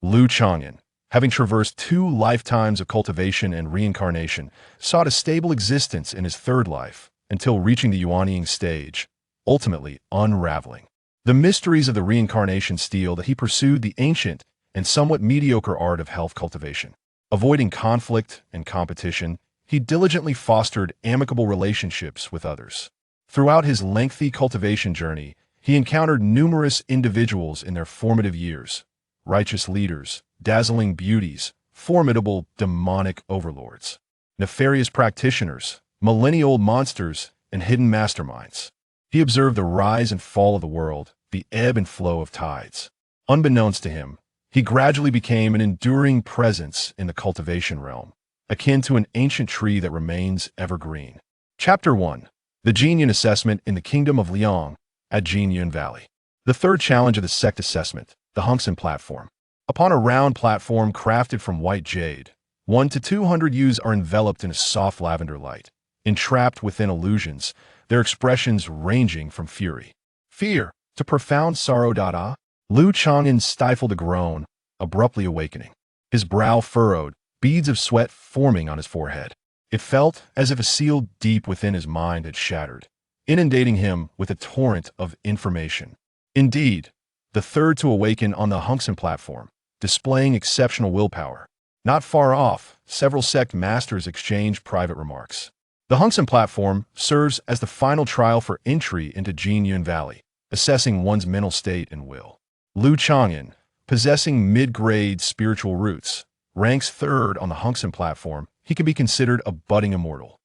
Lu Chang'an, having traversed 2 lifetimes of cultivation and reincarnation, sought a stable existence in his third life until reaching the Unknowingly stage, ultimately unraveling the mysteries of the reincarnation steel that he pursued the ancient and somewhat mediocre art of health cultivation. Avoiding conflict and competition, he diligently fostered amicable relationships with others. Throughout his lengthy cultivation journey, he encountered numerous individuals in their formative years, righteous leaders, dazzling beauties, formidable demonic overlords, nefarious practitioners, millennia-old monsters, and hidden masterminds. He observed the rise and fall of the world, the ebb and flow of tides. Unbeknownst to him, he gradually became an enduring presence in the cultivation realm, akin to an ancient tree that remains evergreen. Chapter 1. The Chang'an Assessment in the Kingdom of Liang at Chang'an Valley. The third challenge of the sect assessment, the Chang'an platform. Upon a round platform crafted from white jade, 1 to 200 youths are enveloped in a soft lavender light, entrapped within illusions, their expressions ranging from fear, to profound sorrow. Lu Chang'an stifled a groan, abruptly awakening. His brow furrowed, beads of sweat forming on his forehead. It felt as if a seal deep within his mind had shattered, inundating him with a torrent of information. Indeed, the third to awaken on the Chang'an platform, displaying exceptional willpower. Not far off, several sect masters exchanged private remarks. The Chang'an platform serves as the final trial for entry into Chang'an Valley, assessing one's mental state and will. Lu Chang'an, possessing mid-grade spiritual roots, ranks third on the Chang'an platform. He can be considered a budding immortal.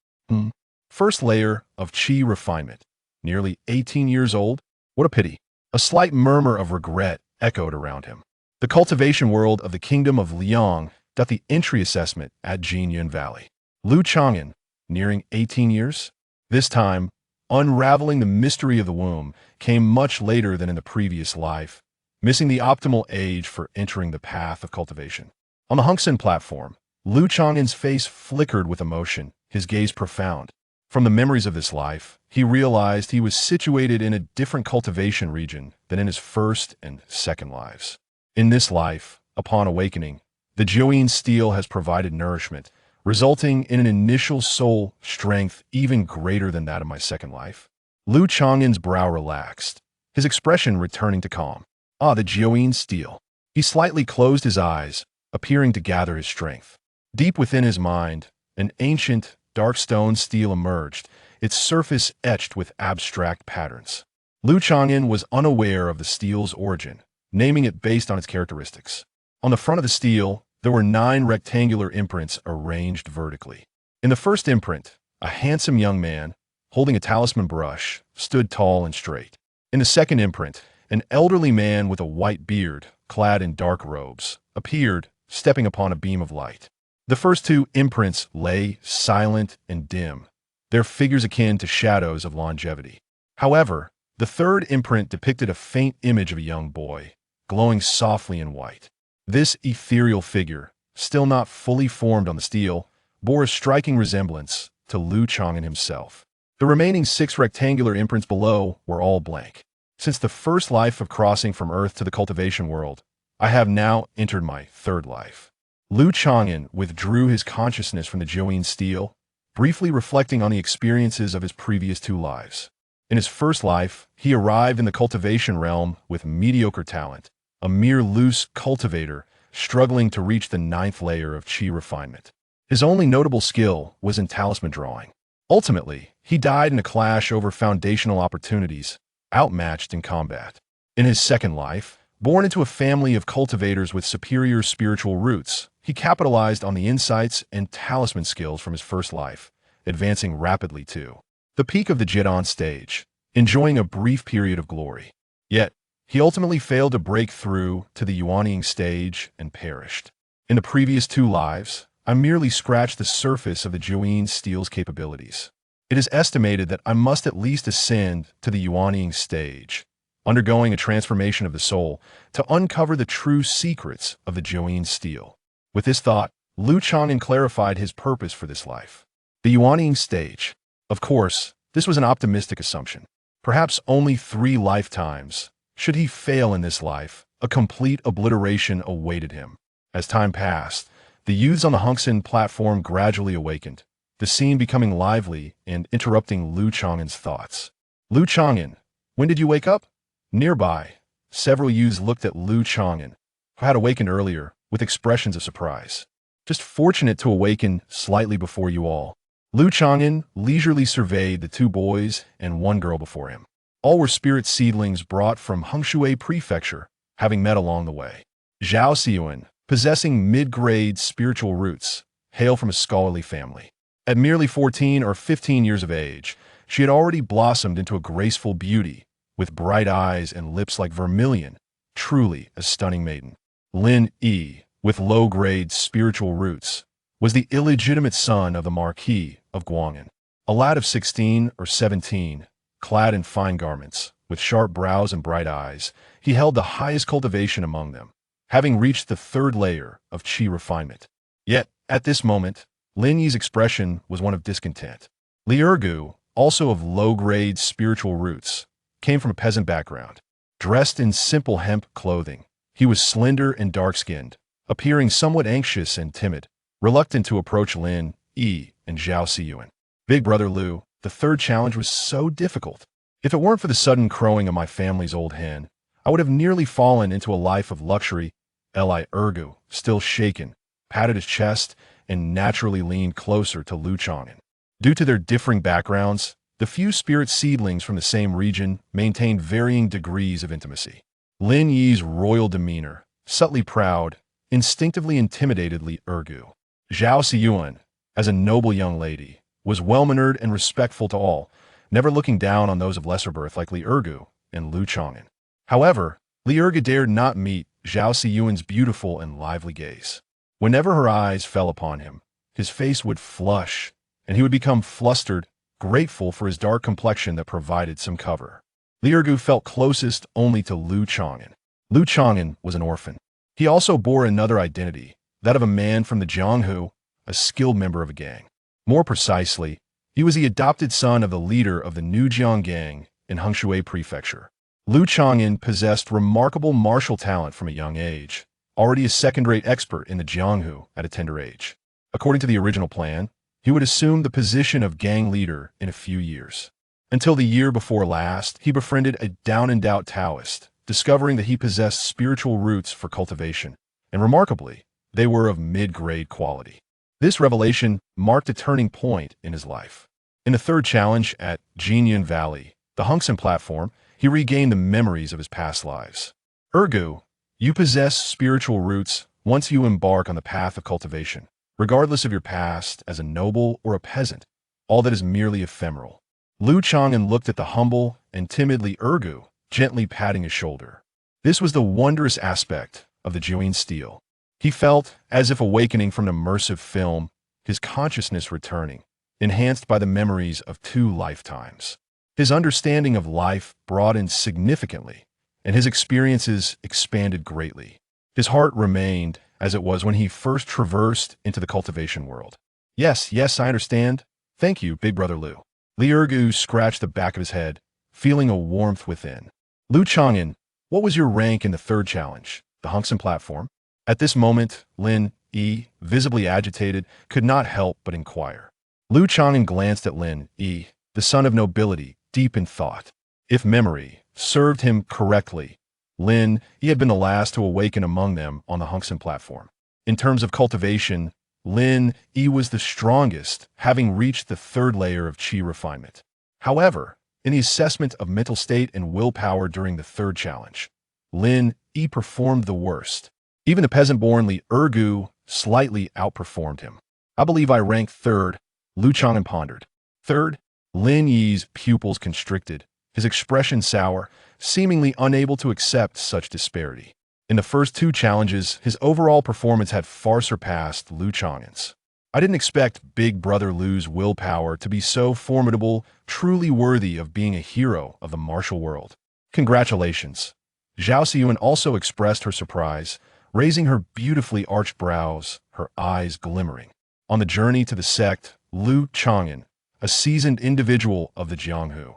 First layer of Qi refinement. Nearly 18 years old? What a pity. A slight murmur of regret echoed around him. The cultivation world of the Kingdom of Liang got the entry assessment at Chang'an Valley. Lu Chang'an, nearing 18 years? This time, unraveling the mystery of the womb came much later than in the previous life, missing the optimal age for entering the path of cultivation. On the Chang'an platform, Lu Chang'an's face flickered with emotion, his gaze profound. From the memories of this life, he realized he was situated in a different cultivation region than in his first and second lives. In this life, upon awakening, the Chang'an steel has provided nourishment, resulting in an initial soul strength even greater than that of my second life. Lu Chang'an's brow relaxed, his expression returning to calm. The Chang'an steel. He slightly closed his eyes, appearing to gather his strength. Deep within his mind, an ancient, dark stone steel emerged, its surface etched with abstract patterns. Lu Chang'an was unaware of the steel's origin, naming it based on its characteristics. On the front of the steel, there were 9 rectangular imprints arranged vertically. In the first imprint, a handsome young man, holding a talisman brush, stood tall and straight. In the second imprint, an elderly man with a white beard, clad in dark robes, appeared, stepping upon a beam of light. The first 2 imprints lay silent and dim, their figures akin to shadows of longevity. However, the third imprint depicted a faint image of a young boy, glowing softly in white. This ethereal figure, still not fully formed on the steel, bore a striking resemblance to Lu Chang'an himself. The remaining 6 rectangular imprints below were all blank. Since the first life of crossing from Earth to the cultivation world, I have now entered my third life. Lu Chang'an withdrew his consciousness from the Chang'an steel, briefly reflecting on the experiences of his previous 2 lives. In his first life, he arrived in the cultivation realm with mediocre talent, a mere loose cultivator struggling to reach the 9th layer of Qi refinement. His only notable skill was in talisman drawing. Ultimately, he died in a clash over foundational opportunities, outmatched in combat. In his second life, born into a family of cultivators with superior spiritual roots, he capitalized on the insights and talisman skills from his first life, advancing rapidly to the peak of the Chang'an stage, enjoying a brief period of glory. Yet, he ultimately failed to break through to the Unknowingly stage and perished. In the previous 2 lives, I merely scratched the surface of the Chang'an steel's capabilities. It is estimated that I must at least ascend to the Unknowingly stage, undergoing a transformation of the soul, to uncover the true secrets of the Chang'an steel. With this thought, Lu Chang'an clarified his purpose for this life. The Unknowingly stage. Of course, this was an optimistic assumption. Perhaps only 3 lifetimes. Should he fail in this life, a complete obliteration awaited him. As time passed, the youths on the Hongxin platform gradually awakened, the scene becoming lively and interrupting Lu Chang'an's thoughts. Lu Chang'an, when did you wake up? Nearby, several youths looked at Lu Chang'an, who had awakened earlier, with expressions of surprise. Just fortunate to awaken slightly before you all. Lu Chang'an leisurely surveyed the two boys and one girl before him. All were spirit seedlings brought from Hongshui Prefecture, having met along the way. Zhao Xiyuan, possessing mid-grade spiritual roots, hail from a scholarly family. At merely 14 or 15 years of age, she had already blossomed into a graceful beauty, with bright eyes and lips like vermilion, truly a stunning maiden. Lin Yi, with low-grade spiritual roots, was the illegitimate son of the Marquis of Guang'an. A lad of 16 or 17, clad in fine garments, with sharp brows and bright eyes, he held the highest cultivation among them, having reached the third layer of qi refinement. Yet, at this moment, Lin Yi's expression was one of discontent. Li Ergu, also of low-grade spiritual roots, came from a peasant background. Dressed in simple hemp clothing, he was slender and dark-skinned, appearing somewhat anxious and timid, reluctant to approach Lin Yi and Zhao Xiyuan. Big brother Lu, the third challenge was so difficult. If it weren't for the sudden crowing of my family's old hen, I would have nearly fallen into a life of luxury. Li Ergu, still shaken, patted his chest and naturally leaned closer to Lu Chang'an. Due to their differing backgrounds, the few spirit seedlings from the same region maintained varying degrees of intimacy. Lin Yi's royal demeanor, subtly proud, instinctively intimidated Li Ergu. Zhao Xiyuan, as a noble young lady, was well-mannered and respectful to all, never looking down on those of lesser birth like Li Ergu and Lu Chang'an. However, Li Ergu dared not meet Zhao Xiyuan's beautiful and lively gaze. Whenever her eyes fell upon him, his face would flush, and he would become flustered, grateful for his dark complexion that provided some cover. Li Ergu felt closest only to Lu Chang'an. Lu Chang'an was an orphan. He also bore another identity, that of a man from the Jianghu, a skilled member of a gang. More precisely, he was the adopted son of the leader of the Nujiang gang in Hongshui Prefecture. Lu Chang'an possessed remarkable martial talent from a young age, already a second-rate expert in the Jianghu at a tender age. According to the original plan, he would assume the position of gang leader in a few years. Until the year before last, he befriended a down-and-out Taoist, discovering that he possessed spiritual roots for cultivation, and remarkably, they were of mid-grade quality. This revelation marked a turning point in his life. In the third challenge at Jinyan Valley, the Hongxin platform, he regained the memories of his past lives. Ergu, you possess spiritual roots once you embark on the path of cultivation, regardless of your past as a noble or a peasant, all that is merely ephemeral. Lu Chang'an looked at the humble and timidly Ergu, gently patting his shoulder. This was the wondrous aspect of the Juyin steel. He felt as if awakening from an immersive film, his consciousness returning, enhanced by the memories of 2 lifetimes. His understanding of life broadened significantly, and his experiences expanded greatly. His heart remained as it was when he first traversed into the cultivation world. Yes, I understand. Thank you, Big Brother Lu. Li Ergu scratched the back of his head, feeling a warmth within. Lu Chang'an, what was your rank in the third challenge, the Hongxin platform? At this moment, Lin Yi, visibly agitated, could not help but inquire. Lu Chang'an glanced at Lin Yi, the son of nobility, deep in thought. If memory served him correctly, Lin Yi had been the last to awaken among them on the Hongxin platform. In terms of cultivation, Lin Yi was the strongest, having reached the third layer of qi refinement. However, in the assessment of mental state and willpower during the third challenge, Lin Yi performed the worst. Even the peasant-born Li Ergu slightly outperformed him. I believe I rank third, Lu Chang'an pondered. Third, Lin Yi's pupils constricted, his expression sour, seemingly unable to accept such disparity. In the first 2 challenges, his overall performance had far surpassed Lu Chang'an's. I didn't expect Big Brother Lu's willpower to be so formidable, truly worthy of being a hero of the martial world. Congratulations. Zhao Xiyuan also expressed her surprise, raising her beautifully arched brows, her eyes glimmering. On the journey to the sect, Lu Chang'an, a seasoned individual of the Jianghu,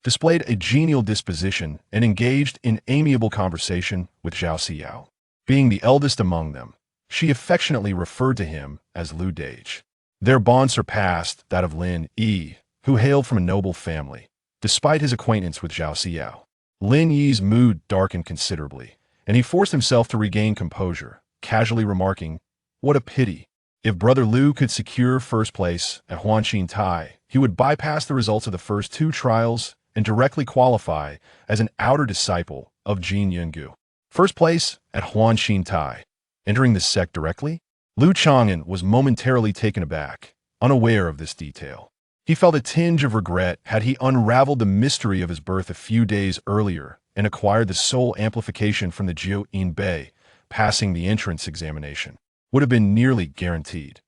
displayed a genial disposition and engaged in amiable conversation with Zhao Xiao. Being the eldest among them, she affectionately referred to him as Lu Dage. Their bond surpassed that of Lin Yi, who hailed from a noble family. Despite his acquaintance with Zhao Xiao, Lin Yi's mood darkened considerably, and he forced himself to regain composure, casually remarking, "What a pity. If Brother Liu could secure first place at Huanxin Tai, he would bypass the results of the first two trials and directly qualify as an outer disciple of Jin Yungu. First place at Huanxin Tai. Entering the sect directly?" Lu Chang'an was momentarily taken aback, unaware of this detail. He felt a tinge of regret had he unraveled the mystery of his birth a few days earlier and acquired the soul amplification from the Jiu In Bei. Passing the entrance examination would have been nearly guaranteed.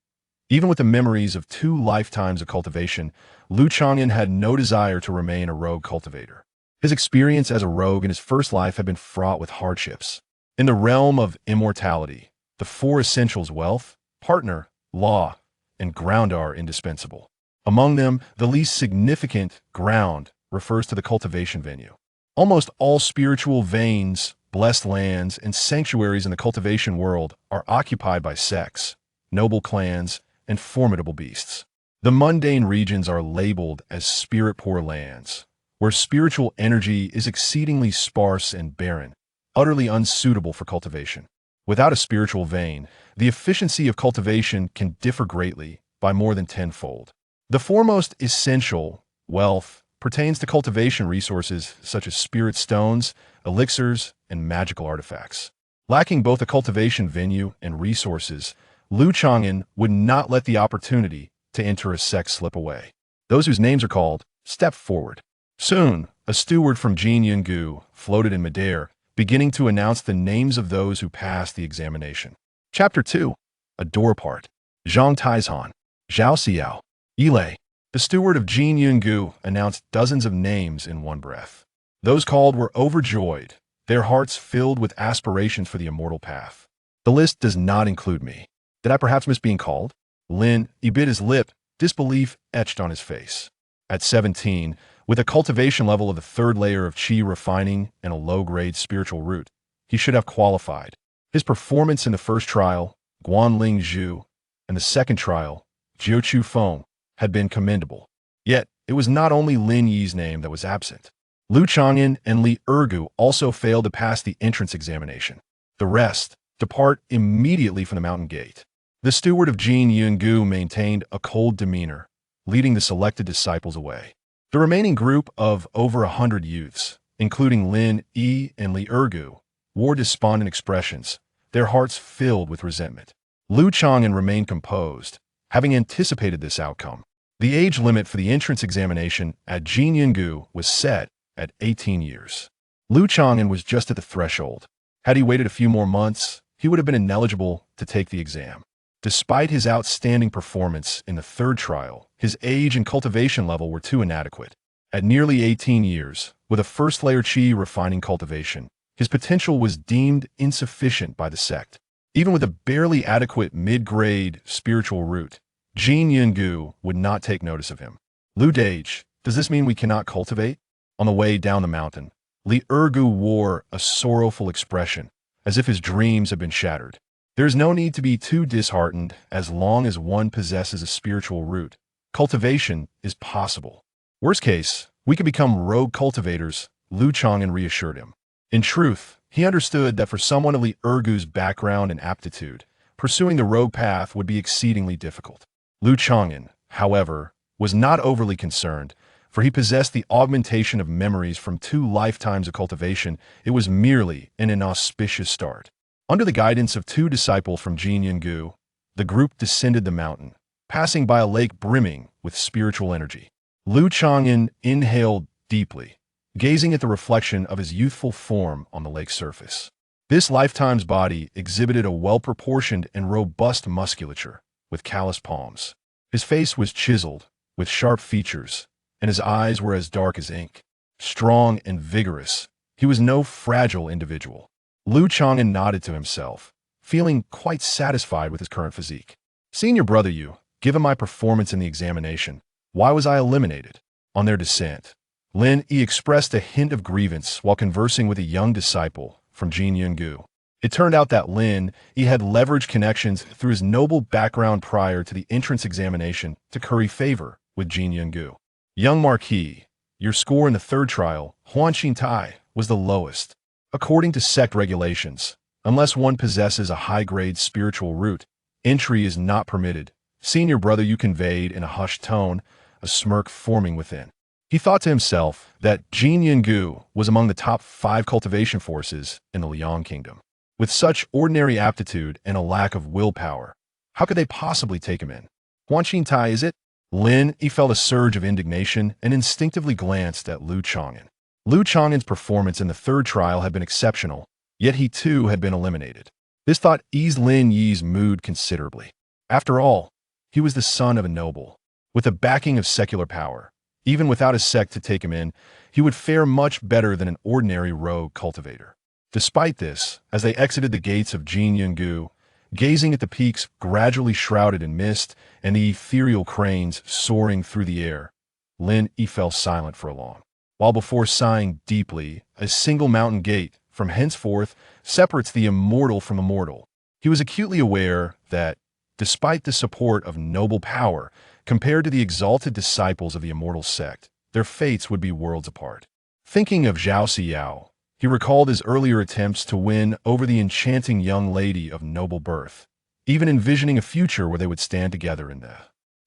Even with the memories of 2 lifetimes of cultivation, Lu Chang'an had no desire to remain a rogue cultivator. His experience as a rogue in his first life had been fraught with hardships. In the realm of immortality, the 4 essentials wealth, partner, law, and ground are indispensable. Among them, the least significant, ground, refers to the cultivation venue. Almost all spiritual veins, blessed lands, and sanctuaries in the cultivation world are occupied by sects, noble clans, and formidable beasts. The mundane regions are labeled as spirit-poor lands, where spiritual energy is exceedingly sparse and barren, utterly unsuitable for cultivation. Without a spiritual vein, the efficiency of cultivation can differ greatly by more than tenfold. The foremost essential, wealth, pertains to cultivation resources such as spirit stones, elixirs, and magical artifacts. Lacking both a cultivation venue and resources, Lu Chang'an would not let the opportunity to enter a sect slip away. Those whose names are called step forward. Soon, a steward from Jin Yungu floated in midair, beginning to announce the names of those who passed the examination. Chapter 2. A Door Apart. Zhang Taizhan, Zhao Xiao, Yilei. The steward of Jin Yungu announced dozens of names in one breath. Those called were overjoyed, their hearts filled with aspirations for the immortal path. The list does not include me. Did I perhaps miss being called? Lin Yi bit his lip, disbelief etched on his face. At 17, with a cultivation level of the 3rd layer of qi refining and a low-grade spiritual root, he should have qualified. His performance in the first trial, Guanling Zhu, and the second trial, Jiu Feng, had been commendable. Yet, it was not only Lin Yi's name that was absent. Lu Chang'an and Li Ergu also failed to pass the entrance examination. The rest depart immediately from the mountain gate. The steward of Jin Yungu maintained a cold demeanor, leading the selected disciples away. The remaining group of over 100 youths, including Lin Yi and Li Ergu, wore despondent expressions, their hearts filled with resentment. Lu Chang'an remained composed, having anticipated this outcome. The age limit for the entrance examination at Jin Yungu was set at 18 years. Lu Chang'an was just at the threshold. Had he waited a few more months, he would have been ineligible to take the exam. Despite his outstanding performance in the 3rd trial, his age and cultivation level were too inadequate. At nearly 18 years, with a 1st layer qi refining cultivation, his potential was deemed insufficient by the sect. Even with a barely adequate mid-grade spiritual root, Jin Yungu would not take notice of him. Lu Dage, does this mean we cannot cultivate? On the way down the mountain, Li Ergu wore a sorrowful expression, as if his dreams had been shattered. There is no need to be too disheartened as long as one possesses a spiritual root. Cultivation is possible. Worst case, we can become rogue cultivators, Lu Chang'an reassured him. In truth, he understood that for someone of Li Ergu's background and aptitude, pursuing the rogue path would be exceedingly difficult. Lu Chang'an, however, was not overly concerned, for he possessed the augmentation of memories from 2 lifetimes of cultivation. It was merely an inauspicious start. Under the guidance of 2 disciples from Jin Yungu, the group descended the mountain, passing by a lake brimming with spiritual energy. Lu Chang'an inhaled deeply, gazing at the reflection of his youthful form on the lake's surface. This lifetime's body exhibited a well-proportioned and robust musculature, with calloused palms. His face was chiseled, with sharp features, and his eyes were as dark as ink. Strong and vigorous, he was no fragile individual. Lu Chang'an nodded to himself, feeling quite satisfied with his current physique. Senior brother Yu, given my performance in the examination, why was I eliminated? On their descent, Lin Yi expressed a hint of grievance while conversing with a young disciple from Jin Yungu. It turned out that Lin Yi had leveraged connections through his noble background prior to the entrance examination to curry favor with Jin Yungu. Young Marquis, your score in the third trial, Huan Tai, was the lowest. According to sect regulations, unless one possesses a high-grade spiritual root, entry is not permitted. Senior brother, you conveyed in a hushed tone, a smirk forming within. He thought to himself that Jin Yungu was among the top 5 cultivation forces in the Liang Kingdom. With such ordinary aptitude and a lack of willpower, how could they possibly take him in? Huan Tai, is it? Lin Yi felt a surge of indignation and instinctively glanced at Lu Chang'an. Lu Chang'an's performance in the third trial had been exceptional, yet he too had been eliminated. This thought eased Lin Yi's mood considerably. After all, he was the son of a noble, with the backing of secular power. Even without a sect to take him in, he would fare much better than an ordinary rogue cultivator. Despite this, as they exited the gates of Jin Yungu, gazing at the peaks gradually shrouded in mist and the ethereal cranes soaring through the air, Lin Yi fell silent for a long while before sighing deeply. A single mountain gate, from henceforth, separates the immortal from immortal. He was acutely aware that, despite the support of noble power, compared to the exalted disciples of the immortal sect, their fates would be worlds apart. Thinking of Zhao Siyao, he recalled his earlier attempts to win over the enchanting young lady of noble birth, even envisioning a future where they would stand together in the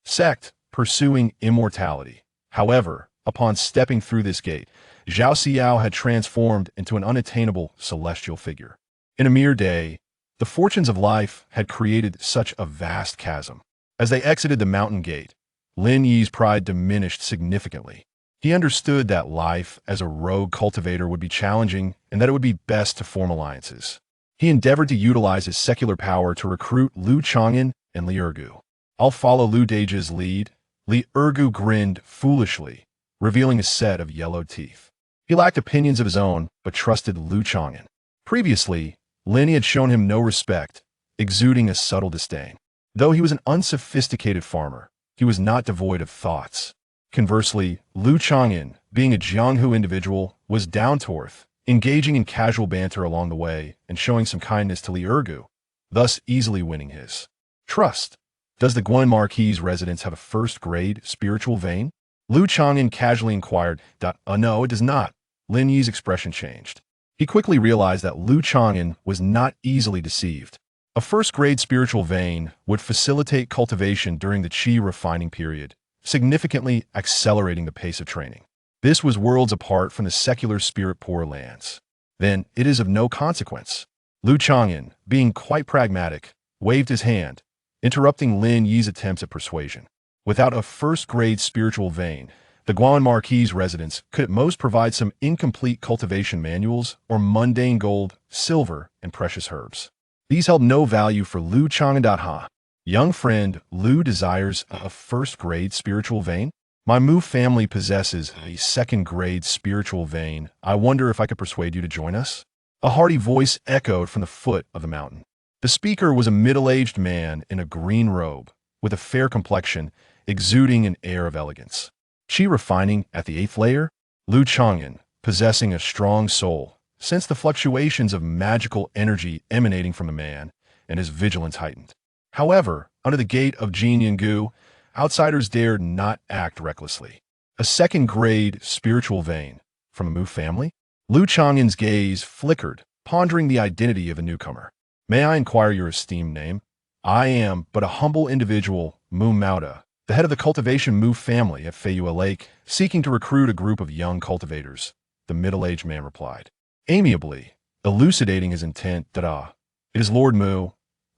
sect, pursuing immortality. However, upon stepping through this gate, Zhao Siyao had transformed into an unattainable celestial figure. In a mere day, the fortunes of life had created such a vast chasm. As they exited the mountain gate, Lin Yi's pride diminished significantly. He understood that life as a rogue cultivator would be challenging and that it would be best to form alliances. He endeavored to utilize his secular power to recruit Lu Chang'an and Li Ergu. I'll follow Lu Deji's lead. Li Ergu grinned foolishly, revealing a set of yellow teeth. He lacked opinions of his own, but trusted Lu Chang'an. Previously, Lin Yi had shown him no respect, exuding a subtle disdain. Though he was an unsophisticated farmer, he was not devoid of thoughts. Conversely, Lu Chang'an, being a Jianghu individual, was down to earth, engaging in casual banter along the way and showing some kindness to Li Ergu, thus easily winning his trust. Does the Guan Marquis residence have a first-grade spiritual vein? Lu Chang'an casually inquired. No, it does not. Lin Yi's expression changed. He quickly realized that Lu Chang'an was not easily deceived. A first-grade spiritual vein would facilitate cultivation during the qi refining period, significantly accelerating the pace of training. This was worlds apart from the secular spirit-poor lands. Then it is of no consequence. Lu Chang'an, being quite pragmatic, waved his hand, interrupting Lin Yi's attempts at persuasion. Without a first-grade spiritual vein, the Guan Marquis residence could at most provide some incomplete cultivation manuals or mundane gold, silver, and precious herbs. These held no value for Lu Chang'an. Young friend, Lu desires a first-grade spiritual vein? My Mu family possesses a second-grade spiritual vein. I wonder if I could persuade you to join us? A hearty voice echoed from the foot of the mountain. The speaker was a middle-aged man in a green robe, with a fair complexion, exuding an air of elegance. Qi refining at the 8th layer? Lu Chang'an, possessing a strong soul, sensed the fluctuations of magical energy emanating from the man, and his vigilance heightened. However, under the gate of Jin Yungu, outsiders dared not act recklessly. A second-grade spiritual vein from a Mu family? Lu Chang'an's gaze flickered, pondering the identity of a newcomer. May I inquire your esteemed name? I am but a humble individual, Mu Mauda, the head of the cultivation Mu family at Feiyue Lake, seeking to recruit a group of young cultivators, the middle-aged man replied. Amiably, elucidating his intent, It is Lord Mu.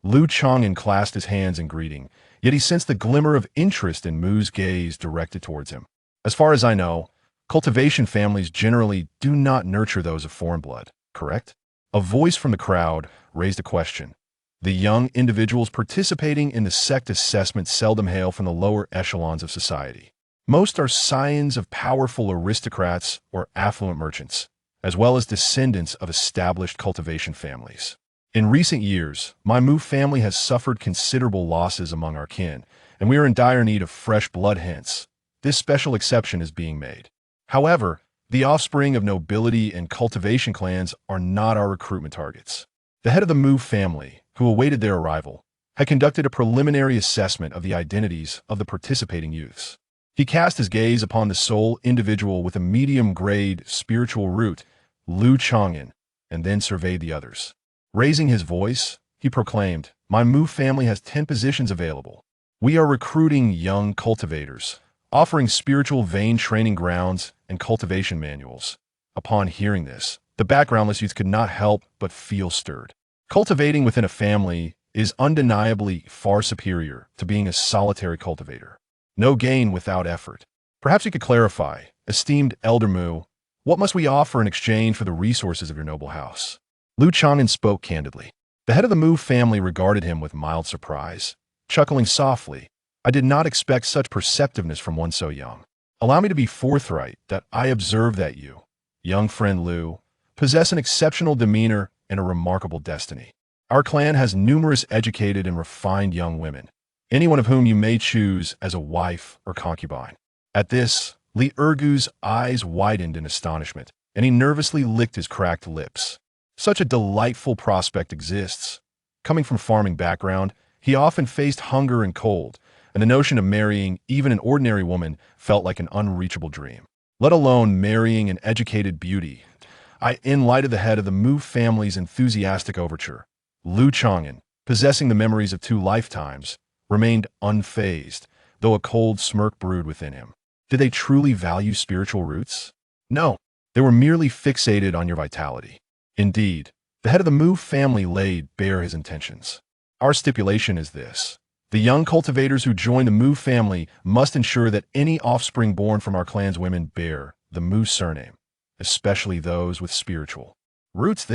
Lu Chang'an clasped his hands in greeting, yet he sensed the glimmer of interest in Mu's gaze directed towards him. As far as I know, cultivation families generally do not nurture those of foreign blood, correct? A voice from the crowd raised a question. The young individuals participating in the sect assessment seldom hail from the lower echelons of society. Most are scions of powerful aristocrats or affluent merchants, as well as descendants of established cultivation families. In recent years, my Mu family has suffered considerable losses among our kin, and we are in dire need of fresh blood, hence, this special exception is being made. However, The offspring of nobility and cultivation clans are not our recruitment targets. The head of the Mu family, who awaited their arrival, had conducted a preliminary assessment of the identities of the participating youths. He cast his gaze upon the sole individual with a medium-grade spiritual root, Lu Chang'an, and then surveyed the others. Raising his voice, he proclaimed, "My Mu family has 10 positions available. We are recruiting young cultivators, offering spiritual vein training grounds and cultivation manuals." Upon hearing this, the backgroundless youth could not help but feel stirred. Cultivating within a family is undeniably far superior to being a solitary cultivator. No gain without effort. Perhaps you could clarify, esteemed Elder Mu, what must we offer in exchange for the resources of your noble house? Lu Chang'an spoke candidly. The head of the Mu family regarded him with mild surprise, chuckling softly. "I did not expect such perceptiveness from one so young. Allow me to be forthright that I observe that you, young friend Lu, possess an exceptional demeanor and a remarkable destiny. Our clan has numerous educated and refined young women, any one of whom you may choose as a wife or concubine." At this, Li Ergu's eyes widened in astonishment, and he nervously licked his cracked lips. Such a delightful prospect exists. Coming from farming background, he often faced hunger and cold, and the notion of marrying even an ordinary woman felt like an unreachable dream. Let alone marrying an educated beauty. In light of the head of the Mu family's enthusiastic overture, Lu Chang'an, possessing the memories of 2 lifetimes, remained unfazed, though a cold smirk brewed within him. Did they truly value spiritual roots? No, they were merely fixated on your vitality. Indeed, the head of the Mu family laid bare his intentions. "Our stipulation is this. The young cultivators who join the Mu family must ensure that any offspring born from our clan's women bear the Mu surname, especially those with spiritual roots."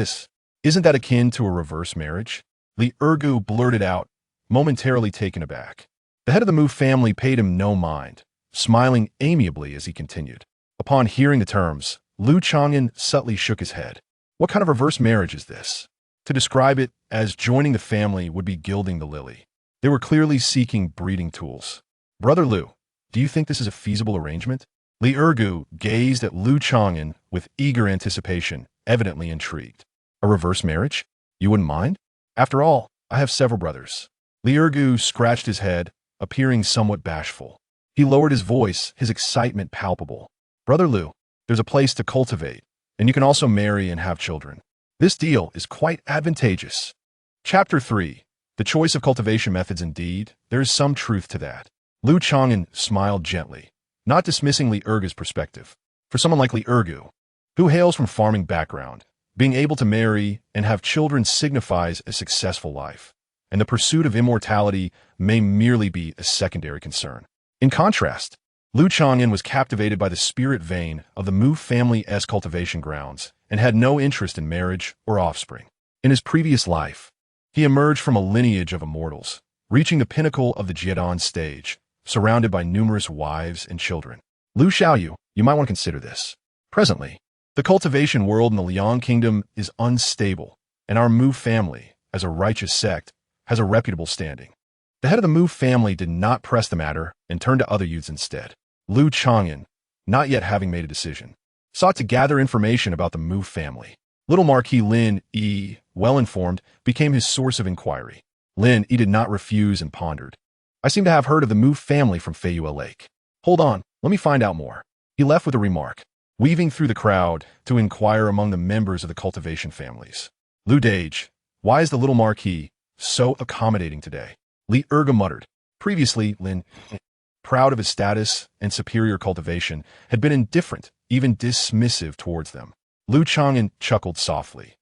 Isn't that akin to a reverse marriage? Li Ergu blurted out, momentarily taken aback. The head of the Mu family paid him no mind, smiling amiably as he continued. Upon hearing the terms, Lu Chang'an subtly shook his head. What kind of reverse marriage is this? To describe it as joining the family would be gilding the lily. They were clearly seeking breeding tools. "Brother Lu, do you think this is a feasible arrangement?" Li Ergu gazed at Lu Chang'an with eager anticipation, evidently intrigued. "A reverse marriage? You wouldn't mind? After all, I have several brothers." Li Ergu scratched his head, appearing somewhat bashful. He lowered his voice, his excitement palpable. "Brother Lu, there's a place to cultivate, and you can also marry and have children. This deal is quite advantageous." Chapter 3. The choice of cultivation methods. Indeed, there is some truth to that. Lu Chang'an smiled gently, not dismissing Li Ergu's perspective. For someone like Li Ergu, who hails from farming background, being able to marry and have children signifies a successful life, and the pursuit of immortality may merely be a secondary concern. In contrast, Lu Chang'an was captivated by the spirit vein of the Mu family's cultivation grounds and had no interest in marriage or offspring. In his previous life, he emerged from a lineage of immortals, reaching the pinnacle of the Chang'an stage, surrounded by numerous wives and children. Lu Xiaoyu, you might want to consider this. Presently, the cultivation world in the Liang Kingdom is unstable, and our Mu family, as a righteous sect, has a reputable standing. The head of the Mu family did not press the matter and turned to other youths instead. Lu Chang'an, not yet having made a decision, sought to gather information about the Mu family. Little Marquis Lin Yi, well-informed, became his source of inquiry. Lin Yi did not refuse and pondered. "I seem to have heard of the Mu family from Feiyue Lake. Hold on, let me find out more." He left with a remark, weaving through the crowd to inquire among the members of the cultivation families. "Lu Dage, why is the little Marquis so accommodating today?" Li Ergu muttered. Previously, Lin, proud of his status and superior cultivation, had been indifferent, even dismissive towards them. Lu Chang'an chuckled softly.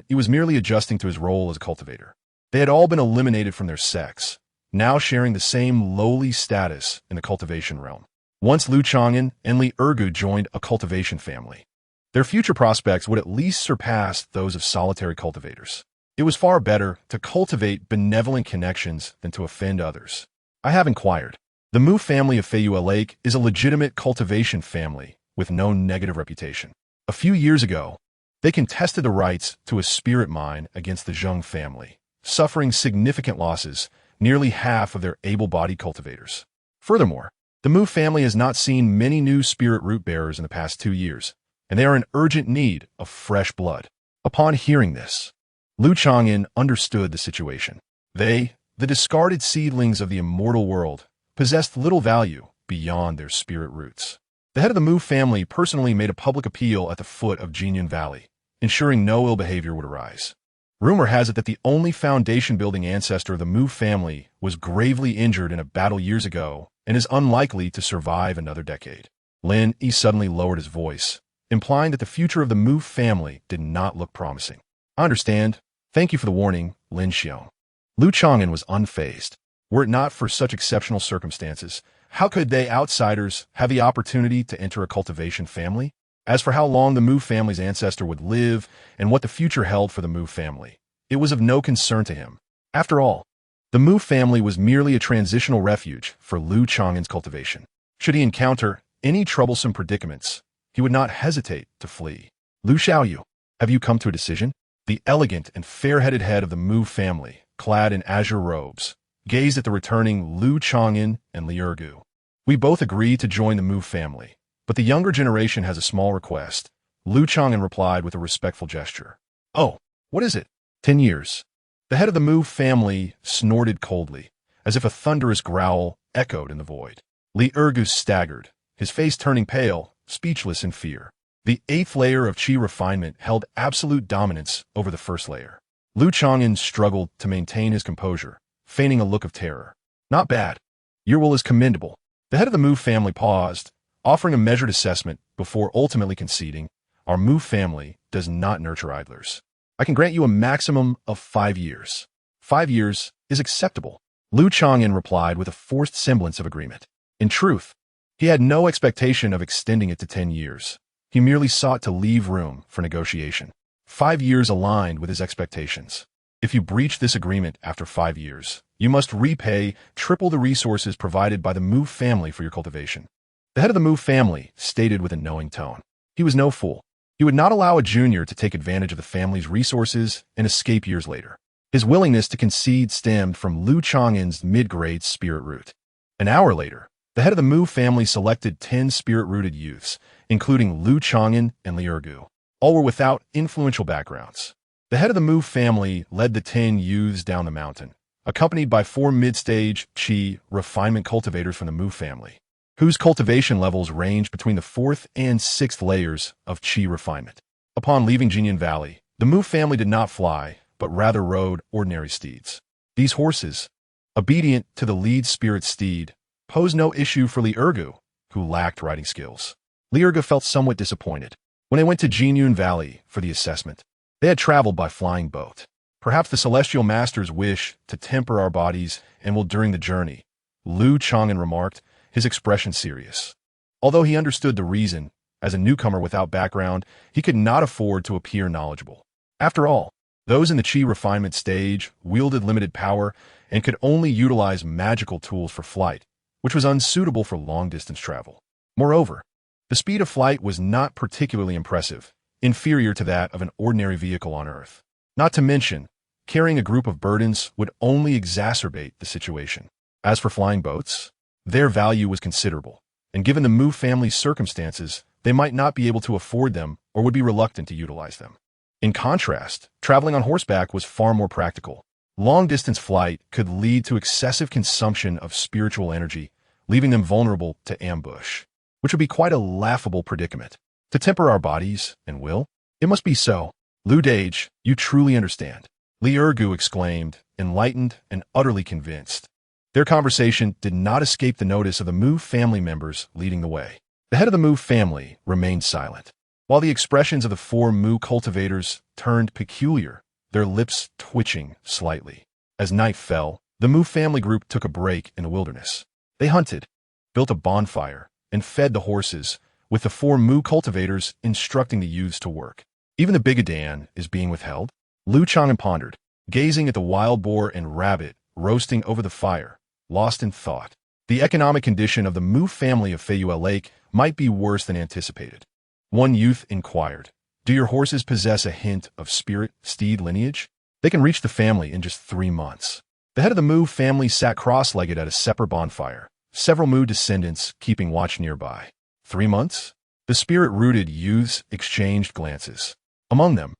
He was merely adjusting to his role as a cultivator. They had all been eliminated from their sects, now sharing the same lowly status in the cultivation realm. Once Lu Chang'an and Li Ergu joined a cultivation family, their future prospects would at least surpass those of solitary cultivators. It was far better to cultivate benevolent connections than to offend others. I have inquired. The Mu family of Feiyue Lake is a legitimate cultivation family with no negative reputation. A few years ago, they contested the rights to a spirit mine against the Zheng family, suffering significant losses, nearly half of their able-bodied cultivators. Furthermore, the Mu family has not seen many new spirit root bearers in the past 2 years, and they are in urgent need of fresh blood. Upon hearing this, Lu Chang'an understood the situation. They, the discarded seedlings of the immortal world, possessed little value beyond their spirit roots. The head of the Mu family personally made a public appeal at the foot of Chang'an Valley, ensuring no ill behavior would arise. Rumor has it that the only foundation-building ancestor of the Mu family was gravely injured in a battle years ago and is unlikely to survive another decade. Lin Yi suddenly lowered his voice, implying that the future of the Mu family did not look promising. I understand. Thank you for the warning, Lin Xiong. Lu Chang'an was unfazed. Were it not for such exceptional circumstances, how could they, outsiders, have the opportunity to enter a cultivation family? As for how long the Mu family's ancestor would live and what the future held for the Mu family, it was of no concern to him. After all, the Mu family was merely a transitional refuge for Lu Chang'an's cultivation. Should he encounter any troublesome predicaments, he would not hesitate to flee. Lu Xiaoyu, have you come to a decision? The elegant and fair-headed head of the Mu family, clad in azure robes, gazed at the returning Lu Chang'an and Li Ergu. We both agree to join the Mu family, but the younger generation has a small request. Lu Chang'an replied with a respectful gesture. Oh, what is it? 10 years. The head of the Mu family snorted coldly, as if a thunderous growl echoed in the void. Li Ergu staggered, his face turning pale, speechless in fear. The 8th layer of Qi refinement held absolute dominance over the 1st layer. Lu Chang'an struggled to maintain his composure, feigning a look of terror. Not bad. Your will is commendable. The head of the Mu family paused, offering a measured assessment before ultimately conceding, our Mu family does not nurture idlers. I can grant you a maximum of 5 years. 5 years is acceptable. Lu Chang'an replied with a forced semblance of agreement. In truth, he had no expectation of extending it to 10 years. He merely sought to leave room for negotiation. 5 years aligned with his expectations. If you breach this agreement after 5 years, you must repay triple the resources provided by the Mu family for your cultivation. The head of the Mu family stated with a knowing tone. He was no fool. He would not allow a junior to take advantage of the family's resources and escape years later. His willingness to concede stemmed from Lu Chang'an's mid-grade spirit root. An hour later, the head of the Mu family selected 10 spirit-rooted youths, including Lu Chang'an and Li Ergu. All were without influential backgrounds. The head of the Mu family led the 10 youths down the mountain, accompanied by 4 mid-stage Qi refinement cultivators from the Mu family, whose cultivation levels ranged between the 4th and 6th layers of Qi refinement. Upon leaving Chang'an Valley, the Mu family did not fly, but rather rode ordinary steeds. These horses, obedient to the lead spirit steed, posed no issue for Li Ergu, who lacked riding skills. Li Ergu felt somewhat disappointed. When they went to Chang'an Valley for the assessment, they had traveled by flying boat. Perhaps the celestial masters wish to temper our bodies and will during the journey, Lu Chang'an remarked, his expression serious. Although he understood the reason, as a newcomer without background, he could not afford to appear knowledgeable. After all, those in the Qi refinement stage wielded limited power and could only utilize magical tools for flight, which was unsuitable for long-distance travel. Moreover, the speed of flight was not particularly impressive, inferior to that of an ordinary vehicle on Earth. Not to mention, carrying a group of burdens would only exacerbate the situation. As for flying boats, their value was considerable, and given the Mu family's circumstances, they might not be able to afford them or would be reluctant to utilize them. In contrast, traveling on horseback was far more practical. Long-distance flight could lead to excessive consumption of spiritual energy, leaving them vulnerable to ambush, which would be quite a laughable predicament. To temper our bodies and will? It must be so. Lu Dage, you truly understand. Li Ergu exclaimed, enlightened and utterly convinced. Their conversation did not escape the notice of the Mu family members leading the way. The head of the Mu family remained silent, while the expressions of the 4 Mu cultivators turned peculiar, their lips twitching slightly. As night fell, the Mu family group took a break in the wilderness. They hunted, built a bonfire, and fed the horses, with the 4 Mu cultivators instructing the youths to work. Even the bigodan is being withheld? Lu Chang'an pondered, gazing at the wild boar and rabbit roasting over the fire, lost in thought. The economic condition of the Mu family of Feyue Lake might be worse than anticipated. One youth inquired, do your horses possess a hint of spirit steed lineage? They can reach the family in just 3 months. The head of the Mu family sat cross-legged at a separate bonfire, several Mu descendants keeping watch nearby. 3 months? The spirit-rooted youths exchanged glances. Among them,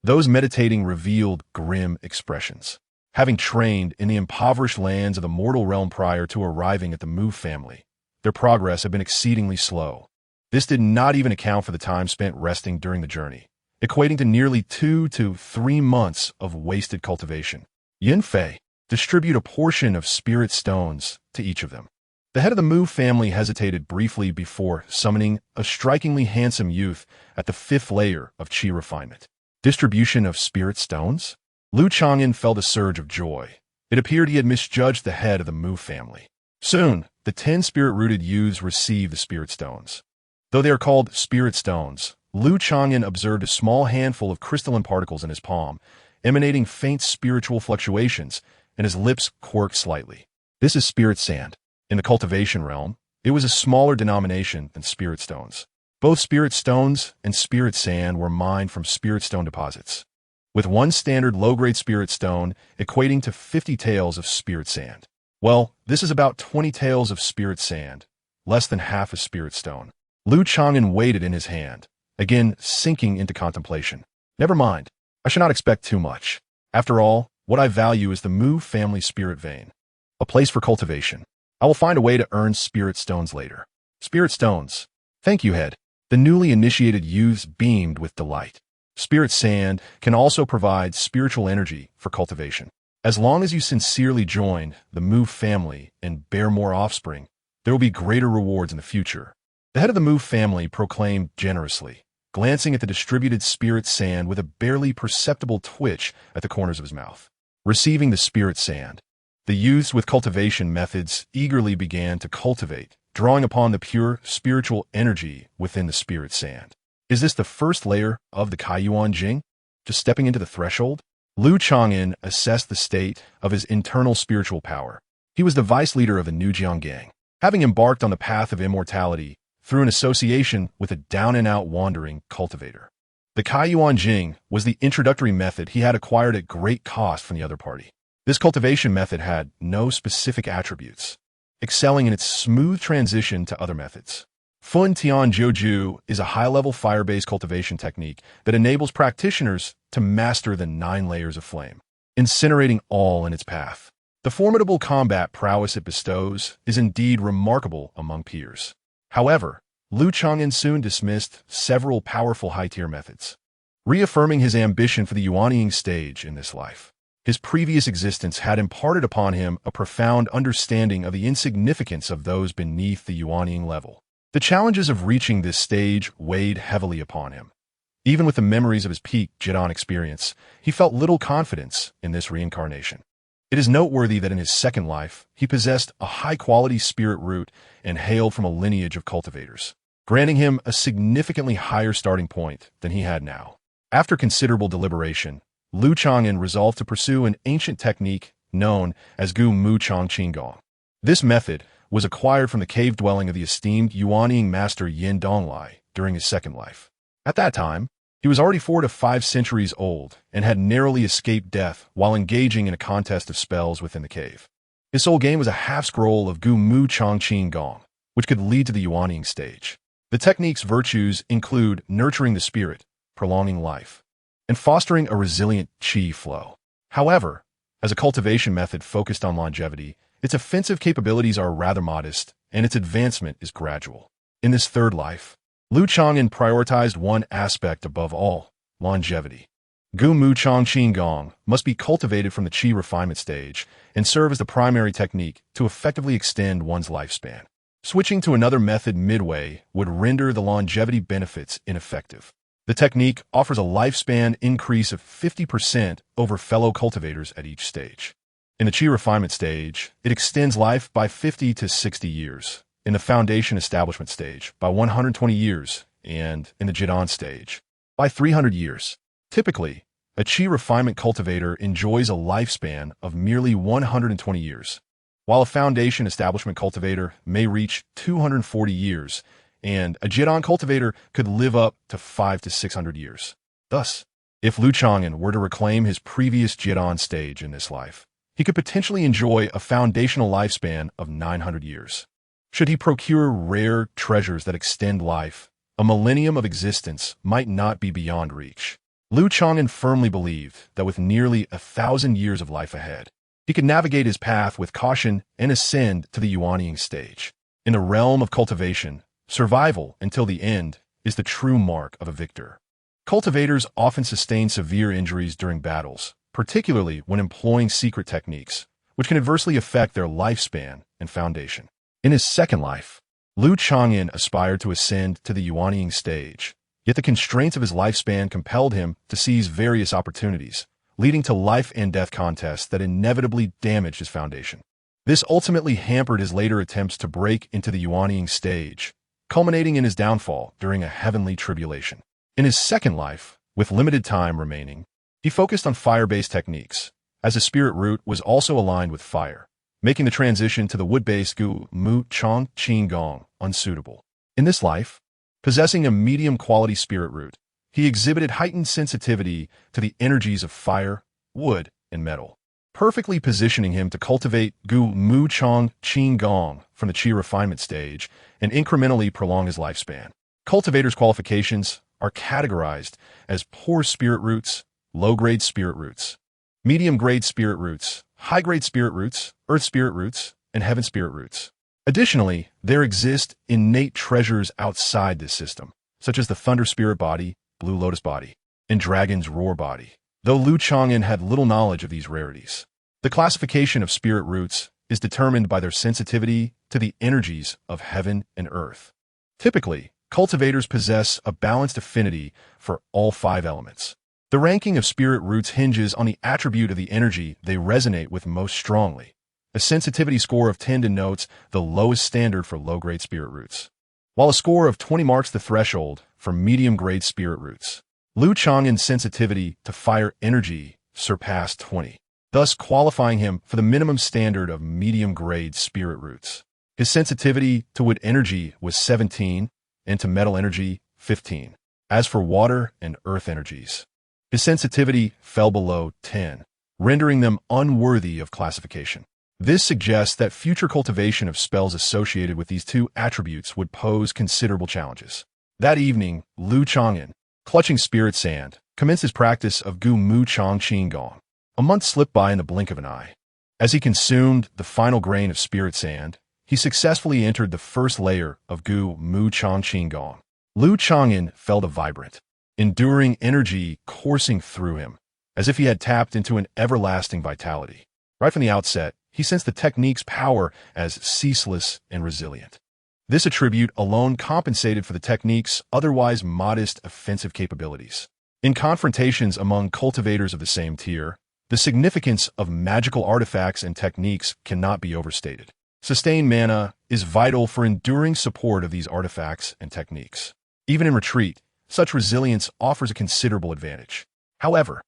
those meditating revealed grim expressions. Having trained in the impoverished lands of the mortal realm prior to arriving at the Mu family, their progress had been exceedingly slow. This did not even account for the time spent resting during the journey, equating to nearly 2 to 3 months of wasted cultivation. Yin Fei, distribute a portion of spirit stones to each of them. The head of the Mu family hesitated briefly before summoning a strikingly handsome youth at the 5th layer of Qi refinement. Distribution of spirit stones? Lu Chang'an felt a surge of joy. It appeared he had misjudged the head of the Mu family. Soon, the 10 spirit-rooted youths received the spirit stones. Though they are called spirit stones, Lu Chang'an observed a small handful of crystalline particles in his palm, emanating faint spiritual fluctuations, and his lips quirked slightly. This is spirit sand. In the cultivation realm, it was a smaller denomination than spirit stones. Both spirit stones and spirit sand were mined from spirit stone deposits, with one standard low-grade spirit stone equating to 50 taels of spirit sand. Well, this is about 20 taels of spirit sand, less than half a spirit stone. Lu Chang'an weighed it in his hand, again sinking into contemplation. Never mind, I should not expect too much. After all, what I value is the Mu family spirit vein, a place for cultivation. I will find a way to earn spirit stones later. Spirit stones. Thank you, head. The newly initiated youths beamed with delight. Spirit sand can also provide spiritual energy for cultivation. As long as you sincerely join the Mu family and bear more offspring, there will be greater rewards in the future. The head of the Mu family proclaimed generously, glancing at the distributed spirit sand with a barely perceptible twitch at the corners of his mouth. Receiving the spirit sand, the youths with cultivation methods eagerly began to cultivate, drawing upon the pure spiritual energy within the spirit sand. Is this the first layer of the Kaiyuan Jing? Just stepping into the threshold? Lu Chang'an assessed the state of his internal spiritual power. He was the vice leader of the Nujiang gang, having embarked on the path of immortality through an association with a down-and-out wandering cultivator. The Kaiyuan Jing was the introductory method he had acquired at great cost from the other party. This cultivation method had no specific attributes, excelling in its smooth transition to other methods. Fun Tian Jiuju is a high-level fire-based cultivation technique that enables practitioners to master the 9 layers of flame, incinerating all in its path. The formidable combat prowess it bestows is indeed remarkable among peers. However, Lu Chang'an soon dismissed several powerful high-tier methods, reaffirming his ambition for the Unknowingly stage in this life. His previous existence had imparted upon him a profound understanding of the insignificance of those beneath the Unknowingly level. The challenges of reaching this stage weighed heavily upon him. Even with the memories of his peak Chang'an experience, he felt little confidence in this reincarnation. It is noteworthy that in his second life, he possessed a high-quality spirit root and hailed from a lineage of cultivators, granting him a significantly higher starting point than he had now. After considerable deliberation, Lu Chang'an resolved to pursue an ancient technique known as Gu Mu Chang Qinggong. This method was acquired from the cave dwelling of the esteemed Yuanying master Yin Donglai during his second life. At that time, he was already 4 to 5 centuries old and had narrowly escaped death while engaging in a contest of spells within the cave. His sole game was a half-scroll of Gu Mu Chang Qinggong, which could lead to the Yuanying stage. The technique's virtues include nurturing the spirit, prolonging life, and fostering a resilient qi flow. However, as a cultivation method focused on longevity, its offensive capabilities are rather modest, and its advancement is gradual. In this third life, Lu Chang'an prioritized one aspect above all: longevity. Gu Mu Chang Qinggong must be cultivated from the qi refinement stage and serve as the primary technique to effectively extend one's lifespan. Switching to another method midway would render the longevity benefits ineffective. The technique offers a lifespan increase of 50% over fellow cultivators at each stage. In the qi refinement stage, it extends life by 50 to 60 years. In the foundation establishment stage, by 120 years, and in the Chang'an stage, by 300 years. Typically, a qi refinement cultivator enjoys a lifespan of merely 120 years, while a foundation establishment cultivator may reach 240 years, and a Chang'an cultivator could live up to 500 to 600 years. Thus, if Lu Chang'an were to reclaim his previous Chang'an stage in this life, he could potentially enjoy a foundational lifespan of 900 years. Should he procure rare treasures that extend life A millennium of existence might not be beyond reach. Lu Chang'an firmly believed that with nearly 1,000 years of life ahead, he could navigate his path with caution and ascend to the Unknowingly stage. In the realm of cultivation, survival until the end is the true mark of a victor. Cultivators often sustain severe injuries during battles, particularly when employing secret techniques, which can adversely affect their lifespan and foundation. In his second life, Lu Chang'an aspired to ascend to the Unknowingly stage, yet the constraints of his lifespan compelled him to seize various opportunities, leading to life-and-death contests that inevitably damaged his foundation. This ultimately hampered his later attempts to break into the Unknowingly stage, culminating in his downfall during a heavenly tribulation. In his second life, with limited time remaining, he focused on fire-based techniques, as his spirit root was also aligned with fire, making the transition to the wood-based Gu Mu Chang Qigong unsuitable. In this life, possessing a medium-quality spirit root, he exhibited heightened sensitivity to the energies of fire, wood, and metal, perfectly positioning him to cultivate Gu Mu Chang Qigong from the Qi refinement stage and incrementally prolong his lifespan. Cultivators' qualifications are categorized as poor spirit roots, low-grade spirit roots, medium-grade spirit roots, high-grade spirit roots, earth spirit roots, and heaven spirit roots. Additionally, there exist innate treasures outside this system, such as the thunder spirit body, blue lotus body, and dragon's roar body, though Lu Chang'an had little knowledge of these rarities. The classification of spirit roots is determined by their sensitivity to the energies of heaven and earth. Typically, cultivators possess a balanced affinity for all 5 elements. The ranking of spirit roots hinges on the attribute of the energy they resonate with most strongly. A sensitivity score of 10 denotes the lowest standard for low-grade spirit roots, while a score of 20 marks the threshold for medium-grade spirit roots. Lu Chang'an's sensitivity to fire energy surpassed 20, thus qualifying him for the minimum standard of medium-grade spirit roots. His sensitivity to wood energy was 17, and to metal energy, 15. As for water and earth energies, his sensitivity fell below 10, rendering them unworthy of classification. This suggests that future cultivation of spells associated with these 2 attributes would pose considerable challenges. That evening, Lu Chang'an, clutching spirit sand, commenced his practice of Gu Mu Chang Qigong. A month slipped by in the blink of an eye. As he consumed the final grain of spirit sand, he successfully entered the first layer of Gu Mu Chang Qigong. Lu Chang'an felt a vibrant, enduring energy coursing through him, as if he had tapped into an everlasting vitality. Right from the outset, he sensed the technique's power as ceaseless and resilient. This attribute alone compensated for the technique's otherwise modest offensive capabilities. In confrontations among cultivators of the same tier, the significance of magical artifacts and techniques cannot be overstated. Sustained mana is vital for enduring support of these artifacts and techniques. Even in retreat, such resilience offers a considerable advantage. However,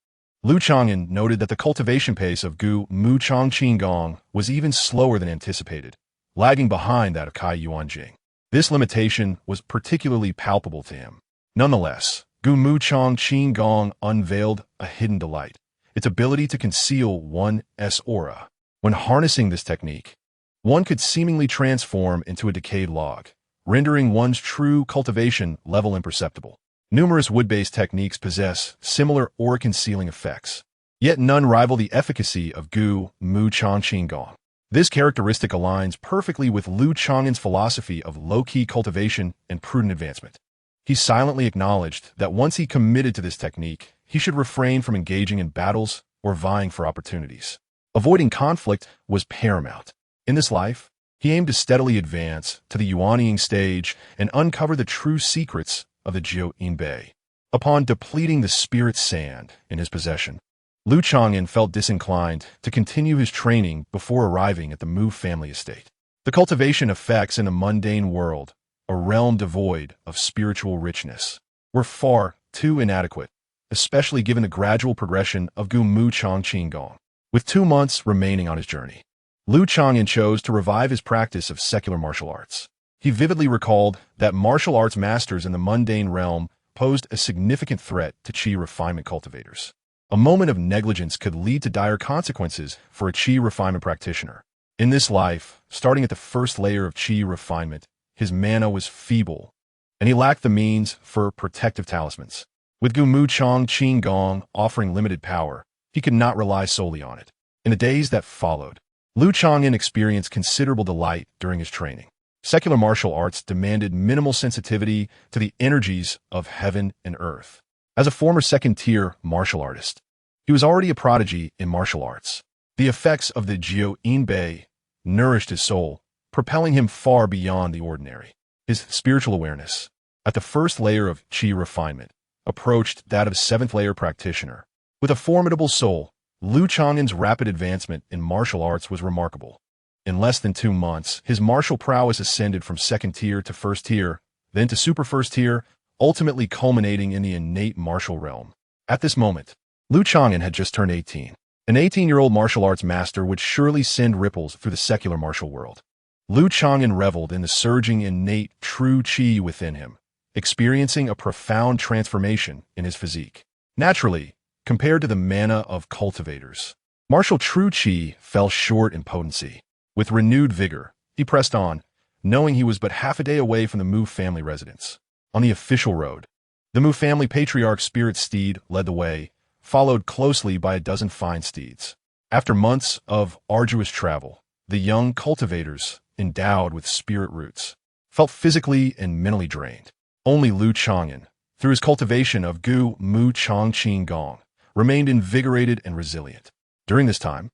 Lu Chang'an noted that the cultivation pace of Gu Mu Chang Qigong was even slower than anticipated, lagging behind that of Kai Yuan Jing. This limitation was particularly palpable to him. Nonetheless, Gu Mu Chang Qigong unveiled a hidden delight, its ability to conceal one's aura. When harnessing this technique, one could seemingly transform into a decayed log, rendering one's true cultivation level imperceptible. Numerous wood-based techniques possess similar aura-concealing effects, yet none rival the efficacy of Gu Mu Chang Qigong. This characteristic aligns perfectly with Lu Chang'an's philosophy of low-key cultivation and prudent advancement. He silently acknowledged that once he committed to this technique, he should refrain from engaging in battles or vying for opportunities. Avoiding conflict was paramount. In this life, he aimed to steadily advance to the Unknowingly stage and uncover the true secrets of the Jiu-In Bei. Upon depleting the spirit sand in his possession, Lu Chang'an felt disinclined to continue his training before arriving at the Mu family estate. The cultivation effects in the mundane world, a realm devoid of spiritual richness, were far too inadequate, especially given the gradual progression of Gu Mu Chang Qigong. With 2 months remaining on his journey, Lu Chang'an chose to revive his practice of secular martial arts. He vividly recalled that martial arts masters in the mundane realm posed a significant threat to Qi refinement cultivators. A moment of negligence could lead to dire consequences for a Qi refinement practitioner. In this life, starting at the first layer of Qi refinement, his mana was feeble, and he lacked the means for protective talismans. With Gu Mu Chang Qing Gong offering limited power, he could not rely solely on it. In the days that followed, Lu Chang'an experienced considerable delight during his training. Secular martial arts demanded minimal sensitivity to the energies of heaven and earth. As a former second-tier martial artist, he was already a prodigy in martial arts. The effects of the Jiu Inbei nourished his soul, propelling him far beyond the ordinary. His spiritual awareness, at the first layer of Qi refinement, approached that of a seventh-layer practitioner. With a formidable soul, Lu Chang'an's rapid advancement in martial arts was remarkable. In less than 2 months, his martial prowess ascended from second tier to first tier, then to super first tier, ultimately culminating in the innate martial realm. At this moment, Lu Chang'an had just turned 18. An 18-year-old martial arts master would surely send ripples through the secular martial world. Lu Chang'an reveled in the surging innate true Qi within him, experiencing a profound transformation in his physique. Naturally, compared to the mana of cultivators, martial true Qi fell short in potency. With renewed vigor, he pressed on, knowing he was but half a day away from the Mu family residence. On the official road, the Mu family patriarch's spirit steed led the way, followed closely by a dozen fine steeds. After months of arduous travel, the young cultivators, endowed with spirit roots, felt physically and mentally drained. Only Lu Chang'an, through his cultivation of Gu Mu Chang Qing Gong, remained invigorated and resilient. During this time,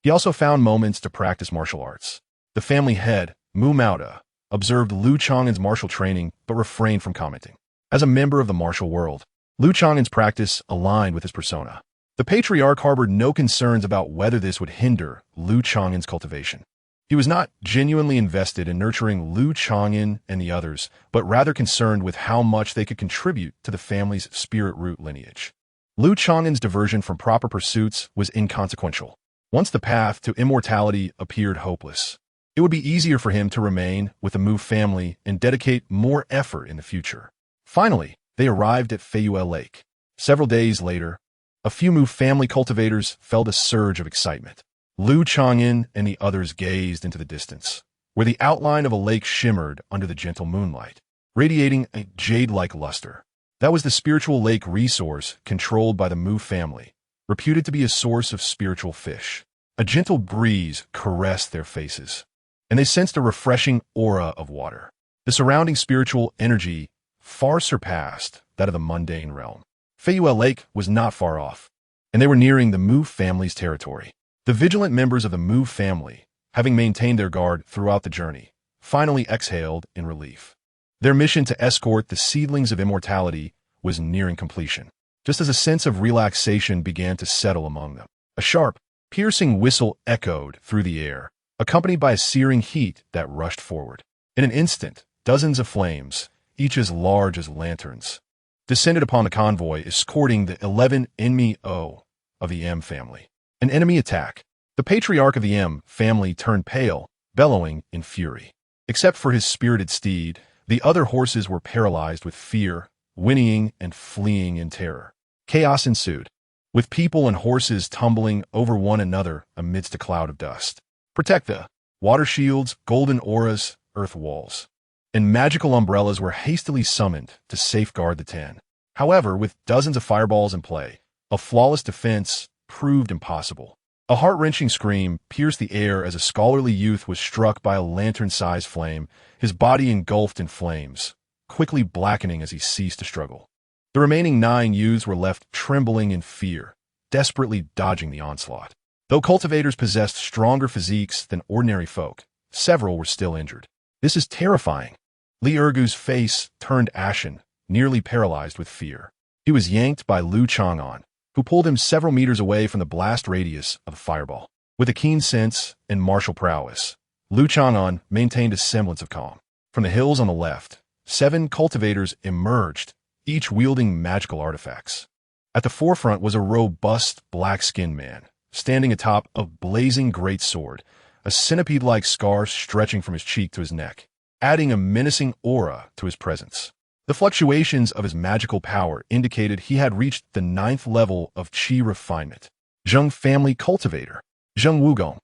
he also found moments to practice martial arts. The family head, Mu Maoda, observed Lu Chang'an's martial training but refrained from commenting. As a member of the martial world, Lu Chang'an's practice aligned with his persona. The patriarch harbored no concerns about whether this would hinder Lu Chang'an's cultivation. He was not genuinely invested in nurturing Lu Chang'an and the others, but rather concerned with how much they could contribute to the family's spirit root lineage. Lu Chang'an's diversion from proper pursuits was inconsequential. Once the path to immortality appeared hopeless, it would be easier for him to remain with the Mu family and dedicate more effort in the future. Finally, they arrived at Feiyue Lake. Several days later, a few Mu family cultivators felt a surge of excitement. Lu Chang'an and the others gazed into the distance, where the outline of a lake shimmered under the gentle moonlight, radiating a jade-like luster. That was the spiritual lake resource controlled by the Mu family, reputed to be a source of spiritual fish. A gentle breeze caressed their faces, and they sensed a refreshing aura of water. The surrounding spiritual energy far surpassed that of the mundane realm. Feiyue Lake was not far off, and they were nearing the Mu family's territory. The vigilant members of the Mu family, having maintained their guard throughout the journey, finally exhaled in relief. Their mission to escort the seedlings of immortality was nearing completion, just as a sense of relaxation began to settle among them. A sharp, piercing whistle echoed through the air, accompanied by a searing heat that rushed forward. In an instant, dozens of flames, each as large as lanterns, descended upon the convoy, escorting the 11 enemy-o of the M family. An enemy attack. The patriarch of the M family turned pale, bellowing in fury. Except for his spirited steed, the other horses were paralyzed with fear, whinnying and fleeing in terror. Chaos ensued, with people and horses tumbling over one another amidst a cloud of dust. Protect the water shields, golden auras, earth walls, and magical umbrellas were hastily summoned to safeguard the 10. However, with dozens of fireballs in play, a flawless defense proved impossible. A heart-wrenching scream pierced the air as a scholarly youth was struck by a lantern-sized flame, his body engulfed in flames, quickly blackening as he ceased to struggle. The remaining 9 youths were left trembling in fear, desperately dodging the onslaught. Though cultivators possessed stronger physiques than ordinary folk, several were still injured. This is terrifying. Li Ergu's face turned ashen, nearly paralyzed with fear. He was yanked by Lu Chang'an, who pulled him several meters away from the blast radius of the fireball. With a keen sense and martial prowess, Lu Chang'an maintained a semblance of calm. From the hills on the left, 7 cultivators emerged, each wielding magical artifacts. At the forefront was a robust, black-skinned man, standing atop a blazing greatsword, a centipede-like scar stretching from his cheek to his neck, adding a menacing aura to his presence. The fluctuations of his magical power indicated he had reached the 9th level of Qi refinement. Zheng family cultivator. Zheng Wugong.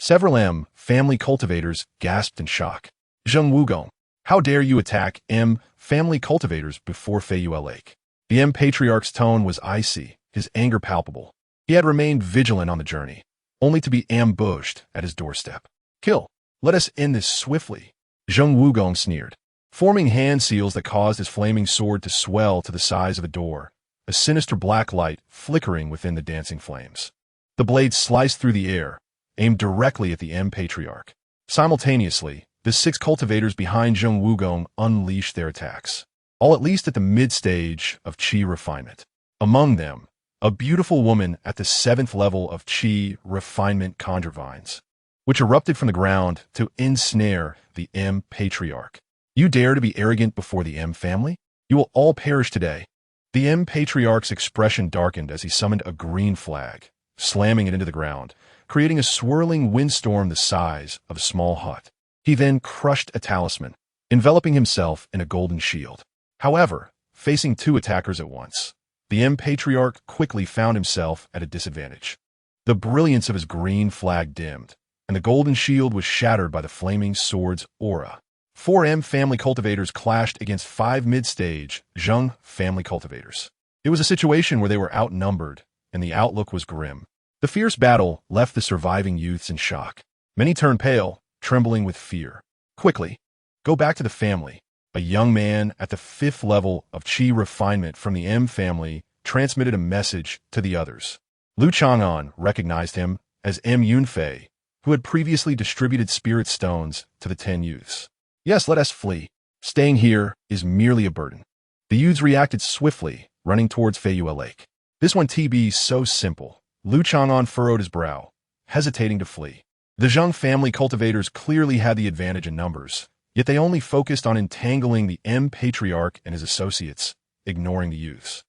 Several M family cultivators gasped in shock. Zheng Wugong, How dare you attack M family cultivators before Feyuel Lake? The M patriarch's tone was icy, his anger palpable. He had remained vigilant on the journey, only to be ambushed at his doorstep. Kill. Let us end this swiftly. Zheng Wugong sneered, forming hand seals that caused his flaming sword to swell to the size of a door, a sinister black light flickering within the dancing flames. The blade sliced through the air, aimed directly at the M patriarch. Simultaneously, the 6 cultivators behind Zheng Wugong unleashed their attacks, all at least at the mid-stage of Qi refinement. Among them, a beautiful woman at the 7th level of Qi refinement conjure vines, which erupted from the ground to ensnare the M patriarch. You dare to be arrogant before the M family? You will all perish today. The M patriarch's expression darkened as he summoned a green flag, slamming it into the ground, creating a swirling windstorm the size of a small hut. He then crushed a talisman, enveloping himself in a golden shield. However, facing 2 attackers at once, the M patriarch quickly found himself at a disadvantage. The brilliance of his green flag dimmed, and the golden shield was shattered by the flaming sword's aura. 4 M family cultivators clashed against 5 mid-stage Zheng family cultivators. It was a situation where they were outnumbered, and the outlook was grim. The fierce battle left the surviving youths in shock. Many turned pale, trembling with fear. Quickly, go back to the family. A young man at the 5th level of Qi refinement from the M family transmitted a message to the others. Lu Chang'an recognized him as M Yunfei, who had previously distributed spirit stones to the 10 youths. Yes, let us flee. Staying here is merely a burden. The youths reacted swiftly, running towards Feyuel Lake. This one TB so simple. Lu Chang'an furrowed his brow, hesitating to flee. The Zheng family cultivators clearly had the advantage in numbers, yet they only focused on entangling the M patriarch and his associates, ignoring the youths.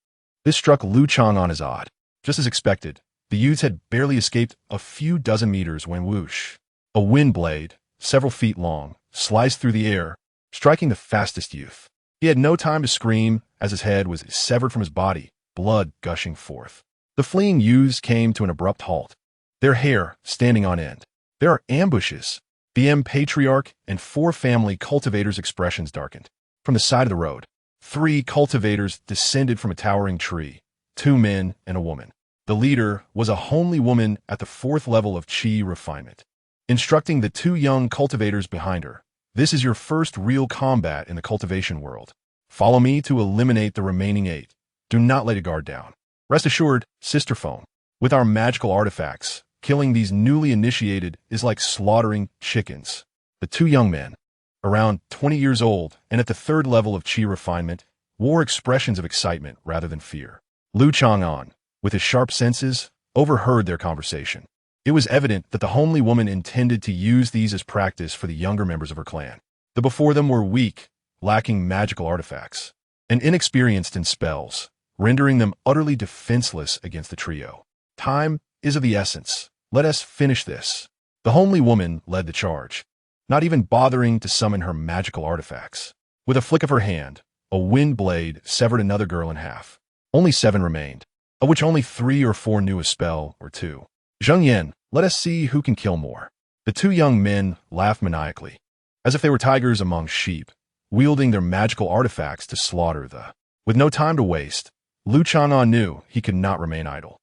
This struck Lu Chang'an as odd. Just as expected, the youths had barely escaped a few dozen meters when whoosh, a wind blade, several feet long, sliced through the air, striking the fastest youth. He had no time to scream as his head was severed from his body, blood gushing forth. The fleeing youths came to an abrupt halt, their hair standing on end. There are ambushes. The M patriarch and 4 family cultivators' expressions darkened. From the side of the road, 3 cultivators descended from a towering tree, 2 men and a woman. The leader was a homely woman at the 4th level of Qi refinement, instructing the 2 young cultivators behind her. This is your first real combat in the cultivation world. Follow me to eliminate the remaining 8. Do not let your guard down. Rest assured, sister phone, with our magical artifacts, killing these newly initiated is like slaughtering chickens. The 2 young men, around 20 years old and at the 3rd level of Qi refinement, wore expressions of excitement rather than fear. Lu Chang'an, with his sharp senses, overheard their conversation. It was evident that the homely woman intended to use these as practice for the younger members of her clan. The before them were weak, lacking magical artifacts, and inexperienced in spells, rendering them utterly defenseless against the trio. Time is of the essence. Let us finish this. The homely woman led the charge, not even bothering to summon her magical artifacts. With a flick of her hand, a wind blade severed another girl in half. Only 7 remained, of which only 3 or 4 knew a spell or 2. Zheng Yan, let us see who can kill more. The 2 young men laughed maniacally, as if they were tigers among sheep, wielding their magical artifacts to slaughter the. With no time to waste, Lu Chang'an knew he could not remain idle.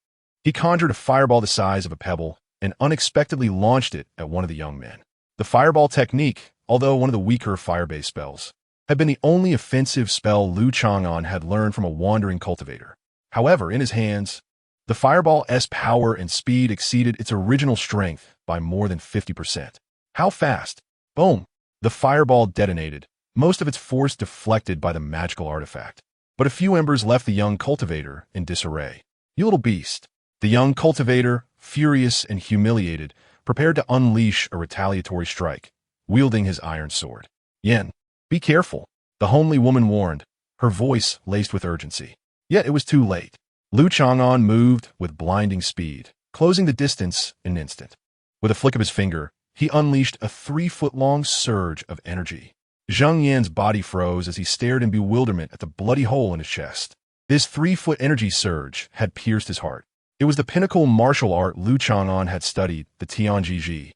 He conjured a fireball the size of a pebble and unexpectedly launched it at one of the young men. The fireball technique, although one of the weaker fire-based spells, had been the only offensive spell Lu Chang'an had learned from a wandering cultivator. However, in his hands, the fireball's power and speed exceeded its original strength by more than 50%. How fast? Boom! The fireball detonated, most of its force deflected by the magical artifact. But a few embers left the young cultivator in disarray. You little beast! The young cultivator, furious and humiliated, prepared to unleash a retaliatory strike, wielding his iron sword. Yen, be careful, the homely woman warned, her voice laced with urgency. Yet it was too late. Lu Chang'an moved with blinding speed, closing the distance in an instant. With a flick of his finger, he unleashed a 3-foot-long surge of energy. Zheng Yan's body froze as he stared in bewilderment at the bloody hole in his chest. This 3-foot energy surge had pierced his heart. It was the pinnacle martial art Lu Chang'an had studied, the Tianjiji.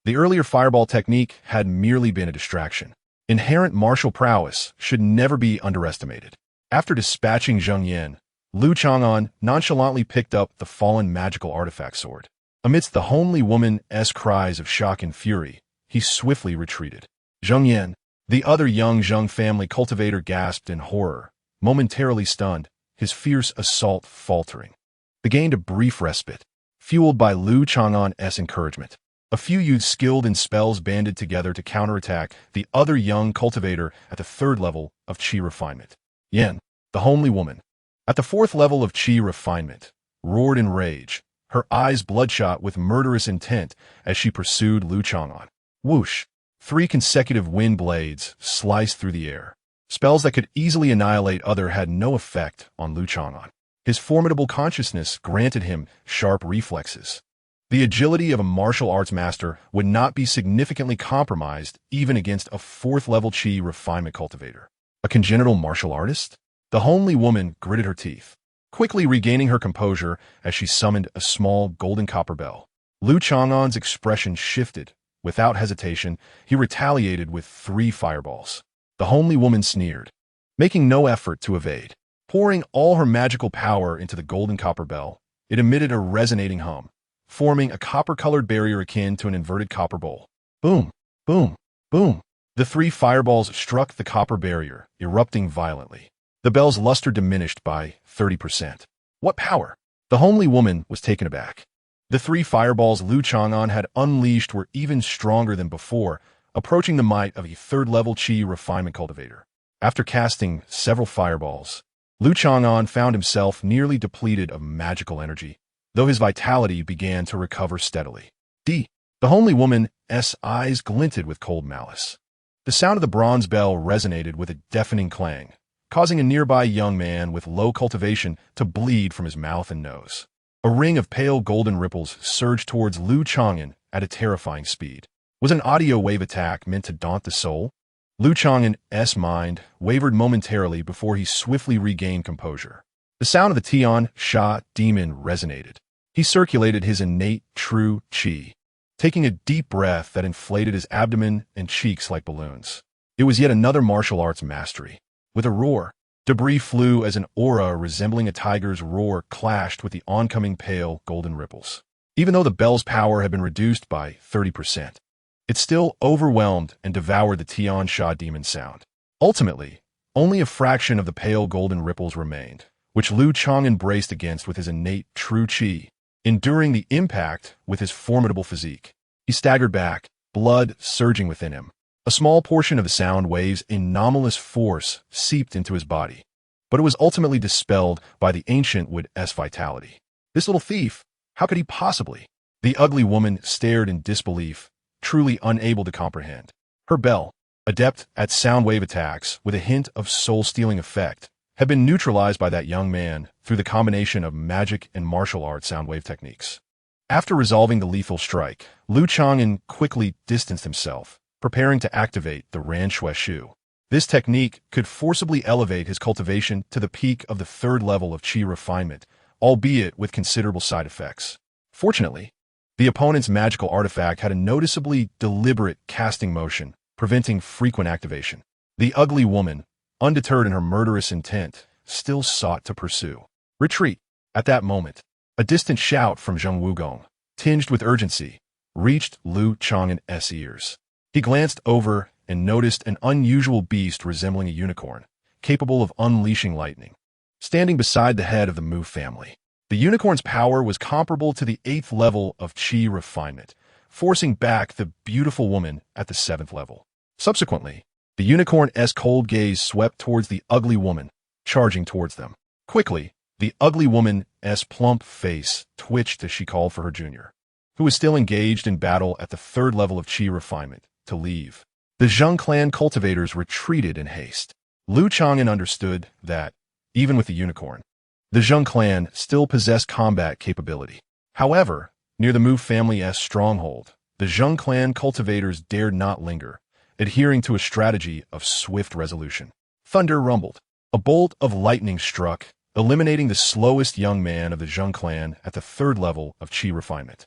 The earlier fireball technique had merely been a distraction. Inherent martial prowess should never be underestimated. After dispatching Zheng Yan, Lu Chang'an nonchalantly picked up the fallen magical artifact sword. Amidst the homely woman's cries of shock and fury, he swiftly retreated. Zheng Yan, the other young Zheng family cultivator, gasped in horror, momentarily stunned, his fierce assault faltering. They gained a brief respite, fueled by Lu Chang'an's encouragement. A few youths skilled in spells banded together to counterattack the other young cultivator at the 3rd level of Qi refinement. Yan, the homely woman, at the 4th level of Qi refinement, roared in rage, her eyes bloodshot with murderous intent as she pursued Lu Chang'an. Whoosh! 3 consecutive wind blades sliced through the air. Spells that could easily annihilate other had no effect on Lu Chang'an. His formidable consciousness granted him sharp reflexes. The agility of a martial arts master would not be significantly compromised even against a 4th level Qi refinement cultivator. A congenital martial artist? The homely woman gritted her teeth, quickly regaining her composure as she summoned a small golden copper bell. Lu Chang'an's expression shifted. Without hesitation, he retaliated with 3 fireballs. The homely woman sneered, making no effort to evade. Pouring all her magical power into the golden copper bell, it emitted a resonating hum, forming a copper-colored barrier akin to an inverted copper bowl. Boom, boom, boom. The 3 fireballs struck the copper barrier, erupting violently. The bell's luster diminished by 30%. What power? The homely woman was taken aback. The 3 fireballs Lu Chang'an had unleashed were even stronger than before, approaching the might of a 3rd level Qi refinement cultivator. After casting several fireballs, Lu Chang'an found himself nearly depleted of magical energy, though his vitality began to recover steadily. The homely woman's eyes glinted with cold malice. The sound of the bronze bell resonated with a deafening clang, causing a nearby young man with low cultivation to bleed from his mouth and nose. A ring of pale golden ripples surged towards Lu Chang'an at a terrifying speed. Was an audio wave attack meant to daunt the soul? Lu Chang'an's mind wavered momentarily before he swiftly regained composure. The sound of the Tian Sha demon resonated. He circulated his innate true Qi, taking a deep breath that inflated his abdomen and cheeks like balloons. It was yet another martial arts mastery. With a roar, debris flew as an aura resembling a tiger's roar clashed with the oncoming pale golden ripples. Even though the bell's power had been reduced by 30%, it still overwhelmed and devoured the Tian Sha demon sound. Ultimately, only a fraction of the pale golden ripples remained, which Lu Chang'an braced against with his innate true Qi, enduring the impact with his formidable physique. He staggered back, blood surging within him. A small portion of the sound wave's anomalous force seeped into his body, but it was ultimately dispelled by the ancient wood's vitality. This little thief, how could he possibly? The ugly woman stared in disbelief, truly unable to comprehend. Her bell, adept at sound wave attacks with a hint of soul-stealing effect, had been neutralized by that young man through the combination of magic and martial arts sound wave techniques. After resolving the lethal strike, Lu Chang'an quickly distanced himself, preparing to activate the Ran Shui Shu. This technique could forcibly elevate his cultivation to the peak of the 3rd level of Qi refinement, albeit with considerable side effects. Fortunately, the opponent's magical artifact had a noticeably deliberate casting motion, preventing frequent activation. The ugly woman, undeterred in her murderous intent, still sought to pursue. Retreat. At that moment, a distant shout from Zheng Wugong, tinged with urgency, reached Lu Chang'an's ears. He glanced over and noticed an unusual beast resembling a unicorn, capable of unleashing lightning, standing beside the head of the Mu family. The unicorn's power was comparable to the 8th level of Qi refinement, forcing back the beautiful woman at the 7th level. Subsequently, the unicorn's cold gaze swept towards the ugly woman, charging towards them. Quickly, the ugly woman's plump face twitched as she called for her junior, who was still engaged in battle at the 3rd level of Qi refinement, to leave. The Zheng clan cultivators retreated in haste. Lu Chang'an understood that, even with the unicorn, the Zheng clan still possessed combat capability. However, near the Mu family's stronghold, the Zheng clan cultivators dared not linger, adhering to a strategy of swift resolution. Thunder rumbled. A bolt of lightning struck, eliminating the slowest young man of the Zheng clan at the 3rd level of Qi refinement.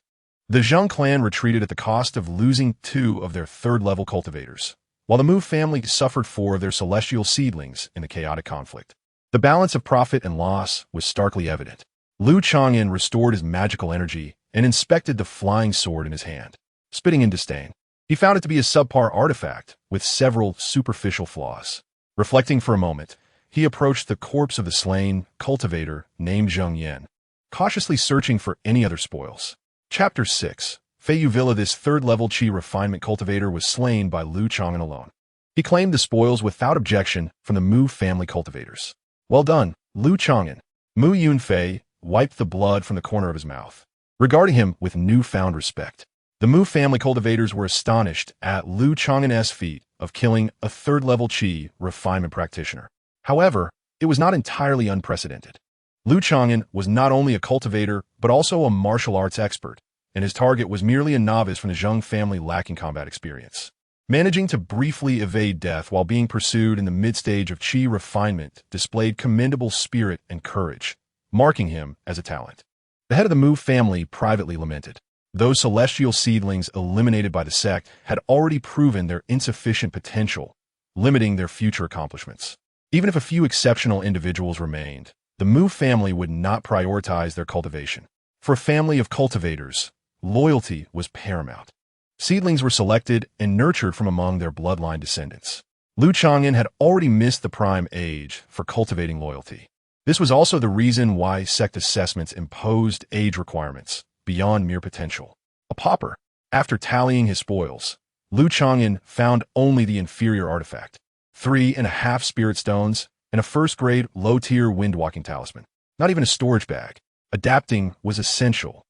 The Zheng clan retreated at the cost of losing 2 of their 3rd level cultivators, while the Mu family suffered 4 of their celestial seedlings in the chaotic conflict. The balance of profit and loss was starkly evident. Lu Chang'an restored his magical energy and inspected the flying sword in his hand. Spitting in disdain, he found it to be a subpar artifact with several superficial flaws. Reflecting for a moment, he approached the corpse of the slain cultivator named Zheng Yan, cautiously searching for any other spoils. Chapter 6. Feiyu Villa. This third-level Qi refinement cultivator was slain by Lu Chang'an alone. He claimed the spoils without objection from the Mu family cultivators. Well done, Lu Chang'an. Mu Yunfei wiped the blood from the corner of his mouth, regarding him with newfound respect. The Mu family cultivators were astonished at Lu Chang'an's feat of killing a third-level Qi refinement practitioner. However, it was not entirely unprecedented. Lu Chang'an was not only a cultivator but also a martial arts expert, and his target was merely a novice from the Zheng family lacking combat experience. Managing to briefly evade death while being pursued in the mid-stage of Qi refinement displayed commendable spirit and courage, marking him as a talent. The head of the Mu family privately lamented. Those celestial seedlings eliminated by the sect had already proven their insufficient potential, limiting their future accomplishments. Even if a few exceptional individuals remained, the Mu family would not prioritize their cultivation. For a family of cultivators, loyalty was paramount. Seedlings were selected and nurtured from among their bloodline descendants. Lu Chang'an had already missed the prime age for cultivating loyalty. This was also the reason why sect assessments imposed age requirements beyond mere potential. A pauper. After tallying his spoils, Lu Chang'an found only the inferior artifact, 3.5 spirit stones, and a first-grade, low-tier wind-walking talisman. Not even a storage bag. Adapting was essential,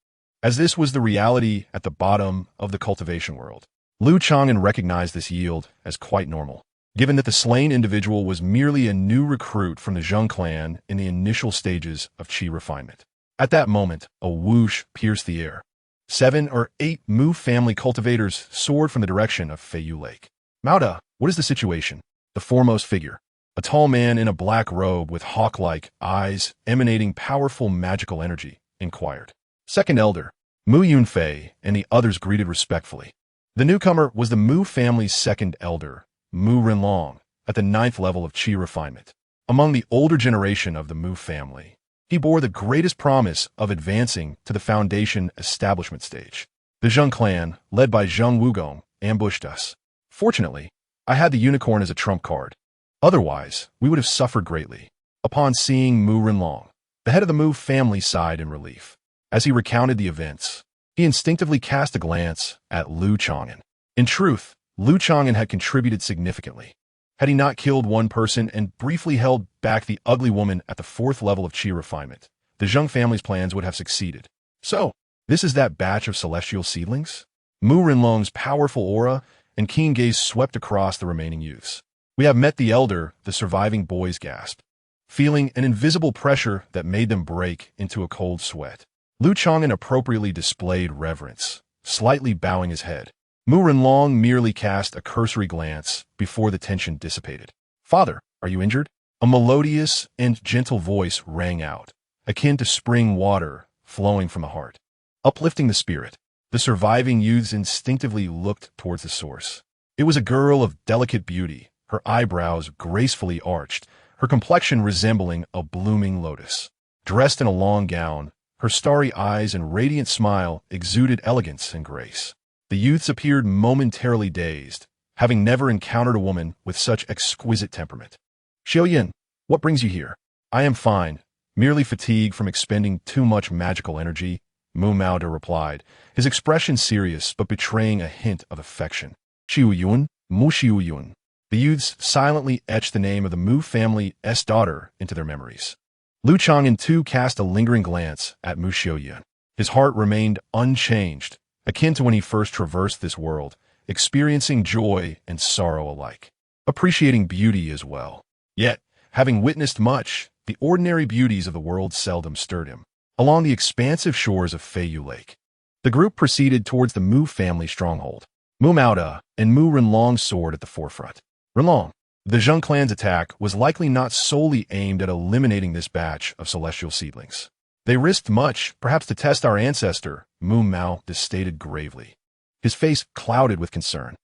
as this was the reality at the bottom of the cultivation world. Lu Chang'an recognized this yield as quite normal, given that the slain individual was merely a new recruit from the Zheng clan in the initial stages of Qi refinement. At that moment, a whoosh pierced the air. 7 or 8 Mu family cultivators soared from the direction of Feiyu Lake. Mauda, what is the situation? The foremost figure, a tall man in a black robe with hawk-like eyes emanating powerful magical energy, inquired. Second elder, Mu Yunfei, and the others greeted respectfully. The newcomer was the Mu family's second elder, Mu Renlong, at the 9th level of Qi refinement. Among the older generation of the Mu family, he bore the greatest promise of advancing to the foundation establishment stage. The Zheng clan, led by Zheng Wugong, ambushed us. Fortunately, I had the unicorn as a trump card. Otherwise, we would have suffered greatly. Upon seeing Mu Renlong, the head of the Mu family sighed in relief. As he recounted the events, he instinctively cast a glance at Lu Chang'an. In truth, Lu Chang'an had contributed significantly. Had he not killed one person and briefly held back the ugly woman at the 4th level of Qi refinement, the Zheng family's plans would have succeeded. So, this is that batch of celestial seedlings? Mu Renlong's powerful aura and keen gaze swept across the remaining youths. We have met the elder, the surviving boys gasped, feeling an invisible pressure that made them break into a cold sweat. Lu Chang'an appropriately displayed reverence, slightly bowing his head. Mu Renlong merely cast a cursory glance before the tension dissipated. Father, are you injured? A melodious and gentle voice rang out, akin to spring water flowing from the heart. Uplifting the spirit, the surviving youths instinctively looked towards the source. It was a girl of delicate beauty, her eyebrows gracefully arched, her complexion resembling a blooming lotus. Dressed in a long gown, her starry eyes and radiant smile exuded elegance and grace. The youths appeared momentarily dazed, having never encountered a woman with such exquisite temperament. Xiaoyan, what brings you here? I am fine, merely fatigued from expending too much magical energy, Mu Maoda replied, his expression serious but betraying a hint of affection. Xiuyun, Mu Xiuyun. The youths silently etched the name of the Mu family's daughter into their memories. Lu Chang'an too cast a lingering glance at Mu Xiuyan. His heart remained unchanged, akin to when he first traversed this world, experiencing joy and sorrow alike, appreciating beauty as well. Yet, having witnessed much, the ordinary beauties of the world seldom stirred him. Along the expansive shores of Feiyu Lake, the group proceeded towards the Mu family stronghold. Mu Maoda and Mu Renlong soared at the forefront. Renlong, the Zheng clan's attack was likely not solely aimed at eliminating this batch of celestial seedlings. They risked much, perhaps to test our ancestor, Mu Mao stated gravely, his face clouded with concern.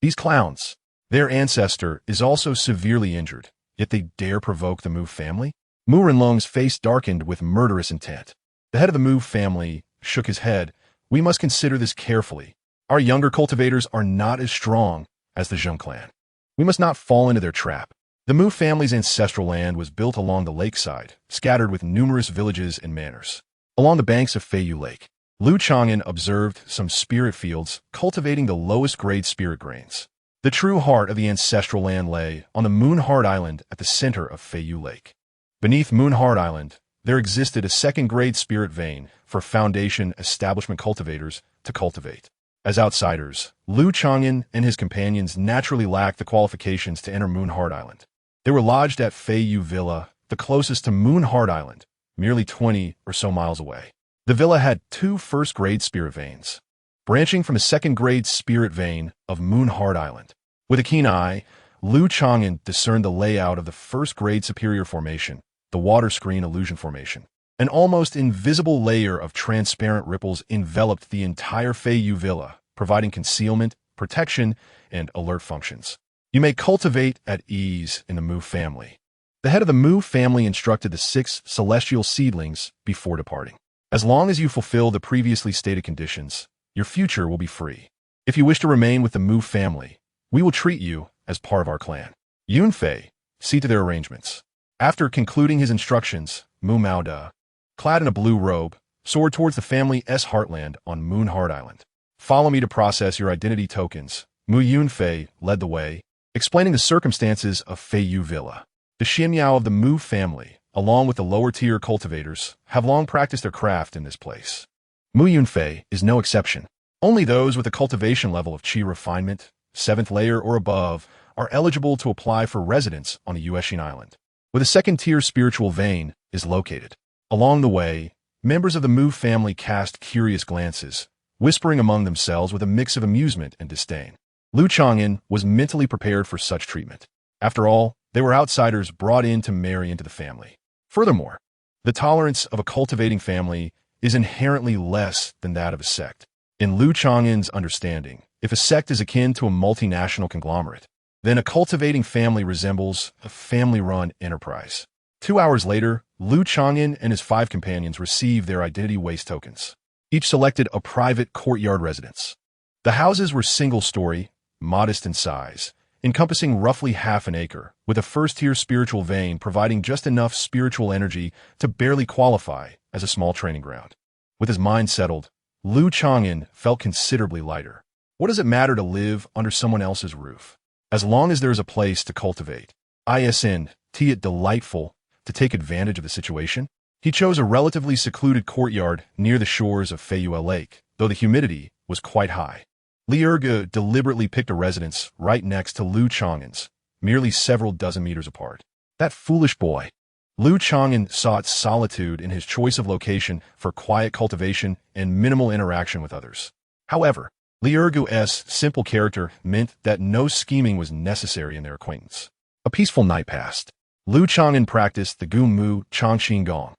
These clowns. Their ancestor is also severely injured, yet they dare provoke the Mu family? Mu Renlong's face darkened with murderous intent. The head of the Mu family shook his head. We must consider this carefully. Our younger cultivators are not as strong as the Zheng clan. We must not fall into their trap. The Mu family's ancestral land was built along the lakeside, scattered with numerous villages and manors. Along the banks of Feiyu Lake, Lu Chang'an observed some spirit fields cultivating the lowest-grade spirit grains. The true heart of the ancestral land lay on the Moon-Hard Island at the center of Feiyu Lake. Beneath Moon-Hard Island, there existed a second-grade spirit vein for Foundation establishment cultivators to cultivate. As outsiders, Lu Chang'an and his companions naturally lacked the qualifications to enter Moon-Hard Island. They were lodged at Feiyu Villa, the closest to Moon-Hard Island, merely 20 or so miles away. The villa had 2 first-grade spirit veins, branching from a second-grade spirit vein of Moon-Hard Island. With a keen eye, Lu Chang'an discerned the layout of the first-grade superior formation, the water screen illusion formation. An almost invisible layer of transparent ripples enveloped the entire Feiyu Villa, providing concealment, protection, and alert functions. You may cultivate at ease in the Mu family. The head of the Mu family instructed the 6 celestial seedlings before departing. As long as you fulfill the previously stated conditions, your future will be free. If you wish to remain with the Mu family, we will treat you as part of our clan. Yunfei, see to their arrangements. After concluding his instructions, Mu Maoda, clad in a blue robe, soared towards the family's heartland on Moon-Hard Island. Follow me to process your identity tokens. Mu Yunfei led the way, explaining the circumstances of Feiyu Villa. The Xianyao of the Mu family, along with the lower-tier cultivators, have long practiced their craft in this place. Mu Yunfei is no exception. Only those with a cultivation level of qi refinement, 7th layer or above, are eligible to apply for residence on the Yuexin Island, where the second-tier spiritual vein is located. Along the way, members of the Mu family cast curious glances, whispering among themselves with a mix of amusement and disdain. Lu Chang'an was mentally prepared for such treatment. After all, they were outsiders brought in to marry into the family. Furthermore, the tolerance of a cultivating family is inherently less than that of a sect. In Lu Chang'an's understanding, if a sect is akin to a multinational conglomerate, then a cultivating family resembles a family-run enterprise. 2 hours later, Lu Chang'an and his 5 companions received their identity waste tokens. Each selected a private courtyard residence. The houses were single-story, modest in size, encompassing roughly half an acre, with a first-tier spiritual vein providing just enough spiritual energy to barely qualify as a small training ground. With his mind settled, Lu Chang'an felt considerably lighter. What does it matter to live under someone else's roof? As long as there is a place to cultivate. Isn't it delightful to take advantage of the situation? He chose a relatively secluded courtyard near the shores of Feiyu Lake, though the humidity was quite high. Li Erge deliberately picked a residence right next to Lu Chang'an's, merely several dozen meters apart. That foolish boy. Lu Chang'an sought solitude in his choice of location for quiet cultivation and minimal interaction with others. However, Li Erge's simple character meant that no scheming was necessary in their acquaintance. A peaceful night passed. Lu Chang'an practiced the Gu Mu Changxing Gong,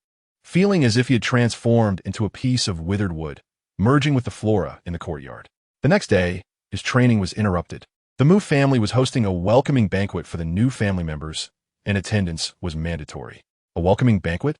feeling as if he had transformed into a piece of withered wood, merging with the flora in the courtyard. The next day, his training was interrupted. The Mu family was hosting a welcoming banquet for the new family members, and attendance was mandatory. A welcoming banquet?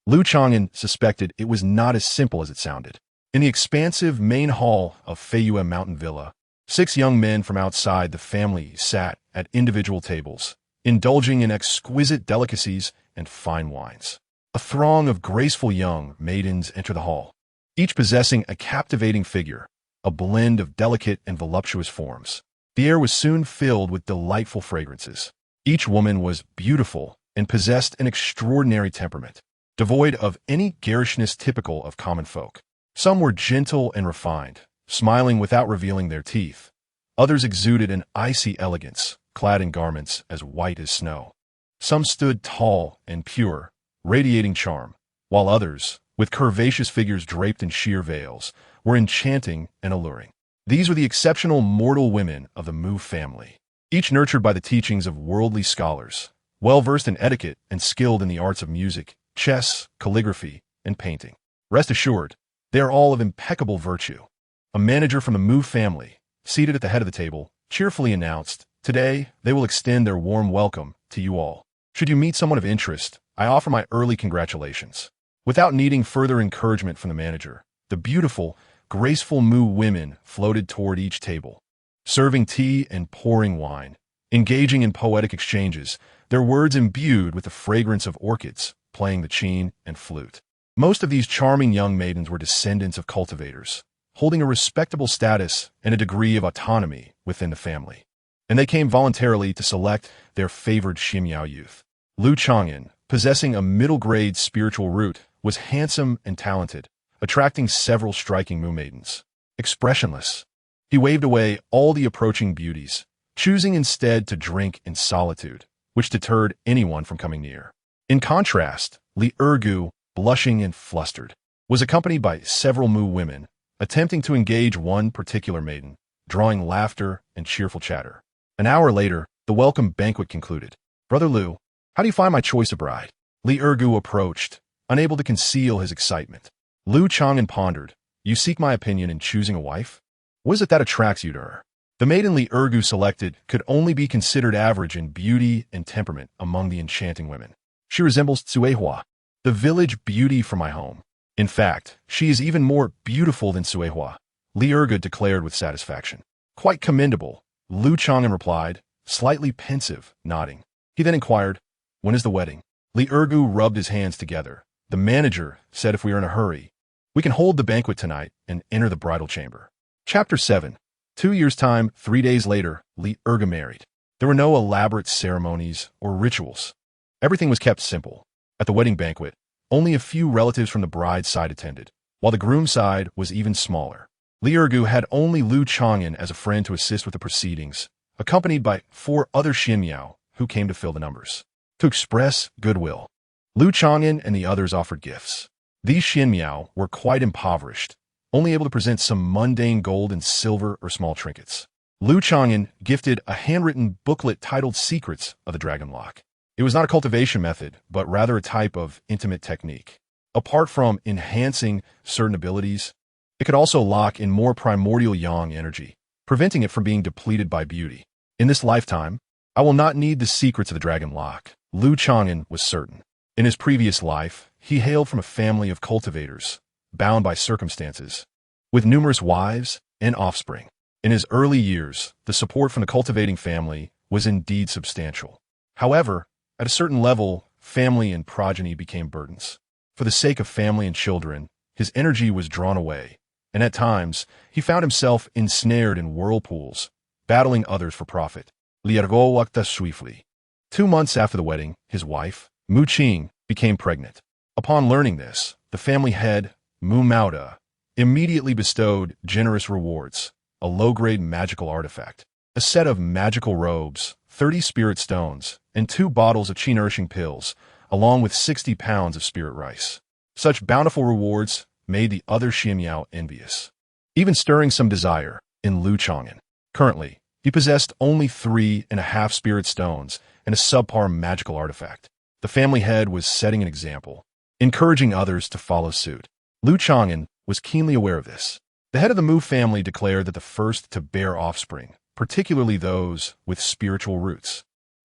Lu Chang'an suspected it was not as simple as it sounded. In the expansive main hall of Feiyu Mountain Villa, 6 young men from outside the family sat at individual tables, indulging in exquisite delicacies and fine wines. A throng of graceful young maidens entered the hall, each possessing a captivating figure, a blend of delicate and voluptuous forms. The air was soon filled with delightful fragrances. Each woman was beautiful and possessed an extraordinary temperament, devoid of any garishness typical of common folk. Some were gentle and refined, smiling without revealing their teeth. Others exuded an icy elegance, clad in garments as white as snow. Some stood tall and pure, radiating charm, while others, with curvaceous figures draped in sheer veils, were enchanting and alluring. These were the exceptional mortal women of the Mu family, each nurtured by the teachings of worldly scholars, well-versed in etiquette and skilled in the arts of music, chess, calligraphy, and painting. Rest assured, they are all of impeccable virtue. A manager from the Mu family, seated at the head of the table, cheerfully announced, Today, they will extend their warm welcome to you all. Should you meet someone of interest, I offer my early congratulations. Without needing further encouragement from the manager, the beautiful, graceful Mu women floated toward each table, serving tea and pouring wine, engaging in poetic exchanges, their words imbued with the fragrance of orchids, playing the qin and flute. Most of these charming young maidens were descendants of cultivators, holding a respectable status and a degree of autonomy within the family. And they came voluntarily to select their favored Xinyao youth. Lu Chang'an, possessing a middle-grade spiritual root, was handsome and talented, attracting several striking Mu maidens. Expressionless, he waved away all the approaching beauties, choosing instead to drink in solitude, which deterred anyone from coming near. In contrast, Li Ergu, blushing and flustered, was accompanied by several Mu women, attempting to engage one particular maiden, drawing laughter and cheerful chatter. An hour later, the welcome banquet concluded. "Brother Lu, how do you find my choice of bride?" Li Ergu approached, unable to conceal his excitement. Lu Chang'an pondered. "You seek my opinion in choosing a wife? What is it that attracts you to her?" The maiden Li Ergu selected could only be considered average in beauty and temperament among the enchanting women. "She resembles Tsuehua, the village beauty from my home. In fact, she is even more beautiful than Tsuehua," Li Ergu declared with satisfaction. "Quite commendable," Lu Chang'an replied, slightly pensive, nodding. He then inquired, "When is the wedding?" Li Ergu rubbed his hands together. "The manager said if we are in a hurry, we can hold the banquet tonight and enter the bridal chamber." Chapter 7. 2 years' time, 3 days later, Li Ergu married. There were no elaborate ceremonies or rituals. Everything was kept simple. At the wedding banquet, only a few relatives from the bride's side attended, while the groom's side was even smaller. Li Ergu had only Lu Chang'an as a friend to assist with the proceedings, accompanied by 4 other Xinyao who came to fill the numbers. To express goodwill, Lu Chang'an and the others offered gifts. These Xinyao were quite impoverished, only able to present some mundane gold and silver or small trinkets. Lu Chang'an gifted a handwritten booklet titled Secrets of the Dragon Lock. It was not a cultivation method, but rather a type of intimate technique. Apart from enhancing certain abilities, it could also lock in more primordial yang energy, preventing it from being depleted by beauty. "In this lifetime, I will not need the secrets of the Dragon Lock," Lu Chang'an was certain. In his previous life, he hailed from a family of cultivators, bound by circumstances, with numerous wives and offspring. In his early years, the support from the cultivating family was indeed substantial. However, at a certain level, family and progeny became burdens. For the sake of family and children, his energy was drawn away, and at times, he found himself ensnared in whirlpools, battling others for profit. Li Ergu walked swiftly. 2 months after the wedding, his wife, Mu Qing, became pregnant. Upon learning this, the family head, Mu Mauda, immediately bestowed generous rewards, a low-grade magical artifact, a set of magical robes, 30 spirit stones, and 2 bottles of qi-nourishing pills, along with 60 pounds of spirit rice. Such bountiful rewards made the other Xinyao envious, even stirring some desire in Lu Chang'an. Currently, he possessed only 3.5 spirit stones and a subpar magical artifact. The family head was setting an example, encouraging others to follow suit. Lu Chang'an was keenly aware of this. The head of the Mu family declared that the first to bear offspring, particularly those with spiritual roots,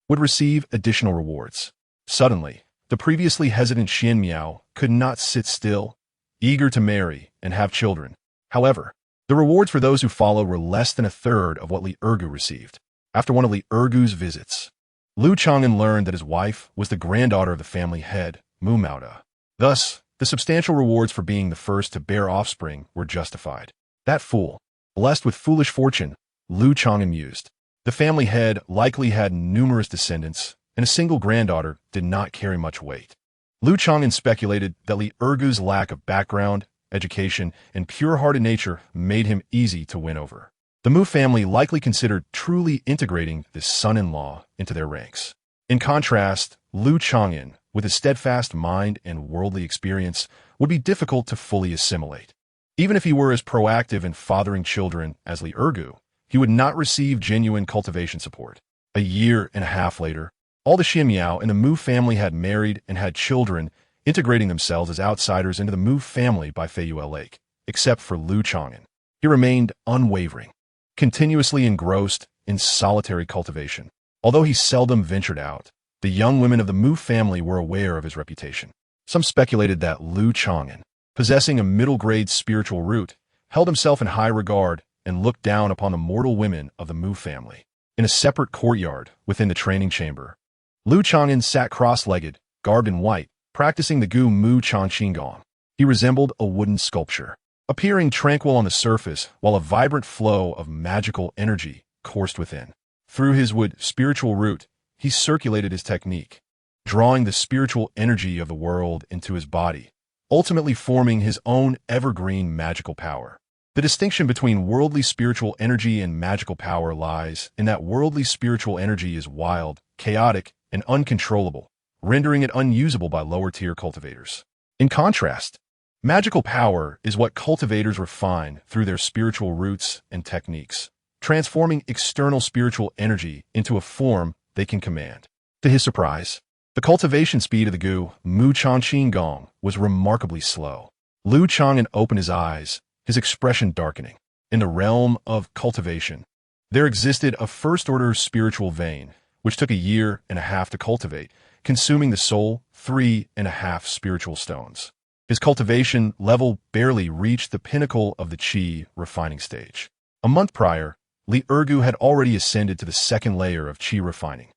would receive additional rewards. Suddenly, the previously hesitant Xinyao could not sit still, eager to marry and have children. However, the rewards for those who followed were less than a third of what Li Ergu received. After one of Li Ergu's visits, Lu Chang'an learned that his wife was the granddaughter of the family head, Mu Mauda. Thus, the substantial rewards for being the first to bear offspring were justified. That fool, blessed with foolish fortune, Lu Chang'an mused. The family head likely had numerous descendants, and a single granddaughter did not carry much weight. Lu Chang'an speculated that Li Ergu's lack of background, education, and pure-hearted nature made him easy to win over. The Mu family likely considered truly integrating this son-in-law into their ranks. In contrast, Lu Chang'an, with his steadfast mind and worldly experience, would be difficult to fully assimilate. Even if he were as proactive in fathering children as Li Ergu, he would not receive genuine cultivation support. A year and a half later, all the Xinyao in the Mu family had married and had children, integrating themselves as outsiders into the Mu family by Feiyue Lake, except for Lu Chang'an. He remained unwavering, continuously engrossed in solitary cultivation. Although he seldom ventured out, the young women of the Mu family were aware of his reputation. Some speculated that Lu Chang'an, possessing a middle-grade spiritual root, held himself in high regard and looked down upon the mortal women of the Mu family. In a separate courtyard within the training chamber, Lu Chang'an sat cross-legged, garbed in white, practicing the Gu Mu Chang'an. He resembled a wooden sculpture, appearing tranquil on the surface while a vibrant flow of magical energy coursed within. Through his wood spiritual root, he circulated his technique, drawing the spiritual energy of the world into his body, ultimately forming his own evergreen magical power. The distinction between worldly spiritual energy and magical power lies in that worldly spiritual energy is wild, chaotic, and uncontrollable, rendering it unusable by lower-tier cultivators. In contrast, magical power is what cultivators refine through their spiritual roots and techniques, transforming external spiritual energy into a form they can command. To his surprise, the cultivation speed of the Gu Mu Chang'an was remarkably slow. Lu Chang'an opened his eyes, his expression darkening. In the realm of cultivation, there existed a first-order spiritual vein, which took 1.5 years to cultivate, consuming the soul 3.5 spiritual stones. His cultivation level barely reached the pinnacle of the Qi refining stage. A month prior, Li Ergu had already ascended to the second layer of Qi refining.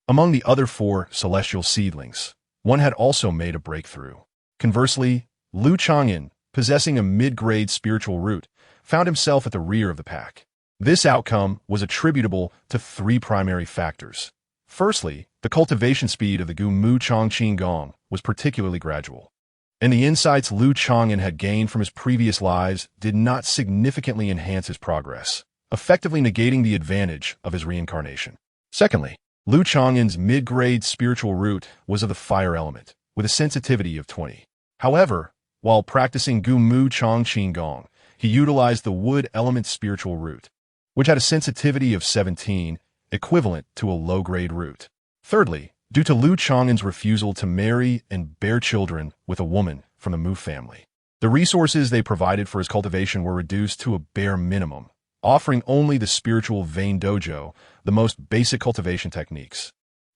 Among the other 4 celestial seedlings, one had also made a breakthrough. Conversely, Lu Chang'an, possessing a mid-grade spiritual root, found himself at the rear of the pack. This outcome was attributable to 3 primary factors. Firstly, the cultivation speed of the Gu Mu Chang'an was particularly gradual, and the insights Lu Chang'an had gained from his previous lives did not significantly enhance his progress, effectively negating the advantage of his reincarnation. Secondly, Lu Chang'an's mid-grade spiritual root was of the fire element, with a sensitivity of 20. However, while practicing Gu Mu Chang'an, he utilized the wood element spiritual root, which had a sensitivity of 17, equivalent to a low-grade root. Thirdly, due to Lu Chang'an's refusal to marry and bear children with a woman from the Mu family, the resources they provided for his cultivation were reduced to a bare minimum, offering only the spiritual vein dojo, the most basic cultivation techniques,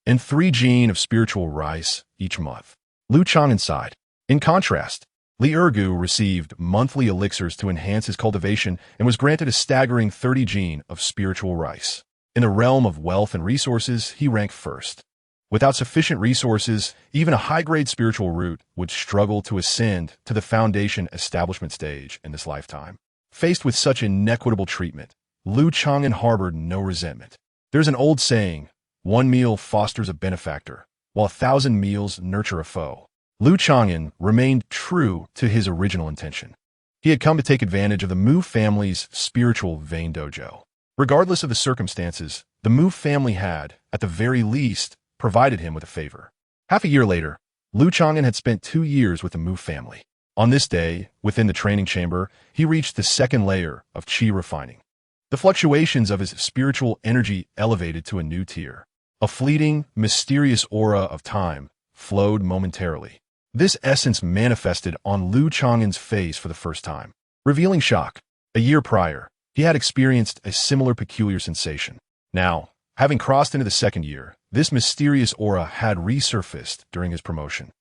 and 3 gene of spiritual rice each month. Lu Chang'an sighed. In contrast, Li Ergu received monthly elixirs to enhance his cultivation and was granted a staggering 30 gene of spiritual rice. In the realm of wealth and resources, he ranked first. Without sufficient resources, even a high-grade spiritual root would struggle to ascend to the foundation establishment stage in this lifetime. Faced with such inequitable treatment, Lu Chang'an harbored no resentment. There's an old saying, 1 meal fosters a benefactor, while 1,000 meals nurture a foe. Lu Chang'an remained true to his original intention. He had come to take advantage of the Mu family's spiritual vein dojo. Regardless of the circumstances, the Mu family had, at the very least, provided him with a favor. Half a year later, Lu Chang'an had spent 2 years with the Mu family. On this day, within the training chamber, he reached the second layer of Qi refining. The fluctuations of his spiritual energy elevated to a new tier. A fleeting, mysterious aura of time flowed momentarily. This essence manifested on Lu Chang'an's face for the first time, revealing shock. A year prior, he had experienced a similar peculiar sensation. Now, having crossed into the second year, this mysterious aura had resurfaced during his promotion.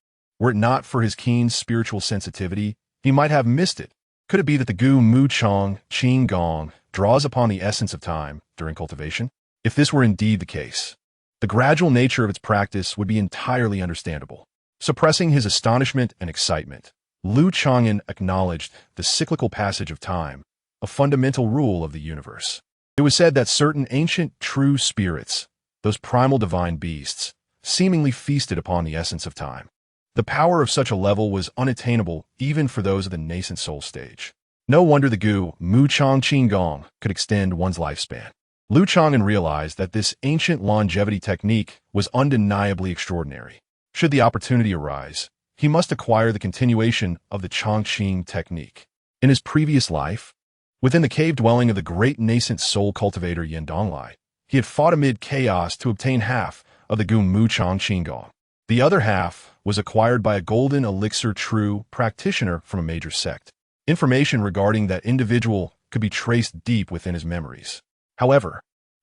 Were it not for his keen spiritual sensitivity, he might have missed it. Could it be that the Gu Mu Chang'an draws upon the essence of time during cultivation? If this were indeed the case, the gradual nature of its practice would be entirely understandable. Suppressing his astonishment and excitement, Lu Chang'an acknowledged the cyclical passage of time, a fundamental rule of the universe. It was said that certain ancient true spirits, those primal divine beasts, seemingly feasted upon the essence of time. The power of such a level was unattainable even for those of the Nascent Soul stage. No wonder the Gu Mu Chang'an could extend one's lifespan. Lu Chang'an realized that this ancient longevity technique was undeniably extraordinary. Should the opportunity arise, he must acquire the continuation of the Chang'an technique. In his previous life, within the cave dwelling of the great Nascent Soul cultivator Unknowingly, he had fought amid chaos to obtain half of the Gu Mu Chang'an. The other half was acquired by a golden elixir true practitioner from a major sect. Information regarding that individual could be traced deep within his memories. However,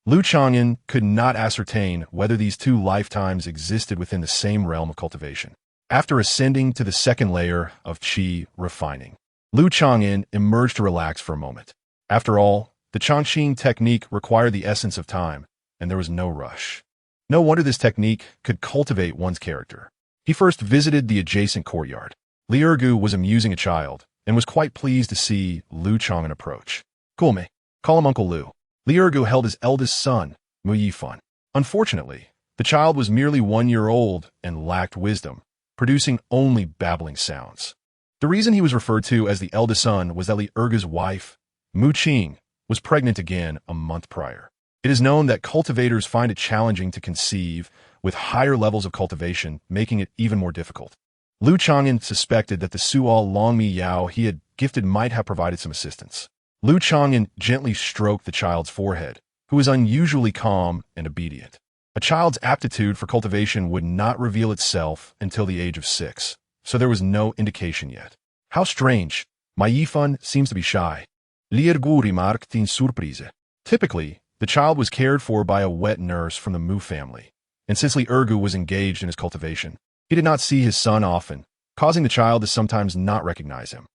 Lu Chang'an could not ascertain whether these two lifetimes existed within the same realm of cultivation. After ascending to the second layer of qi refining, Lu Chang'an emerged to relax for a moment. After all, the Chang'an technique required the essence of time, and there was no rush. No wonder this technique could cultivate one's character. He first visited the adjacent courtyard. Li Ergu was amusing a child, and was quite pleased to see Lu Chang'an approach. Gulme, call him Uncle Lu. Li Ergu held his eldest son, Mu Yifan. Unfortunately, the child was merely 1 year old and lacked wisdom, producing only babbling sounds. The reason he was referred to as the eldest son was that Li Ergu's wife, Mu Qing, was pregnant again a month prior. It is known that cultivators find it challenging to conceive, with higher levels of cultivation making it even more difficult. Lu Chang'an suspected that the Sual Longmi Yao he had gifted might have provided some assistance. Lu Chang'an gently stroked the child's forehead, who was unusually calm and obedient. A child's aptitude for cultivation would not reveal itself until the age of 6, so there was no indication yet. How strange. My Yifan seems to be shy. Li Ergu remarked in surprise. Typically, the child was cared for by a wet nurse from the Mu family, and since Li Ergu was engaged in his cultivation, he did not see his son often, causing the child to sometimes not recognize him.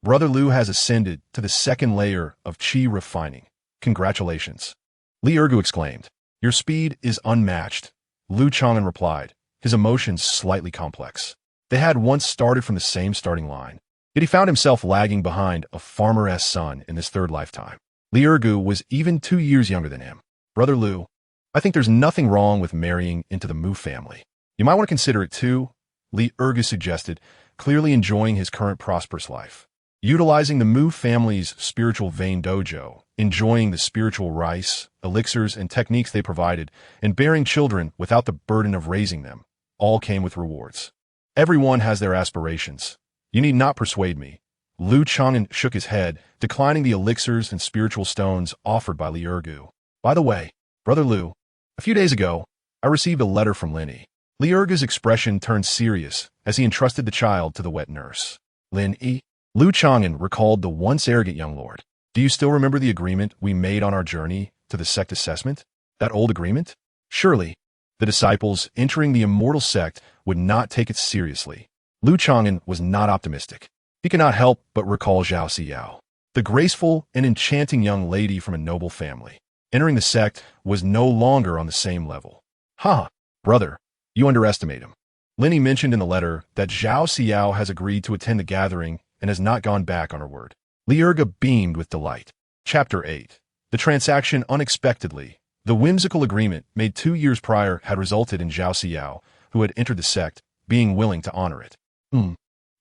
Brother Lu has ascended to the second layer of qi refining. Congratulations. Li Ergu exclaimed. Your speed is unmatched. Lu Chang'an replied, his emotions slightly complex. They had once started from the same starting line, yet he found himself lagging behind a farmer's son in this third lifetime. Li Ergu was even 2 years younger than him. Brother Lu, I think there's nothing wrong with marrying into the Mu family. You might want to consider it too, Li Ergu suggested, clearly enjoying his current prosperous life. Utilizing the Mu family's spiritual vein dojo, enjoying the spiritual rice, elixirs, and techniques they provided, and bearing children without the burden of raising them, all came with rewards. Everyone has their aspirations. You need not persuade me. Lu Chang'an shook his head, declining the elixirs and spiritual stones offered by Li Ergu. By the way, Brother Lu, a few days ago, I received a letter from Lin. Li Ergu's expression turned serious as he entrusted the child to the wet nurse. Lin. Lu Chang'an recalled the once arrogant young lord. Do you still remember the agreement we made on our journey to the sect assessment? That old agreement? Surely, the disciples entering the Immortal sect would not take it seriously. Lu Chang'an was not optimistic. He could not help but recall Zhao Siyao, the graceful and enchanting young lady from a noble family. Entering the sect was no longer on the same level. Brother, you underestimate him. Lin mentioned in the letter that Zhao Siyao has agreed to attend the gathering and has not gone back on her word. Li Ergu beamed with delight. Chapter 8. The transaction unexpectedly. The whimsical agreement made 2 years prior had resulted in Zhao Siyao, who had entered the sect, being willing to honor it.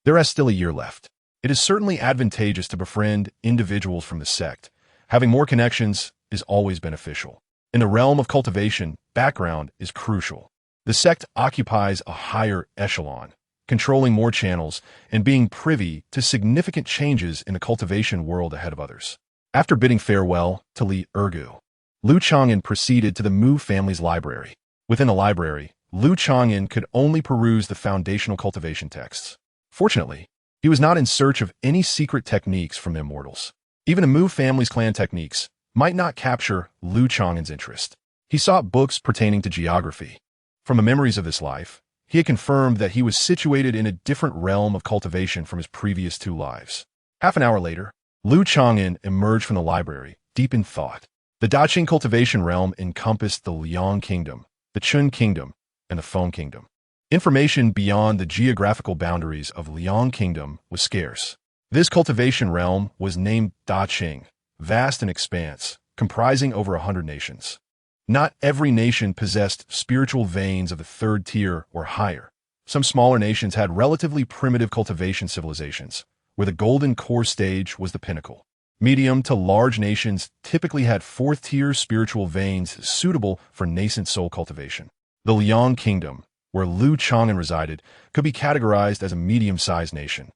There is still a year left. It is certainly advantageous to befriend individuals from the sect. Having more connections is always beneficial. In the realm of cultivation, background is crucial. The sect occupies a higher echelon, controlling more channels and being privy to significant changes in the cultivation world ahead of others. After bidding farewell to Li Ergu, Lu Chang'an proceeded to the Mu family's library. Within the library, Lu Chang'an could only peruse the foundational cultivation texts. Fortunately, he was not in search of any secret techniques from the Immortals. Even the Mu family's clan techniques might not capture Lu Chang'an's interest. He sought books pertaining to geography. From the memories of this life, he had confirmed that he was situated in a different realm of cultivation from his previous 2 lives. Half an hour later, Lu Chang'an emerged from the library, deep in thought. The Daqing cultivation realm encompassed the Liang Kingdom, the Chun Kingdom, and the Feng Kingdom. Information beyond the geographical boundaries of Liang Kingdom was scarce. This cultivation realm was named Daqing, vast and expanse, comprising over 100 nations. Not every nation possessed spiritual veins of the 3rd tier or higher. Some smaller nations had relatively primitive cultivation civilizations, where the golden core stage was the pinnacle. Medium to large nations typically had 4th-tier spiritual veins suitable for nascent soul cultivation. The Liang Kingdom, where Lu Chang'an resided, could be categorized as a medium-sized nation,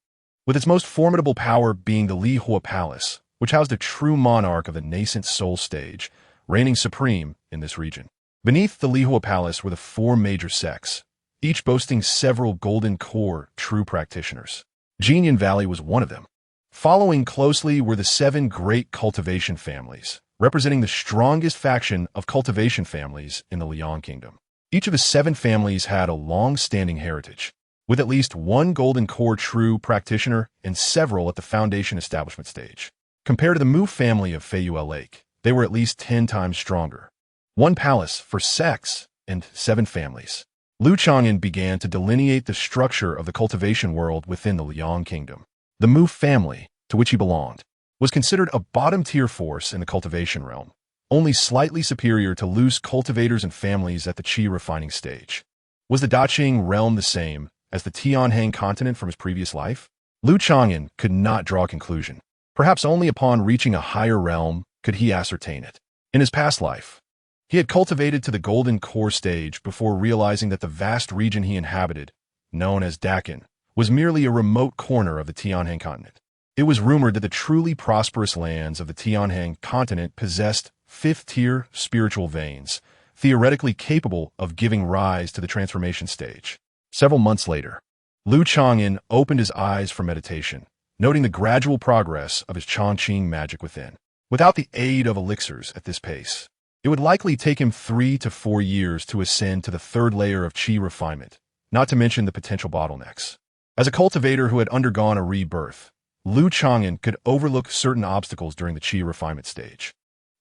with its most formidable power being the Li Hua Palace, which housed a true monarch of the nascent soul stage, reigning supreme in this region. Beneath the Li Hua Palace were the 4 major sects, each boasting several golden core true practitioners. Jinyan Valley was one of them. Following closely were the 7 great cultivation families, representing the strongest faction of cultivation families in the Liang Kingdom. Each of the 7 families had a long-standing heritage, with at least one golden core true practitioner and several at the foundation establishment stage. Compared to the Mu family of Feiyue Lake, they were at least 10 times stronger. 1 palace for sex and 7 families. Lu Chang'an began to delineate the structure of the cultivation world within the Liang Kingdom. The Mu family, to which he belonged, was considered a bottom-tier force in the cultivation realm, only slightly superior to Lu's cultivators and families at the qi refining stage. Was the Daqing realm the same as the Tianheng continent from his previous life? Lu Chang'an could not draw a conclusion. Perhaps only upon reaching a higher realm could he ascertain it. In his past life, he had cultivated to the golden core stage before realizing that the vast region he inhabited, known as Dakin, was merely a remote corner of the Tianheng continent. It was rumored that the truly prosperous lands of the Tianheng continent possessed 5th-tier spiritual veins, theoretically capable of giving rise to the transformation stage. Several months later, Lu Chang'an opened his eyes for meditation, noting the gradual progress of his Chongqing magic within. Without the aid of elixirs at this pace, it would likely take him 3 to 4 years to ascend to the 3rd layer of qi refinement, not to mention the potential bottlenecks. As a cultivator who had undergone a rebirth, Lu Chang'an could overlook certain obstacles during the qi refinement stage.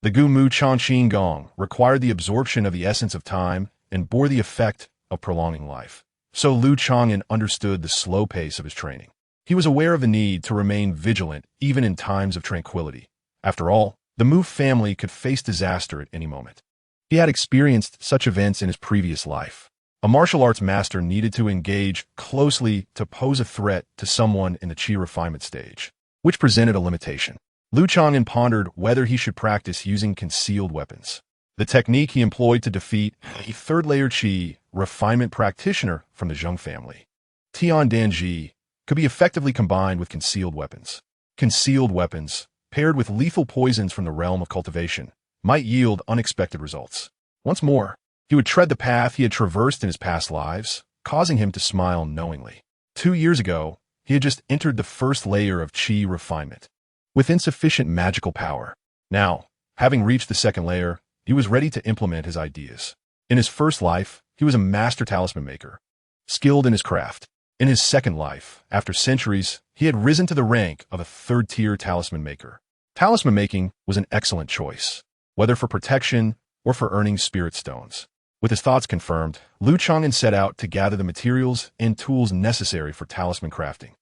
The Gu Mu Changqing Gong required the absorption of the essence of time and bore the effect of prolonging life. So Lu Chang'an understood the slow pace of his training. He was aware of the need to remain vigilant even in times of tranquility. After all, the Mu family could face disaster at any moment. He had experienced such events in his previous life. A martial arts master needed to engage closely to pose a threat to someone in the qi refinement stage, which presented a limitation. Lu Chang'an pondered whether he should practice using concealed weapons. The technique he employed to defeat a 3rd-layer qi refinement practitioner from the Zheng family, Tian Danji, could be effectively combined with concealed weapons. Concealed weapons, paired with lethal poisons from the realm of cultivation, might yield unexpected results. Once more, he would tread the path he had traversed in his past lives, causing him to smile knowingly. 2 years ago, he had just entered the 1st layer of qi refinement, with insufficient magical power. Now, having reached the 2nd layer, he was ready to implement his ideas. In his 1st life, he was a master talisman maker, skilled in his craft. In his 2nd life, after centuries, he had risen to the rank of a 3rd-tier talisman maker. Talisman making was an excellent choice, whether for protection or for earning spirit stones. With his thoughts confirmed, Lu Chang'an set out to gather the materials and tools necessary for talisman crafting.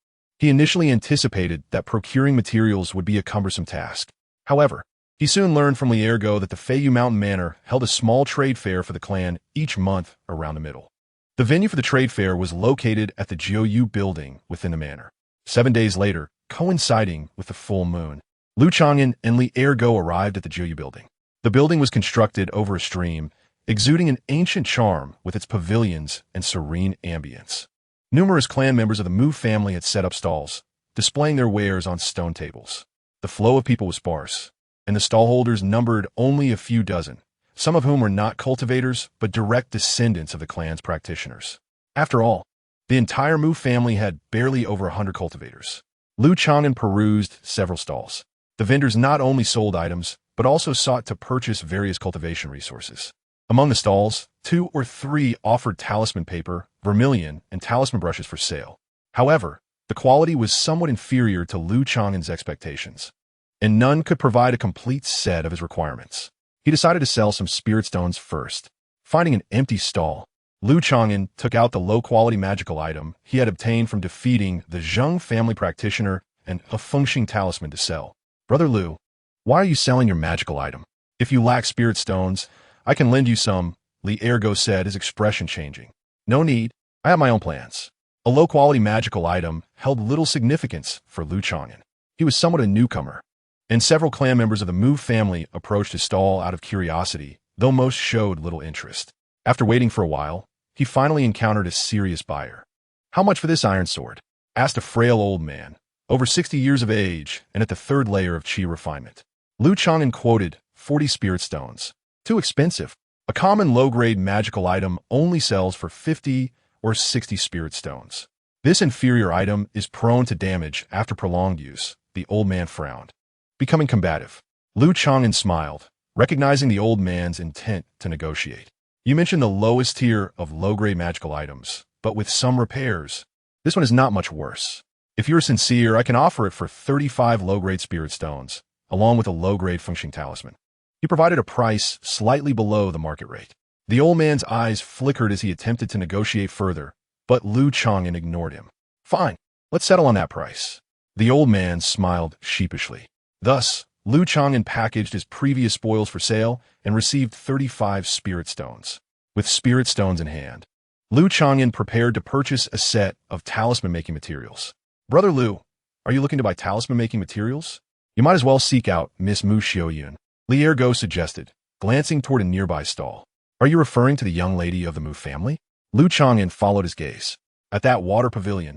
He initially anticipated that procuring materials would be a cumbersome task. However, he soon learned from Liergo that the Feiyu Mountain Manor held a small trade fair for the clan each month around the middle. The venue for the trade fair was located at the Jiuyu building within the manor. 7 days later, coinciding with the full moon, Lu Chang'an and Liergo arrived at the Jiuyu building. The building was constructed over a stream, exuding an ancient charm with its pavilions and serene ambience. Numerous clan members of the Mu family had set up stalls, displaying their wares on stone tables. The flow of people was sparse, and the stallholders numbered only a few dozen, some of whom were not cultivators but direct descendants of the clan's practitioners. After all, the entire Mu family had barely over 100 cultivators. Lu Chang'an perused several stalls. The vendors not only sold items, but also sought to purchase various cultivation resources. Among the stalls, 2 or 3 offered talisman paper, vermilion, and talisman brushes for sale. However, the quality was somewhat inferior to Lu Chang'an's expectations, and none could provide a complete set of his requirements. He decided to sell some spirit stones first. Finding an empty stall, Lu Chang'an took out the low-quality magical item he had obtained from defeating the Zheng family practitioner and a Fengxing talisman to sell. "Brother Lu, why are you selling your magical item? If you lack spirit stones, I can lend you some," Li Ergo said, his expression changing. "No need, I have my own plans." A low-quality magical item held little significance for Lu Chang'an. He was somewhat a newcomer, and several clan members of the Mu family approached his stall out of curiosity, though most showed little interest. After waiting for a while, he finally encountered a serious buyer. "How much for this iron sword?" asked a frail old man, over 60 years of age and at the 3rd layer of qi refinement. Lu Chang'an quoted 40 spirit stones. "Too expensive. A common low-grade magical item only sells for 50 or 60 spirit stones. This inferior item is prone to damage after prolonged use," the old man frowned. Becoming combative, Lu Chang'an smiled, recognizing the old man's intent to negotiate. You mentioned the lowest tier of low-grade magical items, but with some repairs. This one is not much worse. If you're sincere, I can offer it for 35 low-grade spirit stones, along with a low-grade functioning talisman. He provided a price slightly below the market rate. The old man's eyes flickered as he attempted to negotiate further, but Lu Chang'an ignored him. Fine, let's settle on that price. The old man smiled sheepishly. Thus, Lu Chang'an packaged his previous spoils for sale and received 35 spirit stones. With spirit stones in hand, Lu Chang'an prepared to purchase a set of talisman-making materials. Brother Lu, are you looking to buy talisman-making materials? You might as well seek out Miss Mu Xiaoyun, Li Ergo suggested, glancing toward a nearby stall. Are you referring to the young lady of the Mu family? Lu Chang'an followed his gaze. At that water pavilion,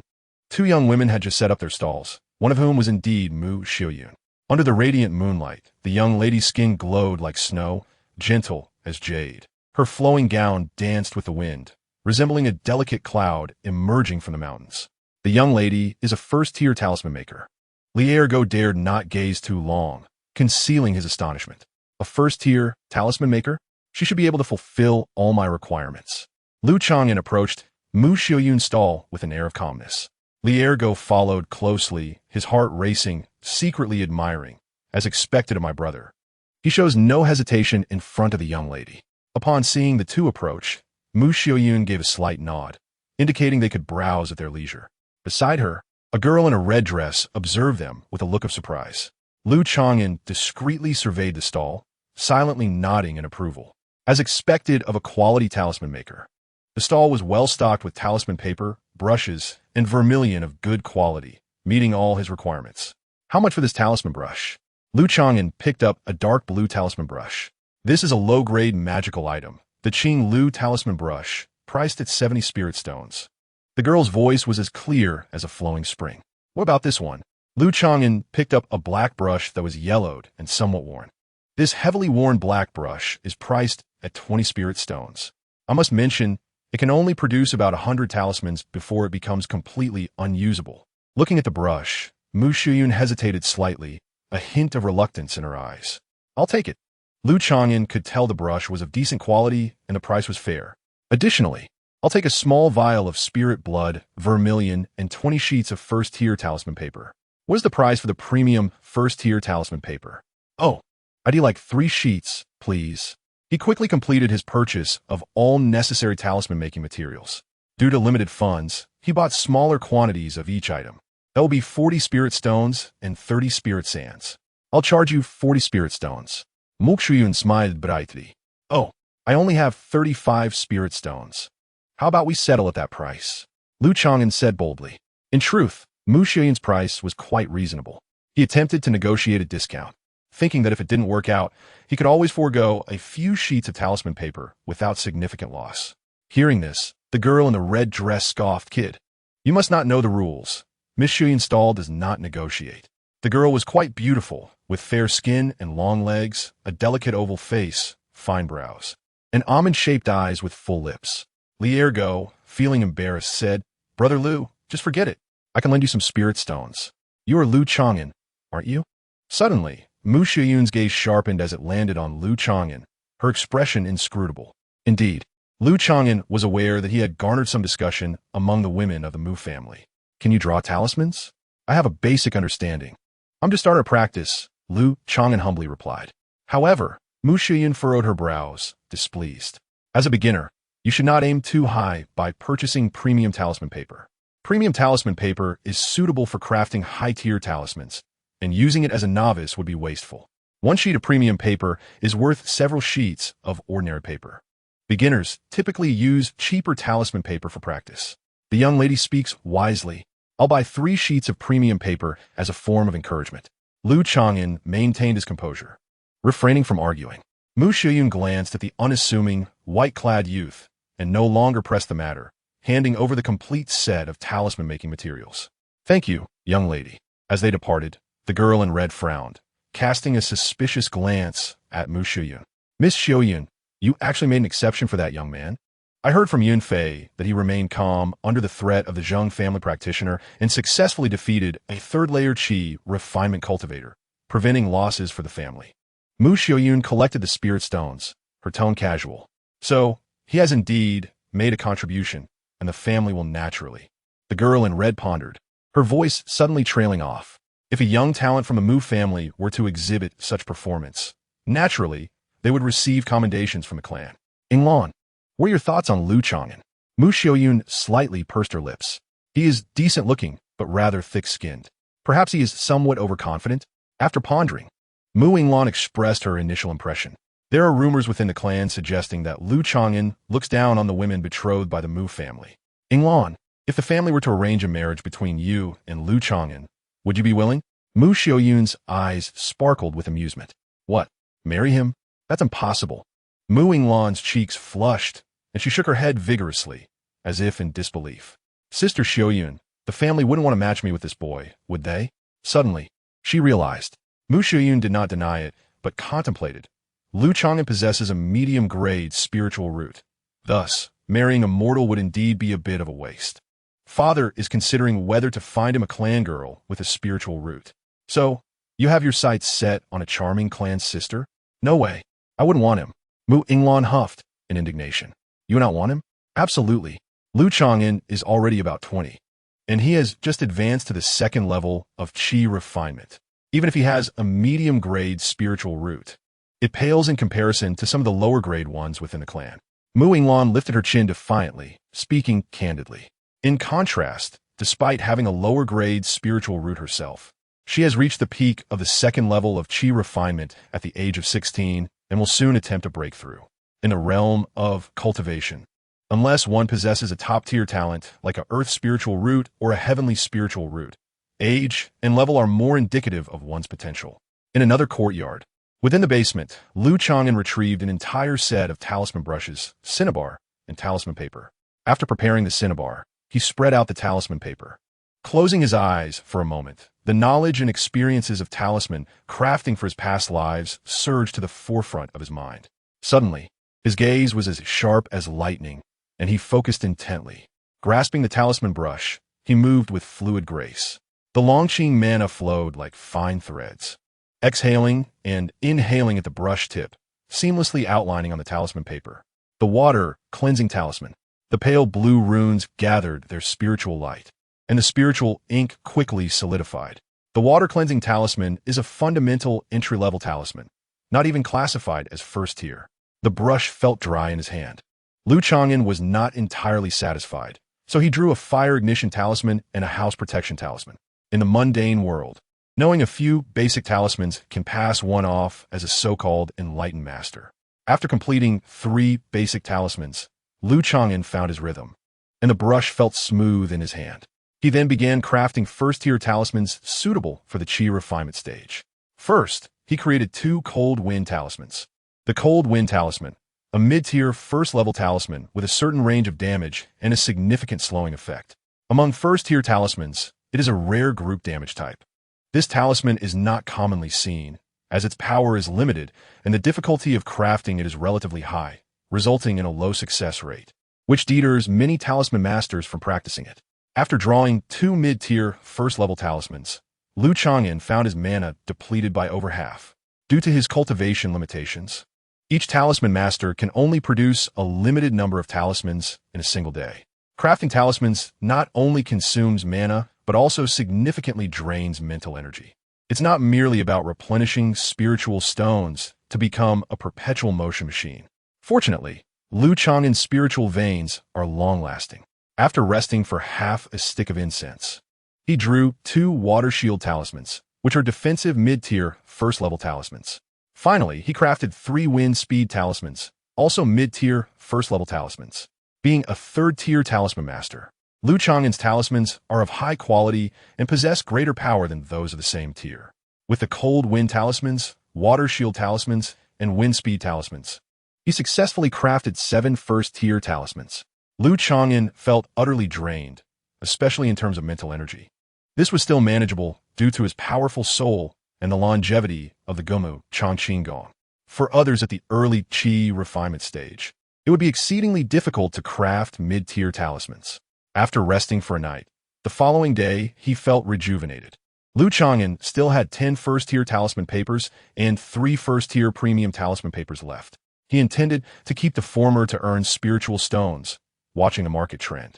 two young women had just set up their stalls, one of whom was indeed Mu Xiaoyun. Under the radiant moonlight, the young lady's skin glowed like snow, gentle as jade. Her flowing gown danced with the wind, resembling a delicate cloud emerging from the mountains. The young lady is a first-tier talisman maker. Li Ergo dared not gaze too long, concealing his astonishment. A first-tier talisman maker? She should be able to fulfill all my requirements. Lu Chang'an approached Mu Xiaoyun's stall with an air of calmness. Li Ergo followed closely, his heart racing, secretly admiring, as expected of my brother. He shows no hesitation in front of the young lady. Upon seeing the two approach, Mu Xiaoyun gave a slight nod, indicating they could browse at their leisure. Beside her, a girl in a red dress observed them with a look of surprise. Lu Chang'an discreetly surveyed the stall, silently nodding in approval. As expected of a quality talisman maker, the stall was well stocked with talisman paper, brushes, and vermilion of good quality, meeting all his requirements. How much for this talisman brush? Lu Chang'an picked up a dark blue talisman brush. This is a low-grade magical item, the Qing Lu talisman brush, priced at 70 spirit stones. The girl's voice was as clear as a flowing spring. What about this one? Lu Chang'an picked up a black brush that was yellowed and somewhat worn. This heavily worn black brush is priced at 20 spirit stones. I must mention, it can only produce about 100 talismans before it becomes completely unusable. Looking at the brush, Mu Xiaoyun hesitated slightly, a hint of reluctance in her eyes. I'll take it. Lu Chang'an could tell the brush was of decent quality and the price was fair. Additionally, I'll take a small vial of spirit blood, vermilion, and 20 sheets of first-tier talisman paper. What is the price for the premium first-tier talisman paper? Oh, I'd like 3 sheets, please. He quickly completed his purchase of all necessary talisman-making materials. Due to limited funds, he bought smaller quantities of each item. That will be 40 spirit stones and 30 spirit sands. I'll charge you 40 spirit stones. Mu Xiaoyun smiled brightly. Oh, I only have 35 spirit stones. How about we settle at that price? Lu Chang'an said boldly. In truth, Mu Xiaoyun's price was quite reasonable. He attempted to negotiate a discount, thinking that if it didn't work out, he could always forego a few sheets of talisman paper without significant loss. Hearing this, the girl in the red dress scoffed, "Kid, you must not know the rules. Miss Xiaoyun's stall does not negotiate." The girl was quite beautiful, with fair skin and long legs, a delicate oval face, fine brows, and almond-shaped eyes with full lips. Li Ergo, feeling embarrassed, said, "Brother Lu, just forget it. I can lend you some spirit stones. You are Lu Chang'an, aren't you?" Suddenly, Mu Xiaoyun's gaze sharpened as it landed on Lu Chang'an, her expression inscrutable. Indeed, Lu Chang'an was aware that he had garnered some discussion among the women of the Mu family. "Can you draw talismans?" "I have a basic understanding. I'm just starting to practice," Lu Chang'an humbly replied. However, Mu Xiaoyun furrowed her brows, displeased. "As a beginner, you should not aim too high by purchasing premium talisman paper. Premium talisman paper is suitable for crafting high-tier talismans, and using it as a novice would be wasteful. One sheet of premium paper is worth several sheets of ordinary paper. Beginners typically use cheaper talisman paper for practice. The young lady speaks wisely. I'll buy 3 sheets of premium paper as a form of encouragement." Lu Chang'an maintained his composure, refraining from arguing. Mu Xiaoyun glanced at the unassuming, white-clad youth and no longer pressed the matter, handing over the complete set of talisman-making materials. "Thank you, young lady." As they departed, the girl in red frowned, casting a suspicious glance at Mu Xiaoyun. "Miss Xiaoyun, you actually made an exception for that young man. I heard from Yun Fei that he remained calm under the threat of the Zheng family practitioner and successfully defeated a third-layer Qi refinement cultivator, preventing losses for the family. Mu Xiaoyun collected the spirit stones, her tone casual. So, he has indeed made a contribution, and the family will naturally. The girl in red pondered, her voice suddenly trailing off. If a young talent from a Mu family were to exhibit such performance, naturally, they would receive commendations from the clan. Yinglan, what are your thoughts on Lu Chang'an? Mu Xiaoyun slightly pursed her lips. He is decent-looking, but rather thick-skinned. Perhaps he is somewhat overconfident? After pondering, Mu Yinglan expressed her initial impression. There are rumors within the clan suggesting that Lu Chang'an looks down on the women betrothed by the Mu family. Yinglan, if the family were to arrange a marriage between you and Lu Chang'an, would you be willing? Mu Xiaoyun's eyes sparkled with amusement. What? Marry him? That's impossible. Mu Yinglan's cheeks flushed, and she shook her head vigorously, as if in disbelief. Sister Xiaoyun, the family wouldn't want to match me with this boy, would they? Suddenly, she realized. Mu Xiaoyun did not deny it, but contemplated. Lu Chang'an possesses a medium-grade spiritual root. Thus, marrying a mortal would indeed be a bit of a waste. Father is considering whether to find him a clan girl with a spiritual root. So, you have your sights set on a charming clan sister? No way. I wouldn't want him. Mu Yinglan huffed in indignation. You would not want him? Absolutely. Lu Chang'an is already about 20, and he has just advanced to the second level of qi refinement. Even if he has a medium-grade spiritual root, it pales in comparison to some of the lower-grade ones within the clan. Mu Yinglan lifted her chin defiantly, speaking candidly. In contrast, despite having a lower-grade spiritual root herself, she has reached the peak of the second level of qi refinement at the age of 16 and will soon attempt a breakthrough in the realm of cultivation. Unless one possesses a top-tier talent like a earth spiritual root or a heavenly spiritual root, age and level are more indicative of one's potential. In another courtyard, within the basement, Lu Chang'an retrieved an entire set of talisman brushes, cinnabar, and talisman paper. After preparing the cinnabar, he spread out the talisman paper. Closing his eyes for a moment, the knowledge and experiences of talisman crafting for his past lives surged to the forefront of his mind. Suddenly, his gaze was as sharp as lightning, and he focused intently. Grasping the talisman brush, he moved with fluid grace. The Longqing mana flowed like fine threads. Exhaling and inhaling at the brush tip, seamlessly outlining on the talisman paper. The water, cleansing talisman. The pale blue runes gathered their spiritual light, and the spiritual ink quickly solidified. The water cleansing talisman is a fundamental entry-level talisman, not even classified as first tier. The brush felt dry in his hand. Lu Chang'an was not entirely satisfied, so he drew a fire ignition talisman and a house protection talisman. In the mundane world, knowing a few basic talismans can pass one off as a so-called enlightened master. After completing 3 basic talismans, Lu Chang'an found his rhythm, and the brush felt smooth in his hand. He then began crafting first-tier talismans suitable for the qi refinement stage. First, he created 2 cold wind talismans. The cold wind talisman, a mid-tier first-level talisman with a certain range of damage and a significant slowing effect. Among first-tier talismans, it is a rare group damage type. This talisman is not commonly seen, as its power is limited and the difficulty of crafting it is relatively high, resulting in a low success rate, which deters many talisman masters from practicing it. After drawing 2 mid-tier first-level talismans, Lu Chang'an found his mana depleted by over half. Due to his cultivation limitations, each talisman master can only produce a limited number of talismans in a single day. Crafting talismans not only consumes mana, but also significantly drains mental energy. It's not merely about replenishing spiritual stones to become a perpetual motion machine. Fortunately, Lu Chang'an's spiritual veins are long-lasting. After resting for half a stick of incense, he drew 2 water shield talismans, which are defensive mid-tier first-level talismans. Finally, he crafted 3 wind speed talismans, also mid-tier first-level talismans. Being a third-tier talisman master, Lu Chang'an's talismans are of high quality and possess greater power than those of the same tier. With the cold wind talismans, water shield talismans, and wind speed talismans, he successfully crafted 7 first-tier talismans. Lu Chang'an felt utterly drained, especially in terms of mental energy. This was still manageable due to his powerful soul and the longevity of the Gomu Changqing Gong. For others at the early qi refinement stage, it would be exceedingly difficult to craft mid-tier talismans. After resting for a night, the following day he felt rejuvenated. Lu Chang'an still had 10 first-tier talisman papers and 3 first-tier premium talisman papers left. He intended to keep the former to earn spiritual stones, watching the market trend.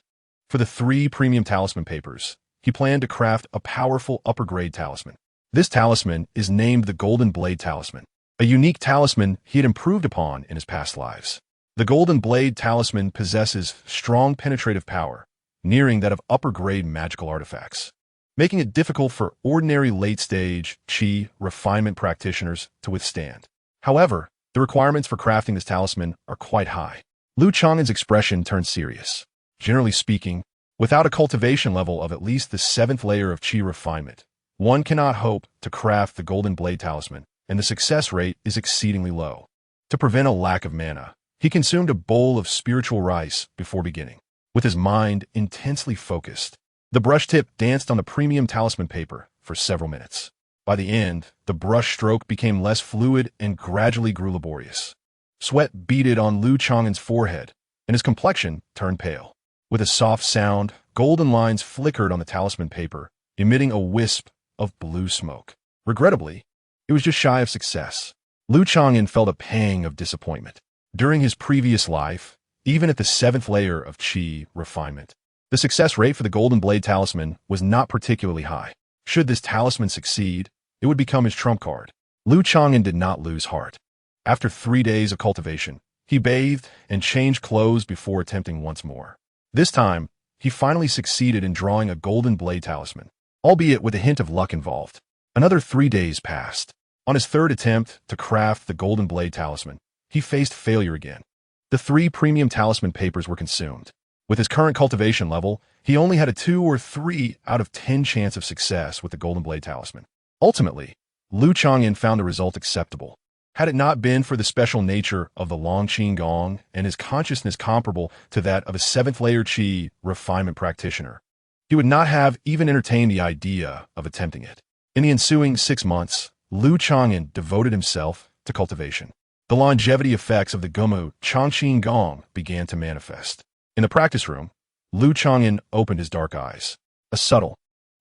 For the 3 premium talisman papers, he planned to craft a powerful upper-grade talisman. This talisman is named the Golden Blade Talisman, a unique talisman he had improved upon in his past lives. The Golden Blade Talisman possesses strong penetrative power, nearing that of upper-grade magical artifacts, making it difficult for ordinary late-stage Qi refinement practitioners to withstand. However, the requirements for crafting this talisman are quite high. Lu Chang'an's expression turned serious. Generally speaking, without a cultivation level of at least the 7th layer of Qi refinement, one cannot hope to craft the Golden Blade Talisman, and the success rate is exceedingly low. To prevent a lack of mana, he consumed a bowl of spiritual rice before beginning. With his mind intensely focused, the brush tip danced on the premium talisman paper for several minutes. By the end, the brush stroke became less fluid and gradually grew laborious. Sweat beaded on Lu Chang'an's forehead, and his complexion turned pale. With a soft sound, golden lines flickered on the talisman paper, emitting a wisp of blue smoke. Regrettably, it was just shy of success. Lu Chang'an felt a pang of disappointment. During his previous life, even at the 7th layer of Qi refinement, the success rate for the Golden Blade Talisman was not particularly high. Should this talisman succeed, it would become his trump card. Lu Chang'an did not lose heart. After 3 days of cultivation, he bathed and changed clothes before attempting once more. This time, he finally succeeded in drawing a Golden Blade Talisman, albeit with a hint of luck involved. Another 3 days passed. On his 3rd attempt to craft the Golden Blade Talisman, he faced failure again. The 3 premium talisman papers were consumed. With his current cultivation level, he only had a 2 or 3 out of 10 chance of success with the Golden Blade Talisman. Ultimately, Lu Chang'an found the result acceptable. Had it not been for the special nature of the Long Qing Gong and his consciousness comparable to that of a 7th layer Qi refinement practitioner, he would not have even entertained the idea of attempting it. In the ensuing 6 months, Lu Chang'an devoted himself to cultivation. The longevity effects of the Gumu Changqing Gong began to manifest. In the practice room, Lu Chang'an opened his dark eyes. A subtle,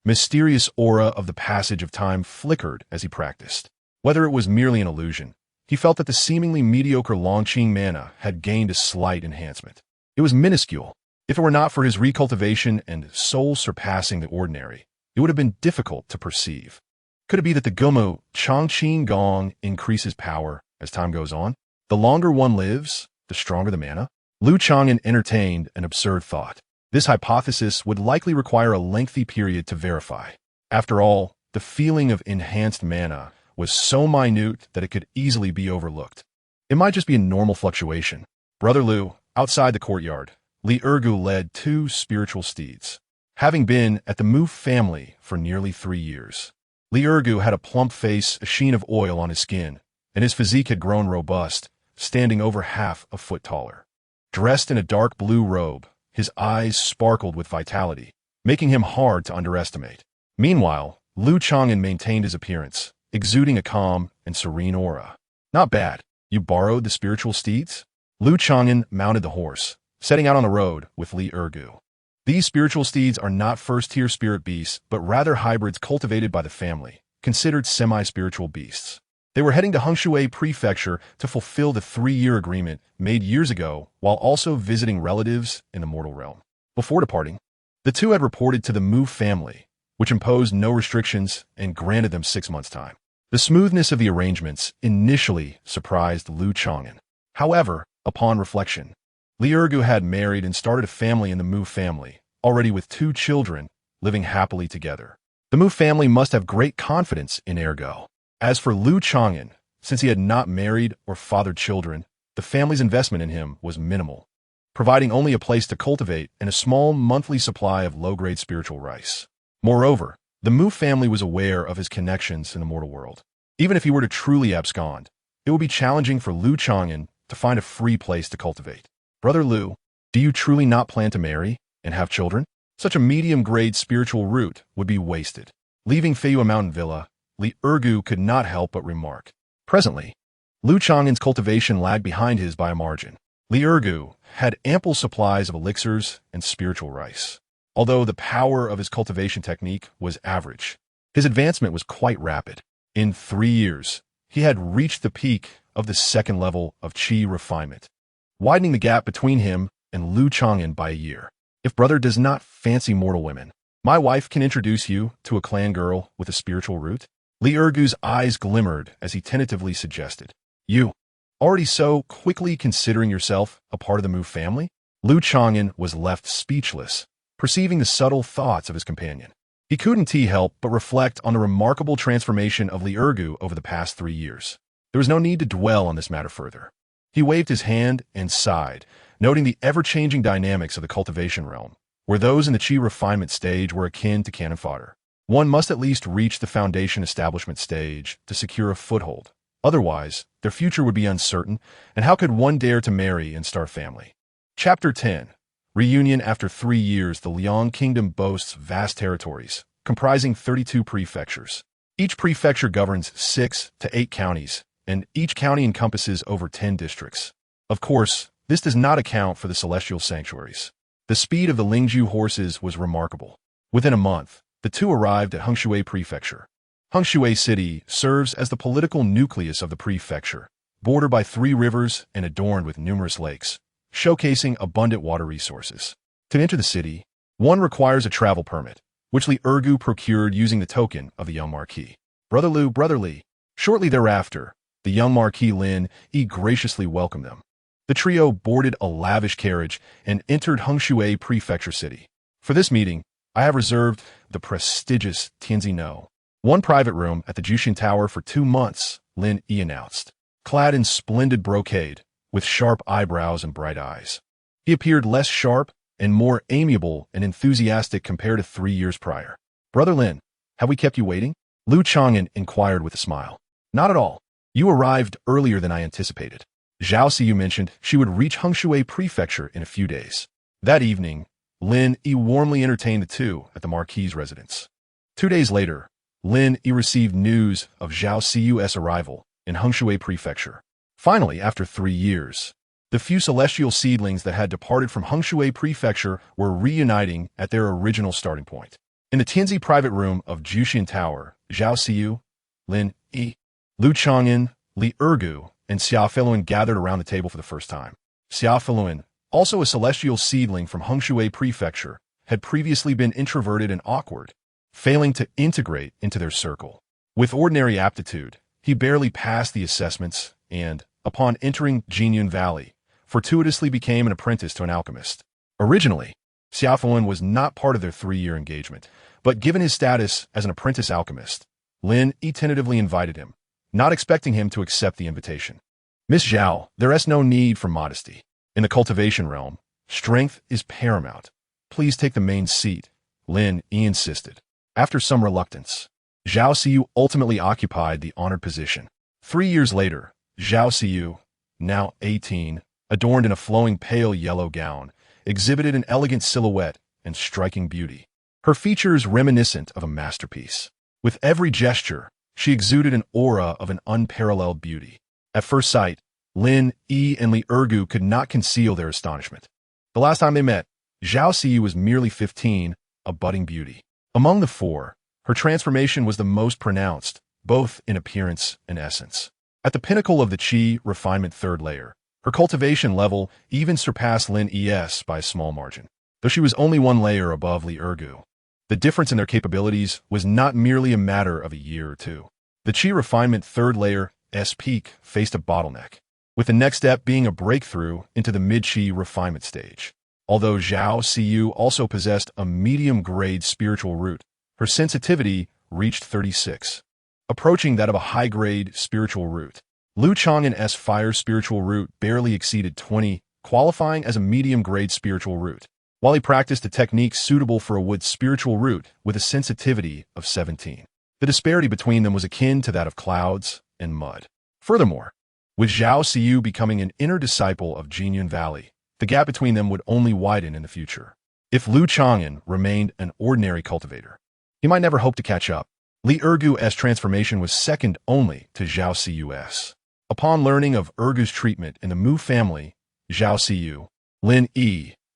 mysterious aura of the passage of time flickered as he practiced. Whether it was merely an illusion, he felt that the seemingly mediocre Longqing mana had gained a slight enhancement. It was minuscule. If it were not for his recultivation and soul surpassing the ordinary, it would have been difficult to perceive. Could it be that the Gumu Changqing Gong increases power as time goes on? The longer one lives, the stronger the mana? Lu Chang'an entertained an absurd thought. This hypothesis would likely require a lengthy period to verify. After all, the feeling of enhanced mana was so minute that it could easily be overlooked. It might just be a normal fluctuation. Brother Lu, outside the courtyard, Li Ergu led 2 spiritual steeds. Having been at the Mu family for nearly 3 years, Li Ergu had a plump face, a sheen of oil on his skin, and his physique had grown robust, standing over half a foot taller. Dressed in a dark blue robe, his eyes sparkled with vitality, making him hard to underestimate. Meanwhile, Lu Chang'an maintained his appearance, exuding a calm and serene aura. Not bad. You borrowed the spiritual steeds? Lu Chang'an mounted the horse, setting out on the road with Li Ergu. These spiritual steeds are not first-tier spirit beasts, but rather hybrids cultivated by the family, considered semi-spiritual beasts. They were heading to Hengshui Prefecture to fulfill the 3-year agreement made years ago while also visiting relatives in the mortal realm. Before departing, the 2 had reported to the Mu family, which imposed no restrictions and granted them 6 months' time. The smoothness of the arrangements initially surprised Lu Chang'an. However, upon reflection, Li Ergu had married and started a family in the Mu family, already with 2 children, living happily together. The Mu family must have great confidence in Ergo. As for Lu Chang'an, since he had not married or fathered children, the family's investment in him was minimal, providing only a place to cultivate and a small monthly supply of low-grade spiritual rice. Moreover, the Mu family was aware of his connections in the mortal world. Even if he were to truly abscond, it would be challenging for Lu Chang'an to find a free place to cultivate. Brother Lu, do you truly not plan to marry and have children? Such a medium-grade spiritual root would be wasted. Leaving Feiyue Mountain Villa, Li Ergu could not help but remark. Presently, Lu Chang'an's cultivation lagged behind his by a margin. Li Ergu had ample supplies of elixirs and spiritual rice. Although the power of his cultivation technique was average, His advancement was quite rapid. In 3 years, he had reached the peak of the second level of qi refinement, widening the gap between him and Lu Chang'an by a year. If brother does not fancy mortal women, my wife can introduce you to a clan girl with a spiritual root. Li Ergu's eyes glimmered as he tentatively suggested. You, already so quickly considering yourself a part of the Mu family? Lu Chang'an was left speechless, perceiving the subtle thoughts of his companion. He couldn't help but reflect on the remarkable transformation of Li Ergu over the past 3 years. There was no need to dwell on this matter further. He waved his hand and sighed, noting the ever-changing dynamics of the cultivation realm, where those in the qi refinement stage were akin to cannon fodder. One must at least reach the foundation establishment stage to secure a foothold. Otherwise, their future would be uncertain, and how could one dare to marry and start family? Chapter 10. Reunion. After 3 years, the Liang Kingdom boasts vast territories, comprising 32 prefectures. Each prefecture governs 6 to 8 counties, and each county encompasses over 10 districts. Of course, this does not account for the celestial sanctuaries. The speed of the Lingzhu horses was remarkable. Within a month, the two arrived at Hengshui Prefecture. Hengshui City serves as the political nucleus of the prefecture, bordered by 3 rivers and adorned with numerous lakes, showcasing abundant water resources. To enter the city, one requires a travel permit, which Li Ergu procured using the token of the young Marquis. Brother Li. Shortly thereafter, the young Marquis Lin graciously welcomed them. The trio boarded a lavish carriage and entered Hengshui Prefecture City. For this meeting, I have reserved the prestigious Tianzi one private room at the Jushin Tower for 2 months, Lin announced. Clad in splendid brocade, with sharp eyebrows and bright eyes, he appeared less sharp and more amiable and enthusiastic compared to 3 years prior. Brother Lin, have we kept you waiting? Lu Chang'an inquired with a smile. Not at all. You arrived earlier than I anticipated. Zhao Siyu mentioned she would reach Hengshui Prefecture in a few days. That evening, Lin warmly entertained the two at the Marquis's residence. 2 days later, Lin received news of Zhao Siyu's arrival in Hengshui Prefecture. Finally, after 3 years, the few celestial seedlings that had departed from Hengshui Prefecture were reuniting at their original starting point. In the Tianzi private room of Jushin Tower, Zhao Siyu, Lin Lu Chang'an, Li Ergu, and Xia Feiluan gathered around the table for the first time. Xia Feiluan, also a celestial seedling from Hengshui Prefecture, had previously been introverted and awkward, failing to integrate into their circle. With ordinary aptitude, he barely passed the assessments and, upon entering Jinyun Valley, fortuitously became an apprentice to an alchemist. Originally, Xia Feiluan was not part of their 3-year engagement, but given his status as an apprentice alchemist, Lin tentatively invited him, not expecting him to accept the invitation. Miss Zhao, there is no need for modesty. In the cultivation realm, strength is paramount. Please take the main seat, Lin insisted. After some reluctance, Zhao Siyu ultimately occupied the honored position. 3 years later, Zhao Siyu, now 18, adorned in a flowing pale yellow gown, exhibited an elegant silhouette and striking beauty. Her features reminiscent of a masterpiece. With every gesture, she exuded an aura of an unparalleled beauty. At first sight, Lin and Li Ergu could not conceal their astonishment. The last time they met, Zhao Siyu was merely 15, a budding beauty. Among the 4, her transformation was the most pronounced, both in appearance and essence. At the pinnacle of the qi refinement 3rd layer, her cultivation level even surpassed Lin by a small margin. Though she was only 1 layer above Li Ergu, the difference in their capabilities was not merely a matter of a year or 2. The qi refinement 3rd layer's peak faced a bottleneck, with the next step being a breakthrough into the mid-qi refinement stage. Although Zhao Siyu also possessed a medium-grade spiritual root, her sensitivity reached 36, approaching that of a high-grade spiritual root. Lu Chang'an's fire spiritual root barely exceeded 20, qualifying as a medium-grade spiritual root, while he practiced a technique suitable for a wood spiritual root with a sensitivity of 17. The disparity between them was akin to that of clouds and mud. Furthermore, with Zhao Siyu becoming an inner disciple of Jinyun Valley, the gap between them would only widen in the future. If Lu Chang'an remained an ordinary cultivator, he might never hope to catch up. Li Ergu's transformation was second only to Zhao Siyu's. Upon learning of Ergu's treatment in the Mu family, Zhao Siyu, Lin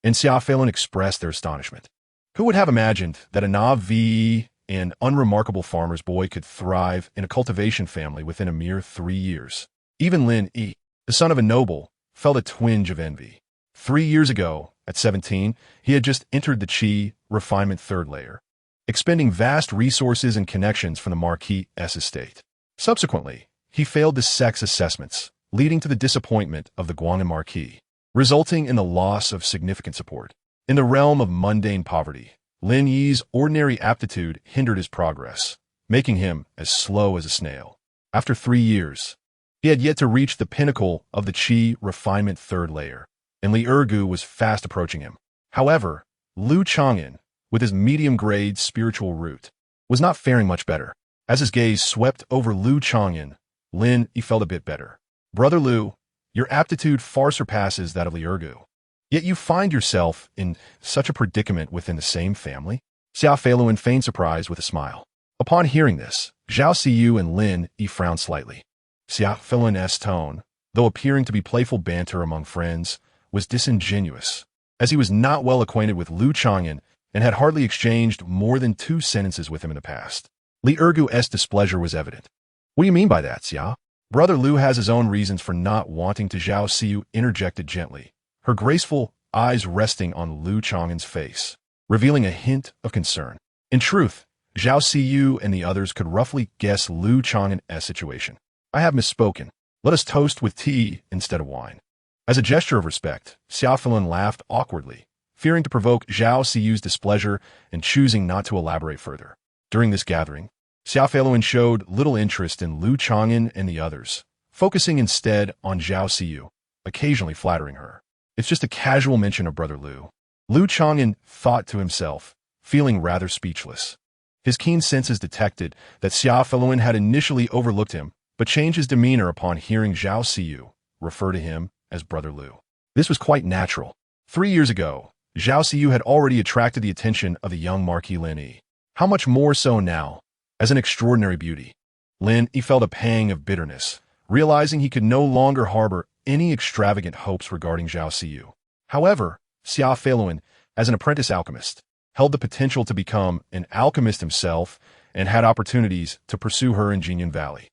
and Xia Feiluan expressed their astonishment. Who would have imagined that a Na V an unremarkable farmer's boy could thrive in a cultivation family within a mere 3 years. Even Lin Yi, the son of a noble, felt a twinge of envy. 3 years ago, at 17, he had just entered the Qi refinement third layer, expending vast resources and connections from the Marquis' estate. Subsequently, he failed the sex assessments, leading to the disappointment of the Guang'an Marquis, resulting in the loss of significant support. In the realm of mundane poverty, Lin Yi's ordinary aptitude hindered his progress, making him as slow as a snail. After 3 years, he had yet to reach the pinnacle of the Qi refinement third layer, and Li Ergu was fast approaching him. However, Lu Chang'an, with his medium-grade spiritual root, was not faring much better. As his gaze swept over Lu Chang'an, Lin Yi felt a bit better. Brother Lu, your aptitude far surpasses that of Li Ergu. Yet you find yourself in such a predicament within the same family? Xia Feiluan feigned surprise with a smile. Upon hearing this, Zhao Siyu and Lin Yi frowned slightly. Xia Feiluan's tone, though appearing to be playful banter among friends, was disingenuous, as he was not well acquainted with Lu Chang'an and had hardly exchanged more than 2 sentences with him in the past. Li Ergu's displeasure was evident. What do you mean by that, Xia? Brother Lu has his own reasons for not wanting to. Zhao Siyu interjected gently, her graceful eyes resting on Lu Chang'an's face, revealing a hint of concern. In truth, Zhao Siyu and the others could roughly guess Lu Chang'an's situation. I have misspoken. Let us toast with tea instead of wine. As a gesture of respect, Xia Feiluan laughed awkwardly, fearing to provoke Zhao Siyu's displeasure and choosing not to elaborate further. During this gathering, Xia Feiluan showed little interest in Lu Chang'an and the others, focusing instead on Zhao Siyu, occasionally flattering her. It's just a casual mention of Brother Lu. Lu Chang'an thought to himself, feeling rather speechless. His keen senses detected that Xia Feiluan had initially overlooked him, but changed his demeanor upon hearing Zhao Siyu refer to him as Brother Lu. This was quite natural. 3 years ago, Zhao Siyu had already attracted the attention of the young Marquis Lin Yi. How much more so now, as an extraordinary beauty? Lin Yi felt a pang of bitterness, realizing he could no longer harbor any extravagant hopes regarding Zhao Siyu. However, Xia Feiluan, as an apprentice alchemist, held the potential to become an alchemist himself and had opportunities to pursue her in Jingyan Valley.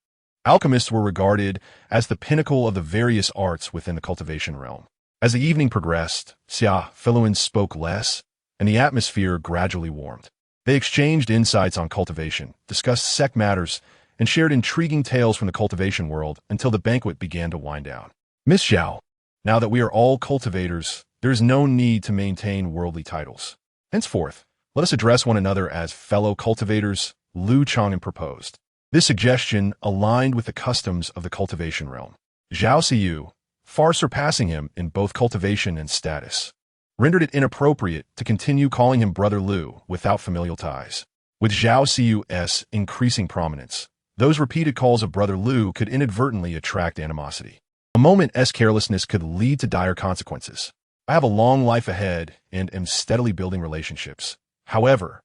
Alchemists were regarded as the pinnacle of the various arts within the cultivation realm. As the evening progressed, Xia Feiluan spoke less, and the atmosphere gradually warmed. They exchanged insights on cultivation, discussed sect matters, and shared intriguing tales from the cultivation world until the banquet began to wind down. Miss Zhao, now that we are all cultivators, there is no need to maintain worldly titles. Henceforth, let us address one another as fellow cultivators, Lu Chang'an proposed. This suggestion aligned with the customs of the cultivation realm. Zhao Siyu, far surpassing him in both cultivation and status, rendered it inappropriate to continue calling him Brother Lu without familial ties. With Zhao Siyu's increasing prominence, those repeated calls of Brother Lu could inadvertently attract animosity. A moment's carelessness could lead to dire consequences. I have a long life ahead and am steadily building relationships. However,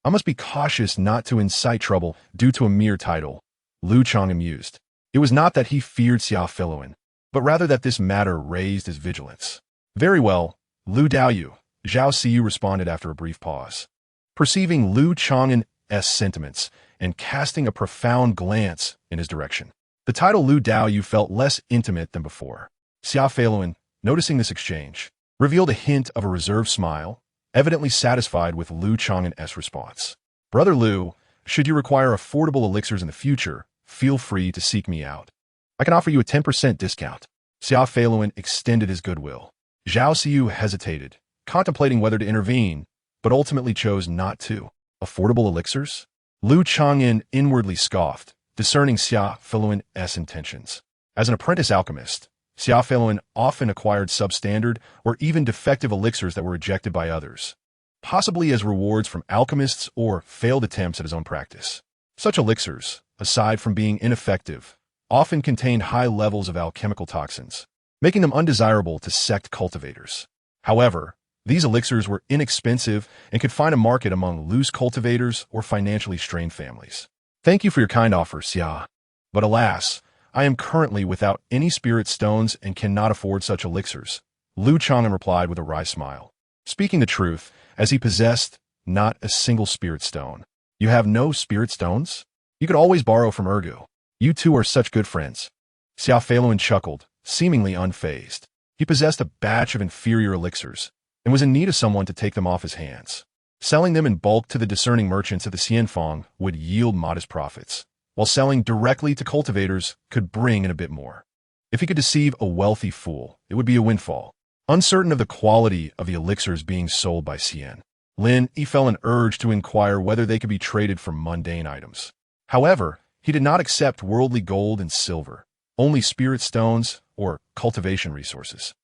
I must be cautious not to incite trouble due to a mere title, Lu Chang'an mused. It was not that he feared Xia Feiluan, but rather that this matter raised his vigilance. Very well, Lu Daoyu, Zhao Siyu responded after a brief pause. Perceiving Lu Chang'an's sentiments and casting a profound glance in his direction, the title Lu Daoyu felt less intimate than before. Xia Feiluan, noticing this exchange, revealed a hint of a reserved smile, evidently satisfied with Lu Chang'an's response. Brother Lu, should you require affordable elixirs in the future, feel free to seek me out. I can offer you a 10% discount. Xia Feiluan extended his goodwill. Zhao Siyu hesitated, contemplating whether to intervene, but ultimately chose not to. Affordable elixirs? Lu Chang'an inwardly scoffed, discerning Xia Feiluan's intentions. As an apprentice alchemist, Xia Feiluan often acquired substandard or even defective elixirs that were rejected by others, possibly as rewards from alchemists or failed attempts at his own practice. Such elixirs, aside from being ineffective, often contained high levels of alchemical toxins, making them undesirable to sect cultivators. However, these elixirs were inexpensive and could find a market among loose cultivators or financially strained families. Thank you for your kind offer, Xia. But alas, I am currently without any spirit stones and cannot afford such elixirs, Lu Chang'an replied with a wry smile. Speaking the truth, as he possessed not a single spirit stone. You have no spirit stones? You could always borrow from Ergu. You two are such good friends. Xiao Feiluan chuckled, seemingly unfazed. He possessed a batch of inferior elixirs and was in need of someone to take them off his hands. Selling them in bulk to the discerning merchants of the Xianfang would yield modest profits, while selling directly to cultivators could bring in a bit more. If he could deceive a wealthy fool, it would be a windfall. Uncertain of the quality of the elixirs being sold by Xian, Lin Yi felt an urge to inquire whether they could be traded for mundane items. However, he did not accept worldly gold and silver, only spirit stones or cultivation resources.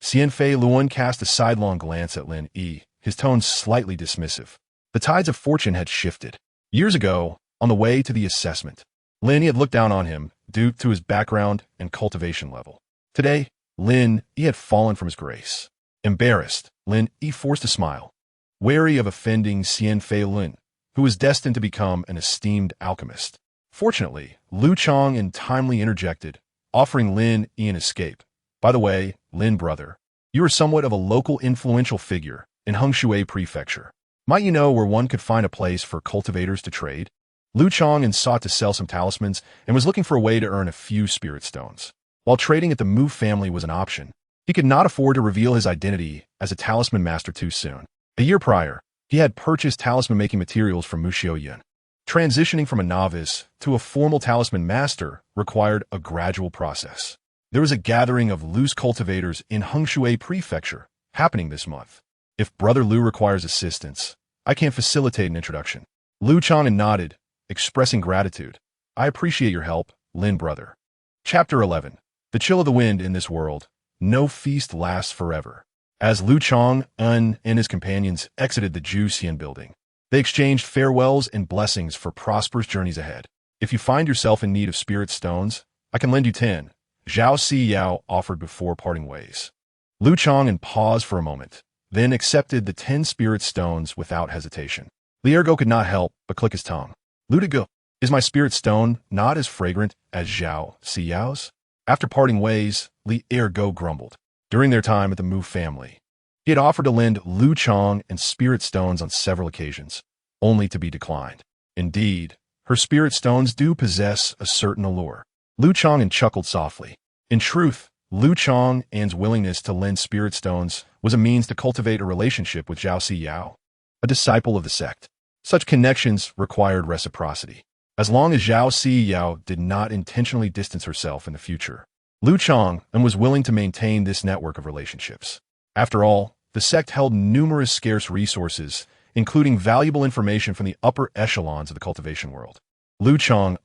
Xian Fei Luan cast a sidelong glance at Lin Yi, his tone slightly dismissive. The tides of fortune had shifted. Years ago, on the way to the assessment, Lin Yi had looked down on him due to his background and cultivation level. Today, Lin Yi had fallen from his grace. Embarrassed, Lin Yi forced a smile, wary of offending Xian Fei Lun, who was destined to become an esteemed alchemist. Fortunately, Lu Chang timely interjected, offering Lin Yi an escape. By the way, Lin brother, you are somewhat of a local influential figure in Hengshui Prefecture. Might you know where one could find a place for cultivators to trade? Lu Chang sought to sell some talismans and was looking for a way to earn a few spirit stones. While trading at the Mu family was an option, he could not afford to reveal his identity as a talisman master too soon. A year prior, he had purchased talisman-making materials from Mu Xiaoyun. Transitioning from a novice to a formal talisman master required a gradual process. There was a gathering of loose cultivators in Hengshui Prefecture happening this month. If Brother Lu requires assistance, I can facilitate an introduction. Lu Chang nodded, expressing gratitude. I appreciate your help, Lin brother. Chapter 11. The chill of the wind in this world. No feast lasts forever. As Lu Chang and his companions exited the Ju Xian building, they exchanged farewells and blessings for prosperous journeys ahead. If you find yourself in need of spirit stones, I can lend you 10. Zhao Si Yao offered before parting ways. Lu Chang paused for a moment, then accepted the 10 spirit stones without hesitation. Li Ergo could not help but click his tongue. Lu Dego, is my spirit stone not as fragrant as Zhao Si Yao's? After parting ways, Li Ergo grumbled. During their time at the Mu family, he had offered to lend Lu Chang spirit stones on several occasions, only to be declined. Indeed, her spirit stones do possess a certain allure. Lu Chang chuckled softly. In truth, Lu Chang's willingness to lend spirit stones was a means to cultivate a relationship with Zhao Si Yao, a disciple of the sect. Such connections required reciprocity. As long as Zhao Si Yao did not intentionally distance herself in the future, Lu Chang was willing to maintain this network of relationships. After all, the sect held numerous scarce resources, including valuable information from the upper echelons of the cultivation world. Lu Chang,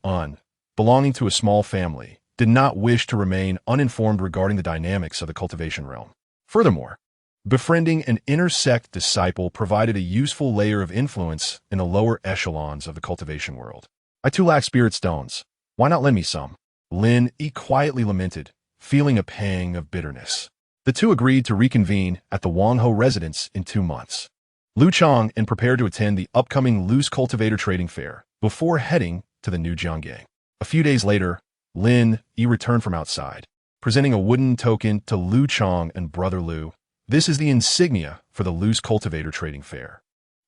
belonging to a small family, did not wish to remain uninformed regarding the dynamics of the cultivation realm. Furthermore, befriending an inter-sect disciple provided a useful layer of influence in the lower echelons of the cultivation world. I too lack spirit stones. Why not lend me some? Lin Yi quietly lamented, feeling a pang of bitterness. The two agreed to reconvene at the Wangho residence in 2 months. Lu Chang prepared to attend the upcoming loose cultivator trading fair before heading to the new Jianggang. A few days later, Lin Yi returned from outside, presenting a wooden token to Lu Chang and Brother Lu. This is the insignia for the loose cultivator trading fair.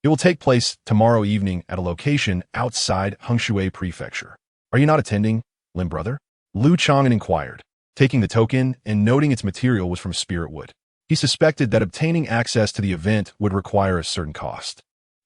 It will take place tomorrow evening at a location outside Hengshui Prefecture. Are you not attending, Lin brother? Lu Chang inquired, taking the token and noting its material was from spirit wood. He suspected that obtaining access to the event would require a certain cost.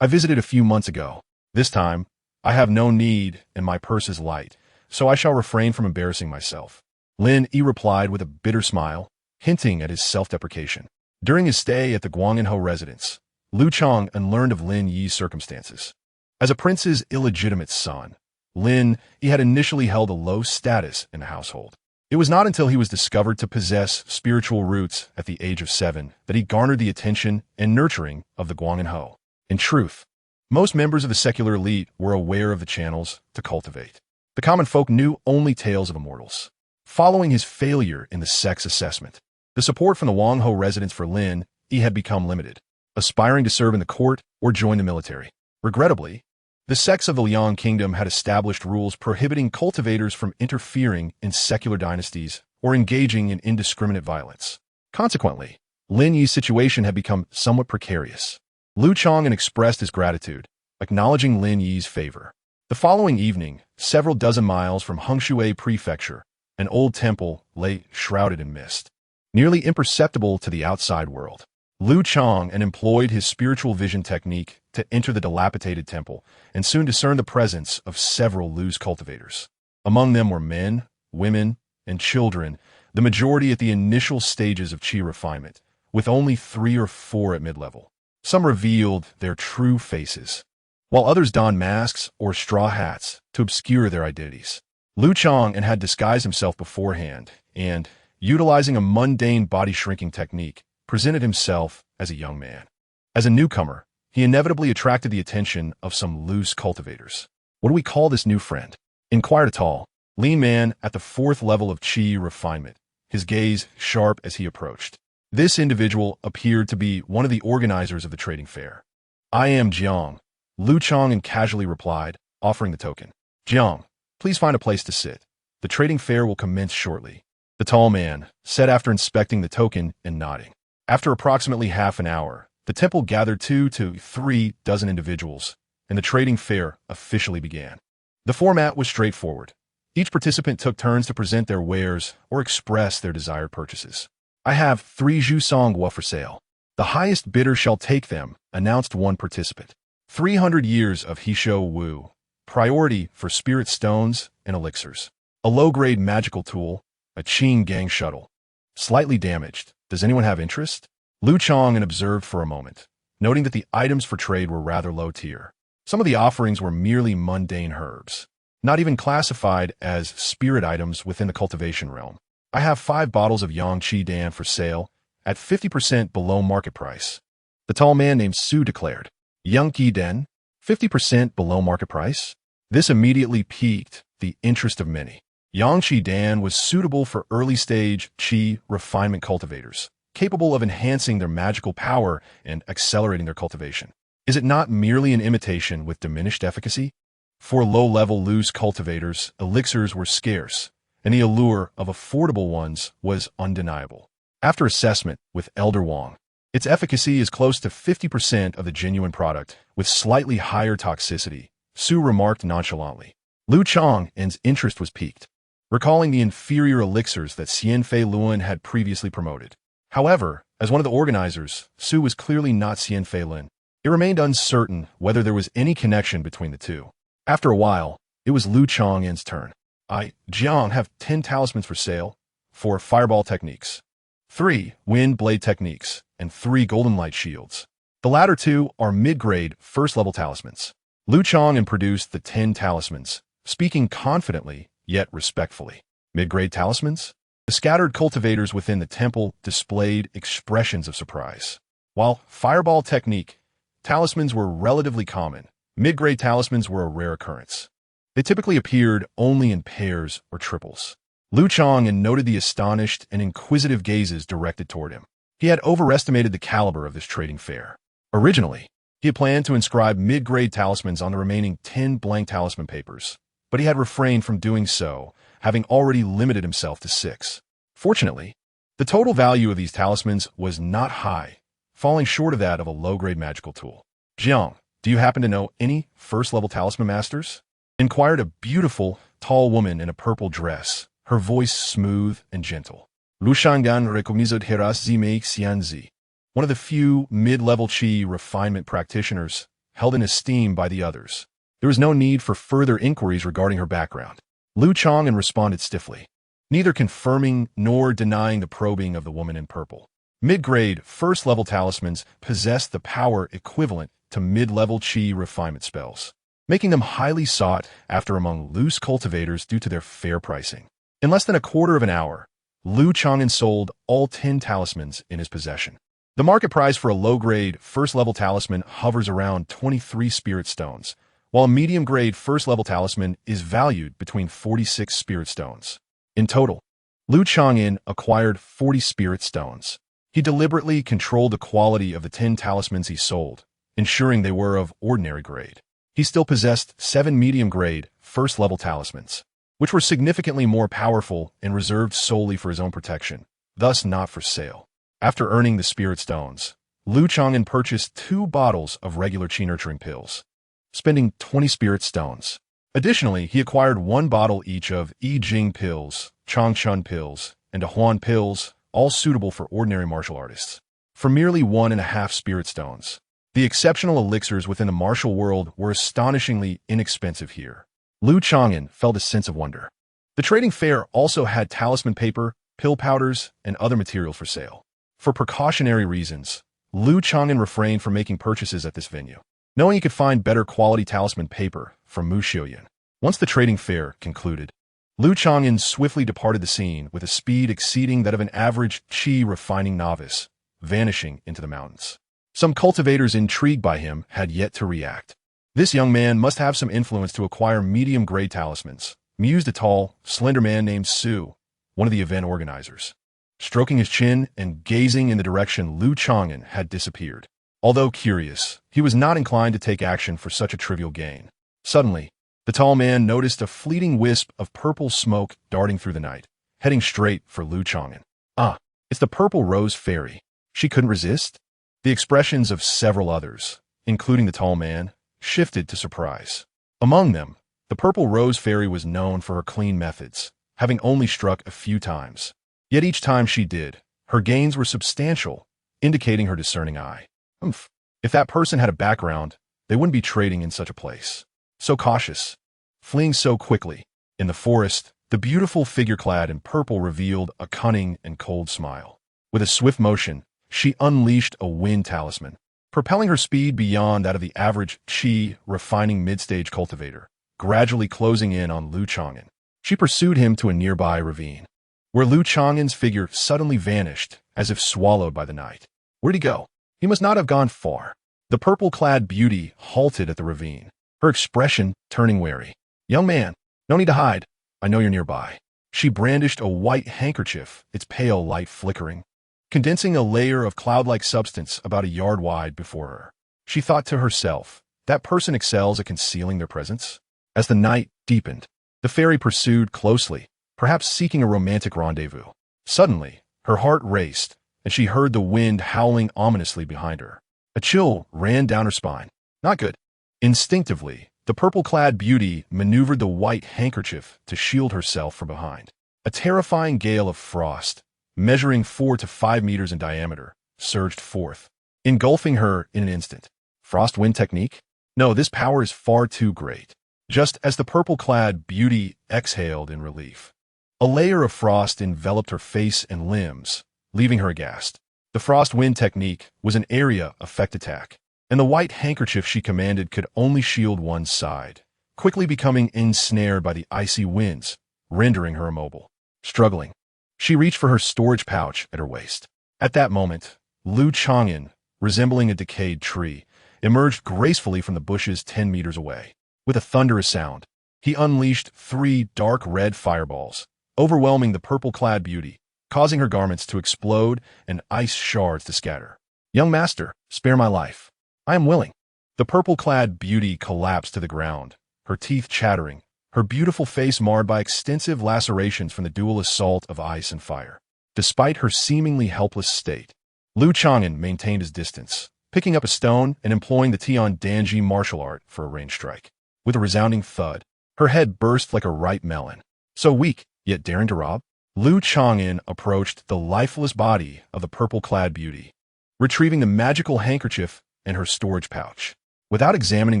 I visited a few months ago. This time, I have no need and my purse is light, so I shall refrain from embarrassing myself. Lin Yi replied with a bitter smile, hinting at his self-deprecation. During his stay at the Guang'anho residence, Lu Chang learned of Lin Yi's circumstances. As a prince's illegitimate son, Lin Yi had initially held a low status in the household. It was not until he was discovered to possess spiritual roots at the age of 7 that he garnered the attention and nurturing of the Guang'anho. In truth, most members of the secular elite were aware of the channels to cultivate. The common folk knew only tales of immortals. Following his failure in the sex assessment, the support from the Wangho residents for Lin Yi had become limited, aspiring to serve in the court or join the military. Regrettably, the sects of the Liang Kingdom had established rules prohibiting cultivators from interfering in secular dynasties or engaging in indiscriminate violence. Consequently, Lin Yi's situation had become somewhat precarious. Lu Chang expressed his gratitude, acknowledging Lin Yi's favor. The following evening, several dozen miles from Hengshui Prefecture, an old temple lay shrouded in mist, nearly imperceptible to the outside world. Lu Chang employed his spiritual vision technique to enter the dilapidated temple and soon discerned the presence of several loose cultivators. Among them were men, women, and children, the majority at the initial stages of qi refinement, with only 3 or 4 at mid-level. Some revealed their true faces, while others donned masks or straw hats to obscure their identities. Lu Chang had disguised himself beforehand and, utilizing a mundane body-shrinking technique, presented himself as a young man. As a newcomer, he inevitably attracted the attention of some loose cultivators. "What do we call this new friend?" inquired a tall, lean man at the 4th level of qi refinement, his gaze sharp as he approached. This individual appeared to be one of the organizers of the trading fair. "I am Jiang," Lu Chang casually replied, offering the token. "Jiang, please find a place to sit. The trading fair will commence shortly," the tall man said after inspecting the token and nodding. After approximately half an hour, the temple gathered 2 to 3 dozen individuals, and the trading fair officially began. The format was straightforward. Each participant took turns to present their wares or express their desired purchases. "I have 3 Zhu for sale. The highest bidder shall take them," announced one participant. 300 years of Hisho Wu, priority for spirit stones and elixirs. A low-grade magical tool, a Chang'an shuttle. Slightly damaged. Does anyone have interest? Lu Chang observed for a moment, noting that the items for trade were rather low tier. Some of the offerings were merely mundane herbs, not even classified as spirit items within the cultivation realm. "I have 5 bottles of Yang Qi Dan for sale at 50% below market price," the tall man named Su declared. "Yang Qi Dan? 50% below market price?" This immediately piqued the interest of many. Yang Qi Dan was suitable for early-stage qi refinement cultivators, capable of enhancing their magical power and accelerating their cultivation. Is it not merely an imitation with diminished efficacy? For low-level loose cultivators, elixirs were scarce, and the allure of affordable ones was undeniable. After assessment with Elder Wang, its efficacy is close to 50% of the genuine product, with slightly higher toxicity, Su remarked nonchalantly. Lu Chang's interest was piqued, recalling the inferior elixirs that Xianfei Luan had previously promoted. However, as one of the organizers, Su was clearly not Xianfei Lin. It remained uncertain whether there was any connection between the two. After a while, it was Lu Chang's turn. "I, Jiang, have 10 talismans for sale, 4 fireball techniques, 3 wind blade techniques, and 3 golden light shields. The latter 2 are mid-grade, first-level talismans." Lu Chang produced the 10 talismans, speaking confidently, yet respectfully. "Mid-grade talismans?" The scattered cultivators within the temple displayed expressions of surprise. While fireball technique talismans were relatively common, mid-grade talismans were a rare occurrence. They typically appeared only in pairs or triples. Lu Chang noted the astonished and inquisitive gazes directed toward him. He had overestimated the caliber of this trading fair. Originally, he had planned to inscribe mid-grade talismans on the remaining 10 blank talisman papers, but he had refrained from doing so, having already limited himself to 6. Fortunately, the total value of these talismans was not high, falling short of that of a low-grade magical tool. "Jiang, do you happen to know any first-level talisman masters?" inquired a beautiful, tall woman in a purple dress, her voice smooth and gentle. Lu Chang'an recognized Heras Zimei Xianzi, one of the few mid-level qi refinement practitioners held in esteem by the others. There was no need for further inquiries regarding her background. Lu Chang responded stiffly, neither confirming nor denying the probing of the woman in purple. Mid-grade, first-level talismans possessed the power equivalent to mid-level qi refinement spells, making them highly sought after among loose cultivators due to their fair pricing. In less than a quarter of an hour, Lu Chang'an sold all 10 talismans in his possession. The market price for a low-grade, first-level talisman hovers around 23 spirit stones, while a medium-grade first-level talisman is valued between 46 spirit stones. In total, Lu Chang'an acquired 40 spirit stones. He deliberately controlled the quality of the 10 talismans he sold, ensuring they were of ordinary grade. He still possessed 7 medium-grade, first-level talismans, which were significantly more powerful and reserved solely for his own protection, thus not for sale. After earning the spirit stones, Lu Chang'an purchased 2 bottles of regular qi nurturing pills. spending 20 spirit stones. Additionally, he acquired 1 bottle each of I Ching pills, Chang'an pills, and Huan pills, all suitable for ordinary martial artists, for merely 1.5 spirit stones. The exceptional elixirs within the martial world were astonishingly inexpensive here. Lu Chang'an felt a sense of wonder. The trading fair also had talisman paper, pill powders, and other materials for sale. For precautionary reasons, Lu Chang'an refrained from making purchases at this venue, knowing he could find better quality talisman paper from Mu Xiuyan. Once the trading fair concluded, Lu Chang'an swiftly departed the scene with a speed exceeding that of an average qi refining novice, vanishing into the mountains. Some cultivators intrigued by him had yet to react. This young man must have some influence to acquire medium-grade talismans, mused a tall, slender man named Su, one of the event organizers. Stroking his chin and gazing in the direction Lu Chang'an had disappeared. Although curious, he was not inclined to take action for such a trivial gain. Suddenly, the tall man noticed a fleeting wisp of purple smoke darting through the night, heading straight for Lu Chang'an. Ah, it's the purple rose fairy. She couldn't resist? The expressions of several others, including the tall man, shifted to surprise. Among them, the purple rose fairy was known for her clean methods, having only struck a few times. Yet each time she did, her gains were substantial, indicating her discerning eye. If that person had a background, they wouldn't be trading in such a place. So cautious, fleeing so quickly. In the forest, the beautiful figure clad in purple revealed a cunning and cold smile. With a swift motion, she unleashed a wind talisman, propelling her speed beyond that of the average qi refining mid-stage cultivator, gradually closing in on Lu Chang'an. She pursued him to a nearby ravine, where Lu Chang'an's figure suddenly vanished, as if swallowed by the night. Where'd he go? He must not have gone far. The purple-clad beauty halted at the ravine, her expression turning wary. Young man, no need to hide. I know you're nearby. She brandished a white handkerchief, its pale light flickering, condensing a layer of cloud-like substance about a yard wide before her. She thought to herself, that person excels at concealing their presence. As the night deepened, the fairy pursued closely, perhaps seeking a romantic rendezvous. Suddenly, her heart raced, and she heard the wind howling ominously behind her. A chill ran down her spine. Not good. Instinctively, the purple-clad beauty maneuvered the white handkerchief to shield herself from behind. A terrifying gale of frost, measuring 4 to 5 meters in diameter, surged forth, engulfing her in an instant. Frost wind technique? No, this power is far too great. Just as the purple-clad beauty exhaled in relief, a layer of frost enveloped her face and limbs, leaving her aghast. The frost wind technique was an area effect attack, and the white handkerchief she commanded could only shield one side, quickly becoming ensnared by the icy winds, rendering her immobile. Struggling, she reached for her storage pouch at her waist. At that moment, Lu Chang'an, resembling a decayed tree, emerged gracefully from the bushes 10 meters away. With a thunderous sound, he unleashed 3 dark red fireballs, overwhelming the purple-clad beauty, causing her garments to explode and ice shards to scatter. Young master, spare my life. I am willing. The purple-clad beauty collapsed to the ground, her teeth chattering, her beautiful face marred by extensive lacerations from the dual assault of ice and fire. Despite her seemingly helpless state, Lu Chang'an maintained his distance, picking up a stone and employing the Tian Danji martial art for a ranged strike. With a resounding thud, her head burst like a ripe melon. So weak, yet daring to rob, Lu Chang'an approached the lifeless body of the purple-clad beauty, retrieving the magical handkerchief and her storage pouch. Without examining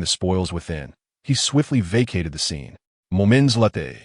the spoils within, he swiftly vacated the scene. Moments later,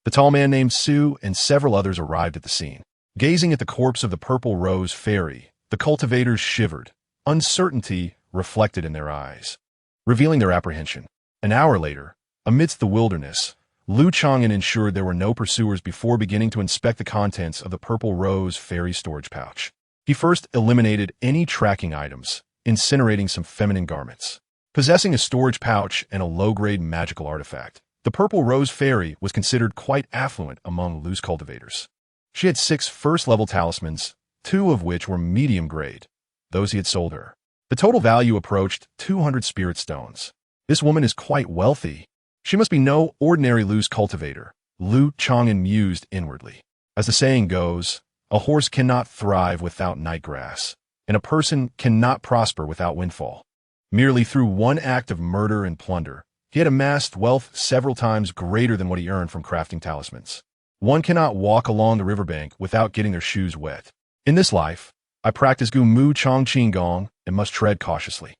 the tall man named Su and several others arrived at the scene. Gazing at the corpse of the purple rose fairy, the cultivators shivered, uncertainty reflected in their eyes, revealing their apprehension. An hour later, amidst the wilderness, Lu Chang'an ensured there were no pursuers before beginning to inspect the contents of the purple rose fairy storage pouch. He first eliminated any tracking items, incinerating some feminine garments. Possessing a storage pouch and a low-grade magical artifact, the purple rose fairy was considered quite affluent among Lu's cultivators. She had 6 first-level talismans, 2 of which were medium-grade, those he had sold her. The total value approached 200 spirit stones. This woman is quite wealthy. She must be no ordinary Lu's cultivator, Lu Chang'an mused inwardly. As the saying goes, a horse cannot thrive without night grass, and a person cannot prosper without windfall. Merely through one act of murder and plunder, he had amassed wealth several times greater than what he earned from crafting talismans. One cannot walk along the riverbank without getting their shoes wet. In this life, I practice Gu Mu Chang Qigong and must tread cautiously.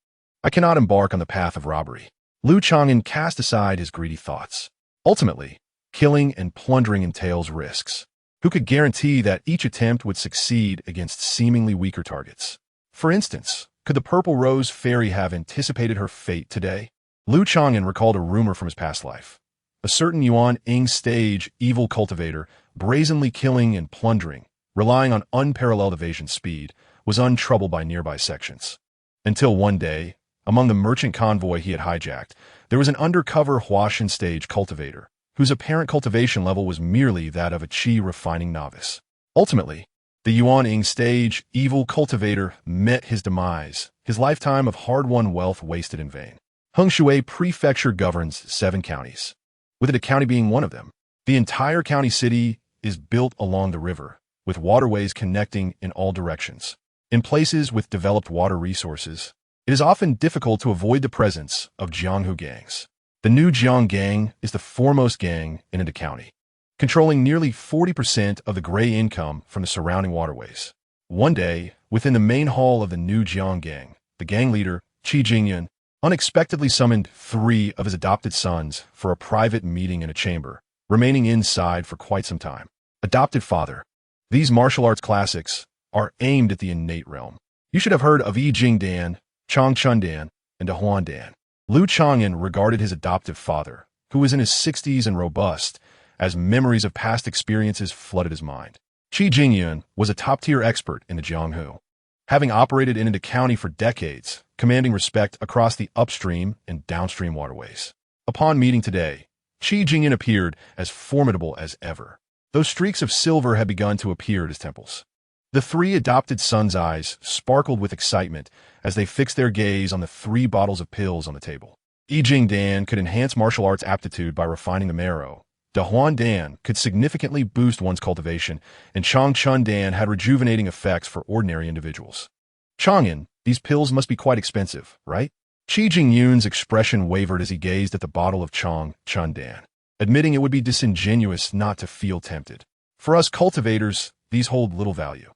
I cannot embark on the path of robbery. Lu Chang'an cast aside his greedy thoughts. Ultimately, killing and plundering entails risks. Who could guarantee that each attempt would succeed against seemingly weaker targets? For instance, could the Purple Rose Fairy have anticipated her fate today? Lu Chang'an recalled a rumor from his past life. A certain Yuan-Ing stage evil cultivator, brazenly killing and plundering, relying on unparalleled evasion speed, was untroubled by nearby sections. Until one day, among the merchant convoy he had hijacked, there was an undercover Huashan stage cultivator, whose apparent cultivation level was merely that of a qi-refining novice. Ultimately, the Yuan-Ing stage evil cultivator met his demise, his lifetime of hard-won wealth wasted in vain. Hengshui Prefecture governs 7 counties, with the county being one of them. The entire county city is built along the river, with waterways connecting in all directions. In places with developed water resources, it is often difficult to avoid the presence of Jianghu gangs. The new Jiang gang is the foremost gang in the county, controlling nearly 40% of the gray income from the surrounding waterways. One day, within the main hall of the new Jiang gang, the gang leader, Qi Jingyun, unexpectedly summoned 3 of his adopted sons for a private meeting in a chamber, remaining inside for quite some time. Adopted father. These martial arts classics are aimed at the innate realm. You should have heard of Yi Jingdan, Chang Chundan, and De Huandan. Lu Chang'an regarded his adoptive father, who was in his 60s and robust, as memories of past experiences flooded his mind. Qi Jingyun was a top-tier expert in the Jianghu, having operated in the county for decades, commanding respect across the upstream and downstream waterways. Upon meeting today, Qi Jingyun appeared as formidable as ever, though streaks of silver had begun to appear at his temples. The 3 adopted sons' eyes sparkled with excitement as they fixed their gaze on the 3 bottles of pills on the table. Yi Jingdan could enhance martial arts aptitude by refining the marrow. De Huandan could significantly boost one's cultivation, and Chang Chundan had rejuvenating effects for ordinary individuals. Chang'an, these pills must be quite expensive, right? Qi Jingyun's expression wavered as he gazed at the bottle of Chang Chundan, admitting it would be disingenuous not to feel tempted. For us cultivators, these hold little value.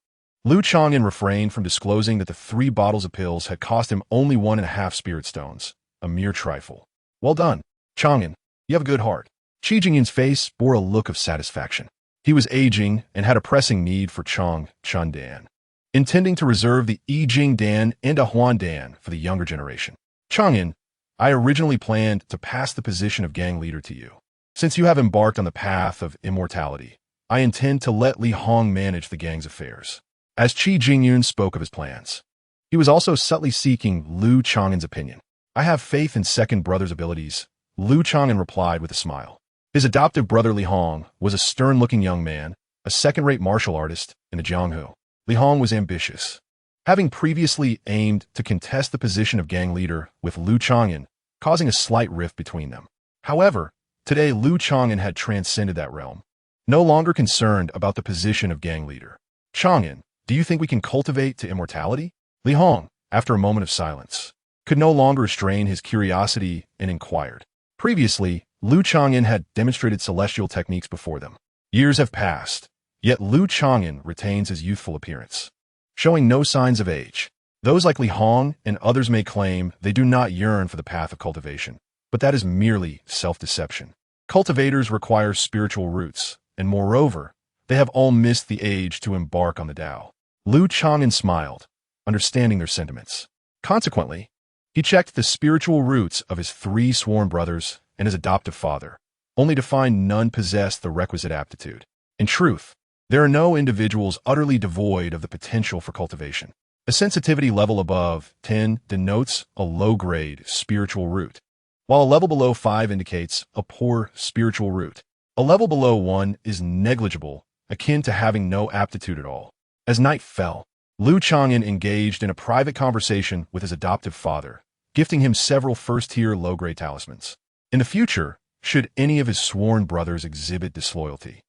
Lu Chang'an refrained from disclosing that the 3 bottles of pills had cost him only 1.5 spirit stones, a mere trifle. Well done, Chang'an. You have a good heart. Qi Jingyun's face bore a look of satisfaction. He was aging and had a pressing need for Chang Chundan, intending to reserve the Yi Jingdan and De Huandan for the younger generation. Chang'an, I originally planned to pass the position of gang leader to you. Since you have embarked on the path of immortality, I intend to let Li Hong manage the gang's affairs. As Qi Jingyun spoke of his plans, he was also subtly seeking Lu Chang'an's opinion. I have faith in second brother's abilities, Lu Chang'an replied with a smile. His adoptive brother Li Hong was a stern-looking young man, a second-rate martial artist in the Jianghu. Li Hong was ambitious, having previously aimed to contest the position of gang leader with Lu Chang'an, causing a slight rift between them. However, today Lu Chang'an had transcended that realm, no longer concerned about the position of gang leader. Chang'an, do you think we can cultivate to immortality? Li Hong, after a moment of silence, could no longer restrain his curiosity and inquired. Previously, Lu Chang'an had demonstrated celestial techniques before them. Years have passed, yet Lu Chang'an retains his youthful appearance, showing no signs of age. Those like Li Hong and others may claim they do not yearn for the path of cultivation, but that is merely self-deception. Cultivators require spiritual roots, and moreover, they have all missed the age to embark on the Tao. Lu Chang'an smiled, understanding their sentiments. Consequently, he checked the spiritual roots of his 3 sworn brothers and his adoptive father, only to find none possessed the requisite aptitude. In truth, there are no individuals utterly devoid of the potential for cultivation. A sensitivity level above 10 denotes a low-grade spiritual root, while a level below 5 indicates a poor spiritual root. A level below 1 is negligible, akin to having no aptitude at all. As night fell, Lu Chang'an engaged in a private conversation with his adoptive father, gifting him several first-tier low-grade talismans. In the future, should any of his sworn brothers exhibit disloyalty,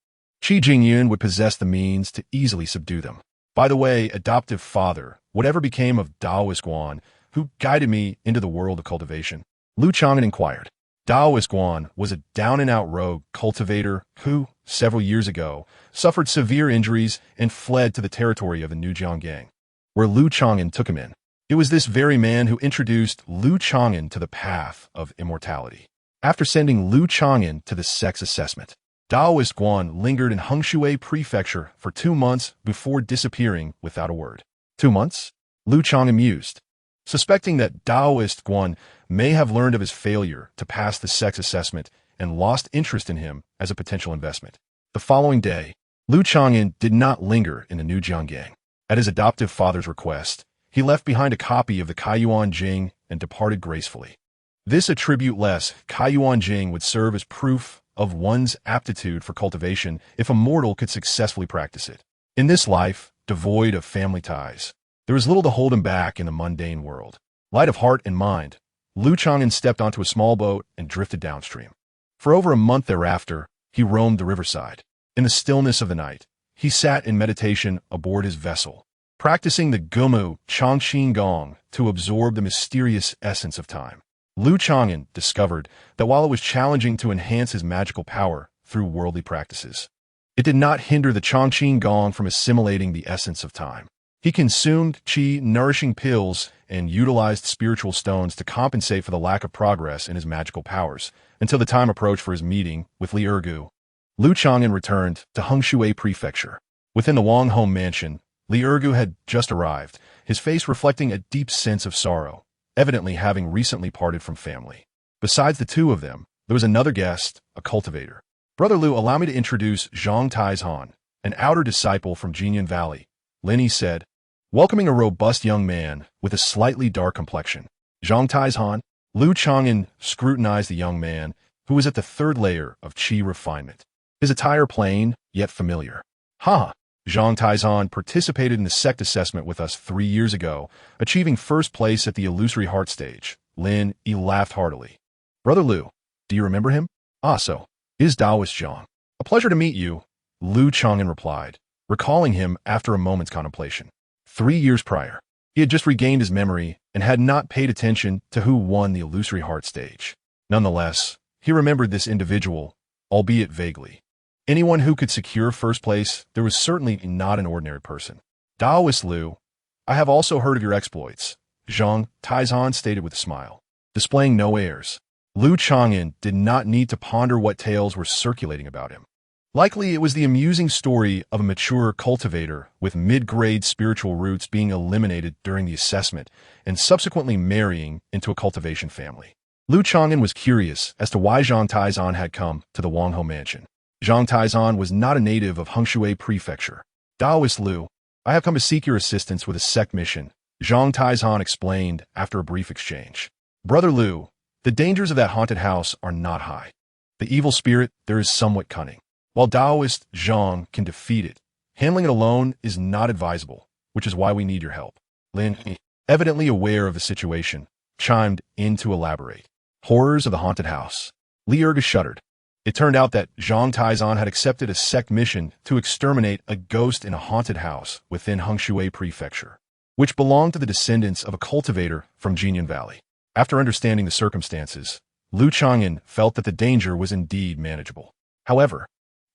Qi Jingyun would possess the means to easily subdue them. By the way, adoptive father, whatever became of Daoist Guan, who guided me into the world of cultivation? Lu Chang'an inquired. Daoist Guan was a down-and-out rogue cultivator who, several years ago, suffered severe injuries and fled to the territory of the Nujiang gang, where Lu Chang'an took him in. It was this very man who introduced Lu Chang'an to the path of immortality. After sending Lu Chang'an to the sex assessment, Daoist Guan lingered in Hengshui Prefecture for 2 months before disappearing without a word. 2 months? Lu Chang'an mused, suspecting that Daoist Guan may have learned of his failure to pass the sex assessment and lost interest in him as a potential investment. The following day, Lu Chang'an did not linger in the Nujiang gang. At his adoptive father's request, he left behind a copy of the Kaiyuan Jing and departed gracefully. This attribute-less Kaiyuan Jing would serve as proof of one's aptitude for cultivation if a mortal could successfully practice it. In this life, devoid of family ties, there is little to hold him back in the mundane world. Light of heart and mind, Lu Chang'an stepped onto a small boat and drifted downstream. For over a month thereafter, he roamed the riverside. In the stillness of the night, he sat in meditation aboard his vessel, practicing the Gumu Changqing Gong to absorb the mysterious essence of time. Lu Chang'an discovered that while it was challenging to enhance his magical power through worldly practices, it did not hinder the Changqing Gong from assimilating the essence of time. He consumed qi-nourishing pills and utilized spiritual stones to compensate for the lack of progress in his magical powers, until the time approached for his meeting with Li Ergu. Lu Chang'an returned to Hengshui Prefecture. Within the Wang home mansion, Li Ergu had just arrived, his face reflecting a deep sense of sorrow, evidently having recently parted from family. Besides the two of them, there was another guest, a cultivator. Brother Lu, allow me to introduce Zhang Taizhan, an outer disciple from Jinyan Valley, Lin said, welcoming a robust young man with a slightly dark complexion. Zhang Taizhan. Lu Chang'an scrutinized the young man, who was at the third layer of qi refinement. His attire plain, yet familiar. Ha! Zhang Taizhan participated in the sect assessment with us 3 years ago, achieving first place at the illusory heart stage. Lin laughed heartily. Brother Lu, do you remember him? Ah, so is Daoist Zhang. A pleasure to meet you, Lu Chang'an replied, recalling him after a moment's contemplation. 3 years prior, he had just regained his memory and had not paid attention to who won the illusory heart stage. Nonetheless, he remembered this individual, albeit vaguely. Anyone who could secure first place, there was certainly not an ordinary person. Daoist Lu, I have also heard of your exploits, Zhang Taizhan stated with a smile. Displaying no airs, Lu Chang'an did not need to ponder what tales were circulating about him. Likely it was the amusing story of a mature cultivator with mid-grade spiritual roots being eliminated during the assessment and subsequently marrying into a cultivation family. Lu Chang'an was curious as to why Zhang Taizhan had come to the Wangho mansion. Zhang Taizhan was not a native of Hengshui Prefecture. Daoist Lu, I have come to seek your assistance with a sect mission, Zhang Taizhan explained after a brief exchange. Brother Lu, the dangers of that haunted house are not high. The evil spirit there is somewhat cunning. While Daoist Zhang can defeat it, handling it alone is not advisable, which is why we need your help. Lin, evidently aware of the situation, chimed in to elaborate. Horrors of the haunted house. Li Ergu shuddered. It turned out that Zhang Taizhan had accepted a sect mission to exterminate a ghost in a haunted house within Hengshui Prefecture, which belonged to the descendants of a cultivator from Jinyan Valley. After understanding the circumstances, Lu Chang'an felt that the danger was indeed manageable. However,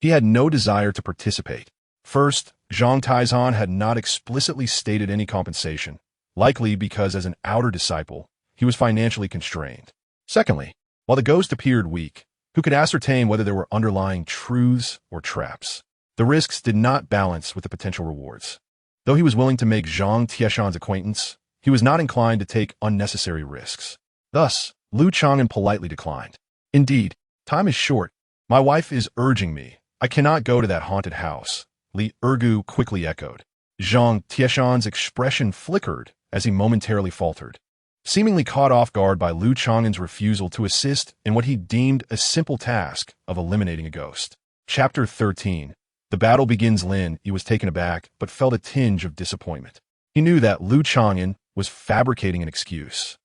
he had no desire to participate. First, Zhang Taizhan had not explicitly stated any compensation, likely because as an outer disciple, he was financially constrained. Secondly, while the ghost appeared weak, who could ascertain whether there were underlying truths or traps? The risks did not balance with the potential rewards. Though he was willing to make Zhang Tieshan's acquaintance, he was not inclined to take unnecessary risks. Thus, Lu Chang'an politely declined. Indeed, time is short. My wife is urging me. I cannot go to that haunted house, Li Ergu quickly echoed. Zhang Tieshan's expression flickered as he momentarily faltered, seemingly caught off guard by Lu Chang'an's refusal to assist in what he deemed a simple task of eliminating a ghost. Chapter 13. The battle begins. Lin Yi was taken aback but felt a tinge of disappointment. He knew that Lu Chang'an was fabricating an excuse.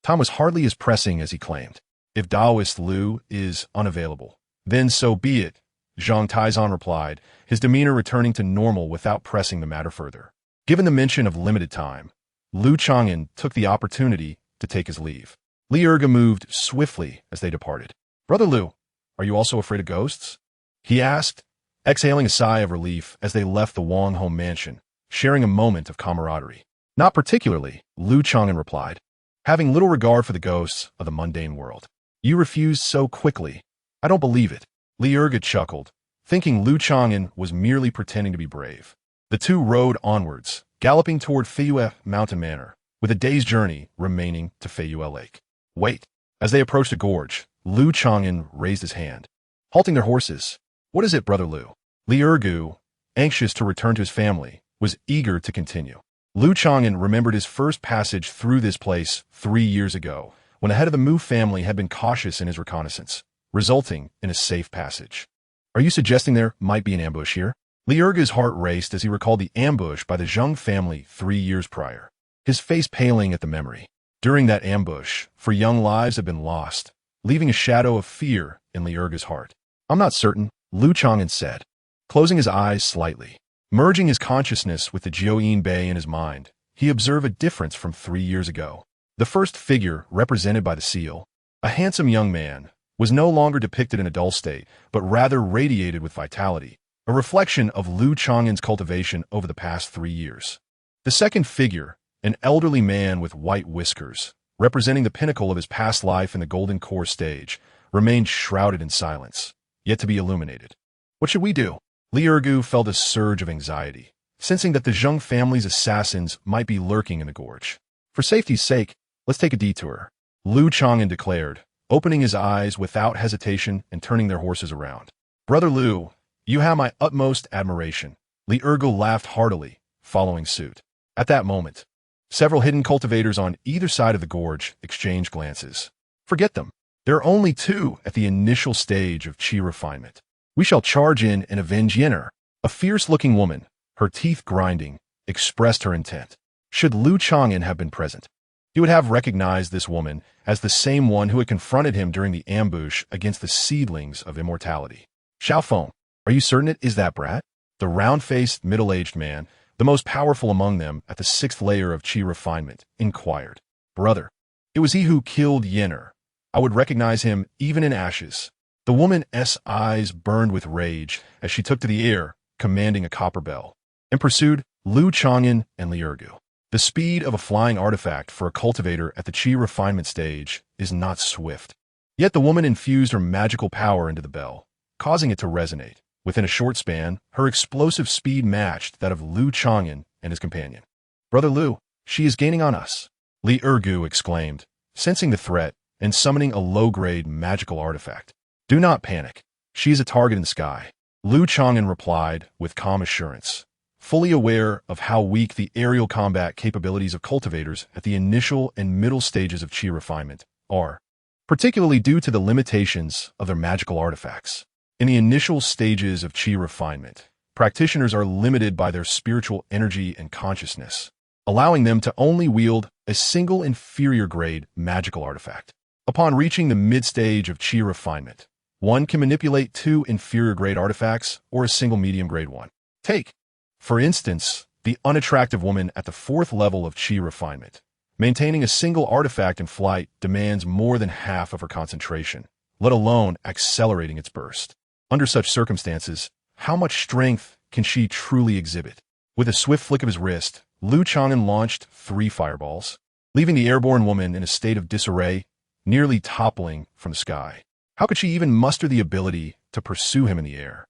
Time was hardly as pressing as he claimed. If Daoist Lu is unavailable, then so be it, Zhang Taizhan replied, his demeanor returning to normal without pressing the matter further. Given the mention of limited time, Lu Chang'an took the opportunity to take his leave. Li Erge moved swiftly as they departed. "Brother Lu, are you also afraid of ghosts?" he asked, exhaling a sigh of relief as they left the Wang home mansion, sharing a moment of camaraderie. "Not particularly," Lu Chang'an replied, having little regard for the ghosts of the mundane world. "You refused so quickly. I don't believe it." Li Erge chuckled, thinking Lu Chang'an was merely pretending to be brave. The two rode onwards, galloping toward Feiyue Mountain Manor, with a day's journey remaining to Feiyue Lake. "Wait." As they approached a gorge, Lu Chang'an raised his hand, halting their horses. "What is it, Brother Lu?" Li Erge, anxious to return to his family, was eager to continue. Lu Chang'an remembered his first passage through this place 3 years ago, when the head of the Mu family had been cautious in his reconnaissance, resulting in a safe passage. "Are you suggesting there might be an ambush here?" Li Erge's heart raced as he recalled the ambush by the Zheng family 3 years prior, his face paling at the memory. During that ambush, 4 young lives had been lost, leaving a shadow of fear in Li Erge's heart. "I'm not certain," Lu Chang'an said, closing his eyes slightly. Merging his consciousness with the Jiuyin Bay in his mind, he observed a difference from 3 years ago. The first figure, represented by the seal, a handsome young man, was no longer depicted in a dull state, but rather radiated with vitality, a reflection of Lu Chang'an's cultivation over the past 3 years. The second figure, an elderly man with white whiskers, representing the pinnacle of his past life in the Golden Core stage, remained shrouded in silence, yet to be illuminated. "What should we do?" Li Erge felt a surge of anxiety, sensing that the Zheng family's assassins might be lurking in the gorge. "For safety's sake, let's take a detour," Lu Chang'an declared, opening his eyes without hesitation and turning their horses around. "Brother Lu, you have my utmost admiration." Li Erge laughed heartily, following suit. At that moment, several hidden cultivators on either side of the gorge exchanged glances. "Forget them. There are only 2 at the initial stage of chi refinement. We shall charge in and avenge Yenner." A fierce-looking woman, her teeth grinding, expressed her intent. Should Lu Chang'an have been present, he would have recognized this woman as the same one who had confronted him during the ambush against the seedlings of immortality. "Xiaofeng, are you certain it is that brat?" The round-faced, middle-aged man, the most powerful among them at the 6th layer of chi refinement, inquired. "Brother, it was he who killed Yenner. I would recognize him even in ashes." The woman's eyes burned with rage as she took to the air, commanding a copper bell, and pursued Lu Chang'an and Li Erge. The speed of a flying artifact for a cultivator at the chi refinement stage is not swift. Yet the woman infused her magical power into the bell, causing it to resonate. Within a short span, her explosive speed matched that of Lu Chang'an and his companion. "Brother Lu, she is gaining on us," Li Erge exclaimed, sensing the threat and summoning a low-grade magical artifact. "Do not panic. She is a target in the sky," Lu Chang'an replied with calm assurance, fully aware of how weak the aerial combat capabilities of cultivators at the initial and middle stages of chi refinement are, particularly due to the limitations of their magical artifacts. In the initial stages of chi refinement, practitioners are limited by their spiritual energy and consciousness, allowing them to only wield a single inferior-grade magical artifact. Upon reaching the mid-stage of chi refinement, one can manipulate 2 inferior-grade artifacts or a single medium-grade one. Take, for instance, the unattractive woman at the 4th level of chi refinement. Maintaining a single artifact in flight demands more than half of her concentration, let alone accelerating its burst. Under such circumstances, how much strength can she truly exhibit? With a swift flick of his wrist, Lu Chang'an launched 3 fireballs, leaving the airborne woman in a state of disarray, nearly toppling from the sky. How could she even muster the ability to pursue him in the air?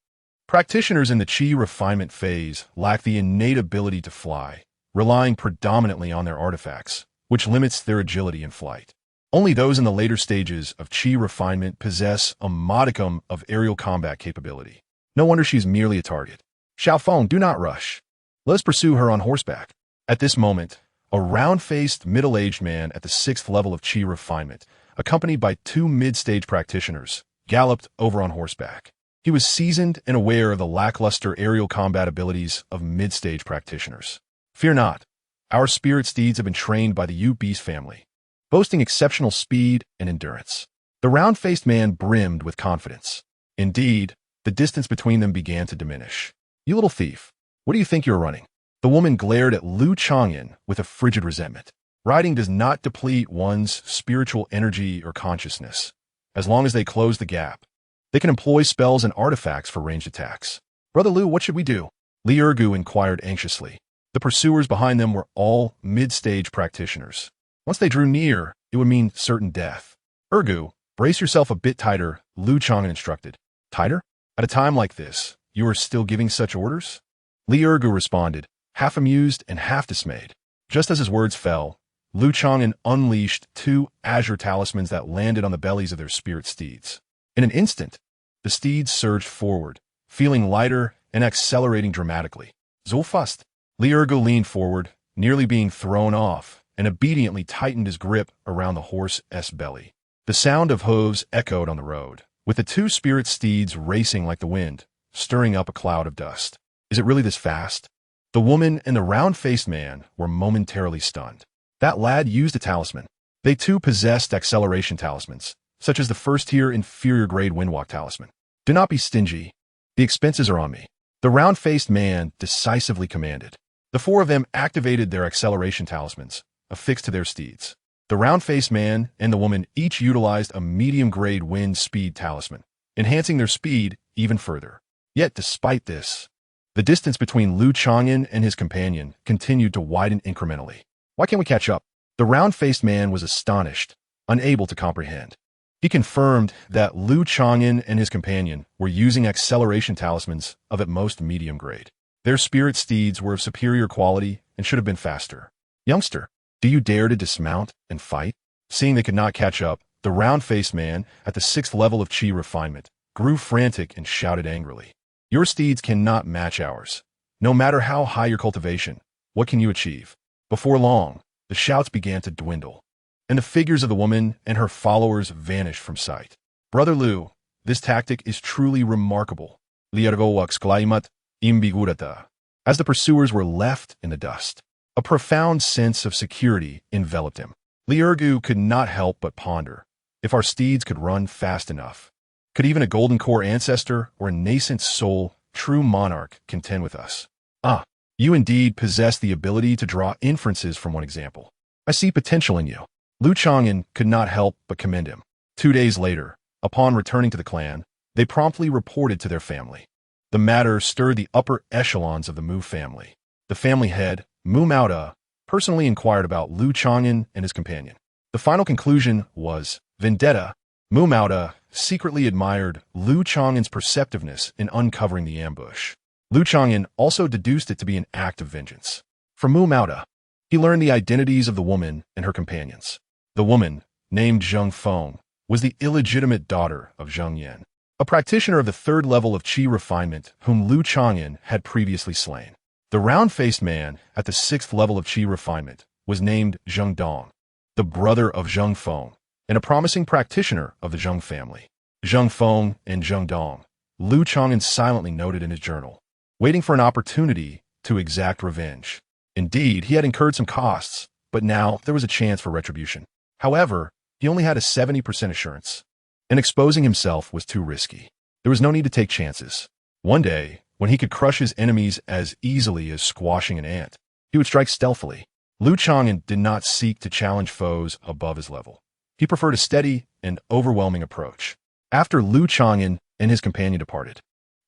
Practitioners in the chi refinement phase lack the innate ability to fly, relying predominantly on their artifacts, which limits their agility in flight. Only those in the later stages of chi refinement possess a modicum of aerial combat capability. No wonder she's merely a target. "Xiaofeng, do not rush. Let us pursue her on horseback." At this moment, a round-faced, middle-aged man at the 6th level of chi refinement, accompanied by 2 mid-stage practitioners, galloped over on horseback. He was seasoned and aware of the lackluster aerial combat abilities of mid-stage practitioners. "Fear not. Our spirit steeds have been trained by the Yu Beast family, boasting exceptional speed and endurance." The round-faced man brimmed with confidence. Indeed, the distance between them began to diminish. "You little thief, what do you think you're running?" The The woman glared at Lu Chang'an with a frigid resentment. Writing does not deplete one's spiritual energy or consciousness. As long as they close the gap, they can employ spells and artifacts for ranged attacks. Brother Lu, what should we do? Li Ergu inquired anxiously. The pursuers behind them were all mid-stage practitioners. Once they drew near, it would mean certain death. Ergu, brace yourself a bit tighter, Lu Chang'an instructed. Tighter? At a time like this, you are still giving such orders? Li Ergu responded, half amused and half dismayed. Just as his words fell, Lu Chang'an unleashed 2 azure talismans that landed on the bellies of their spirit steeds. In an instant, the steeds surged forward, feeling lighter and accelerating dramatically. Zulfust. Li Ergu leaned forward, nearly being thrown off, and obediently tightened his grip around the horse's belly. The sound of hooves echoed on the road, with the 2 spirit steeds racing like the wind, stirring up a cloud of dust. Is it really this fast? The woman and the round-faced man were momentarily stunned. That lad used a talisman. They too possessed acceleration talismans, such as the first-tier inferior-grade windwalk talisman. Do not be stingy. The expenses are on me. The round-faced man decisively commanded. The 4 of them activated their acceleration talismans, affixed to their steeds. The round-faced man and the woman each utilized a medium-grade wind speed talisman, enhancing their speed even further. Yet, despite this, the distance between Lu Chang'an and his companion continued to widen incrementally. Why can't we catch up? The round-faced man was astonished, unable to comprehend. He confirmed that Lu Chang'an and his companion were using acceleration talismans of at most medium grade. Their spirit steeds were of superior quality and should have been faster. Youngster, do you dare to dismount and fight? Seeing they could not catch up, the round-faced man, at the 6th level of chi refinement, grew frantic and shouted angrily. Your steeds cannot match ours. No matter how high your cultivation, what can you achieve? Before long, the shouts began to dwindle, and the figures of the woman and her followers vanished from sight. Brother Lu, this tactic is truly remarkable. Liargo exclaimat imbigurata. As the pursuers were left in the dust, a profound sense of security enveloped him. Li Ergu could not help but ponder. If our steeds could run fast enough, could even a golden core ancestor or a nascent soul true monarch contend with us? Ah, you indeed possess the ability to draw inferences from one example. I see potential in you. Lu Chang'an could not help but commend him. 2 days later, upon returning to the clan, they promptly reported to their family. The matter stirred the upper echelons of the Mu family. The family head, Mu Maoda, personally inquired about Lu Chang'an and his companion. The final conclusion was vendetta. Mu Maoda secretly admired Lu Chang'an's perceptiveness in uncovering the ambush. Lu Chang'an also deduced it to be an act of vengeance. From Mu Maoda, he learned the identities of the woman and her companions. The woman, named Zheng Feng, was the illegitimate daughter of Zheng Yan, a practitioner of the 3rd level of chi refinement whom Lu Chang'an had previously slain. The round-faced man at the 6th level of chi refinement was named Zheng Dong, the brother of Zheng Feng, and a promising practitioner of the Zheng family. Zheng Feng and Zheng Dong, Lu Chang'an silently noted in his journal, waiting for an opportunity to exact revenge. Indeed, he had incurred some costs, but now there was a chance for retribution. However, he only had a 70% assurance, and exposing himself was too risky. There was no need to take chances. One day, when he could crush his enemies as easily as squashing an ant, he would strike stealthily. Lu Chang'an did not seek to challenge foes above his level. He preferred a steady and overwhelming approach. After Lu Chang'an and his companion departed,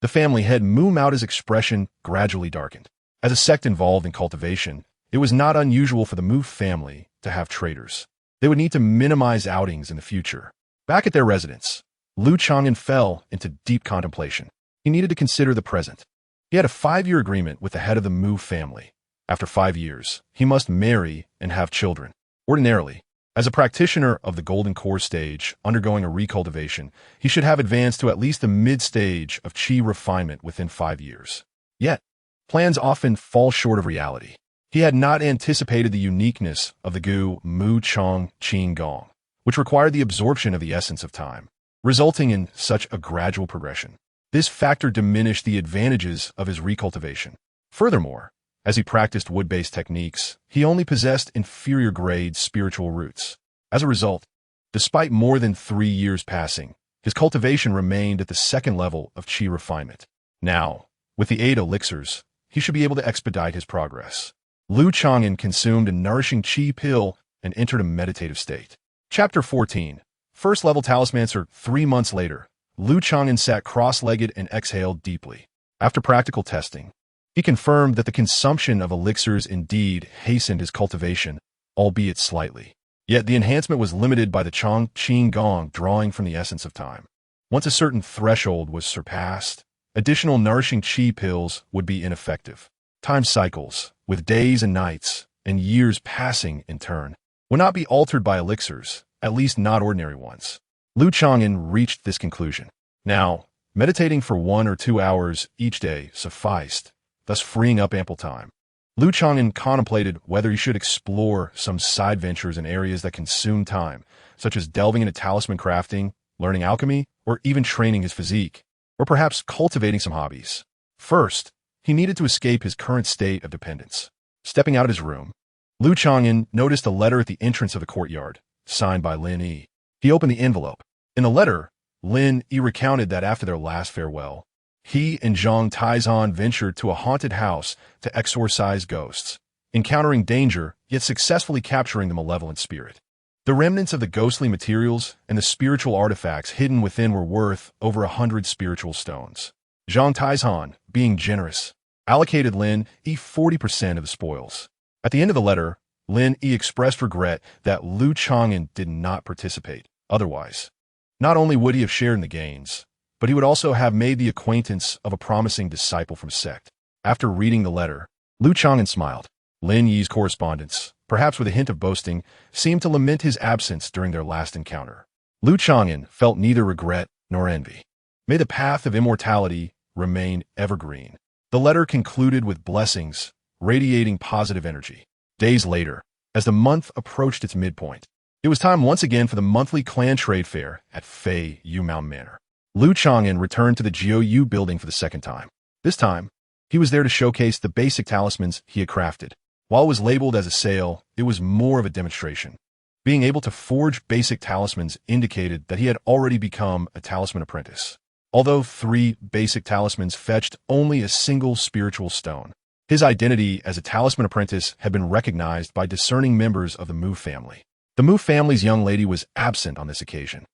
the family head Mu Maoda's expression gradually darkened. As a sect involved in cultivation, it was not unusual for the Mu family to have traitors. They would need to minimize outings in the future. Back at their residence, Lu Chang'an fell into deep contemplation. He needed to consider the present. He had a 5-year agreement with the head of the Mu family. After 5 years, he must marry and have children. Ordinarily, as a practitioner of the Golden Core stage undergoing a recultivation, he should have advanced to at least the mid-stage of chi refinement within 5 years. Yet, plans often fall short of reality. He had not anticipated the uniqueness of the Gu Mu Chong Qing Gong, which required the absorption of the essence of time, resulting in such a gradual progression. This factor diminished the advantages of his recultivation. Furthermore, as he practiced wood-based techniques, he only possessed inferior-grade spiritual roots. As a result, despite more than 3 years passing, his cultivation remained at the 2nd level of chi refinement. Now, with the 8 elixirs, he should be able to expedite his progress. Lu Chang'an consumed a nourishing qi pill and entered a meditative state. Chapter 14. First level talismancer. 3 months later, Lu Chang'an sat cross-legged and exhaled deeply. After practical testing, he confirmed that the consumption of elixirs indeed hastened his cultivation, albeit slightly. Yet the enhancement was limited by the Chang'an drawing from the essence of time. Once a certain threshold was surpassed, additional nourishing qi pills would be ineffective. Time cycles, with days and nights, and years passing in turn, would not be altered by elixirs, at least not ordinary ones. Lu Chang'an reached this conclusion. Now, meditating for 1 or 2 hours each day sufficed, thus freeing up ample time. Lu Chang'an contemplated whether he should explore some side ventures in areas that consume time, such as delving into talisman crafting, learning alchemy, or even training his physique, or perhaps cultivating some hobbies. First, he needed to escape his current state of dependence. Stepping out of his room, Lu Chang'an noticed a letter at the entrance of the courtyard, signed by Lin Yi. He opened the envelope. In the letter, Lin Yi recounted that after their last farewell, he and Zhang Taizan ventured to a haunted house to exorcise ghosts, encountering danger, yet successfully capturing the malevolent spirit. The remnants of the ghostly materials and the spiritual artifacts hidden within were worth over 100 spiritual stones. Zhang Taizan, being generous, allocated Lin Yi 40% of the spoils. At the end of the letter, Lin Yi expressed regret that Lu Chang'an did not participate. Otherwise, not only would he have shared in the gains, but he would also have made the acquaintance of a promising disciple from sect. After reading the letter, Lu Chang'an smiled. Lin Yi's correspondence, perhaps with a hint of boasting, seemed to lament his absence during their last encounter. Lu Chang'an felt neither regret nor envy. May the path of immortality remain evergreen. The letter concluded with blessings, radiating positive energy. Days later, as the month approached its midpoint, it was time once again for the monthly clan trade fair at Fei Yu Mountain Manor. Lu Chang'an returned to the Jiu building for the second time. This time, he was there to showcase the basic talismans he had crafted. While it was labeled as a sale, it was more of a demonstration. Being able to forge basic talismans indicated that he had already become a talisman apprentice. Although 3 basic talismans fetched only a single spiritual stone, his identity as a talisman apprentice had been recognized by discerning members of the Mu family. The Mu family's young lady was absent on this occasion.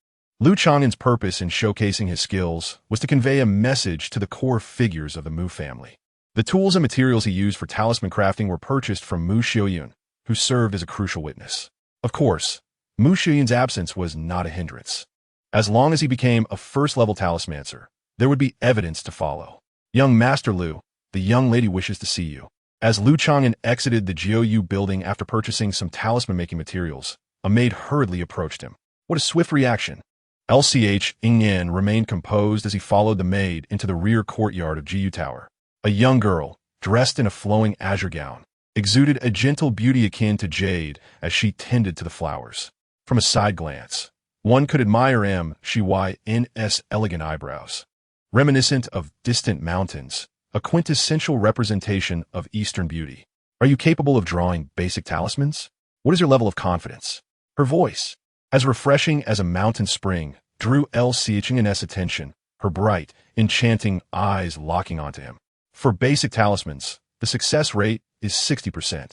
Lu Chang'an's purpose in showcasing his skills was to convey a message to the core figures of the Mu family. The tools and materials he used for talisman crafting were purchased from Mu Xiuyun, who served as a crucial witness. Of course, Mu Xiuyun's absence was not a hindrance. As long as he became a first-level talismancer, there would be evidence to follow. Young Master Lu, the young lady wishes to see you. As Lu Chang'an exited the Jiu building after purchasing some talisman-making materials, a maid hurriedly approached him. What a swift reaction! LCH Ingyan remained composed as he followed the maid into the rear courtyard of Jiu Tower. A young girl, dressed in a flowing azure gown, exuded a gentle beauty akin to jade as she tended to the flowers. From a side glance, one could admire Shyn's elegant eyebrows. Reminiscent of distant mountains, a quintessential representation of Eastern beauty. Are you capable of drawing basic talismans? What is your level of confidence? Her voice, as refreshing as a mountain spring, drew Chang'an's attention, her bright, enchanting eyes locking onto him. For basic talismans, the success rate is 60%.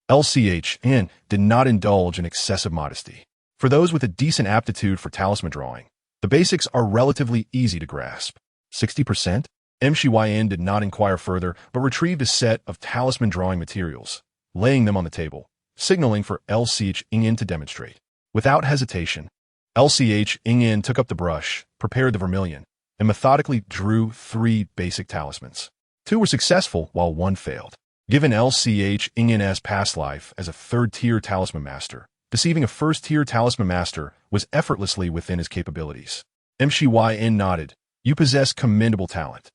Chang'an did not indulge in excessive modesty. For those with a decent aptitude for talisman drawing, the basics are relatively easy to grasp. 60%? Chang'an did not inquire further, but retrieved a set of talisman drawing materials, laying them on the table, signaling for Chang'an to demonstrate. Without hesitation, Chang'an took up the brush, prepared the vermilion, and methodically drew 3 basic talismans. 2 were successful while 1 failed. Given Chang'an's past life as a 3rd-tier talisman master, deceiving a 1st-tier talisman master was effortlessly within his capabilities. Chang'an nodded. You possess commendable talent.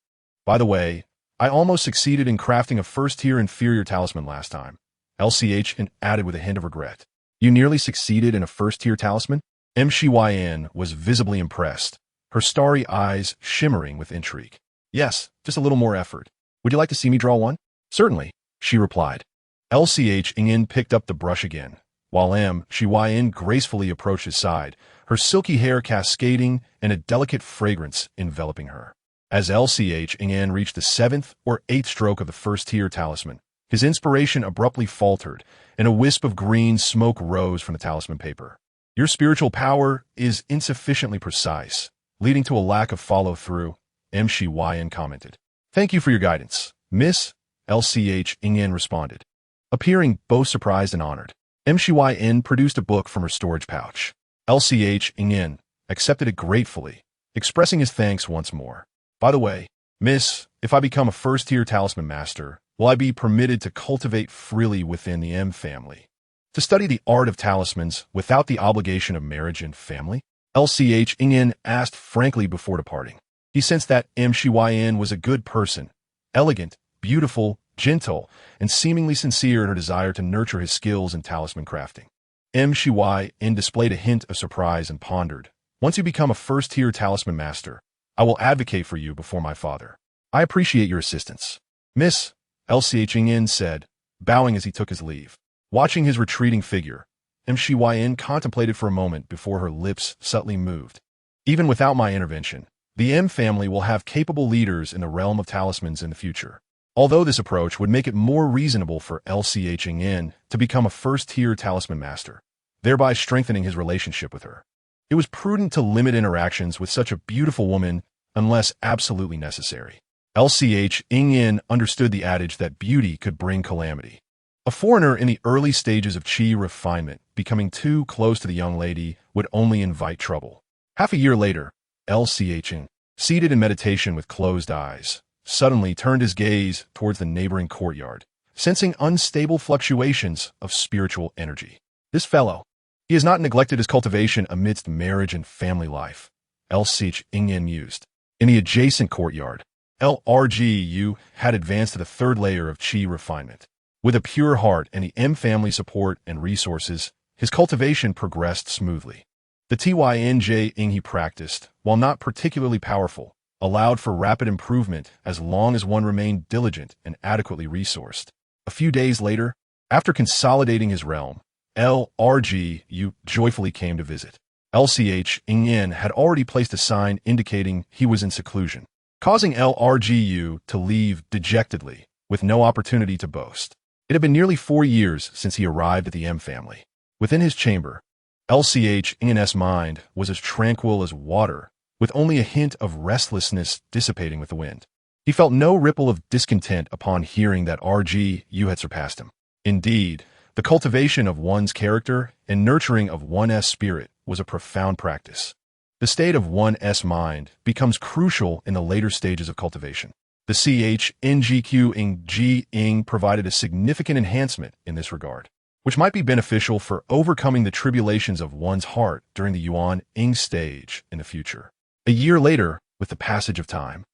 By the way, I almost succeeded in crafting a 1st-tier inferior talisman last time. Chang'an added with a hint of regret. You nearly succeeded in a 1st-tier talisman? Chang'an was visibly impressed, her starry eyes shimmering with intrigue. Yes, just a little more effort. Would you like to see me draw one? Certainly, she replied. Chang'an picked up the brush again, while Chang'an gracefully approached his side, her silky hair cascading and a delicate fragrance enveloping her. As Chang'an reached the 7th or 8th stroke of the first-tier talisman, his inspiration abruptly faltered, and a wisp of green smoke rose from the talisman paper. Your spiritual power is insufficiently precise, leading to a lack of follow-through, Chang'an commented. Thank you for your guidance, Miss, Chang'an responded, appearing both surprised and honored. Chang'an produced a book from her storage pouch. Chang'an accepted it gratefully, expressing his thanks once more. By the way, Miss, if I become a first-tier talisman master, will I be permitted to cultivate freely within the M family? To study the art of talismans without the obligation of marriage and family? Chang'an asked frankly before departing. He sensed that Chang'an was a good person, elegant, beautiful, gentle, and seemingly sincere in her desire to nurture his skills in talisman crafting. Chang'an displayed a hint of surprise and pondered. Once you become a first-tier talisman master, I will advocate for you before my father. I appreciate your assistance. Miss, Chang'an said, bowing as he took his leave. Watching his retreating figure, Chang'an contemplated for a moment before her lips subtly moved. Even without my intervention, the M family will have capable leaders in the realm of talismans in the future. Although this approach would make it more reasonable for Chang'an to become a first-tier talisman master, thereby strengthening his relationship with her. It was prudent to limit interactions with such a beautiful woman unless absolutely necessary. Chang'an understood the adage that beauty could bring calamity. A foreigner in the early stages of chi refinement becoming too close to the young lady would only invite trouble. Half a year later, Chang'an, seated in meditation with closed eyes, suddenly turned his gaze towards the neighboring courtyard, sensing unstable fluctuations of spiritual energy. This fellow, he has not neglected his cultivation amidst marriage and family life, Chang'an mused. In the adjacent courtyard, LRGU had advanced to the 3rd layer of chi refinement. With a pure heart and the M family support and resources, his cultivation progressed smoothly. The Tyng he practiced, while not particularly powerful, allowed for rapid improvement as long as one remained diligent and adequately resourced. A few days later, after consolidating his realm, LRGU joyfully came to visit. Chang'an had already placed a sign indicating he was in seclusion, causing LRGU to leave dejectedly, with no opportunity to boast. It had been nearly 4 years since he arrived at the M family. Within his chamber, Chang'an's mind was as tranquil as water, with only a hint of restlessness dissipating with the wind. He felt no ripple of discontent upon hearing that RGU had surpassed him. Indeed, the cultivation of one's character and nurturing of one's spirit was a profound practice. The state of one's mind becomes crucial in the later stages of cultivation. The Chang'an provided a significant enhancement in this regard, which might be beneficial for overcoming the tribulations of one's heart during the Yuan Ing stage in the future. A year later, with the passage of time,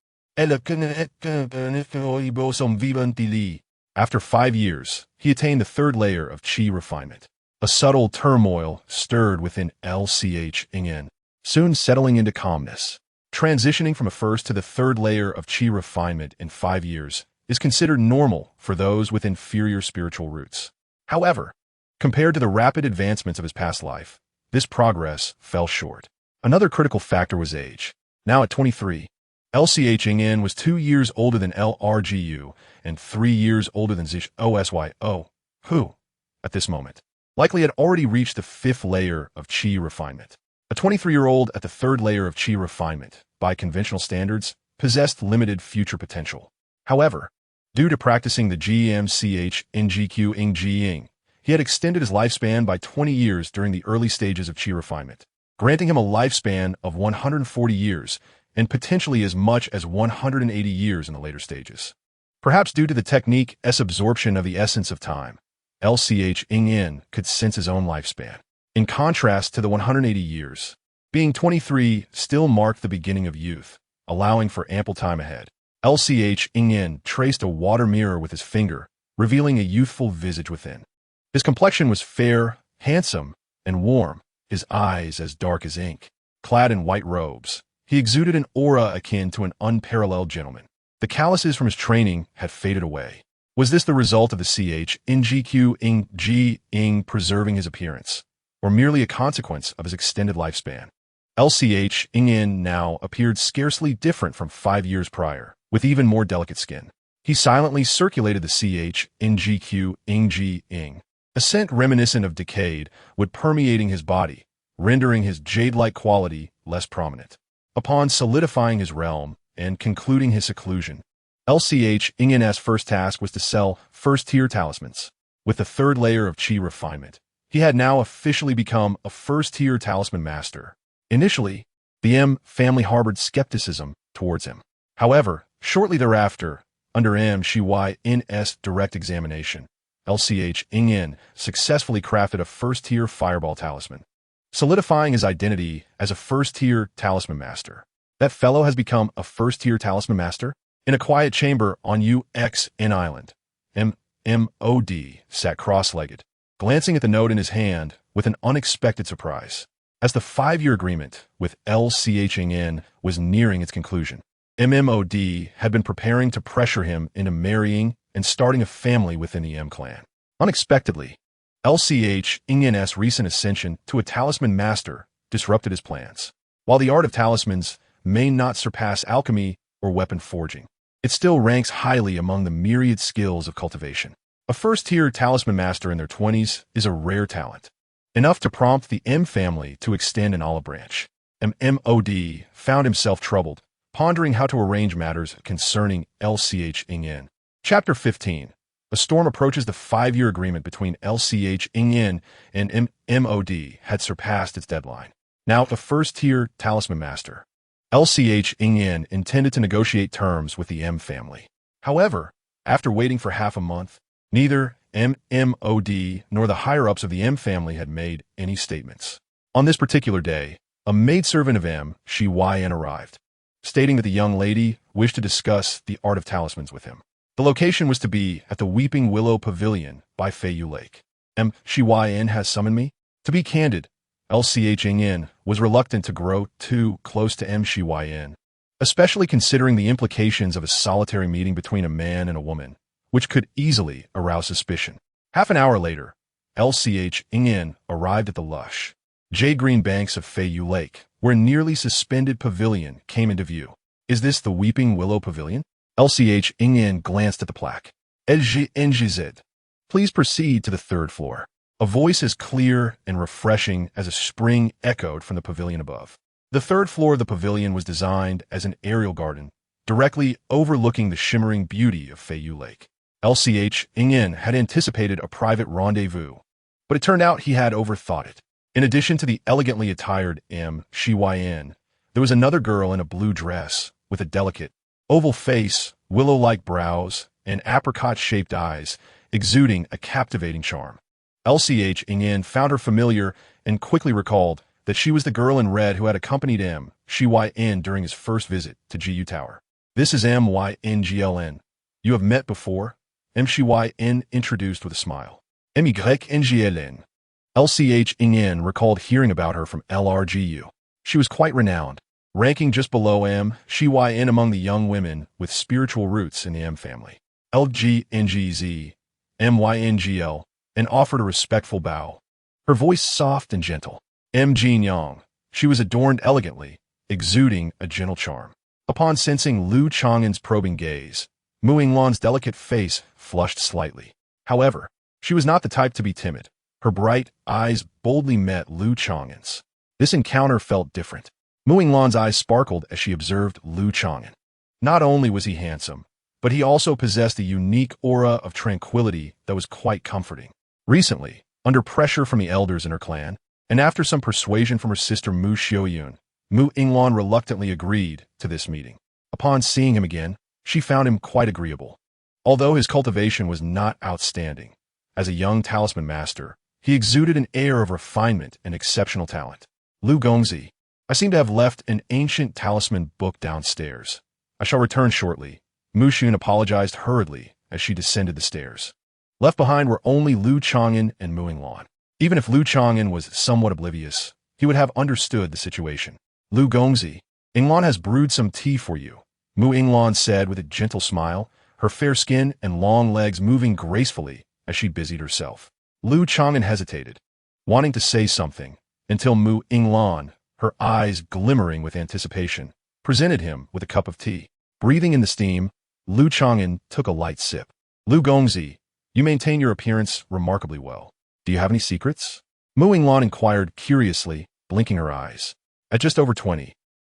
after 5 years, he attained the 3rd layer of chi refinement. A subtle turmoil stirred within Chang'an, soon settling into calmness. Transitioning from a 1st to the 3rd layer of chi refinement in 5 years is considered normal for those with inferior spiritual roots. However, compared to the rapid advancements of his past life, this progress fell short. Another critical factor was age. Now at 23, Chang'an was 2 years older than LRGU and 3 years older than Osyo, who, at this moment, likely had already reached the 5th layer of chi refinement. A 23-year-old at the 3rd layer of chi refinement, by conventional standards, possessed limited future potential. However, due to practicing the GMCH-NGQ-ING, he had extended his lifespan by 20 years during the early stages of chi refinement, granting him a lifespan of 140 years and potentially as much as 180 years in the later stages. Perhaps due to the technique's absorption of the essence of time, Chang'an could sense his own lifespan. In contrast to the 180 years, being 23 still marked the beginning of youth, allowing for ample time ahead. Chang'an traced a water mirror with his finger, revealing a youthful visage within. His complexion was fair, handsome, and warm, his eyes as dark as ink. Clad in white robes, he exuded an aura akin to an unparalleled gentleman. The calluses from his training had faded away. Was this the result of the CH-NGQ-ING preserving his appearance, or merely a consequence of his extended lifespan? LCH Ingyin now appeared scarcely different from 5 years prior, with even more delicate skin. He silently circulated the CH NGQ Ingji Ing. A scent reminiscent of decayed would permeating his body, rendering his jade-like quality less prominent. Upon solidifying his realm and concluding his seclusion, LCH Ingin's first task was to sell first-tier talismans. With the third layer of chi refinement, he had now officially become a first-tier talisman master. Initially, the M family harbored skepticism towards him. However, shortly thereafter, under M Shi-N's direct examination, LCH Ingyin successfully crafted a first-tier fireball talisman, solidifying his identity as a first-tier talisman master. That fellow has become a first-tier talisman master? In a quiet chamber on UXN Island, MOD sat cross-legged, glancing at the note in his hand with an unexpected surprise. As the 5-year agreement with LCH Ingyin was nearing its conclusion, MMOD had been preparing to pressure him into marrying and starting a family within the M clan. Unexpectedly, LCH Ingyin's recent ascension to a talisman master disrupted his plans. While the art of talismans may not surpass alchemy or weapon forging, it still ranks highly among the myriad skills of cultivation. A first-tier talisman master in their 20s is a rare talent, enough to prompt the M family to extend an olive branch. MMOD found himself troubled, pondering how to arrange matters concerning LCH Ingyin. Chapter 15. A storm approaches. The 5-year agreement between LCH Ingyin and MMOD had surpassed its deadline. Now a first-tier talisman master, LCH Ingyin intended to negotiate terms with the M family. However, after waiting for half a month, neither MMOD nor the higher-ups of the M family had made any statements. On this particular day, a maidservant of M Shi-Yn arrived, stating that the young lady wished to discuss the art of talismans with him. The location was to be at the Weeping Willow Pavilion by Feiyu Lake. M Shi-Yn has summoned me? To be candid, LCH Ingyin was reluctant to grow too close to M Shi-Yn, especially considering the implications of a solitary meeting between a man and a woman, which could easily arouse suspicion. Half an hour later, LCH Ingyin arrived at the lush, jade-green banks of Feiyu Lake, where a nearly suspended pavilion came into view. Is this the Weeping Willow Pavilion? LCH Ingyin glanced at the plaque. NGZ. Please proceed to the 3rd floor. A voice as clear and refreshing as a spring echoed from the pavilion above. The 3rd floor of the pavilion was designed as an aerial garden, directly overlooking the shimmering beauty of Feiyu Lake. LCH Ingyin had anticipated a private rendezvous, but it turned out he had overthought it. In addition to the elegantly attired M Shi-Yn, there was another girl in a blue dress with a delicate, oval face, willow-like brows, and apricot-shaped eyes, exuding a captivating charm. LCH Ingyin found her familiar and quickly recalled that she was the girl in red who had accompanied M Shi-Yn during his first visit to GU Tower. This is MYNGLN. You have met before? M Shi-Yn introduced with a smile. MYNGLN. LCH Ingyin recalled hearing about her from LRGU. She was quite renowned, ranking just below M Shi-Yn among the young women with spiritual roots in the M family. LGNGZ, MYNGL, and offered a respectful bow, her voice soft and gentle. M Jin-Yang. She was adorned elegantly, exuding a gentle charm. Upon sensing Lu Chang'an's probing gaze, Mu Yinglan's delicate face flushed slightly. However, she was not the type to be timid. Her bright eyes boldly met Lu Chang'an's. This encounter felt different. Mu Yinglan's eyes sparkled as she observed Lu Chang'an. Not only was he handsome, but he also possessed a unique aura of tranquility that was quite comforting. Recently, under pressure from the elders in her clan, and after some persuasion from her sister Mu Xiaoyun, Mu Yinglan reluctantly agreed to this meeting. Upon seeing him again, she found him quite agreeable. Although his cultivation was not outstanding, as a young talisman master, he exuded an air of refinement and exceptional talent. Lu Gongzi, I seem to have left an ancient talisman book downstairs. I shall return shortly. Mu Xun apologized hurriedly as she descended the stairs. Left behind were only Lu Chang'an and Mu Yinglan. Even if Lu Chang'an was somewhat oblivious, he would have understood the situation. Lu Gongzi, Yinglan has brewed some tea for you, Mu Yinglan said with a gentle smile, her fair skin and long legs moving gracefully as she busied herself. Lu Chang'an hesitated, wanting to say something, until Mu Yinglan, her eyes glimmering with anticipation, presented him with a cup of tea. Breathing in the steam, Lu Chang'an took a light sip. Lu Gongzi, you maintain your appearance remarkably well. Do you have any secrets? Mu Yinglan inquired curiously, blinking her eyes. At just over 20,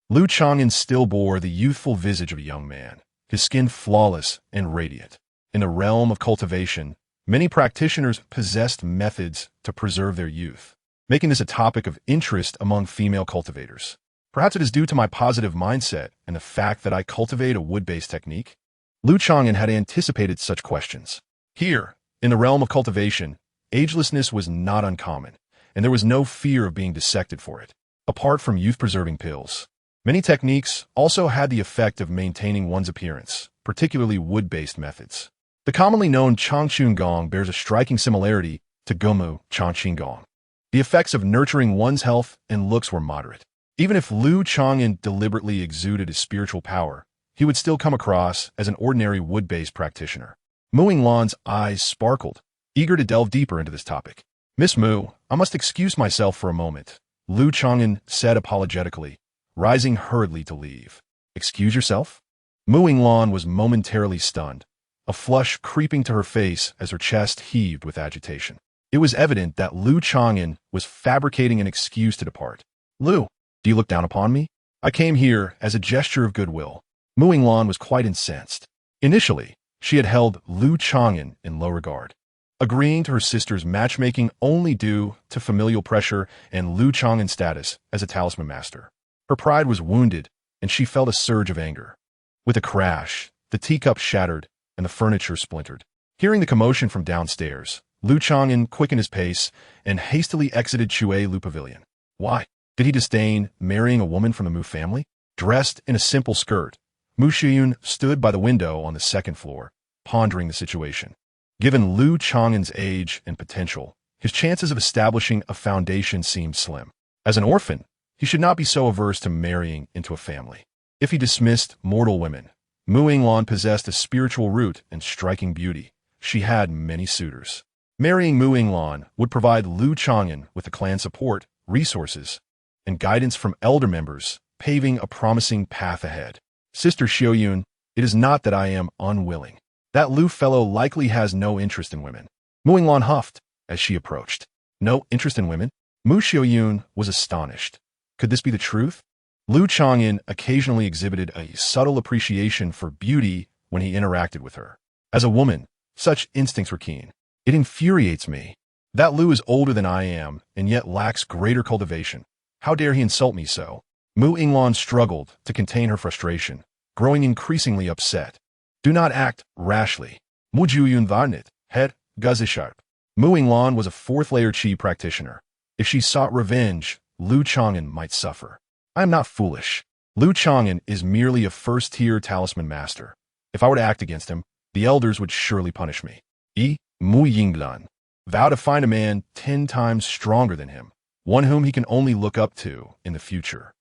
Lu Chang'an still bore the youthful visage of a young man, his skin flawless and radiant. In the realm of cultivation, many practitioners possessed methods to preserve their youth, making this a topic of interest among female cultivators. Perhaps it is due to my positive mindset and the fact that I cultivate a wood-based technique. Lu Chang'an had anticipated such questions. Here, in the realm of cultivation, agelessness was not uncommon, and there was no fear of being dissected for it. Apart from youth-preserving pills, many techniques also had the effect of maintaining one's appearance, particularly wood-based methods. The commonly known Chang'an Gong bears a striking similarity to Gomu Chang'an Gong. The effects of nurturing one's health and looks were moderate. Even if Lu Chang'an deliberately exuded his spiritual power, he would still come across as an ordinary wood-based practitioner. Mu Yinglan's eyes sparkled, eager to delve deeper into this topic. Miss Mu, I must excuse myself for a moment, Lu Chang'an said apologetically, rising hurriedly to leave. Excuse yourself? Mu Yinglan was momentarily stunned, a flush creeping to her face as her chest heaved with agitation. It was evident that Lu Chang'an was fabricating an excuse to depart. Lu, do you look down upon me? I came here as a gesture of goodwill. Mu Yinglan was quite incensed. Initially, she had held Lu Chang'an in low regard, agreeing to her sister's matchmaking only due to familial pressure and Lu Chang'an's status as a talisman master. Her pride was wounded, and she felt a surge of anger. With a crash, the teacup shattered and the furniture splintered. Hearing the commotion from downstairs, Lu Chang'an quickened his pace and hastily exited Chue Lu Pavilion. Why? Did he disdain marrying a woman from the Mu family? Dressed in a simple skirt, Mu Shiyun stood by the window on the second floor, pondering the situation. Given Lu Chang'an's age and potential, his chances of establishing a foundation seemed slim. As an orphan, he should not be so averse to marrying into a family. If he dismissed mortal women, Mu Yinglan possessed a spiritual root and striking beauty. She had many suitors. Marrying Mu Yinglan would provide Lu Chang'an with the clan support, resources, and guidance from elder members, paving a promising path ahead. Sister Xiaoyun, it is not that I am unwilling. That Lu fellow likely has no interest in women. Mu Yinglan huffed as she approached. No interest in women? Mu Xiaoyun was astonished. Could this be the truth? Lu Chang'an occasionally exhibited a subtle appreciation for beauty when he interacted with her. As a woman, such instincts were keen. It infuriates me. That Lu is older than I am and yet lacks greater cultivation. How dare he insult me so? Mu Yinglan struggled to contain her frustration, growing increasingly upset. Do not act rashly. Mu Juyun Varnit, head, Guzisharp. Mu Yinglan was a fourth-layer Qi practitioner. If she sought revenge, Lu Chang'an might suffer. I am not foolish. Lu Chang'an is merely a first-tier talisman master. If I were to act against him, the elders would surely punish me. Mu Yinglan vowed to find a man 10 times stronger than him, one whom he can only look up to in the future.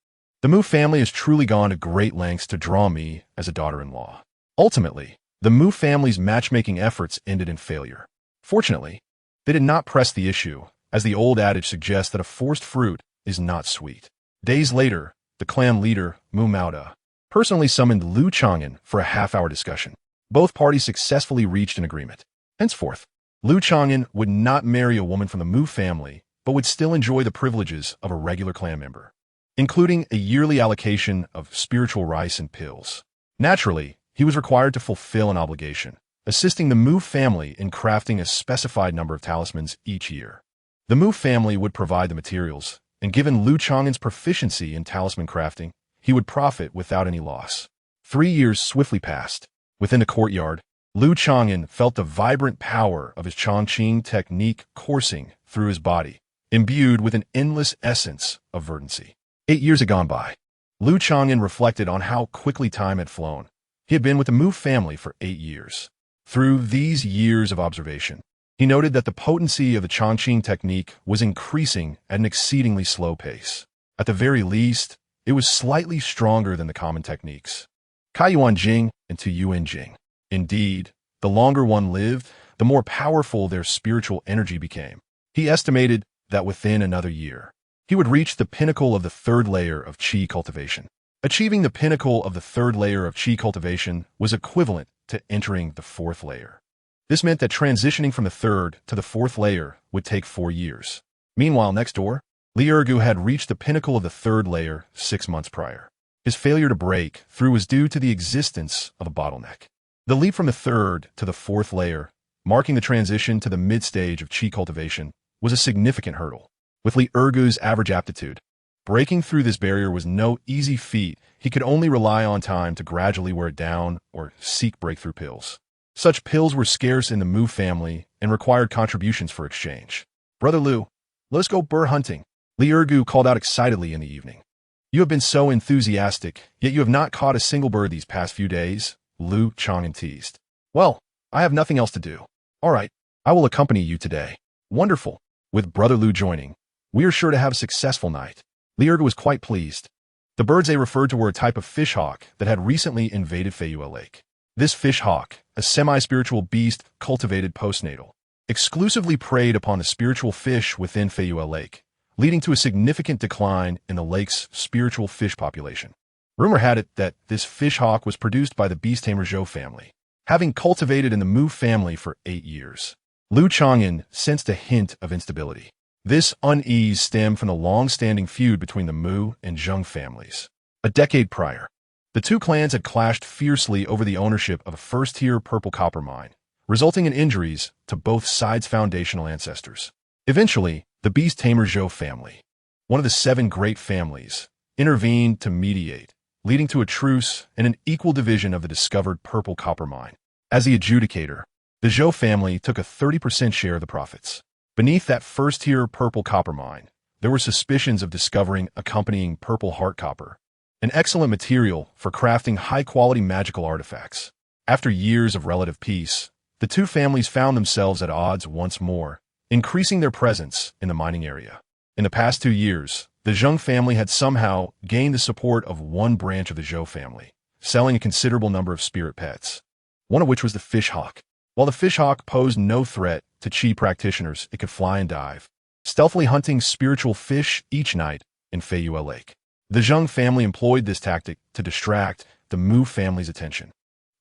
The Mu family has truly gone to great lengths to draw me as a daughter-in-law. Ultimately, the Mu family's matchmaking efforts ended in failure. Fortunately, they did not press the issue, as the old adage suggests that a forced fruit is not sweet. Days later, the clan leader, Mu Maoda, personally summoned Lu Chang'an for a half-hour discussion. Both parties successfully reached an agreement. Henceforth, Lu Chang'an would not marry a woman from the Mu family, but would still enjoy the privileges of a regular clan member, including a yearly allocation of spiritual rice and pills. Naturally, he was required to fulfill an obligation, assisting the Mu family in crafting a specified number of talismans each year. The Mu family would provide the materials, and given Lu Chang'an's proficiency in talisman crafting, he would profit without any loss. 3 years swiftly passed. Within the courtyard, Lu Chang'an felt the vibrant power of his Chongqing technique coursing through his body, imbued with an endless essence of verdancy. 8 years had gone by. Lu Chang'an reflected on how quickly time had flown. He had been with the Mu family for 8 years. Through these years of observation, he noted that the potency of the Chongqing technique was increasing at an exceedingly slow pace. At the very least, it was slightly stronger than the common techniques. Kaiyuan Jing and Tu Yuan Jing. Indeed, the longer one lived, the more powerful their spiritual energy became. He estimated that within another year, he would reach the pinnacle of the third layer of qi cultivation. Achieving the pinnacle of the third layer of qi cultivation was equivalent to entering the fourth layer. This meant that transitioning from the third to the fourth layer would take 4 years. Meanwhile, next door, Li Ergu had reached the pinnacle of the third layer 6 months prior. His failure to break through was due to the existence of a bottleneck. The leap from the third to the fourth layer, marking the transition to the mid-stage of qi cultivation, was a significant hurdle. With Li Ergu's average aptitude, breaking through this barrier was no easy feat. He could only rely on time to gradually wear it down or seek breakthrough pills. Such pills were scarce in the Mu family and required contributions for exchange. "Brother Lu, let us go burr hunting," Li Ergu called out excitedly in the evening. "You have been so enthusiastic, yet you have not caught a single bird these past few days," Lu Chang'an teased. "Well, I have nothing else to do. All right, I will accompany you today." "Wonderful. With Brother Lu joining, we are sure to have a successful night." Li Ergu was quite pleased. The birds they referred to were a type of fishhawk that had recently invaded Feyue Lake. This fishhawk, a semi-spiritual beast cultivated postnatal, exclusively preyed upon the spiritual fish within Feyue Lake, leading to a significant decline in the lake's spiritual fish population. Rumor had it that this fishhawk was produced by the beast tamer Zhou family, having cultivated in the Mu family for 8 years. Lu Chang'an sensed a hint of instability. This unease stemmed from the long-standing feud between the Mu and Zheng families. A decade prior, the two clans had clashed fiercely over the ownership of a first-tier purple copper mine, resulting in injuries to both sides' foundational ancestors. Eventually, the beast tamer Zhou family, one of the 7 great families, intervened to mediate, leading to a truce and an equal division of the discovered purple copper mine. As the adjudicator, the Zhou family took a 30% share of the profits. Beneath that first-tier purple copper mine, there were suspicions of discovering accompanying purple heart copper, an excellent material for crafting high-quality magical artifacts. After years of relative peace, the two families found themselves at odds once more, increasing their presence in the mining area. In the past 2 years, the Zheng family had somehow gained the support of one branch of the Zhou family, selling a considerable number of spirit pets, one of which was the fishhawk. While the fishhawk posed no threat to qi practitioners, it could fly and dive, stealthily hunting spiritual fish each night in Feyue Lake. The Zheng family employed this tactic to distract the Mu family's attention,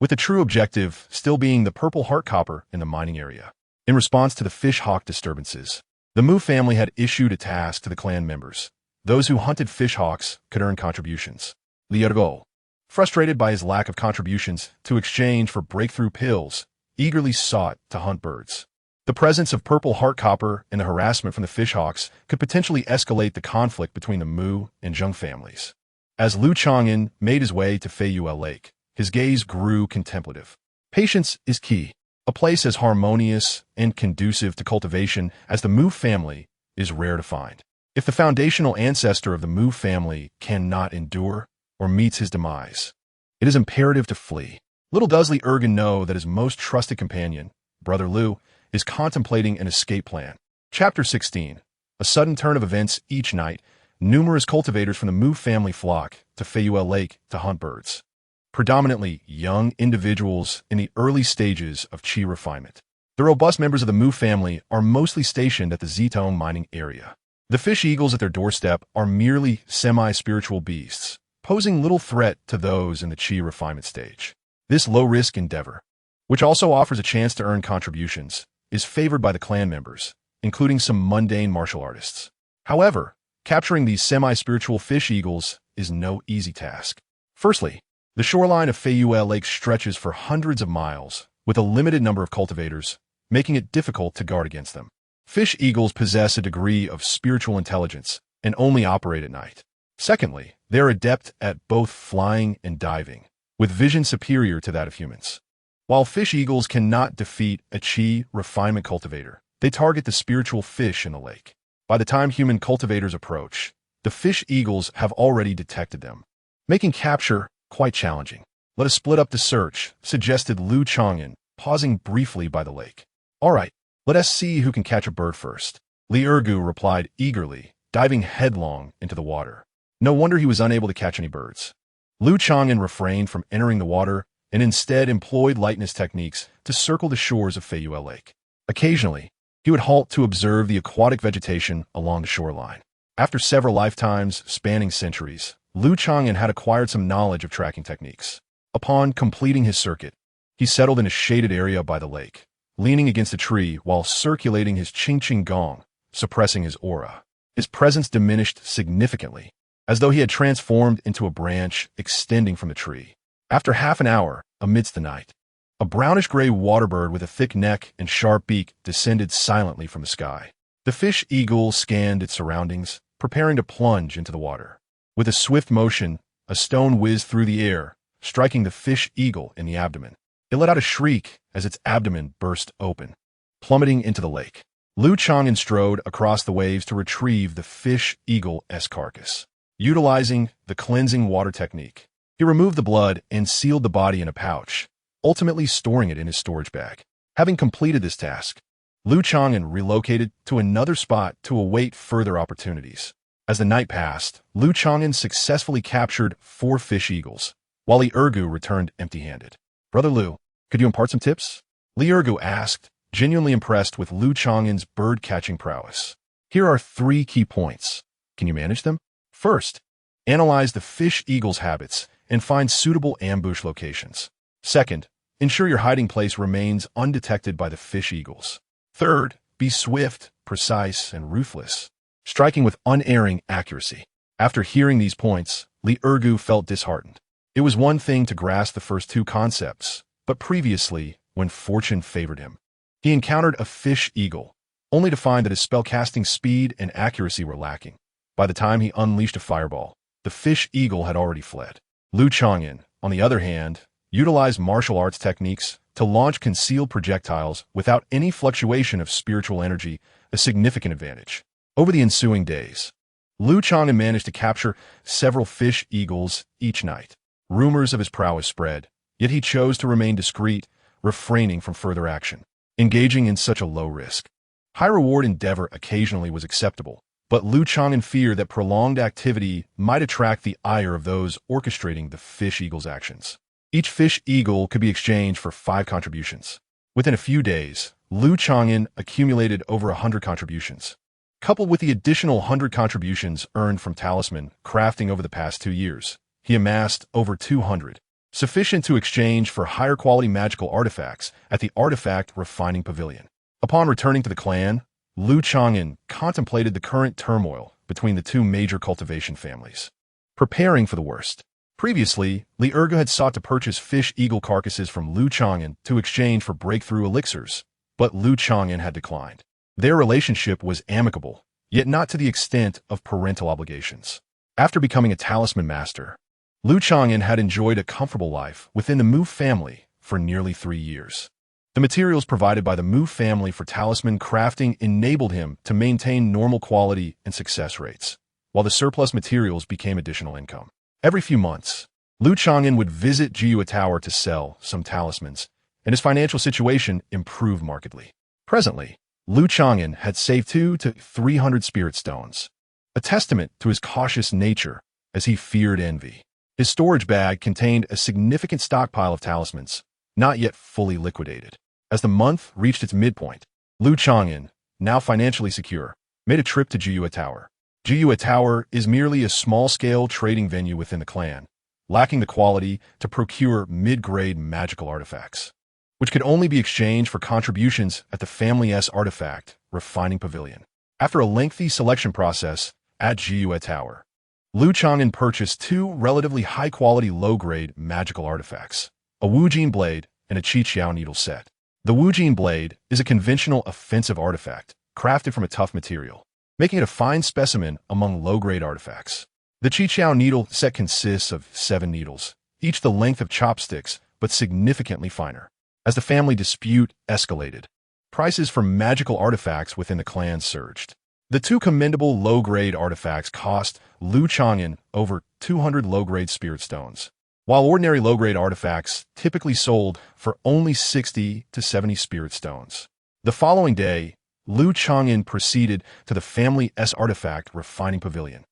with the true objective still being the purple heart copper in the mining area. In response to the fishhawk disturbances, the Mu family had issued a task to the clan members. Those who hunted fishhawks could earn contributions. Li Ergu, frustrated by his lack of contributions to exchange for breakthrough pills, eagerly sought to hunt birds. The presence of purple heart copper and the harassment from the fishhawks could potentially escalate the conflict between the Mu and Zheng families. As Lu Chang'an made his way to Feyue Lake, his gaze grew contemplative. Patience is key. A place as harmonious and conducive to cultivation as the Mu family is rare to find. If the foundational ancestor of the Mu family cannot endure or meets his demise, it is imperative to flee. Little does Li Ergu know that his most trusted companion, Brother Lu, is contemplating an escape plan. Chapter 16. A sudden turn of events each night, numerous cultivators from the Mu family flock to Feyue Lake to hunt birds. Predominantly young individuals in the early stages of qi refinement. The robust members of the Mu family are mostly stationed at the Zitong mining area. The fish eagles at their doorstep are merely semi-spiritual beasts, posing little threat to those in the qi refinement stage. This low-risk endeavor, which also offers a chance to earn contributions, is favored by the clan members, including some mundane martial artists. However, capturing these semi-spiritual fish eagles is no easy task. Firstly, the shoreline of Feyue Lake stretches for hundreds of miles, with a limited number of cultivators, making it difficult to guard against them. Fish eagles possess a degree of spiritual intelligence and only operate at night. Secondly, they are adept at both flying and diving, with vision superior to that of humans. While fish eagles cannot defeat a qi refinement cultivator, they target the spiritual fish in the lake. By the time human cultivators approach, the fish eagles have already detected them, making capture quite challenging. "Let us split up the search," suggested Lu Chang'an, pausing briefly by the lake. "All right, let us see who can catch a bird first," Li Ergu replied eagerly, diving headlong into the water. No wonder he was unable to catch any birds. Lu Chang'an refrained from entering the water and instead employed lightness techniques to circle the shores of Feyue Lake. Occasionally, he would halt to observe the aquatic vegetation along the shoreline. After several lifetimes spanning centuries, Lu Chang'an had acquired some knowledge of tracking techniques. Upon completing his circuit, he settled in a shaded area by the lake, leaning against a tree while circulating his Qing gong, suppressing his aura. His presence diminished significantly, as though he had transformed into a branch extending from the tree. After half an hour, amidst the night, a brownish-gray waterbird with a thick neck and sharp beak descended silently from the sky. The fish eagle scanned its surroundings, preparing to plunge into the water. With a swift motion, a stone whizzed through the air, striking the fish eagle in the abdomen. It let out a shriek as its abdomen burst open, plummeting into the lake. Lu Chang'an strode across the waves to retrieve the fish eagle's carcass. Utilizing the cleansing water technique, he removed the blood and sealed the body in a pouch, ultimately storing it in his storage bag. Having completed this task, Lu Chang'an relocated to another spot to await further opportunities. As the night passed, Lu Chang'an successfully captured 4 fish eagles, while Li Ergu returned empty-handed. "Brother Lu, could you impart some tips?" Li Ergu asked, genuinely impressed with Lu Chang'an's bird-catching prowess. "Here are 3 key points. Can you manage them? First, analyze the fish eagle's habits and find suitable ambush locations. Second, ensure your hiding place remains undetected by the fish eagles. Third, be swift, precise, and ruthless, striking with unerring accuracy." After hearing these points, Li Ergu felt disheartened. It was one thing to grasp the first 2 concepts, but previously, when fortune favored him, he encountered a fish eagle, only to find that his spellcasting speed and accuracy were lacking. By the time he unleashed a fireball, the fish eagle had already fled. Lu Chang'an, on the other hand, utilized martial arts techniques to launch concealed projectiles without any fluctuation of spiritual energy, a significant advantage. Over the ensuing days, Lu Chang'an managed to capture several fish eagles each night. Rumors of his prowess spread, yet he chose to remain discreet, refraining from further action. Engaging in such a low-risk, high-reward endeavor occasionally was acceptable, but Lu Chang'an feared that prolonged activity might attract the ire of those orchestrating the fish eagle's actions. Each fish eagle could be exchanged for 5 contributions. Within a few days, Lu Chang'an accumulated over 100 contributions. Coupled with the additional 100 contributions earned from talisman crafting over the past 2 years, he amassed over 200, sufficient to exchange for higher quality magical artifacts at the Artifact Refining Pavilion. Upon returning to the clan, Lu Chang'an contemplated the current turmoil between the 2 major cultivation families, preparing for the worst. Previously, Li Ergu had sought to purchase fish eagle carcasses from Lu Chang'an to exchange for breakthrough elixirs, but Lu Chang'an had declined. Their relationship was amicable, yet not to the extent of parental obligations. After becoming a talisman master, Lu Chang'an had enjoyed a comfortable life within the Mu family for nearly 3 years. The materials provided by the Mu family for talisman crafting enabled him to maintain normal quality and success rates, while the surplus materials became additional income. Every few months, Lu Chang'an would visit Jiyue Tower to sell some talismans, and his financial situation improved markedly. Presently, Lu Chang'an had saved 200 to 300 spirit stones, a testament to his cautious nature as he feared envy. His storage bag contained a significant stockpile of talismans, not yet fully liquidated. As the month reached its midpoint, Lu Chang'an, now financially secure, made a trip to Jiyue Tower. Jiyue Tower is merely a small-scale trading venue within the clan, lacking the quality to procure mid-grade magical artifacts, which could only be exchanged for contributions at the family's Artifact Refining Pavilion. After a lengthy selection process at Jiyue Tower, Lu Chang'an purchased 2 relatively high-quality low-grade magical artifacts, a Wujin blade and a Qiqiao needle set. The Wujin blade is a conventional offensive artifact, crafted from a tough material, making it a fine specimen among low-grade artifacts. The Qiqiao needle set consists of 7 needles, each the length of chopsticks, but significantly finer. As the family dispute escalated, prices for magical artifacts within the clan surged. The 2 commendable low-grade artifacts cost Lu Chang'an over 200 low-grade spirit stones, while ordinary low-grade artifacts typically sold for only 60 to 70 spirit stones. The following day, Lu Chang'an proceeded to the family's Artifact Refining Pavilion,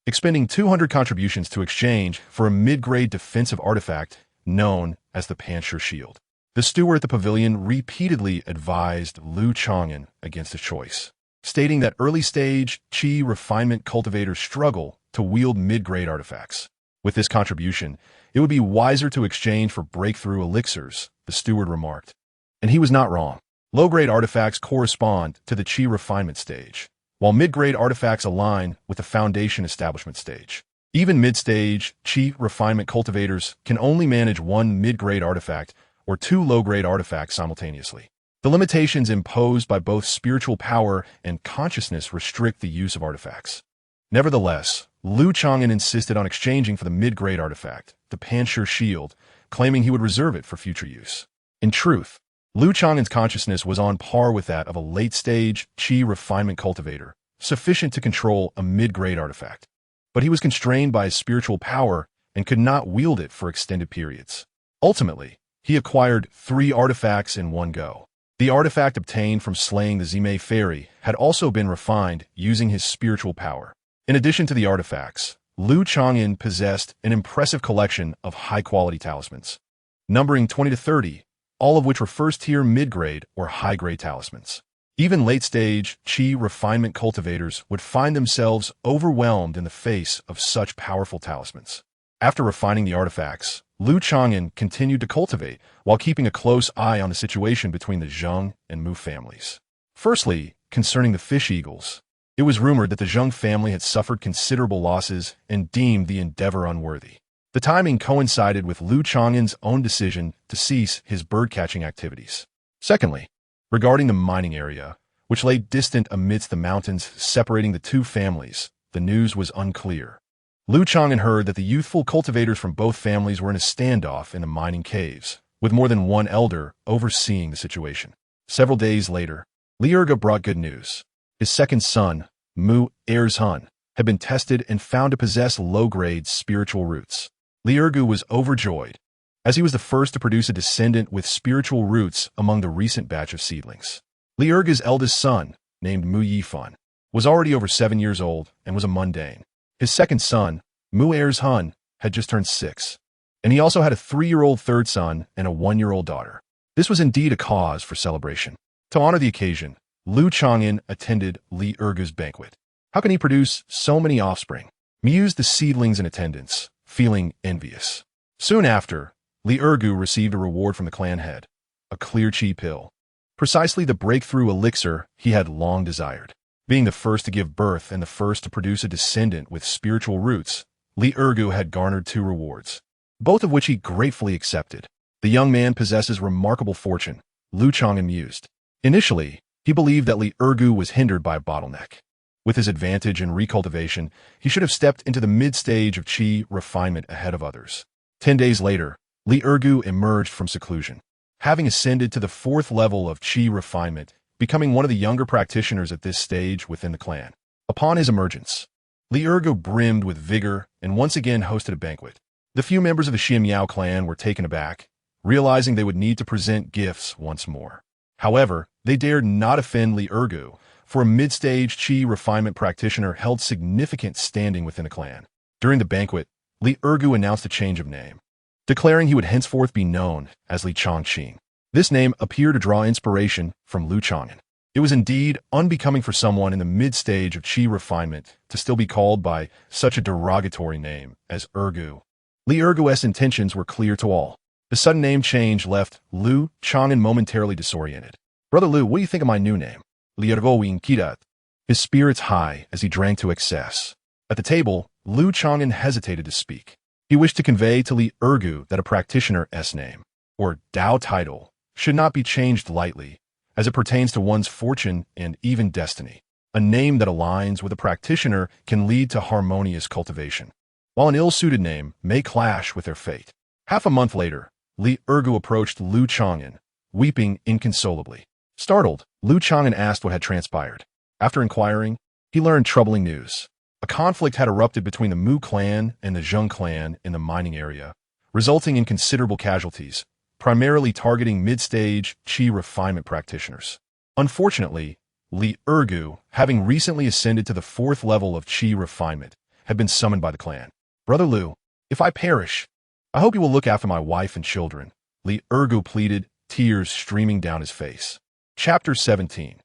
expending 200 contributions to exchange for a mid-grade defensive artifact known as the Pancher Shield. The steward at the pavilion repeatedly advised Lu Chang'an against his choice. stating that early-stage Qi refinement cultivators struggle to wield mid-grade artifacts. With this contribution, it would be wiser to exchange for breakthrough elixirs, the steward remarked. And he was not wrong. Low-grade artifacts correspond to the Qi refinement stage, while mid-grade artifacts align with the foundation establishment stage. Even mid-stage Qi refinement cultivators can only manage one mid-grade artifact or two low-grade artifacts simultaneously. The limitations imposed by both spiritual power and consciousness restrict the use of artifacts. Nevertheless, Lu Chang'an insisted on exchanging for the mid-grade artifact, the Panshir Shield, claiming he would reserve it for future use. In truth, Lu Chang'an's consciousness was on par with that of a late-stage Qi refinement cultivator, sufficient to control a mid-grade artifact. But he was constrained by his spiritual power and could not wield it for extended periods. Ultimately, he acquired 3 artifacts in one go. The artifact obtained from slaying the Zimei fairy had also been refined using his spiritual power. In addition to the artifacts, Lu Chang'an possessed an impressive collection of high-quality talismans, numbering 20 to 30, all of which were first-tier mid-grade or high-grade talismans. Even late-stage Qi refinement cultivators would find themselves overwhelmed in the face of such powerful talismans. After refining the artifacts, Lu Chang'an continued to cultivate while keeping a close eye on the situation between the Zheng and Mu families. Firstly, concerning the fish eagles, it was rumored that the Zheng family had suffered considerable losses and deemed the endeavor unworthy. The timing coincided with Lu Chang'an's own decision to cease his bird-catching activities. Secondly, regarding the mining area, which lay distant amidst the mountains separating the two families, the news was unclear. Lu Chang'an heard that the youthful cultivators from both families were in a standoff in the mining caves, with more than one elder overseeing the situation. Several days later, Li Erge brought good news. His second son, Mu Erzhun, had been tested and found to possess low-grade spiritual roots. Li Erge was overjoyed, as he was the first to produce a descendant with spiritual roots among the recent batch of seedlings. Li Erge's eldest son, named Mu Yifan, was already over 7 years old and was a mundane. His second son, Mu Erzhun, had just turned 6, and he also had a 3-year-old third son and a 1-year-old daughter. This was indeed a cause for celebration. To honor the occasion, Lu Chang'an attended Li Erge's banquet. How can he produce so many offspring? Mused the seedlings in attendance, feeling envious. Soon after, Li Erge received a reward from the clan head, a clear Qi pill, precisely the breakthrough elixir he had long desired. Being the first to give birth and the first to produce a descendant with spiritual roots, Li Erge had garnered 2 rewards, both of which he gratefully accepted. The young man possesses remarkable fortune, Lu Chang'an mused. Initially, he believed that Li Erge was hindered by a bottleneck. With his advantage in recultivation, he should have stepped into the mid-stage of Qi refinement ahead of others. 10 days later, Li Erge emerged from seclusion, having ascended to the 4th level of Qi refinement, becoming one of the younger practitioners at this stage within the clan. Upon his emergence, Li Erge brimmed with vigor and once again hosted a banquet. The few members of the Xiamiao clan were taken aback, realizing they would need to present gifts once more. However, they dared not offend Li Erge, for a mid-stage Qi refinement practitioner held significant standing within the clan. During the banquet, Li Erge announced a change of name, declaring he would henceforth be known as Li Changqing. This name appeared to draw inspiration from Lu Chang'an. It was indeed unbecoming for someone in the mid-stage of Qi refinement to still be called by such a derogatory name as Erge. Li Erge's intentions were clear to all. The sudden name change left Lu Chang'an momentarily disoriented. "Brother Lu, what do you think of my new name?" Li Erge Kidat. His spirits high as he drank to excess. At the table, Lu Chang'an hesitated to speak. He wished to convey to Li Erge that a practitioner's name, or Dao title, should not be changed lightly, as it pertains to one's fortune and even destiny. A name that aligns with a practitioner can lead to harmonious cultivation, while an ill-suited name may clash with their fate. Half a month later, Li Erge approached Lu Chang'an, weeping inconsolably. Startled, Lu Chang'an asked what had transpired. After inquiring, he learned troubling news. A conflict had erupted between the Mu clan and the Zheng clan in the mining area, resulting in considerable casualties, primarily targeting mid-stage Qi refinement practitioners. Unfortunately, Li Erge, having recently ascended to the 4th level of Qi refinement, had been summoned by the clan. "Brother Lu, if I perish, I hope you will look after my wife and children," Li Erge pleaded, tears streaming down his face. Chapter 17.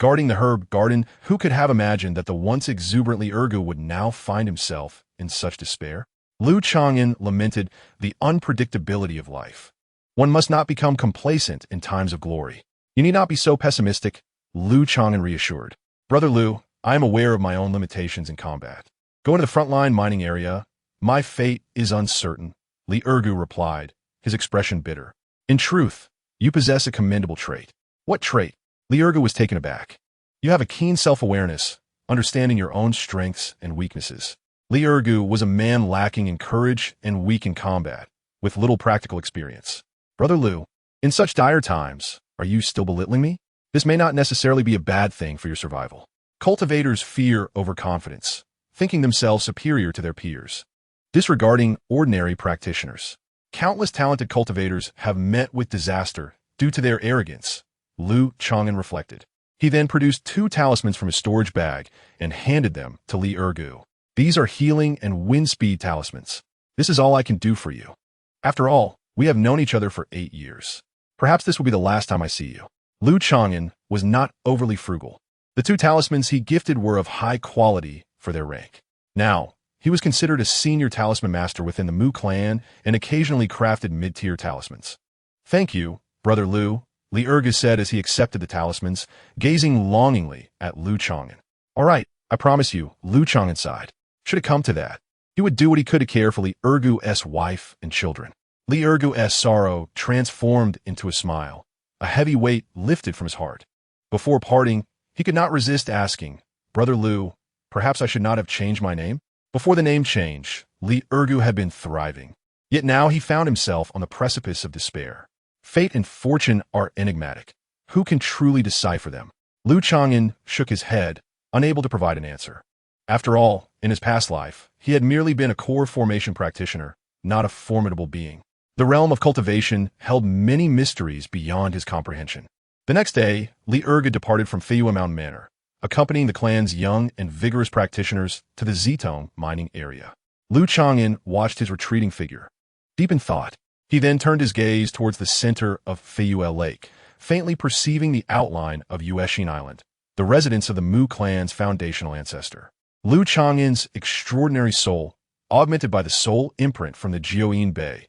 Guarding the herb garden, who could have imagined that the once exuberantly Ergu would now find himself in such despair? Lu Chang'an lamented the unpredictability of life. One must not become complacent in times of glory. You need not be so pessimistic, Lu Chang'an reassured. Brother Lu, I am aware of my own limitations in combat. Go into the frontline mining area. My fate is uncertain, Li Ergu replied, his expression bitter. In truth, you possess a commendable trait. What trait? Li Ergu was taken aback. You have a keen self-awareness, understanding your own strengths and weaknesses. Li Ergu was a man lacking in courage and weak in combat, with little practical experience. Brother Lu, in such dire times, are you still belittling me? This may not necessarily be a bad thing for your survival. Cultivators fear overconfidence, thinking themselves superior to their peers, disregarding ordinary practitioners. Countless talented cultivators have met with disaster due to their arrogance, Lu Chang'an reflected. He then produced 2 talismans from his storage bag and handed them to Li Ergu. These are healing and wind speed talismans. This is all I can do for you. After all, we have known each other for 8 years. Perhaps this will be the last time I see you. Lu Chang'an was not overly frugal. The 2 talismans he gifted were of high quality for their rank. Now, he was considered a senior talisman master within the Mu clan and occasionally crafted mid-tier talismans. Thank you, Brother Lu, Li Ergu said as he accepted the talismans, gazing longingly at Lu Chang'an. All right, I promise you, Lu Chang'an sighed. Should it come to that, he would do what he could to care for Li Ergu's wife and children. Li Ergu's sorrow transformed into a smile. A heavy weight lifted from his heart. Before parting, he could not resist asking, Brother Lu, perhaps I should not have changed my name? Before the name change, Li Ergu had been thriving. Yet now he found himself on the precipice of despair. Fate and fortune are enigmatic. Who can truly decipher them? Lu Chang'an shook his head, unable to provide an answer. After all, in his past life, he had merely been a core formation practitioner, not a formidable being. The realm of cultivation held many mysteries beyond his comprehension. The next day, Li Ergu departed from Feyue Mountain Manor, accompanying the clan's young and vigorous practitioners to the Zitong mining area. Lu Chang'an watched his retreating figure. Deep in thought, he then turned his gaze towards the center of Feyue Lake, faintly perceiving the outline of Yueshin Island, the residence of the Mu clan's foundational ancestor. Lu Chang'an's extraordinary soul, augmented by the soul imprint from the Jiuyin Bay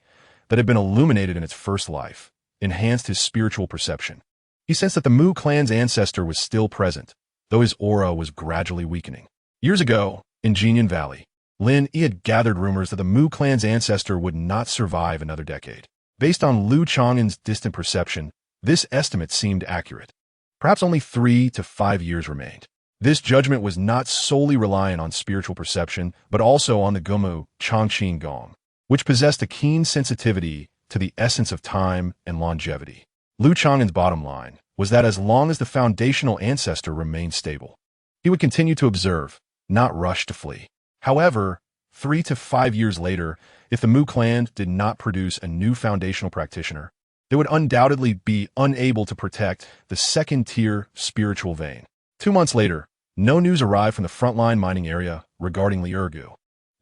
that had been illuminated in its first life, enhanced his spiritual perception. He sensed that the Mu clan's ancestor was still present, though his aura was gradually weakening. Years ago, in Jinyan Valley, Lin Yi had gathered rumors that the Mu clan's ancestor would not survive another decade. Based on Lu Chang'an's distant perception, this estimate seemed accurate. Perhaps only 3 to 5 years remained. This judgment was not solely reliant on spiritual perception, but also on the Gumu Changqing Gong, which possessed a keen sensitivity to the essence of time and longevity. Lu Chang'an's bottom line was that as long as the foundational ancestor remained stable, he would continue to observe, not rush to flee. However, 3 to 5 years later, if the Mu clan did not produce a new foundational practitioner, they would undoubtedly be unable to protect the second-tier spiritual vein. 2 months later, no news arrived from the frontline mining area regarding Li Ergu.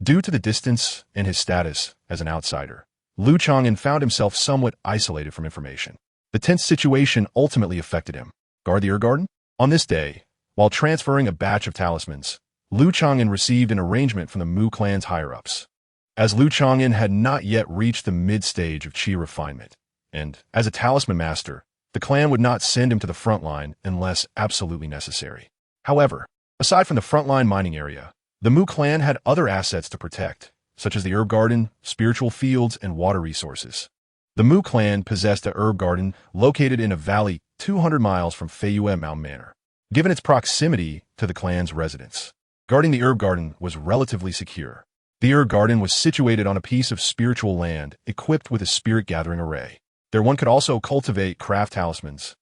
Due to the distance and his status as an outsider, Lu Chang'an found himself somewhat isolated from information. The tense situation ultimately affected him. Guard the herb garden? On this day, while transferring a batch of talismans, Lu Chang'an received an arrangement from the Mu clan's higher-ups. As Lu Chang'an had not yet reached the mid-stage of chi refinement, and as a talisman master, the clan would not send him to the front line unless absolutely necessary. However, aside from the frontline mining area, the Mu clan had other assets to protect, such as the herb garden, spiritual fields, and water resources. The Mu clan possessed a herb garden located in a valley 200 miles from Feyue Mountain Manor, given its proximity to the clan's residence. Guarding the herb garden was relatively secure. The herb garden was situated on a piece of spiritual land equipped with a spirit-gathering array. There one could also cultivate craft talismans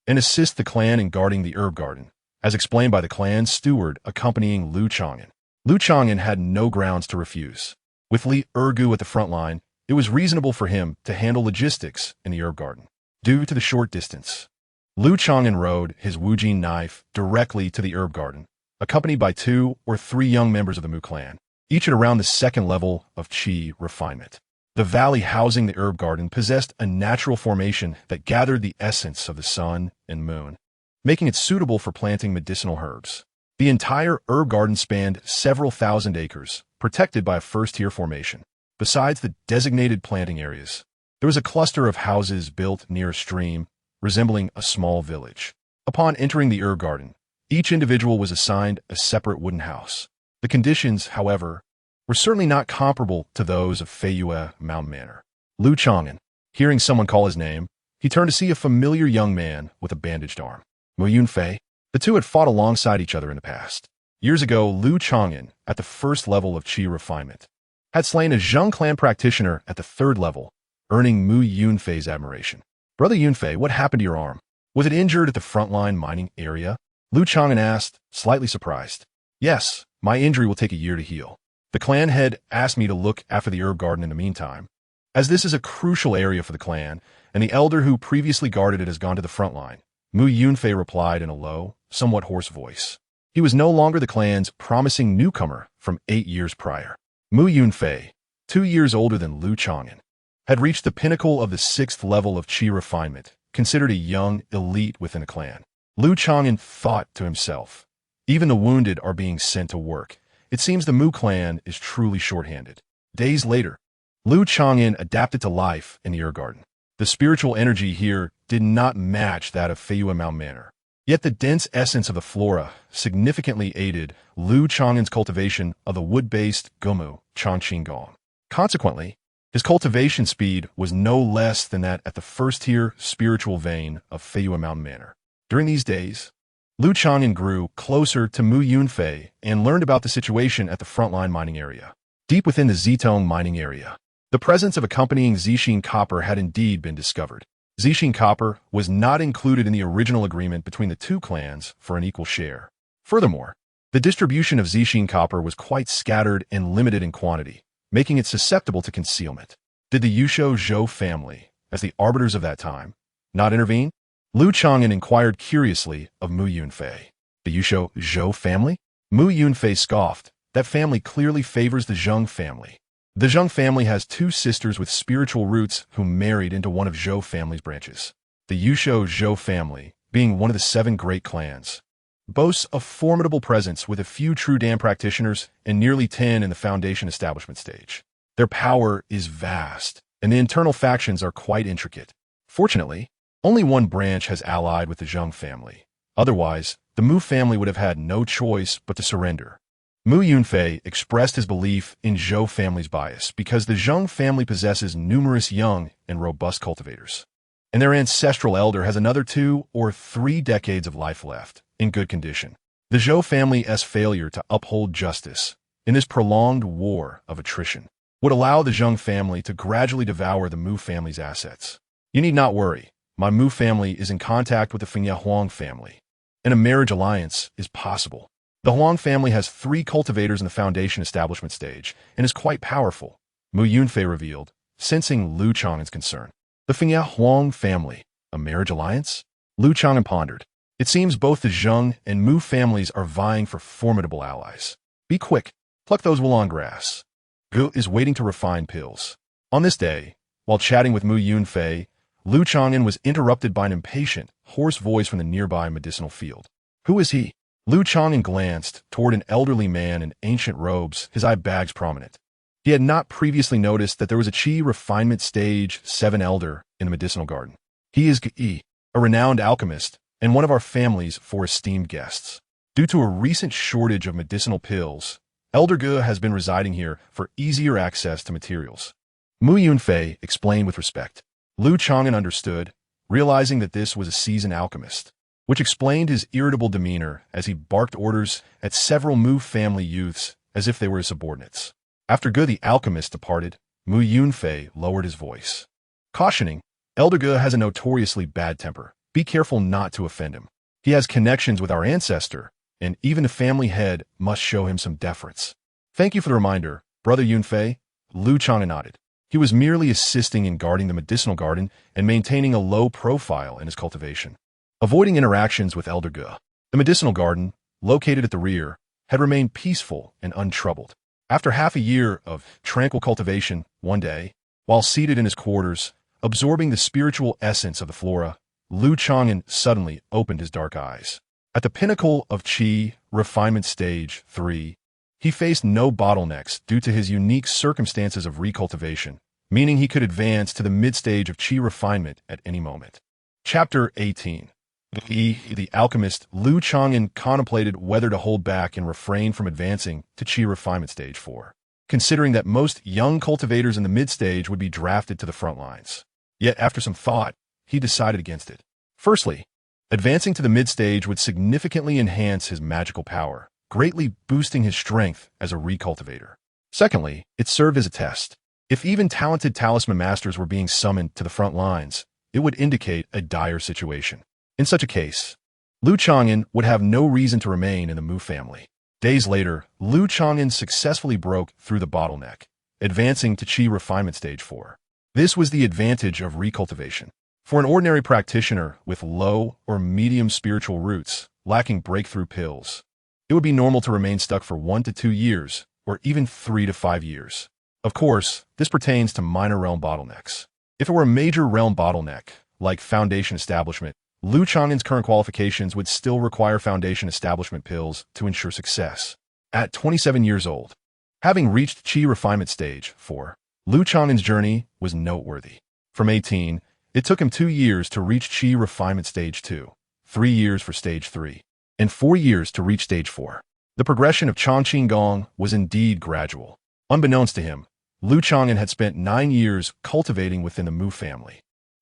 and assist the clan in guarding the herb garden, as explained by the clan's steward accompanying Lu Chang'an. Lu Chang'an had no grounds to refuse. With Li Ergu at the front line, it was reasonable for him to handle logistics in the herb garden. Due to the short distance, Lu Chang'an rode his Wujin knife directly to the herb garden, accompanied by 2 or 3 young members of the Mu clan, each at around the 2nd level of chi refinement. The valley housing the herb garden possessed a natural formation that gathered the essence of the sun and moon. making it suitable for planting medicinal herbs. The entire herb garden spanned several thousand acres, protected by a first-tier formation. Besides the designated planting areas, there was a cluster of houses built near a stream, resembling a small village. Upon entering the herb garden, each individual was assigned a separate wooden house. The conditions, however, were certainly not comparable to those of Feiyue Mountain Manor. Lu Chang'an, hearing someone call his name, he turned to see a familiar young man with a bandaged arm. Mu Yunfei. The two had fought alongside each other in the past. Years ago, Lu Chang'an, at the first level of Qi refinement, had slain a Zheng clan practitioner at the third level, earning Mu Yunfei's admiration. Brother Yunfei, what happened to your arm? Was it injured at the frontline mining area? Lu Chang'an asked, slightly surprised. Yes, my injury will take a year to heal. The clan head asked me to look after the herb garden in the meantime, as this is a crucial area for the clan, and the elder who previously guarded it has gone to the front line. Mu Yunfei replied in a low, somewhat hoarse voice. He was no longer the clan's promising newcomer from 8 years prior. Mu Yunfei, 2 years older than Lu Chang'an, had reached the pinnacle of the 6th level of Qi refinement, considered a young elite within a clan. Lu Chang'an thought to himself, even the wounded are being sent to work. It seems the Mu clan is truly short-handed. Days later, Lu Chang'an adapted to life in the herb garden. The spiritual energy here did not match that of Feiyue Mountain Manor. Yet the dense essence of the flora significantly aided Lu Chang'an's cultivation of the wood-based gumu, Chang'an. Consequently, his cultivation speed was no less than that at the first-tier spiritual vein of Feiyue Mountain Manor. During these days, Lu Chang'an grew closer to Mu Yunfei and learned about the situation at the frontline mining area. Deep within the Zitong mining area, the presence of accompanying Zixin copper had indeed been discovered. Zixin copper was not included in the original agreement between the two clans for an equal share. Furthermore, the distribution of Zixin copper was quite scattered and limited in quantity, making it susceptible to concealment. Did the Yusho Zhou family, as the arbiters of that time, not intervene? Lu Chang'an inquired curiously of Mu Yunfei. The Yusho Zhou family? Mu Yunfei scoffed. That family clearly favors the Zheng family. The Zheng family has 2 sisters with spiritual roots who married into one of Zhou family's branches. The Yusho Zhou family, being one of the 7 great clans, boasts a formidable presence with a few true Dan practitioners and nearly 10 in the foundation establishment stage. Their power is vast, and the internal factions are quite intricate. Fortunately, only one branch has allied with the Zheng family. Otherwise, the Mu family would have had no choice but to surrender. Mu Yunfei expressed his belief in Zhou family's bias because the Zheng family possesses numerous young and robust cultivators, and their ancestral elder has another 2 or 3 decades of life left, in good condition. The Zhou family's failure to uphold justice in this prolonged war of attrition would allow the Zheng family to gradually devour the Mu family's assets. You need not worry. My Mu family is in contact with the Fengya Huang family, and a marriage alliance is possible. The Huang family has 3 cultivators in the foundation establishment stage and is quite powerful, Mu Yunfei revealed, sensing Lu Chang'an's concern. The Fengya Huang family, a marriage alliance? Lu Chang'an pondered. It seems both the Zheng and Mu families are vying for formidable allies. Be quick, pluck those Wulong grass. Gu is waiting to refine pills. On this day, while chatting with Mu Yunfei, Lu Chang'an was interrupted by an impatient, hoarse voice from the nearby medicinal field. Who is he? Lu Chang'an glanced toward an elderly man in ancient robes, his eye bags prominent. He had not previously noticed that there was a Qi refinement stage 7 elder in the medicinal garden. He is Ge, a renowned alchemist, and one of our family's 4 esteemed guests. Due to a recent shortage of medicinal pills, Elder Ge has been residing here for easier access to materials. Mu Yunfei explained with respect. Lu Chang'an understood, realizing that this was a seasoned alchemist, which explained his irritable demeanor as he barked orders at several Mu family youths as if they were his subordinates. After Ge the alchemist departed, Mu Yunfei lowered his voice, cautioning, Elder Ge has a notoriously bad temper. Be careful not to offend him. He has connections with our ancestor, and even the family head must show him some deference. Thank you for the reminder, Brother Yunfei. Lu Chang'an nodded. He was merely assisting in guarding the medicinal garden and maintaining a low profile in his cultivation, avoiding interactions with Elder Ge. The medicinal garden, located at the rear, had remained peaceful and untroubled. After half a year of tranquil cultivation, one day, while seated in his quarters, absorbing the spiritual essence of the flora, Lu Chang'an suddenly opened his dark eyes. At the pinnacle of Qi Refinement Stage 3, he faced no bottlenecks due to his unique circumstances of recultivation, meaning he could advance to the mid-stage of Qi refinement at any moment. Chapter 18. The alchemist Lu Chang'an contemplated whether to hold back and refrain from advancing to Qi refinement stage 4, considering that most young cultivators in the mid-stage would be drafted to the front lines. Yet after some thought, he decided against it. Firstly, advancing to the mid-stage would significantly enhance his magical power, greatly boosting his strength as a recultivator. Secondly, it served as a test. If even talented talisman masters were being summoned to the front lines, it would indicate a dire situation. In such a case, Lu Chang'an would have no reason to remain in the Mu family. Days later, Lu Chang'an successfully broke through the bottleneck, advancing to Qi refinement stage 4. This was the advantage of recultivation. For an ordinary practitioner with low or medium spiritual roots, lacking breakthrough pills, it would be normal to remain stuck for 1 to 2 years, or even 3 to 5 years. Of course, this pertains to minor realm bottlenecks. If it were a major realm bottleneck, like foundation establishment, Lu Chang'an's current qualifications would still require foundation establishment pills to ensure success. At 27 years old, having reached Qi refinement stage 4, Lu Chang'an's journey was noteworthy. From 18, it took him 2 years to reach Qi refinement stage 2, 3 years for stage 3, and 4 years to reach stage 4. The progression of Chang'an Gong was indeed gradual. Unbeknownst to him, Lu Chang'an had spent 9 years cultivating within the Mu family.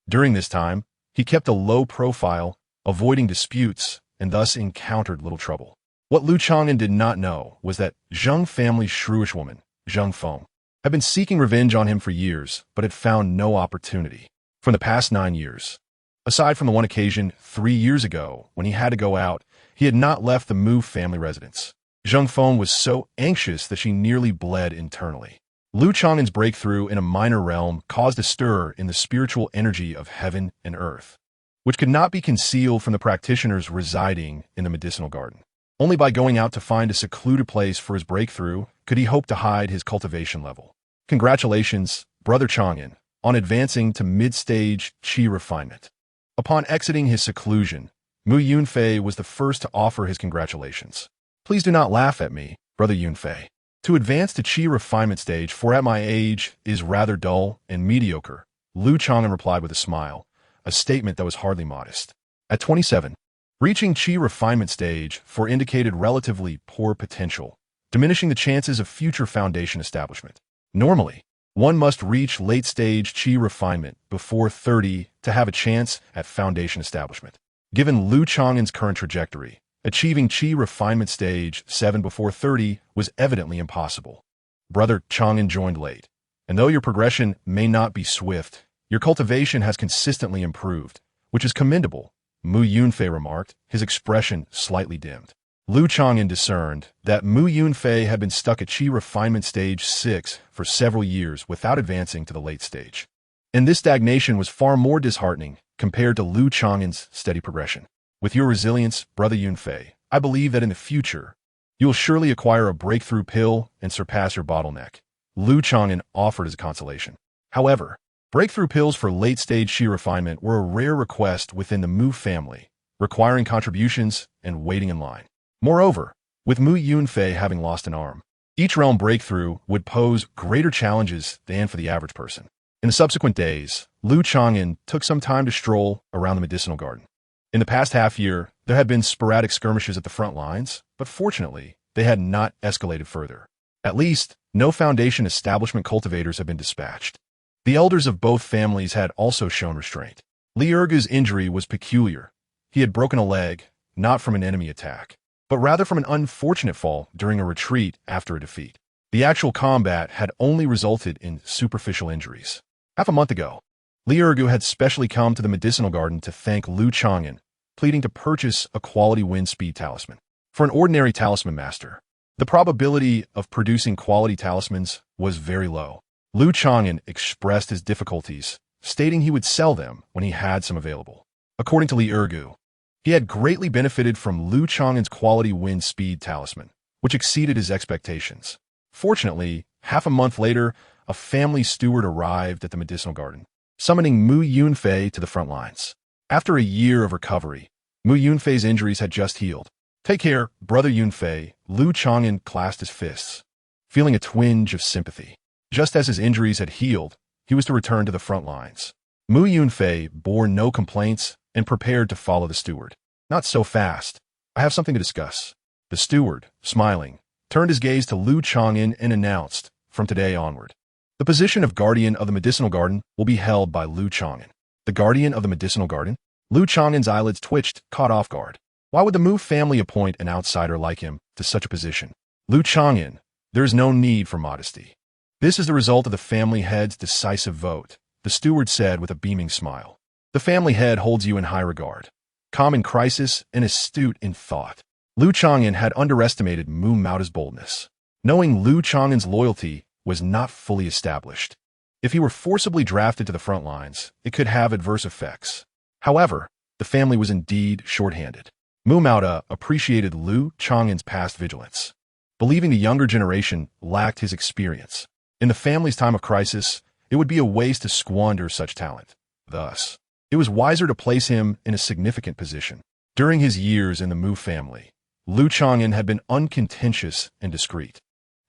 During this time, he kept a low profile, avoiding disputes, and thus encountered little trouble. What Lu Chang'an did not know was that Zheng family's shrewish woman, Zheng Feng, had been seeking revenge on him for years, but had found no opportunity. From the past 9 years, aside from the one occasion 3 years ago when he had to go out, he had not left the Mu family residence. Zheng Feng was so anxious that she nearly bled internally. Lu Chang'an's breakthrough in a minor realm caused a stir in the spiritual energy of heaven and earth, which could not be concealed from the practitioners residing in the medicinal garden. Only by going out to find a secluded place for his breakthrough could he hope to hide his cultivation level. Congratulations, Brother Chang'an, on advancing to mid-stage Qi refinement. Upon exiting his seclusion, Mu Yunfei was the first to offer his congratulations. Please do not laugh at me, Brother Yunfei. To advance to Qi refinement stage 4 at my age is rather dull and mediocre, Lu Chang'an replied with a smile, a statement that was hardly modest. At 27, reaching Qi refinement stage 4 indicated relatively poor potential, diminishing the chances of future foundation establishment. Normally, one must reach late-stage Qi refinement before 30 to have a chance at foundation establishment. Given Lu Chang'an's current trajectory, achieving Qi refinement stage 7 before 30 was evidently impossible. Brother Chang'an joined late, and though your progression may not be swift, your cultivation has consistently improved, which is commendable, Mu Yunfei remarked, his expression slightly dimmed. Lu Chang'an discerned that Mu Yunfei had been stuck at Qi refinement stage 6 for several years without advancing to the late stage. And this stagnation was far more disheartening compared to Lu Chang'an's steady progression. With your resilience, Brother Yunfei, I believe that in the future, you will surely acquire a breakthrough pill and surpass your bottleneck, Lu Chang'an offered as a consolation. However, breakthrough pills for late-stage Qi refinement were a rare request within the Mu family, requiring contributions and waiting in line. Moreover, with Mu Yunfei having lost an arm, each realm breakthrough would pose greater challenges than for the average person. In the subsequent days, Lu Chang'an took some time to stroll around the medicinal garden. In the past half year, there had been sporadic skirmishes at the front lines, but fortunately, they had not escalated further. At least, no foundation establishment cultivators had been dispatched. The elders of both families had also shown restraint. Li Ergu's injury was peculiar. He had broken a leg, not from an enemy attack, but rather from an unfortunate fall during a retreat after a defeat. The actual combat had only resulted in superficial injuries. Half a month ago, Li Ergu had specially come to the medicinal garden to thank Lu Chang'an, pleading to purchase a quality wind speed talisman. For an ordinary talisman master, the probability of producing quality talismans was very low. Lu Chang'an expressed his difficulties, stating he would sell them when he had some available. According to Li Ergu, he had greatly benefited from Lu Chang'an's quality wind speed talisman, which exceeded his expectations. Fortunately, half a month later, a family steward arrived at the medicinal garden, summoning Mu Yunfei to the front lines. After a year of recovery, Mu Yunfei's injuries had just healed. "Take care, brother Yunfei," Lu Chang'an clasped his fists, feeling a twinge of sympathy. Just as his injuries had healed, he was to return to the front lines. Mu Yunfei bore no complaints and prepared to follow the steward. "Not so fast. I have something to discuss." The steward, smiling, turned his gaze to Lu Chang'an and announced, "From today onward, the position of guardian of the medicinal garden will be held by Lu Chang'an." "The guardian of the medicinal garden?" Lu Chang'an's eyelids twitched, caught off guard. Why would the Mu family appoint an outsider like him to such a position? "Lu Chang'an, there is no need for modesty. This is the result of the family head's decisive vote," the steward said with a beaming smile. "The family head holds you in high regard, calm in crisis and astute in thought." Lu Chang'an had underestimated Mu Maoda's boldness, knowing Lu Chang'an's loyalty was not fully established. If he were forcibly drafted to the front lines, it could have adverse effects. However, the family was indeed short-handed. Mu Maoda appreciated Lu Chang'an's past vigilance, believing the younger generation lacked his experience. In the family's time of crisis, it would be a waste to squander such talent. Thus, it was wiser to place him in a significant position. During his years in the Mu family, Lu Chang'an had been uncontentious and discreet,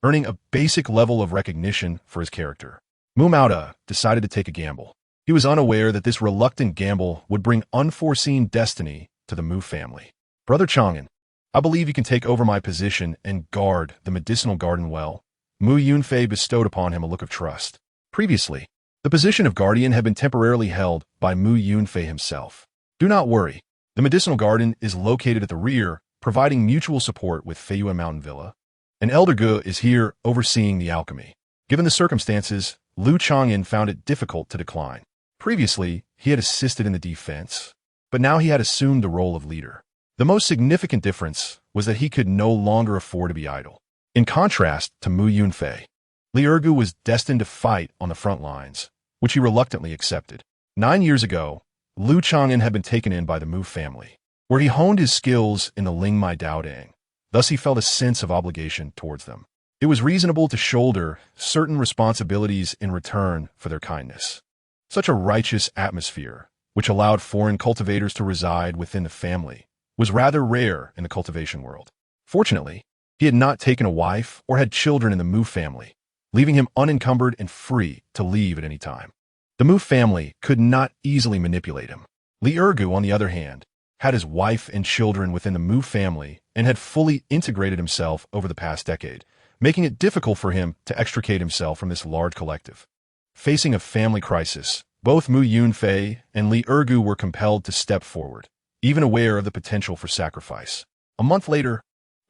earning a basic level of recognition for his character. Mu Maoda decided to take a gamble. He was unaware that this reluctant gamble would bring unforeseen destiny to the Mu family. "Brother Chang'an, I believe you can take over my position and guard the medicinal garden well." Mu Yunfei bestowed upon him a look of trust. Previously, the position of guardian had been temporarily held by Mu Yunfei himself. "Do not worry. The medicinal garden is located at the rear, providing mutual support with Feiyuan Mountain Villa. An elder Gu is here overseeing the alchemy." Given the circumstances, Lu Chang'an found it difficult to decline. Previously, he had assisted in the defense, but now he had assumed the role of leader. The most significant difference was that he could no longer afford to be idle. In contrast to Mu Yunfei, Li Ergu was destined to fight on the front lines, which he reluctantly accepted. 9 years ago, Lu Chang'an had been taken in by the Mu family, where he honed his skills in the Lingmai Daodang. Thus he felt a sense of obligation towards them. It was reasonable to shoulder certain responsibilities in return for their kindness. Such a righteous atmosphere, which allowed foreign cultivators to reside within the family, was rather rare in the cultivation world. Fortunately, he had not taken a wife or had children in the Mu family, leaving him unencumbered and free to leave at any time. The Mu family could not easily manipulate him. Li Ergu, on the other hand, had his wife and children within the Mu family and had fully integrated himself over the past decade, making it difficult for him to extricate himself from this large collective. Facing a family crisis, both Mu Yunfei and Li Ergu were compelled to step forward, even aware of the potential for sacrifice. A month later,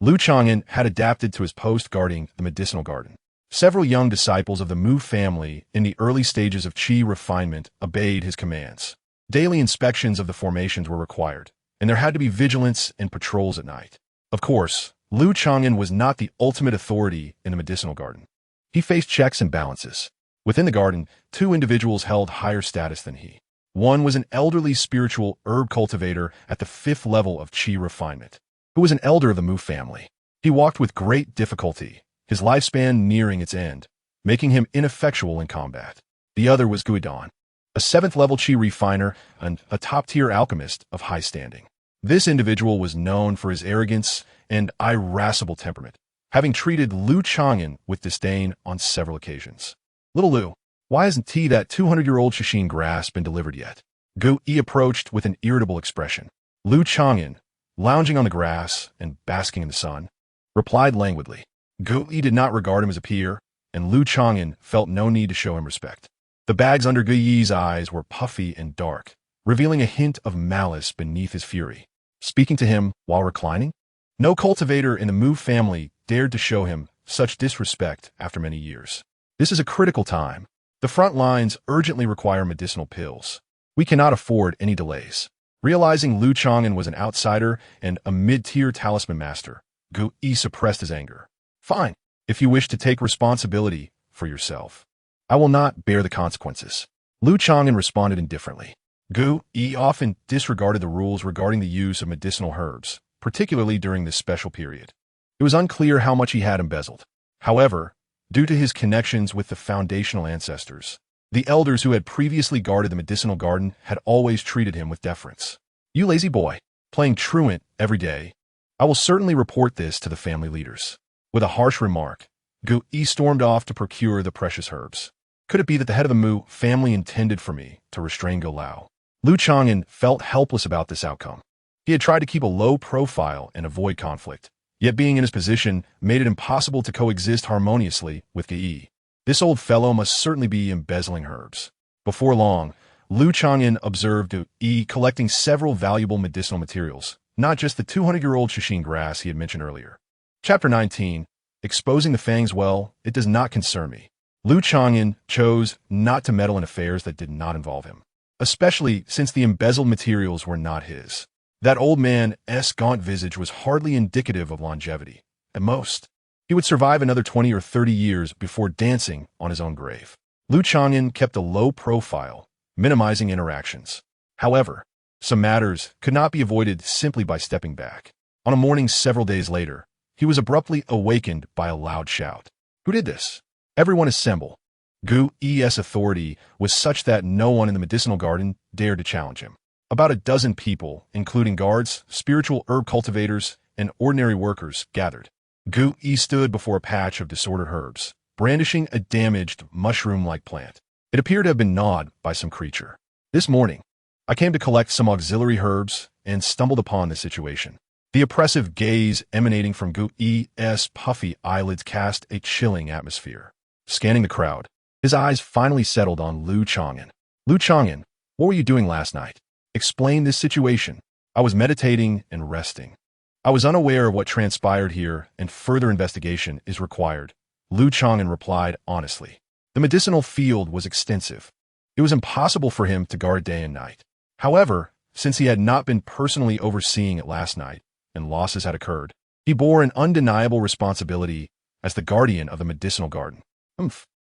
Lu Chang'an had adapted to his post guarding the medicinal garden. Several young disciples of the Mu family in the early stages of qi refinement obeyed his commands. Daily inspections of the formations were required, and there had to be vigilance and patrols at night. Of course, Lu Chang'an was not the ultimate authority in the medicinal garden. He faced checks and balances. Within the garden, 2 individuals held higher status than he. One was an elderly spiritual herb cultivator at the 5th level of qi refinement, who was an elder of the Mu family. He walked with great difficulty, his lifespan nearing its end, making him ineffectual in combat. The other was Guidon, a 7th level qi refiner and a top-tier alchemist of high standing. This individual was known for his arrogance and irascible temperament, having treated Lu Chang'an with disdain on several occasions. "Little Lu, why hasn't that 200-year-old Shishin grass been delivered yet?" Gu Yi approached with an irritable expression. Lu Chang'an, lounging on the grass and basking in the sun, replied languidly. Gu Yi did not regard him as a peer, and Lu Chang'an felt no need to show him respect. The bags under Gu Yi's eyes were puffy and dark, revealing a hint of malice beneath his fury. Speaking to him while reclining? No cultivator in the Mu family dared to show him such disrespect after many years. "This is a critical time. The front lines urgently require medicinal pills. We cannot afford any delays." Realizing Lu Chang'an was an outsider and a mid-tier talisman master, Gu Yi suppressed his anger. "Fine, if you wish to take responsibility for yourself. I will not bear the consequences." Lu Chang'an responded indifferently. Gu Yi often disregarded the rules regarding the use of medicinal herbs, particularly during this special period. It was unclear how much he had embezzled. However, due to his connections with the foundational ancestors, The elders who had previously guarded the medicinal garden had always treated him with deference. "You lazy boy, playing truant every day. I will certainly report this to the family leaders." With a harsh remark, Gu-yi stormed off to procure the precious herbs. Could it be that the head of the Mu family intended for me to restrain Go-lao? Lu Chang'an felt helpless about this outcome. He had tried to keep a low profile and avoid conflict, yet being in his position made it impossible to coexist harmoniously with Gu-yi. This old fellow must certainly be embezzling herbs. Before long, Lu Chang'an observed Gu-yi collecting several valuable medicinal materials, not just the 200-year-old Shishin grass he had mentioned earlier. Chapter 19, Exposing the Fangs. Well, it does not concern me. Lu Chang'an chose not to meddle in affairs that did not involve him, especially since the embezzled materials were not his. That old man's gaunt visage was hardly indicative of longevity. At most, he would survive another 20 or 30 years before dancing on his own grave. Lu Chang'an kept a low profile, minimizing interactions. However, some matters could not be avoided simply by stepping back. On a morning several days later, he was abruptly awakened by a loud shout. Who did this? Everyone assemble. Gu-yi's authority was such that no one in the medicinal garden dared to challenge him. About a dozen people, including guards, spiritual herb cultivators, and ordinary workers, gathered. Gu-yi stood before a patch of disordered herbs, brandishing a damaged, mushroom-like plant. It appeared to have been gnawed by some creature. "This morning, I came to collect some auxiliary herbs and stumbled upon this situation." The oppressive gaze emanating from Gu-yi's puffy eyelids cast a chilling atmosphere. Scanning the crowd, his eyes finally settled on Lu Chang'an. "Lu Chang'an, what were you doing last night? Explain this situation." "I was meditating and resting. I was unaware of what transpired here, and further investigation is required," Lu Chang'an replied honestly. The medicinal field was extensive. It was impossible for him to guard day and night. However, since he had not been personally overseeing it last night, and losses had occurred, he bore an undeniable responsibility as the guardian of the medicinal garden.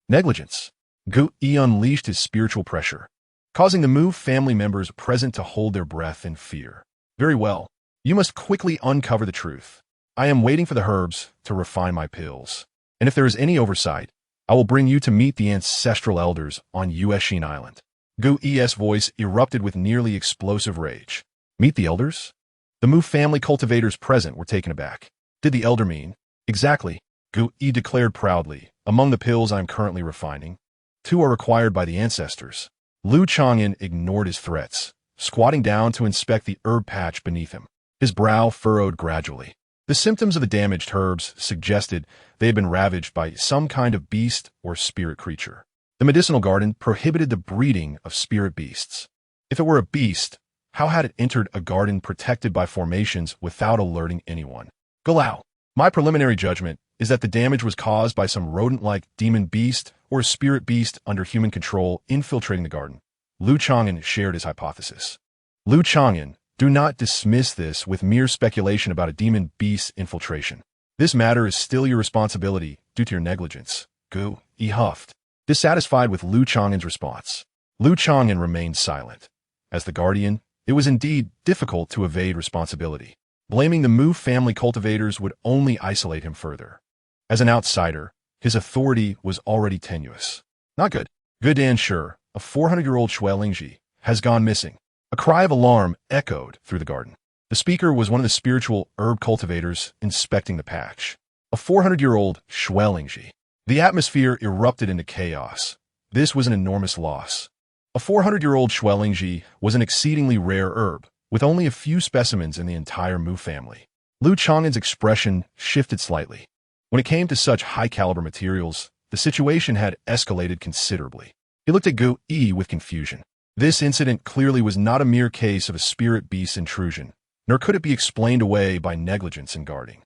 Negligence. Gu-yi unleashed his spiritual pressure, causing the Mu family members present to hold their breath in fear. "Very well. You must quickly uncover the truth. I am waiting for the herbs to refine my pills. And if there is any oversight, I will bring you to meet the ancestral elders on Ueshin Island." Gu-yi's voice erupted with nearly explosive rage. "Meet the elders?" The Mu family cultivators present were taken aback. Did the elder mean? "Exactly," Gu-yi declared proudly. "Among the pills I am currently refining, 2 are required by the ancestors." Lu Chang'an ignored his threats, squatting down to inspect the herb patch beneath him. His brow furrowed gradually. The symptoms of the damaged herbs suggested they had been ravaged by some kind of beast or spirit creature. The medicinal garden prohibited the breeding of spirit beasts. If it were a beast, how had it entered a garden protected by formations without alerting anyone? "Go-lao, my preliminary judgment is that the damage was caused by some rodent-like demon beast or a spirit beast under human control infiltrating the garden." Lu Chang'an shared his hypothesis. "Lu Chang'an, do not dismiss this with mere speculation about a demon beast's infiltration. This matter is still your responsibility due to your negligence," Gu-yi huffed. Dissatisfied with Lu Chang'an's response, Lu Chang'an remained silent. As the guardian, it was indeed difficult to evade responsibility. Blaming the Mu family cultivators would only isolate him further. As an outsider, his authority was already tenuous. "Not good. Good and sure, a 400-year-old Shuelingji has gone missing." A cry of alarm echoed through the garden. The speaker was one of the spiritual herb cultivators inspecting the patch. A 400-year-old Shuelingji. The atmosphere erupted into chaos. This was an enormous loss. A 400-year-old Shuelingji was an exceedingly rare herb, with only a few specimens in the entire Mu family. Lu Chang'an's expression shifted slightly. When it came to such high-caliber materials, the situation had escalated considerably. He looked at Gu-yi with confusion. This incident clearly was not a mere case of a spirit beast intrusion, nor could it be explained away by negligence in guarding.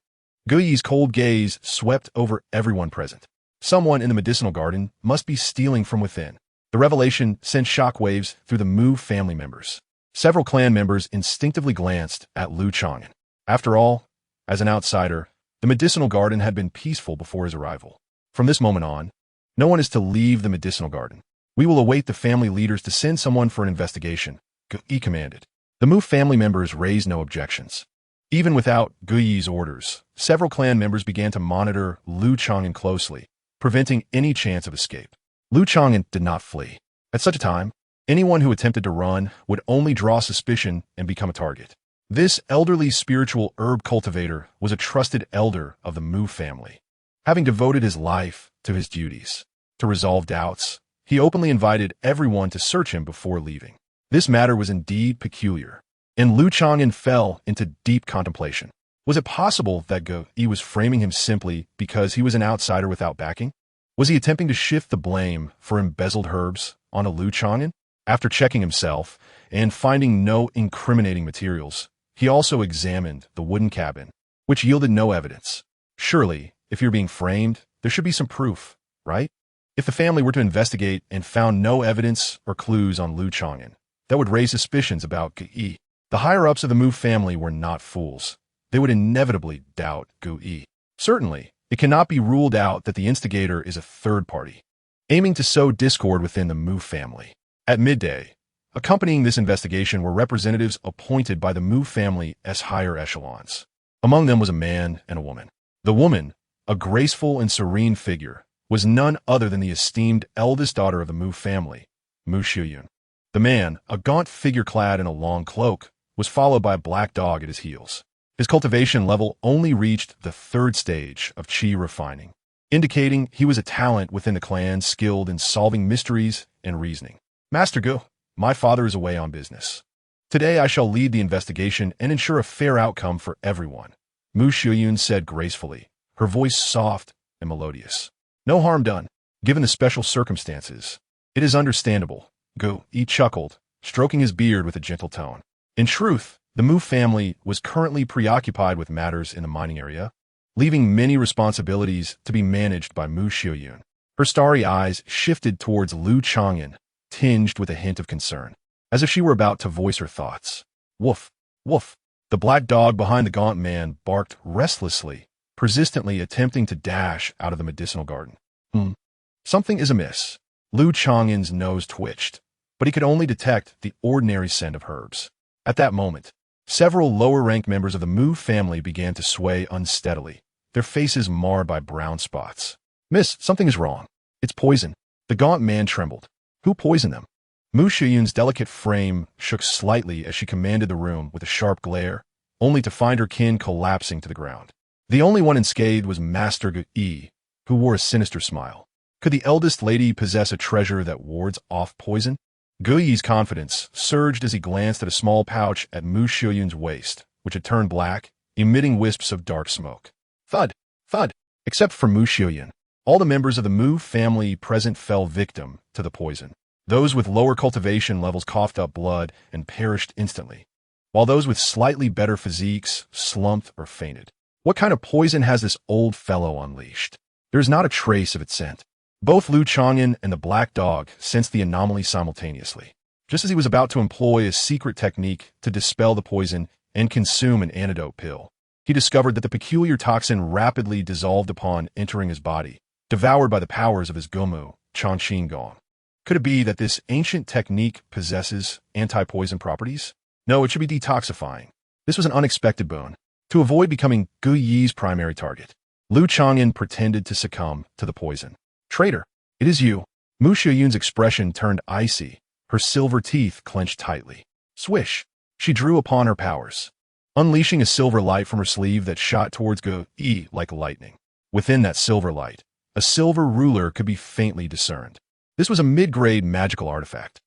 Gu-yi's cold gaze swept over everyone present. Someone in the medicinal garden must be stealing from within. The revelation sent shockwaves through the Mu family members. Several clan members instinctively glanced at Lu Chang'an. After all, as an outsider, the medicinal garden had been peaceful before his arrival. From this moment on, no one is to leave the medicinal garden. We will await the family leaders to send someone for an investigation, Gu-yi commanded. The Mu family members raised no objections. Even without Gu-yi's orders, several clan members began to monitor Lu Chang'an closely, preventing any chance of escape. Lu Chang'an did not flee. At such a time, anyone who attempted to run would only draw suspicion and become a target. This elderly spiritual herb cultivator was a trusted elder of the Mu family. Having devoted his life to his duties, to resolve doubts, he openly invited everyone to search him before leaving. This matter was indeed peculiar, and Lu Chang'an fell into deep contemplation. Was it possible that Ge was framing him simply because he was an outsider without backing? Was he attempting to shift the blame for embezzled herbs onto Lu Chang'an? After checking himself and finding no incriminating materials, he also examined the wooden cabin, which yielded no evidence. Surely, if you're being framed, there should be some proof, right? If the family were to investigate and found no evidence or clues on Lu Chang'an, that would raise suspicions about Ge. The higher-ups of the Mu family were not fools. They would inevitably doubt Ge. Certainly, it cannot be ruled out that the instigator is a third party, aiming to sow discord within the Mu family. At midday, accompanying this investigation were representatives appointed by the Mu family as higher echelons. Among them was a man and a woman. The woman, a graceful and serene figure, was none other than the esteemed eldest daughter of the Mu family, Mu Xiuyun. The man, a gaunt figure clad in a long cloak, was followed by a black dog at his heels. His cultivation level only reached the third stage of qi refining, indicating he was a talent within the clan skilled in solving mysteries and reasoning. Master Ge, my father is away on business. Today I shall lead the investigation and ensure a fair outcome for everyone, Mu Xiuyun said gracefully, her voice soft and melodious. No harm done, given the special circumstances. It is understandable, Ge chuckled, stroking his beard with a gentle tone. In truth, the Mu family was currently preoccupied with matters in the mining area, leaving many responsibilities to be managed by Mu Xiuyun. Her starry eyes shifted towards Lu Chang'an, tinged with a hint of concern, as if she were about to voice her thoughts. Woof, woof. The black dog behind the gaunt man barked restlessly, persistently attempting to dash out of the medicinal garden. Something is amiss. Lu Chang'an's nose twitched, but he could only detect the ordinary scent of herbs. At that moment, several lower-ranked members of the Mu family began to sway unsteadily, their faces marred by brown spots. Miss, something is wrong. It's poison. The gaunt man trembled. Who poisoned them? Mu Xiuyun's delicate frame shook slightly as she commanded the room with a sharp glare, only to find her kin collapsing to the ground. The only one unscathed was Master Ge, who wore a sinister smile. Could the eldest lady possess a treasure that wards off poison? Ge's confidence surged as he glanced at a small pouch at Mu Xiuyun's waist, which had turned black, emitting wisps of dark smoke. Thud! Thud! Except for Mu Xiuyun, all the members of the Mu family present fell victim to the poison. Those with lower cultivation levels coughed up blood and perished instantly, while those with slightly better physiques slumped or fainted. What kind of poison has this old fellow unleashed? There is not a trace of its scent. Both Lu Chang'an and the black dog sensed the anomaly simultaneously. Just as he was about to employ a secret technique to dispel the poison and consume an antidote pill, he discovered that the peculiar toxin rapidly dissolved upon entering his body, devoured by the powers of his Gomu, Chang'an. Could it be that this ancient technique possesses anti-poison properties? No, it should be detoxifying. This was an unexpected boon. To avoid becoming Ge's primary target, Lu Chang'an pretended to succumb to the poison. Traitor, it is you. Mu Xiuyun's expression turned icy, her silver teeth clenched tightly. Swish! She drew upon her powers, unleashing a silver light from her sleeve that shot towards Ge like lightning. Within that silver light, a silver ruler could be faintly discerned. This was a mid-grade magical artifact.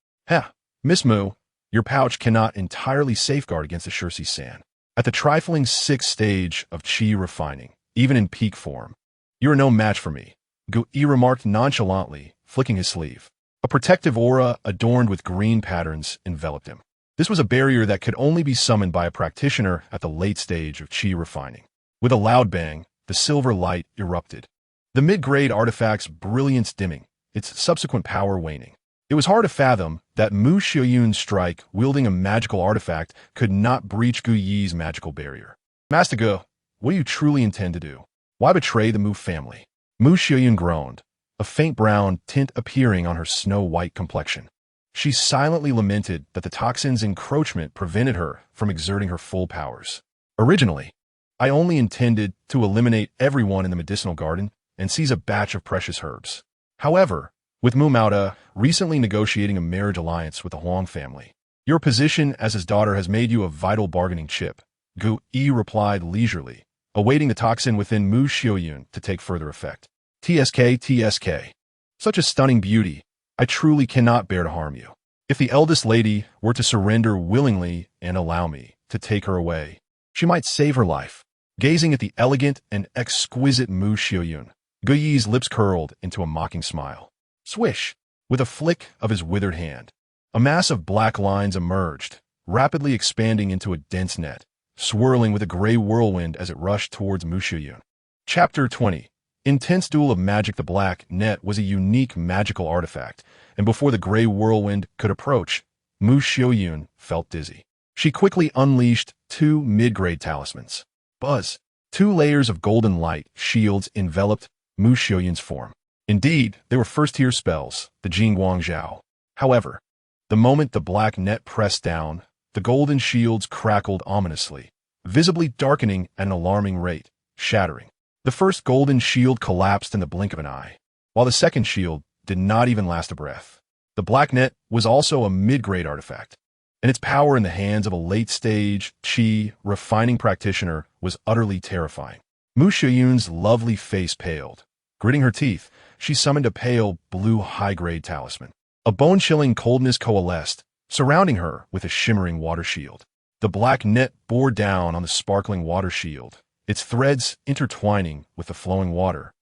Miss Mu, your pouch cannot entirely safeguard against the Shursi San. At the trifling 6th stage of qi refining, even in peak form, you are no match for me, Ge remarked nonchalantly, flicking his sleeve. A protective aura adorned with green patterns enveloped him. This was a barrier that could only be summoned by a practitioner at the late stage of qi refining. With a loud bang, the silver light erupted, the mid-grade artifact's brilliance dimming, its subsequent power waning. It was hard to fathom that Mu Xiuyun's strike wielding a magical artifact could not breach Ge's magical barrier. Master Ge, what do you truly intend to do? Why betray the Mu family? Mu Xiuyun groaned, a faint brown tint appearing on her snow-white complexion. She silently lamented that the toxin's encroachment prevented her from exerting her full powers. Originally, I only intended to eliminate everyone in the medicinal garden and seize a batch of precious herbs. However, with Mumauda recently negotiating a marriage alliance with the Huang family. Your position as his daughter has made you a vital bargaining chip, Gu Yi replied leisurely, awaiting the toxin within Mu Xiuyun to take further effect. TSK. Such a stunning beauty, I truly cannot bear to harm you. If the eldest lady were to surrender willingly and allow me to take her away, she might save her life. Gazing at the elegant and exquisite Mu Xiuyun, Gu Yi's lips curled into a mocking smile. Swish! With a flick of his withered hand, a mass of black lines emerged, rapidly expanding into a dense net, swirling with a gray whirlwind as it rushed towards Mu Xiuyun. Chapter 20. Intense Duel of Magic. The black net was a unique magical artifact, and before the gray whirlwind could approach, Mu Xiuyun felt dizzy. She quickly unleashed 2 mid-grade talismans. Buzz! 2 layers of golden light shields enveloped Mu Xiuyun's form. Indeed, they were first-tier spells, the Jingguang Zhao. However, the moment the black net pressed down, the golden shields crackled ominously, visibly darkening at an alarming rate, shattering. The first golden shield collapsed in the blink of an eye, while the second shield did not even last a breath. The black net was also a mid-grade artifact, and its power in the hands of a late-stage qi refining practitioner was utterly terrifying. Mu Xiuyun's lovely face paled. Gritting her teeth, she summoned a pale blue high-grade talisman. A bone-chilling coldness coalesced, surrounding her with a shimmering water shield. The black net bore down on the sparkling water shield, its threads intertwining with the flowing water,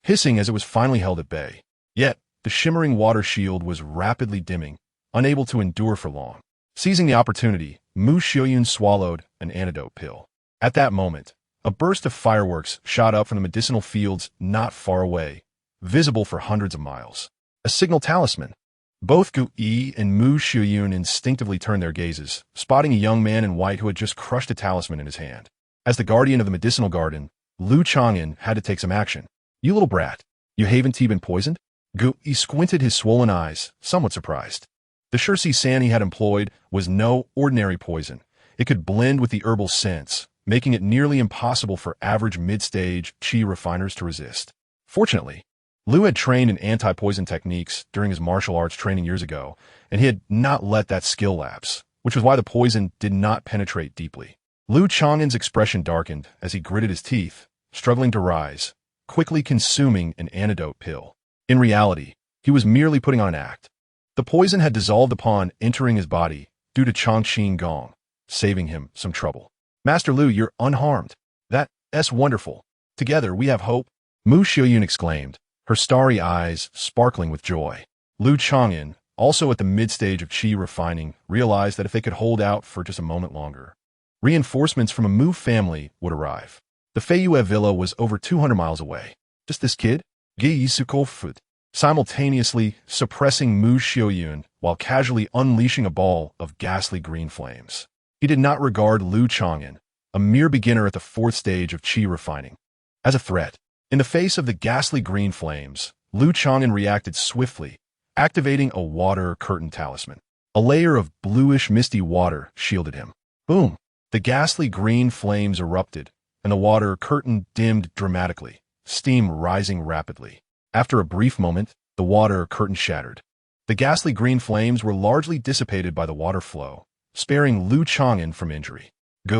hissing as it was finally held at bay. Yet, the shimmering water shield was rapidly dimming, unable to endure for long. Seizing the opportunity, Mu Xiuyun swallowed an antidote pill. At that moment, a burst of fireworks shot up from the medicinal fields not far away, visible for hundreds of miles. A signal talisman. Both Gu Yi and Mu Xiuyun instinctively turned their gazes, spotting a young man in white who had just crushed a talisman in his hand. As the guardian of the medicinal garden, Lu Chang'an had to take some action. You little brat, you haven't been poisoned? Gu Yi squinted his swollen eyes, somewhat surprised. The Shursi San he had employed was no ordinary poison. It could blend with the herbal scents, making it nearly impossible for average mid-stage qi refiners to resist. Fortunately, Lu had trained in anti-poison techniques during his martial arts training years ago, and he had not let that skill lapse, which was why the poison did not penetrate deeply. Lu Chang'an's expression darkened as he gritted his teeth, struggling to rise, quickly consuming an antidote pill. In reality, he was merely putting on an act. The poison had dissolved upon entering his body due to Changqing Gong, saving him some trouble. Master Lu, you're unharmed. That's wonderful. Together we have hope. Mu Xiuyun exclaimed, her starry eyes sparkling with joy. Lu Chang'an, also at the mid-stage of qi refining, realized that if they could hold out for just a moment longer, reinforcements from a Mu family would arrive. The Feiyue villa was over 200 miles away. Just this kid? Gi Yisukofut, simultaneously suppressing Mu Xiuyun while casually unleashing a ball of ghastly green flames. He did not regard Lu Chang'an, a mere beginner at the 4th stage of qi refining, as a threat. In the face of the ghastly green flames, Lu Chang'an reacted swiftly, activating a water curtain talisman. A layer of bluish misty water shielded him. Boom! The ghastly green flames erupted, and the water curtain dimmed dramatically, steam rising rapidly. After a brief moment, the water curtain shattered. The ghastly green flames were largely dissipated by the water flow, sparing Lu Chang'an from injury.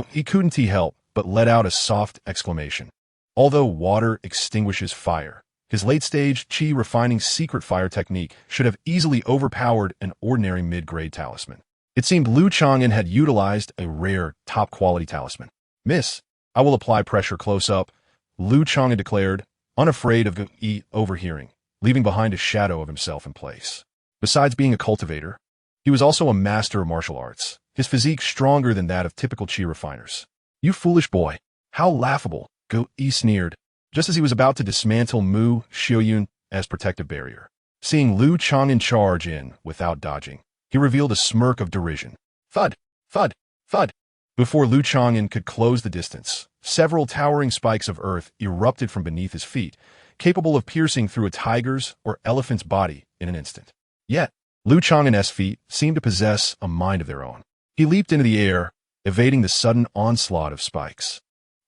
He couldn't help but let out a soft exclamation. Although water extinguishes fire, his late-stage qi refining secret fire technique should have easily overpowered an ordinary mid-grade talisman. It seemed Lu Chang'an had utilized a rare, top-quality talisman. Miss, I will apply pressure close up, Lu Chang'an declared, unafraid of Gu Yi overhearing, leaving behind a shadow of himself in place. Besides being a cultivator, he was also a master of martial arts, his physique stronger than that of typical qi refiners. You foolish boy, how laughable, Gu Yi sneered, just as he was about to dismantle Mu Xiuyun as protective barrier. Seeing Lu Chang'an charge in without dodging, he revealed a smirk of derision. Thud, thud, thud. Before Lu Chang'an could close the distance, several towering spikes of earth erupted from beneath his feet, capable of piercing through a tiger's or elephant's body in an instant. Yet, Lu Chang'an's feet seemed to possess a mind of their own. He leaped into the air, evading the sudden onslaught of spikes.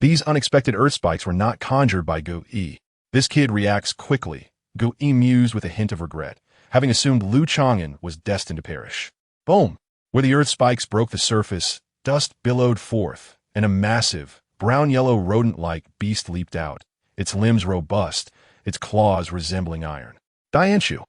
These unexpected earth spikes were not conjured by Gu Yi. This kid reacts quickly, Gu Yi mused with a hint of regret, having assumed Lu Chang'an was destined to perish. Boom! Where the earth spikes broke the surface, dust billowed forth, and a massive, brown-yellow rodent-like beast leaped out, its limbs robust, its claws resembling iron. Dianshu.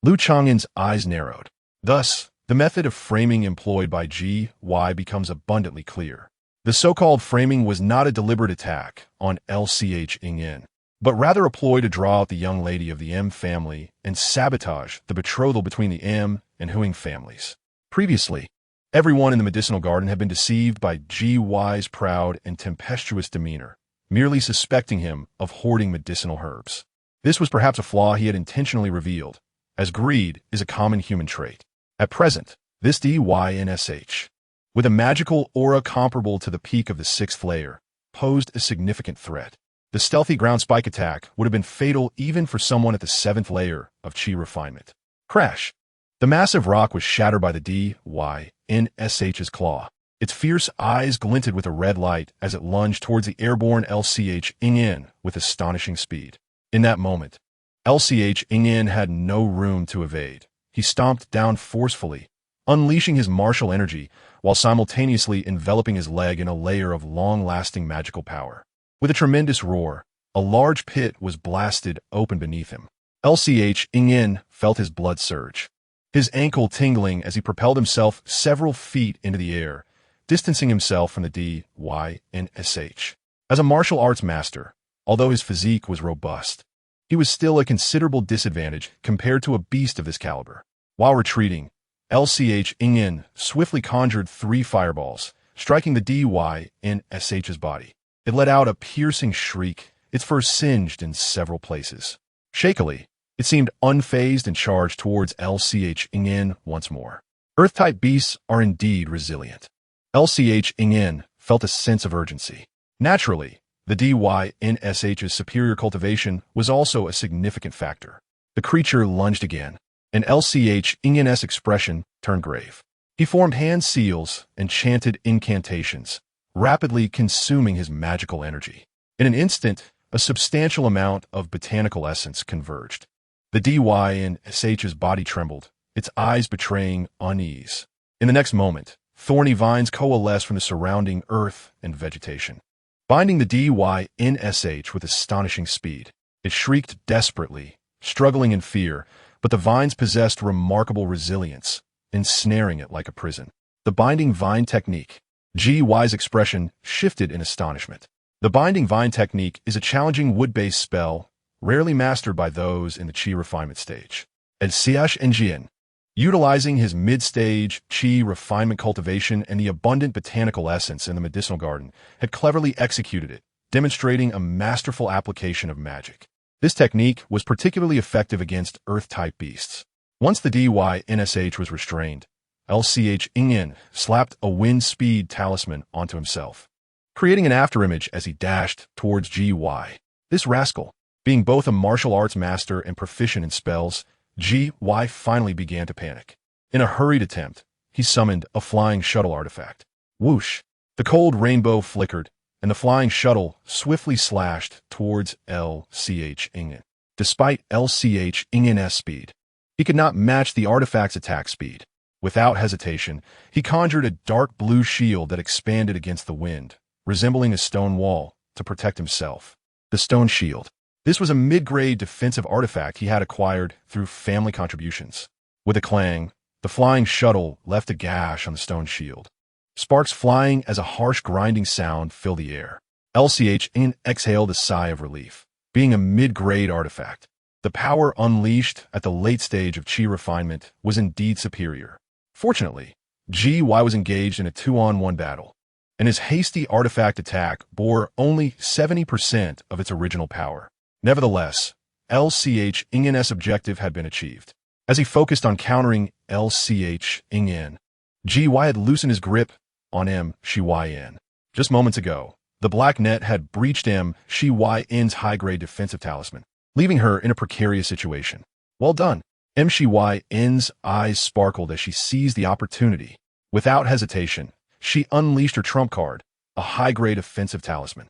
Lu Chang'an's eyes narrowed. Thus, the method of framing employed by G.Y. becomes abundantly clear. The so-called framing was not a deliberate attack on Chang'an, but rather a ploy to draw out the young lady of the M family and sabotage the betrothal between the M and Huang families. Previously, everyone in the medicinal garden had been deceived by G.Y.'s proud and tempestuous demeanor, merely suspecting him of hoarding medicinal herbs. This was perhaps a flaw he had intentionally revealed, as greed is a common human trait. At present, this DYNSH, with a magical aura comparable to the peak of the 6th layer, posed a significant threat. The stealthy ground spike attack would have been fatal even for someone at the 7th layer of Qi refinement. Crash! The massive rock was shattered by the DYNSH's claw. Its fierce eyes glinted with a red light as it lunged towards the airborne Chang'an with astonishing speed. In that moment, Chang'an had no room to evade. He stomped down forcefully, unleashing his martial energy while simultaneously enveloping his leg in a layer of long-lasting magical power. With a tremendous roar, a large pit was blasted open beneath him. Chang'an felt his blood surge, his ankle tingling as he propelled himself several feet into the air, distancing himself from the DYNSH. As a martial arts master, although his physique was robust, he was still a considerable disadvantage compared to a beast of this caliber. While retreating, Chang'an swiftly conjured 3 fireballs, striking the DYNSH's body. It let out a piercing shriek, its fur singed in several places. Shakily, it seemed unfazed and charged towards Chang'an once more. Earth-type beasts are indeed resilient. Chang'an felt a sense of urgency. Naturally, the DYNSH's superior cultivation was also a significant factor. The creature lunged again, and Chang'an's expression turned grave. He formed hand seals and chanted incantations, rapidly consuming his magical energy. In an instant, a substantial amount of botanical essence converged. The DYNSH's body trembled, its eyes betraying unease. In the next moment, thorny vines coalesced from the surrounding earth and vegetation, binding the DYNSH with astonishing speed. It shrieked desperately, struggling in fear, but the vines possessed remarkable resilience, ensnaring it like a prison. The binding vine technique. GY's expression shifted in astonishment. The binding vine technique is a challenging wood-based spell, rarely mastered by those in the Qi refinement stage. And Chang'an, utilizing his mid-stage Qi refinement cultivation and the abundant botanical essence in the medicinal garden, had cleverly executed it, demonstrating a masterful application of magic. This technique was particularly effective against earth-type beasts. Once the DYNSH was restrained, Chang'an slapped a wind speed talisman onto himself, creating an afterimage as he dashed towards GY. This rascal, being both a martial arts master and proficient in spells, GY finally began to panic. In a hurried attempt, he summoned a flying shuttle artifact. Whoosh! The cold rainbow flickered, and the flying shuttle swiftly slashed towards Chang'an. Despite Chang'an's speed, he could not match the artifact's attack speed. Without hesitation, he conjured a dark blue shield that expanded against the wind, resembling a stone wall, to protect himself. The stone shield. This was a mid-grade defensive artifact he had acquired through family contributions. With a clang, the flying shuttle left a gash on the stone shield, sparks flying as a harsh grinding sound filled the air. Chang'an exhaled a sigh of relief. Being a mid-grade artifact, the power unleashed at the late stage of Qi refinement was indeed superior. Fortunately, GY was engaged in a 2-on-1 battle, and his hasty artifact attack bore only 70% of its original power. Nevertheless, Chang'an's objective had been achieved. As he focused on countering Chang'an, GY had loosened his grip on Shyan. Just moments ago, the black net had breached Shyan's high-grade defensive talisman, leaving her in a precarious situation. Well done. Shyan's eyes sparkled as she seized the opportunity. Without hesitation, she unleashed her trump card, a high-grade offensive talisman.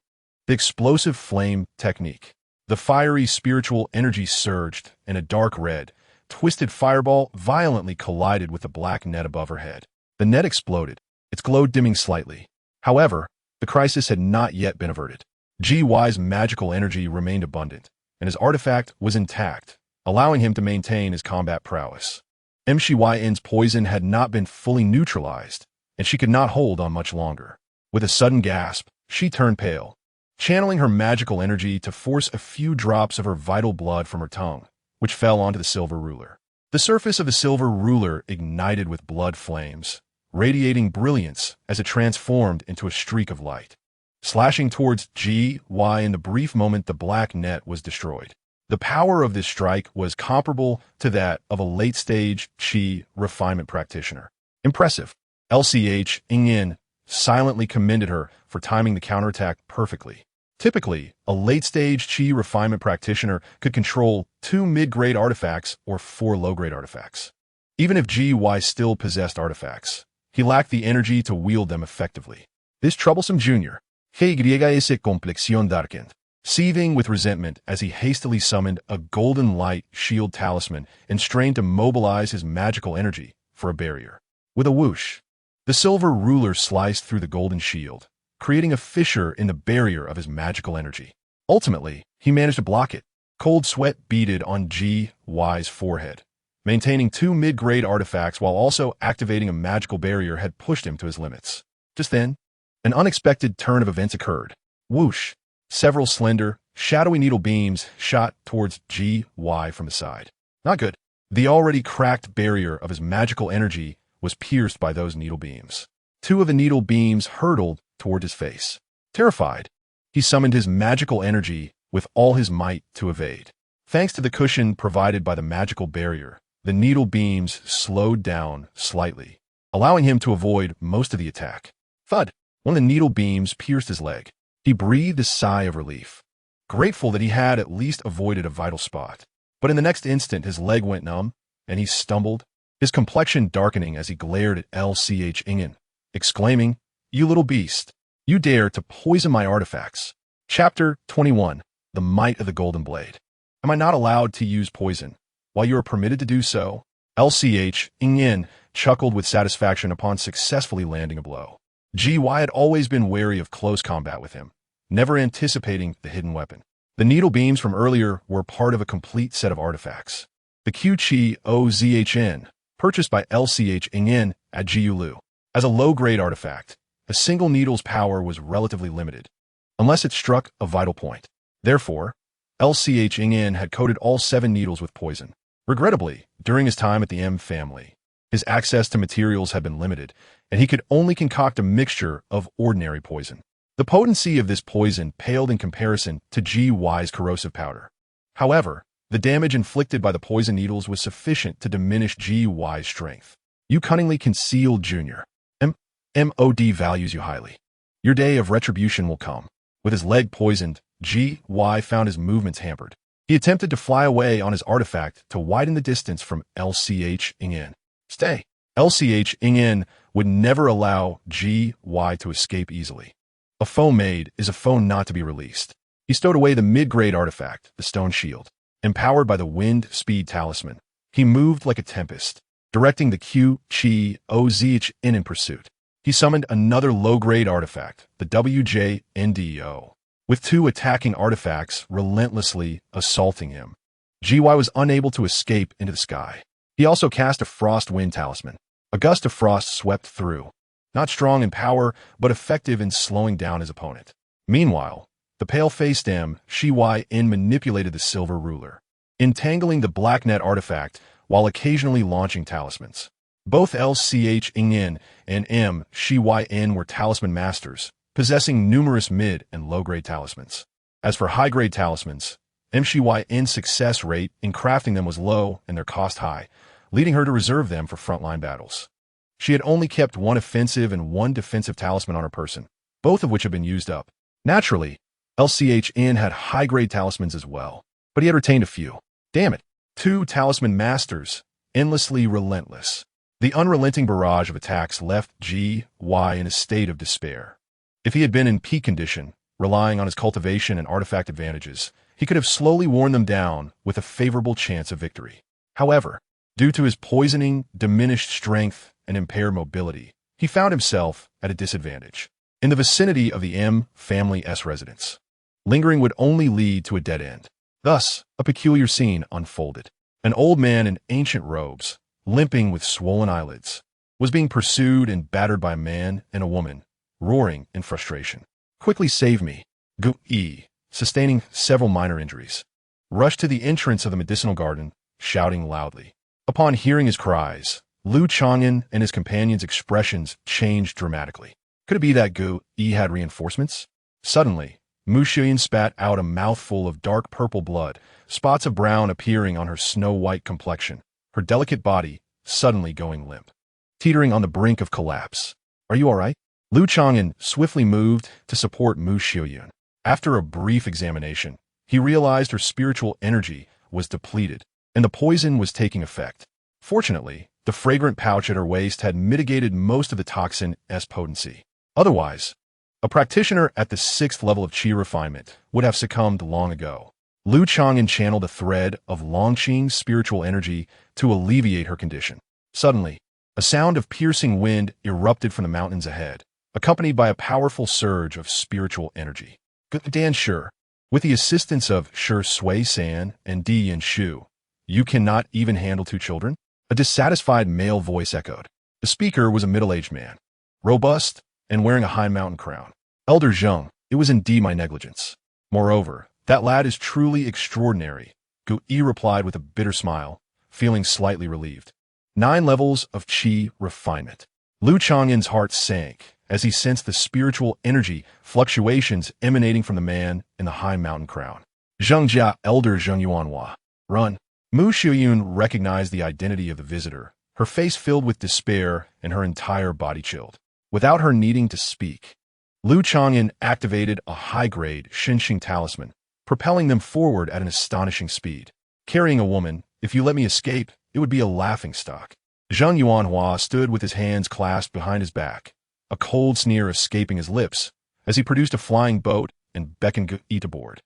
The explosive flame technique. The fiery spiritual energy surged in a dark red, twisted fireball violently collided with the black net above her head. The net exploded, its glow dimming slightly. However, the crisis had not yet been averted. GY's magical energy remained abundant, and his artifact was intact, allowing him to maintain his combat prowess. MCYN's poison had not been fully neutralized, and she could not hold on much longer. With a sudden gasp, she turned pale, channeling her magical energy to force a few drops of her vital blood from her tongue, which fell onto the silver ruler. The surface of the silver ruler ignited with blood flames, radiating brilliance as it transformed into a streak of light. Slashing towards GY in the brief moment the black net was destroyed. The power of this strike was comparable to that of a late-stage Qi refinement practitioner. Impressive. LCH Ingyin silently commended her for timing the counterattack perfectly. Typically, a late-stage Qi refinement practitioner could control 2 mid-grade artifacts or 4 low-grade artifacts. Even if GY still possessed artifacts, he lacked the energy to wield them effectively. This troublesome junior, GYS complexion darkened, seething with resentment as he hastily summoned a golden light shield talisman and strained to mobilize his magical energy for a barrier. With a whoosh, the silver ruler sliced through the golden shield, creating a fissure in the barrier of his magical energy. Ultimately, he managed to block it. Cold sweat beaded on GY's forehead. Maintaining 2 mid-grade artifacts while also activating a magical barrier had pushed him to his limits. Just then, an unexpected turn of events occurred. Whoosh! Several slender, shadowy needle beams shot towards GY from the side. Not good. The already cracked barrier of his magical energy was pierced by those needle beams. 2 of the needle beams hurtled toward his face. Terrified, he summoned his magical energy with all his might to evade. Thanks to the cushion provided by the magical barrier, the needle beams slowed down slightly, allowing him to avoid most of the attack. Thud! One of the needle beams pierced his leg. He breathed a sigh of relief, grateful that he had at least avoided a vital spot. But in the next instant, his leg went numb, and he stumbled, his complexion darkening as he glared at LCH Ingyin, exclaiming, "You little beast! You dare to poison my artifacts!" Chapter 21. The Might of the Golden Blade. Am I not allowed to use poison, while you are permitted to do so? LCH Ingyin chuckled with satisfaction upon successfully landing a blow. GY had always been wary of close combat with him, never anticipating the hidden weapon. The needle beams from earlier were part of a complete set of artifacts. The Qi OZHN, purchased by LCH Ingyin at Jiulu. As a low-grade artifact, a single needle's power was relatively limited, unless it struck a vital point. Therefore, LCH Ingyin had coated all 7 needles with poison. Regrettably, during his time at the M family, his access to materials had been limited, and he could only concoct a mixture of ordinary poison. The potency of this poison paled in comparison to GY's corrosive powder. However, the damage inflicted by the poison needles was sufficient to diminish GY's strength. You cunningly concealed junior. MOD values you highly. Your day of retribution will come. With his leg poisoned, GY found his movements hampered. He attempted to fly away on his artifact to widen the distance from LCH Ingyin. Stay. LCH Ingyin would never allow GY to escape easily. A foe made is a foe not to be released. He stowed away the mid-grade artifact, the stone shield. Empowered by the wind speed talisman, he moved like a tempest, directing the Qi OZH in pursuit. He summoned another low-grade artifact, the WJNDO, with 2 attacking artifacts relentlessly assaulting him. GY was unable to escape into the sky. He also cast a frost wind talisman. A gust of frost swept through, not strong in power, but effective in slowing down his opponent. Meanwhile, the pale-faced MCYN manipulated the silver ruler, entangling the black net artifact while occasionally launching talismans. Both LCH Ingyin and MCYN were talisman masters, possessing numerous mid and low-grade talismans. As for high-grade talismans, MCYN's success rate in crafting them was low and their cost high, leading her to reserve them for frontline battles. She had only kept 1 offensive and 1 defensive talisman on her person, both of which had been used up. Naturally, LCHN had high-grade talismans as well, but he had retained a few. Damn it. 2 talisman masters, endlessly relentless. The unrelenting barrage of attacks left GY in a state of despair. If he had been in peak condition, relying on his cultivation and artifact advantages, he could have slowly worn them down with a favorable chance of victory. However, due to his poisoning, diminished strength, and impaired mobility, he found himself at a disadvantage. In the vicinity of the M family's residence, lingering would only lead to a dead end. Thus, a peculiar scene unfolded. An old man in ancient robes, limping with swollen eyelids, was being pursued and battered by a man and a woman, roaring in frustration. "Quickly save me!" Gu-yi, sustaining several minor injuries, rushed to the entrance of the medicinal garden, shouting loudly. Upon hearing his cries, Lu Chang'an and his companions' expressions changed dramatically. Could it be that Gu-yi had reinforcements? Suddenly, Mu Xiuyan spat out a mouthful of dark purple blood, spots of brown appearing on her snow-white complexion, her delicate body suddenly going limp, teetering on the brink of collapse. "Are you all right?" Lu Chang'an swiftly moved to support Mu Xiuyan. After a brief examination, he realized her spiritual energy was depleted, and the poison was taking effect. Fortunately, the fragrant pouch at her waist had mitigated most of the toxin's potency. Otherwise, a practitioner at the 6th level of Qi refinement would have succumbed long ago. Lu Chang'an channeled a thread of Longqing's spiritual energy to alleviate her condition. Suddenly, a sound of piercing wind erupted from the mountains ahead, accompanied by a powerful surge of spiritual energy. Dan Shi, with the assistance of Shi Sui San and Di Yin Shu, you cannot even handle 2 children? A dissatisfied male voice echoed. The speaker was a middle-aged man, robust and wearing a high mountain crown. "Elder Zheng, it was indeed my negligence. Moreover, that lad is truly extraordinary," Gu-yi replied with a bitter smile, feeling slightly relieved. 9 levels of Qi refinement. Lu Chang'an's heart sank as he sensed the spiritual energy fluctuations emanating from the man in the high mountain crown. "Zheng Jia, Elder Zheng Yuanhua. Run." Mu Xiuyun recognized the identity of the visitor, her face filled with despair and her entire body chilled. Without her needing to speak, Lu Chang'an activated a high-grade Xinxing talisman, propelling them forward at an astonishing speed. "Carrying a woman, if you let me escape, it would be a laughingstock." Zheng Yuanhua stood with his hands clasped behind his back, a cold sneer escaping his lips as he produced a flying boat and beckoned Gu-yi to board.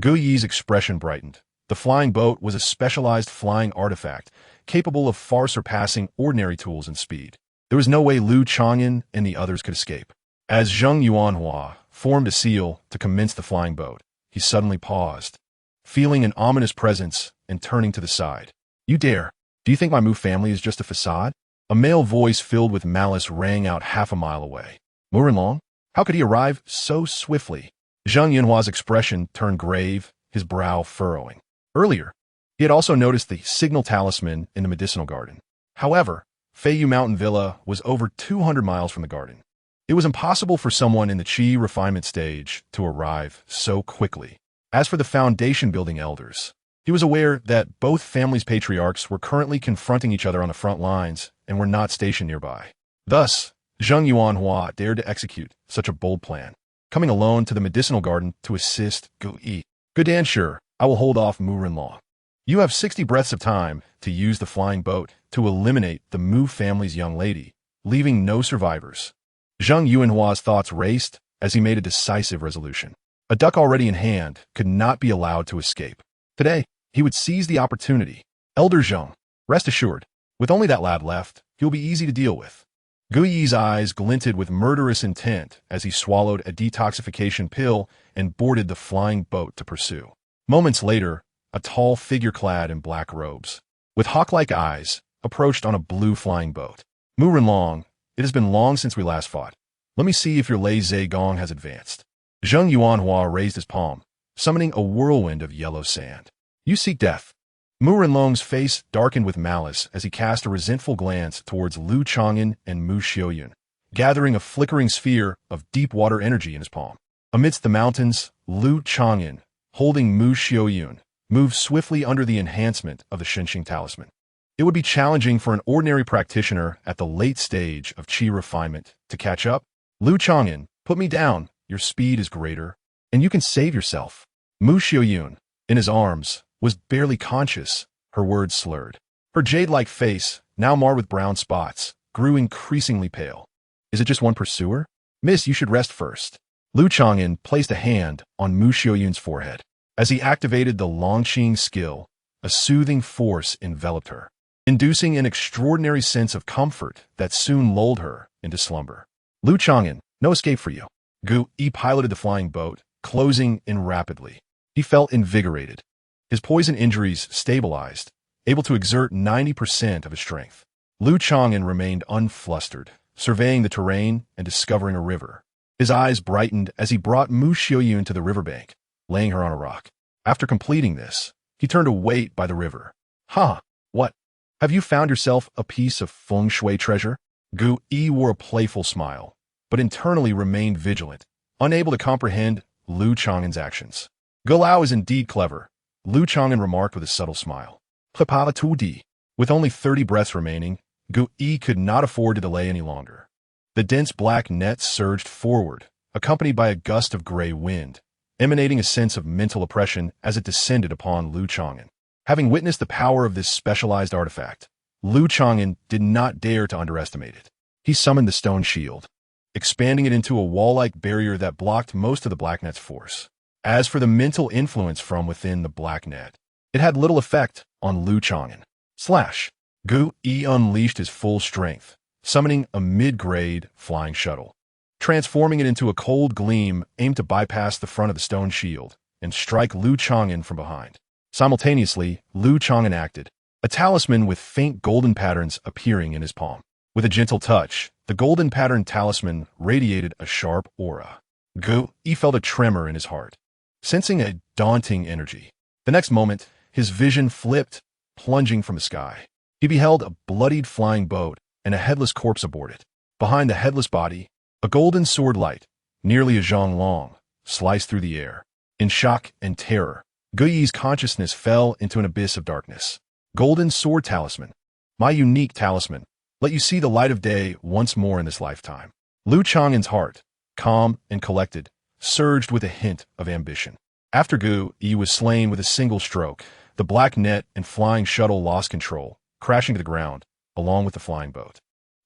Gu-yi's expression brightened. The flying boat was a specialized flying artifact, capable of far surpassing ordinary tools in speed. There was no way Lu Chang'an and the others could escape. As Zheng Yuanhua formed a seal to commence the flying boat, he suddenly paused, feeling an ominous presence and turning to the side. "You dare? Do you think my Mu family is just a facade?" A male voice filled with malice rang out half a mile away. "Mu Renlong? How could he arrive so swiftly?" Zheng Yunhua's expression turned grave, his brow furrowing. Earlier, he had also noticed the signal talisman in the medicinal garden. However, Feiyu Mountain Villa was over 200 miles from the garden. It was impossible for someone in the Qi refinement stage to arrive so quickly. As for the foundation-building elders, he was aware that both families' patriarchs were currently confronting each other on the front lines and were not stationed nearby. Thus, Zheng Yuanhua dared to execute such a bold plan, coming alone to the medicinal garden to assist Gu-yi. "Good Dan Shi, I will hold off Mu Renlong. You have 60 breaths of time to use the flying boat to eliminate the Mu family's young lady, leaving no survivors." Zheng Yuanhua's thoughts raced as he made a decisive resolution. A duck already in hand could not be allowed to escape. Today, he would seize the opportunity. "Elder Zheng, rest assured, with only that lad left, he'll be easy to deal with." Gu-yi's eyes glinted with murderous intent as he swallowed a detoxification pill and boarded the flying boat to pursue. Moments later, a tall figure clad in black robes, with hawk-like eyes, approached on a blue flying boat. "Mu Renlong, it has been long since we last fought. Let me see if your Lei Zhe Gong has advanced." Zheng Yuanhua raised his palm, summoning a whirlwind of yellow sand. "You seek death." Mu Renlong's face darkened with malice as he cast a resentful glance towards Lu Chang'an and Mu Xiuyan, gathering a flickering sphere of deep water energy in his palm. Amidst the mountains, Lu Chang'an, holding Mu Xiuyan, moved swiftly under the enhancement of the Xinxing talisman. It would be challenging for an ordinary practitioner at the late stage of Qi refinement to catch up. "Lu Chang'an, put me down. Your speed is greater, and you can save yourself." Mu Xiuyan, in his arms, was barely conscious, her words slurred. Her jade-like face, now marred with brown spots, grew increasingly pale. "Is it just one pursuer? Miss, you should rest first." Lu Chang'an placed a hand on Mu Xiuyan's forehead. As he activated the Longqing skill, a soothing force enveloped her, inducing an extraordinary sense of comfort that soon lulled her into slumber. Lu Chang'an, no escape for you. Gu-yi piloted the flying boat, closing in rapidly. He felt invigorated. His poison injuries stabilized, able to exert 90% of his strength. Lu Chang'an remained unflustered, surveying the terrain and discovering a river. His eyes brightened as he brought Mu Xiaoyun to the riverbank, laying her on a rock. After completing this, he turned to wait by the river. What? Have you found yourself a piece of feng shui treasure? Gu-yi wore a playful smile, but internally remained vigilant, unable to comprehend Lu Chang'an's actions. Gulao is indeed clever, Lu Chang'an remarked with a subtle smile. With only 30 breaths remaining, Gu-yi could not afford to delay any longer. The dense black net surged forward, accompanied by a gust of gray wind, emanating a sense of mental oppression as it descended upon Lu Chang'an. Having witnessed the power of this specialized artifact, Lu Chang'an did not dare to underestimate it. He summoned the stone shield, expanding it into a wall-like barrier that blocked most of the black net's force. As for the mental influence from within the black net, it had little effect on Lu Chang'an. Gu-yi unleashed his full strength, summoning a mid-grade flying shuttle, transforming it into a cold gleam aimed to bypass the front of the stone shield and strike Lu Chang'an from behind. Simultaneously, Lu Chang'an acted, a talisman with faint golden patterns appearing in his palm. With a gentle touch, the golden patterned talisman radiated a sharp aura. Gu-yi felt a tremor in his heart, sensing a daunting energy. The next moment, his vision flipped, plunging from the sky. He beheld a bloodied flying boat and a headless corpse aboard it. Behind the headless body, a golden sword light, nearly a zhang long, sliced through the air. In shock and terror, Gu-yi's consciousness fell into an abyss of darkness. Golden sword talisman. My unique talisman. Let you see the light of day once more in this lifetime. Lu Chang'an's heart, calm and collected, surged with a hint of ambition. After Gu-yi was slain with a single stroke, the black net and flying shuttle lost control, crashing to the ground, along with the flying boat.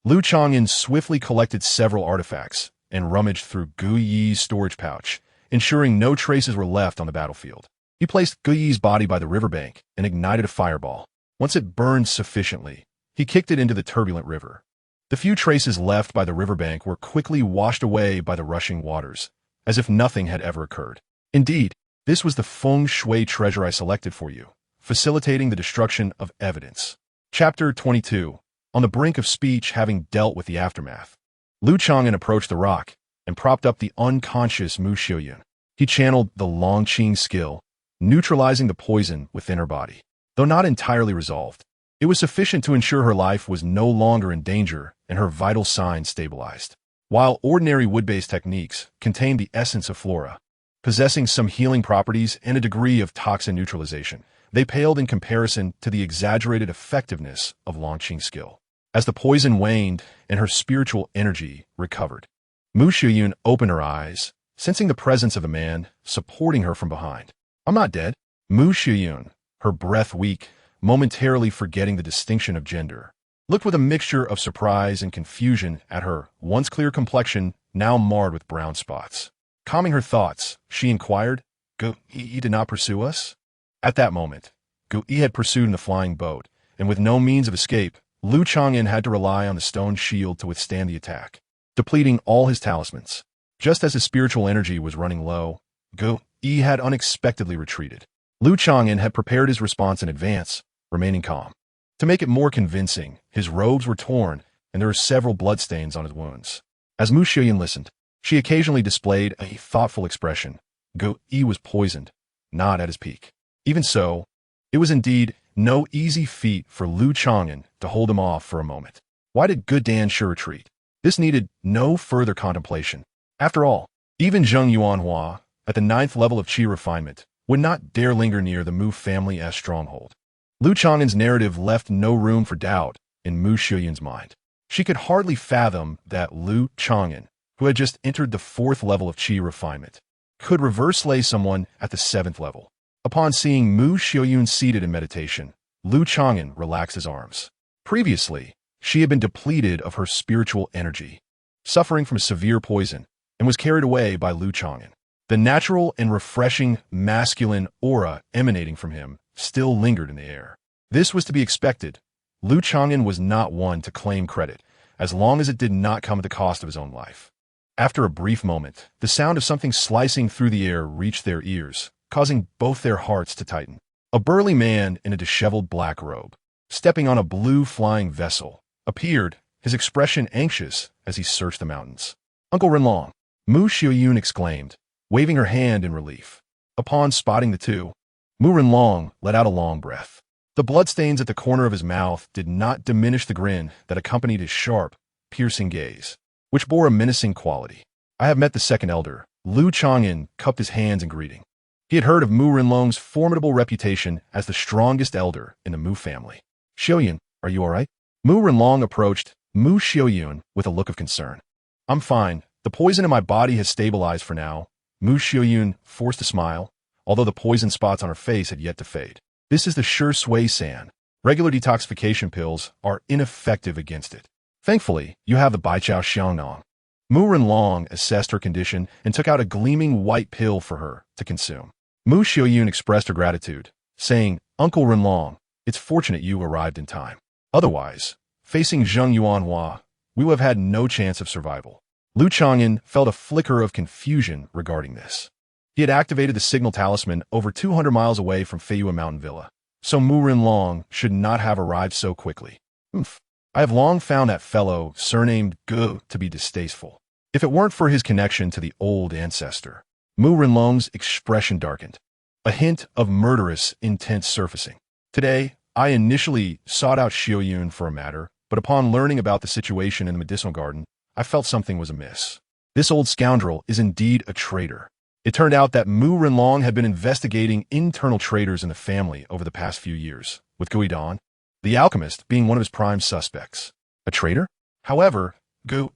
Lu Chang'an swiftly collected several artifacts and rummaged through Gu-yi's storage pouch, ensuring no traces were left on the battlefield. He placed Gu-yi's body by the riverbank and ignited a fireball. Once it burned sufficiently, he kicked it into the turbulent river. The few traces left by the riverbank were quickly washed away by the rushing waters, as if nothing had ever occurred. Indeed, this was the feng shui treasure I selected for you, facilitating the destruction of evidence. Chapter 22. On the brink of speech, having dealt with the aftermath, Lu Chang'an approached the rock and propped up the unconscious Mu Xiaoyun. He channeled the Longqing skill, neutralizing the poison within her body. Though not entirely resolved, it was sufficient to ensure her life was no longer in danger and her vital signs stabilized. While ordinary wood-based techniques contained the essence of flora, possessing some healing properties and a degree of toxin neutralization, they paled in comparison to the exaggerated effectiveness of Longqing skill. As the poison waned and her spiritual energy recovered, Mu Xiaoyun opened her eyes, sensing the presence of a man supporting her from behind. I'm not dead. Mu Xiaoyun, her breath weak, momentarily forgetting the distinction of gender, looked with a mixture of surprise and confusion at her once clear complexion now marred with brown spots. Calming her thoughts, she inquired, Gu-yi did not pursue us? At that moment, Gu-yi had pursued in the flying boat, and with no means of escape, Lu Chang'an had to rely on the stone shield to withstand the attack, depleting all his talismans. Just as his spiritual energy was running low, Gu-yi had unexpectedly retreated. Lu Chang'an had prepared his response in advance, remaining calm. To make it more convincing, his robes were torn, and there were several bloodstains on his wounds. As Mu Xiaoyun listened, she occasionally displayed a thoughtful expression. Gu-yi was poisoned, not at his peak. Even so, it was indeed no easy feat for Lu Chang'an to hold him off for a moment. Why did Good Dan sure retreat? This needed no further contemplation. After all, even Zheng Yuanhua, at the 9th level of qi refinement, would not dare linger near the Mu family's stronghold. Lu Chang'an's narrative left no room for doubt in Mu Xiaoyun's mind. She could hardly fathom that Lu Chang'an, who had just entered the 4th level of qi refinement, could reverse slay someone at the 7th level. Upon seeing Mu Xiaoyun seated in meditation, Lu Chang'an relaxed his arms. Previously, she had been depleted of her spiritual energy, suffering from severe poison, and was carried away by Lu Chang'an. The natural and refreshing masculine aura emanating from him still lingered in the air. This was to be expected. Lu Chang'an was not one to claim credit, as long as it did not come at the cost of his own life. After a brief moment, the sound of something slicing through the air reached their ears, causing both their hearts to tighten. A burly man in a disheveled black robe, stepping on a blue flying vessel, appeared, his expression anxious as he searched the mountains. "Uncle Renlong," Mu Xiaoyun exclaimed, waving her hand in relief. Upon spotting the two, Mu Renlong let out a long breath. The bloodstains at the corner of his mouth did not diminish the grin that accompanied his sharp, piercing gaze, which bore a menacing quality. "I have met the second elder." Lu Chang'an cupped his hands in greeting. He had heard of Mu Renlong's formidable reputation as the strongest elder in the Mu family. "Xiaoyun, are you all right?" Mu Renlong approached Mu Xiaoyun with a look of concern. "I'm fine. The poison in my body has stabilized for now." Mu Xiaoyun forced a smile, although the poison spots on her face had yet to fade. "This is the sure sway san. Regular detoxification pills are ineffective against it. Thankfully, you have the Baijiao Xiangnong." Mu Renlong assessed her condition and took out a gleaming white pill for her to consume. Mu Xiaoyun expressed her gratitude, saying, "Uncle Renlong, it's fortunate you arrived in time. Otherwise, facing Zheng Yuanhua, we would have had no chance of survival." Lu Chang'an felt a flicker of confusion regarding this. He had activated the signal talisman over 200 miles away from Feiyuan Mountain Villa, so Mu Renlong should not have arrived so quickly. I have long found that fellow, surnamed Gu, to be distasteful. If it weren't for his connection to the old ancestor. Mu Renlong's expression darkened, a hint of murderous intent surfacing. "Today, I initially sought out Xiaoyun for a matter, but upon learning about the situation in the medicinal garden, I felt something was amiss. This old scoundrel is indeed a traitor." It turned out that Mu Renlong had been investigating internal traitors in the family over the past few years, with Gui Dan, the alchemist, being one of his prime suspects. A traitor? However,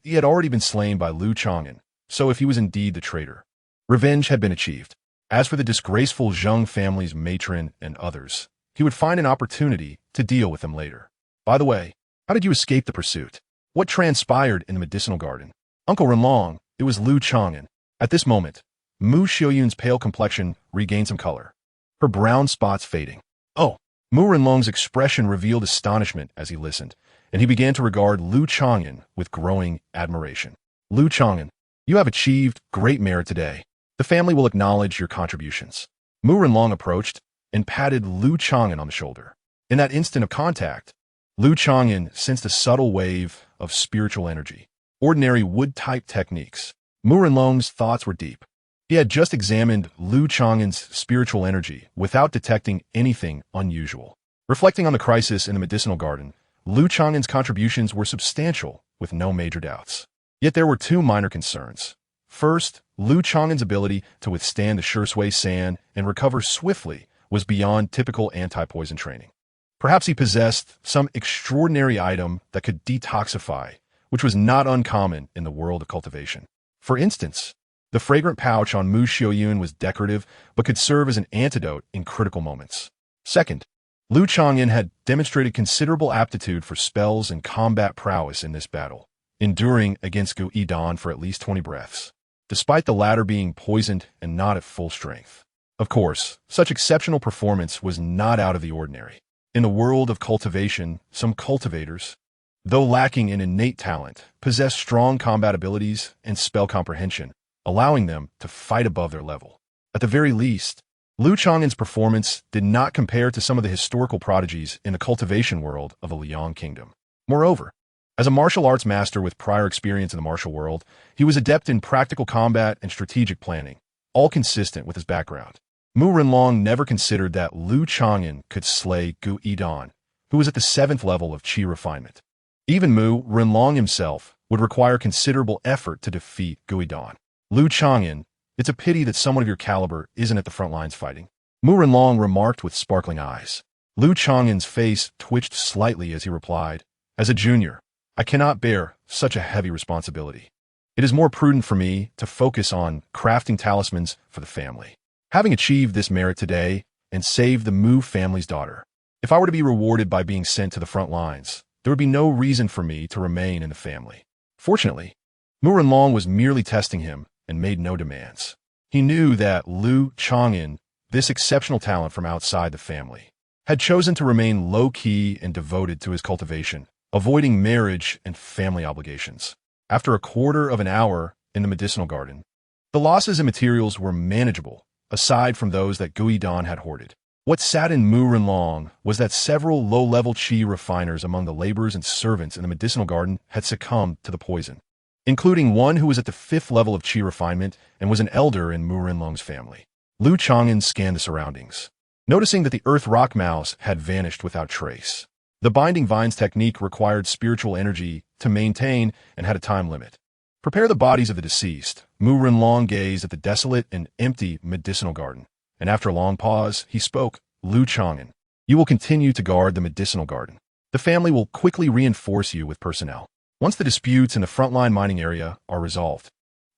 he had already been slain by Lu Chang'an, so if he was indeed the traitor, revenge had been achieved. As for the disgraceful Zheng family's matron and others, he would find an opportunity to deal with them later. "By the way, how did you escape the pursuit? What transpired in the medicinal garden?" "Uncle Renlong, it was Lu Chang'an." At this moment, Mu Xiaoyun's pale complexion regained some color, her brown spots fading. "Oh!" Mu Renlong's expression revealed astonishment as he listened, and he began to regard Lu Chang'an with growing admiration. "Lu Chang'an, you have achieved great merit today. The family will acknowledge your contributions." Mu Renlong approached and patted Lu Chang'an on the shoulder. In that instant of contact, Lu Chang'an sensed a subtle wave of spiritual energy. Ordinary wood-type techniques. Mu Renlong's thoughts were deep. He had just examined Lu Chang'an's spiritual energy without detecting anything unusual. Reflecting on the crisis in the medicinal garden, Lu Chang'an's contributions were substantial, with no major doubts. Yet there were two minor concerns. First, Lu Chang'an's ability to withstand the Shursui San and recover swiftly was beyond typical anti-poison training. Perhaps he possessed some extraordinary item that could detoxify, which was not uncommon in the world of cultivation. For instance, the fragrant pouch on Mu Xiaoyun was decorative, but could serve as an antidote in critical moments. Second, Lu Chang'an had demonstrated considerable aptitude for spells and combat prowess in this battle, enduring against Gu Yidan for at least 20 breaths, despite the latter being poisoned and not at full strength. Of course, such exceptional performance was not out of the ordinary. In the world of cultivation, some cultivators, though lacking in innate talent, possess strong combat abilities and spell comprehension, allowing them to fight above their level. At the very least, Lu Chang'an's performance did not compare to some of the historical prodigies in the cultivation world of the Liang Kingdom. Moreover, as a martial arts master with prior experience in the martial world, he was adept in practical combat and strategic planning, all consistent with his background. Mu Renlong never considered that Lu Chang'an could slay Gu Yidan, who was at the 7th level of Qi refinement. Even Mu Renlong himself would require considerable effort to defeat Gu Yidan. "Lu Chang'an, it's a pity that someone of your caliber isn't at the front lines fighting," Mu Renlong remarked with sparkling eyes. Lu Chang'an's face twitched slightly as he replied, "As a junior, I cannot bear such a heavy responsibility. It is more prudent for me to focus on crafting talismans for the family. Having achieved this merit today and saved the Mu family's daughter, if I were to be rewarded by being sent to the front lines, there would be no reason for me to remain in the family." Fortunately, Mu Renlong was merely testing him and made no demands. He knew that Lu Chang'an this exceptional talent from outside the family, had chosen to remain low-key and devoted to his cultivation, avoiding marriage and family obligations. After a quarter of an hour in the medicinal garden, the losses in materials were manageable, aside from those that Guidon had hoarded. What saddened Mu Renlong was that several low-level qi refiners among the laborers and servants in the medicinal garden had succumbed to the poison, including one who was at the 5th level of qi refinement and was an elder in Mu Renlong's family. Lu Chang'an scanned the surroundings, noticing that the earth rock mouse had vanished without trace. The binding vines technique required spiritual energy to maintain and had a time limit. Prepare the bodies of the deceased. Mu Renlong gazed at the desolate and empty medicinal garden, and after a long pause, he spoke, Lu Chang'an, you will continue to guard the medicinal garden. The family will quickly reinforce you with personnel. Once the disputes in the frontline mining area are resolved,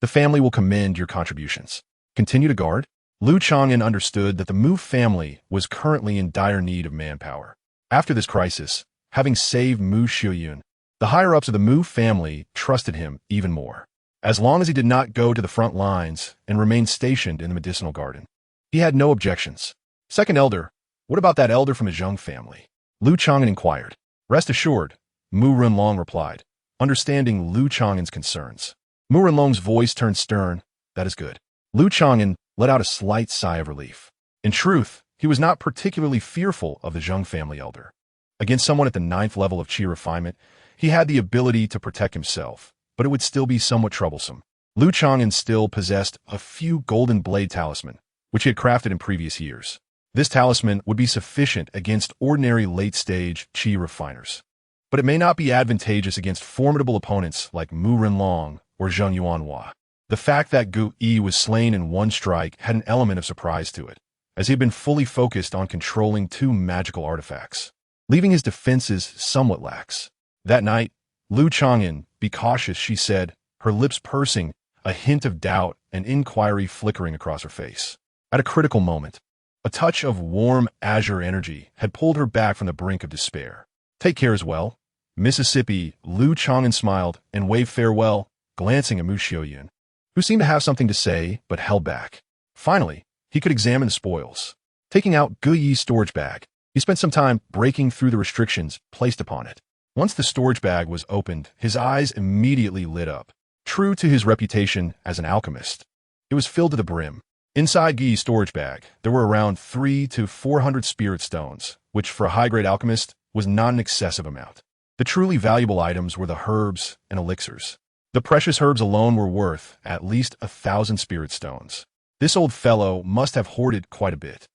the family will commend your contributions. Continue to guard? Lu Chang'an understood that the Mu family was currently in dire need of manpower. After this crisis, having saved Mu Xiuyun, the higher-ups of the Mu family trusted him even more, as long as he did not go to the front lines and remain stationed in the medicinal garden. He had no objections. Second elder, what about that elder from the Zheng family? Lu Chang'an inquired. Rest assured, Mu Renlong replied, understanding Lu Chang'an's concerns. Mu Renlong's voice turned stern. That is good. Lu Chang'an let out a slight sigh of relief. In truth, he was not particularly fearful of the Zheng family elder. Against someone at the 9th level of qi refinement, he had the ability to protect himself, but it would still be somewhat troublesome. Lu Chang'an still possessed a few golden blade talisman, which he had crafted in previous years. This talisman would be sufficient against ordinary late-stage qi refiners, but it may not be advantageous against formidable opponents like Mu Renlong or Zheng Yuanhua. The fact that Gu Yi was slain in one strike had an element of surprise to it, as he had been fully focused on controlling 2 magical artifacts, leaving his defenses somewhat lax. That night, Lu Chang'an, be cautious, she said, her lips pursing, a hint of doubt and inquiry flickering across her face. At a critical moment, a touch of warm azure energy had pulled her back from the brink of despair. Take care as well. Mississippi, Lu Chang'an smiled and waved farewell, glancing at Mu Xiuyun, who seemed to have something to say but held back. Finally, he could examine the spoils. Taking out Gu Yi's storage bag, he spent some time breaking through the restrictions placed upon it. Once the storage bag was opened, his eyes immediately lit up. True to his reputation as an alchemist, it was filled to the brim. Inside Gu Yi's storage bag, there were around 300 to 400 spirit stones, which for a high-grade alchemist was not an excessive amount. The truly valuable items were the herbs and elixirs. The precious herbs alone were worth at least 1,000 spirit stones. This old fellow must have hoarded quite a bit.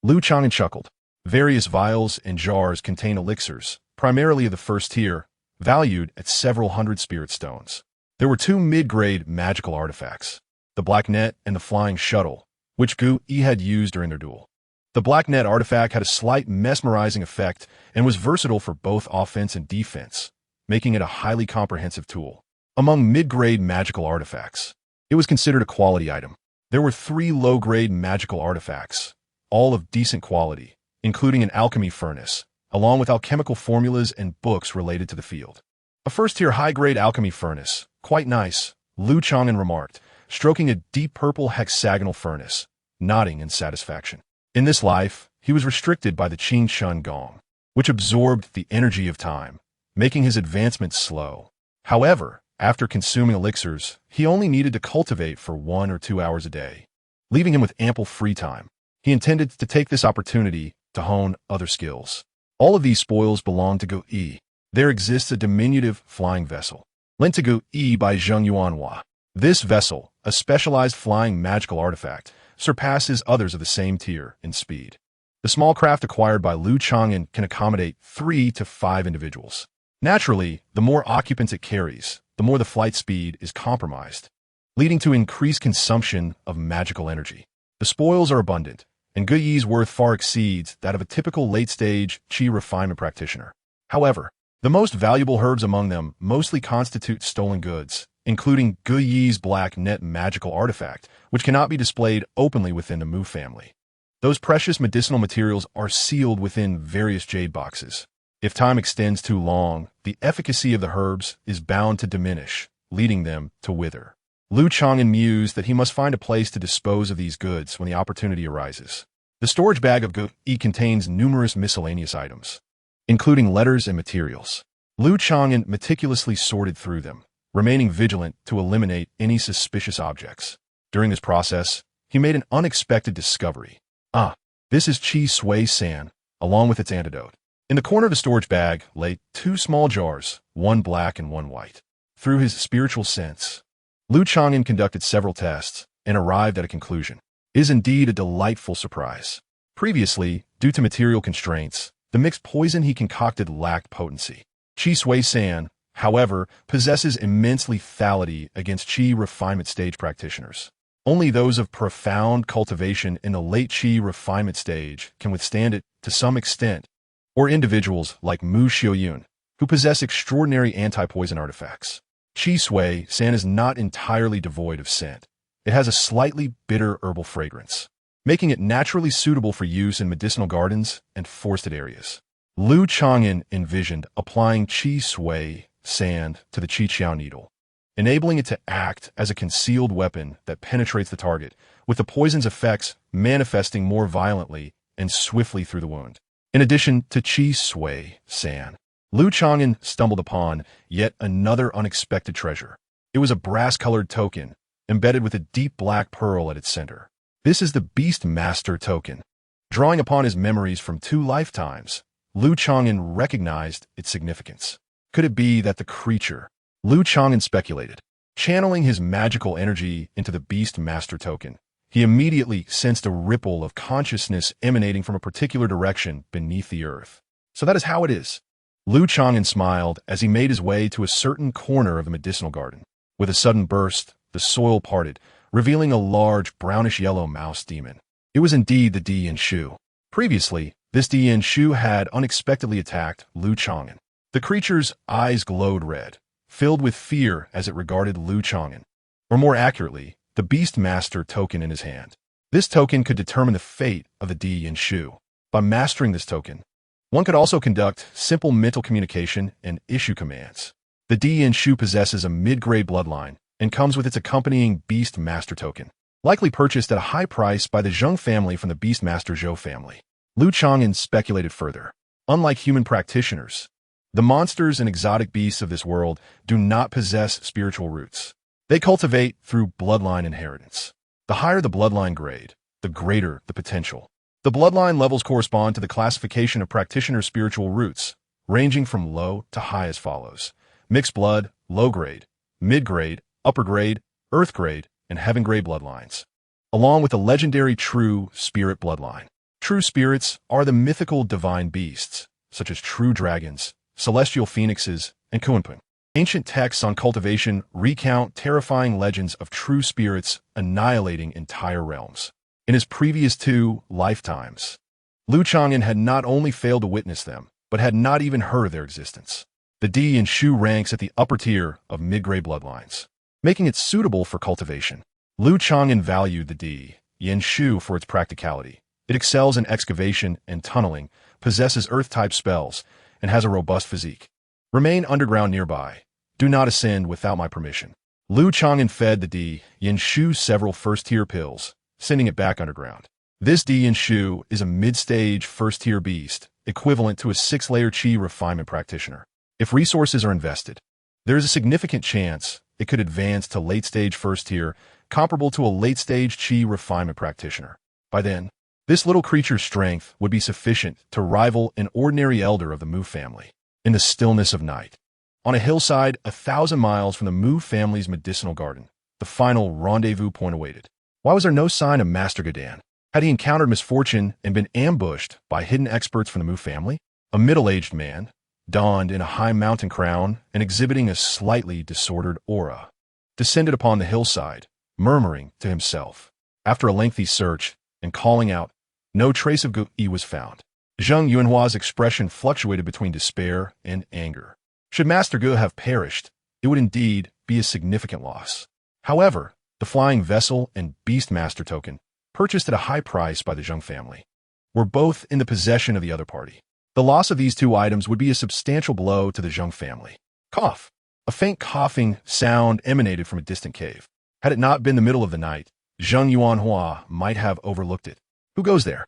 Lu Chang'an chuckled. Various vials and jars contain elixirs, primarily of the first tier, valued at several hundred spirit stones. There were 2 mid-grade magical artifacts, the Black Net and the Flying Shuttle, which Gu Yi had used during their duel. The Black Net artifact had a slight mesmerizing effect and was versatile for both offense and defense, making it a highly comprehensive tool. Among mid-grade magical artifacts, it was considered a quality item. There were 3 low-grade magical artifacts, all of decent quality, including an alchemy furnace, along with alchemical formulas and books related to the field. A first-tier high-grade alchemy furnace, quite nice, Lu Chang'an remarked, stroking a deep purple hexagonal furnace, nodding in satisfaction. In this life, he was restricted by the Qing Gong, which absorbed the energy of time, making his advancement slow. However, after consuming elixirs, he only needed to cultivate for 1 or 2 hours a day, leaving him with ample free time. He intended to take this opportunity to hone other skills. All of these spoils belong to Gu Yi. There exists a diminutive flying vessel, lent to Gu Yi by Zheng Yuanhua. This vessel, a specialized flying magical artifact, surpasses others of the same tier in speed. The small craft acquired by Lu Chang'an can accommodate 3 to 5 individuals. Naturally, the more occupants it carries, the more the flight speed is compromised, leading to increased consumption of magical energy. The spoils are abundant, and Gu Yi's worth far exceeds that of a typical late-stage qi refinement practitioner. However, the most valuable herbs among them mostly constitute stolen goods, including Gu Yi's Black Net magical artifact, which cannot be displayed openly within the Mu family. Those precious medicinal materials are sealed within various jade boxes. If time extends too long, the efficacy of the herbs is bound to diminish, leading them to wither. Lu Chang'an mused that he must find a place to dispose of these goods when the opportunity arises. The storage bag of goodwill contains numerous miscellaneous items, including letters and materials. Lu Chang'an meticulously sorted through them, remaining vigilant to eliminate any suspicious objects. During this process, he made an unexpected discovery. This is Qi Sui San, along with its antidote. In the corner of the storage bag lay 2 small jars, one black and one white. Through his spiritual sense, Lu Chang'an conducted several tests and arrived at a conclusion. It is indeed a delightful surprise. Previously, due to material constraints, the mixed poison he concocted lacked potency. Qi Sui San, however, possesses immense lethality against Qi refinement stage practitioners. Only those of profound cultivation in the late Qi refinement stage can withstand it to some extent, or individuals like Mu Xiaoyun, who possess extraordinary anti-poison artifacts. Qi Sui San is not entirely devoid of scent. It has a slightly bitter herbal fragrance, making it naturally suitable for use in medicinal gardens and forested areas. Lu Chang'an envisioned applying Qi Sui San to the Qiqiao needle, enabling it to act as a concealed weapon that penetrates the target, with the poison's effects manifesting more violently and swiftly through the wound. In addition to Qi Sui San, Lu Chang'an stumbled upon yet another unexpected treasure. It was a brass-colored token, embedded with a deep black pearl at its center. This is the Beast Master token. Drawing upon his memories from 2 lifetimes, Lu Chang'an recognized its significance. Could it be that the creature? Lu Chang'an speculated. Channeling his magical energy into the Beast Master token, he immediately sensed a ripple of consciousness emanating from a particular direction beneath the earth. So that is how it is. Lu Chang'an smiled as he made his way to a certain corner of the medicinal garden. With a sudden burst, the soil parted, revealing a large brownish-yellow mouse demon. It was indeed the Dian Shu. Previously, this Dian Shu had unexpectedly attacked Lu Chang'an. The creature's eyes glowed red, filled with fear as it regarded Lu Chang'an, or more accurately, the Beast Master token in his hand. This token could determine the fate of the Dian Shu. By mastering this token, one could also conduct simple mental communication and issue commands. The Dian Shu possesses a mid-grade bloodline and comes with its accompanying Beast Master token, likely purchased at a high price by the Zheng family from the Beast Master Zhou family. Lu Chang'an speculated further. Unlike human practitioners, the monsters and exotic beasts of this world do not possess spiritual roots. They cultivate through bloodline inheritance. The higher the bloodline grade, the greater the potential. The bloodline levels correspond to the classification of practitioners' spiritual roots, ranging from low to high as follows: mixed blood, low grade, mid grade, upper grade, earth grade, and heaven grade bloodlines, along with the legendary true spirit bloodline. True spirits are the mythical divine beasts, such as true dragons, celestial phoenixes, and kunpun. Ancient texts on cultivation recount terrifying legends of true spirits annihilating entire realms. In his previous 2 lifetimes, Lu Chang'an had not only failed to witness them, but had not even heard of their existence. The Dian Shu ranks at the upper tier of mid-grade bloodlines, making it suitable for cultivation. Lu Chang'an valued the Dian Shu for its practicality. It excels in excavation and tunneling, possesses earth-type spells, and has a robust physique. Remain underground nearby. Do not ascend without my permission. Lu Chang'an fed the Dian Shu several first-tier pills, sending it back underground. This Dian Shu is a mid-stage first-tier beast, equivalent to a 6-layer Qi refinement practitioner. If resources are invested, there is a significant chance it could advance to late-stage first-tier, comparable to a late-stage Qi refinement practitioner. By then, this little creature's strength would be sufficient to rival an ordinary elder of the Mu family. In the stillness of night, on a hillside 1,000 miles from the Mu family's medicinal garden, the final rendezvous point awaited. Why was there no sign of Master Gadan? Had he encountered misfortune and been ambushed by hidden experts from the Mu family? A middle-aged man, donned in a high mountain crown and exhibiting a slightly disordered aura, descended upon the hillside, murmuring to himself. After a lengthy search and calling out, no trace of Gui was found. Zheng Yunhua's expression fluctuated between despair and anger. Should Master Gu have perished, it would indeed be a significant loss. However, the flying vessel and Beast Master token, purchased at a high price by the Zheng family, were both in the possession of the other party. The loss of these 2 items would be a substantial blow to the Zheng family. Cough! A faint coughing sound emanated from a distant cave. Had it not been the middle of the night, Zheng Yuanhua might have overlooked it. Who goes there?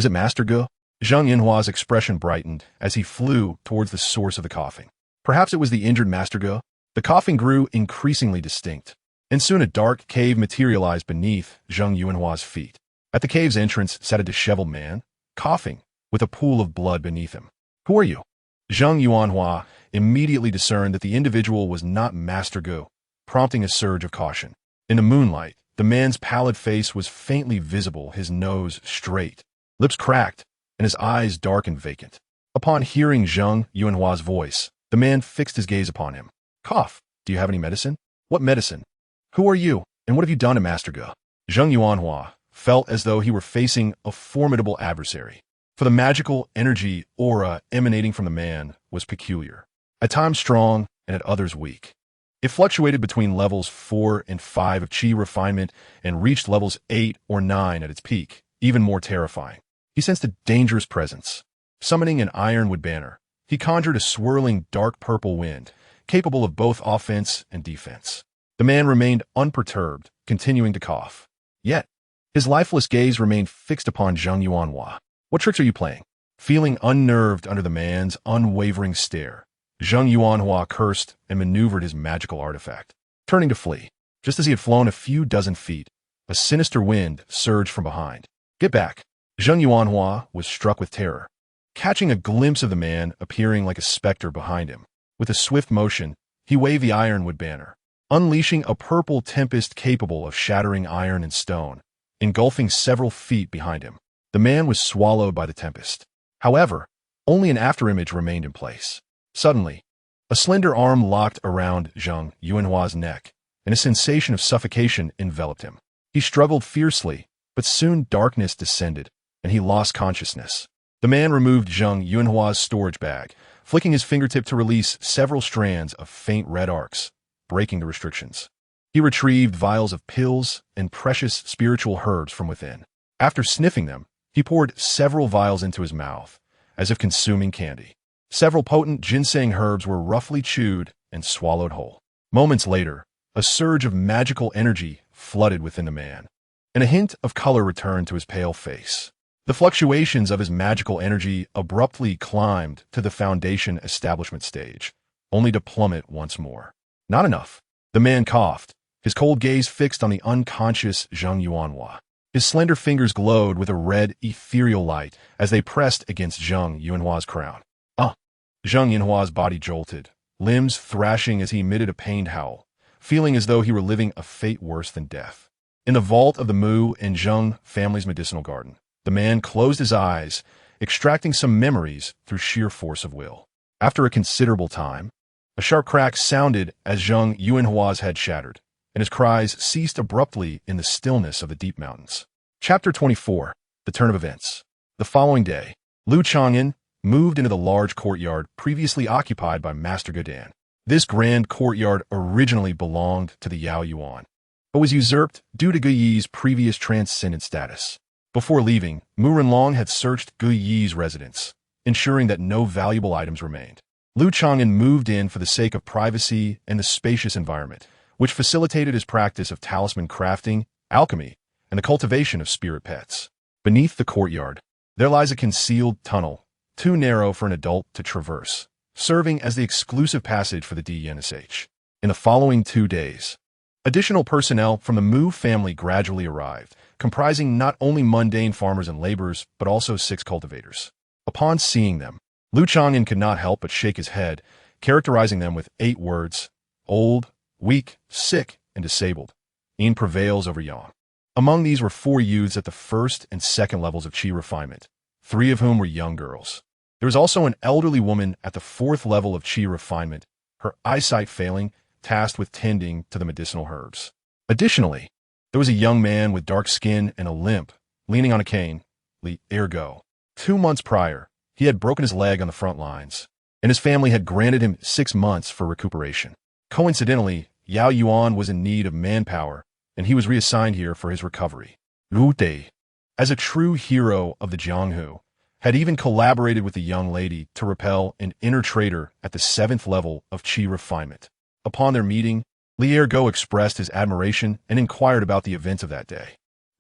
Is it Master Ge? Zhang Yinhua's expression brightened as he flew towards the source of the coughing. Perhaps it was the injured Master Ge? The coughing grew increasingly distinct, and soon a dark cave materialized beneath Zhang Yinhua's feet. At the cave's entrance sat a disheveled man, coughing, with a pool of blood beneath him. Who are you? Zhang Yuanhua immediately discerned that the individual was not Master Ge, prompting a surge of caution. In the moonlight, the man's pallid face was faintly visible, his nose straight, lips cracked, and his eyes dark and vacant. Upon hearing Zhang Yuanhua's voice, the man fixed his gaze upon him. Cough. Do you have any medicine? What medicine? Who are you, and what have you done to Master Ge? Zhang Yuanhua felt as though he were facing a formidable adversary, for the magical energy aura emanating from the man was peculiar, at times strong and at others weak. It fluctuated between levels 4 and 5 of chi refinement and reached levels 8 or 9 at its peak, even more terrifying. He sensed a dangerous presence. Summoning an ironwood banner, he conjured a swirling dark purple wind, capable of both offense and defense. The man remained unperturbed, continuing to cough. Yet, his lifeless gaze remained fixed upon Zhang Yuanhua. What tricks are you playing? Feeling unnerved under the man's unwavering stare, Zhang Yuanhua cursed and maneuvered his magical artifact, turning to flee. Just as he had flown a few dozen feet, a sinister wind surged from behind. Get back! Zhang Yuanhua was struck with terror, catching a glimpse of the man appearing like a specter behind him. With a swift motion, he waved the ironwood banner, unleashing a purple tempest capable of shattering iron and stone, engulfing several feet behind him. The man was swallowed by the tempest. However, only an afterimage remained in place. Suddenly, a slender arm locked around Zhang Yuanhua's neck, and a sensation of suffocation enveloped him. He struggled fiercely, but soon darkness descended, and he lost consciousness. The man removed Zhang Yuanhua's storage bag, flicking his fingertip to release several strands of faint red arcs, breaking the restrictions. He retrieved vials of pills and precious spiritual herbs from within. After sniffing them, he poured several vials into his mouth, as if consuming candy. Several potent ginseng herbs were roughly chewed and swallowed whole. Moments later, a surge of magical energy flooded within the man, and a hint of color returned to his pale face. The fluctuations of his magical energy abruptly climbed to the foundation establishment stage, only to plummet once more. Not enough. The man coughed, his cold gaze fixed on the unconscious Zhang Yuanhua. His slender fingers glowed with a red, ethereal light as they pressed against Zhang Yuanhua's crown. Zhang Yinhua's body jolted, limbs thrashing as he emitted a pained howl, feeling as though he were living a fate worse than death. In the vault of the Mu and Zheng family's medicinal garden, the man closed his eyes, extracting some memories through sheer force of will. After a considerable time, a sharp crack sounded as Zhang Yuanhua's head shattered, and his cries ceased abruptly in the stillness of the deep mountains. Chapter 24. The Turn of Events. The following day, Lu Chang'an moved into the large courtyard previously occupied by Master Ge. This grand courtyard originally belonged to the Yao Yuan, but was usurped due to Ge Yi's previous transcendent status. Before leaving, Mu Renlong had searched Ge Yi's residence, ensuring that no valuable items remained. Lu Chang'an moved in for the sake of privacy and the spacious environment, which facilitated his practice of talisman crafting, alchemy, and the cultivation of spirit pets. Beneath the courtyard, there lies a concealed tunnel, too narrow for an adult to traverse, serving as the exclusive passage for the DNSH. In the following 2 days, additional personnel from the Mu family gradually arrived, comprising not only mundane farmers and laborers, but also 6 cultivators. Upon seeing them, Lu Chang'an could not help but shake his head, characterizing them with 8 words: old, weak, sick, and disabled. Yin prevails over yang. Among these were 4 youths at the 1st and 2nd levels of chi refinement, 3 of whom were young girls. There was also an elderly woman at the 4th level of chi refinement, her eyesight failing, tasked with tending to the medicinal herbs. Additionally, there was a young man with dark skin and a limp, leaning on a cane, ergo. 2 months prior, he had broken his leg on the front lines, and his family had granted him 6 months for recuperation. Coincidentally, Yao Yuan was in need of manpower, and he was reassigned here for his recovery. Lu Dei, as a true hero of the Jianghu, had even collaborated with the young lady to repel an inner traitor at the 7th level of chi refinement. Upon their meeting, Li Ergo expressed his admiration and inquired about the events of that day.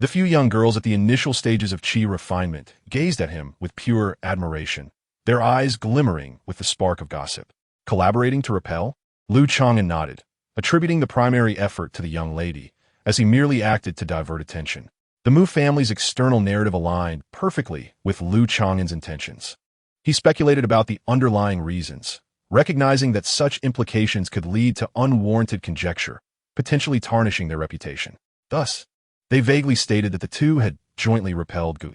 The few young girls at the initial stages of qi refinement gazed at him with pure admiration, their eyes glimmering with the spark of gossip. Collaborating to repel? Lu Chang'an nodded, attributing the primary effort to the young lady, as he merely acted to divert attention. The Mu family's external narrative aligned perfectly with Lu Chang'an's intentions. He speculated about the underlying reasons, recognizing that such implications could lead to unwarranted conjecture, potentially tarnishing their reputation. Thus, they vaguely stated that the two had jointly repelled Gu.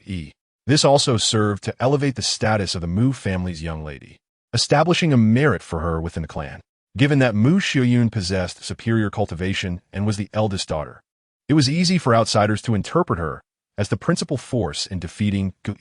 This also served to elevate the status of the Mu family's young lady, establishing a merit for her within the clan. Given that Mu Xiuyun possessed superior cultivation and was the eldest daughter, it was easy for outsiders to interpret her as the principal force in defeating Gu.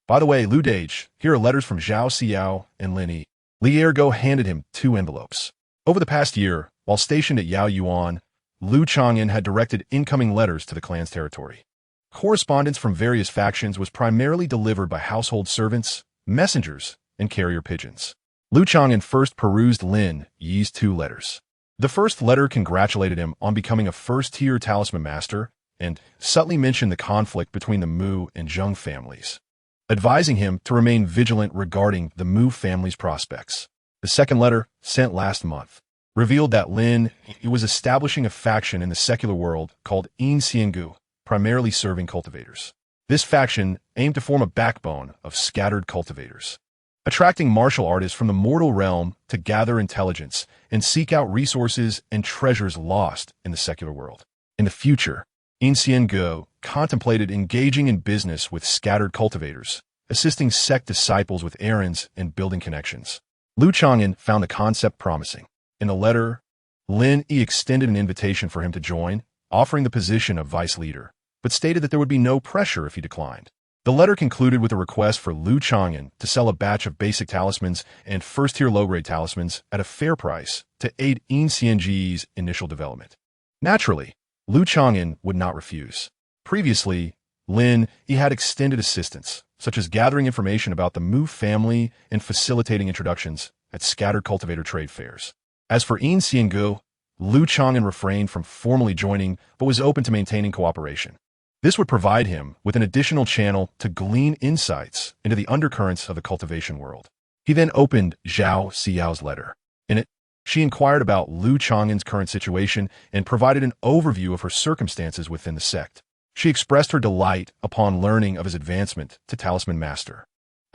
By the way, Lu Dage, here are letters from Zhao Xiao and Lin Yi. Li Ergo handed him 2 envelopes. Over the past year, while stationed at Yao Yuan, Lu Chang'an had directed incoming letters to the clan's territory. Correspondence from various factions was primarily delivered by household servants, messengers, and carrier pigeons. Lu Chang'an first perused Lin Yi's 2 letters. The first letter congratulated him on becoming a first-tier talisman master and subtly mentioned the conflict between the Mu and Zheng families, advising him to remain vigilant regarding the Mu family's prospects. The second letter, sent last month, revealed that Lin was establishing a faction in the secular world called Xiangu, primarily serving cultivators. This faction aimed to form a backbone of scattered cultivators, attracting martial artists from the mortal realm to gather intelligence and seek out resources and treasures lost in the secular world. In the future, Xiangu contemplated engaging in business with scattered cultivators, assisting sect disciples with errands and building connections. Lu Chang'an found the concept promising. In the letter, Lin Yi extended an invitation for him to join, offering the position of vice leader, but stated that there would be no pressure if he declined. The letter concluded with a request for Lu Chang'an to sell a batch of basic talismans and first-tier low-grade talismans at a fair price to aid Xiangu's initial development. Naturally, Lu Chang'an would not refuse. Previously, Lin Yi had extended assistance, such as gathering information about the Mu family and facilitating introductions at scattered cultivator trade fairs. As for Xiangu, Lu Chang'an refrained from formally joining but was open to maintaining cooperation. This would provide him with an additional channel to glean insights into the undercurrents of the cultivation world. He then opened Zhao Xiao's letter. In it, she inquired about Lu Chang'an's current situation and provided an overview of her circumstances within the sect. She expressed her delight upon learning of his advancement to Talisman Master.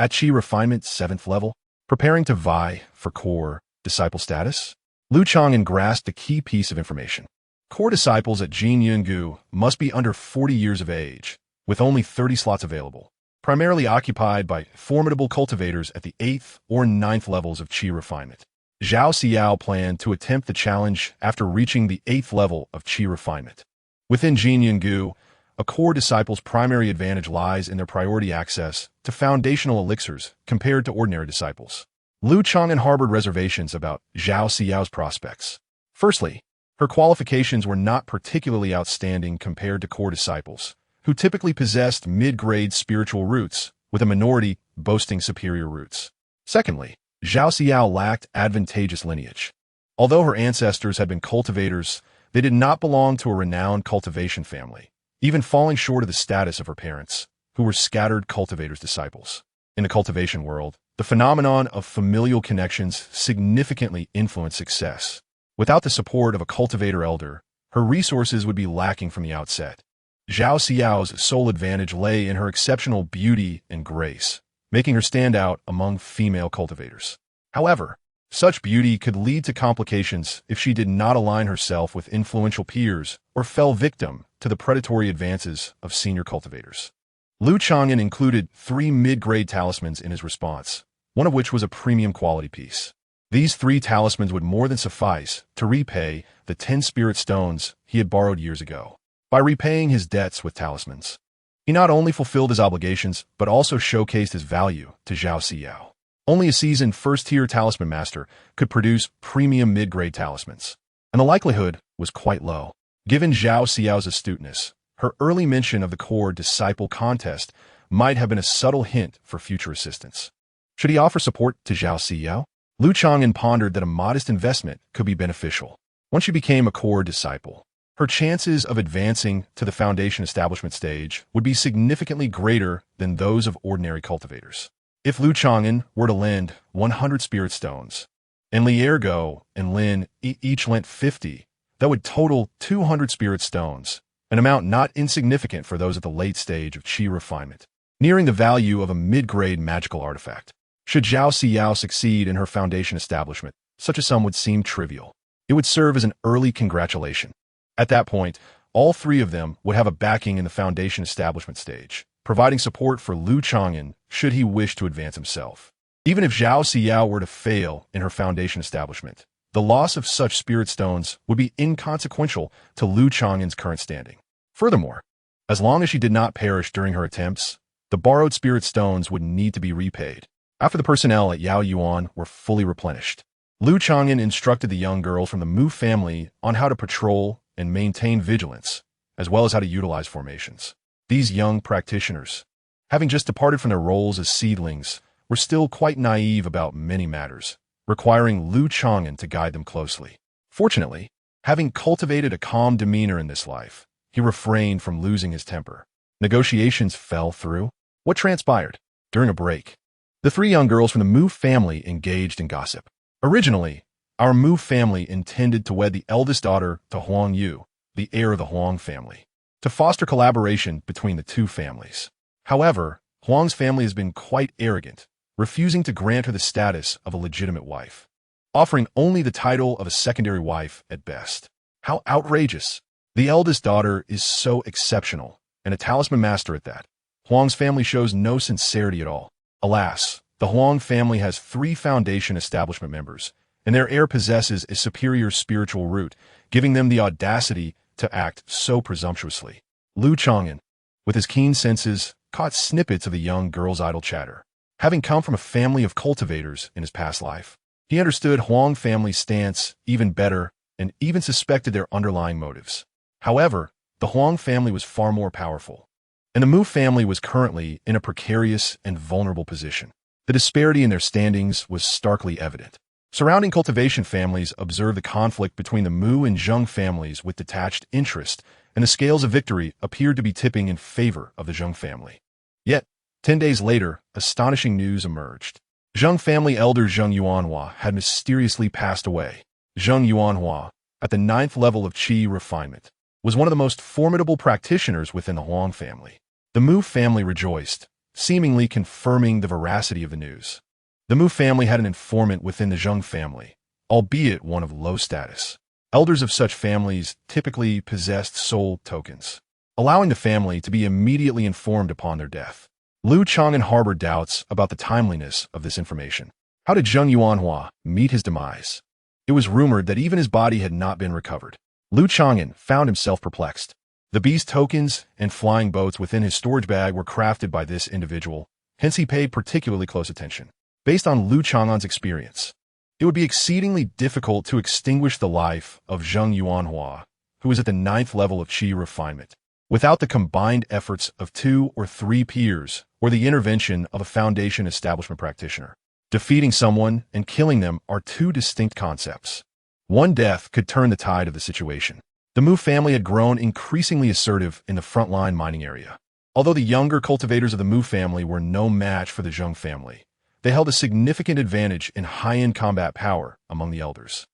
At Qi Refinement 7th level, preparing to vie for core disciple status, Lu Chang'an grasped a key piece of information. Core disciples at Jinyungu must be under 40 years of age, with only 30 slots available, primarily occupied by formidable cultivators at the 8th or 9th levels of Qi Refinement. Zhao Xiao planned to attempt the challenge after reaching the 8th level of Qi Refinement. Within Jinyungu, a core disciple's primary advantage lies in their priority access to foundational elixirs compared to ordinary disciples. Lu Chang'an harbored reservations about Zhao Xiao's prospects. Firstly, her qualifications were not particularly outstanding compared to core disciples, who typically possessed mid-grade spiritual roots, with a minority boasting superior roots. Secondly, Zhao Xiao lacked advantageous lineage. Although her ancestors had been cultivators, they did not belong to a renowned cultivation family, even falling short of the status of her parents, who were scattered cultivators' disciples. In the cultivation world, the phenomenon of familial connections significantly influenced success. Without the support of a cultivator elder, her resources would be lacking from the outset. Zhao Xiao's sole advantage lay in her exceptional beauty and grace, making her stand out among female cultivators. However, such beauty could lead to complications if she did not align herself with influential peers or fell victim to the predatory advances of senior cultivators. Lu Chang'an included 3 mid-grade talismans in his response, one of which was a premium quality piece. These 3 talismans would more than suffice to repay the 10 spirit stones he had borrowed years ago. By repaying his debts with talismans, he not only fulfilled his obligations, but also showcased his value to Zhao Xiao. Only a seasoned first-tier talisman master could produce premium mid-grade talismans, and the likelihood was quite low. Given Zhao Xiao's astuteness, her early mention of the core disciple contest might have been a subtle hint for future assistance. Should he offer support to Zhao Xiao? Lu Chang'an pondered that a modest investment could be beneficial. Once she became a core disciple, her chances of advancing to the foundation establishment stage would be significantly greater than those of ordinary cultivators. If Lu Chang'an were to lend 100 spirit stones, and Li Ergo and Lin each lent 50, that would total 200 spirit stones, an amount not insignificant for those at the late stage of qi refinement, nearing the value of a mid-grade magical artifact. Should Zhao Siyao succeed in her foundation establishment, such a sum would seem trivial. It would serve as an early congratulation. At that point, all three of them would have a backing in the foundation establishment stage, providing support for Lu Chang'an should he wish to advance himself. Even if Zhao Siyao were to fail in her foundation establishment, the loss of such spirit stones would be inconsequential to Lu Chang'an's current standing. Furthermore, as long as she did not perish during her attempts, the borrowed spirit stones would need to be repaid after the personnel at Yao Yuan were fully replenished. Lu Chang'an instructed the young girls from the Mu family on how to patrol and maintain vigilance, as well as how to utilize formations. These young practitioners, having just departed from their roles as seedlings, were still quite naive about many matters, requiring Lu Chang'an to guide them closely. Fortunately, having cultivated a calm demeanor in this life, he refrained from losing his temper. Negotiations fell through. What transpired? During a break, the three young girls from the Mu family engaged in gossip. Originally, our Mu family intended to wed the eldest daughter to Huang Yu, the heir of the Huang family, to foster collaboration between the two families. However, Huang's family has been quite arrogant, refusing to grant her the status of a legitimate wife, offering only the title of a secondary wife at best. How outrageous! The eldest daughter is so exceptional, and a talisman master at that. Huang's family shows no sincerity at all. Alas, the Huang family has 3 foundation establishment members, and their heir possesses a superior spiritual root, giving them the audacity to act so presumptuously. Lu Chang'an, with his keen senses, caught snippets of the young girl's idle chatter. Having come from a family of cultivators in his past life, he understood Huang family's stance even better and even suspected their underlying motives. However, the Huang family was far more powerful, and the Mu family was currently in a precarious and vulnerable position. The disparity in their standings was starkly evident. Surrounding cultivation families observed the conflict between the Mu and Zheng families with detached interest, and the scales of victory appeared to be tipping in favor of the Zheng family. Yet, 10 days later, astonishing news emerged. Zheng family elder Zheng Yuanhua had mysteriously passed away. Zheng Yuanhua, at the 9th level of qi refinement, was one of the most formidable practitioners within the Huang family. The Mu family rejoiced, seemingly confirming the veracity of the news. The Mu family had an informant within the Zheng family, albeit one of low status. Elders of such families typically possessed soul tokens, allowing the family to be immediately informed upon their death. Lu Chang'an harbored doubts about the timeliness of this information. How did Zheng Yuanhua meet his demise? It was rumored that even his body had not been recovered. Lu Chang'an found himself perplexed. The beast tokens and flying boats within his storage bag were crafted by this individual, hence he paid particularly close attention. Based on Lu Chang'an's experience, it would be exceedingly difficult to extinguish the life of Zheng Yuanhua, who is at the 9th level of qi refinement, without the combined efforts of 2 or 3 peers or the intervention of a foundation establishment practitioner. Defeating someone and killing them are 2 distinct concepts. One death could turn the tide of the situation. The Mu family had grown increasingly assertive in the frontline mining area. Although the younger cultivators of the Mu family were no match for the Zheng family, they held a significant advantage in high-end combat power among the elders.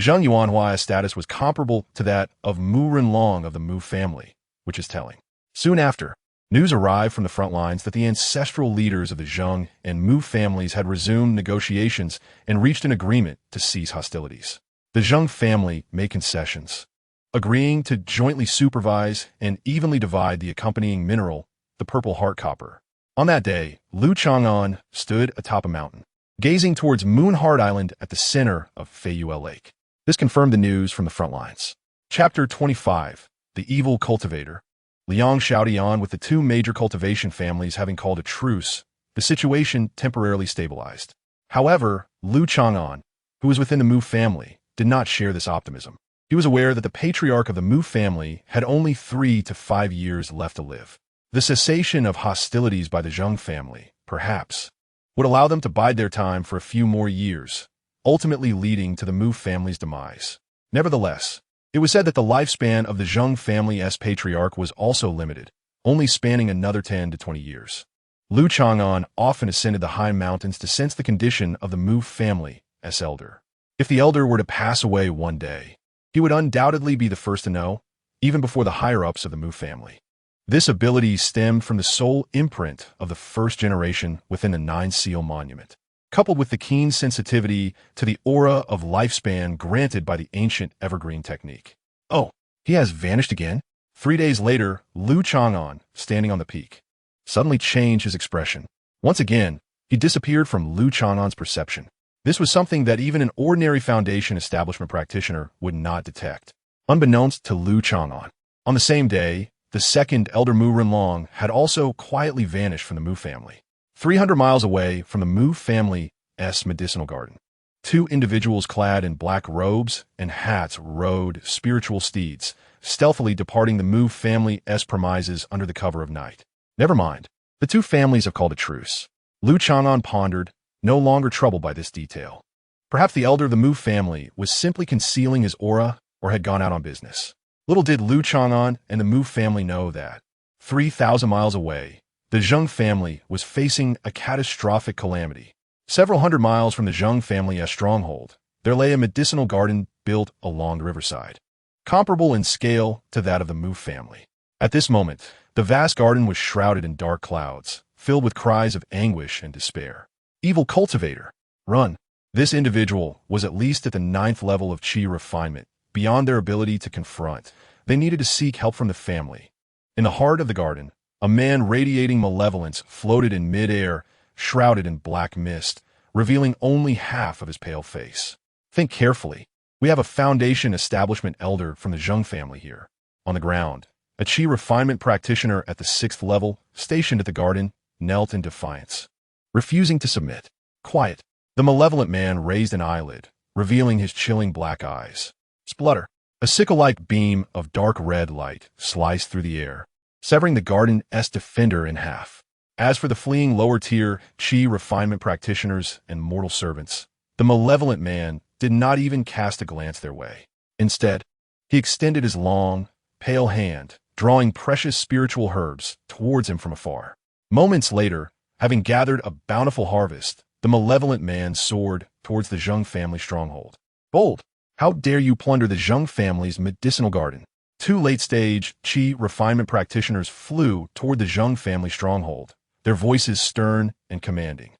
Zheng Yuanhua's status was comparable to that of Mu Renlong of the Mu family, which is telling. Soon after, news arrived from the front lines that the ancestral leaders of the Zheng and Mu families had resumed negotiations and reached an agreement to cease hostilities. The Zheng family made concessions, agreeing to jointly supervise and evenly divide the accompanying mineral, the purple heart copper. On that day, Lu Chang'an stood atop a mountain, gazing towards Moonheart Island at the center of Feiyue Lake. This confirmed the news from the front lines. Chapter 25. The Evil Cultivator. Liang Xiaodian, with the 2 major cultivation families having called a truce, the situation temporarily stabilized. However, Lu Chang'an, who was within the Mu family, did not share this optimism. He was aware that the patriarch of the Mu family had only 3 to 5 years left to live. The cessation of hostilities by the Zheng family, perhaps, would allow them to bide their time for a few more years, ultimately leading to the Mu family's demise. Nevertheless, It was said that the lifespan of the Zheng family's patriarch was also limited, only spanning another 10 to 20 years. Lu Chang'an often ascended the high mountains to sense the condition of the Mu family's elder. If the elder were to pass away one day, he would undoubtedly be the first to know, even before the higher-ups of the Mu family. This ability stemmed from the soul imprint of the first generation within the Nine Seal monument, coupled with the keen sensitivity to the aura of lifespan granted by the ancient evergreen technique. Oh, he has vanished again? 3 days later, Lu Chang'an, standing on the peak, suddenly changed his expression. Once again, he disappeared from Lu Chang'an's perception. This was something that even an ordinary foundation establishment practitioner would not detect. Unbeknownst to Lu Chang'an, on the same day, the second Elder Mu Renlong had also quietly vanished from the Mu family. 300 miles away from the Mu family's medicinal garden, two individuals clad in black robes and hats rode spiritual steeds, stealthily departing the Mu family's premises under the cover of night. Never mind. The two families have called a truce. Lu Chang'an pondered, no longer troubled by this detail. Perhaps the elder of the Mu family was simply concealing his aura or had gone out on business. Little did Lu Chang'an and the Mu family know that, 3,000 miles away, the Zheng family was facing a catastrophic calamity. Several hundred miles from the Zheng family's stronghold, there lay a medicinal garden built along the riverside, comparable in scale to that of the Mu family. At this moment, the vast garden was shrouded in dark clouds, filled with cries of anguish and despair. Evil cultivator, run! This individual was at least at the 9th level of chi refinement. Beyond their ability to confront, they needed to seek help from the family. In the heart of the garden, a man radiating malevolence floated in midair, shrouded in black mist, revealing only half of his pale face. Think carefully. We have a foundation establishment elder from the Zheng family here. On the ground, a chi refinement practitioner at the 6th level, stationed at the garden, knelt in defiance, refusing to submit. Quiet. The malevolent man raised an eyelid, revealing his chilling black eyes. Splutter. A sickle-like beam of dark red light sliced through the air, severing the garden's defender in half. As for the fleeing lower-tier chi refinement practitioners and mortal servants, the malevolent man did not even cast a glance their way. Instead, he extended his long, pale hand, drawing precious spiritual herbs towards him from afar. Moments later, having gathered a bountiful harvest, the malevolent man soared towards the Zheng family stronghold. Bold! How dare you plunder the Zheng family's medicinal garden? Two late-stage chi refinement practitioners flew toward the Zheng family stronghold, their voices stern and commanding.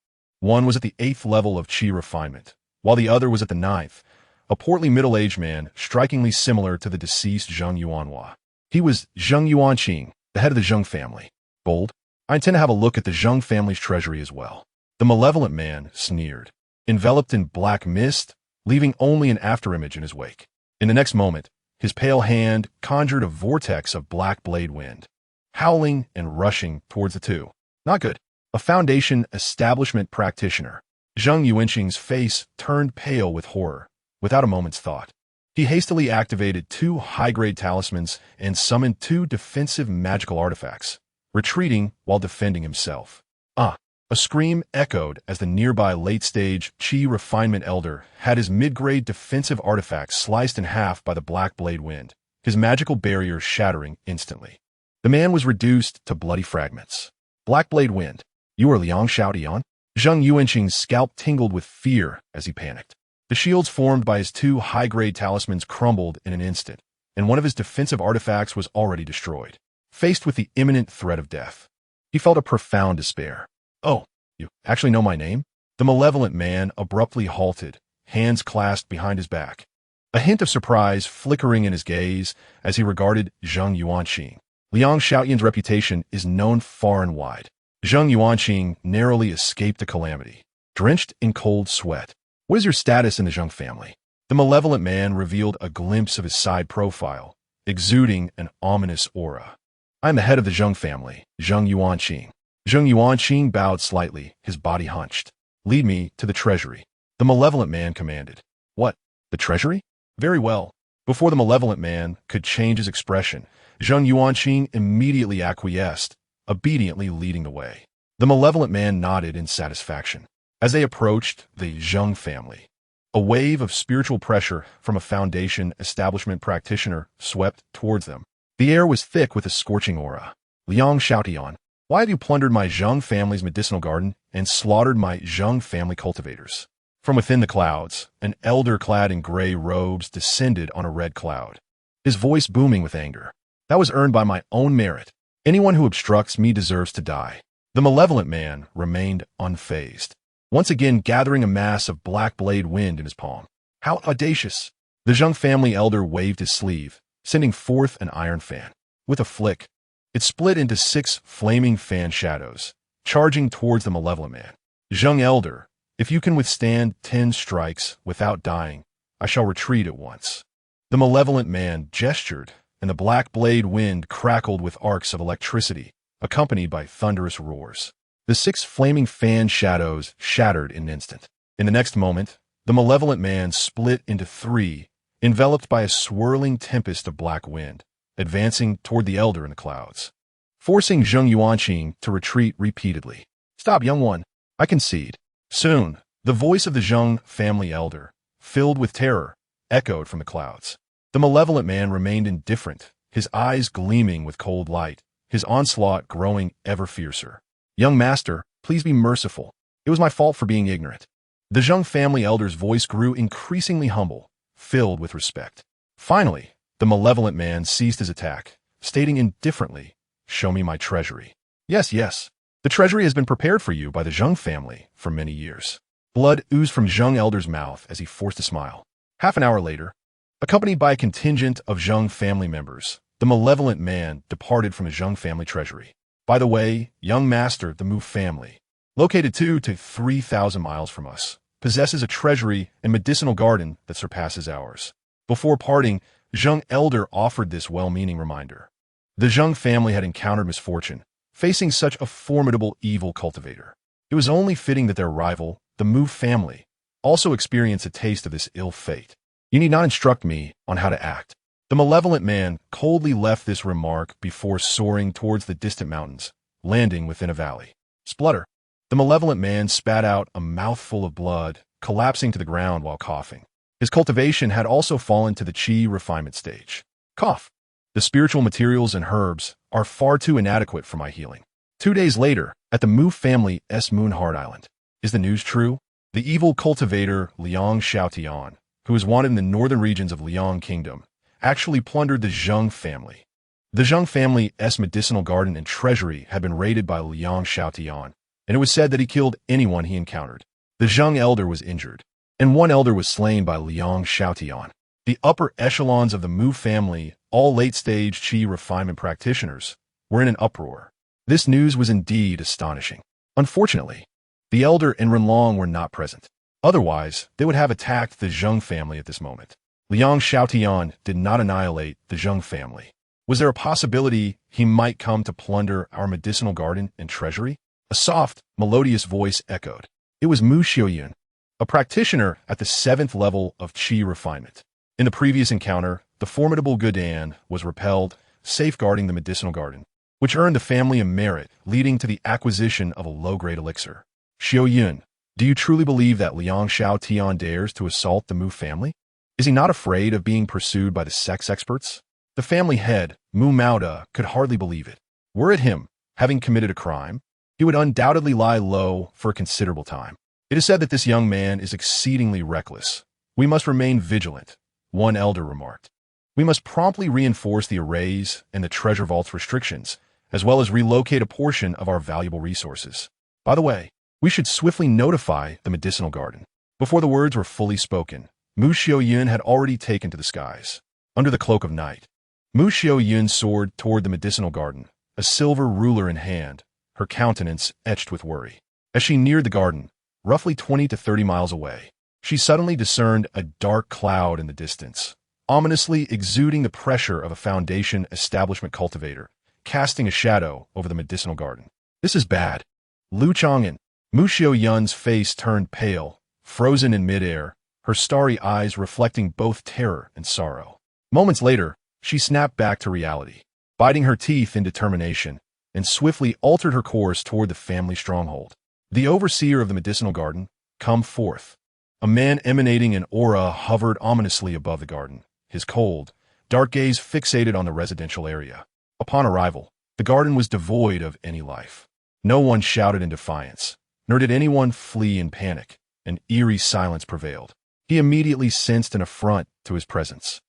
One was at the 8th level of chi refinement, while the other was at the 9th, a portly middle-aged man strikingly similar to the deceased Zheng Yuanhua. He was Zheng Yuanqing, the head of the Zheng family. Bold, I intend to have a look at the Zheng family's treasury as well. The malevolent man sneered, enveloped in black mist, leaving only an afterimage in his wake. In the next moment, his pale hand conjured a vortex of black blade wind, howling and rushing towards the two. Not good. A foundation establishment practitioner. Zheng Yuanqing's face turned pale with horror, without a moment's thought. He hastily activated 2 high-grade talismans and summoned 2 defensive magical artifacts, retreating while defending himself. A scream echoed as the nearby late-stage chi refinement elder had his mid-grade defensive artifacts sliced in half by the black blade wind, his magical barrier shattering instantly. The man was reduced to bloody fragments. Black blade wind, you are Liang Shaodian? Zheng Yuanqing's scalp tingled with fear as he panicked. The shields formed by his 2 high-grade talismans crumbled in an instant, and one of his defensive artifacts was already destroyed. Faced with the imminent threat of death, he felt a profound despair. Oh, you actually know my name? The malevolent man abruptly halted, hands clasped behind his back, a hint of surprise flickering in his gaze as he regarded Zheng Yuanqing. Liang Shaoyan's reputation is known far and wide. Zheng Yuanqing narrowly escaped a calamity, drenched in cold sweat. What is your status in the Zheng family? The malevolent man revealed a glimpse of his side profile, exuding an ominous aura. I am the head of the Zheng family, Zheng Yuanqing. Zheng Yuanqing bowed slightly, his body hunched. Lead me to the treasury. The malevolent man commanded. What? The treasury? Very well. Before the malevolent man could change his expression, Zheng Yuanqing immediately acquiesced, obediently leading the way. The malevolent man nodded in satisfaction. As they approached the Zheng family, A wave of spiritual pressure from a foundation establishment practitioner swept towards them. The air was thick with a scorching aura. Liang Xiaotian, why have you plundered my Zheng family's medicinal garden and slaughtered my Zheng family cultivators? From within the clouds, an elder clad in gray robes descended on a red cloud, his voice booming with anger. That was earned by my own merit. Anyone who obstructs me deserves to die. The malevolent man remained unfazed, once again gathering a mass of black blade wind in his palm. How audacious! The Zheng family elder waved his sleeve, sending forth an iron fan. With a flick, it split into 6 flaming fan shadows, charging towards the malevolent man. Zheng elder, if you can withstand 10 strikes without dying, I shall retreat at once. The malevolent man gestured, and the black blade wind crackled with arcs of electricity, accompanied by thunderous roars. The 6 flaming fan shadows shattered in an instant. In the next moment, the malevolent man split into 3, enveloped by a swirling tempest of black wind, advancing toward the elder in the clouds, forcing Zheng Yuanqing to retreat repeatedly. Stop, young one. I concede. Soon, the voice of the Zheng family elder, filled with terror, echoed from the clouds. The malevolent man remained indifferent, his eyes gleaming with cold light, his onslaught growing ever fiercer. Young master, please be merciful. It was my fault for being ignorant. The Zheng family elder's voice grew increasingly humble, filled with respect. Finally, the malevolent man ceased his attack, stating indifferently, "Show me my treasury." Yes, yes. The treasury has been prepared for you by the Zheng family for many years. Blood oozed from Zheng elder's mouth as he forced a smile. Half an hour later, accompanied by a contingent of Zheng family members, the malevolent man departed from the Zheng family treasury. By the way, young master, the Mu family, located 2 to 3,000 miles from us, possesses a treasury and medicinal garden that surpasses ours. Before parting, Zheng elder offered this well-meaning reminder. The Zheng family had encountered misfortune, facing such a formidable evil cultivator. It was only fitting that their rival, the Mu family, also experience a taste of this ill fate. You need not instruct me on how to act. The malevolent man coldly left this remark before soaring towards the distant mountains, landing within a valley. Splutter. The malevolent man spat out a mouthful of blood, collapsing to the ground while coughing. His cultivation had also fallen to the chi refinement stage. Cough. The spiritual materials and herbs are far too inadequate for my healing. 2 days later, at the Mu family's Moonheart Island. Is the news true? The evil cultivator Liang Xiaotian, who is wanted in the northern regions of Liang Kingdom, actually plundered the Zheng family. The Zheng family's medicinal garden and treasury had been raided by Liang Xiaotian, and it was said that he killed anyone he encountered. The Zheng elder was injured, and 1 elder was slain by Liang Xiaotian. The upper echelons of the Mu family, all late-stage chi refinement practitioners, were in an uproar. This news was indeed astonishing. Unfortunately, the elder and Renlong were not present. Otherwise, they would have attacked the Zheng family at this moment. Liang Xiaotian did not annihilate the Zheng family. Was there a possibility he might come to plunder our medicinal garden and treasury? A soft, melodious voice echoed. It was Mu Xiaoyun, a practitioner at the 7th level of chi refinement. In the previous encounter, the formidable Gudan was repelled, safeguarding the medicinal garden, which earned the family a merit, leading to the acquisition of a low-grade elixir. Xiaoyun, do you truly believe that Liang Xiaotian dares to assault the Mu family? Is he not afraid of being pursued by the sex experts? The family head, Mu Maoda, could hardly believe it. Were it him, having committed a crime, he would undoubtedly lie low for a considerable time. It is said that this young man is exceedingly reckless. We must remain vigilant, 1 elder remarked. We must promptly reinforce the arrays and the treasure vault's restrictions, as well as relocate a portion of our valuable resources. By the way, we should swiftly notify the medicinal garden. Before the words were fully spoken, Mu Xiaoyun had already taken to the skies. Under the cloak of night, Mu Xiaoyun soared toward the medicinal garden, a silver ruler in hand, her countenance etched with worry. As she neared the garden, roughly 20 to 30 miles away, she suddenly discerned a dark cloud in the distance, ominously exuding the pressure of a foundation establishment cultivator, casting a shadow over the medicinal garden. This is bad. Lu Chang'an. Mu Xiaoyun's face turned pale, frozen in midair, her starry eyes reflecting both terror and sorrow. Moments later, she snapped back to reality, biting her teeth in determination, and swiftly altered her course toward the family stronghold. The overseer of the medicinal garden, come forth. A man emanating an aura hovered ominously above the garden, his cold, dark gaze fixated on the residential area. Upon arrival, the garden was devoid of any life. No one shouted in defiance, nor did anyone flee in panic. An eerie silence prevailed. He immediately sensed an affront to his presence.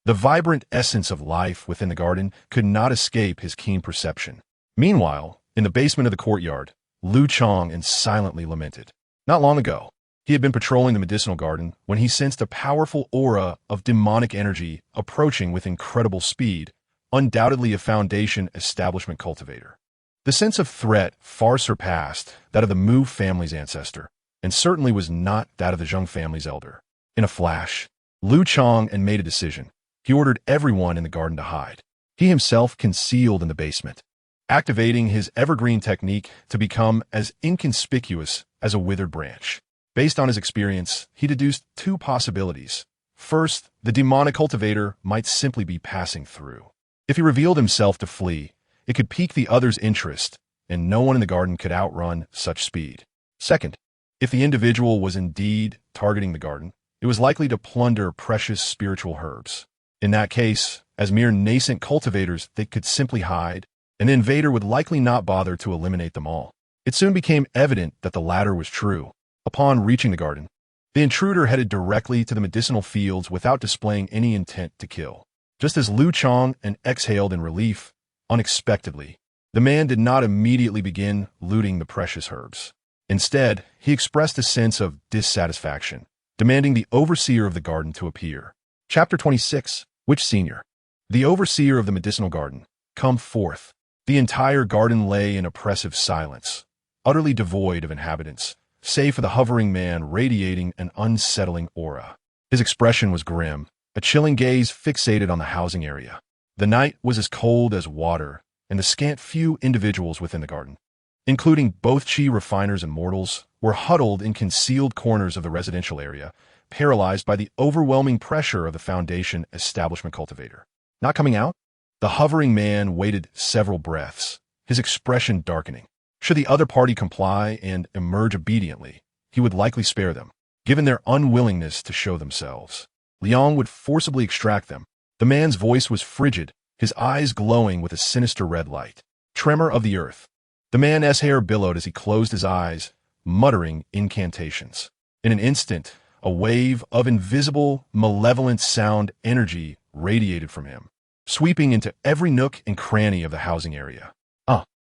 The vibrant essence of life within the garden could not escape his keen perception. Meanwhile, in the basement of the courtyard, Lu Chang silently lamented. Not long ago, he had been patrolling the medicinal garden when he sensed a powerful aura of demonic energy approaching with incredible speed, undoubtedly a Foundation establishment cultivator. The sense of threat far surpassed that of the Mu family's ancestor, and certainly was not that of the Zheng family's elder. In a flash, Lu Chang made a decision. He ordered everyone in the garden to hide. He himself concealed in the basement, activating his evergreen technique to become as inconspicuous as a withered branch. Based on his experience, he deduced two possibilities. First, the demonic cultivator might simply be passing through. If he revealed himself to flee, it could pique the other's interest, and no one in the garden could outrun such speed. Second, if the individual was indeed targeting the garden, it was likely to plunder precious spiritual herbs. In that case, as mere nascent cultivators, they could simply hide, and the invader would likely not bother to eliminate them all. It soon became evident that the latter was true. Upon reaching the garden, the intruder headed directly to the medicinal fields without displaying any intent to kill. Just as Lu Chang exhaled in relief, unexpectedly, the man did not immediately begin looting the precious herbs. Instead, he expressed a sense of dissatisfaction, demanding the overseer of the garden to appear. Chapter 26. Which senior? The overseer of the medicinal garden. Come forth. The entire garden lay in oppressive silence, utterly devoid of inhabitants, save for the hovering man radiating an unsettling aura. His expression was grim, a chilling gaze fixated on the housing area. The night was as cold as water, and the scant few individuals within the garden, including both chi refiners and mortals, were huddled in concealed corners of the residential area, paralyzed by the overwhelming pressure of the Foundation establishment cultivator. Not coming out? The hovering man waited several breaths, his expression darkening. Should the other party comply and emerge obediently, he would likely spare them, given their unwillingness to show themselves. Liang would forcibly extract them. The man's voice was frigid, his eyes glowing with a sinister red light. Tremor of the earth. The man's hair billowed as he closed his eyes, muttering incantations. In an instant, a wave of invisible, malevolent sound energy radiated from him, sweeping into every nook and cranny of the housing area.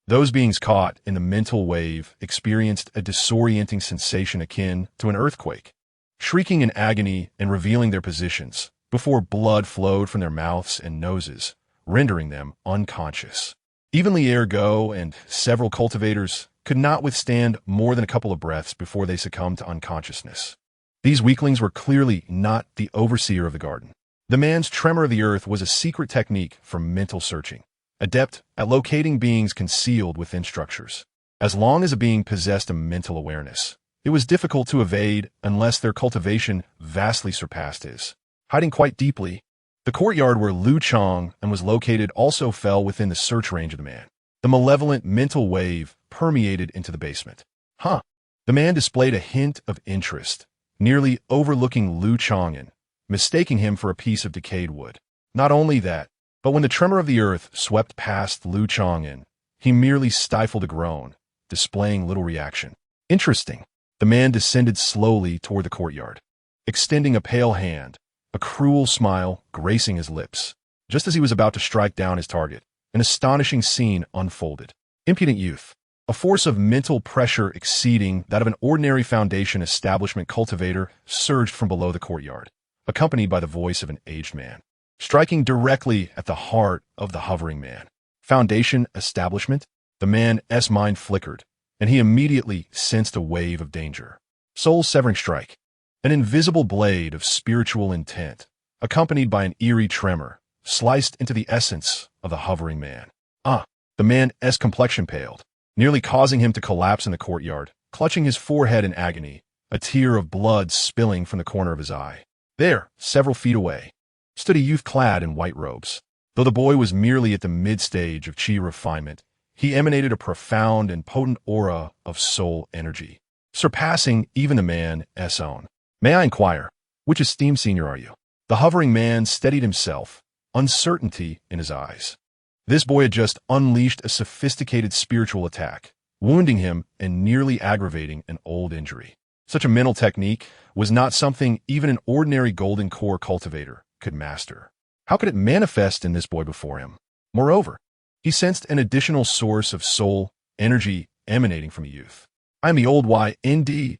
Those beings caught in the mental wave experienced a disorienting sensation akin to an earthquake, shrieking in agony and revealing their positions before blood flowed from their mouths and noses, rendering them unconscious. Even Liergo and several cultivators could not withstand more than a couple of breaths before they succumbed to unconsciousness. These weaklings were clearly not the overseer of the garden. The man's tremor of the earth was a secret technique for mental searching, adept at locating beings concealed within structures. As long as a being possessed a mental awareness, it was difficult to evade unless their cultivation vastly surpassed his. Hiding quite deeply, the courtyard where Lu Chang was located also fell within the search range of the man. The malevolent mental wave permeated into the basement. The man displayed a hint of interest, nearly overlooking Lu Chang, mistaking him for a piece of decayed wood. Not only that, but when the tremor of the earth swept past Lu Chang, he merely stifled a groan, displaying little reaction. Interesting. The man descended slowly toward the courtyard, extending a pale hand, a cruel smile gracing his lips. Just as he was about to strike down his target, an astonishing scene unfolded. Impudent youth, a force of mental pressure exceeding that of an ordinary Foundation establishment cultivator, surged from below the courtyard, accompanied by the voice of an aged man, striking directly at the heart of the hovering man. Foundation establishment? The man's mind flickered, and he immediately sensed a wave of danger. Soul-severing strike. An invisible blade of spiritual intent, accompanied by an eerie tremor, sliced into the essence of the hovering man. The man's complexion paled, nearly causing him to collapse in the courtyard, clutching his forehead in agony, a tear of blood spilling from the corner of his eye. There, several feet away, stood a youth clad in white robes. Though the boy was merely at the mid-stage of chi refinement, he emanated a profound and potent aura of soul energy, surpassing even the man's own. May I inquire, which esteemed senior are you? The hovering man steadied himself, uncertainty in his eyes. This boy had just unleashed a sophisticated spiritual attack, wounding him and nearly aggravating an old injury. Such a mental technique was not something even an ordinary golden core cultivator could master. How could it manifest in this boy before him? Moreover, he sensed an additional source of soul energy emanating from the youth. I am the old Yndli,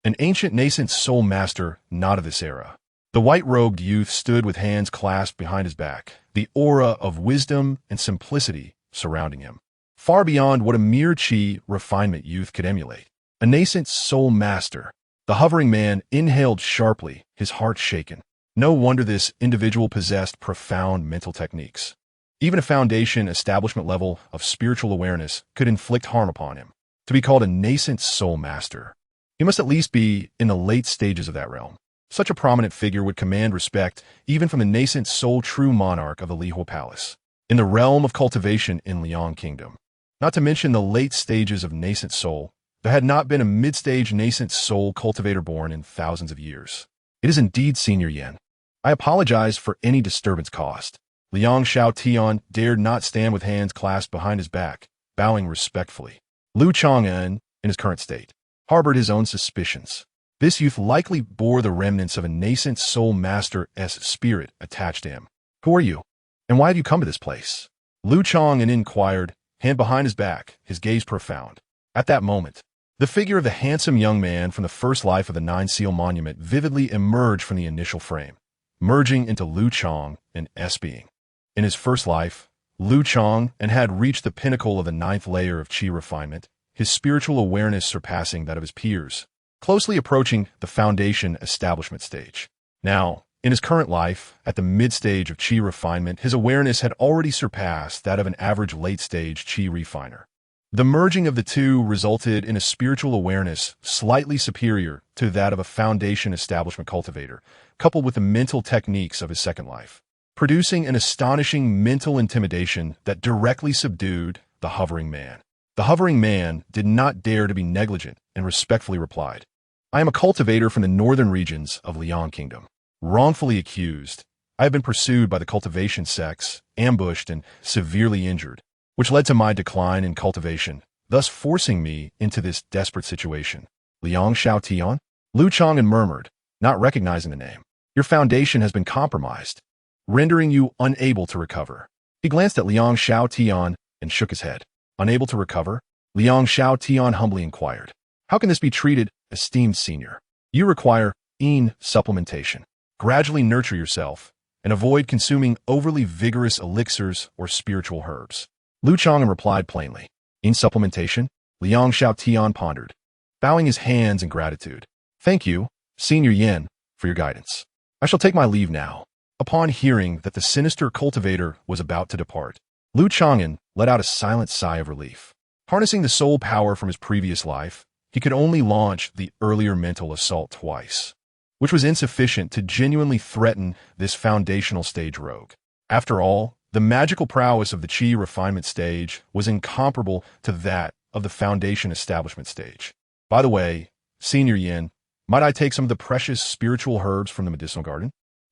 an ancient nascent soul master not of this era. The white-robed youth stood with hands clasped behind his back, the aura of wisdom and simplicity surrounding him, far beyond what a mere chi refinement youth could emulate. A nascent soul master. The hovering man inhaled sharply, his heart shaken. No wonder this individual possessed profound mental techniques. Even a foundation establishment level of spiritual awareness could inflict harm upon him. To be called a nascent soul master, he must at least be in the late stages of that realm. Such a prominent figure would command respect even from the nascent soul true monarch of the Lihua Palace, in the realm of cultivation in Liang Kingdom. Not to mention the late stages of nascent soul, there had not been a mid-stage nascent soul cultivator born in thousands of years. It is indeed Senior Yen. I apologize for any disturbance caused. Liang Xiaotian dared not stand with hands clasped behind his back, bowing respectfully. Lu Chang'an, in his current state, harbored his own suspicions. This youth likely bore the remnants of a nascent soul master's spirit attached to him. Who are you? And why have you come to this place? Lu Chang'an inquired, hand behind his back, his gaze profound. At that moment, the figure of the handsome young man from the first life of the Nine Seal Monument vividly emerged from the initial frame, merging into Lu Chang'an's being. In his first life, Lu Chang'an had reached the pinnacle of the ninth layer of chi refinement, his spiritual awareness surpassing that of his peers, closely approaching the foundation establishment stage. Now, in his current life, at the mid-stage of chi refinement, his awareness had already surpassed that of an average late-stage chi refiner. The merging of the two resulted in a spiritual awareness slightly superior to that of a foundation establishment cultivator, coupled with the mental techniques of his second life, producing an astonishing mental intimidation that directly subdued the hovering man. The hovering man did not dare to be negligent and respectfully replied, I am a cultivator from the northern regions of Liang Kingdom. Wrongfully accused, I have been pursued by the cultivation sects, ambushed and severely injured, which led to my decline in cultivation, thus forcing me into this desperate situation. Liang Xiaotian? Lu Chang'an murmured, not recognizing the name. Your foundation has been compromised, rendering you unable to recover. He glanced at Liang Xiaotian and shook his head. Unable to recover? Liang Xiaotian humbly inquired. How can this be treated, esteemed senior? You require supplementation. Gradually nurture yourself and avoid consuming overly vigorous elixirs or spiritual herbs. Lu Chang'an replied plainly. Supplementation? Liang Xiaotian pondered, bowing his hands in gratitude. Thank you, Senior Yen, for your guidance. I shall take my leave now. Upon hearing that the sinister cultivator was about to depart, Lu Chang'an let out a silent sigh of relief. Harnessing the soul power from his previous life, he could only launch the earlier mental assault twice, which was insufficient to genuinely threaten this foundational stage rogue. After all, the magical prowess of the chi refinement stage was incomparable to that of the foundation establishment stage. By the way, Senior Yin, might I take some of the precious spiritual herbs from the medicinal garden?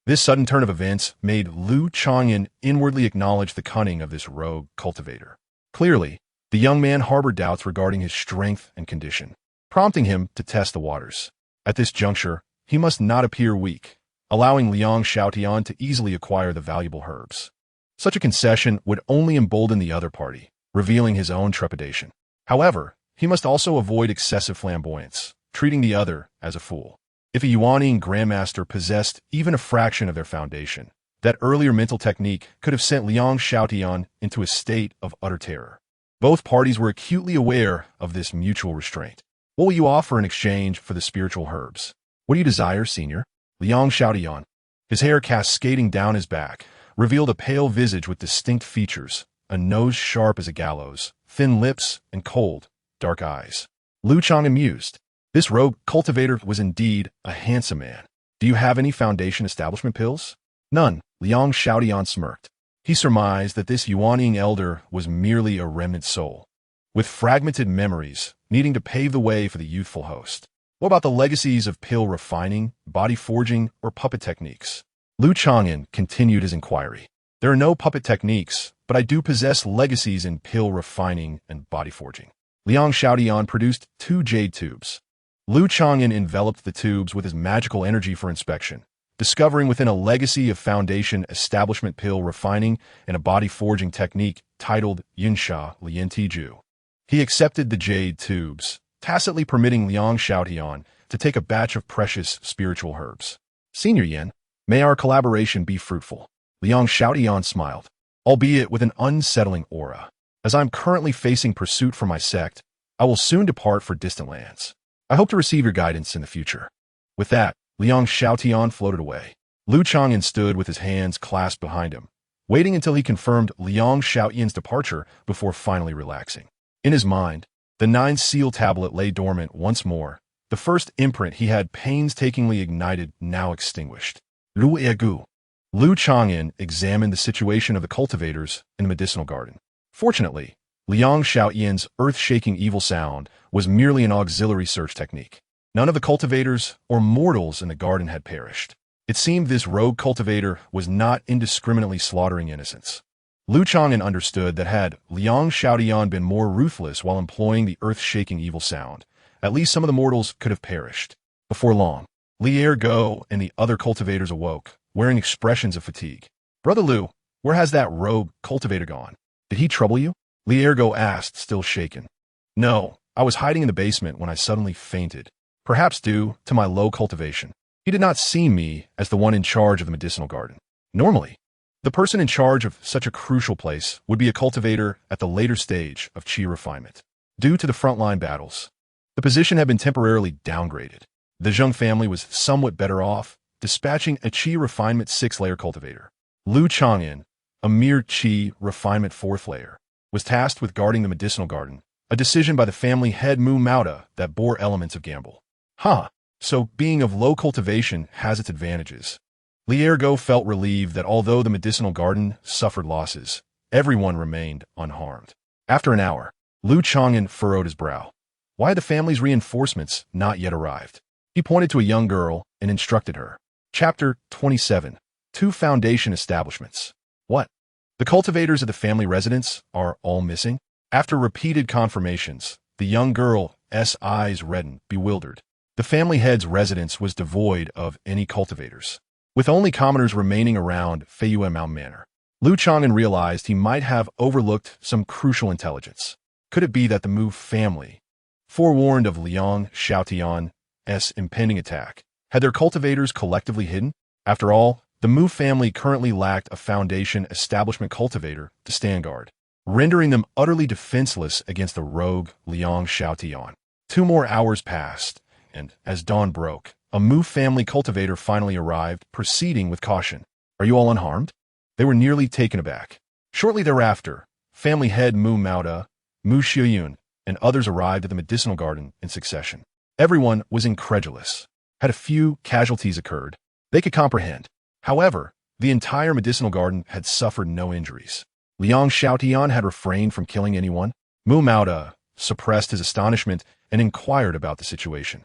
This sudden turn of events made Lu Chang'an inwardly acknowledge the cunning of this rogue cultivator. Clearly, the young man harbored doubts regarding his strength and condition, prompting him to test the waters. At this juncture, he must not appear weak, allowing Liang Xiaotian to easily acquire the valuable herbs. Such a concession would only embolden the other party, revealing his own trepidation. However, he must also avoid excessive flamboyance, treating the other as a fool. If a Yuanian grandmaster possessed even a fraction of their foundation, that earlier mental technique could have sent Liang Xiaotian into a state of utter terror. Both parties were acutely aware of this mutual restraint. What will you offer in exchange for the spiritual herbs? What do you desire, senior? Liang Xiaotian, his hair cascading down his back, revealed a pale visage with distinct features, a nose sharp as a gallows, thin lips, and cold, dark eyes. Lu Chang'an mused. This rogue cultivator was indeed a handsome man. Do you have any foundation establishment pills? None, Liang Xiaotian smirked. He surmised that this Yuanian elder was merely a remnant soul, with fragmented memories, needing to pave the way for the youthful host. What about the legacies of pill refining, body forging, or puppet techniques? Lu Chang'an continued his inquiry. There are no puppet techniques, but I do possess legacies in pill refining and body forging. Liang Xiaotian produced 2 jade tubes. Lu Chang'an enveloped the tubes with his magical energy for inspection, discovering within a legacy of foundation establishment pill refining and a body forging technique titled Yunsha Lian Tiju. He accepted the jade tubes, tacitly permitting Liang Xiaotian to take a batch of precious spiritual herbs. Senior Yan, may our collaboration be fruitful. Liang Xiaotian smiled, albeit with an unsettling aura. As I'm currently facing pursuit for my sect, I will soon depart for distant lands. I hope to receive your guidance in the future. With that, Liang Xiaotian floated away. Lu Chang'an stood with his hands clasped behind him, waiting until he confirmed Liang Xiaotian's departure before finally relaxing. In his mind, the 9 seal tablet lay dormant once more, the first imprint he had painstakingly ignited now extinguished. Lu Chang'an examined the situation of the cultivators in the medicinal garden. Fortunately, Liang Xiaotian's earth-shaking evil sound was merely an auxiliary search technique. None of the cultivators or mortals in the garden had perished. It seemed this rogue cultivator was not indiscriminately slaughtering innocents. Lu Chang'an understood that had Liang Xiaotian been more ruthless while employing the earth-shaking evil sound, at least some of the mortals could have perished. Before long, Go and the other cultivators awoke, wearing expressions of fatigue. Brother Lu, where has that rogue cultivator gone? Did he trouble you? Go asked, still shaken. No, I was hiding in the basement when I suddenly fainted, perhaps due to my low cultivation. He did not see me as the one in charge of the medicinal garden. Normally, the person in charge of such a crucial place would be a cultivator at the later stage of qi refinement. Due to the frontline battles, the position had been temporarily downgraded. The Zheng family was somewhat better off, dispatching a qi refinement 6-layer cultivator. Lu Chang'an, a mere qi refinement 4th layer, was tasked with guarding the medicinal garden, a decision by the family head Mu Mauda that bore elements of gamble. So being of low cultivation has its advantages. Go felt relieved that although the medicinal garden suffered losses, everyone remained unharmed. After an hour, Lu Chang'an furrowed his brow. Why had the family's reinforcements not yet arrived? He pointed to a young girl and instructed her. Chapter 27. 2 Foundation Establishments. What? The cultivators of the family residence are all missing? After repeated confirmations, the young girl's eyes reddened, bewildered. The family head's residence was devoid of any cultivators, with only commoners remaining around Feiyue Mountain Manor. Lu Chang'an realized he might have overlooked some crucial intelligence. Could it be that the Mu family, forewarned of Liang Xiaotian's impending attack, had their cultivators collectively hidden? After all, the Mu family currently lacked a foundation establishment cultivator to stand guard, rendering them utterly defenseless against the rogue Liang Xiaotian. 2 more hours passed, and as dawn broke, a Mu family cultivator finally arrived, proceeding with caution. Are you all unharmed? They were nearly taken aback. Shortly thereafter, family head Mu Mauda, Mu Xiuyun, and others arrived at the medicinal garden in succession. Everyone was incredulous. Had a few casualties occurred, they could comprehend. However, the entire medicinal garden had suffered no injuries. Liang Xiaotian had refrained from killing anyone. Mu Mauda suppressed his astonishment and inquired about the situation.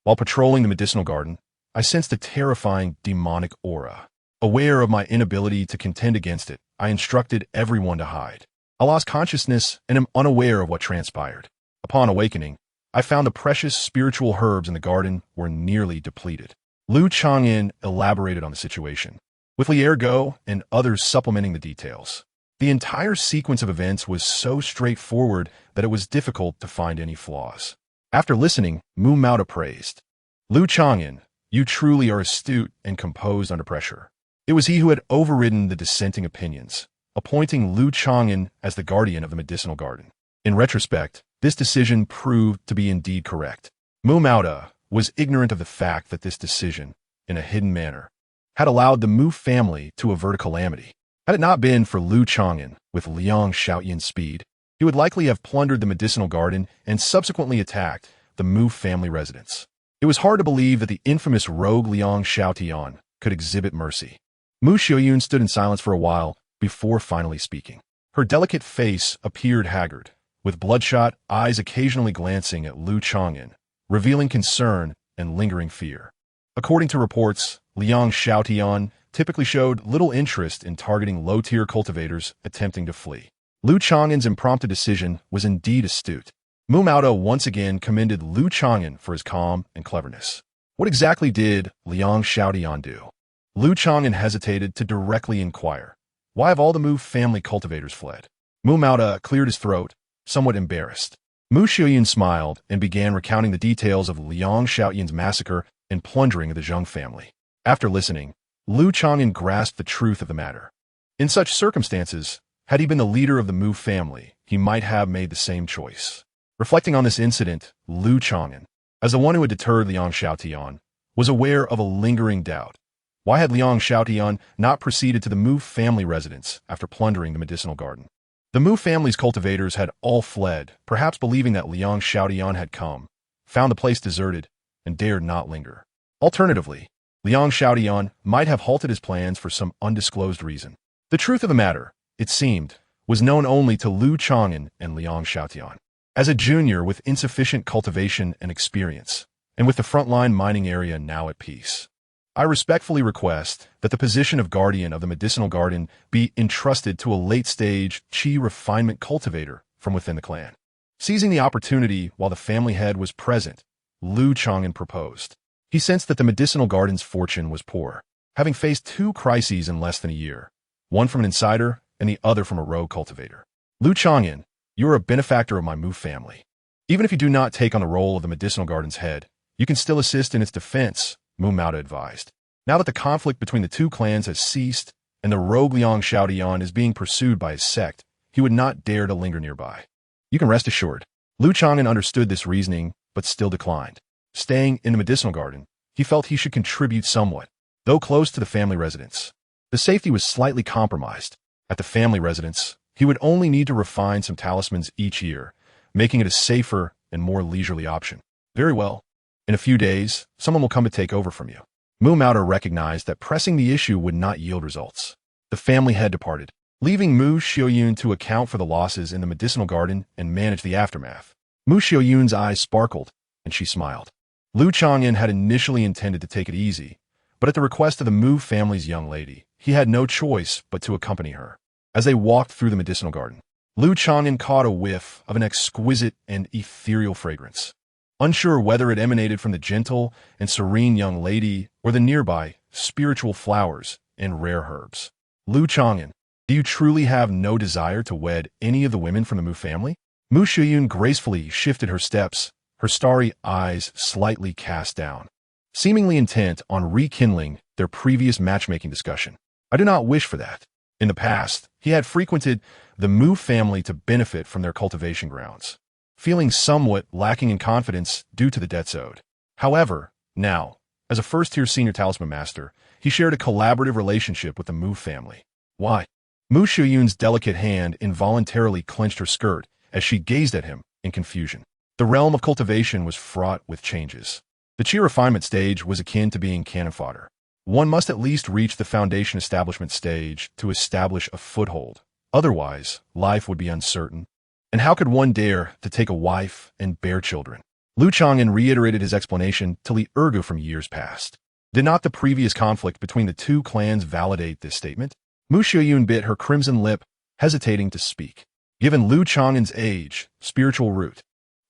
While patrolling the medicinal garden, I sensed a terrifying demonic aura. Aware of my inability to contend against it, I instructed everyone to hide. I lost consciousness and am unaware of what transpired. Upon awakening, I found the precious spiritual herbs in the garden were nearly depleted. Lu Chang'an elaborated on the situation, with Go and others supplementing the details. The entire sequence of events was so straightforward that it was difficult to find any flaws. After listening, Mu Mauda praised. Lu Chang'an, you truly are astute and composed under pressure. It was he who had overridden the dissenting opinions, appointing Lu Chang'an as the guardian of the medicinal garden. In retrospect, this decision proved to be indeed correct. Mu Mauda was ignorant of the fact that this decision, in a hidden manner, had allowed the Mu family to avert a calamity. Had it not been for Lu Chang'an, with Liang Xiaotian's speed, he would likely have plundered the medicinal garden and subsequently attacked the Mu family residence. It was hard to believe that the infamous rogue Liang Xiaotian could exhibit mercy. Mu Xiuyun stood in silence for a while before finally speaking. Her delicate face appeared haggard, with bloodshot eyes occasionally glancing at Lu Chang'an, revealing concern and lingering fear. According to reports, Liang Xiaotian typically showed little interest in targeting low-tier cultivators attempting to flee. Lu Chang'an's impromptu decision was indeed astute. Mu Maoda once again commended Lu Chang'an for his calm and cleverness. What exactly did Liang Xiaotian do? Lu Chang'an hesitated to directly inquire. Why have all the Mu family cultivators fled? Mu Maoda cleared his throat, somewhat embarrassed. Mu Xiaoyun smiled and began recounting the details of Liang Xiaotian's massacre and plundering of the Zheng family. After listening, Lu Chang'an grasped the truth of the matter. In such circumstances, had he been the leader of the Mu family, he might have made the same choice. Reflecting on this incident, Lu Chang'an, as the one who had deterred Liang Xiaotian, was aware of a lingering doubt. Why had Liang Xiaotian not proceeded to the Mu family residence after plundering the medicinal garden? The Mu family's cultivators had all fled, perhaps believing that Liang Xiaotian had come, found the place deserted, and dared not linger. Alternatively, Liang Xiaotian might have halted his plans for some undisclosed reason. The truth of the matter, it seemed, was known only to Lu Chang'an and Liang Xiaotian. As a junior with insufficient cultivation and experience, and with the frontline mining area now at peace, I respectfully request that the position of guardian of the medicinal garden be entrusted to a late-stage qi refinement cultivator from within the clan. Seizing the opportunity while the family head was present, Lu Chang'an proposed. He sensed that the medicinal garden's fortune was poor, having faced two crises in less than a year, one from an insider and the other from a rogue cultivator. Lu Chang'an, you are a benefactor of my Mu family. Even if you do not take on the role of the medicinal garden's head, you can still assist in its defense, Mu Maoda advised. Now that the conflict between the two clans has ceased and the rogue Liang Xiaotian is being pursued by his sect, he would not dare to linger nearby. You can rest assured. Lu Chang'an understood this reasoning, but still declined. Staying in the medicinal garden, he felt he should contribute somewhat, though close to the family residence. The safety was slightly compromised. At the family residence, he would only need to refine some talismans each year, making it a safer and more leisurely option. Very well. In a few days, someone will come to take over from you. Mu Maoda recognized that pressing the issue would not yield results. The family had departed, leaving Mu Xiaoyun to account for the losses in the medicinal garden and manage the aftermath. Mu Xiaoyun's eyes sparkled, and she smiled. Lu Chang'an had initially intended to take it easy, but at the request of the Mu family's young lady, he had no choice but to accompany her. As they walked through the medicinal garden, Lu Chang'an caught a whiff of an exquisite and ethereal fragrance. Unsure whether it emanated from the gentle and serene young lady or the nearby spiritual flowers and rare herbs. Lu Chang'an, do you truly have no desire to wed any of the women from the Mu family? Mu Xiaoyun gracefully shifted her steps, her starry eyes slightly cast down, seemingly intent on rekindling their previous matchmaking discussion. I do not wish for that. In the past, he had frequented the Mu family to benefit from their cultivation grounds, feeling somewhat lacking in confidence due to the debts owed. However, now, as a first-tier senior talisman master, he shared a collaborative relationship with the Mu family. Why? Mu Xiaoyun's delicate hand involuntarily clenched her skirt as she gazed at him in confusion. The realm of cultivation was fraught with changes. The qi refinement stage was akin to being cannon fodder. One must at least reach the foundation establishment stage to establish a foothold. Otherwise, life would be uncertain. And how could one dare to take a wife and bear children? Lu Chang'an reiterated his explanation to Li Ergu from years past. Did not the previous conflict between the two clans validate this statement? Mu Xiaoyun bit her crimson lip, hesitating to speak. Given Lu Chang'an's age, spiritual root,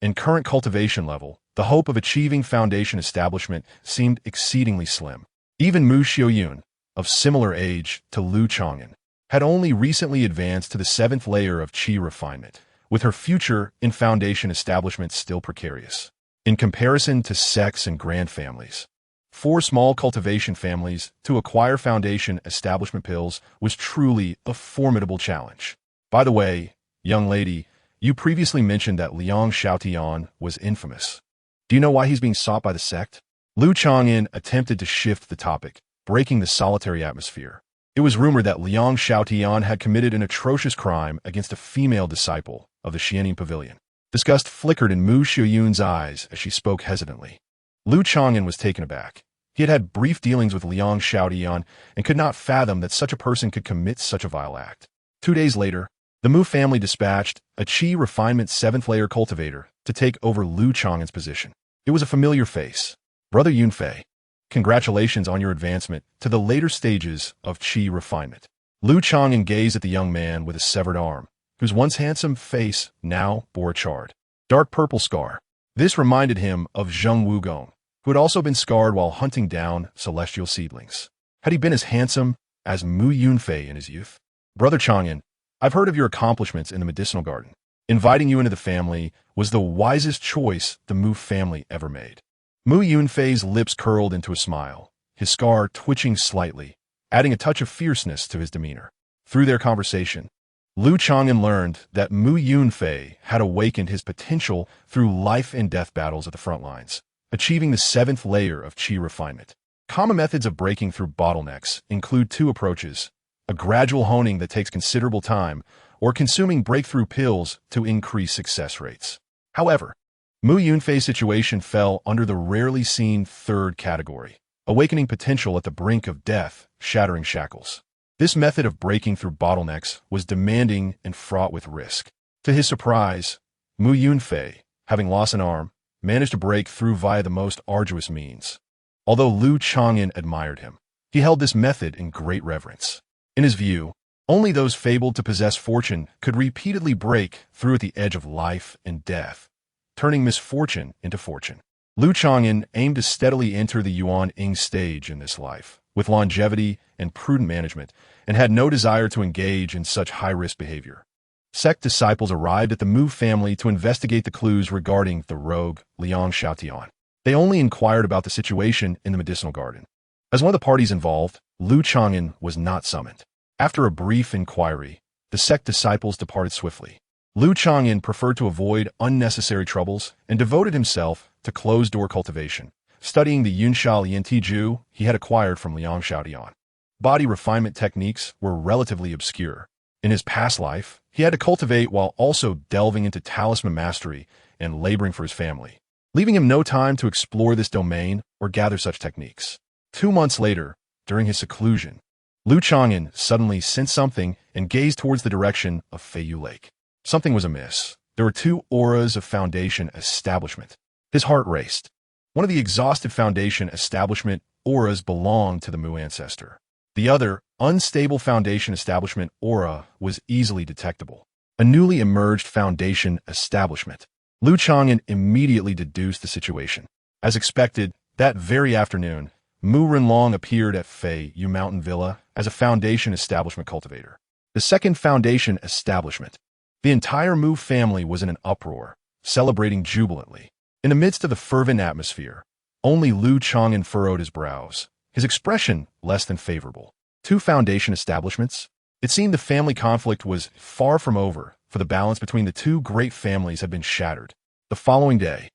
and current cultivation level, the hope of achieving foundation establishment seemed exceedingly slim. Even Mu Xiaoyun, of similar age to Lu Chang'an, had only recently advanced to the 7th layer of qi refinement, with her future in foundation establishment still precarious. In comparison to sects and grand families, 4 small cultivation families to acquire foundation establishment pills was truly a formidable challenge. By the way, young lady, you previously mentioned that Liang Xiaotian was infamous. Do you know why he's being sought by the sect? Lu Chang'an attempted to shift the topic, breaking the solitary atmosphere. It was rumored that Liang Xiaotian had committed an atrocious crime against a female disciple of the Xianing Pavilion. Disgust flickered in Mu Xiaoyun's eyes as she spoke hesitantly. Lu Chang'an was taken aback. He had had brief dealings with Liang Xiaotian and could not fathom that such a person could commit such a vile act. 2 days later, the Mu family dispatched a qi refinement 7th layer cultivator to take over Lu Chang'an's position. It was a familiar face. Brother Yunfei, congratulations on your advancement to the later stages of qi refinement. Lu Chang'an gazed at the young man with a severed arm, whose once handsome face now bore a charred, dark purple scar. This reminded him of Zheng Wugong, who had also been scarred while hunting down celestial seedlings. Had he been as handsome as Mu Yunfei in his youth? Brother Chang'an, I've heard of your accomplishments in the medicinal garden. Inviting you into the family was the wisest choice the Mu family ever made. Mu Yunfei's lips curled into a smile, his scar twitching slightly, adding a touch of fierceness to his demeanor. Through their conversation, Lu Chang'an learned that Mu Yunfei had awakened his potential through life and death battles at the front lines, achieving the 7th layer of qi refinement. Common methods of breaking through bottlenecks include 2 approaches: a gradual honing that takes considerable time, or consuming breakthrough pills to increase success rates. However, Mu Yunfei's situation fell under the rarely seen 3rd category, awakening potential at the brink of death, shattering shackles. This method of breaking through bottlenecks was demanding and fraught with risk. To his surprise, Mu Yunfei, having lost an arm, managed to break through via the most arduous means. Although Lu Chang'an admired him, he held this method in great reverence. In his view, only those fabled to possess fortune could repeatedly break through at the edge of life and death, turning misfortune into fortune. Lu Chang'an aimed to steadily enter the Yuan-Ing stage in this life, with longevity and prudent management, and had no desire to engage in such high-risk behavior. Sect disciples arrived at the Mu family to investigate the clues regarding the rogue Liang Xiaotian. They only inquired about the situation in the medicinal garden. As one of the parties involved, Lu Chang'an was not summoned. After a brief inquiry, the sect disciples departed swiftly. Lu Chang'an preferred to avoid unnecessary troubles and devoted himself to closed-door cultivation, studying the Yunsha Liantiju he had acquired from Liang Xiaotian. Body refinement techniques were relatively obscure. In his past life, he had to cultivate while also delving into talisman mastery and laboring for his family, leaving him no time to explore this domain or gather such techniques. 2 months later, during his seclusion, Lu Chang'an suddenly sensed something and gazed towards the direction of Feiyu Lake. Something was amiss. There were 2 auras of foundation establishment. His heart raced. One of the exhausted foundation establishment auras belonged to the Mu ancestor. The other, unstable foundation establishment aura was easily detectable. A newly emerged foundation establishment. Lu Chang'an immediately deduced the situation. As expected, that very afternoon, Mu Renlong appeared at Feiyu Mountain Villa as a foundation establishment cultivator. The second foundation establishment. The entire Mu family was in an uproar, celebrating jubilantly. In the midst of the fervent atmosphere, only Lu Chang'an furrowed his brows, his expression less than favorable. 2 foundation establishments? It seemed the family conflict was far from over, for the balance between the 2 great families had been shattered. The following day,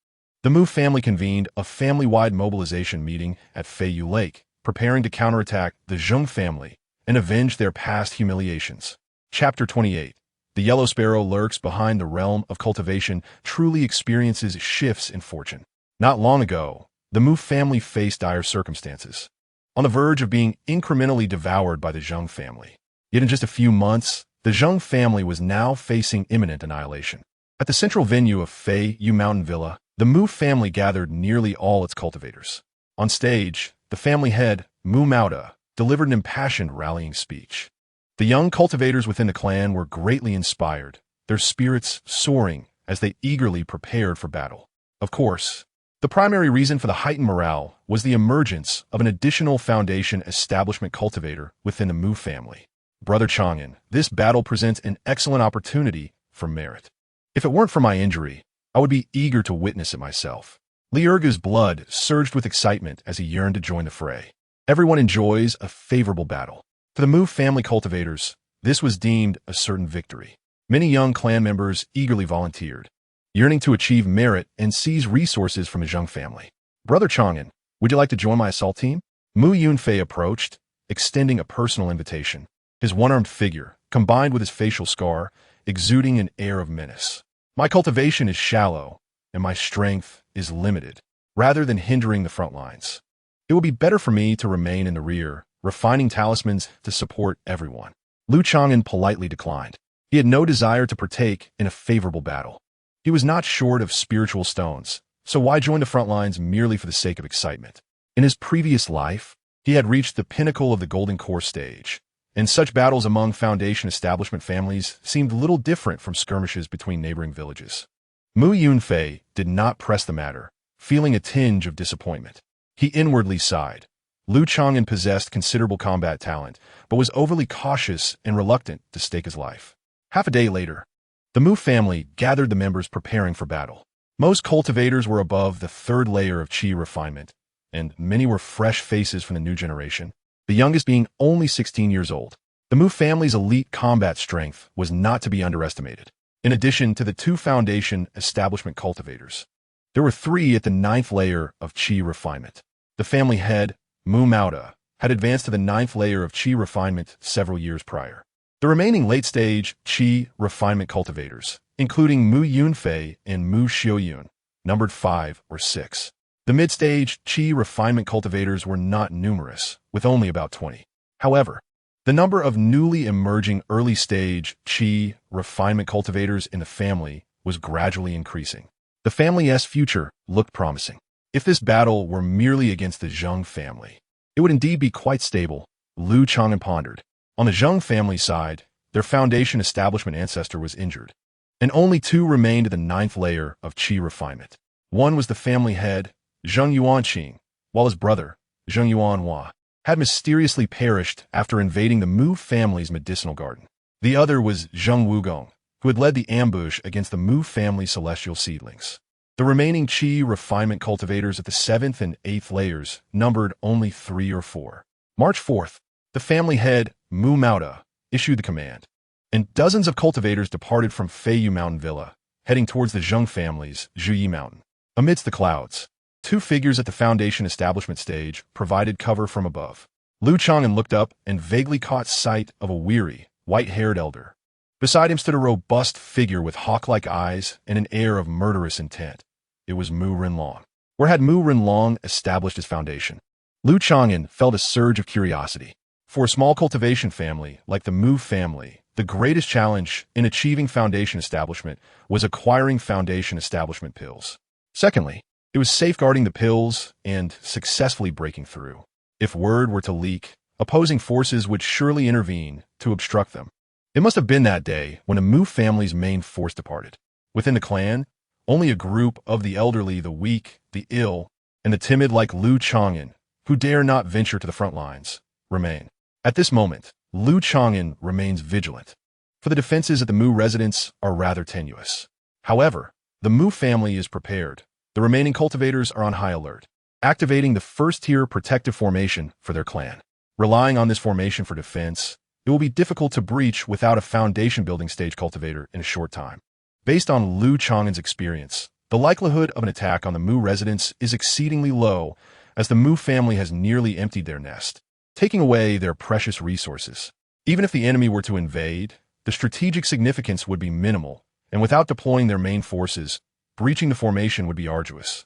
the Mu family convened a family-wide mobilization meeting at Feiyu Lake, preparing to counterattack the Zheng family and avenge their past humiliations. Chapter 28. The yellow sparrow lurks behind the realm of cultivation, truly experiences shifts in fortune. Not long ago, the Mu family faced dire circumstances, on the verge of being incrementally devoured by the Zheng family. Yet in just a few months, the Zheng family was now facing imminent annihilation. At the central venue of Feiyu Mountain Villa, the Mu family gathered nearly all its cultivators. On stage, the family head, Mu Mauda, delivered an impassioned rallying speech. The young cultivators within the clan were greatly inspired, their spirits soaring as they eagerly prepared for battle. Of course, the primary reason for the heightened morale was the emergence of an additional foundation establishment cultivator within the Mu family. Brother Chang'an, this battle presents an excellent opportunity for merit. If it weren't for my injury, I would be eager to witness it myself. Li Ergu's blood surged with excitement as he yearned to join the fray. Everyone enjoys a favorable battle. To the Mu family cultivators, this was deemed a certain victory. Many young clan members eagerly volunteered, yearning to achieve merit and seize resources from the Zheng family. Brother Chang'an, would you like to join my assault team? Mu Yunfei approached, extending a personal invitation. His one-armed figure, combined with his facial scar, exuding an air of menace. My cultivation is shallow, and my strength is limited, rather than hindering the front lines. It will be better for me to remain in the rear, refining talismans to support everyone. Lu Chang'an politely declined. He had no desire to partake in a favorable battle. He was not short of spiritual stones, So why join the front lines merely for the sake of excitement? In his previous life, he had reached the pinnacle of the Golden Core stage, and such battles among Foundation establishment families seemed little different from skirmishes between neighboring villages. Mu Yunfei did not press the matter, feeling a tinge of disappointment. He inwardly sighed. Lu Chang'an possessed considerable combat talent, but was overly cautious and reluctant to stake his life. Half a day later, the Mu family gathered the members preparing for battle. Most cultivators were above the third layer of qi refinement, and many were fresh faces from the new generation, the youngest being only 16 years old. The Mu family's elite combat strength was not to be underestimated. In addition to the 2 Foundation establishment cultivators, there were 3 at the 9th layer of qi refinement. The family head, Mu Mauda, had advanced to the 9th layer of qi refinement several years prior. The remaining late-stage qi refinement cultivators, including Mu Yunfei and Mu Xiaoyun, numbered 5 or 6. The mid-stage qi refinement cultivators were not numerous, with only about 20. However, the number of newly emerging early-stage qi refinement cultivators in the family was gradually increasing. The family's future looked promising. If this battle were merely against the Zheng family, it would indeed be quite stable, Lu Chang'an pondered. On the Zheng family side, their Foundation establishment ancestor was injured, and only 2 remained at the 9th layer of qi refinement. One was the family head, Zheng Yuanqing, while his brother, Zheng Yuanhua, had mysteriously perished after invading the Mu family's medicinal garden. The other was Zheng Wugong, who had led the ambush against the Mu family celestial seedlings. The remaining qi refinement cultivators at the 7th and 8th layers numbered only 3 or 4. March 4th, the family head, Mu Mauda, issued the command, and dozens of cultivators departed from Feiyu Mountain Villa, heading towards the Zheng family's Zhuyi Mountain. Amidst the clouds, 2 figures at the Foundation establishment stage provided cover from above. Lu Chang'an looked up and vaguely caught sight of a weary, white-haired elder. Beside him stood a robust figure with hawk-like eyes and an air of murderous intent. It was Mu Rinlong. Where had Mu Rinlong established his foundation? Lu Chang'an felt a surge of curiosity. For a small cultivation family like the Mu family, the greatest challenge in achieving Foundation establishment was acquiring Foundation establishment pills. Secondly, it was safeguarding the pills and successfully breaking through. If word were to leak, opposing forces would surely intervene to obstruct them. It must have been that day when a Mu family's main force departed. Within the clan, only a group of the elderly, the weak, the ill, and the timid like Lu Chang'an, who dare not venture to the front lines, remain. At this moment, Lu Chang'an remains vigilant, for the defenses at the Mu residence are rather tenuous. However, the Mu family is prepared. The remaining cultivators are on high alert, activating the first-tier protective formation for their clan. Relying on this formation for defense, it will be difficult to breach without a foundation-building stage cultivator in a short time. Based on Lu Chang'an's experience, the likelihood of an attack on the Mu residence is exceedingly low, as the Mu family has nearly emptied their nest, taking away their precious resources. Even if the enemy were to invade, the strategic significance would be minimal, and without deploying their main forces, breaching the formation would be arduous.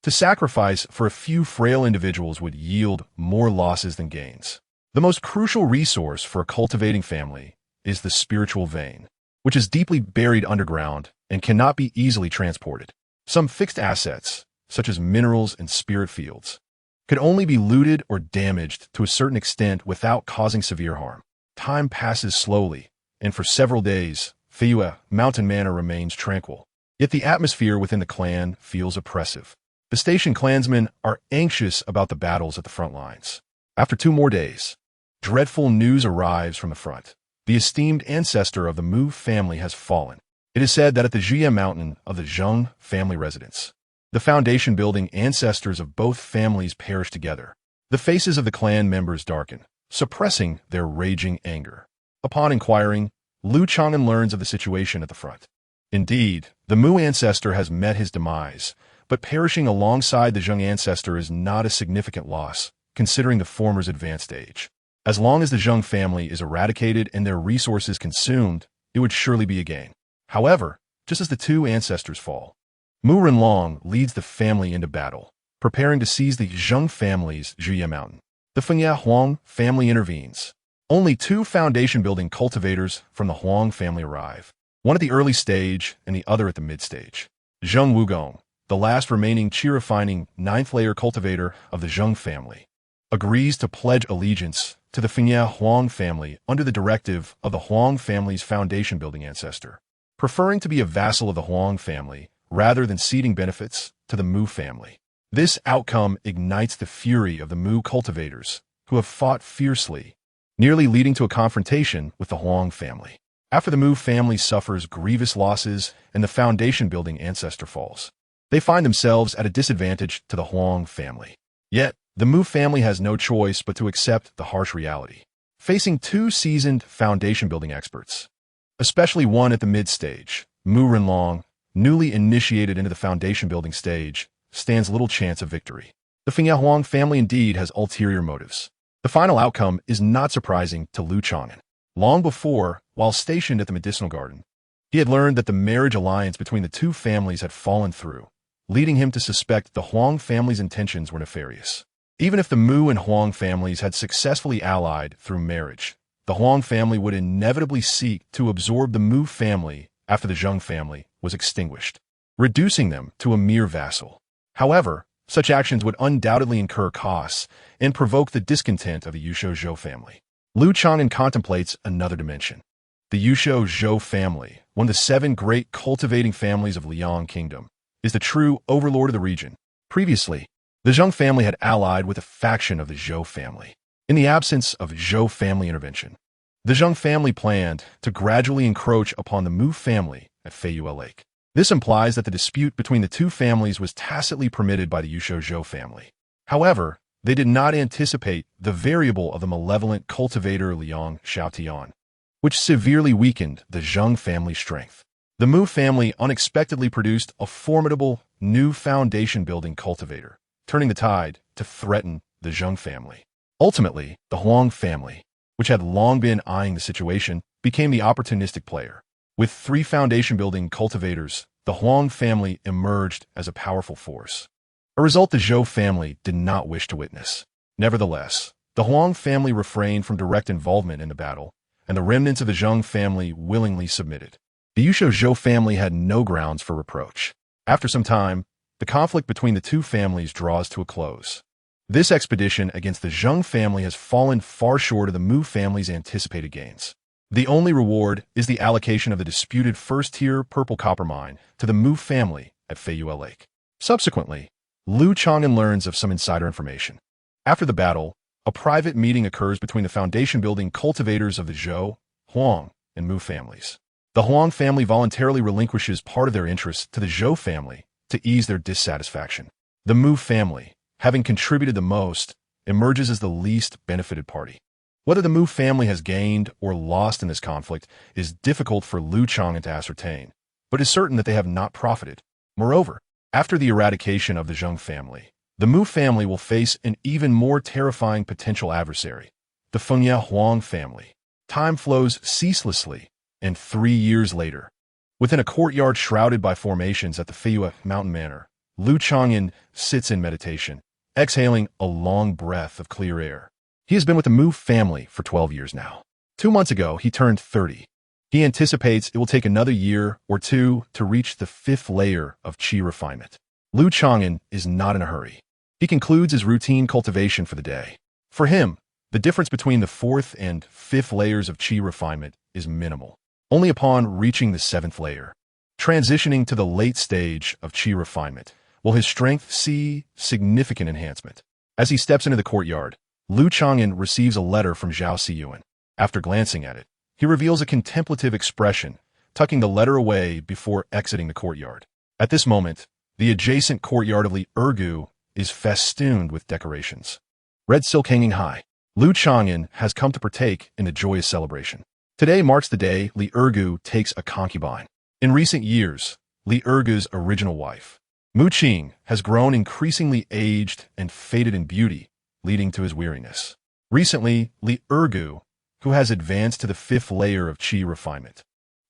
To sacrifice for a few frail individuals would yield more losses than gains. The most crucial resource for a cultivating family is the spiritual vein, which is deeply buried underground and cannot be easily transported. Some fixed assets, such as minerals and spirit fields, could only be looted or damaged to a certain extent without causing severe harm. Time passes slowly, and for several days, Feiyu Mountain Manor remains tranquil. Yet the atmosphere within the clan feels oppressive. The station clansmen are anxious about the battles at the front lines. After 2 more days, dreadful news arrives from the front. The esteemed ancestor of the Mu family has fallen. It is said that at the Zhuyi Mountain of the Zheng family residence, the foundation-building ancestors of both families perished together. The faces of the clan members darken, suppressing their raging anger. Upon inquiring, Lu Chang'an learns of the situation at the front. Indeed, the Mu ancestor has met his demise, but perishing alongside the Zheng ancestor is not a significant loss, considering the former's advanced age. As long as the Zheng family is eradicated and their resources consumed, it would surely be a gain. However, just as the 2 ancestors fall, Mu Rinlong leads the family into battle, preparing to seize the Zheng family's Zhuyi Mountain. The Fengya Huang family intervenes. Only 2 foundation-building cultivators from the Huang family arrive, one at the early stage and the other at the mid-stage. Zheng Wugong, the last remaining qi-refining ninth-layer cultivator of the Zheng family, agrees to pledge allegiance to the Fengya Huang family under the directive of the Huang family's foundation-building ancestor, preferring to be a vassal of the Huang family rather than ceding benefits to the Mu family. This outcome ignites the fury of the Mu cultivators, who have fought fiercely, nearly leading to a confrontation with the Huang family. After the Mu family suffers grievous losses and the foundation-building ancestor falls, they find themselves at a disadvantage to the Huang family. Yet, the Mu family has no choice but to accept the harsh reality. Facing two seasoned foundation-building experts, especially one at the mid-stage, Mu Renlong, newly initiated into the foundation-building stage, stands little chance of victory. The Fengya Huang family indeed has ulterior motives. The final outcome is not surprising to Lu Chang'an. Long before, while stationed at the medicinal garden, he had learned that the marriage alliance between the two families had fallen through, leading him to suspect the Huang family's intentions were nefarious. Even if the Mu and Huang families had successfully allied through marriage, the Huang family would inevitably seek to absorb the Mu family after the Zheng family was extinguished, reducing them to a mere vassal. However, such actions would undoubtedly incur costs and provoke the discontent of the Yusho Zhou family. Lu Chang'an contemplates another dimension. The Yusho Zhou family, one of the 7 great cultivating families of Liang Kingdom, is the true overlord of the region. Previously, the Zheng family had allied with a faction of the Zhou family. In the absence of Zhou family intervention, the Zheng family planned to gradually encroach upon the Mu family at Feiyue Lake. This implies that the dispute between the two families was tacitly permitted by the Yusho Zhou family. However, they did not anticipate the variable of the malevolent cultivator Liang Xiaotian, which severely weakened the Zheng family's strength. The Mu family unexpectedly produced a formidable new foundation-building cultivator, turning the tide to threaten the Zheng family. Ultimately, the Huang family, which had long been eyeing the situation, became the opportunistic player. With 3 foundation-building cultivators, the Huang family emerged as a powerful force, a result the Zhou family did not wish to witness. Nevertheless, the Huang family refrained from direct involvement in the battle, and the remnants of the Zheng family willingly submitted. The Yusho Zhou family had no grounds for reproach. After some time, the conflict between the two families draws to a close. This expedition against the Zheng family has fallen far short of the Mu family's anticipated gains. The only reward is the allocation of the disputed first-tier purple copper mine to the Mu family at Feiyue Lake. Subsequently, Lu Chang'an learns of some insider information. After the battle, a private meeting occurs between the foundation-building cultivators of the Zhou, Huang, and Mu families. The Huang family voluntarily relinquishes part of their interests to the Zhou family to ease their dissatisfaction. The Mu family, having contributed the most, emerges as the least benefited party. Whether the Mu family has gained or lost in this conflict is difficult for Lu Chang'an to ascertain, but is certain that they have not profited. Moreover, after the eradication of the Zheng family, the Mu family will face an even more terrifying potential adversary, the Fengya Huang family. Time flows ceaselessly, and 3 years later, within a courtyard shrouded by formations at the Feiyue Mountain Manor, Lu Chang'an sits in meditation, exhaling a long breath of clear air. He has been with the Mu family for 12 years now. 2 months ago, he turned 30. He anticipates it will take another year or 2 to reach the 5th layer of qi refinement. Lu Chang'an is not in a hurry. He concludes his routine cultivation for the day. For him, the difference between the 4th and 5th layers of qi refinement is minimal. Only upon reaching the 7th layer, transitioning to the late stage of qi refinement, will his strength see significant enhancement. As he steps into the courtyard, Lu Chang'an receives a letter from Zhao Siyuan. After glancing at it, he reveals a contemplative expression, tucking the letter away before exiting the courtyard. At this moment, the adjacent courtyard of Li Ergu is festooned with decorations. Red silk hanging high. Lu Chang'an has come to partake in the joyous celebration. Today marks the day Li Ergu takes a concubine. In recent years, Li Ergu's original wife, Mu Qing, has grown increasingly aged and faded in beauty, leading to his weariness. Recently, Li Ergu, who has advanced to the 5th layer of qi refinement,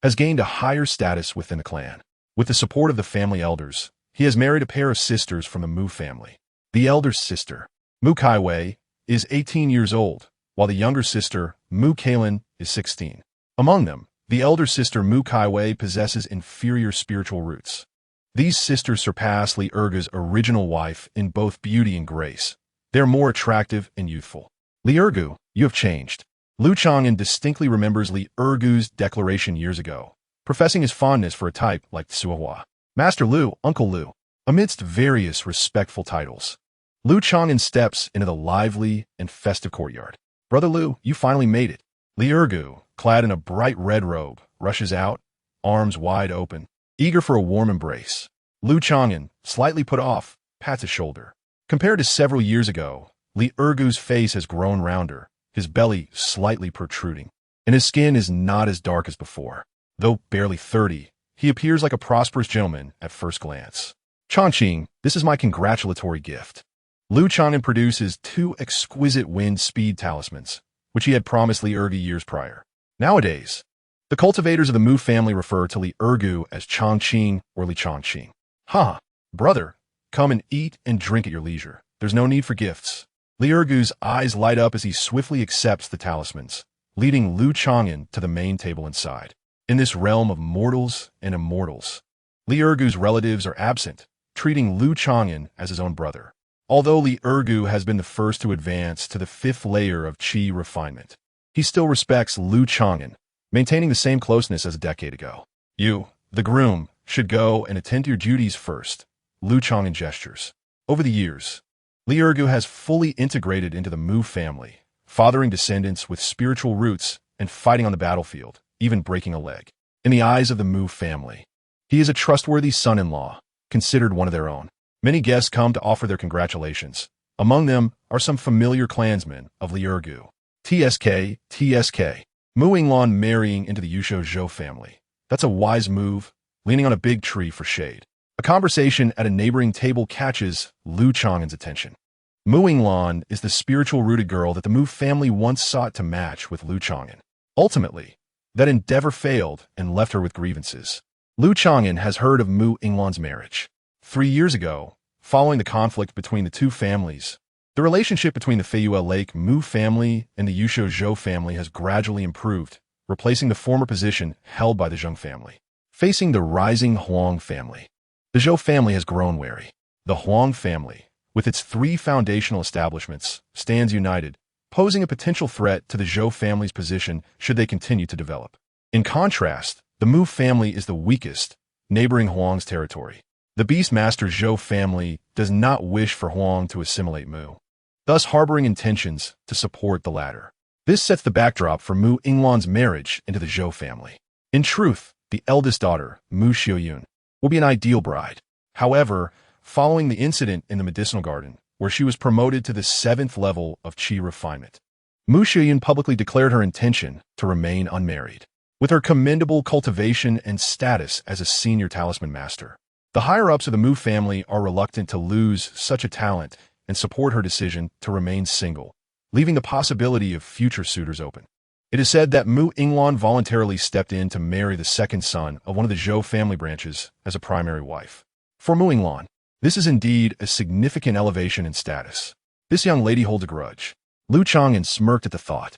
has gained a higher status within the clan. With the support of the family elders, he has married a pair of sisters from the Mu family. The elder sister, Mu Kaiwei, is 18 years old, while the younger sister, Mu Kalin, is 16. Among them, the elder sister Mu Kaiwei possesses inferior spiritual roots. These sisters surpass Li Ergu's original wife in both beauty and grace. They are more attractive and youthful. Li Ergu, you have changed. Lu Chang'an distinctly remembers Li Ergu's declaration years ago, professing his fondness for a type like Tsuhua. Master Lu, Uncle Lu. Amidst various respectful titles, Lu Chang'an steps into the lively and festive courtyard. Brother Lu, you finally made it. Li Ergu, clad in a bright red robe, rushes out, arms wide open, eager for a warm embrace. Lu Chang'an, slightly put off, pats his shoulder. Compared to several years ago, Li Ergu's face has grown rounder, his belly slightly protruding, and his skin is not as dark as before. Though barely 30, he appears like a prosperous gentleman at first glance. Changqing, this is my congratulatory gift. Lu Chang'an produces 2 exquisite wind speed talismans, which he had promised Li Ergu years prior. Nowadays, the cultivators of the Mu family refer to Li Ergu as Changqing or Li Changqing. Ha! Brother, come and eat and drink at your leisure. There's no need for gifts. Li Ergu's eyes light up as he swiftly accepts the talismans, leading Lu Chang'an to the main table inside. In this realm of mortals and immortals, Li Ergu's relatives are absent, treating Lu Chang'an as his own brother. Although Li Ergu has been the first to advance to the 5th layer of qi refinement, he still respects Lu Chang'an, maintaining the same closeness as a decade ago. You, the groom, should go and attend to your duties first. Lu Chang'an gestures. Over the years, Li Ergu has fully integrated into the Mu family, fathering descendants with spiritual roots and fighting on the battlefield, even breaking a leg. In the eyes of the Mu family, he is a trustworthy son-in-law, considered one of their own. Many guests come to offer their congratulations. Among them are some familiar clansmen of Li Ergu. TSK. Mu Yinglan marrying into the Yusho Zhou family. That's a wise move, leaning on a big tree for shade. A conversation at a neighboring table catches Lu Chang'an's attention. Mu Yinglan is the spiritual-rooted girl that the Mu family once sought to match with Lu Chang'an. Ultimately, that endeavor failed and left her with grievances. Lu Chang'an has heard of Mu Yinglan's marriage. 3 years ago, following the conflict between the 2 families, the relationship between the Feiyue Lake Mu family and the Yusho Zhou family has gradually improved, replacing the former position held by the Zheng family. Facing the rising Huang family, the Zhou family has grown wary. The Huang family, with its 3 foundational establishments, stands united, posing a potential threat to the Zhou family's position should they continue to develop. In contrast, the Mu family is the weakest, neighboring Huang's territory. The Beastmaster Zhou family does not wish for Huang to assimilate Mu, thus harboring intentions to support the latter. This sets the backdrop for Mu Yinglan's marriage into the Zhou family. In truth, the eldest daughter, Mu Xiaoyun, will be an ideal bride. However, following the incident in the medicinal garden, where she was promoted to the 7th level of qi refinement, Mu Xiaoyun publicly declared her intention to remain unmarried. With her commendable cultivation and status as a senior talisman master, the higher-ups of the Mu family are reluctant to lose such a talent and support her decision to remain single, leaving the possibility of future suitors open. It is said that Mu Yinglan voluntarily stepped in to marry the 2nd son of one of the Zhou family branches as a primary wife. For Mu Yinglan, this is indeed a significant elevation in status. This young lady holds a grudge. Lu Chang'an smirked at the thought.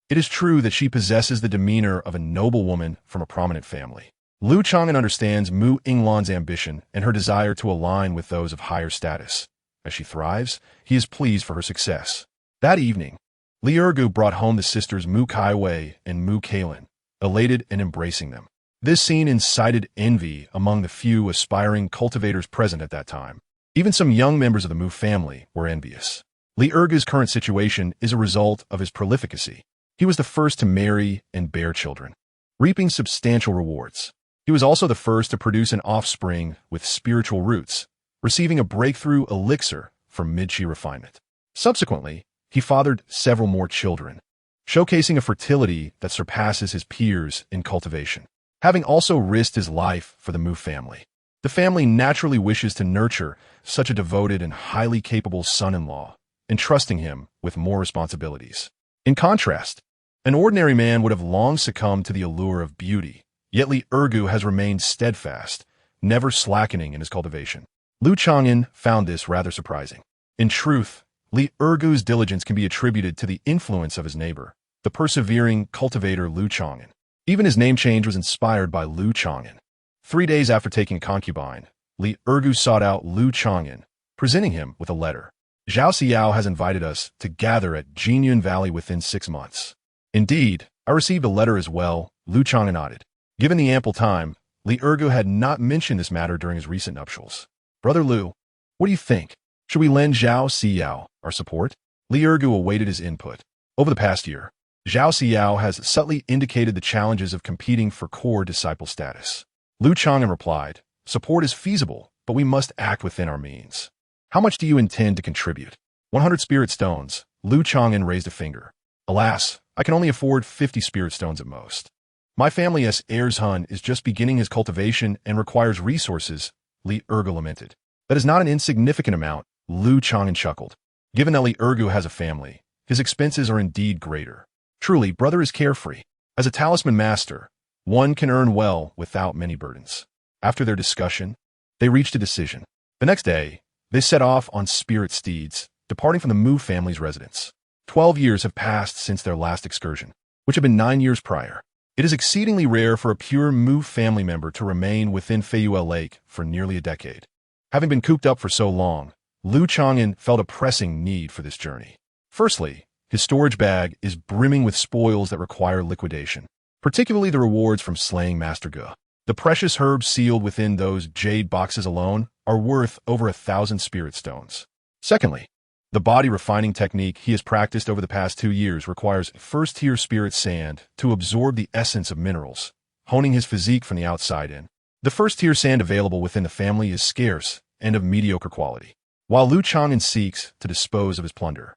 It is true that she possesses the demeanor of a noble woman from a prominent family. Lu Chang'an understands Mu Yinglan's ambition and her desire to align with those of higher status. As she thrives, he is pleased for her success. That evening, Li Ergu brought home the sisters Mu Kaiwei and Mu Kalin, elated and embracing them. This scene incited envy among the few aspiring cultivators present at that time. Even some young members of the Mu family were envious. Li Ergu's current situation is a result of his prolificacy. He was the first to marry and bear children, reaping substantial rewards. He was also the first to produce an offspring with spiritual roots, receiving a breakthrough elixir for mid-qi refinement. Subsequently, he fathered several more children, showcasing a fertility that surpasses his peers in cultivation. Having also risked his life for the Mu family, the family naturally wishes to nurture such a devoted and highly capable son-in-law, entrusting him with more responsibilities. In contrast, an ordinary man would have long succumbed to the allure of beauty, yet Li Ergu has remained steadfast, never slackening in his cultivation. Lu Chang'an found this rather surprising. In truth, Li Ergu's diligence can be attributed to the influence of his neighbor, the persevering cultivator Lu Chang'an. Even his name change was inspired by Lu Chang'an. 3 days after taking a concubine, Li Ergu sought out Lu Chang'an, presenting him with a letter. Zhao Xiao has invited us to gather at Jinyun Valley within 6 months. Indeed, I received a letter as well, Lu Chang'an nodded. Given the ample time, Li Ergu had not mentioned this matter during his recent nuptials. Brother Lu, what do you think? Should we lend Zhao Xiao our support? Li Ergu awaited his input. Over the past year, Zhao Xiao has subtly indicated the challenges of competing for core disciple status. Lu Chang'an replied, support is feasible, but we must act within our means. How much do you intend to contribute? 100 spirit stones. Lu Chang'an raised a finger. Alas, I can only afford 50 spirit stones at most. My family as heirs Hun is just beginning his cultivation and requires resources, Li Ergu lamented. That is not an insignificant amount, Lu Chang'an chuckled. Given that Li Ergu has a family, his expenses are indeed greater. Truly, brother is carefree. As a talisman master, one can earn well without many burdens. After their discussion, they reached a decision. The next day, they set off on spirit steeds, departing from the Mu family's residence. 12 years have passed since their last excursion, which had been 9 years prior. It is exceedingly rare for a pure Mu family member to remain within Feiyue Lake for nearly a decade. Having been cooped up for so long, Lu Chang'an felt a pressing need for this journey. Firstly, his storage bag is brimming with spoils that require liquidation, particularly the rewards from slaying Master Ge. The precious herbs sealed within those jade boxes alone are worth over 1,000 spirit stones. Secondly, the body refining technique he has practiced over the past 2 years requires first-tier spirit sand to absorb the essence of minerals, honing his physique from the outside in. The first-tier sand available within the family is scarce and of mediocre quality. While Lu Chang'an seeks to dispose of his plunder,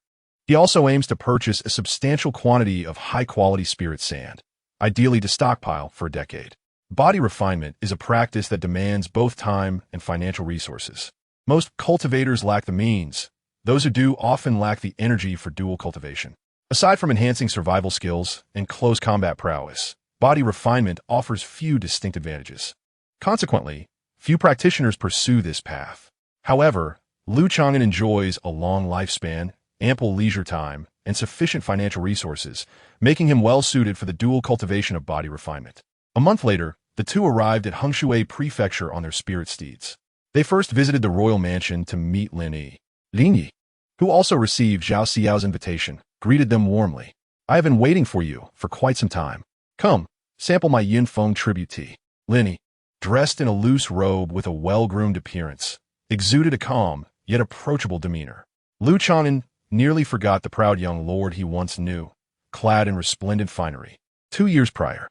he also aims to purchase a substantial quantity of high-quality spirit sand, ideally to stockpile for a decade. Body refinement is a practice that demands both time and financial resources. Most cultivators lack the means. Those who do often lack the energy for dual cultivation. Aside from enhancing survival skills and close combat prowess, body refinement offers few distinct advantages. Consequently, few practitioners pursue this path. However, Lu Chang'an enjoys a long lifespan, ample leisure time, and sufficient financial resources, making him well-suited for the dual cultivation of body refinement. A month later, the two arrived at Hengshui Prefecture on their spirit steeds. They first visited the royal mansion to meet Lin Yi, who also received Zhao Xiao's invitation, greeted them warmly. I have been waiting for you for quite some time. Come, sample my yin feng tribute tea. Lin Yi, dressed in a loose robe with a well-groomed appearance, exuded a calm, yet approachable demeanor. Lu Chang'an nearly forgot the proud young lord he once knew, clad in resplendent finery. 2 years prior,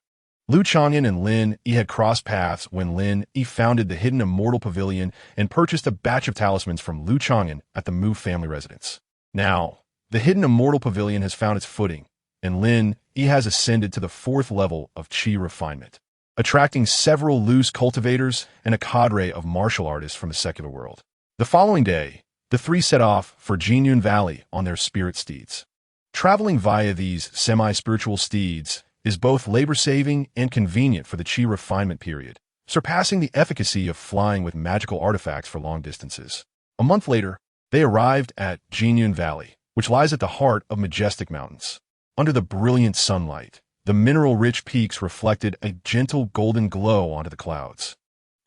Lu Chang'an and Lin Yi had crossed paths when Lin Yi founded the hidden Immortal Pavilion and purchased a batch of talismans from Lu Chang'an at the Mu family residence. Now, the hidden Immortal Pavilion has found its footing, and Lin Yi has ascended to the 4th level of Qi refinement, attracting several loose cultivators and a cadre of martial artists from the secular world. The following day, the three set off for Jinyun Valley on their spirit steeds. Traveling via these semi-spiritual steeds is both labor-saving and convenient for the Qi refinement period, surpassing the efficacy of flying with magical artifacts for long distances. A month later, they arrived at Jinyun Valley, which lies at the heart of majestic mountains. Under the brilliant sunlight, the mineral-rich peaks reflected a gentle golden glow onto the clouds,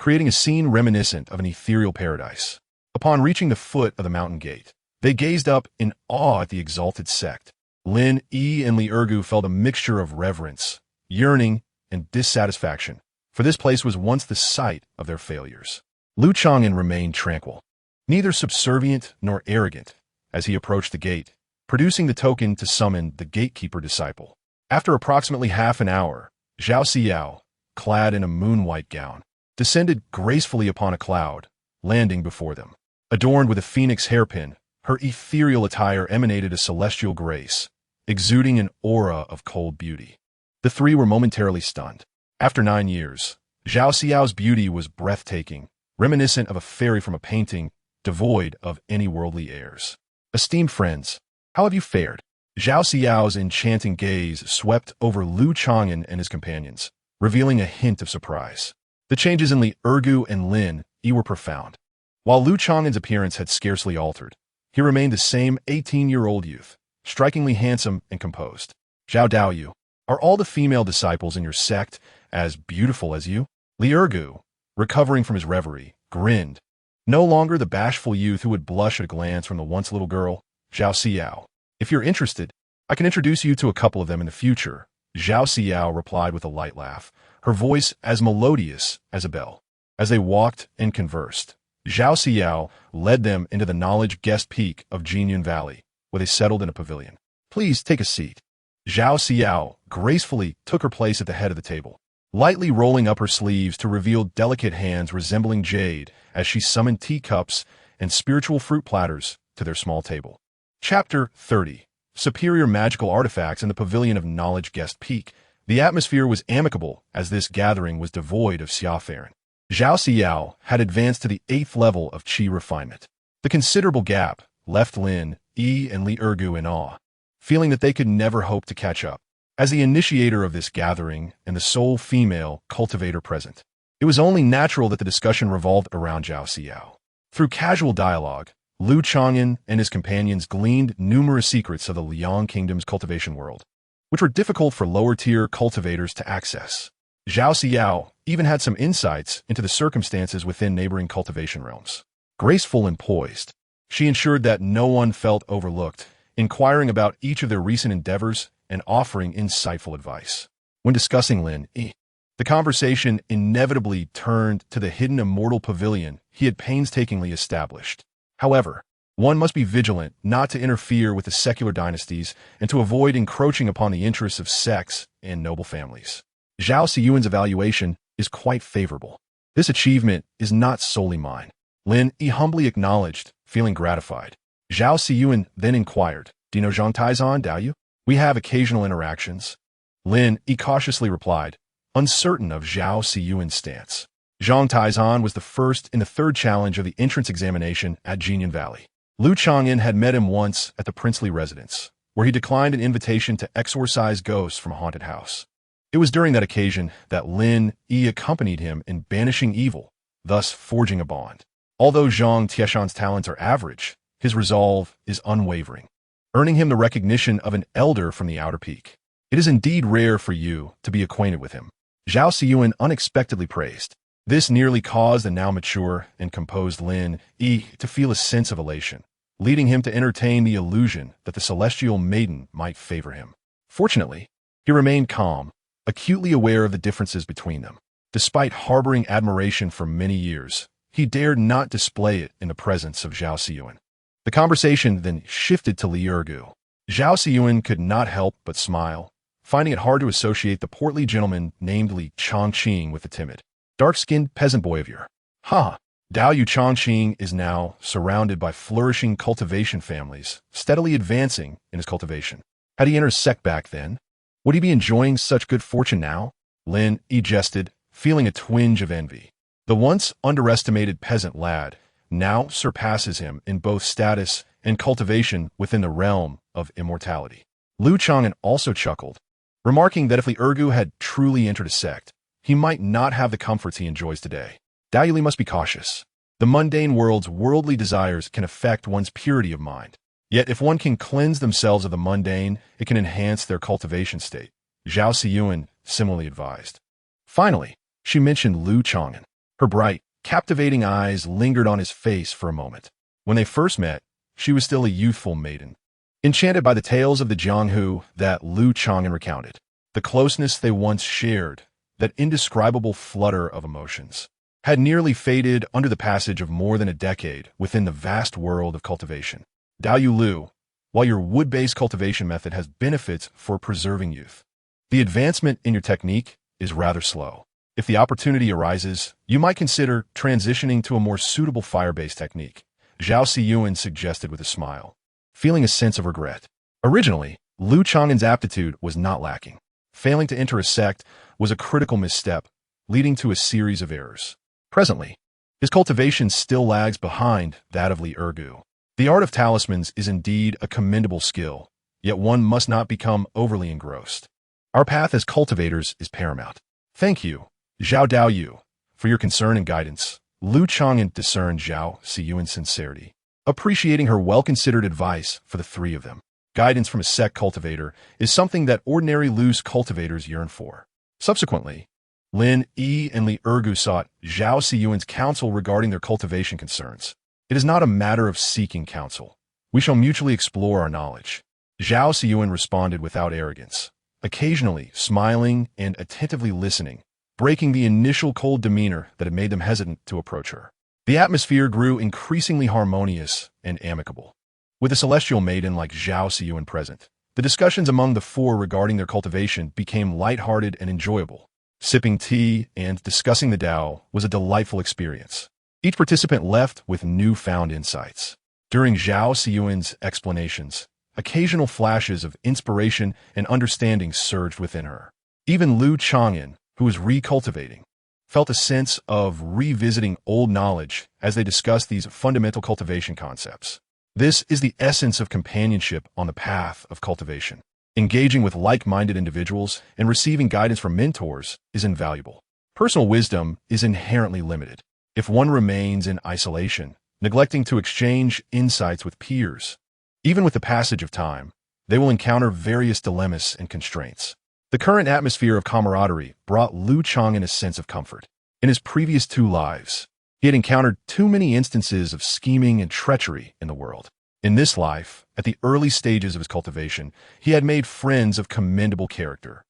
creating a scene reminiscent of an ethereal paradise. Upon reaching the foot of the mountain gate, they gazed up in awe at the exalted sect. Lin Yi and Li Ergu felt a mixture of reverence, yearning, and dissatisfaction, for this place was once the site of their failures. Lu Chang'an remained tranquil, neither subservient nor arrogant, as he approached the gate, producing the token to summon the gatekeeper disciple. After approximately half an hour, Zhao Xiao, clad in a moon-white gown, descended gracefully upon a cloud, landing before them. Adorned with a phoenix hairpin, her ethereal attire emanated a celestial grace, exuding an aura of cold beauty. The three were momentarily stunned. After 9 years, Zhao Xiao's beauty was breathtaking, reminiscent of a fairy from a painting, devoid of any worldly airs. Esteemed friends, how have you fared? Zhao Xiao's enchanting gaze swept over Lu Chang'an and his companions, revealing a hint of surprise. The changes in Li Ergu and Lin Yi were profound. While Lu Chang'an's appearance had scarcely altered, he remained the same 18-year-old youth, strikingly handsome and composed. Zhao Daoyu, are all the female disciples in your sect as beautiful as you? Li Ergu, recovering from his reverie, grinned. No longer the bashful youth who would blush at a glance from the once little girl, Zhao Xiao. If you're interested, I can introduce you to a couple of them in the future, Zhao Xiao replied with a light laugh, her voice as melodious as a bell. As they walked and conversed, Zhao Xiao led them into the knowledge guest peak of Jinyun Valley, where they settled in a pavilion. Please take a seat. Zhao Xiao gracefully took her place at the head of the table, lightly rolling up her sleeves to reveal delicate hands resembling jade as she summoned teacups and spiritual fruit platters to their small table. Chapter 30. Superior Magical Artifacts in the Pavilion of Knowledge Guest Peak. The atmosphere was amicable as this gathering was devoid of Xiaofaran. Zhao Xiao had advanced to the 8th level of qi refinement. The considerable gap left Lin, Yi, and Li Ergu in awe, feeling that they could never hope to catch up. As the initiator of this gathering and the sole female cultivator present, it was only natural that the discussion revolved around Zhao Xiao. Through casual dialogue, Lu Chang'an and his companions gleaned numerous secrets of the Liang Kingdom's cultivation world, which were difficult for lower-tier cultivators to access. Zhao Xiao even had some insights into the circumstances within neighboring cultivation realms. Graceful and poised, she ensured that no one felt overlooked, inquiring about each of their recent endeavors and offering insightful advice. When discussing Lin Yi, the conversation inevitably turned to the hidden immortal pavilion he had painstakingly established. However, one must be vigilant not to interfere with the secular dynasties and to avoid encroaching upon the interests of sects and noble families. Zhao Xiyuan's evaluation is quite favorable. This achievement is not solely mine, Lin Yi humbly acknowledged, feeling gratified. Zhao Xiyuan then inquired, "Do you know Zhang Taizan, Dao? We have occasional interactions." Lin Yi cautiously replied, uncertain of Zhao Xiyuan's stance. Zhang Taizan was the first in the 3rd challenge of the entrance examination at Jinyun Valley. Lu Chang'an had met him once at the princely residence, where he declined an invitation to exorcise ghosts from a haunted house. It was during that occasion that Lin Yi accompanied him in banishing evil, thus forging a bond. Although Zhang Tieshan's talents are average, his resolve is unwavering, earning him the recognition of an elder from the outer peak. It is indeed rare for you to be acquainted with him, Zhao Xiyuan unexpectedly praised. This nearly caused the now mature and composed Lin Yi to feel a sense of elation, leading him to entertain the illusion that the celestial maiden might favor him. Fortunately, he remained calm, acutely aware of the differences between them. Despite harboring admiration for many years, he dared not display it in the presence of Zhao Xiyuan. The conversation then shifted to Li Ergu. Zhao Xiyuan could not help but smile, finding it hard to associate the portly gentleman named Li Changqing with the timid, dark-skinned peasant boy of yore. Dao Yu Changqing is now surrounded by flourishing cultivation families, steadily advancing in his cultivation. Had he entered a sect back then? Would he be enjoying such good fortune now? Lin Yi jested, feeling a twinge of envy. The once underestimated peasant lad now surpasses him in both status and cultivation within the realm of immortality. Lu Chang'an also chuckled, remarking that if Li Ergu had truly entered a sect, he might not have the comforts he enjoys today. Dao Yu must be cautious. The mundane world's worldly desires can affect one's purity of mind. Yet if one can cleanse themselves of the mundane, it can enhance their cultivation state, Zhao Xiyuan similarly advised. Finally, she mentioned Lu Chang'an. Her bright, captivating eyes lingered on his face for a moment. When they first met, she was still a youthful maiden, enchanted by the tales of the Jianghu that Lu Chang'an recounted. The closeness they once shared, that indescribable flutter of emotions, had nearly faded under the passage of more than a decade within the vast world of cultivation. Dao Yu Lu, while your wood-based cultivation method has benefits for preserving youth, the advancement in your technique is rather slow. If the opportunity arises, you might consider transitioning to a more suitable fire-based technique, Zhao Xiyuan suggested with a smile, feeling a sense of regret. Originally, Lu Chang'an's aptitude was not lacking. Failing to enter a sect was a critical misstep, leading to a series of errors. Presently, his cultivation still lags behind that of Li Ergu. The art of talismans is indeed a commendable skill, yet one must not become overly engrossed. Our path as cultivators is paramount. Thank you, Zhao Dao Yu, for your concern and guidance. Lu Chang'an discerned Zhao Xiyuan's sincerity, appreciating her well-considered advice for the 3 of them. Guidance from a sect cultivator is something that ordinary loose cultivators yearn for. Subsequently, Lin Yi and Li Ergu sought Zhao Siyuan's counsel regarding their cultivation concerns. It is not a matter of seeking counsel. We shall mutually explore our knowledge. Zhao Siyuan responded without arrogance, occasionally smiling and attentively listening, breaking the initial cold demeanor that had made them hesitant to approach her. The atmosphere grew increasingly harmonious and amicable. With a celestial maiden like Zhao Siyuan present, the discussions among the four regarding their cultivation became lighthearted and enjoyable. Sipping tea and discussing the Tao was a delightful experience. Each participant left with newfound insights. During Zhao Siyuan's explanations, occasional flashes of inspiration and understanding surged within her. Even Lu Chang'an, who was recultivating, felt a sense of revisiting old knowledge as they discussed these fundamental cultivation concepts. This is the essence of companionship on the path of cultivation. Engaging with like-minded individuals and receiving guidance from mentors is invaluable. Personal wisdom is inherently limited. If one remains in isolation, neglecting to exchange insights with peers, even with the passage of time, they will encounter various dilemmas and constraints. The current atmosphere of camaraderie brought Lu Chang'an a sense of comfort. In his previous 2 lives, he had encountered too many instances of scheming and treachery in the world. In this life, at the early stages of his cultivation, he had made friends of commendable character.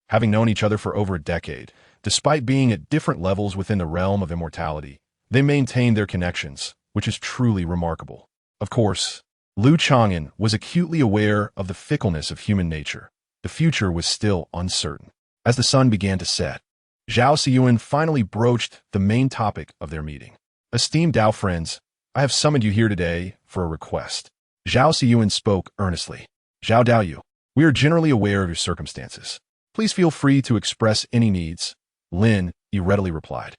Having known each other for over a decade, despite being at different levels within the realm of immortality, they maintained their connections, which is truly remarkable. Of course, Lu Chang'an was acutely aware of the fickleness of human nature. The future was still uncertain. As the sun began to set, Zhao Siyuan finally broached the main topic of their meeting. Esteemed Tao friends, I have summoned you here today for a request. Zhao Siyuan spoke earnestly. Zhao Daoyu, we are generally aware of your circumstances. Please feel free to express any needs. Lin Yi readily replied.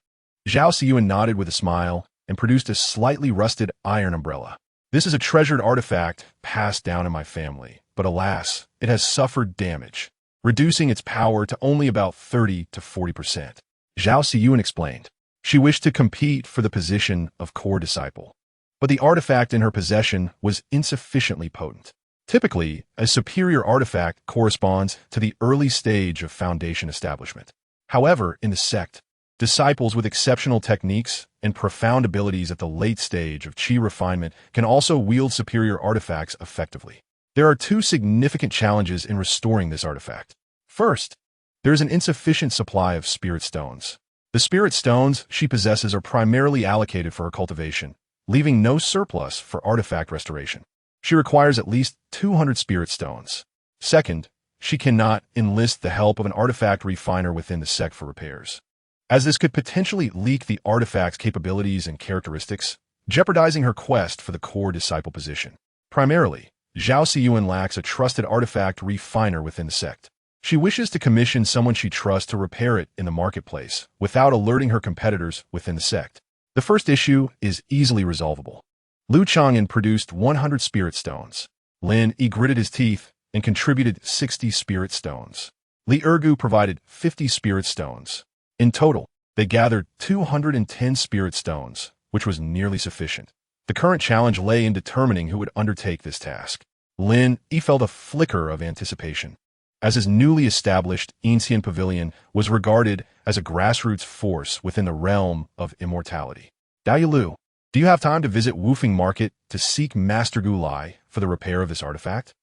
Zhao Siyuan nodded with a smile and produced a slightly rusted iron umbrella. This is a treasured artifact passed down in my family, but alas, it has suffered damage, reducing its power to only about 30 to 40%. Zhao Siyuan explained. She wished to compete for the position of core disciple, but the artifact in her possession was insufficiently potent. Typically, a superior artifact corresponds to the early stage of foundation establishment. However, in the sect, disciples with exceptional techniques and profound abilities at the late stage of chi refinement can also wield superior artifacts effectively. There are 2 significant challenges in restoring this artifact. First, there is an insufficient supply of spirit stones. The spirit stones she possesses are primarily allocated for her cultivation, leaving no surplus for artifact restoration. She requires at least 200 spirit stones. Second, she cannot enlist the help of an artifact refiner within the sect for repairs, as this could potentially leak the artifact's capabilities and characteristics, jeopardizing her quest for the core disciple position. Primarily, Zhao Siyuan lacks a trusted artifact refiner within the sect. She wishes to commission someone she trusts to repair it in the marketplace without alerting her competitors within the sect. The first issue is easily resolvable. Lu Chang'an produced 100 spirit stones. Lin Yi gritted his teeth and contributed 60 spirit stones. Li Ergu provided 50 spirit stones. In total, they gathered 210 spirit stones, which was nearly sufficient. The current challenge lay in determining who would undertake this task. Lin Yi felt a flicker of anticipation, as his newly established Ancient Pavilion was regarded as a grassroots force within the realm of immortality. Daoyu Lu, do you have time to visit Wufeng Market to seek Master Gulai for the repair of this artifact?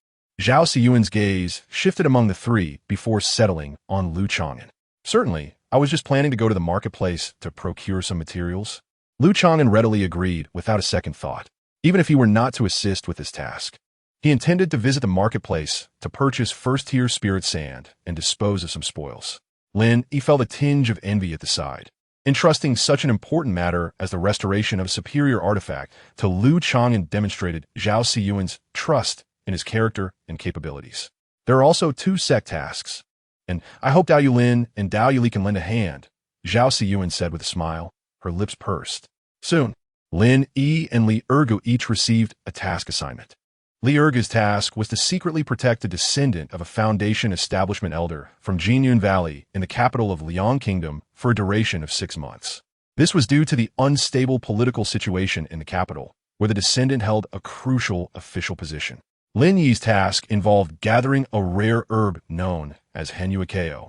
Zhao Siyuan's gaze shifted among the 3 before settling on Lu Chang'an. Certainly, I was just planning to go to the marketplace to procure some materials. Lu Chang'an readily agreed without a second thought, even if he were not to assist with this task. He intended to visit the marketplace to purchase first-tier spirit sand and dispose of some spoils. Lin Yi felt a tinge of envy at the side. Entrusting such an important matter as the restoration of a superior artifact to Lu Chang'an demonstrated Zhao Siyuan's trust in his character and capabilities. There are also 2 sect tasks, and I hope Daoyu Lin and Daoyu Li can lend a hand, Zhao Siyuan said with a smile, her lips pursed. Soon, Lin Yi and Li Ergu each received a task assignment. Li Ergu's task was to secretly protect a descendant of a Foundation Establishment elder from Jinyun Valley in the capital of Liang Kingdom for a duration of 6 months. This was due to the unstable political situation in the capital, where the descendant held a crucial official position. Lin Yi's task involved gathering a rare herb known as Henuakeo.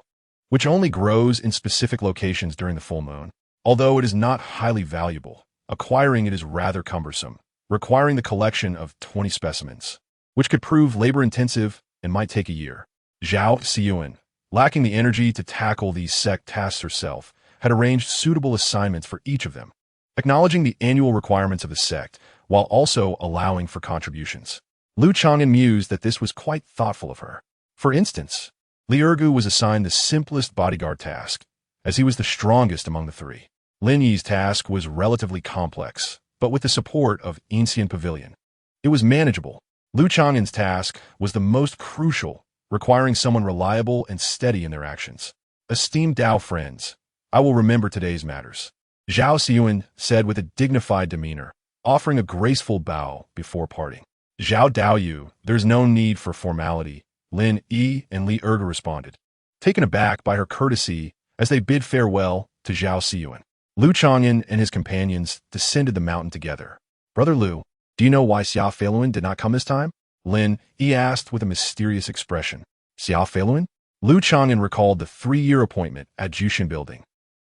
which only grows in specific locations during the full moon. Although it is not highly valuable, acquiring it is rather cumbersome, requiring the collection of 20 specimens, which could prove labor-intensive and might take a year. Zhao Xiyuan, lacking the energy to tackle these sect tasks herself, had arranged suitable assignments for each of them, acknowledging the annual requirements of the sect while also allowing for contributions. Lu Chang'an mused that this was quite thoughtful of her. For instance, Li Ergu was assigned the simplest bodyguard task, as he was the strongest among the three. Lin Yi's task was relatively complex, but with the support of Ancient Pavilion, it was manageable. Lu Chang'an's task was the most crucial, requiring someone reliable and steady in their actions. Esteemed Dao friends, I will remember today's matters, Zhao Xiyuan said with a dignified demeanor, offering a graceful bow before parting. Zhao Daoyu, there's no need for formality, Lin Yi and Li Ergu responded, taken aback by her courtesy as they bid farewell to Zhao Xiyuan. Lu Chang'an and his companions descended the mountain together. Brother Lu, do you know why Xia Feiluan did not come this time? Lin Yi asked with a mysterious expression. Xia Feiluan? Lu Chang'an recalled the 3-year appointment at Jushin Building,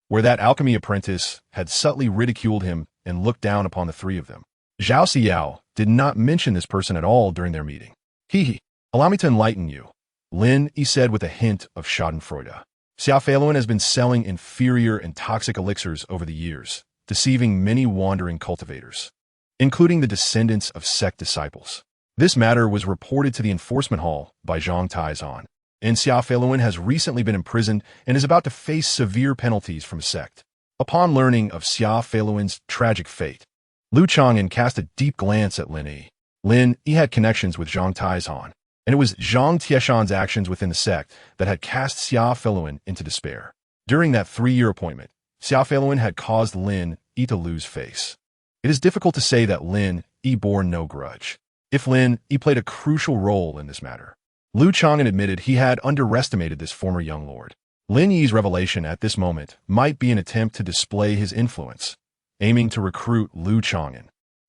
where that alchemy apprentice had subtly ridiculed him and looked down upon the three of them. Zhao Xiao did not mention this person at all during their meeting. He, allow me to enlighten you, Lin Yi said with a hint of schadenfreude. Xia Feiluan has been selling inferior and toxic elixirs over the years, deceiving many wandering cultivators, including the descendants of sect disciples. This matter was reported to the enforcement hall by Zhang Taizan, and Xia Feiluan has recently been imprisoned and is about to face severe penalties from a sect. Upon learning of Xia Feiluan's tragic fate, Lu Chang'an cast a deep glance at Lin Yi. Lin Yi had connections with Zhang Taizan, and it was Zhang Tieshan's actions within the sect that had cast Xia Feiluan into despair. During that 3-year appointment, Xia Feiluan had caused Lin Yi to lose face. It is difficult to say that Lin Yi bore no grudge, if Lin Yi played a crucial role in this matter. Lu Chang'an admitted he had underestimated this former young lord. Lin Yi's revelation at this moment might be an attempt to display his influence, aiming to recruit Lu Chang'an,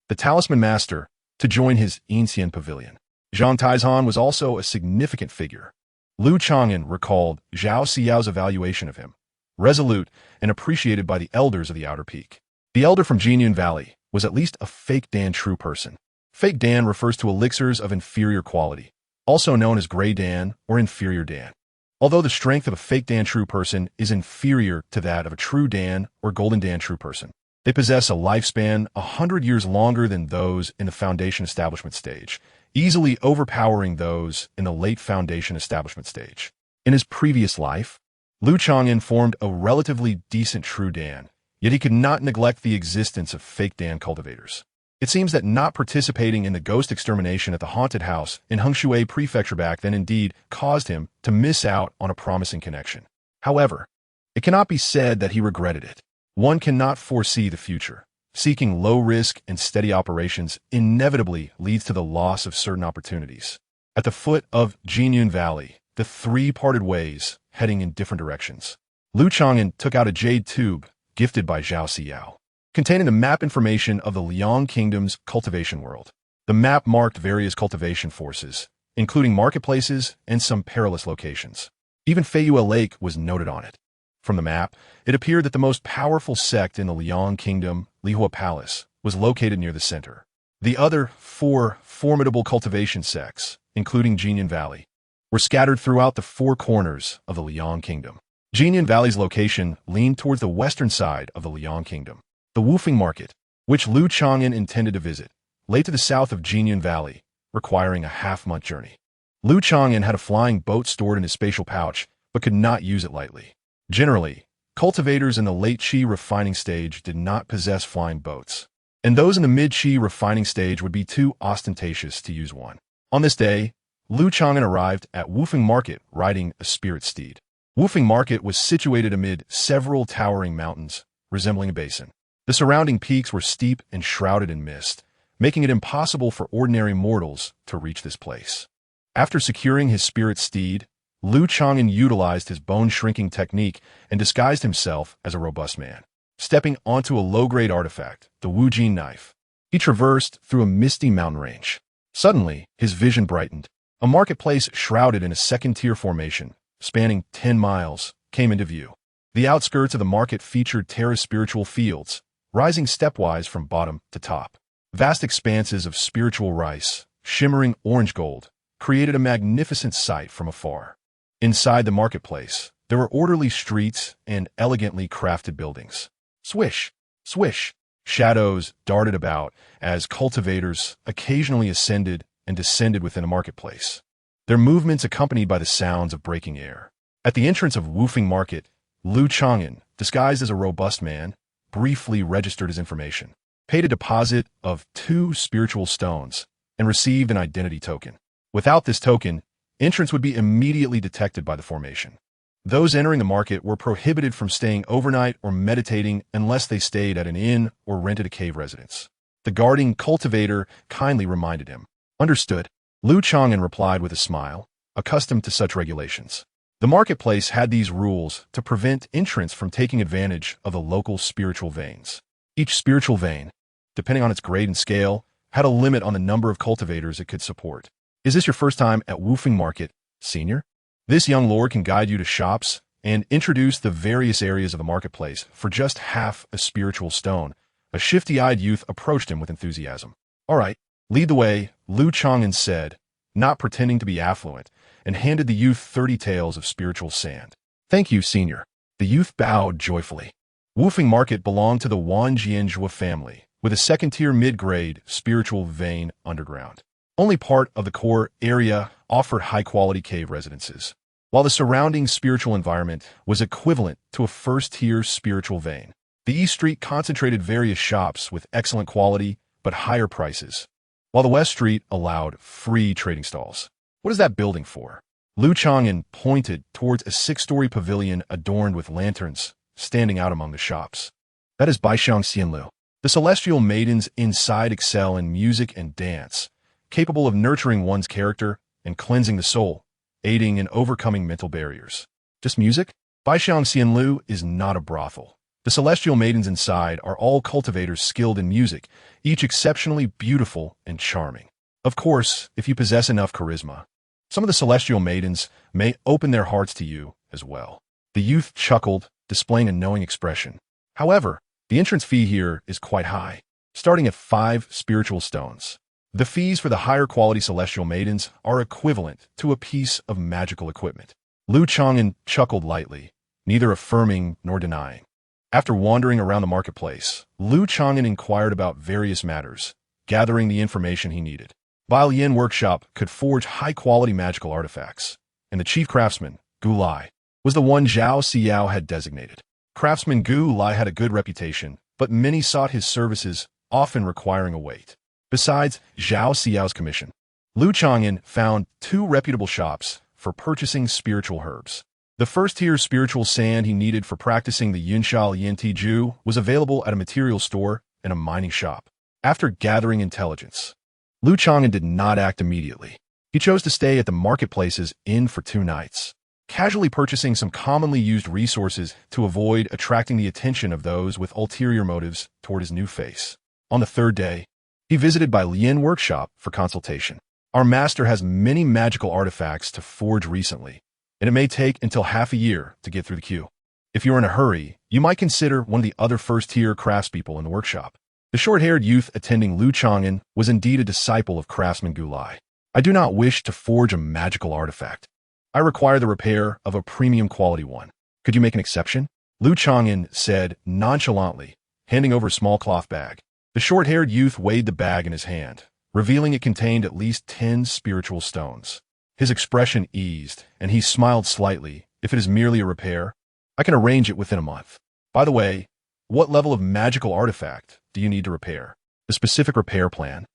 the talisman master, to join his Ancient Pavilion. Zhang Taizan was also a significant figure. Lu Chang'an recalled Zhao Xiao's evaluation of him, resolute and appreciated by the elders of the Outer Peak. The elder from Jinyun Valley was at least a fake Dan true person. Fake Dan refers to elixirs of inferior quality, also known as gray Dan or inferior Dan. Although the strength of a fake Dan true person is inferior to that of a true Dan or golden Dan true person, they possess a lifespan 100 years longer than those in the Foundation Establishment stage, easily overpowering those in the late Foundation Establishment stage. In his previous life, Lu Chang'an formed a relatively decent true Dan, yet he could not neglect the existence of fake Dan cultivators. It seems that not participating in the ghost extermination at the haunted house in Hengshui Prefecture back then indeed caused him to miss out on a promising connection. However, it cannot be said that he regretted it. One cannot foresee the future. Seeking low-risk and steady operations inevitably leads to the loss of certain opportunities. At the foot of Jinyun Valley, the three parted ways, heading in different directions. Lu Chang'an took out a jade tube gifted by Zhao Xiao, containing the map information of the Liang Kingdom's cultivation world. The map marked various cultivation forces, including marketplaces and some perilous locations. Even Feiyue Lake was noted on it. From the map, it appeared that the most powerful sect in the Liang Kingdom, Lihua Palace, was located near the center. The other 4 formidable cultivation sects, including Jinyun Valley, were scattered throughout the 4 corners of the Liang Kingdom. Jinyun Valley's location leaned towards the western side of the Liang Kingdom. The Wufeng Market, which Lu Chang'an intended to visit, lay to the south of Jinyun Valley, requiring a half-month journey. Lu Chang'an had a flying boat stored in his spatial pouch, but could not use it lightly. Generally, cultivators in the late Qi refining stage did not possess flying boats, and those in the mid-Qi refining stage would be too ostentatious to use one. On this day, Lu Chang'an arrived at Wufeng Market riding a spirit steed. Wufeng Market was situated amid several towering mountains, resembling a basin. The surrounding peaks were steep and shrouded in mist, making it impossible for ordinary mortals to reach this place. After securing his spirit steed, Lu Chang'an utilized his bone-shrinking technique and disguised himself as a robust man. Stepping onto a low-grade artifact, the Wu Jin knife, he traversed through a misty mountain range. Suddenly, his vision brightened. A marketplace shrouded in a second-tier formation, spanning 10 miles, came into view. The outskirts of the market featured terraced spiritual fields, rising stepwise from bottom to top. Vast expanses of spiritual rice, shimmering orange gold, created a magnificent sight from afar. Inside the marketplace, there were orderly streets and elegantly crafted buildings. Swish, swish, shadows darted about as cultivators occasionally ascended and descended within the marketplace, their movements accompanied by the sounds of breaking air. At the entrance of Woofing Market, Chang'an, disguised as a robust man, briefly registered his information, paid a deposit of 2 spiritual stones, and received an identity token. Without this token, entrance would be immediately detected by the formation. Those entering the market were prohibited from staying overnight or meditating unless they stayed at an inn or rented a cave residence. The guarding cultivator kindly reminded him. Understood. Chang'an replied with a smile, accustomed to such regulations. The marketplace had these rules to prevent entrants from taking advantage of the local spiritual veins. Each spiritual vein, depending on its grade and scale, had a limit on the number of cultivators it could support. Is this your first time at Woofing Market, Senior? This young lord can guide you to shops and introduce the various areas of the marketplace for just half a spiritual stone. A shifty-eyed youth approached him with enthusiasm. All right, lead the way, Chang'an said, not pretending to be affluent, and handed the youth 30 taels of spiritual sand. Thank you, Senior. The youth bowed joyfully. Woofing Market belonged to the Wanjianzhua family, with a second-tier mid-grade spiritual vein underground. Only part of the core area offered high-quality cave residences, while the surrounding spiritual environment was equivalent to a first-tier spiritual vein. The East Street concentrated various shops with excellent quality but higher prices, while the West Street allowed free trading stalls. What is that building for? Chang'an pointed towards a 6-story pavilion adorned with lanterns, standing out among the shops. That is Baishang Xianlu. The celestial maidens inside excel in music and dance, capable of nurturing one's character and cleansing the soul, aiding in overcoming mental barriers. Just music? Baishang Xianlu is not a brothel. The celestial maidens inside are all cultivators skilled in music, each exceptionally beautiful and charming. Of course, if you possess enough charisma, some of the celestial maidens may open their hearts to you as well. The youth chuckled, displaying a knowing expression. However, the entrance fee here is quite high, starting at 5 spiritual stones. The fees for the higher quality celestial maidens are equivalent to a piece of magical equipment. Chang'an chuckled lightly, neither affirming nor denying. After wandering around the marketplace, Chang'an inquired about various matters, gathering the information he needed. Yin Workshop could forge high-quality magical artifacts, and the chief craftsman, Gu Lai, was the one Zhao Xiao had designated. Craftsman Gu Lai had a good reputation, but many sought his services, often requiring a wait. Besides Zhao Xiao's commission, Chang'an found 2 reputable shops for purchasing spiritual herbs. The first-tier spiritual sand he needed for practicing the Yunshao Yintiju was available at a material store and a mining shop. After gathering intelligence, Chang'an did not act immediately. He chose to stay at the marketplace's inn for 2 nights, casually purchasing some commonly used resources to avoid attracting the attention of those with ulterior motives toward his new face. On the 3rd day, he visited Yin Workshop for consultation. Our master has many magical artifacts to forge recently, and it may take until half a year to get through the queue. If you're in a hurry, you might consider one of the other first-tier craftspeople in the workshop. The short-haired youth attending Chang'an was indeed a disciple of craftsman Gu Lai. I do not wish to forge a magical artifact. I require the repair of a premium quality one. Could you make an exception? Chang'an said nonchalantly, handing over a small cloth bag. The short-haired youth weighed the bag in his hand, revealing it contained at least 10 spiritual stones. His expression eased, and he smiled slightly. If it is merely a repair, I can arrange it within a month. By the way, what level of magical artifact do you need to repair? The specific repair plan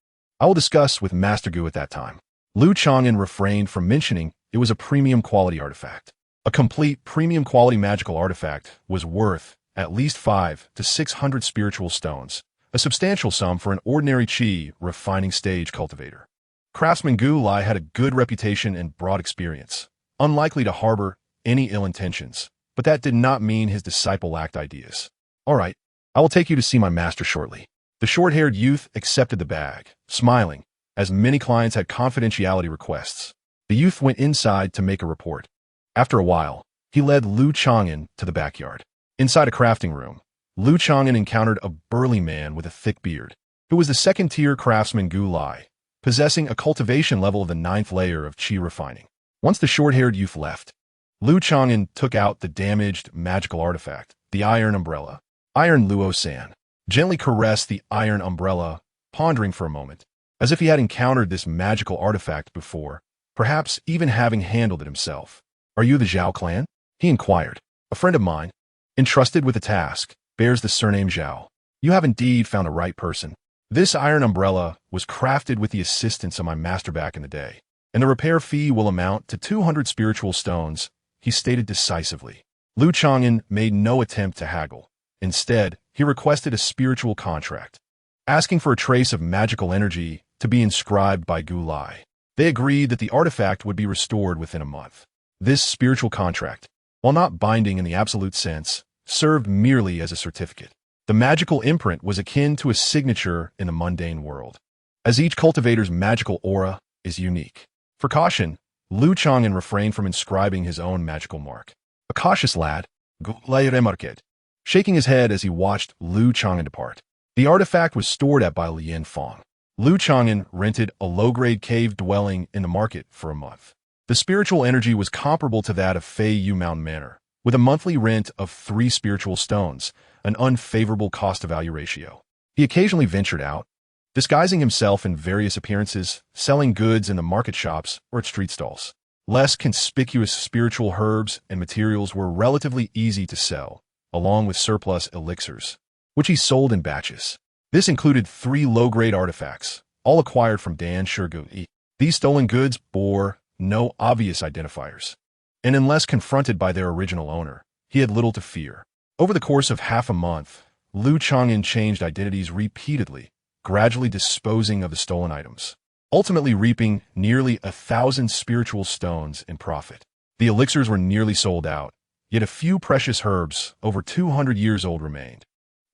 I will discuss with Master Gu at that time. Chang'an refrained from mentioning it was a premium quality artifact. A complete premium quality magical artifact was worth at least 500 to 600 spiritual stones, a substantial sum for an ordinary qi refining stage cultivator. Craftsman Gu Lai had a good reputation and broad experience, unlikely to harbor any ill intentions, but that did not mean his disciple lacked ideas. All right, I will take you to see my master shortly. The short-haired youth accepted the bag, smiling, as many clients had confidentiality requests. The youth went inside to make a report. After a while, he led Lu Chang'an to the backyard. Inside a crafting room, Lu Chang'an encountered a burly man with a thick beard, who was the second-tier craftsman Gu Lai, possessing a cultivation level of the 9th layer of qi refining. Once the short-haired youth left, Lu Chang'an took out the damaged magical artifact, the iron umbrella. Iron Luo-san gently caressed the iron umbrella, pondering for a moment, as if he had encountered this magical artifact before, perhaps even having handled it himself. "Are you the Zhao clan?" he inquired. "A friend of mine, entrusted with the task, bears the surname Zhao. You have indeed found the right person. This iron umbrella was crafted with the assistance of my master back in the day, and the repair fee will amount to 200 spiritual stones," he stated decisively. Lu Chang'an made no attempt to haggle. Instead, he requested a spiritual contract, asking for a trace of magical energy to be inscribed by Gu Lai. They agreed that the artifact would be restored within a month. This spiritual contract, while not binding in the absolute sense, served merely as a certificate. The magical imprint was akin to a signature in the mundane world, as each cultivator's magical aura is unique. For caution, Lu Chang'an refrained from inscribing his own magical mark. A cautious lad, Gu Lai remarqued, shaking his head as he watched Lu Chang'an depart. The artifact was stored at by Lian Fong. Lu Chang'an rented a low-grade cave dwelling in the market for a month. The spiritual energy was comparable to that of Fei Yu Mountain Manor, with a monthly rent of 3 spiritual stones, an unfavorable cost-to-value ratio. He occasionally ventured out, disguising himself in various appearances, selling goods in the market shops or at street stalls. Less conspicuous spiritual herbs and materials were relatively easy to sell, along with surplus elixirs, which he sold in batches. This included 3 low-grade artifacts, all acquired from Dan Shurgui. These stolen goods bore no obvious identifiers, and unless confronted by their original owner, he had little to fear. Over the course of half a month, Lu Chang'an changed identities repeatedly, gradually disposing of the stolen items, ultimately reaping nearly 1,000 spiritual stones in profit. The elixirs were nearly sold out, yet a few precious herbs, over 200 years old, remained,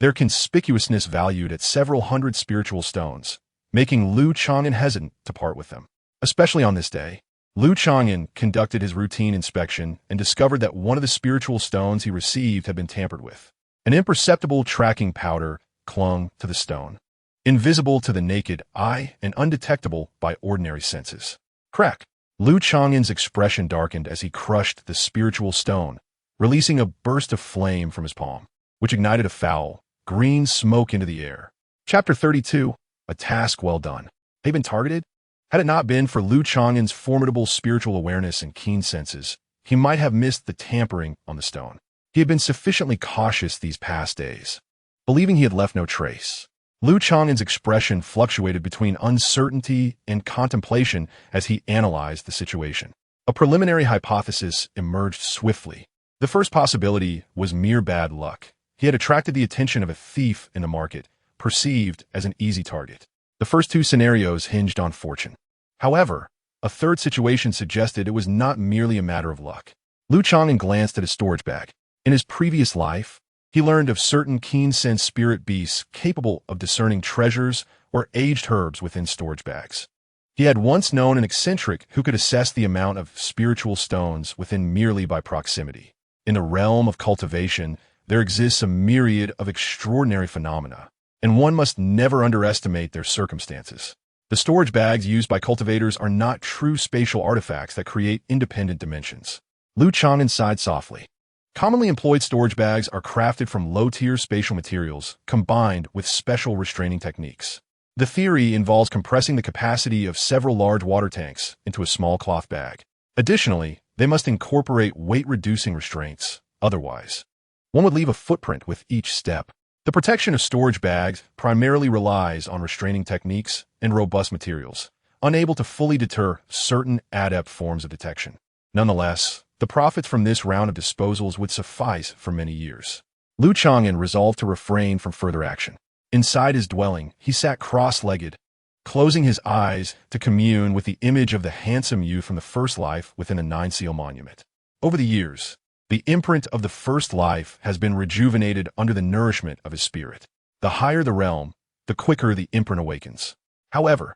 their conspicuousness valued at several hundred spiritual stones, making Lu Chang'an hesitant to part with them. Especially on this day, Lu Chang'an conducted his routine inspection and discovered that one of the spiritual stones he received had been tampered with. An imperceptible tracking powder clung to the stone, invisible to the naked eye and undetectable by ordinary senses. Crack! Lu Chang'an's expression darkened as he crushed the spiritual stone, releasing a burst of flame from his palm, which ignited a foul, green smoke into the air. Chapter 32. A task well done. Had he been targeted? Had it not been for Lu Chang'an's formidable spiritual awareness and keen senses, he might have missed the tampering on the stone. He had been sufficiently cautious these past days, believing he had left no trace. Lu Chang'an's expression fluctuated between uncertainty and contemplation as he analyzed the situation. A preliminary hypothesis emerged swiftly. The first possibility was mere bad luck. He had attracted the attention of a thief in the market, perceived as an easy target. The first 2 scenarios hinged on fortune. However, a third situation suggested it was not merely a matter of luck. Lu Chang'an glanced at his storage bag. In his previous life, he learned of certain keen-sense spirit beasts capable of discerning treasures or aged herbs within storage bags. He had once known an eccentric who could assess the amount of spiritual stones within merely by proximity. In the realm of cultivation, there exists a myriad of extraordinary phenomena, and one must never underestimate their circumstances. The storage bags used by cultivators are not true spatial artifacts that create independent dimensions. Lu Chang'an sighed softly. Commonly employed storage bags are crafted from low-tier spatial materials combined with special restraining techniques. The theory involves compressing the capacity of several large water tanks into a small cloth bag. Additionally, they must incorporate weight-reducing restraints. Otherwise, one would leave a footprint with each step. The protection of storage bags primarily relies on restraining techniques and robust materials, unable to fully deter certain adept forms of detection. Nonetheless, the profits from this round of disposals would suffice for many years. Lu Chang'an resolved to refrain from further action. Inside his dwelling, he sat cross-legged, closing his eyes to commune with the image of the handsome youth from the first life within a 9-seal monument. Over the years, the imprint of the first life has been rejuvenated under the nourishment of his spirit. The higher the realm, the quicker the imprint awakens. However,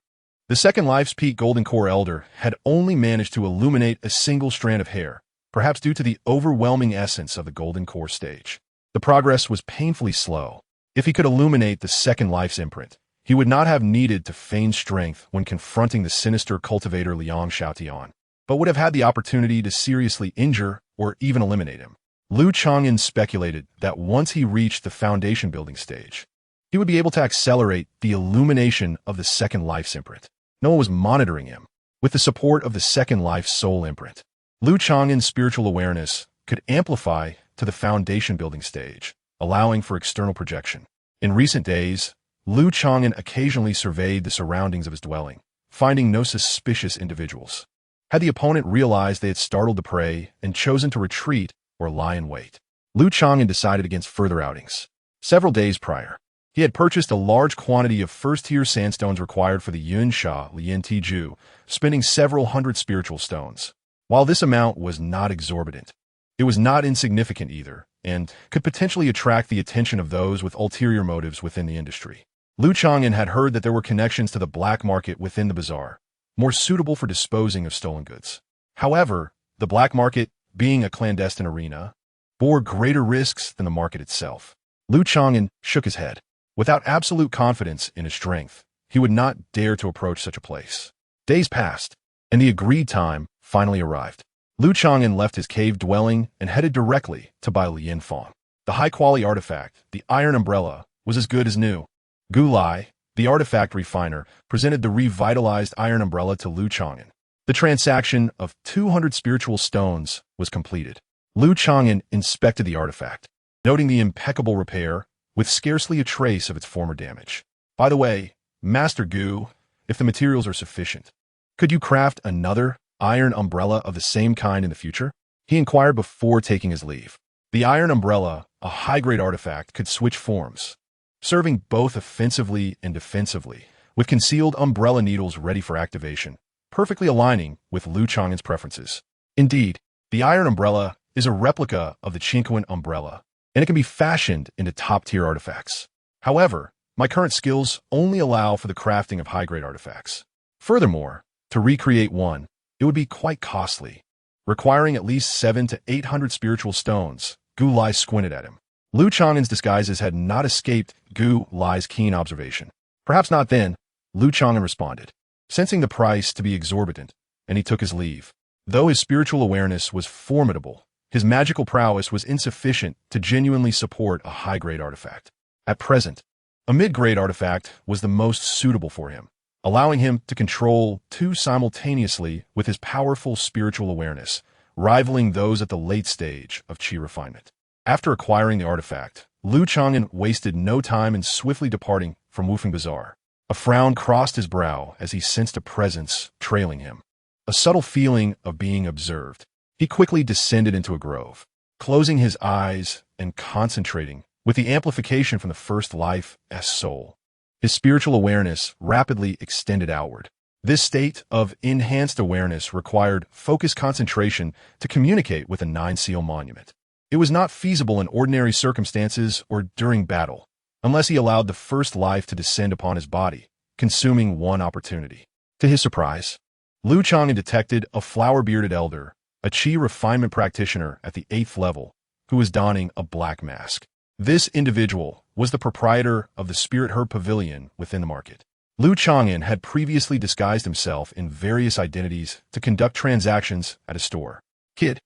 the second life's peak golden core elder had only managed to illuminate a single strand of hair, perhaps due to the overwhelming essence of the golden core stage. The progress was painfully slow. If he could illuminate the second life's imprint, he would not have needed to feign strength when confronting the sinister cultivator Liang Xiaotian, but would have had the opportunity to seriously injure or even eliminate him. Lu Chang'an speculated that once he reached the foundation building stage, he would be able to accelerate the illumination of the second life's imprint. No one was monitoring him. With the support of the second life's soul imprint, Lu Chang'an's spiritual awareness could amplify to the foundation building stage, allowing for external projection. In recent days, Lu Chang'an occasionally surveyed the surroundings of his dwelling, finding no suspicious individuals. Had the opponent realized they had startled the prey and chosen to retreat or lie in wait, Lu Chang'an decided against further outings. Several days prior, he had purchased a large quantity of first-tier sandstones required for the Yun Sha Lian Tiju, spending several hundred spiritual stones. While this amount was not exorbitant, it was not insignificant either, and could potentially attract the attention of those with ulterior motives within the industry. Lu Chang'an had heard that there were connections to the black market within the bazaar, more suitable for disposing of stolen goods. However, the black market, being a clandestine arena, bore greater risks than the market itself. Lu Chang'an shook his head. Without absolute confidence in his strength, he would not dare to approach such a place. Days passed, and the agreed time finally arrived. Lu Chang'an left his cave dwelling and headed directly to buy Lian Fang. The high-quality artifact, the iron umbrella, was as good as new. Gu Lai, the artifact refiner, presented the revitalized iron umbrella to Lu Chang'an. The transaction of 200 spiritual stones was completed. Lu Chang'an inspected the artifact, noting the impeccable repair with scarcely a trace of its former damage. By the way, Master Gu, if the materials are sufficient, could you craft another iron umbrella of the same kind in the future? He inquired before taking his leave. The iron umbrella, a high-grade artifact, could switch forms, serving both offensively and defensively, with concealed umbrella needles ready for activation, perfectly aligning with Lu Chang'an's preferences. Indeed, the iron umbrella is a replica of the Chang'an umbrella, and it can be fashioned into top-tier artifacts. However, my current skills only allow for the crafting of high-grade artifacts. Furthermore, to recreate one, it would be quite costly, requiring at least 700 to 800 spiritual stones. Gu Lai squinted at him. Lu Chang'an's disguises had not escaped Gu Lai's keen observation. Perhaps not then, Lu Chang'an responded, sensing the price to be exorbitant, and he took his leave. Though his spiritual awareness was formidable, his magical prowess was insufficient to genuinely support a high-grade artifact. At present, a mid-grade artifact was the most suitable for him, allowing him to control two simultaneously with his powerful spiritual awareness, rivaling those at the late stage of Qi refinement. After acquiring the artifact, Lu Chang'an wasted no time in swiftly departing from Wufeng Bazaar. A frown crossed his brow as he sensed a presence trailing him, a subtle feeling of being observed. He quickly descended into a grove, closing his eyes and concentrating with the amplification from the first life as soul. His spiritual awareness rapidly extended outward. This state of enhanced awareness required focused concentration to communicate with a nine-seal monument. It was not feasible in ordinary circumstances or during battle, unless he allowed the first life to descend upon his body, consuming one opportunity. To his surprise, Lu Chang'an detected a flower-bearded elder, a Qi refinement practitioner at the 8th level, who was donning a black mask. This individual was the proprietor of the Spirit Herb Pavilion within the market. Lu Chang'an had previously disguised himself in various identities to conduct transactions at a store. Kid,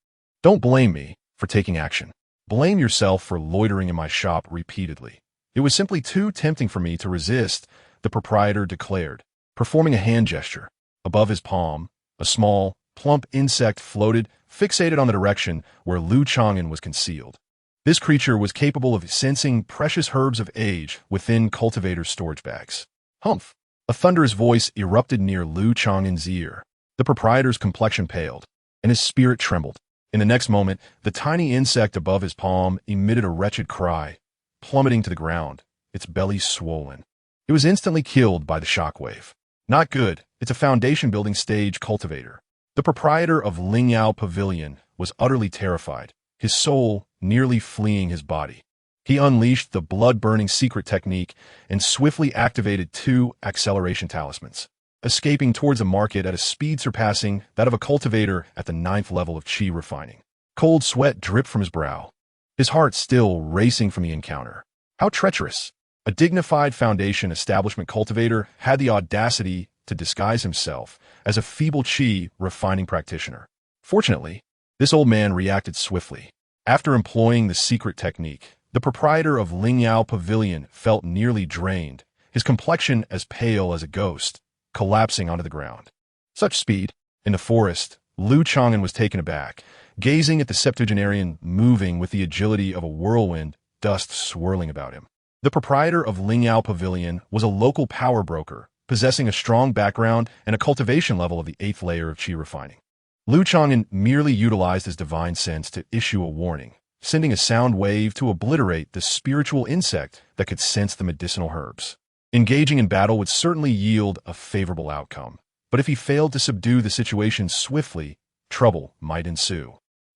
don't blame me for taking action. Blame yourself for loitering in my shop repeatedly. It was simply too tempting for me to resist, the proprietor declared, performing a hand gesture. Above his palm, a small, plump insect floated, fixated on the direction where Lu Chang'an was concealed. This creature was capable of sensing precious herbs of age within cultivators' storage bags. Humph! A thunderous voice erupted near Lu Chang'an's ear. The proprietor's complexion paled, and his spirit trembled. In the next moment, the tiny insect above his palm emitted a wretched cry, plummeting to the ground, its belly swollen. It was instantly killed by the shockwave. Not good. It's a foundation-building stage cultivator. The proprietor of Lingyao Pavilion was utterly terrified, his soul nearly fleeing his body. He unleashed the blood-burning secret technique and swiftly activated 2 acceleration talismans, escaping towards the market at a speed surpassing that of a cultivator at the 9th level of Qi refining. Cold sweat dripped from his brow, his heart still racing from the encounter. How treacherous! A dignified foundation establishment cultivator had the audacity to disguise himself as a feeble qi refining practitioner. Fortunately, this old man reacted swiftly. After employing the secret technique, the proprietor of Lingyao Pavilion felt nearly drained, his complexion as pale as a ghost, collapsing onto the ground. Such speed! In the forest, Lu Chang'an was taken aback, gazing at the septuagenarian moving with the agility of a whirlwind, dust swirling about him. The proprietor of Lingyao Pavilion was a local power broker, possessing a strong background and a cultivation level of the 8th layer of qi refining. Lu Chang'an merely utilized his divine sense to issue a warning, sending a sound wave to obliterate the spiritual insect that could sense the medicinal herbs. Engaging in battle would certainly yield a favorable outcome, but if he failed to subdue the situation swiftly, trouble might ensue.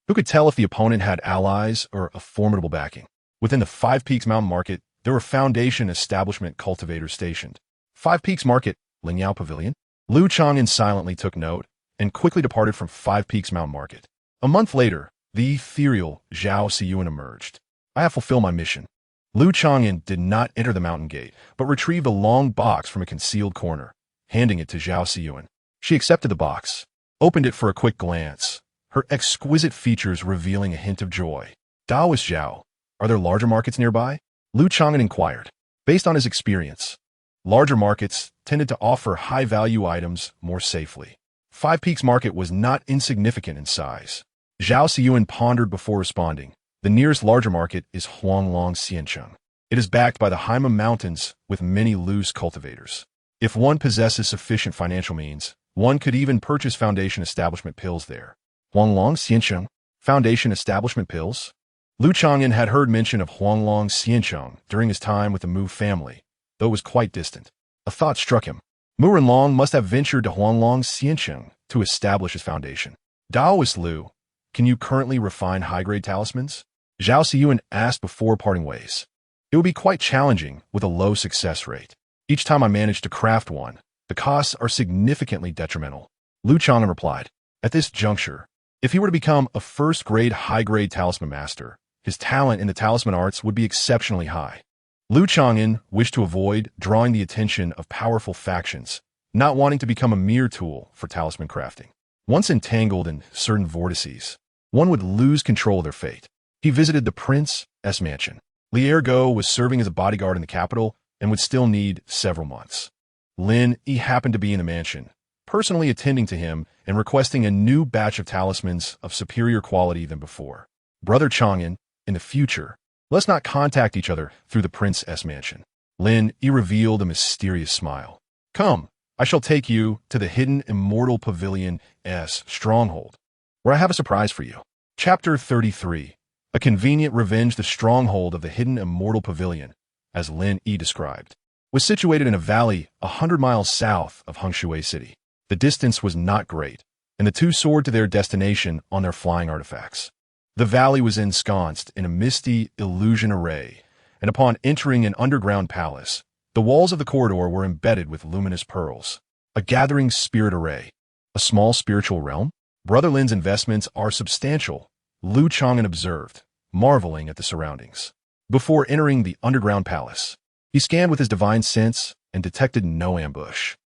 Who could tell if the opponent had allies or a formidable backing? Within the Five Peaks Mountain Market, there were foundation establishment cultivators stationed. Five Peaks Market, Lingyao Pavilion? Lu Chang'an silently took note and quickly departed from Five Peaks Mountain Market. A month later, the ethereal Zhao Siyuan emerged. I have fulfilled my mission. Lu Chang'an did not enter the mountain gate, but retrieved a long box from a concealed corner, handing it to Zhao Siyuan. She accepted the box, opened it for a quick glance, her exquisite features revealing a hint of joy. Daoist Zhao, are there larger markets nearby? Lu Chang'an inquired. Based on his experience, larger markets tended to offer high-value items more safely. Five Peaks Market was not insignificant in size. Zhao Siyuan pondered before responding. The nearest larger market is Huanglong Xiancheng. It is backed by the Haima Mountains with many loose cultivators. If one possesses sufficient financial means, one could even purchase foundation establishment pills there. Huanglong Xiancheng? Foundation establishment pills? Lu Chang'an had heard mention of Huanglong Xiancheng during his time with the Mu family, though it was quite distant. A thought struck him. Mu Renlong must have ventured to Huanglong Xiancheng to establish his foundation. Daoist Lu, can you currently refine high-grade talismans? Zhao Siyuan asked before parting ways. It would be quite challenging with a low success rate. Each time I manage to craft one, the costs are significantly detrimental. Lu Chang'an replied. At this juncture, if he were to become a first-grade high-grade talisman master, his talent in the talisman arts would be exceptionally high. Lu Chang'an wished to avoid drawing the attention of powerful factions, not wanting to become a mere tool for talisman crafting. Once entangled in certain vortices, one would lose control of their fate. He visited the Prince's mansion. Li Ergo was serving as a bodyguard in the capital and would still need several months. Lin Yi happened to be in the mansion, personally attending to him and requesting a new batch of talismans of superior quality than before. Brother Chang'an, in the future, let's not contact each other through the Prince's mansion. Lin Yi revealed a mysterious smile. Come, I shall take you to the hidden Immortal Pavilion's stronghold, where I have a surprise for you. Chapter 33. A convenient revenge. The stronghold of the hidden Immortal Pavilion, as Lin Yi described, was situated in a valley 100 miles south of Hengshui City. The distance was not great, and the two soared to their destination on their flying artifacts. The valley was ensconced in a misty illusion array, and upon entering an underground palace, the walls of the corridor were embedded with luminous pearls. A gathering spirit array. A small spiritual realm? Brother Lin's investments are substantial, Lu Chang'an observed, marveling at the surroundings. Before entering the underground palace, he scanned with his divine sense and detected no ambush.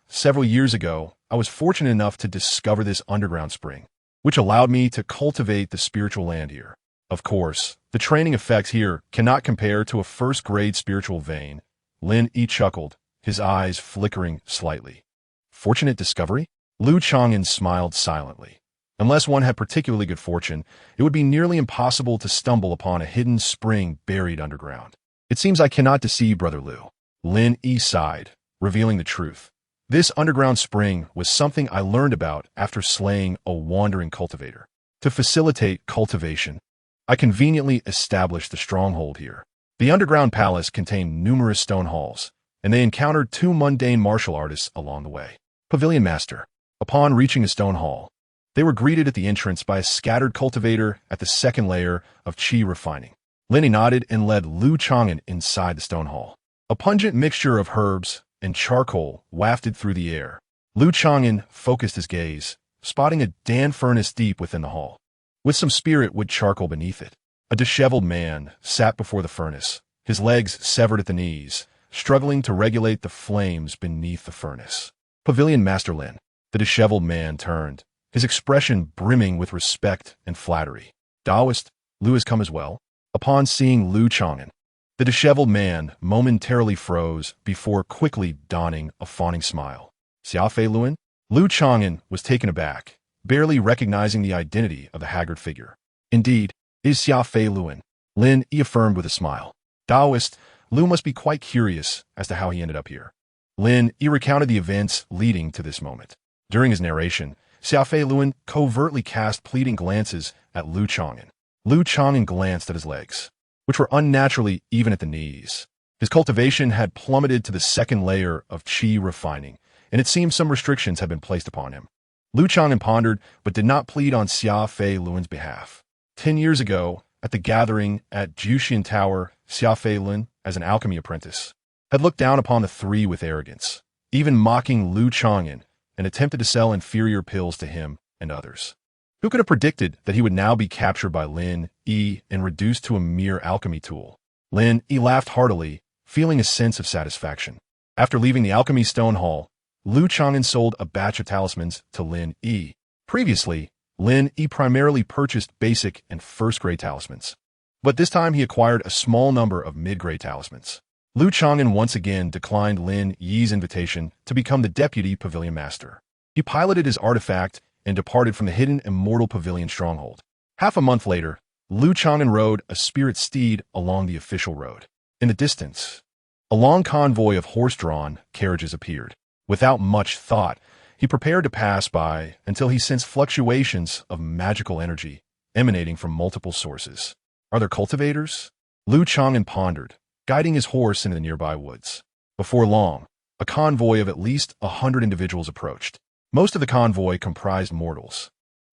Several years ago, I was fortunate enough to discover this underground spring, which allowed me to cultivate the spiritual land here. Of course, the training effects here cannot compare to a first-grade spiritual vein. Lin Yi chuckled, his eyes flickering slightly. Fortunate discovery? Lu Chang'an smiled silently. Unless one had particularly good fortune, it would be nearly impossible to stumble upon a hidden spring buried underground. It seems I cannot deceive Brother Lu. Lin Yi sighed, revealing the truth. This underground spring was something I learned about after slaying a wandering cultivator. To facilitate cultivation, I conveniently established the stronghold here. The underground palace contained numerous stone halls, and they encountered two mundane martial artists along the way. Pavilion Master. Upon reaching a stone hall, they were greeted at the entrance by a scattered cultivator at the second layer of qi refining. Lin Yi nodded and led Lu Chang'an inside the stone hall. A pungent mixture of herbs and charcoal wafted through the air. Lu Chang'an focused his gaze, spotting a Dan furnace deep within the hall. with some spirit wood charcoal beneath it. A disheveled man sat before the furnace, his legs severed at the knees, struggling to regulate the flames beneath the furnace. Pavilion Master Lin. The disheveled man turned, his expression brimming with respect and flattery. Taoist, Lu has come as well. Upon seeing Lu Chang'an, the disheveled man momentarily froze before quickly donning a fawning smile. Xia Fei Luan? Lu Chang'an was taken aback, barely recognizing the identity of the haggard figure. Indeed, it is Xia Fei Luan. Lin Yi affirmed with a smile. Taoist, Lu must be quite curious as to how he ended up here. Lin Yi recounted the events leading to this moment. During his narration, Xia Fei Luan covertly cast pleading glances at Lu Chang'an. Lu Chang'an glanced at his legs, which were unnaturally even at the knees. His cultivation had plummeted to the second layer of qi refining, and it seemed some restrictions had been placed upon him. Lu Chang'an pondered, but did not plead on Xia Fei Luan's behalf. 10 years ago, at the gathering at Juxian Tower, Xia Fei Luan, as an alchemy apprentice, had looked down upon the three with arrogance, even mocking Lu Chang'an, and attempted to sell inferior pills to him and others. Who could have predicted that he would now be captured by Lin Yi and reduced to a mere alchemy tool? Lin Yi laughed heartily, feeling a sense of satisfaction. After leaving the alchemy stone hall, Lu Chang'an sold a batch of talismans to Lin Yi. Previously, Lin Yi primarily purchased basic and first-grade talismans, but this time he acquired a small number of mid-grade talismans. Lu Chang'an once again declined Lin Yi's invitation to become the deputy pavilion master. He piloted his artifact and departed from the hidden Immortal Pavilion stronghold. Half a month later, Lu Chang'an rode a spirit steed along the official road. In the distance, a long convoy of horse-drawn carriages appeared. Without much thought, he prepared to pass by until he sensed fluctuations of magical energy emanating from multiple sources. Are there cultivators? Lu Chang'an pondered, guiding his horse into the nearby woods. Before long, a convoy of at least 100 individuals approached. Most of the convoy comprised mortals,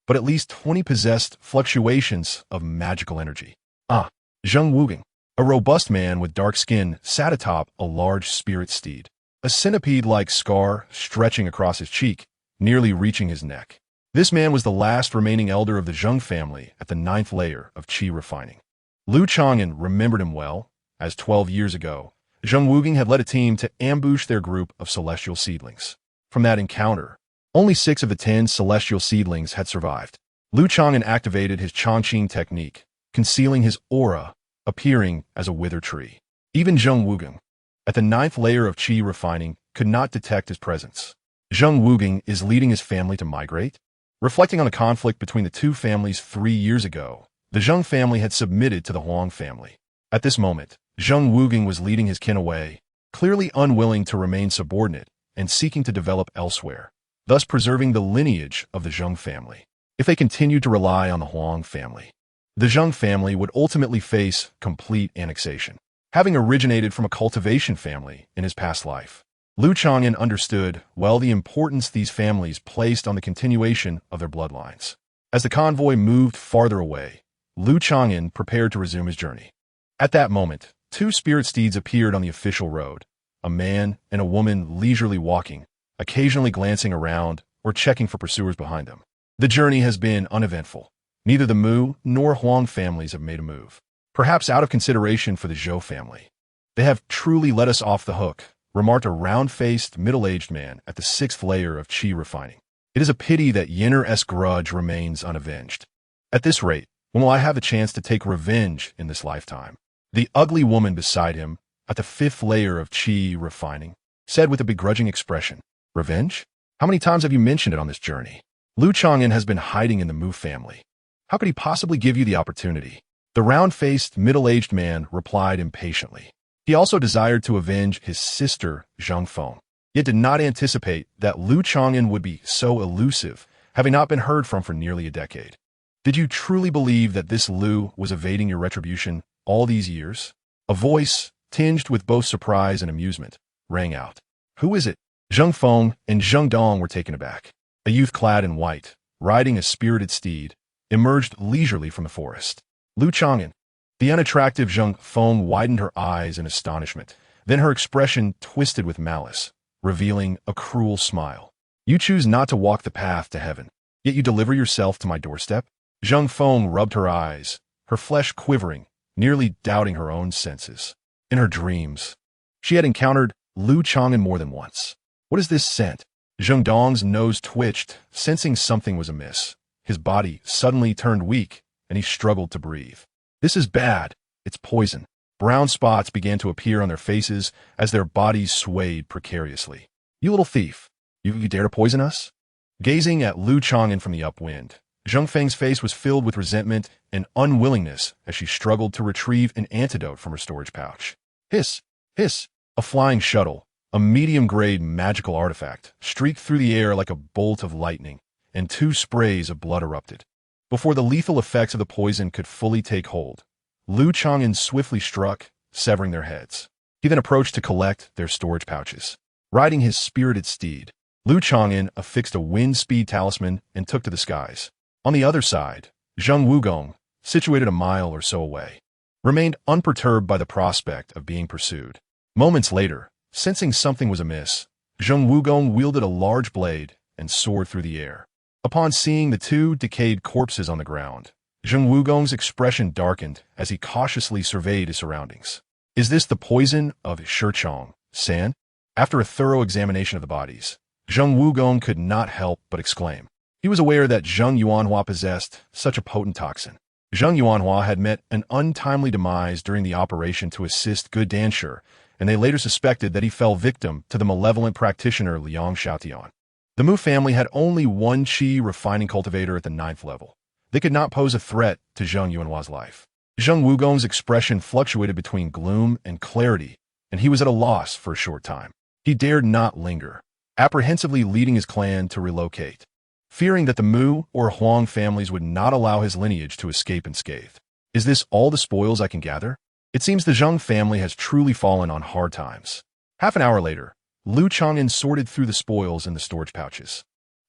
but at least 20 possessed fluctuations of magical energy. Zheng Wugang, a robust man with dark skin, sat atop a large spirit steed, a centipede-like scar stretching across his cheek, nearly reaching his neck. This man was the last remaining elder of the Zheng family at the 9th layer of qi refining. Lu Chang'an remembered him well, as 12 years ago, Zheng Wugang had led a team to ambush their group of celestial seedlings. From that encounter, only 6 of the 10 celestial seedlings had survived. Lu Chang'an activated his Chang'an technique, concealing his aura, appearing as a wither tree. Even Zheng Wugang, at the 9th layer of qi refining, could not detect his presence. Zheng Wugang is leading his family to migrate? Reflecting on the conflict between the two families 3 years ago, the Zheng family had submitted to the Huang family. At this moment, Zheng Wugang was leading his kin away, clearly unwilling to remain subordinate and seeking to develop elsewhere, thus preserving the lineage of the Zheng family. If they continued to rely on the Huang family, the Zheng family would ultimately face complete annexation. Having originated from a cultivation family in his past life, Lu Chang'an understood well the importance these families placed on the continuation of their bloodlines. As the convoy moved farther away, Lu Chang'an prepared to resume his journey. At that moment, 2 spirit steeds appeared on the official road, a man and a woman leisurely walking, occasionally glancing around or checking for pursuers behind them. The journey has been uneventful. Neither the Mu nor Huang families have made a move, perhaps out of consideration for the Zhou family. They have truly let us off the hook, remarked a round-faced, middle-aged man at the 6th layer of qi refining. It is a pity that Yenner's grudge remains unavenged. At this rate, when will I have a chance to take revenge in this lifetime? The ugly woman beside him, at the 5th layer of qi refining, said with a begrudging expression, "Revenge? How many times have you mentioned it on this journey?" Lu Chang'an has been hiding in the Mu family. How could he possibly give you the opportunity? The round-faced, middle-aged man replied impatiently. He also desired to avenge his sister, Zhang Feng, yet did not anticipate that Lu Chang'an would be so elusive, having not been heard from for nearly a decade. Did you truly believe that this Lu was evading your retribution all these years? A voice, tinged with both surprise and amusement, rang out. Who is it? Zhang Feng and Zheng Dong were taken aback. A youth clad in white, riding a spirited steed, emerged leisurely from the forest. Lu Chang'an. The unattractive Zheng Feng widened her eyes in astonishment, then her expression twisted with malice, revealing a cruel smile. You choose not to walk the path to heaven, yet you deliver yourself to my doorstep? Zheng Feng rubbed her eyes, her flesh quivering, nearly doubting her own senses. In her dreams, she had encountered Lu Chang'an more than once. What is this scent? Zheng Dong's nose twitched, sensing something was amiss. His body suddenly turned weak, and he struggled to breathe. This is bad. It's poison. Brown spots began to appear on their faces as their bodies swayed precariously. You little thief. You dare to poison us? Gazing at Lu Chang'an from the upwind, Zheng Feng's face was filled with resentment and unwillingness as she struggled to retrieve an antidote from her storage pouch. Hiss! Hiss! A flying shuttle, a medium-grade magical artifact, streaked through the air like a bolt of lightning, and 2 sprays of blood erupted. Before the lethal effects of the poison could fully take hold, Lu Chang'an swiftly struck, severing their heads. He then approached to collect their storage pouches. Riding his spirited steed, Lu Chang'an affixed a wind speed talisman and took to the skies. On the other side, Zheng Wugong, situated a mile or so away, remained unperturbed by the prospect of being pursued. Moments later, sensing something was amiss, Zheng Wugong wielded a large blade and soared through the air. Upon seeing the 2 decayed corpses on the ground, Zheng Wugong's expression darkened as he cautiously surveyed his surroundings. Is this the poison of Shichong San? After a thorough examination of the bodies, Zheng Wugong could not help but exclaim. He was aware that Zheng Yuanhua possessed such a potent toxin. Zheng Yuanhua had met an untimely demise during the operation to assist Good Danshi, and they later suspected that he fell victim to the malevolent practitioner Liang Xiaotian. The Mu family had only 1 qi refining cultivator at the 9th level. They could not pose a threat to Zheng Yuanhua's life. Zheng Wugong's expression fluctuated between gloom and clarity, and he was at a loss for a short time. He dared not linger, apprehensively leading his clan to relocate, fearing that the Mu or Huang families would not allow his lineage to escape unscathed. Is this all the spoils I can gather? It seems the Zheng family has truly fallen on hard times. Half an hour later, Lu Chang'an sorted through the spoils in the storage pouches.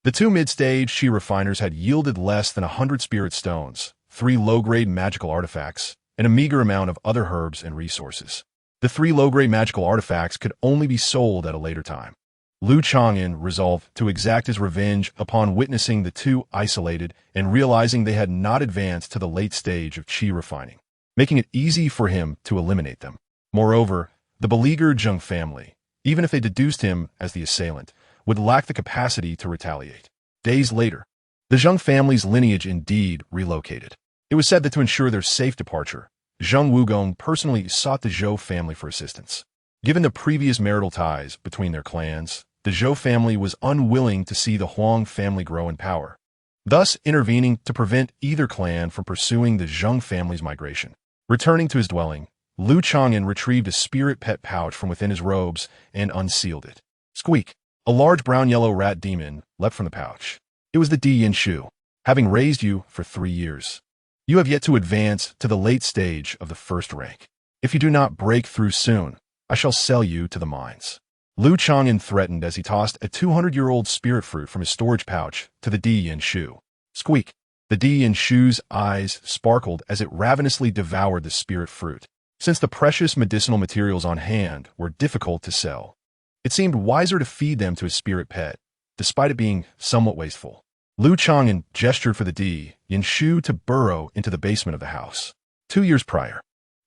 The 2 mid-stage qi refiners had yielded less than 100 spirit stones, 3 low-grade magical artifacts, and a meager amount of other herbs and resources. The 3 low-grade magical artifacts could only be sold at a later time. Lu Chang'an resolved to exact his revenge upon witnessing the 2 isolated and realizing they had not advanced to the late stage of qi refining, making it easy for him to eliminate them. Moreover, the beleaguered Zheng family, even if they deduced him as the assailant, would lack the capacity to retaliate. Days later, the Zheng family's lineage indeed relocated. It was said that to ensure their safe departure, Zheng Wugong personally sought the Zhou family for assistance. Given the previous marital ties between their clans, the Zhou family was unwilling to see the Huang family grow in power, thus intervening to prevent either clan from pursuing the Zheng family's migration. Returning to his dwelling, Lu Chang'an retrieved a spirit pet pouch from within his robes and unsealed it. Squeak! A large brown-yellow rat demon leapt from the pouch. It was the Di Yin Shu. Having raised you for 3 years, you have yet to advance to the late stage of the 1st rank. If you do not break through soon, I shall sell you to the mines. Lu Chang'an threatened as he tossed a 200-year-old spirit fruit from his storage pouch to the Di Yin Shu. Squeak! The Di Yin Shu's eyes sparkled as it ravenously devoured the spirit fruit. Since the precious medicinal materials on hand were difficult to sell, it seemed wiser to feed them to his spirit pet, despite it being somewhat wasteful. Lu Chang'an gestured for the Di Yin Shu to burrow into the basement of the house. 2 years prior,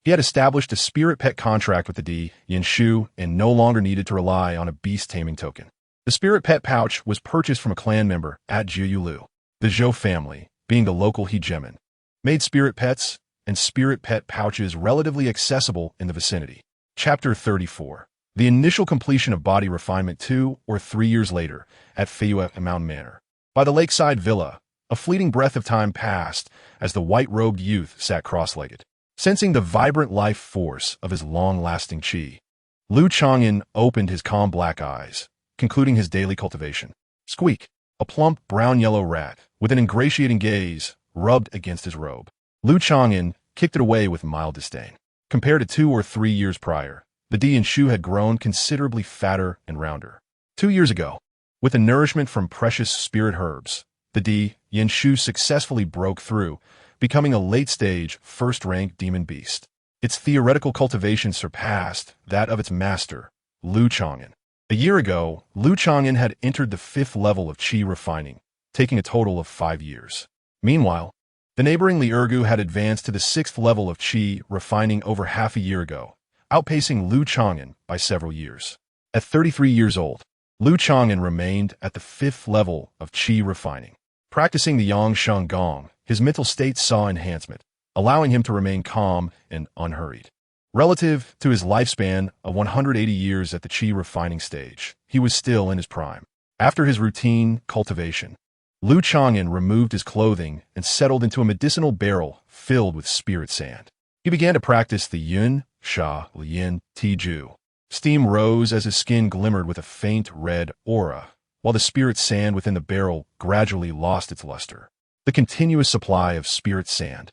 he had established a spirit pet contract with the Di Yin Shu and no longer needed to rely on a beast-taming token. The spirit pet pouch was purchased from a clan member at Jiulu. The Zhou family, being the local hegemon, made spirit pets and spirit pet pouches relatively accessible in the vicinity. Chapter 34. The initial completion of body refinement 2 or 3 years later at Feiyue Mountain Manor. By the lakeside villa, a fleeting breath of time passed as the white-robed youth sat cross-legged. Sensing the vibrant life force of his long-lasting qi, Lu Chang'an opened his calm black eyes, concluding his daily cultivation. Squeak! A plump brown-yellow rat, with an ingratiating gaze, rubbed against his robe. Lu Chang'an kicked it away with mild disdain. Compared to 2 or 3 years prior, the Di Yin Shu had grown considerably fatter and rounder. 2 years ago, with the nourishment from precious spirit herbs, the Di Yin Shu successfully broke through, becoming a late-stage, 1st-rank demon beast. Its theoretical cultivation surpassed that of its master, Lu Chang'an. A year ago, Lu Chang'an had entered the 5th level of qi refining, taking a total of 5 years. Meanwhile, The neighboring Liurgu had advanced to the 6th level of Qi refining over half a year ago, outpacing Lu Chang'an by several years. At 33 years old, Lu Chang'an remained at the 5th level of Qi refining. Practicing the Yang Sheng Gong, his mental state saw enhancement, allowing him to remain calm and unhurried. Relative to his lifespan of 180 years at the Qi refining stage, he was still in his prime. After his routine cultivation, Lu Chang'an removed his clothing and settled into a medicinal barrel filled with spirit sand. He began to practice the Yun, Sha, Lian, Tiju. Steam rose as his skin glimmered with a faint red aura, while the spirit sand within the barrel gradually lost its luster. The continuous supply of spirit sand,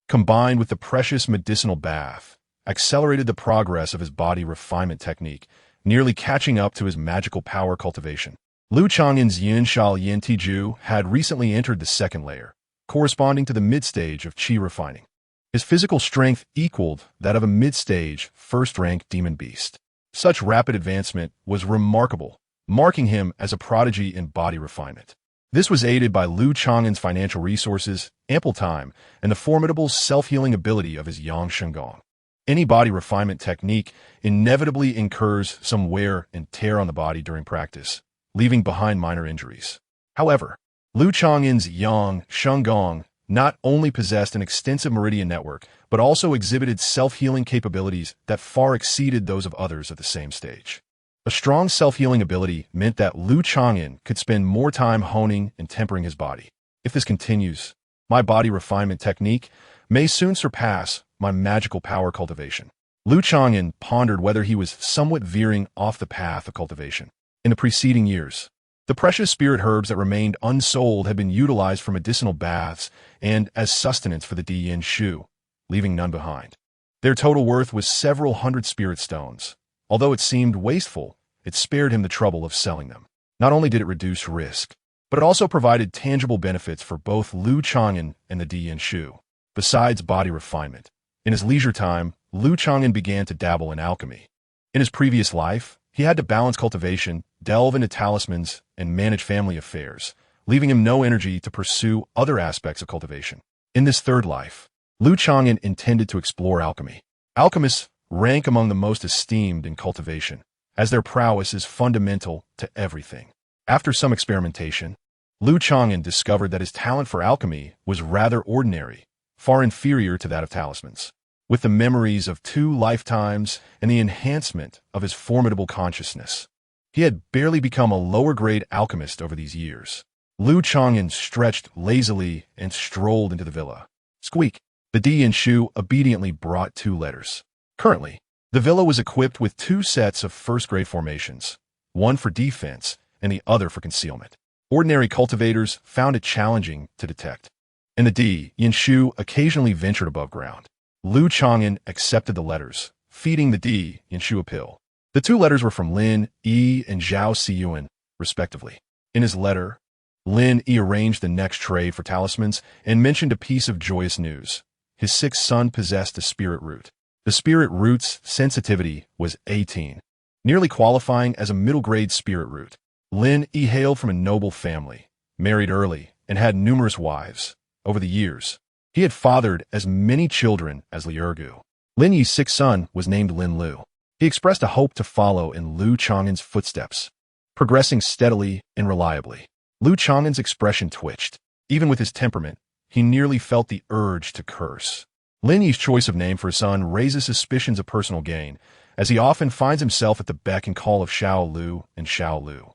combined with the precious medicinal bath, accelerated the progress of his body refinement technique, nearly catching up to his magical power cultivation. Lu Chang'an's Yin Sha Yin Tiju had recently entered the 2nd layer, corresponding to the mid-stage of Qi refining. His physical strength equaled that of a mid-stage, first-rank demon beast. Such rapid advancement was remarkable, marking him as a prodigy in body refinement. This was aided by Lu Chang'an's financial resources, ample time, and the formidable self-healing ability of his Yang Sheng Gong. Any body refinement technique inevitably incurs some wear and tear on the body during practice, leaving behind minor injuries. However, Lu Chang'an's Yang Sheng Gong not only possessed an extensive meridian network, but also exhibited self-healing capabilities that far exceeded those of others at the same stage. A strong self-healing ability meant that Lu Chang'an could spend more time honing and tempering his body. If this continues, my body refinement technique may soon surpass my magical power cultivation. Lu Chang'an pondered whether he was somewhat veering off the path of cultivation. In the preceding years, the precious spirit herbs that remained unsold had been utilized for medicinal baths and as sustenance for the Di Yin Shu, leaving none behind. Their total worth was several hundred spirit stones. Although it seemed wasteful, it spared him the trouble of selling them. Not only did it reduce risk, but it also provided tangible benefits for both Lu Chang'an and the Di Yin Shu. Besides body refinement, in his leisure time, Lu Chang'an began to dabble in alchemy. In his previous life, he had to balance cultivation, delve into talismans, and manage family affairs, leaving him no energy to pursue other aspects of cultivation. In this 3rd life, Lu Chang'an intended to explore alchemy. Alchemists rank among the most esteemed in cultivation, as their prowess is fundamental to everything. After some experimentation, Lu Chang'an discovered that his talent for alchemy was rather ordinary, far inferior to that of talismans. With the memories of 2 lifetimes and the enhancement of his formidable consciousness, he had barely become a lower-grade alchemist over these years. Lu Chang'an stretched lazily and strolled into the villa. Squeak! The Di Yin Shu obediently brought 2 letters. Currently, the villa was equipped with 2 sets of first-grade formations, one for defense and the other for concealment. Ordinary cultivators found it challenging to detect, and the Di Yin Shu occasionally ventured above ground. Lu Chang'an accepted the letters, feeding the Di Yin Shu a pill. The 2 letters were from Lin Yi and Zhao Siyuan, respectively. In his letter, Lin Yi arranged the next tray for talismans and mentioned a piece of joyous news. His 6th son possessed a spirit root. The spirit root's sensitivity was 18, nearly qualifying as a middle-grade spirit root. Lin Yi hailed from a noble family, married early, and had numerous wives. Over the years, he had fathered as many children as Liurgu. Lin Yi's 6th son was named Lin Lu. He expressed a hope to follow in Lu Chang'an's footsteps, progressing steadily and reliably. Lu Chang'an's expression twitched. Even with his temperament, he nearly felt the urge to curse. Lin Yi's choice of name for his son raises suspicions of personal gain, as he often finds himself at the beck and call of Xiao Lu and Xiao Lu.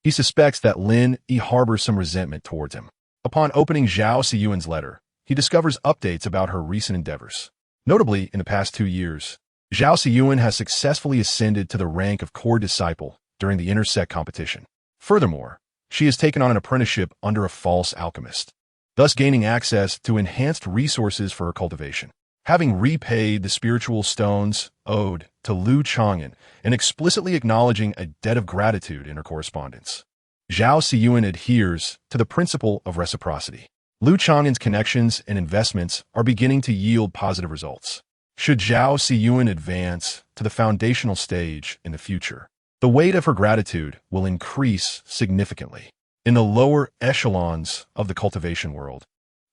He suspects that Lin Yi harbors some resentment towards him. Upon opening Zhao Siyuan's letter, he discovers updates about her recent endeavors. Notably, in the past 2 years, Zhao Siyuan has successfully ascended to the rank of core disciple during the intersect competition. Furthermore, she has taken on an apprenticeship under a false alchemist, thus gaining access to enhanced resources for her cultivation. Having repaid the spiritual stones owed to Lu Chang'an and explicitly acknowledging a debt of gratitude in her correspondence, Zhao Siyuan adheres to the principle of reciprocity. Lu Chang'an's connections and investments are beginning to yield positive results. Should Zhao Siyuan advance to the foundational stage in the future, the weight of her gratitude will increase significantly. In the lower echelons of the cultivation world,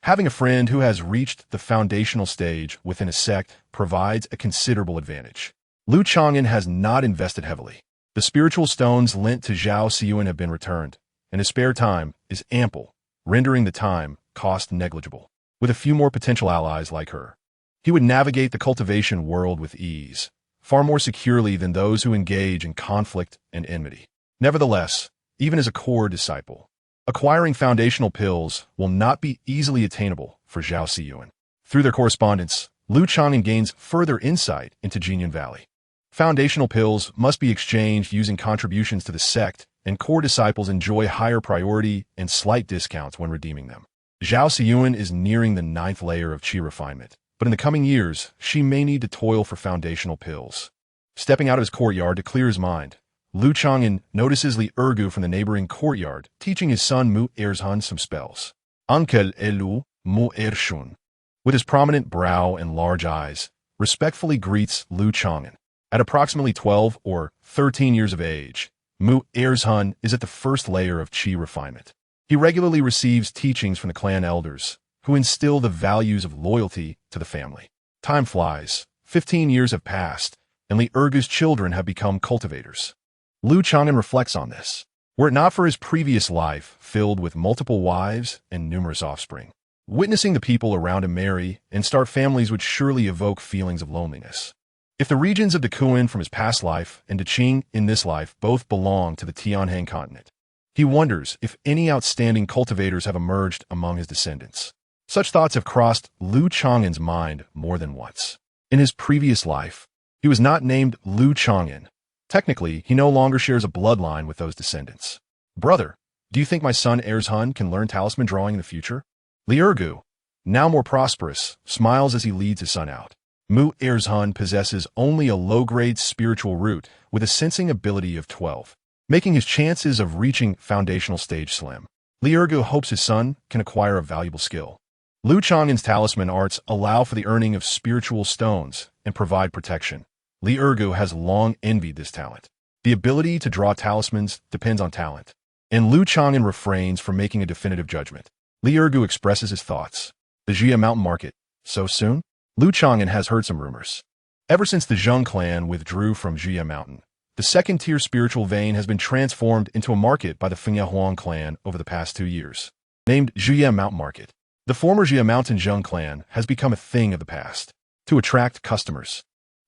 Having a friend who has reached the foundational stage within a sect provides a considerable advantage. Lu Chang'an has not invested heavily. The spiritual stones lent to Zhao Siyuan have been returned, and his spare time is ample, rendering the time cost negligible. With a few more potential allies like her, he would navigate the cultivation world with ease, far more securely than those who engage in conflict and enmity. Nevertheless, even as a core disciple, acquiring foundational pills will not be easily attainable for Zhao Siyuan. Through their correspondence, Lu Chang'an gains further insight into Jinyan Valley. Foundational pills must be exchanged using contributions to the sect, and core disciples enjoy higher priority and slight discounts when redeeming them. Zhao Siyuan is nearing the 9th layer of qi refinement, but in the coming years, she may need to toil for foundational pills. Stepping out of his courtyard to clear his mind, Lu Chang'an notices Li Ergu from the neighboring courtyard, teaching his son Mu Erzhan some spells. Uncle Elu Mu Ershun, with his prominent brow and large eyes, respectfully greets Lu Chang'an. At approximately 12 or 13 years of age, Mu Erzhan is at the first layer of qi refinement. He regularly receives teachings from the clan elders, who instill the values of loyalty to the family. Time flies. 15 years have passed, and Li Ergu's children have become cultivators. Lu Chang'an reflects on this. Were it not for his previous life filled with multiple wives and numerous offspring, witnessing the people around him marry and start families would surely evoke feelings of loneliness. If the regions of Dequan from his past life and Deqing in this life both belong to the Tianheng continent, he wonders if any outstanding cultivators have emerged among his descendants. Such thoughts have crossed Lu Chang'an's mind more than once. In his previous life, he was not named Lu Chang'an. Technically, he no longer shares a bloodline with those descendants. Brother, do you think my son Erzhan can learn talisman drawing in the future? Li Ergu, now more prosperous, smiles as he leads his son out. Mu Erzhan possesses only a low-grade spiritual root with a sensing ability of 12, making his chances of reaching foundational stage slim. Li Ergu hopes his son can acquire a valuable skill. Lu Chang'an's talisman arts allow for the earning of spiritual stones and provide protection. Li Ergu has long envied this talent. The ability to draw talismans depends on talent, and Lu Chang'an refrains from making a definitive judgment. Li Ergu expresses his thoughts. The Jia Mountain Market. So soon? Lu Chang'an has heard some rumors. Ever since the Zheng clan withdrew from Jia Mountain, the second-tier spiritual vein has been transformed into a market by the Fengya Huang clan over the past 2 years. Named Jia Mountain Market, the former Jia Mountain Zheng clan has become a thing of the past. To attract customers,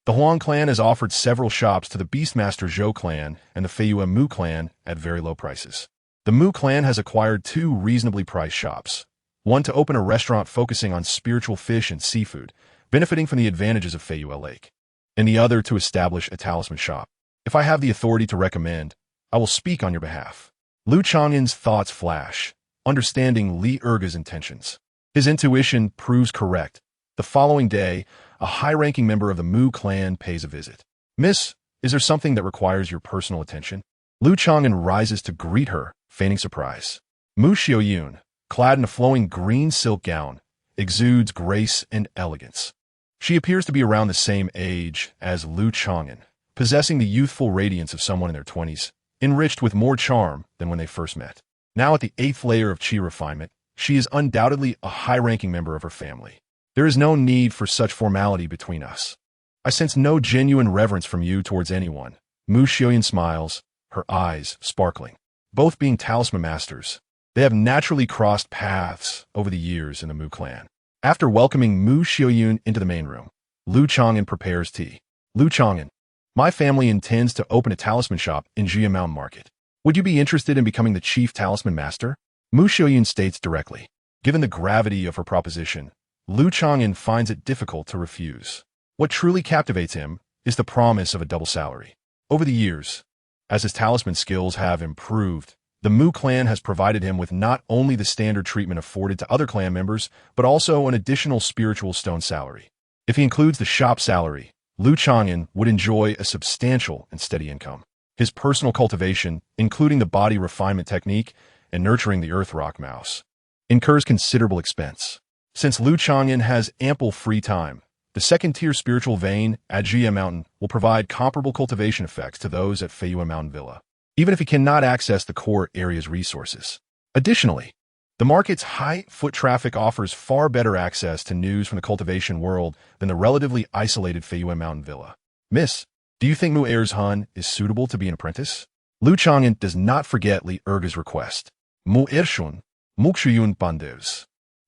the Huang clan has offered several shops to the Beastmaster Zhou clan and the Feiyue Mu clan at very low prices. The Mu clan has acquired 2 reasonably priced shops, one to open a restaurant focusing on spiritual fish and seafood, benefiting from the advantages of Feiyue Lake, and the other to establish a talisman shop. If I have the authority to recommend, I will speak on your behalf. Lu Chang'an's thoughts flash, understanding Li Ergu's intentions. His intuition proves correct. The following day, a high-ranking member of the Mu clan pays a visit. Miss, is there something that requires your personal attention? Lu Chang'an rises to greet her, feigning surprise. Mu Xiaoyun, clad in a flowing green silk gown, exudes grace and elegance. She appears to be around the same age as Lu Chang'an, possessing the youthful radiance of someone in their 20s, enriched with more charm than when they first met. Now at the 8th layer of qi refinement, she is undoubtedly a high-ranking member of her family. There is no need for such formality between us. I sense no genuine reverence from you towards anyone. Mu Xiaoyan smiles, her eyes sparkling. Both being talisman masters, they have naturally crossed paths over the years in the Mu clan. After welcoming Mu Xiaoyun into the main room, Lu Chang'an prepares tea. Lu Chang'an, my family intends to open a talisman shop in Jia Mountain Market. Would you be interested in becoming the chief talisman master? Mu Xiaoyun states directly. Given the gravity of her proposition, Lu Chang'an finds it difficult to refuse. What truly captivates him is the promise of a double salary. Over the years, as his talisman skills have improved, the Mu clan has provided him with not only the standard treatment afforded to other clan members, but also an additional spiritual stone salary. If he includes the shop salary, Lu Chang'an would enjoy a substantial and steady income. His personal cultivation, including the body refinement technique and nurturing the earth rock mouse, incurs considerable expense. Since Lu Chang'an has ample free time, the second-tier spiritual vein at Jia Mountain will provide comparable cultivation effects to those at Feiyue Mountain Villa, even if he cannot access the core area's resources. Additionally, The market's high foot traffic offers far better access to news from the cultivation world than the relatively isolated Feyue mountain villa. Miss, do you think Mu Er's Hun is suitable to be an apprentice? Lu Chang'an does not forget Li Erga's request. Mu Ershun, Mukshuyun Bandevs.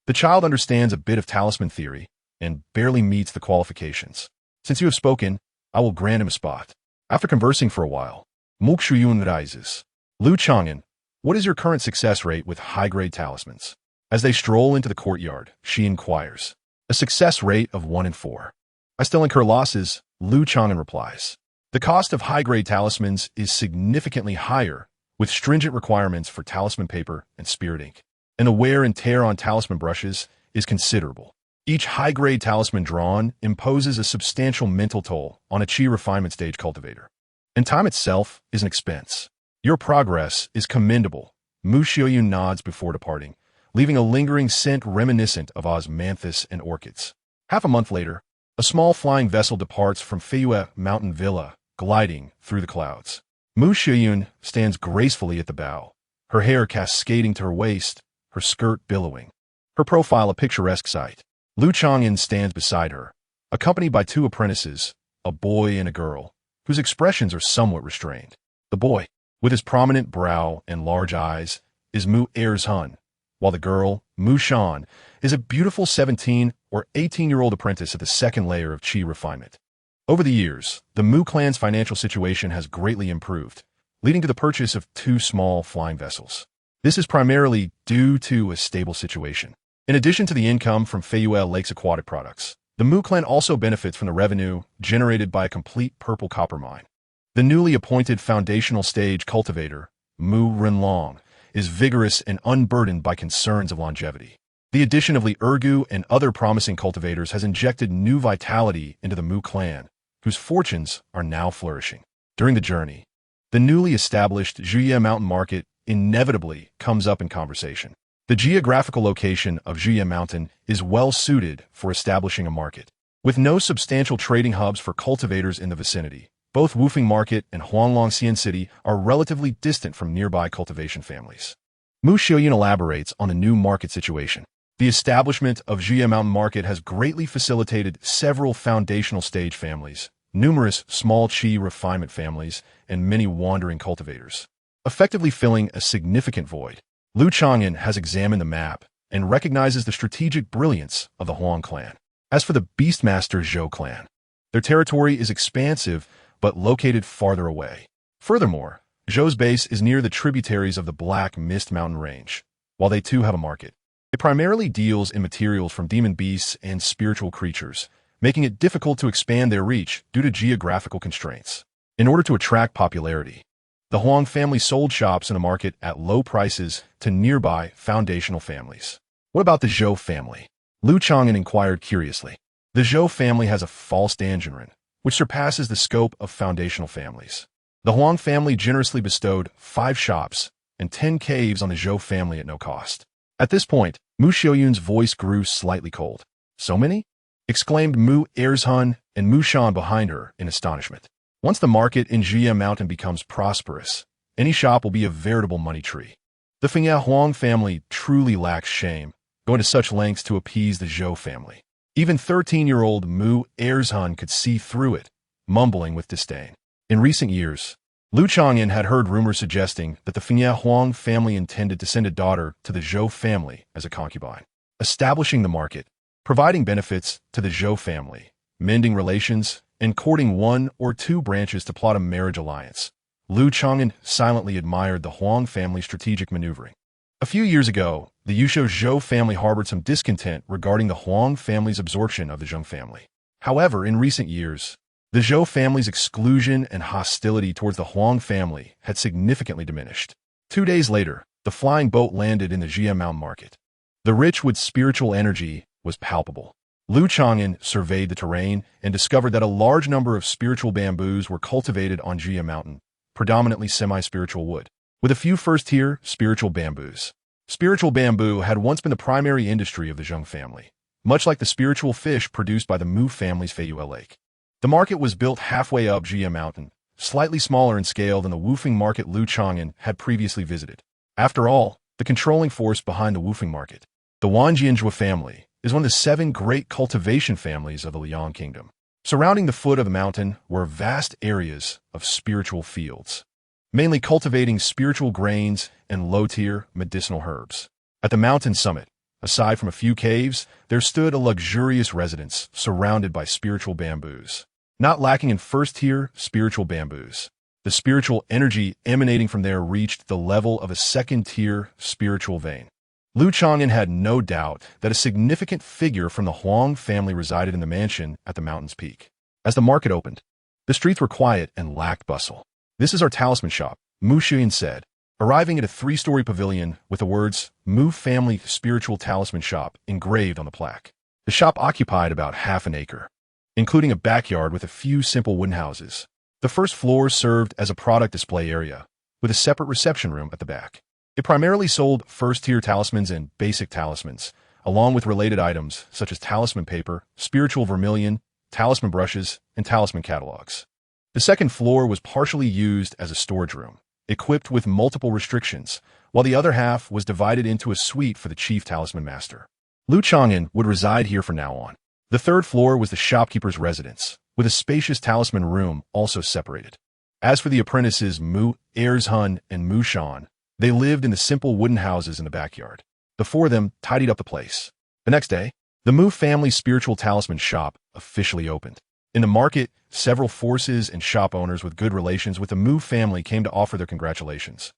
The child understands a bit of talisman theory and barely meets the qualifications. Since you have spoken, I will grant him a spot. After conversing for a while, Mukshuyun rises. Lu Chang'an, what is your current success rate with high-grade talismans? As they stroll into the courtyard, she inquires. A success rate of 1 in 4. I still incur losses, Lu Chang'an replies. The cost of high-grade talismans is significantly higher, with stringent requirements for talisman paper and spirit ink. And the wear and tear on talisman brushes is considerable. Each high-grade talisman drawn imposes a substantial mental toll on a chi refinement stage cultivator. And time itself is an expense. Your progress is commendable, Mu Xiaoyun nods before departing, leaving a lingering scent reminiscent of osmanthus and orchids. Half a month later, a small flying vessel departs from Feyue Mountain Villa, gliding through the clouds. Mu Xiaoyun stands gracefully at the bow, her hair cascading to her waist, her skirt billowing. Her profile a picturesque sight. Lu Chang'an stands beside her, accompanied by 2 apprentices, a boy and a girl, whose expressions are somewhat restrained. The boy, with his prominent brow and large eyes, is Mu Er's Hun, while the girl, Mu Shan, is a beautiful 17 or 18-year-old apprentice at the second layer of chi refinement. Over the years, the Mu clan's financial situation has greatly improved, leading to the purchase of 2 small flying vessels. This is primarily due to a stable situation. In addition to the income from Feyue Lake's aquatic products, the Mu clan also benefits from the revenue generated by a complete purple copper mine. The newly appointed foundational stage cultivator, Mu Renlong, is vigorous and unburdened by concerns of longevity. The addition of Li Ergu and other promising cultivators has injected new vitality into the Mu clan, whose fortunes are now flourishing. During the journey, the newly established Zhuye Mountain Market inevitably comes up in conversation. The geographical location of Zhuye Mountain is well suited for establishing a market. With no substantial trading hubs for cultivators in the vicinity, both Wufeng Market and Huanglongxian City are relatively distant from nearby cultivation families. Mu Xiaoyun elaborates on the new market situation. The establishment of Zhuye Mountain Market has greatly facilitated several foundational stage families, numerous small chi refinement families, and many wandering cultivators, effectively filling a significant void. Lu Chang'an has examined the map and recognizes the strategic brilliance of the Huang clan. As for the Beastmaster Zhou clan, their territory is expansive but located farther away. Furthermore, Zhou's base is near the tributaries of the Black Mist Mountain Range, while they too have a market. It primarily deals in materials from demon beasts and spiritual creatures, making it difficult to expand their reach due to geographical constraints. In order to attract popularity, the Huang family sold shops in the market at low prices to nearby foundational families. What about the Zhou family? Lu Chang'an inquired curiously. The Zhou family has a false dangenren, which surpasses the scope of foundational families. The Huang family generously bestowed 5 shops and 10 caves on the Zhou family at no cost. At this point, Mu Xiaoyun's voice grew slightly cold. So many? Exclaimed Mu Er's Hun and Mu Shan behind her in astonishment. Once the market in Zhuye Mountain becomes prosperous, any shop will be a veritable money tree. The Fengye Huang family truly lacks shame, going to such lengths to appease the Zhou family. Even 13-year-old Mu Er's Hun could see through it, mumbling with disdain. In recent years, Lu Chang'an had heard rumors suggesting that the Fengye Huang family intended to send a daughter to the Zhou family as a concubine, establishing the market, providing benefits to the Zhou family, mending relations, and courting 1 or 2 branches to plot a marriage alliance. Lu Chang'an silently admired the Huang family's strategic maneuvering. A few years ago, the Yusho Zhou family harbored some discontent regarding the Huang family's absorption of the Zheng family. However, in recent years, the Zhou family's exclusion and hostility towards the Huang family had significantly diminished. 2 days later, the flying boat landed in the Zhuye Mountain Market. The rich with spiritual energy was palpable. Lu Chang'an surveyed the terrain and discovered that a large number of spiritual bamboos were cultivated on Zhuye Mountain, predominantly semi-spiritual wood, with a few first-tier spiritual bamboos. Spiritual bamboo had once been the primary industry of the Zheng family, much like the spiritual fish produced by the Mu family's Feyue Lake. The market was built halfway up Zhuye Mountain, slightly smaller in scale than the Wufeng market Lu Chang'an had previously visited. After all, the controlling force behind the Wufeng market. The Wanjianzhua family is one of the 7 great cultivation families of the Liang Kingdom. Surrounding the foot of the mountain were vast areas of spiritual fields, mainly cultivating spiritual grains and low-tier medicinal herbs. At the mountain summit, aside from a few caves, there stood a luxurious residence surrounded by spiritual bamboos, not lacking in first-tier spiritual bamboos. The spiritual energy emanating from there reached the level of a second-tier spiritual vein. Lu Chang'an had no doubt that a significant figure from the Huang family resided in the mansion at the mountain's peak. As the market opened, the streets were quiet and lacked bustle. "This is our talisman shop," Mu Xiuyan said, arriving at a 3-story pavilion with the words Mu Family Spiritual Talisman Shop engraved on the plaque. The shop occupied about half an acre, including a backyard with a few simple wooden houses. The first floor served as a product display area, with a separate reception room at the back. It primarily sold first-tier talismans and basic talismans, along with related items such as talisman paper, spiritual vermilion, talisman brushes, and talisman catalogs. The second floor was partially used as a storage room, equipped with multiple restrictions, while the other half was divided into a suite for the chief talisman master. Lu Chang'an would reside here from now on. The third floor was the shopkeeper's residence, with a spacious talisman room also separated. As for the apprentices Mu Erzhun and Mu Shan, they lived in the simple wooden houses in the backyard. The 4 of them tidied up the place. The next day, the Mu family spiritual talisman shop officially opened. In the market, several forces and shop owners with good relations with the Mu family came to offer their congratulations,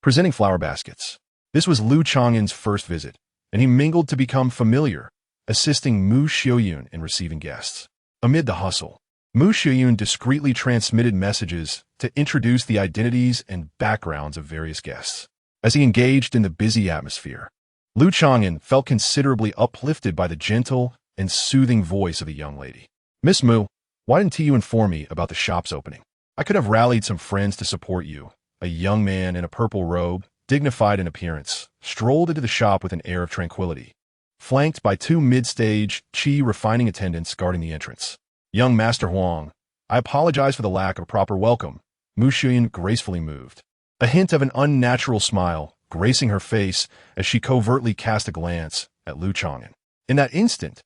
presenting flower baskets. This was Lu Chang'an's first visit, and he mingled to become familiar, assisting Mu Xiuyun in receiving guests. Amid the hustle, Mu Xiuyun discreetly transmitted messages to introduce the identities and backgrounds of various guests. As he engaged in the busy atmosphere, Lu Chang'an felt considerably uplifted by the gentle and soothing voice of the young lady. "Miss Mu, why didn't you inform me about the shop's opening? I could have rallied some friends to support you." A young man in a purple robe, dignified in appearance, strolled into the shop with an air of tranquility, flanked by 2 mid-stage qi refining attendants guarding the entrance. "Young Master Huang, I apologize for the lack of a proper welcome." Mu Xiuyan gracefully moved, a hint of an unnatural smile gracing her face as she covertly cast a glance at Lu Chang'an. In that instant,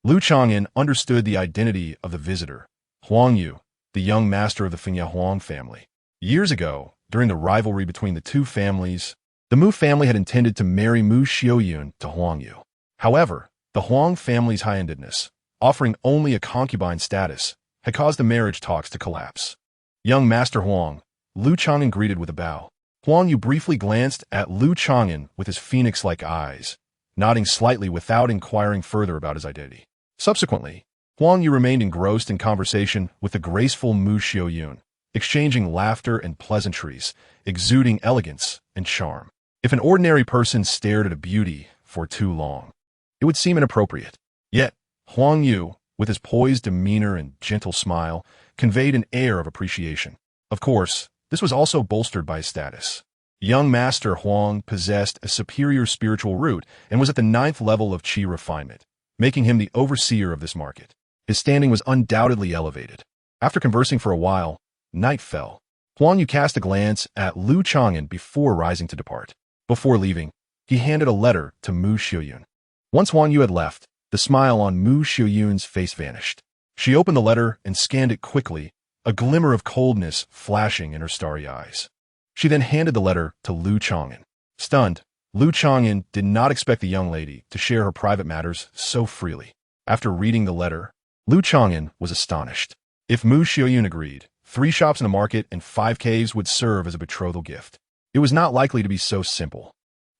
Lu Chang'an understood the identity of the visitor, Huang Yu, the young master of the Fengya Huang family. Years ago, during the rivalry between the 2 families, the Mu family had intended to marry Mu Xiuyun to Huang Yu. However, the Huang family's high-handedness, offering only a concubine status, had caused the marriage talks to collapse. "Young Master Huang," Lu Chang'an greeted with a bow. Huang Yu briefly glanced at Lu Chang'an with his phoenix-like eyes, nodding slightly without inquiring further about his identity. Subsequently, Huang Yu remained engrossed in conversation with the graceful Mu Xiuyun, exchanging laughter and pleasantries, exuding elegance and charm. If an ordinary person stared at a beauty for too long, it would seem inappropriate. Yet, Huang Yu, with his poised demeanor and gentle smile, conveyed an air of appreciation. Of course, this was also bolstered by his status. Young Master Huang possessed a superior spiritual root and was at the 9th level of qi refinement, making him the overseer of this market. His standing was undoubtedly elevated. After conversing for a while, night fell. Huang Yu cast a glance at Lu Chang'an before rising to depart. Before leaving, he handed a letter to Mu Xiuyun. Once Huang Yu had left, the smile on Mu Xiuyun's face vanished. She opened the letter and scanned it quickly, a glimmer of coldness flashing in her starry eyes. She then handed the letter to Lu Chang'an. Stunned, Lu Chang'an did not expect the young lady to share her private matters so freely. After reading the letter, Lu Chang'an was astonished. If Mu Xiuyun agreed, 3 shops in the market and 5 caves would serve as a betrothal gift. It was not likely to be so simple.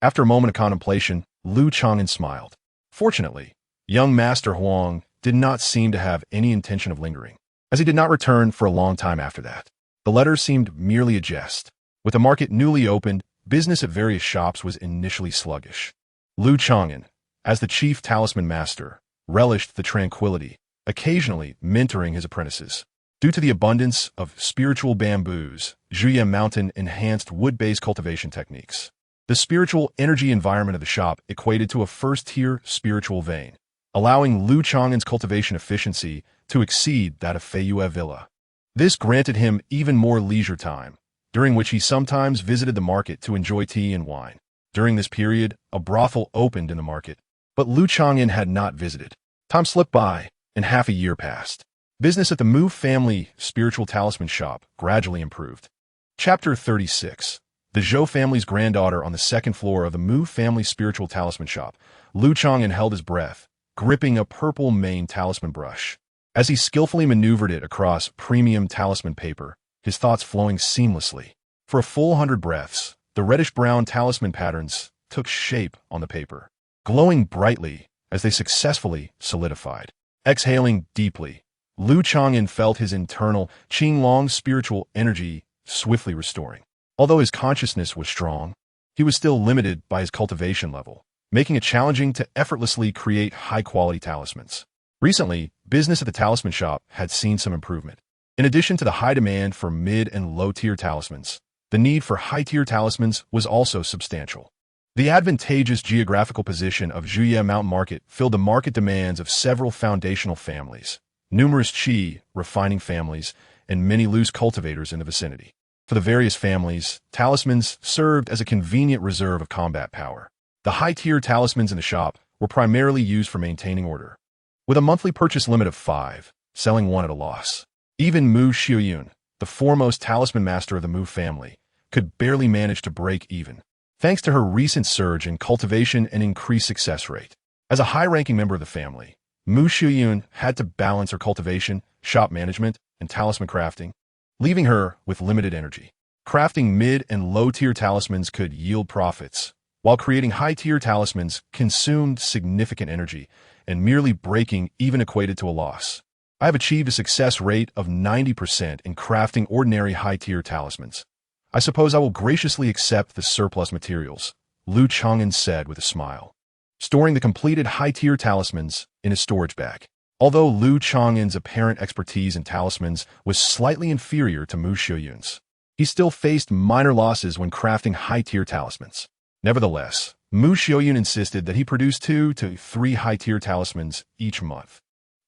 After a moment of contemplation, Lu Chang'an smiled. Fortunately, young Master Huang did not seem to have any intention of lingering, as he did not return for a long time after that. The letter seemed merely a jest. With the market newly opened, business at various shops was initially sluggish. Lu Chang'an, as the chief talisman master, relished the tranquility, occasionally mentoring his apprentices. Due to the abundance of spiritual bamboos, Zhuye Mountain enhanced wood-based cultivation techniques. The spiritual energy environment of the shop equated to a first-tier spiritual vein, allowing Lu Chang'an's cultivation efficiency to exceed that of Feiyue Villa. This granted him even more leisure time, during which he sometimes visited the market to enjoy tea and wine. During this period, a brothel opened in the market, but Lu Chang'an had not visited. Time slipped by, and half a year passed. Business at the Mu family spiritual talisman shop gradually improved. Chapter 36. The Zhou family's granddaughter on the second floor of the Mu family spiritual talisman shop. Lu Chang'an held his breath, gripping a purple mane talisman brush. As he skillfully maneuvered it across premium talisman paper, his thoughts flowing seamlessly. For a full 100 breaths, the reddish-brown talisman patterns took shape on the paper, glowing brightly as they successfully solidified. Exhaling deeply, Lu Chang'an felt his internal Qinglong spiritual energy swiftly restoring. Although his consciousness was strong, he was still limited by his cultivation level, making it challenging to effortlessly create high-quality talismans. Recently, business at the talisman shop had seen some improvement. In addition to the high demand for mid- and low-tier talismans, the need for high-tier talismans was also substantial. The advantageous geographical position of Zhuye Mountain Market filled the market demands of several foundational families, numerous qi refining families, and many loose cultivators in the vicinity. For the various families, talismans served as a convenient reserve of combat power. The high-tier talismans in the shop were primarily used for maintaining order, with a monthly purchase limit of 5, selling one at a loss. Even Mu Xiuyun, the foremost talisman master of the Mu family, could barely manage to break even, thanks to her recent surge in cultivation and increased success rate. As a high-ranking member of the family, Mu Xiuyun had to balance her cultivation, shop management, and talisman crafting, leaving her with limited energy. Crafting mid- and low-tier talismans could yield profits, while creating high-tier talismans consumed significant energy, and merely breaking even equated to a loss. I have achieved a success rate of 90% in crafting ordinary high-tier talismans. I suppose I will graciously accept the surplus materials, Lu Chang'an said with a smile, storing the completed high-tier talismans in his storage bag. Although Lu Chang'an's apparent expertise in talismans was slightly inferior to Mu Xiuyun's, he still faced minor losses when crafting high-tier talismans. Nevertheless, Mu Xiuyun insisted that he produce 2 to 3 high-tier talismans each month.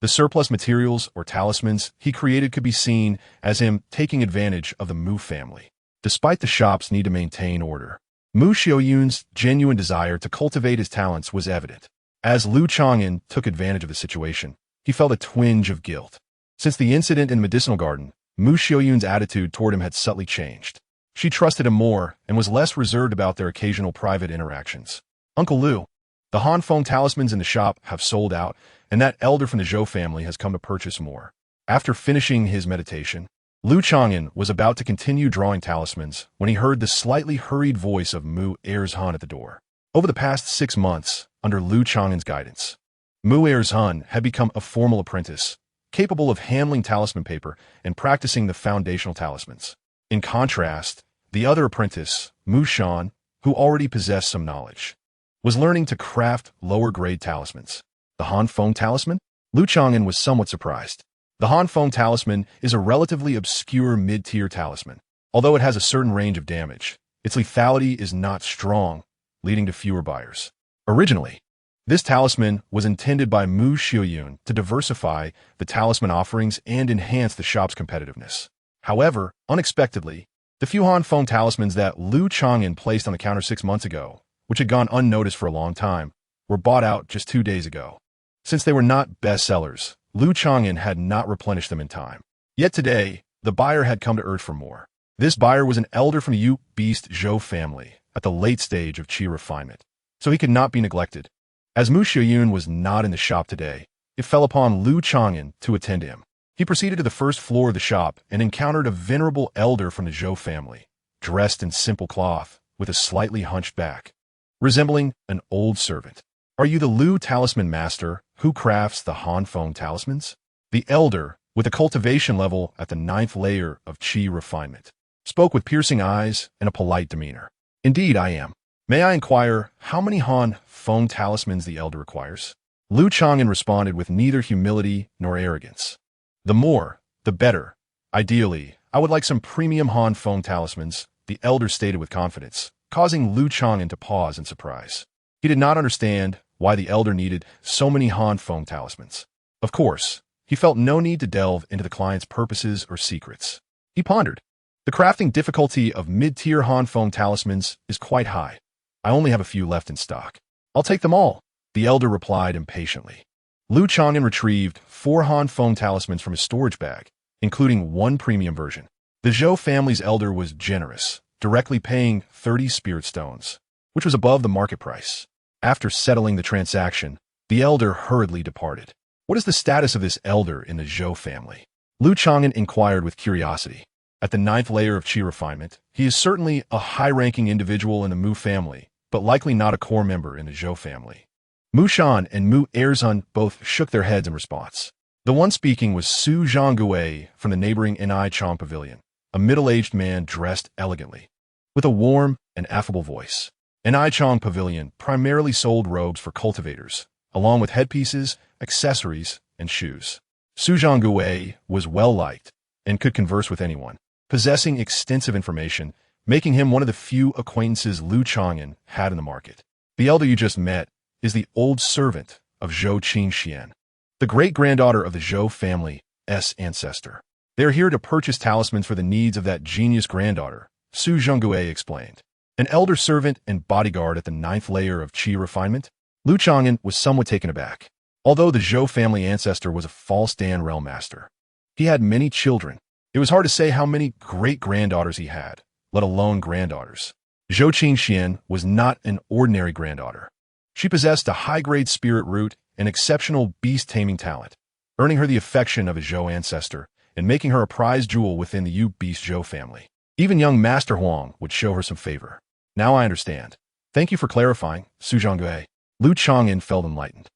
The surplus materials or talismans he created could be seen as him taking advantage of the Mu family. Despite the shop's need to maintain order, Mu Xiuyun's genuine desire to cultivate his talents was evident. As Lu Chang'an took advantage of the situation, he felt a twinge of guilt. Since the incident in the medicinal garden, Mu Xiuyun's attitude toward him had subtly changed. She trusted him more and was less reserved about their occasional private interactions. Uncle Lu, the Hanfeng talismans in the shop have sold out, and that elder from the Zhou family has come to purchase more. After finishing his meditation, Lu Chang'an was about to continue drawing talismans when he heard the slightly hurried voice of Mu Erzhan at the door. Over the past 6 months, under Lu Chang'an's guidance, Mu Erzhan had become a formal apprentice, capable of handling talisman paper and practicing the foundational talismans. In contrast, the other apprentice, Mu Shan, who already possessed some knowledge, was learning to craft lower-grade talismans. The Hanfeng talisman? Lu Chang'an was somewhat surprised. The Hanfeng talisman is a relatively obscure mid-tier talisman. Although it has a certain range of damage, its lethality is not strong, leading to fewer buyers. Originally, this talisman was intended by Mu Xiuyun to diversify the talisman offerings and enhance the shop's competitiveness. However, unexpectedly, the few Hanfeng talismans that Lu Chang'an placed on the counter 6 months ago, which had gone unnoticed for a long time, were bought out just 2 days ago. Since they were not bestsellers, Lu Chang'an had not replenished them in time. Yet today, the buyer had come to urge for more. This buyer was an elder from the Yu Beast Zhou family at the late stage of qi refinement, so he could not be neglected. As Mu Xiuyun was not in the shop today, it fell upon Lu Chang'an to attend to him. He proceeded to the first floor of the shop and encountered a venerable elder from the Zhou family, dressed in simple cloth, with a slightly hunched back, resembling an old servant. "Are you the Lu talisman master who crafts the Hanfeng talismans?" The elder, with a cultivation level at the 9th layer of qi refinement, spoke with piercing eyes and a polite demeanor. "Indeed, I am. May I inquire how many Hanfeng talismans the elder requires?" Lu Chang'an responded with neither humility nor arrogance. "The more, the better. Ideally, I would like some premium Hanfeng talismans," the elder stated with confidence, causing Lu Chang'an to pause in surprise. He did not understand why the elder needed so many Hanfeng talismans. Of course, he felt no need to delve into the client's purposes or secrets. He pondered. The crafting difficulty of mid-tier Hanfeng talismans is quite high. I only have a few left in stock. I'll take them all, the elder replied impatiently. Lu Chang'an retrieved 4 Han Feng talismans from his storage bag, including 1 premium version. The Zhou family's elder was generous, directly paying 30 spirit stones, which was above the market price. After settling the transaction, the elder hurriedly departed. What is the status of this elder in the Zhou family? Lu Chang'an inquired with curiosity. At the 9th layer of Qi refinement, he is certainly a high-ranking individual in the Mu family, but likely not a core member in the Zhou family. Mu Shan and Mu Erzun both shook their heads in response. The one speaking was Su Zhangguei from the neighboring Ni Chang Pavilion, a middle-aged man dressed elegantly, with a warm and affable voice. Ni Chang Pavilion primarily sold robes for cultivators, along with headpieces, accessories, and shoes. Su Zhangguei was well-liked and could converse with anyone, possessing extensive information, making him one of the few acquaintances Lu Chang'an had in the market. The elder you just met is the old servant of Zhou Qingxian, the great-granddaughter of the Zhou family's ancestor. They are here to purchase talismans for the needs of that genius granddaughter, Su Zhangguei explained. An elder servant and bodyguard at the 9th layer of Qi refinement? Lu Chang'an was somewhat taken aback. Although the Zhou family ancestor was a false Dan realm master, he had many children. It was hard to say how many great-granddaughters he had, let alone granddaughters. Zhou Qingxian was not an ordinary granddaughter. She possessed a high-grade spirit root and exceptional beast-taming talent, earning her the affection of a Zhou ancestor and making her a prized jewel within the Beast Zhou family. Even young Master Huang would show her some favor. Now I understand. Thank you for clarifying, Su Zhangguei. Lu Chang'an felt enlightened.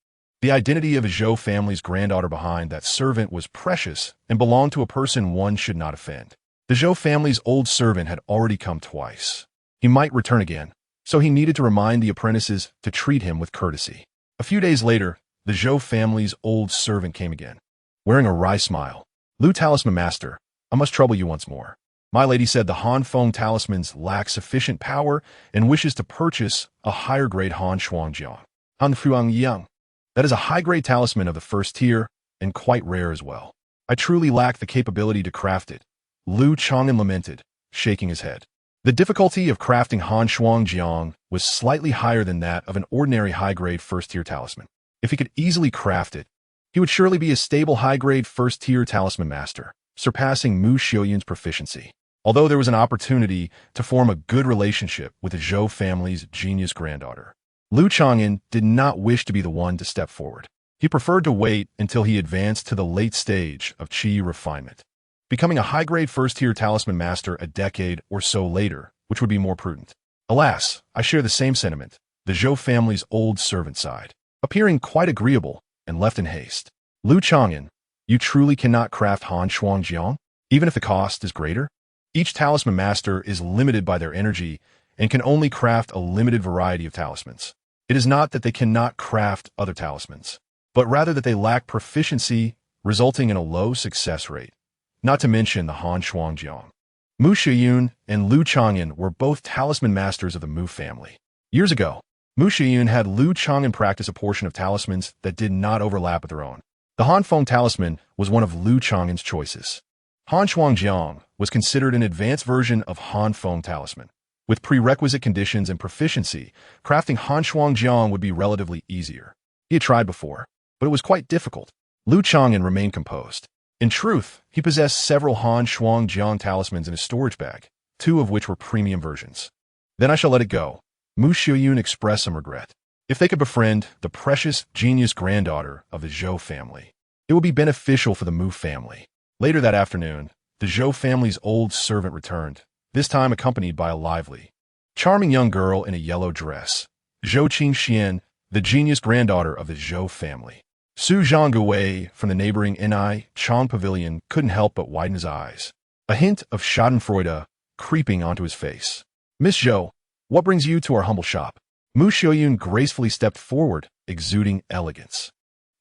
The identity of a Zhou family's granddaughter behind that servant was precious and belonged to a person one should not offend. The Zhou family's old servant had already come twice. He might return again, so he needed to remind the apprentices to treat him with courtesy. A few days later, the Zhou family's old servant came again, wearing a wry smile. Lu Talisman Master, I must trouble you once more. My lady said the Han Feng talismans lack sufficient power and wishes to purchase a higher-grade Han Shuangjiang. Han Fuang Yang. That is a high-grade talisman of the first tier, and quite rare as well. I truly lack the capability to craft it, Lu Chang'an lamented, shaking his head. The difficulty of crafting Han Shuangjiang was slightly higher than that of an ordinary high-grade first-tier talisman. If he could easily craft it, he would surely be a stable high-grade first-tier talisman master, surpassing Mu Xiuyun's proficiency. Although there was an opportunity to form a good relationship with the Zhou family's genius granddaughter, Lu Chang'an did not wish to be the one to step forward. He preferred to wait until he advanced to the late stage of Qi refinement, becoming a high-grade first-tier talisman master a decade or so later, which would be more prudent. Alas, I share the same sentiment, the Zhou family's old servant sighed, appearing quite agreeable and left in haste. Lu Chang'an, you truly cannot craft Han Shuangjiang, even if the cost is greater? Each talisman master is limited by their energy and can only craft a limited variety of talismans. It is not that they cannot craft other talismans, but rather that they lack proficiency, resulting in a low success rate, not to mention the Han Shuangjiang. Mu Xiuyun and Lu Chang'an were both talisman masters of the Mu family. Years ago, Mu Xiuyun had Lu Chang'an practice a portion of talismans that did not overlap with their own. The Han Feng talisman was one of Lu Chang'an's choices. Han Shuangjiang was considered an advanced version of Han Feng talisman. With prerequisite conditions and proficiency, crafting Han Shuangjiang would be relatively easier. He had tried before, but it was quite difficult. Lu Chang'an remained composed. In truth, he possessed several Han Shuangjiang talismans in his storage bag, 2 of which were premium versions. Then I shall let it go. Mu Xiuyun expressed some regret. If they could befriend the precious genius granddaughter of the Zhou family, it would be beneficial for the Mu family. Later that afternoon, the Zhou family's old servant returned, this time accompanied by a lively, charming young girl in a yellow dress. Zhou Qingxian, the genius granddaughter of the Zhou family. Su Zhangguei from the neighboring Ni Chang Pavilion couldn't help but widen his eyes, a hint of schadenfreude creeping onto his face. Miss Zhou, what brings you to our humble shop? Mu Xiuyun gracefully stepped forward, exuding elegance.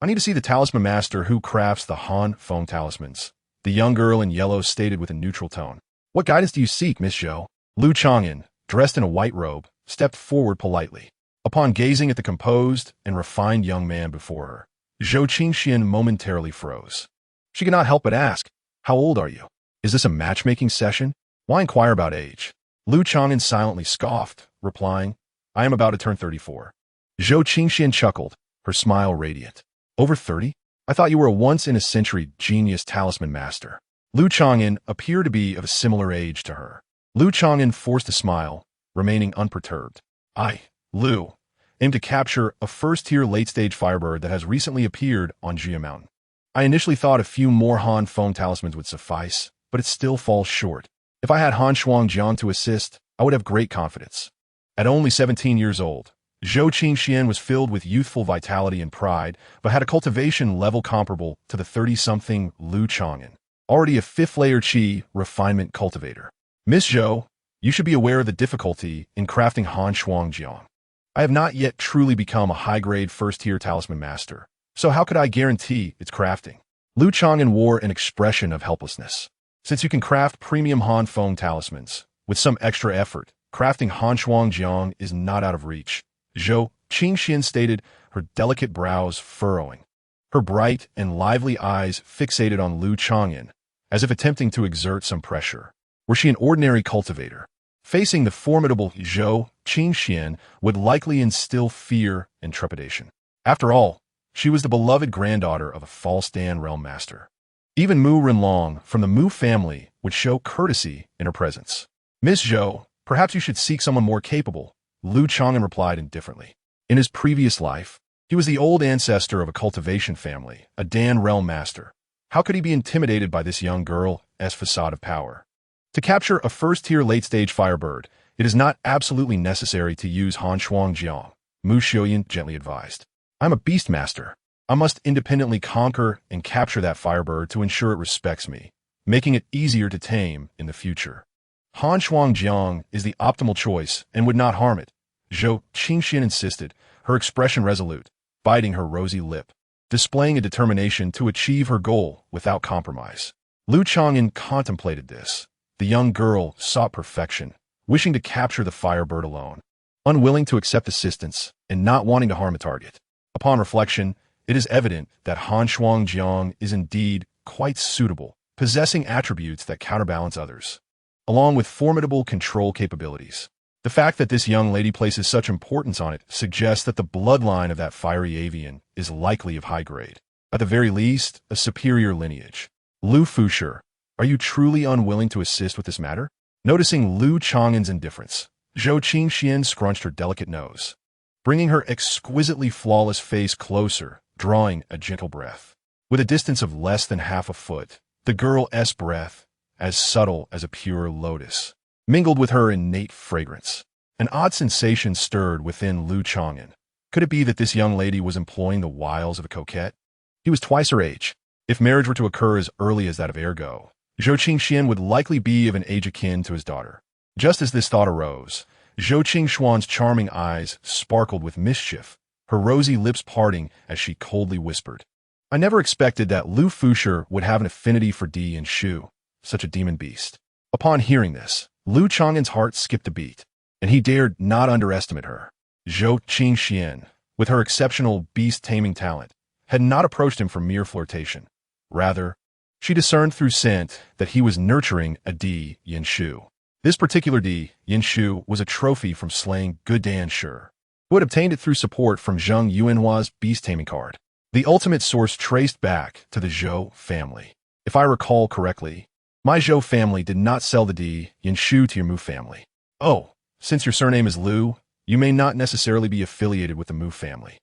I need to see the talisman master who crafts the Han Feng talismans, the young girl in yellow stated with a neutral tone. What guidance do you seek, Miss Zhou? Lu Chang'an, dressed in a white robe, stepped forward politely. Upon gazing at the composed and refined young man before her, Zhou Qingxian momentarily froze. She could not help but ask, how old are you? Is this a matchmaking session? Why inquire about age? Lu Chang'an silently scoffed, replying, I am about to turn 34. Zhou Qingxian chuckled, her smile radiant. Over 30? I thought you were a once-in-a-century genius talisman master. Lu Chang'an appeared to be of a similar age to her. Lu Chang'an forced a smile, remaining unperturbed. I, Lu, aim to capture a first-tier late-stage firebird that has recently appeared on Jia Mountain. I initially thought a few more Han foam talismans would suffice, but it still falls short. If I had Han Shuangjiang to assist, I would have great confidence. At only 17 years old, Zhou Qingxian was filled with youthful vitality and pride, but had a cultivation level comparable to the 30-something Lu Chang'an, already a fifth-layer qi refinement cultivator. Miss Zhou, you should be aware of the difficulty in crafting Han Shuangjiang. I have not yet truly become a high-grade first-tier talisman master, so how could I guarantee its crafting? Lu Chang'an wore an expression of helplessness. Since you can craft premium Han foam talismans, with some extra effort, crafting Han Shuangjiang is not out of reach. Zhou Qingxian stated, her delicate brows furrowing. Her bright and lively eyes fixated on Lu Chang'an, as if attempting to exert some pressure. Were she an ordinary cultivator, facing the formidable Zhou Qingxian would likely instill fear and trepidation. After all, she was the beloved granddaughter of a false Dan realm master. Even Mu Renlong from the Mu family would show courtesy in her presence. Miss Zhou, perhaps you should seek someone more capable, Lu Chang'an replied indifferently. In his previous life, he was the old ancestor of a cultivation family, a Dan realm master. How could he be intimidated by this young girl's facade of power? To capture a first-tier late-stage firebird, it is not absolutely necessary to use Han Shuangjiang, Mu Xiuyan gently advised. I'm a beast master. I must independently conquer and capture that firebird to ensure it respects me, making it easier to tame in the future. Han Shuangjiang is the optimal choice and would not harm it, Zhou Qingxian insisted, her expression resolute, biting her rosy lip, displaying a determination to achieve her goal without compromise. Lu Chang'an contemplated this. The young girl sought perfection, wishing to capture the firebird alone, unwilling to accept assistance and not wanting to harm a target. Upon reflection, it is evident that Han Shuangjiang is indeed quite suitable, possessing attributes that counterbalance others, along with formidable control capabilities. The fact that this young lady places such importance on it suggests that the bloodline of that fiery avian is likely of high grade, at the very least, a superior lineage. Lu Fushi, are you truly unwilling to assist with this matter? Noticing Lu Chang'an's indifference, Zhou Qingxian scrunched her delicate nose, bringing her exquisitely flawless face closer, drawing a gentle breath. With a distance of less than half a foot, the girl's breath, as subtle as a pure lotus, mingled with her innate fragrance. An odd sensation stirred within Lu Chang'an. Could it be that this young lady was employing the wiles of a coquette? He was twice her age. If marriage were to occur as early as that of Ergo, Zhou Qingxian would likely be of an age akin to his daughter. Just as this thought arose, Zhou Qingxuan's charming eyes sparkled with mischief, her rosy lips parting as she coldly whispered, I never expected that Lu Fushi would have an affinity for Di and Shu, such a demon beast. Upon hearing this, Lu Chang'an's heart skipped a beat, and he dared not underestimate her. Zhou Qingxian, with her exceptional beast-taming talent, had not approached him for mere flirtation. Rather, she discerned through scent that he was nurturing a Di Yanshu. This particular Di Yanshu was a trophy from slaying Good Dan Shi, who had obtained it through support from Zheng Yuanhua's beast-taming card. The ultimate source traced back to the Zhou family. If I recall correctly, my Zhou family did not sell the Di Yanshu to your Mu family. Oh, since your surname is Lu, you may not necessarily be affiliated with the Mu family.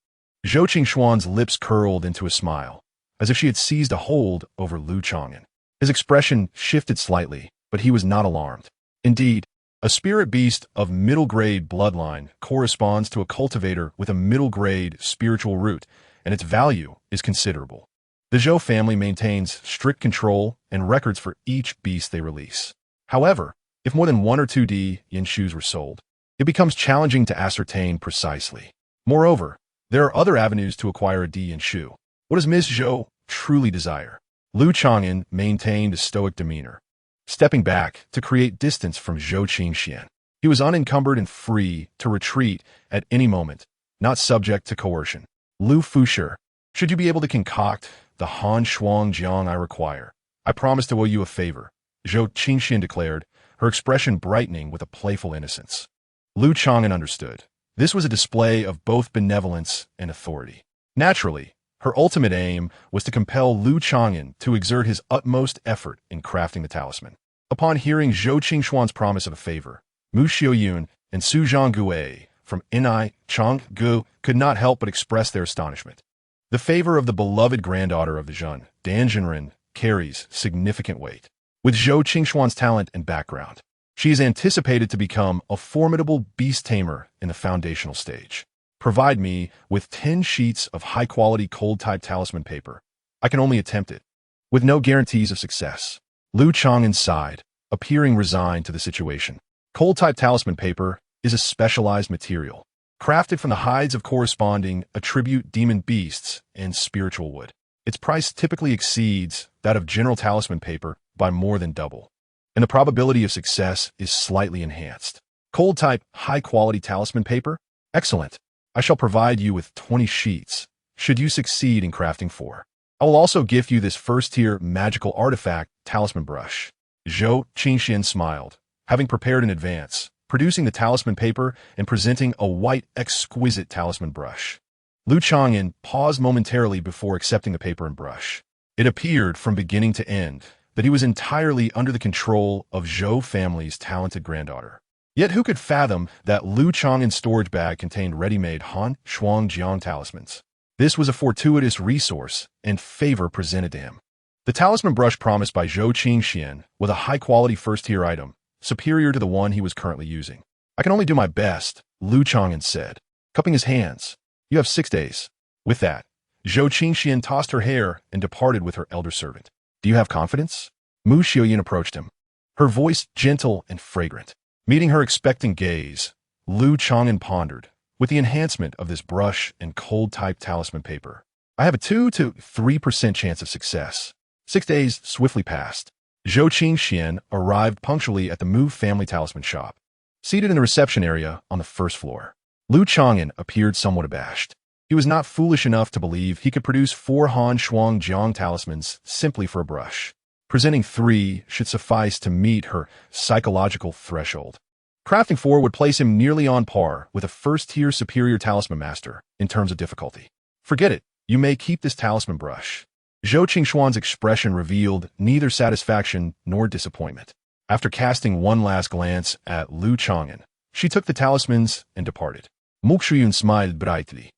Zhou Qingxuan's lips curled into a smile, as if she had seized a hold over Lu Chang'an. His expression shifted slightly, but he was not alarmed. Indeed, a spirit beast of middle-grade bloodline corresponds to a cultivator with a middle-grade spiritual root, and its value is considerable. The Zhou family maintains strict control and records for each beast they release. However, if more than one or two Di Yanshus were sold, it becomes challenging to ascertain precisely. Moreover, there are other avenues to acquire a Di Yanshu. What does Ms. Zhou truly desire? Lu Chang'an maintained a stoic demeanor, stepping back to create distance from Zhou Qingxian. He was unencumbered and free to retreat at any moment, not subject to coercion. Lu Fushi, should you be able to concoct the Han Shuangjiang I require, I promise to owe you a favor, Zhou Qingxian declared, her expression brightening with a playful innocence. Lu Chang'an understood. This was a display of both benevolence and authority. Naturally, her ultimate aim was to compel Lu Chang'an to exert his utmost effort in crafting the talisman. Upon hearing Zhou Qingxuan's promise of a favor, Mu Xiaoyun and Su Zhanggue from Inai Changgu could not help but express their astonishment. The favor of the beloved granddaughter of the Zhen, Dan Zhenren, carries significant weight. With Zhou Qingxuan's talent and background, she is anticipated to become a formidable beast tamer in the foundational stage. Provide me with 10 sheets of high-quality cold-type talisman paper. I can only attempt it. With no guarantees of success, Lu Chang'an sighed, appearing resigned to the situation. Cold-type talisman paper is a specialized material, crafted from the hides of corresponding attribute demon beasts and spiritual wood. Its price typically exceeds that of general talisman paper by more than double, and the probability of success is slightly enhanced. Cold-type, high-quality talisman paper? Excellent. I shall provide you with 20 sheets, should you succeed in crafting 4. I will also gift you this first-tier magical artifact talisman brush. Zhou Qingxian smiled, having prepared in advance, producing the talisman paper and presenting a white, exquisite talisman brush. Lu Chang'an paused momentarily before accepting the paper and brush. It appeared from beginning to end that he was entirely under the control of Zhou family's talented granddaughter. Yet who could fathom that Lu Chang'an's storage bag contained ready-made Han Shuang Jiang talismans? This was a fortuitous resource and favor presented to him. The talisman brush promised by Zhou Qingxian was a high-quality first-tier item, superior to the one he was currently using. I can only do my best, Lu Chang'an said, cupping his hands. You have 6 days. With that, Zhou Qingxian tossed her hair and departed with her elder servant. Do you have confidence? Mu Xiaoyun approached him, her voice gentle and fragrant. Meeting her expectant gaze, Lu Chang'an pondered, with the enhancement of this brush and cold-type talisman paper, I have a 2 to 3% chance of success. 6 days swiftly passed. Zhou Qingxian arrived punctually at the Mu family talisman shop. Seated in the reception area on the first floor, Lu Chang'an appeared somewhat abashed. He was not foolish enough to believe he could produce 4 Han Shuang Jiang talismans simply for a brush. Presenting 3 should suffice to meet her psychological threshold. Crafting 4 would place him nearly on par with a first-tier superior talisman master in terms of difficulty. Forget it, you may keep this talisman brush. Zhou Qingxuan's expression revealed neither satisfaction nor disappointment. After casting one last glance at Lu Chang'an, she took the talismans and departed. Mu Xiaoyun smiled brightly.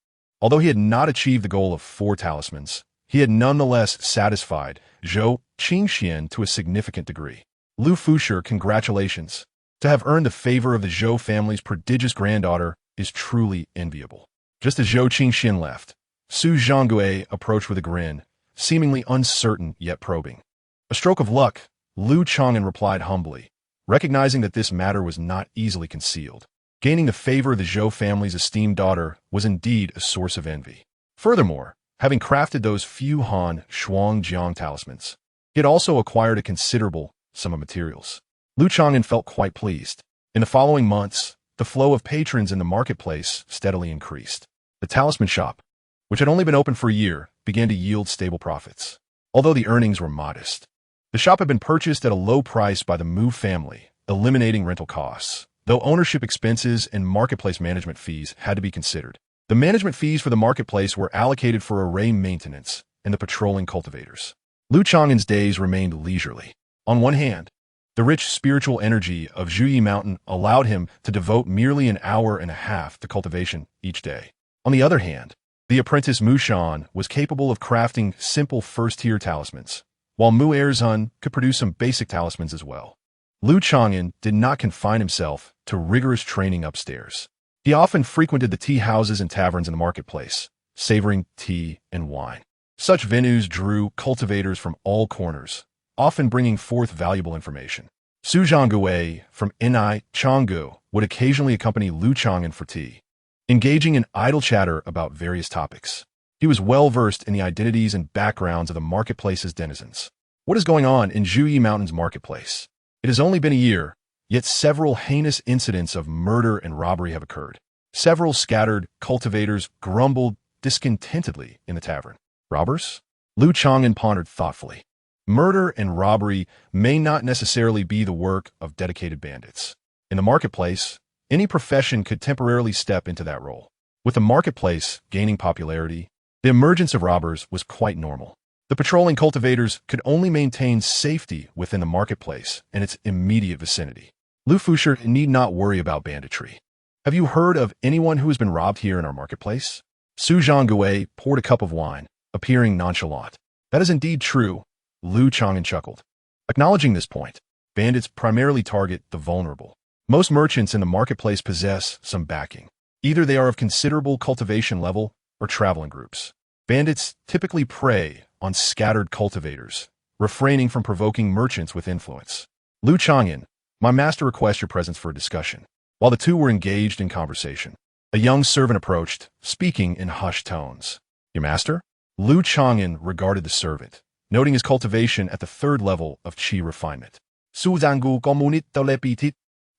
Although he had not achieved the goal of 4 talismans, he had nonetheless satisfied Zhou Qingxian to a significant degree. Lu Fusher, congratulations. To have earned the favor of the Zhou family's prodigious granddaughter is truly enviable. Just as Zhou Qingxian left, Su Zhanggue approached with a grin, seemingly uncertain yet probing. A stroke of luck, Lu Chang'an replied humbly, recognizing that this matter was not easily concealed. Gaining the favor of the Zhou family's esteemed daughter was indeed a source of envy. Furthermore, having crafted those few Han Shuang Jiang talismans, he had also acquired a considerable sum of materials. Lu Chang'an felt quite pleased. In the following months, the flow of patrons in the marketplace steadily increased. The talisman shop, which had only been open for a year, began to yield stable profits. Although the earnings were modest, the shop had been purchased at a low price by the Mu family, eliminating rental costs, though ownership expenses and marketplace management fees had to be considered. The management fees for the marketplace were allocated for array maintenance and the patrolling cultivators. Lu Chang'an's days remained leisurely. On one hand, the rich spiritual energy of Zhuyi Mountain allowed him to devote merely an hour and a half to cultivation each day. On the other hand, the apprentice Mu Shan was capable of crafting simple first-tier talismans, while Mu Erzun could produce some basic talismans as well. Lu Chang'an did not confine himself to rigorous training upstairs. He often frequented the tea houses and taverns in the marketplace, savoring tea and wine. Such venues drew cultivators from all corners, often bringing forth valuable information. Su Zhanggue from Inai Changgu would occasionally accompany Lu Chang'an for tea, engaging in idle chatter about various topics. He was well-versed in the identities and backgrounds of the marketplace's denizens. What is going on in Zhuyi Mountain's marketplace? It has only been a year, yet several heinous incidents of murder and robbery have occurred. Several scattered cultivators grumbled discontentedly in the tavern. Robbers? Lu Chang'an pondered thoughtfully. Murder and robbery may not necessarily be the work of dedicated bandits. In the marketplace, Any profession could temporarily step into that role. With the marketplace gaining popularity, the emergence of robbers was quite normal. The patrolling cultivators could only maintain safety within the marketplace and its immediate vicinity. Lu Fusher need not worry about banditry. Have you heard of anyone who has been robbed here in our marketplace? Su Zhangguei poured a cup of wine, appearing nonchalant. That is indeed true, Lu Chang'an chuckled. Acknowledging this point, bandits primarily target the vulnerable. Most merchants in the marketplace possess some backing. Either they are of considerable cultivation level or traveling groups. Bandits typically prey on scattered cultivators, refraining from provoking merchants with influence. Lu Chang'an, my master requests your presence for a discussion. While the two were engaged in conversation, a young servant approached, speaking in hushed tones. Your master? Lu Chang'an regarded the servant, noting his cultivation at the third level of qi refinement.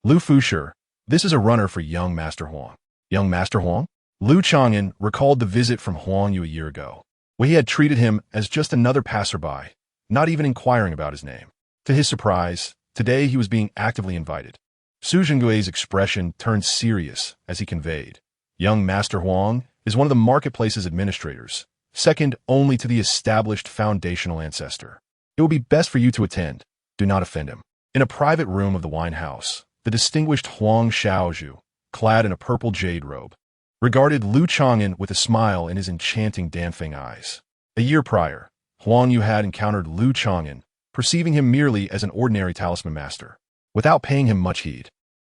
Lu Fusher, this is a runner for young Master Huang. Young Master Huang? Lu Chang'an recalled the visit from Huang Yu a year ago, where he had treated him as just another passerby, not even inquiring about his name. To his surprise, today he was being actively invited. Su Zhenggui's expression turned serious as he conveyed, young Master Huang is one of the marketplace's administrators, second only to the established foundational ancestor. It will be best for you to attend. Do not offend him. In a private room of the wine house, the distinguished Huang Xiaozhu, clad in a purple jade robe, regarded Lu Chang'an with a smile in his enchanting Danfeng eyes. A year prior, Huang Yu had encountered Lu Chang'an, perceiving him merely as an ordinary talisman master, without paying him much heed.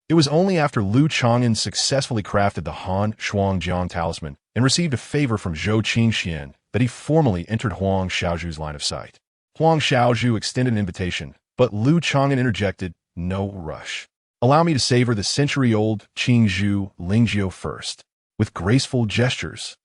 It was only after Lu Chang'an successfully crafted the Han Shuangjiang talisman and received a favor from Zhou Qingxian that he formally entered Huang Xiaozhu's line of sight. Huang Xiaozhu extended an invitation, but Lu Chang'an interjected, no rush. Allow me to savor the century-old Qingzhu Lingjiu first. With graceful gestures,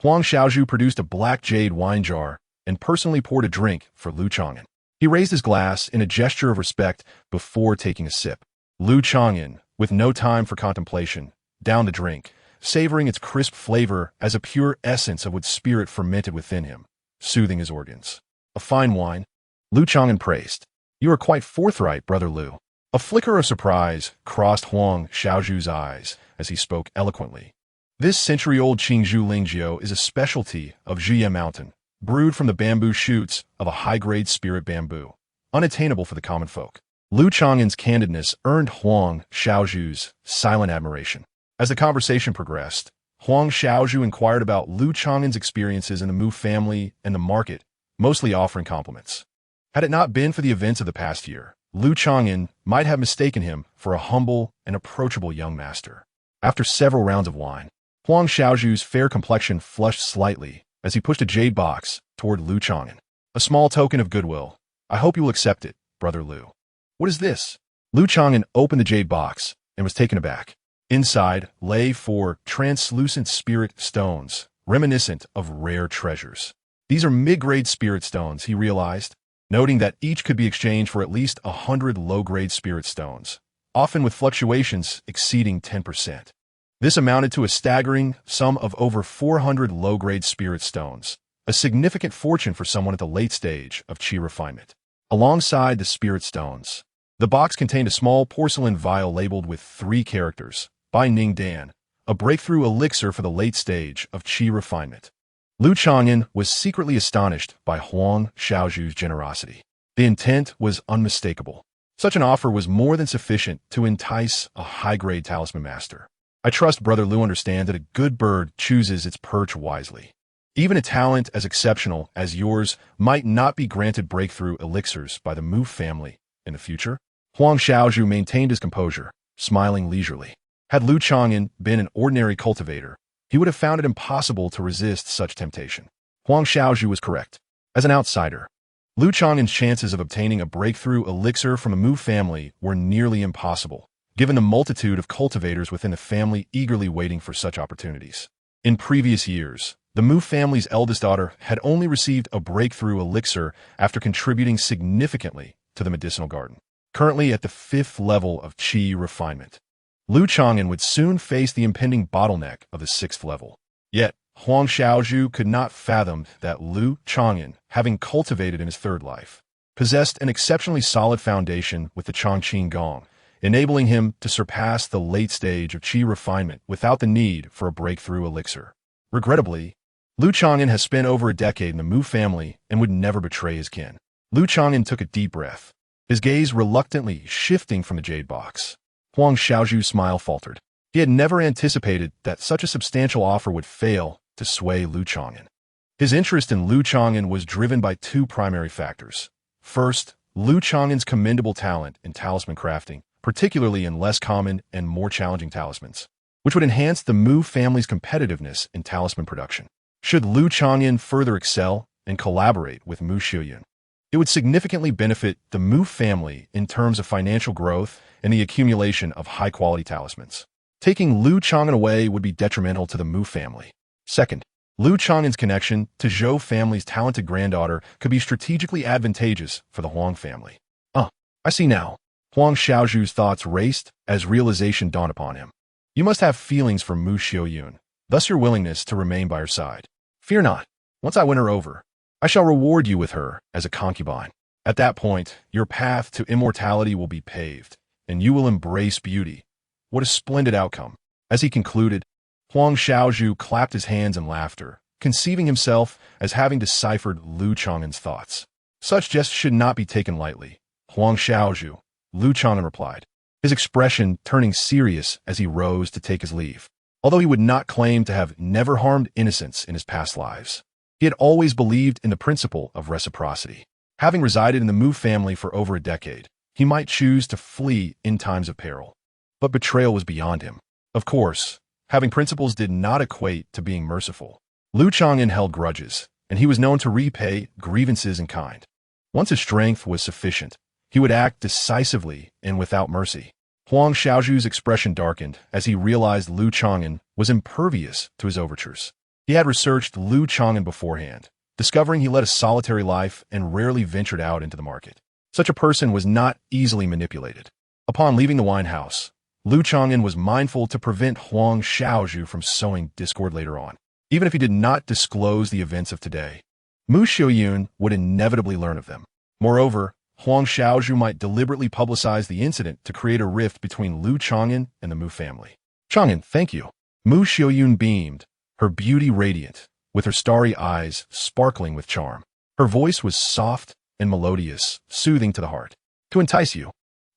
Huang Xiaozhu produced a black jade wine jar and personally poured a drink for Lu Chang'an. He raised his glass in a gesture of respect before taking a sip. Lu Chang'an, with no time for contemplation, downed the drink, savoring its crisp flavor as a pure essence of what spirit fermented within him, soothing his organs. A fine wine, Lu Chang'an praised. You are quite forthright, Brother Lu. A flicker of surprise crossed Huang Xiaozhu's eyes as he spoke eloquently. This century-old Qingzhu Lingjiu is a specialty of Zhiye Mountain, brewed from the bamboo shoots of a high-grade spirit bamboo, unattainable for the common folk. Lu Chang'an's candidness earned Huang Xiaozhu's silent admiration. As the conversation progressed, Huang Xiaozhu inquired about Lu Chang'an's experiences in the Mu family and the market, mostly offering compliments. Had it not been for the events of the past year, Lu Chang'an might have mistaken him for a humble and approachable young master. After several rounds of wine, Huang Xiaozhu's fair complexion flushed slightly as he pushed a jade box toward Lu Chang'an. A small token of goodwill. I hope you will accept it, Brother Lu. What is this? Lu Chang'an opened the jade box and was taken aback. Inside lay 4 translucent spirit stones, reminiscent of rare treasures. These are mid-grade spirit stones, he realized, noting that each could be exchanged for at least 100 low-grade spirit stones, often with fluctuations exceeding 10%. This amounted to a staggering sum of over 400 low-grade spirit stones, a significant fortune for someone at the late stage of qi refinement. Alongside the spirit stones, the box contained a small porcelain vial labeled with 3 characters, by Ning Dan, a breakthrough elixir for the late stage of qi refinement. Lu Chang'an was secretly astonished by Huang Xiaozhu's generosity. The intent was unmistakable. Such an offer was more than sufficient to entice a high-grade talisman master. I trust Brother Lu understands that a good bird chooses its perch wisely. Even a talent as exceptional as yours might not be granted breakthrough elixirs by the Mu family in the future. Huang Xiaozhu maintained his composure, smiling leisurely. Had Lu Chang'an been an ordinary cultivator, he would have found it impossible to resist such temptation. Huang Xiaozhu was correct. As an outsider, Lu Chang'an's chances of obtaining a breakthrough elixir from a Mu family were nearly impossible, given the multitude of cultivators within the family eagerly waiting for such opportunities. In previous years, the Mu family's eldest daughter had only received a breakthrough elixir after contributing significantly to the medicinal garden. Currently at the 5th level of qi refinement, Lu Chang'an would soon face the impending bottleneck of the 6th level. Yet, Huang Xiaozhu could not fathom that Lu Chang'an, having cultivated in his 3rd life, possessed an exceptionally solid foundation with the Changqing Gong enabling him to surpass the late stage of qi refinement without the need for a breakthrough elixir. Regrettably, Lu Chang'an has spent over a decade in the Mu family and would never betray his kin. Lu Chang'an took a deep breath, his gaze reluctantly shifting from the jade box. Huang Xiaozhu's smile faltered. He had never anticipated that such a substantial offer would fail to sway Lu Chang'an. His interest in Lu Chang'an was driven by two primary factors. First, Lu Chang'an's commendable talent in talisman crafting, particularly in less common and more challenging talismans, which would enhance the Mu family's competitiveness in talisman production. Should Lu Chang'an further excel and collaborate with Mu Xiuyun, it would significantly benefit the Mu family in terms of financial growth and the accumulation of high-quality talismans. Taking Lu Chang'an away would be detrimental to the Mu family. Second, Lu Chang'an's connection to Zhou family's talented granddaughter could be strategically advantageous for the Huang family. I see now. Huang Xiaozhu's thoughts raced as realization dawned upon him. You must have feelings for Mu Xiuyun, thus your willingness to remain by her side. Fear not. Once I win her over, I shall reward you with her as a concubine. At that point, your path to immortality will be paved, and you will embrace beauty. What a splendid outcome. As he concluded, Huang Xiaozhu clapped his hands in laughter, conceiving himself as having deciphered Lu Chang'an's thoughts. Such jests should not be taken lightly. Huang Xiaozhu, Lu Chang'an replied, his expression turning serious as he rose to take his leave. Although he would not claim to have never harmed innocents in his past lives, he had always believed in the principle of reciprocity. Having resided in the Mu family for over a decade, he might choose to flee in times of peril. But betrayal was beyond him. Of course, having principles did not equate to being merciful. Lu Chang'an held grudges, and he was known to repay grievances in kind. Once his strength was sufficient, he would act decisively and without mercy. Huang Xiaozhu's expression darkened as he realized Lu Chang'an was impervious to his overtures. He had researched Lu Chang'an beforehand, discovering he led a solitary life and rarely ventured out into the market. Such a person was not easily manipulated. Upon leaving the wine house, Lu Chang'an was mindful to prevent Huang Xiaozhu from sowing discord later on. Even if he did not disclose the events of today, Mu Xiuyun would inevitably learn of them. Moreover, Huang Xiaozhu might deliberately publicize the incident to create a rift between Lu Chang'an and the Mu family. Chang'an, thank you. Mu Xiuyun beamed, her beauty radiant, with her starry eyes sparkling with charm. Her voice was soft and melodious, soothing to the heart. To entice you,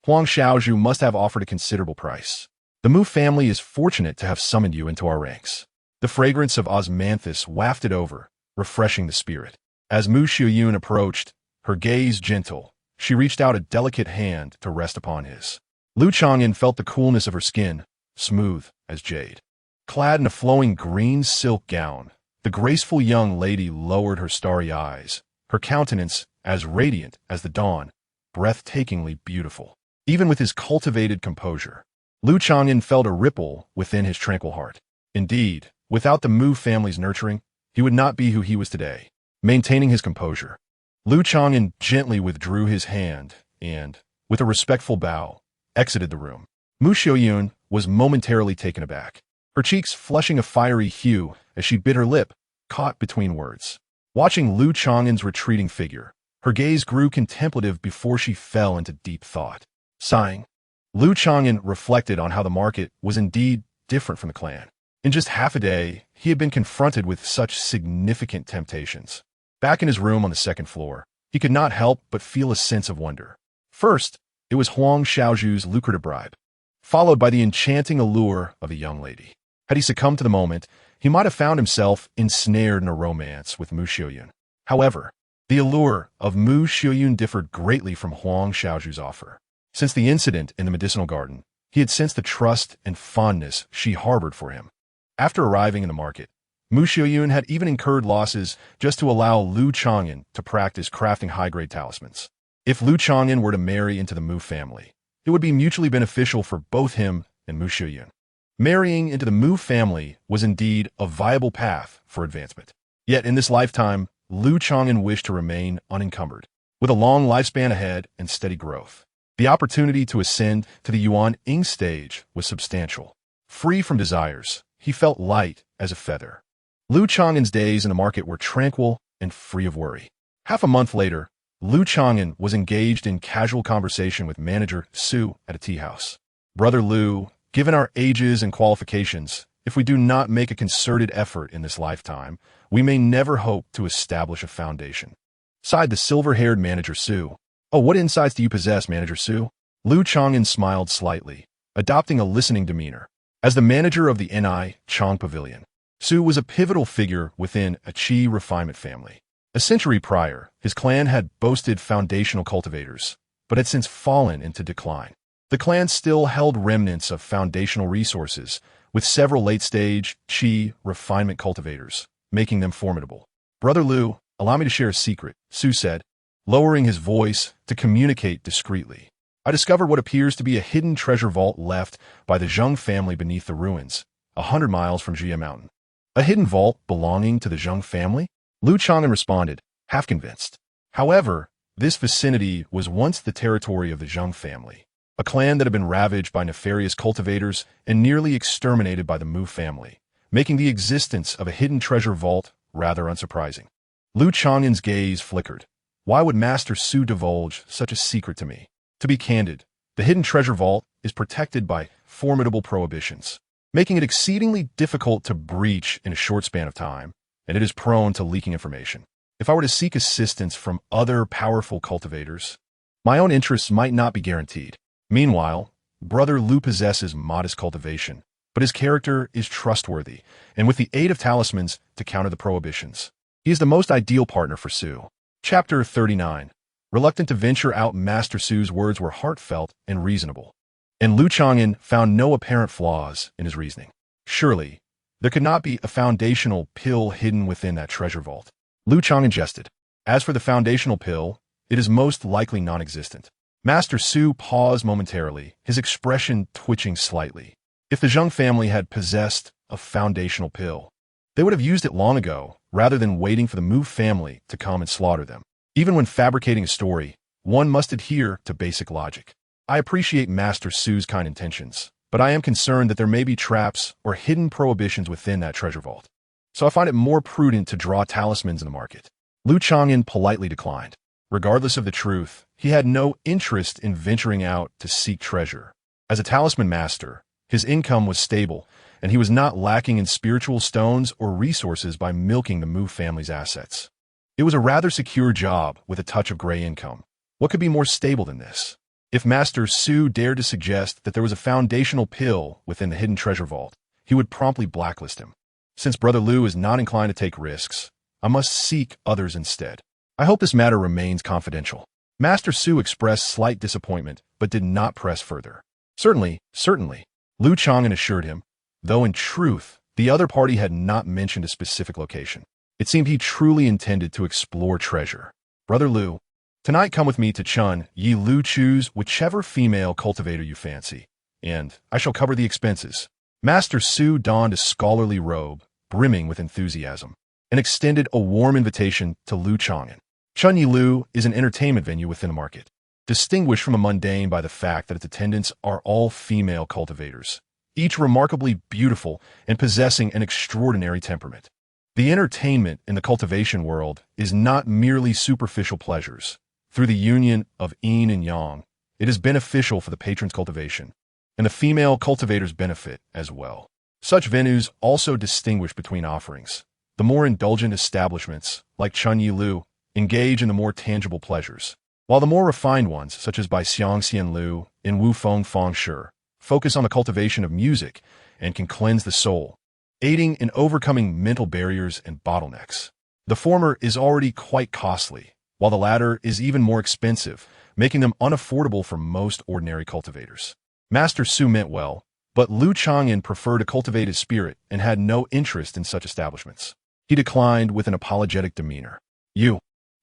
Huang Xiaozhu must have offered a considerable price. The Mu family is fortunate to have summoned you into our ranks. The fragrance of osmanthus wafted over, refreshing the spirit. As Mu Xiuyun approached, her gaze gentle, she reached out a delicate hand to rest upon his. Lu Chang'an felt the coolness of her skin, smooth as jade. Clad in a flowing green silk gown, the graceful young lady lowered her starry eyes, her countenance as radiant as the dawn, breathtakingly beautiful. Even with his cultivated composure, Lu Chang'an felt a ripple within his tranquil heart. Indeed, without the Mu family's nurturing, he would not be who he was today. Maintaining his composure, Lu Chang'an gently withdrew his hand and, with a respectful bow, exited the room. Mu Xiuyun was momentarily taken aback, her cheeks flushing a fiery hue as she bit her lip, caught between words. Watching Lu Chang'an's retreating figure, her gaze grew contemplative before she fell into deep thought. Sighing, Lu Chang'an reflected on how the market was indeed different from the clan. In just half a day, he had been confronted with such significant temptations. Back in his room on the second floor, he could not help but feel a sense of wonder. First, it was Huang Xiaozhu's lucrative bribe, followed by the enchanting allure of the young lady. Had he succumbed to the moment, he might have found himself ensnared in a romance with Mu Xiuyun. However, the allure of Mu Xiuyun differed greatly from Huang Xiaozhu's offer. Since the incident in the medicinal garden, he had sensed the trust and fondness she harbored for him. After arriving in the market, Mu Xiuyun had even incurred losses just to allow Lu Chang'an to practice crafting high-grade talismans. If Lu Chang'an were to marry into the Mu family, it would be mutually beneficial for both him and Mu Xiuyun. Marrying into the Mu family was indeed a viable path for advancement. Yet in this lifetime, Lu Chang'an wished to remain unencumbered, with a long lifespan ahead and steady growth. The opportunity to ascend to the Yuan-Ing stage was substantial. Free from desires, he felt light as a feather. Lu Chang'an's days in the market were tranquil and free of worry. Half a month later, Lu Chang'an was engaged in casual conversation with manager Su at a tea house. Brother Lu, given our ages and qualifications, if we do not make a concerted effort in this lifetime, we may never hope to establish a foundation. Sighed the silver-haired manager Su. Oh, what insights do you possess, Manager Su? Lu Chang'an smiled slightly, adopting a listening demeanor. As the manager of the Ni Chang Pavilion, Su was a pivotal figure within a Qi refinement family. A century prior, his clan had boasted foundational cultivators, but had since fallen into decline. The clan still held remnants of foundational resources, with several late-stage Qi refinement cultivators, making them formidable. Brother Lu, allow me to share a secret, Su said, lowering his voice to communicate discreetly. I discovered what appears to be a hidden treasure vault left by the Zheng family beneath the ruins, 100 miles from Jia Mountain. A hidden vault belonging to the Zheng family? Lu Chang'an responded, half convinced. However, this vicinity was once the territory of the Zheng family, a clan that had been ravaged by nefarious cultivators and nearly exterminated by the Mu family, making the existence of a hidden treasure vault rather unsurprising. Lu Chang'an's gaze flickered. Why would Master Su divulge such a secret to me? To be candid, the hidden treasure vault is protected by formidable prohibitions, making it exceedingly difficult to breach in a short span of time, and it is prone to leaking information. If I were to seek assistance from other powerful cultivators, my own interests might not be guaranteed. Meanwhile, Brother Lu possesses modest cultivation, but his character is trustworthy, and with the aid of talismans to counter the prohibitions, he is the most ideal partner for Su. Chapter 39. Reluctant to venture out, Master Su's words were heartfelt and reasonable, and Lu Chang'an found no apparent flaws in his reasoning. Surely, there could not be a foundational pill hidden within that treasure vault. Lu Chang'an jested. As for the foundational pill, it is most likely non-existent. Master Su paused momentarily, his expression twitching slightly. If the Zheng family had possessed a foundational pill, they would have used it long ago, rather than waiting for the Mu family to come and slaughter them. Even when fabricating a story, one must adhere to basic logic. I appreciate Master Su's kind intentions, but I am concerned that there may be traps or hidden prohibitions within that treasure vault. So I find it more prudent to draw talismans in the market. Lu Chang'an politely declined. Regardless of the truth, he had no interest in venturing out to seek treasure. As a talisman master, his income was stable, and he was not lacking in spiritual stones or resources by milking the Mu family's assets. It was a rather secure job with a touch of gray income. What could be more stable than this? If Master Su dared to suggest that there was a foundational pill within the hidden treasure vault, he would promptly blacklist him. Since Brother Lu is not inclined to take risks, I must seek others instead. I hope this matter remains confidential. Master Su expressed slight disappointment, but did not press further. Certainly, Lu Chang'an assured him, though in truth, the other party had not mentioned a specific location. It seemed he truly intended to explore treasure. Brother Lu, tonight come with me to Chun Yi Lu, choose whichever female cultivator you fancy, and I shall cover the expenses. Master Su donned a scholarly robe, brimming with enthusiasm, and extended a warm invitation to Lu Chang'an. Chun Yi Lu is an entertainment venue within the market, distinguished from a mundane by the fact that its attendants are all female cultivators, each remarkably beautiful and possessing an extraordinary temperament. The entertainment in the cultivation world is not merely superficial pleasures. Through the union of yin and yang, it is beneficial for the patron's cultivation, and the female cultivators benefit as well. Such venues also distinguish between offerings. The more indulgent establishments, like Chun Yi Lu, engage in the more tangible pleasures, while the more refined ones, such as by Xiang Xian Lu and Wu Feng Feng Shi, focus on the cultivation of music and can cleanse the soul, aiding in overcoming mental barriers and bottlenecks. The former is already quite costly, while the latter is even more expensive, making them unaffordable for most ordinary cultivators. Master Su meant well, but Lu Chang'an preferred to cultivate his spirit and had no interest in such establishments. He declined with an apologetic demeanor.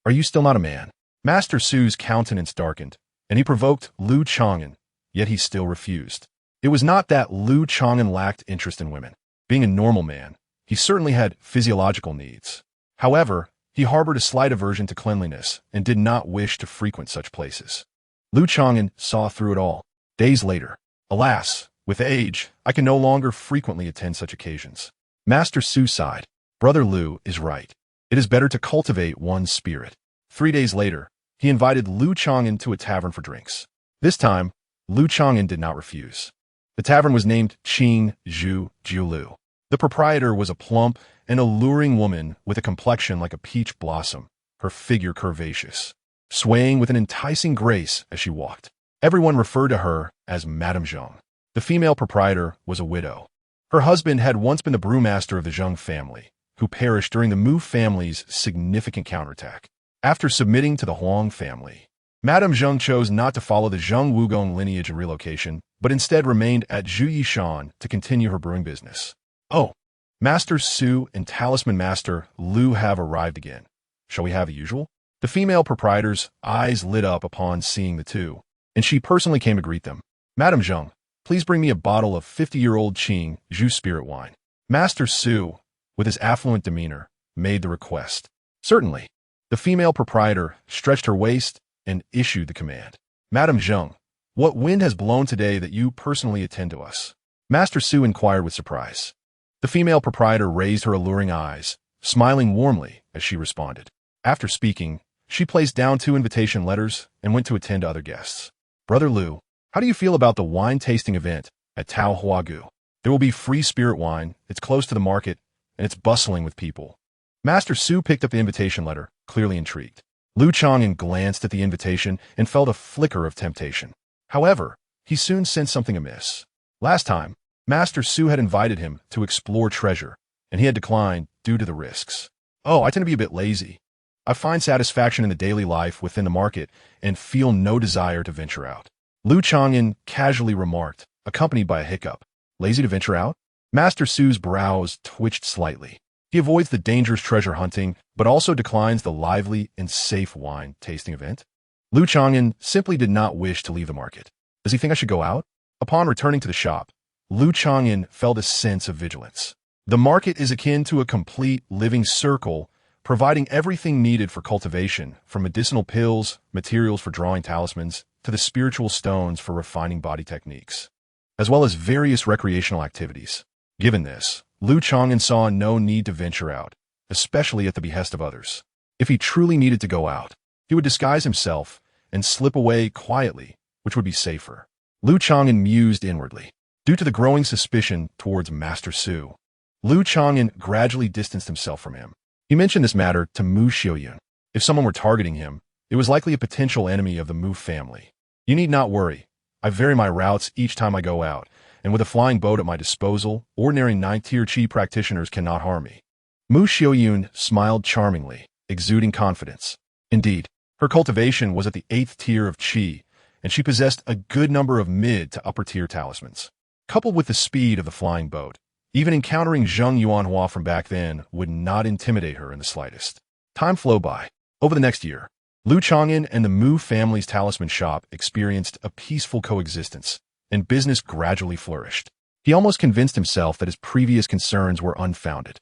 Are you still not a man? Master Su's countenance darkened, and he provoked Lu Chang'an, yet he still refused. It was not that Lu Chang'an lacked interest in women. Being a normal man, he certainly had physiological needs. However, he harbored a slight aversion to cleanliness and did not wish to frequent such places. Lu Chang'an saw through it all. Days later, alas, with age, I can no longer frequently attend such occasions. Master Su sighed. Brother Lu is right. It is better to cultivate one's spirit. 3 days later, he invited Lu Chang'an to a tavern for drinks. This time, Lu Chang'an did not refuse. The tavern was named Qing Zhu Jiulu. The proprietor was a plump and alluring woman with a complexion like a peach blossom, her figure curvaceous, swaying with an enticing grace as she walked. Everyone referred to her as Madame Zheng. The female proprietor was a widow. Her husband had once been the brewmaster of the Zheng family, who perished during the Mu family's significant counterattack. After submitting to the Huang family, Madame Zheng chose not to follow the Zheng Wugong lineage and relocation, but instead remained at Zhuyishan to continue her brewing business. Oh, Master Su and Talisman Master Lu have arrived again. Shall we have the usual? The female proprietor's eyes lit up upon seeing the two, and she personally came to greet them. Madame Zheng, please bring me a bottle of 50-year-old Qing Zhu spirit wine. Master Su, with his affluent demeanor, made the request. Certainly. The female proprietor stretched her waist and issued the command. Madame Zheng, what wind has blown today that you personally attend to us? Master Su inquired with surprise. The female proprietor raised her alluring eyes, smiling warmly as she responded. After speaking, she placed down 2 invitation letters and went to attend to other guests. Brother Lu, how do you feel about the wine tasting event at Tao Huagu? There will be free spirit wine, it's close to the market, and it's bustling with people. Master Su picked up the invitation letter, clearly intrigued. Lu Chang'an glanced at the invitation and felt a flicker of temptation. However, he soon sensed something amiss. Last time, Master Su had invited him to explore treasure, and he had declined due to the risks. Oh, I tend to be a bit lazy. I find satisfaction in the daily life within the market and feel no desire to venture out. Lu Chang'an casually remarked, accompanied by a hiccup. Lazy to venture out? Master Su's brows twitched slightly. He avoids the dangerous treasure hunting, but also declines the lively and safe wine tasting event. Lu Chang'an simply did not wish to leave the market. Does he think I should go out? Upon returning to the shop, Lu Chang'an felt a sense of vigilance. The market is akin to a complete living circle, providing everything needed for cultivation, from medicinal pills, materials for drawing talismans, to the spiritual stones for refining body techniques, as well as various recreational activities. Given this, Lu Chang'an saw no need to venture out, especially at the behest of others. If he truly needed to go out, he would disguise himself and slip away quietly, which would be safer. Lu Chang'an mused inwardly. Due to the growing suspicion towards Master Su, Lu Chang'an gradually distanced himself from him. He mentioned this matter to Mu Xiaoyun. If someone were targeting him, it was likely a potential enemy of the Mu family. You need not worry. I vary my routes each time I go out, and with a flying boat at my disposal, ordinary 9th-tier Qi practitioners cannot harm me. Mu Xiaoyun smiled charmingly, exuding confidence. Indeed, her cultivation was at the 8th tier of Qi, and she possessed a good number of mid to upper-tier talismans. Coupled with the speed of the flying boat, even encountering Zheng Yuanhua from back then would not intimidate her in the slightest. Time flew by. Over the next year, Lu Chang'an and the Mu family's talisman shop experienced a peaceful coexistence, and business gradually flourished. He almost convinced himself that his previous concerns were unfounded.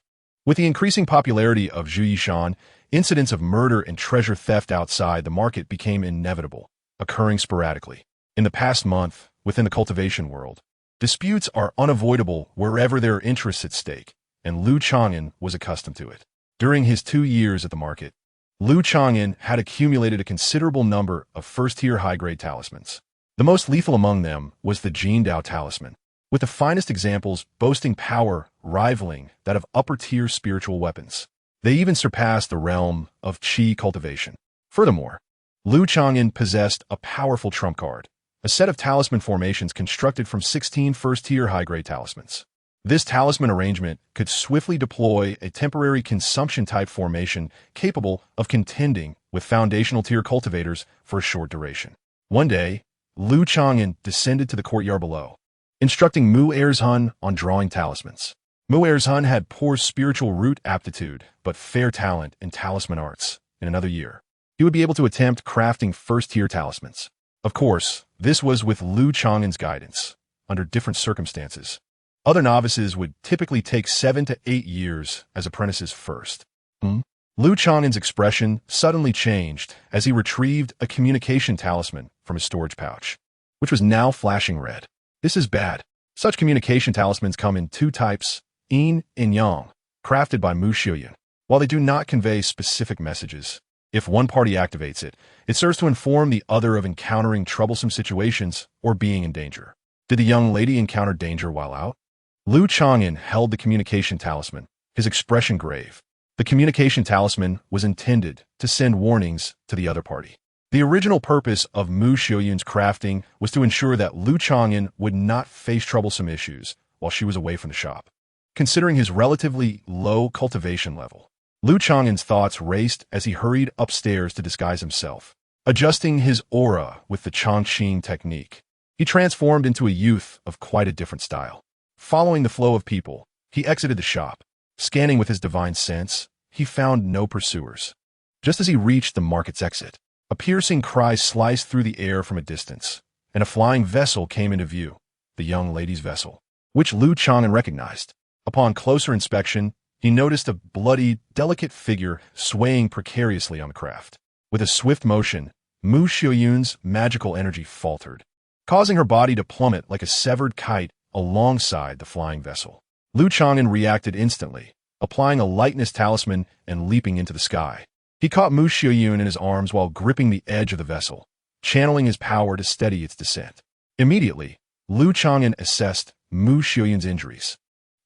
With the increasing popularity of Zhuyishan, incidents of murder and treasure theft outside the market became inevitable, occurring sporadically. In the past month, within the cultivation world, disputes are unavoidable wherever there are interests at stake, and Lu Chang'an was accustomed to it. During his 2 years at the market, Lu Chang'an had accumulated a considerable number of first-tier high-grade talismans. The most lethal among them was the Jin Dao talisman, with the finest examples boasting power rivaling that of upper-tier spiritual weapons. They even surpassed the realm of Qi cultivation. Furthermore, Lu Chang'an possessed a powerful trump card, a set of talisman formations constructed from 16 first-tier high-grade talismans. This talisman arrangement could swiftly deploy a temporary consumption-type formation capable of contending with foundational-tier cultivators for a short duration. One day, Lu Chang'an descended to the courtyard below, instructing Mu Erzhun on drawing talismans. Mu Erzhun had poor spiritual root aptitude, but fair talent in talisman arts. In another year, he would be able to attempt crafting first-tier talismans. Of course, this was with Lu Chang'an's guidance, under different circumstances. Other novices would typically take 7 to 8 years as apprentices first. Lu Chang'an's expression suddenly changed as he retrieved a communication talisman from his storage pouch, which was now flashing red. This is bad. Such communication talismans come in 2 types, yin and yang, crafted by Mu Xiaoyun. While they do not convey specific messages, If one party activates it, it serves to inform the other of encountering troublesome situations or being in danger. Did the young lady encounter danger while out? Lu Chang'an held the communication talisman, his expression grave. The communication talisman was intended to send warnings to the other party. The original purpose of Mu Xiuyun's crafting was to ensure that Lu Chang'an would not face troublesome issues while she was away from the shop. Considering his relatively low cultivation level, Lu Chang'an's thoughts raced as he hurried upstairs to disguise himself. Adjusting his aura with the Chang'an technique, he transformed into a youth of quite a different style. Following the flow of people, he exited the shop. Scanning with his divine sense, he found no pursuers. Just as he reached the market's exit, a piercing cry sliced through the air from a distance, and a flying vessel came into view, the young lady's vessel, which Lu Chang'an recognized. Upon closer inspection, he noticed a bloody, delicate figure swaying precariously on the craft. With a swift motion, Mu Xiuyun's magical energy faltered, causing her body to plummet like a severed kite alongside the flying vessel. Lu Chang'an reacted instantly, applying a lightness talisman and leaping into the sky. He caught Mu Xiuyun in his arms while gripping the edge of the vessel, channeling his power to steady its descent. Immediately, Lu Chang'an assessed Mu Xiuyun's injuries,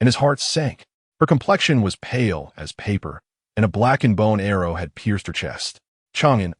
and his heart sank. Her complexion was pale as paper, and a blackened bone arrow had pierced her chest. Chang'an,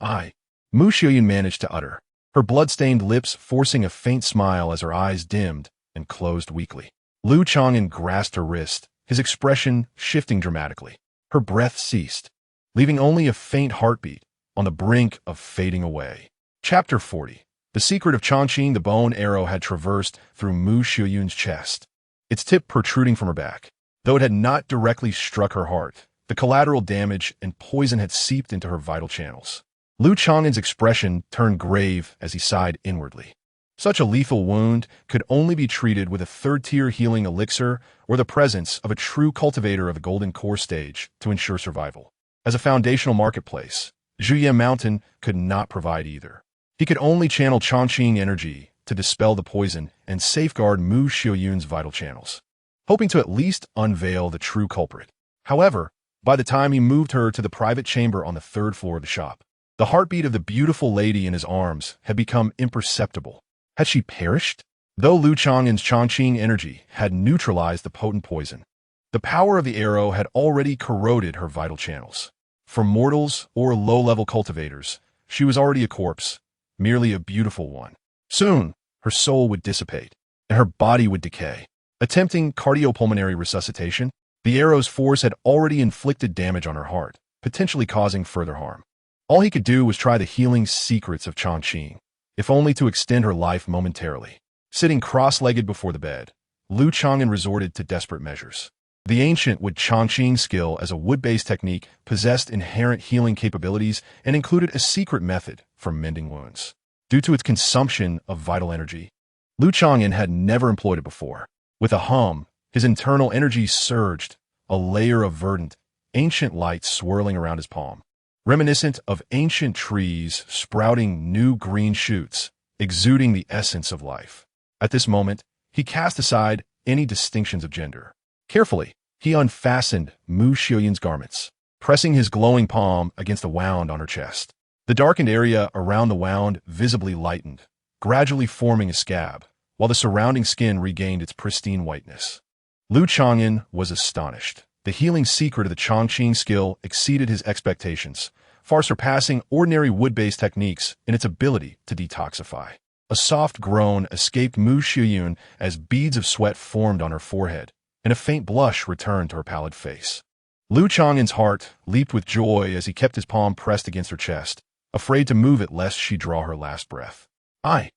Mu Xiuyun managed to utter, her blood-stained lips forcing a faint smile as her eyes dimmed and closed weakly. Lu Chang'an grasped her wrist, his expression shifting dramatically. Her breath ceased, leaving only a faint heartbeat on the brink of fading away. Chapter 40. The secret of Chang'an. The bone arrow had traversed through Mu Xiuyun's chest, its tip protruding from her back. Though it had not directly struck her heart, the collateral damage and poison had seeped into her vital channels. Lu Chang'an's expression turned grave as he sighed inwardly. Such a lethal wound could only be treated with a third-tier healing elixir or the presence of a true cultivator of the golden core stage to ensure survival. As a foundational marketplace, Zhuye Mountain could not provide either. He could only channel Chang'an energy to dispel the poison and safeguard Mu Xiuyun's vital channels, hoping to at least unveil the true culprit. However, by the time he moved her to the private chamber on the third floor of the shop, the heartbeat of the beautiful lady in his arms had become imperceptible. Had she perished? Though Lu Chang'an's Chang'an energy had neutralized the potent poison, the power of the arrow had already corroded her vital channels. For mortals or low-level cultivators, she was already a corpse, merely a beautiful one. Soon, her soul would dissipate, and her body would decay. Attempting cardiopulmonary resuscitation, the arrow's force had already inflicted damage on her heart, potentially causing further harm. All he could do was try the healing secrets of Chang'an, if only to extend her life momentarily. Sitting cross-legged before the bed, Lu Chang'an resorted to desperate measures. The ancient wood Chang'an skill as a wood-based technique possessed inherent healing capabilities and included a secret method for mending wounds. Due to its consumption of vital energy, Lu Chang'an had never employed it before. With a hum, his internal energy surged, a layer of verdant, ancient light swirling around his palm, reminiscent of ancient trees sprouting new green shoots, exuding the essence of life. At this moment, he cast aside any distinctions of gender. Carefully, he unfastened Mu Xiuyun's garments, pressing his glowing palm against a wound on her chest. The darkened area around the wound visibly lightened, gradually forming a scab, while the surrounding skin regained its pristine whiteness. Lu Chang'an was astonished. The healing secret of the Chang'an skill exceeded his expectations, far surpassing ordinary wood-based techniques in its ability to detoxify. A soft groan escaped Mu Xiuyun as beads of sweat formed on her forehead, and a faint blush returned to her pallid face. Lu Chang'an's heart leaped with joy as he kept his palm pressed against her chest, afraid to move it lest she draw her last breath. I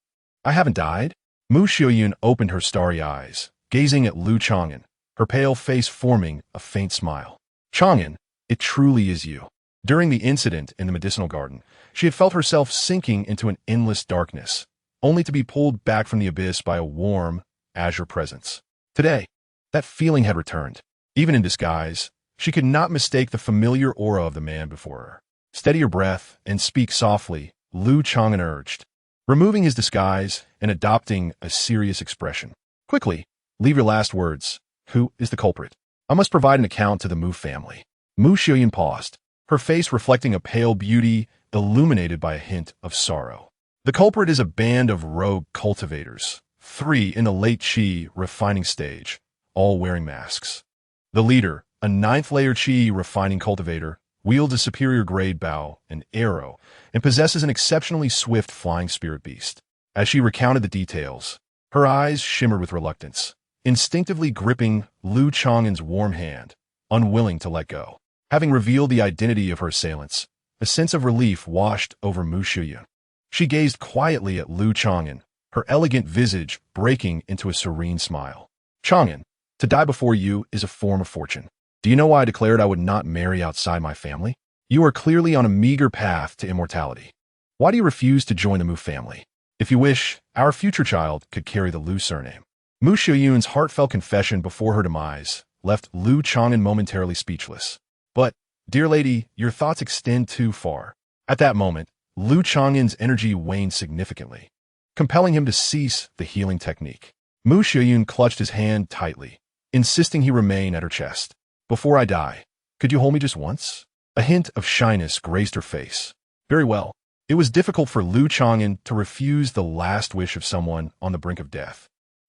haven't died? Mu Xiuyun opened her starry eyes, gazing at Lu Chang'an, her pale face forming a faint smile. Chang'an, it truly is you. During the incident in the medicinal garden, she had felt herself sinking into an endless darkness, only to be pulled back from the abyss by a warm, azure presence. Today, that feeling had returned. Even in disguise, she could not mistake the familiar aura of the man before her. Steady your breath and speak softly, Lu Chang'an urged, removing his disguise and adopting a serious expression. Quickly, leave your last words. Who is the culprit? I must provide an account to the Mu family. Mu Xiuyun paused, her face reflecting a pale beauty illuminated by a hint of sorrow. The culprit is a band of rogue cultivators, 3 in the late Qi refining stage, all wearing masks. The leader, a 9th-layer Qi refining cultivator, wields a superior-grade bow, an arrow, and possesses an exceptionally swift flying spirit beast. As she recounted the details, her eyes shimmered with reluctance, instinctively gripping Lu Chang'an's warm hand, unwilling to let go. Having revealed the identity of her assailants, a sense of relief washed over Mu Shuyun. She gazed quietly at Lu Chang'an, her elegant visage breaking into a serene smile. Chang'an, to die before you is a form of fortune. Do you know why I declared I would not marry outside my family? You are clearly on a meager path to immortality. Why do you refuse to join the Mu family? If you wish, our future child could carry the Lu surname. Mu Shuyun's heartfelt confession before her demise left Lu Chang'an momentarily speechless. But, dear lady, your thoughts extend too far. At that moment, Lu Chang'an's energy waned significantly, compelling him to cease the healing technique. Mu Shuyun clutched his hand tightly, insisting he remain at her chest. Before I die, could you hold me just once? A hint of shyness graced her face. Very well. It was difficult for Lu Chang'an to refuse the last wish of someone on the brink of death,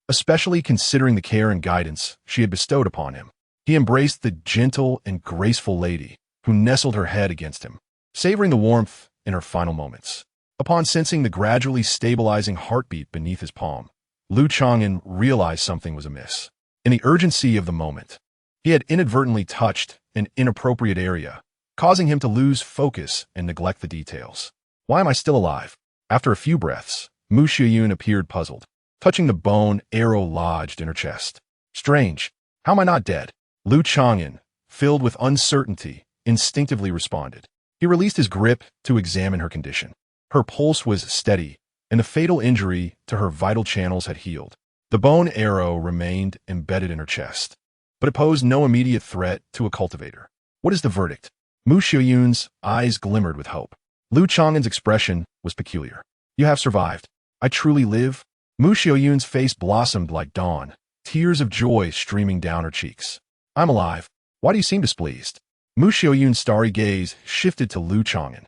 especially considering the care and guidance she had bestowed upon him. He embraced the gentle and graceful lady who nestled her head against him, savoring the warmth in her final moments. Upon sensing the gradually stabilizing heartbeat beneath his palm, Lu Chang'an realized something was amiss. In the urgency of the moment, he had inadvertently touched an inappropriate area, causing him to lose focus and neglect the details. Why am I still alive? After a few breaths, Mu Shuyun appeared puzzled, touching the bone arrow lodged in her chest. Strange. How am I not dead? Lu Chang'an, filled with uncertainty, instinctively responded. He released his grip to examine her condition. Her pulse was steady, and the fatal injury to her vital channels had healed. The bone arrow remained embedded in her chest, but it posed no immediate threat to a cultivator. What is the verdict? Mu Shuyun's eyes glimmered with hope. Lu Chang'an's expression was peculiar. You have survived. I truly live? Mu Shuyun's face blossomed like dawn, tears of joy streaming down her cheeks. I'm alive. Why do you seem displeased? Mu Shuyun's starry gaze shifted to Lu Chang'an,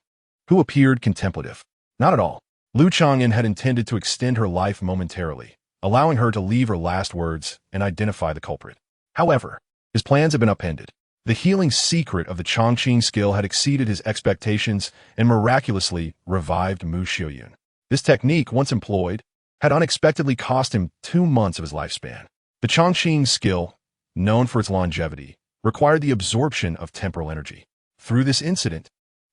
who appeared contemplative. Not at all. Lu Chang'an had intended to extend her life momentarily, allowing her to leave her last words and identify the culprit. However, his plans had been upended. The healing secret of the Chang'an skill had exceeded his expectations and miraculously revived Mu Shuyun. This technique, once employed, had unexpectedly cost him 2 months of his lifespan. The Chang'an skill, known for its longevity, required the absorption of temporal energy. Through this incident,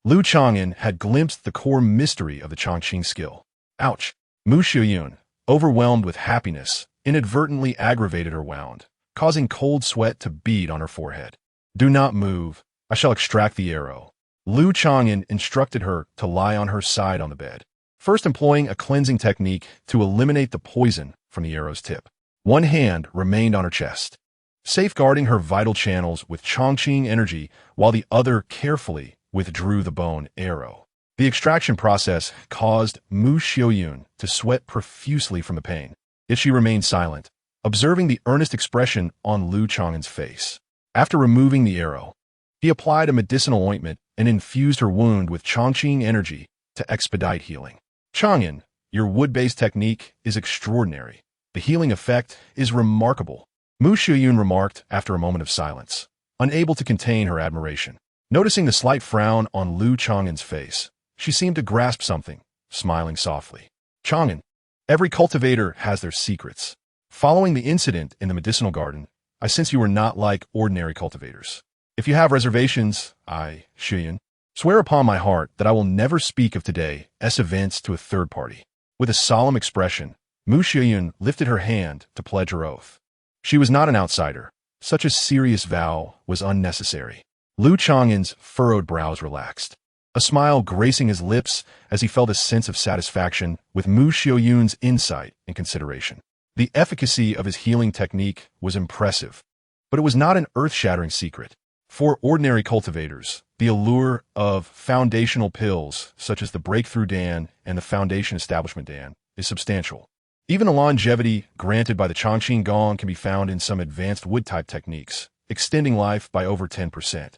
Lu Chang'an had glimpsed the core mystery of the Chang'an skill. Ouch! Mu Shuyun, overwhelmed with happiness, inadvertently aggravated her wound, causing cold sweat to bead on her forehead. Do not move. I shall extract the arrow. Lu Chang'an instructed her to lie on her side on the bed, first employing a cleansing technique to eliminate the poison from the arrow's tip. One hand remained on her chest, safeguarding her vital channels with Chang'an energy, while the other carefully withdrew the bone arrow. The extraction process caused Mu Shuyun to sweat profusely from the pain, yet she remained silent, observing the earnest expression on Lu Chang'an's face. After removing the arrow, he applied a medicinal ointment and infused her wound with Chang'an energy to expedite healing. Chang'an, your wood-based technique is extraordinary. The healing effect is remarkable, Mu Shuyun remarked after a moment of silence, unable to contain her admiration. Noticing the slight frown on Lu Chang'an's face, she seemed to grasp something, smiling softly. Chang'an, every cultivator has their secrets. Following the incident in the medicinal garden, I sense you are not like ordinary cultivators. If you have reservations, I, Shuyun, swear upon my heart that I will never speak of today's events to a third party. With a solemn expression, Mu Shuyun lifted her hand to pledge her oath. She was not an outsider. Such a serious vow was unnecessary. Lu Chang'an's furrowed brows relaxed, a smile gracing his lips as he felt a sense of satisfaction with Mu Shuyun's insight and consideration. The efficacy of his healing technique was impressive, but it was not an earth-shattering secret. For ordinary cultivators, the allure of foundational pills, such as the Breakthrough Dan and the Foundation Establishment Dan, is substantial. Even the longevity granted by the Chang'an Gong can be found in some advanced wood-type techniques, extending life by over 10%.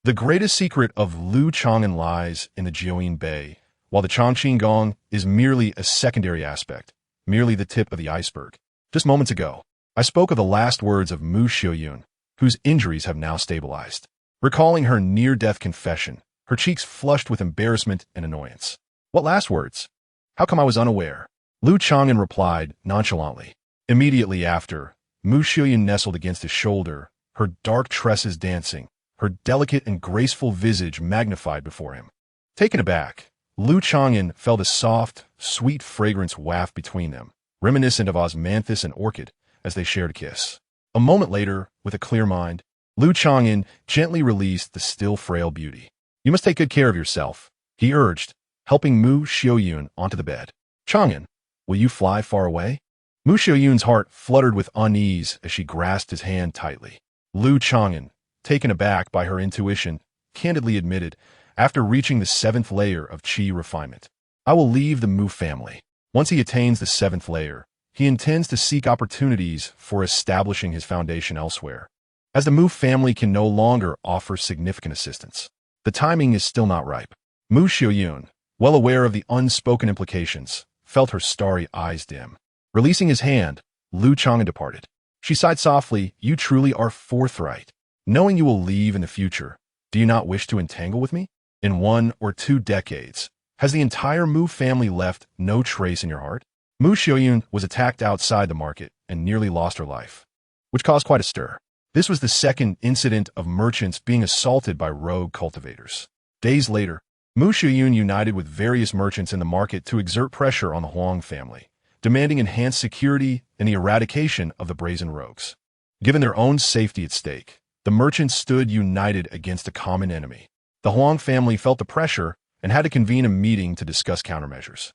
The greatest secret of Lu Chang'an lies in the Jiuyin Bay, while the Chang'an is merely a secondary aspect, merely the tip of the iceberg. Just moments ago, I spoke of the last words of Mu Xiuyun, whose injuries have now stabilized. Recalling her near-death confession, her cheeks flushed with embarrassment and annoyance. What last words? How come I was unaware? Lu Chang'an replied nonchalantly. Immediately after, Mu Xiuyun nestled against his shoulder, her dark tresses dancing, her delicate and graceful visage magnified before him. Taken aback, Lu Chang'an felt a soft, sweet fragrance waft between them, reminiscent of osmanthus and orchid, as they shared a kiss. A moment later, with a clear mind, Lu Chang'an gently released the still frail beauty. You must take good care of yourself, he urged, helping Mu Xiuyun onto the bed. Chang'an, will you fly far away? Mu Xiuyun's heart fluttered with unease as she grasped his hand tightly. Lu Chang'an, taken aback by her intuition, candidly admitted, after reaching the 7th layer of qi refinement, I will leave the Mu family. Once he attains the 7th layer, he intends to seek opportunities for establishing his foundation elsewhere, as the Mu family can no longer offer significant assistance. The timing is still not ripe. Mu Xiuyun, well aware of the unspoken implications, felt her starry eyes dim. Releasing his hand, Lu Chang'an departed. She sighed softly, you truly are forthright. Knowing you will leave in the future, do you not wish to entangle with me? In 1 or 2 decades, has the entire Mu family left no trace in your heart? Mu Xiuyun was attacked outside the market and nearly lost her life, which caused quite a stir. This was the second incident of merchants being assaulted by rogue cultivators. Days later, Mu Xiuyun united with various merchants in the market to exert pressure on the Huang family, demanding enhanced security and the eradication of the brazen rogues. Given their own safety at stake, the merchants stood united against a common enemy. The Huang family felt the pressure and had to convene a meeting to discuss countermeasures.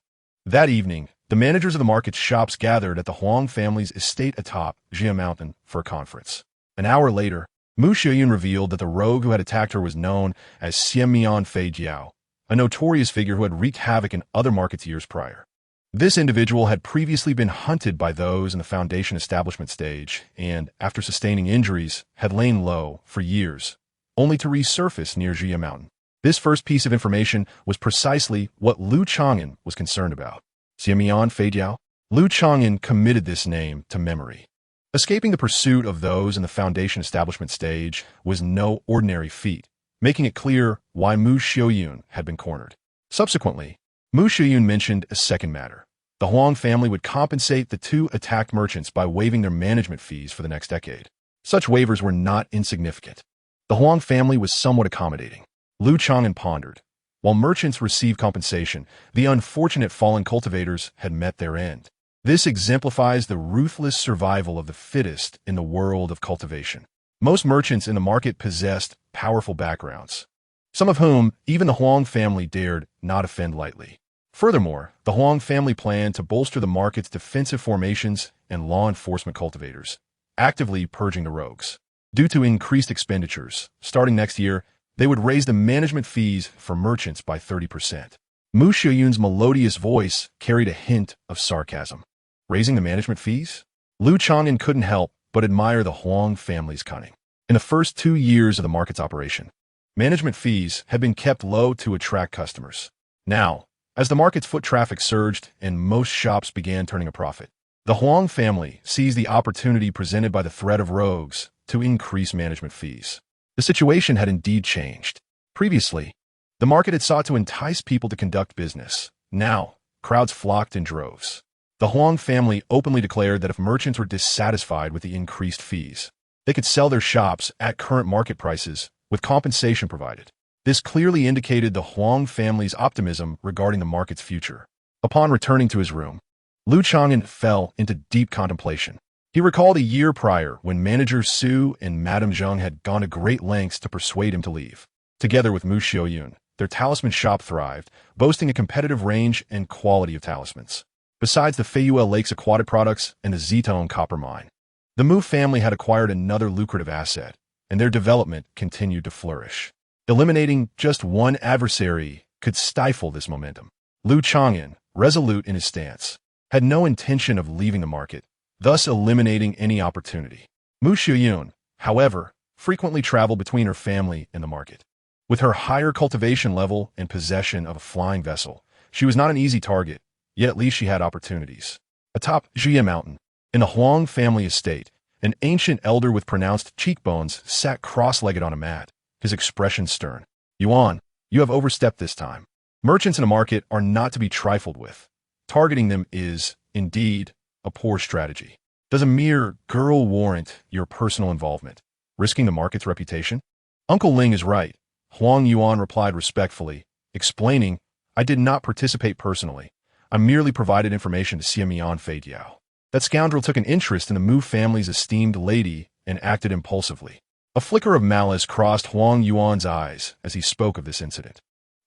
That evening, the managers of the market's shops gathered at the Huang family's estate atop Jia Mountain for a conference. An hour later, Mu Xiuyun revealed that the rogue who had attacked her was known as Xianmian Fei Jiao, a notorious figure who had wreaked havoc in other markets years prior. This individual had previously been hunted by those in the foundation establishment stage and, after sustaining injuries, had lain low for years, only to resurface near Jia Mountain. This first piece of information was precisely what Lu Chang'an was concerned about. Xianmian Fei Jiao? Lu Chang'an committed this name to memory. Escaping the pursuit of those in the foundation establishment stage was no ordinary feat, making it clear why Mu Xiuyun had been cornered. Subsequently, Mu Xiuyun mentioned a second matter. The Huang family would compensate the 2 attacked merchants by waiving their management fees for the next decade. Such waivers were not insignificant. The Huang family was somewhat accommodating. Lu Chang'an pondered. While merchants received compensation, the unfortunate fallen cultivators had met their end. This exemplifies the ruthless survival of the fittest in the world of cultivation. Most merchants in the market possessed powerful backgrounds, some of whom even the Huang family dared not offend lightly. Furthermore, the Huang family planned to bolster the market's defensive formations and law enforcement cultivators, actively purging the rogues. Due to increased expenditures, starting next year, they would raise the management fees for merchants by 30%. Mu Xiuyun's melodious voice carried a hint of sarcasm. Raising the management fees? Lu Chang'an couldn't help but admire the Huang family's cunning. In the first 2 years of the market's operation, management fees had been kept low to attract customers. Now, as the market's foot traffic surged and most shops began turning a profit, the Huang family seized the opportunity presented by the threat of rogues to increase management fees. The situation had indeed changed. Previously, the market had sought to entice people to conduct business. Now, crowds flocked in droves. The Huang family openly declared that if merchants were dissatisfied with the increased fees, they could sell their shops at current market prices with compensation provided. This clearly indicated the Huang family's optimism regarding the market's future. Upon returning to his room, Lu Chang'an fell into deep contemplation. He recalled a year prior when manager Su and Madame Zheng had gone to great lengths to persuade him to leave. Together with Mu Xiuyun, their talisman shop thrived, boasting a competitive range and quality of talismans. Besides the Feiyuel Lake's aquatic products and the Zitone copper mine, the Mu family had acquired another lucrative asset, and their development continued to flourish. Eliminating just one adversary could stifle this momentum. Lu Chang'an, resolute in his stance, had no intention of leaving the market, thus eliminating any opportunity. Mu Xiuyun, however, frequently traveled between her family and the market. With her higher cultivation level and possession of a flying vessel, she was not an easy target, yet at least she had opportunities. Atop Jie Mountain, in the Huang family estate, an ancient elder with pronounced cheekbones sat cross-legged on a mat, his expression stern. Yuan, you have overstepped this time. Merchants in a market are not to be trifled with. Targeting them is, indeed, a poor strategy. Does a mere girl warrant your personal involvement, risking the market's reputation? Uncle Ling is right, Huang Yuan replied respectfully, explaining, I did not participate personally. I merely provided information to Xiamian Fei Diao. That scoundrel took an interest in the Mu family's esteemed lady and acted impulsively. A flicker of malice crossed Huang Yuan's eyes as he spoke of this incident.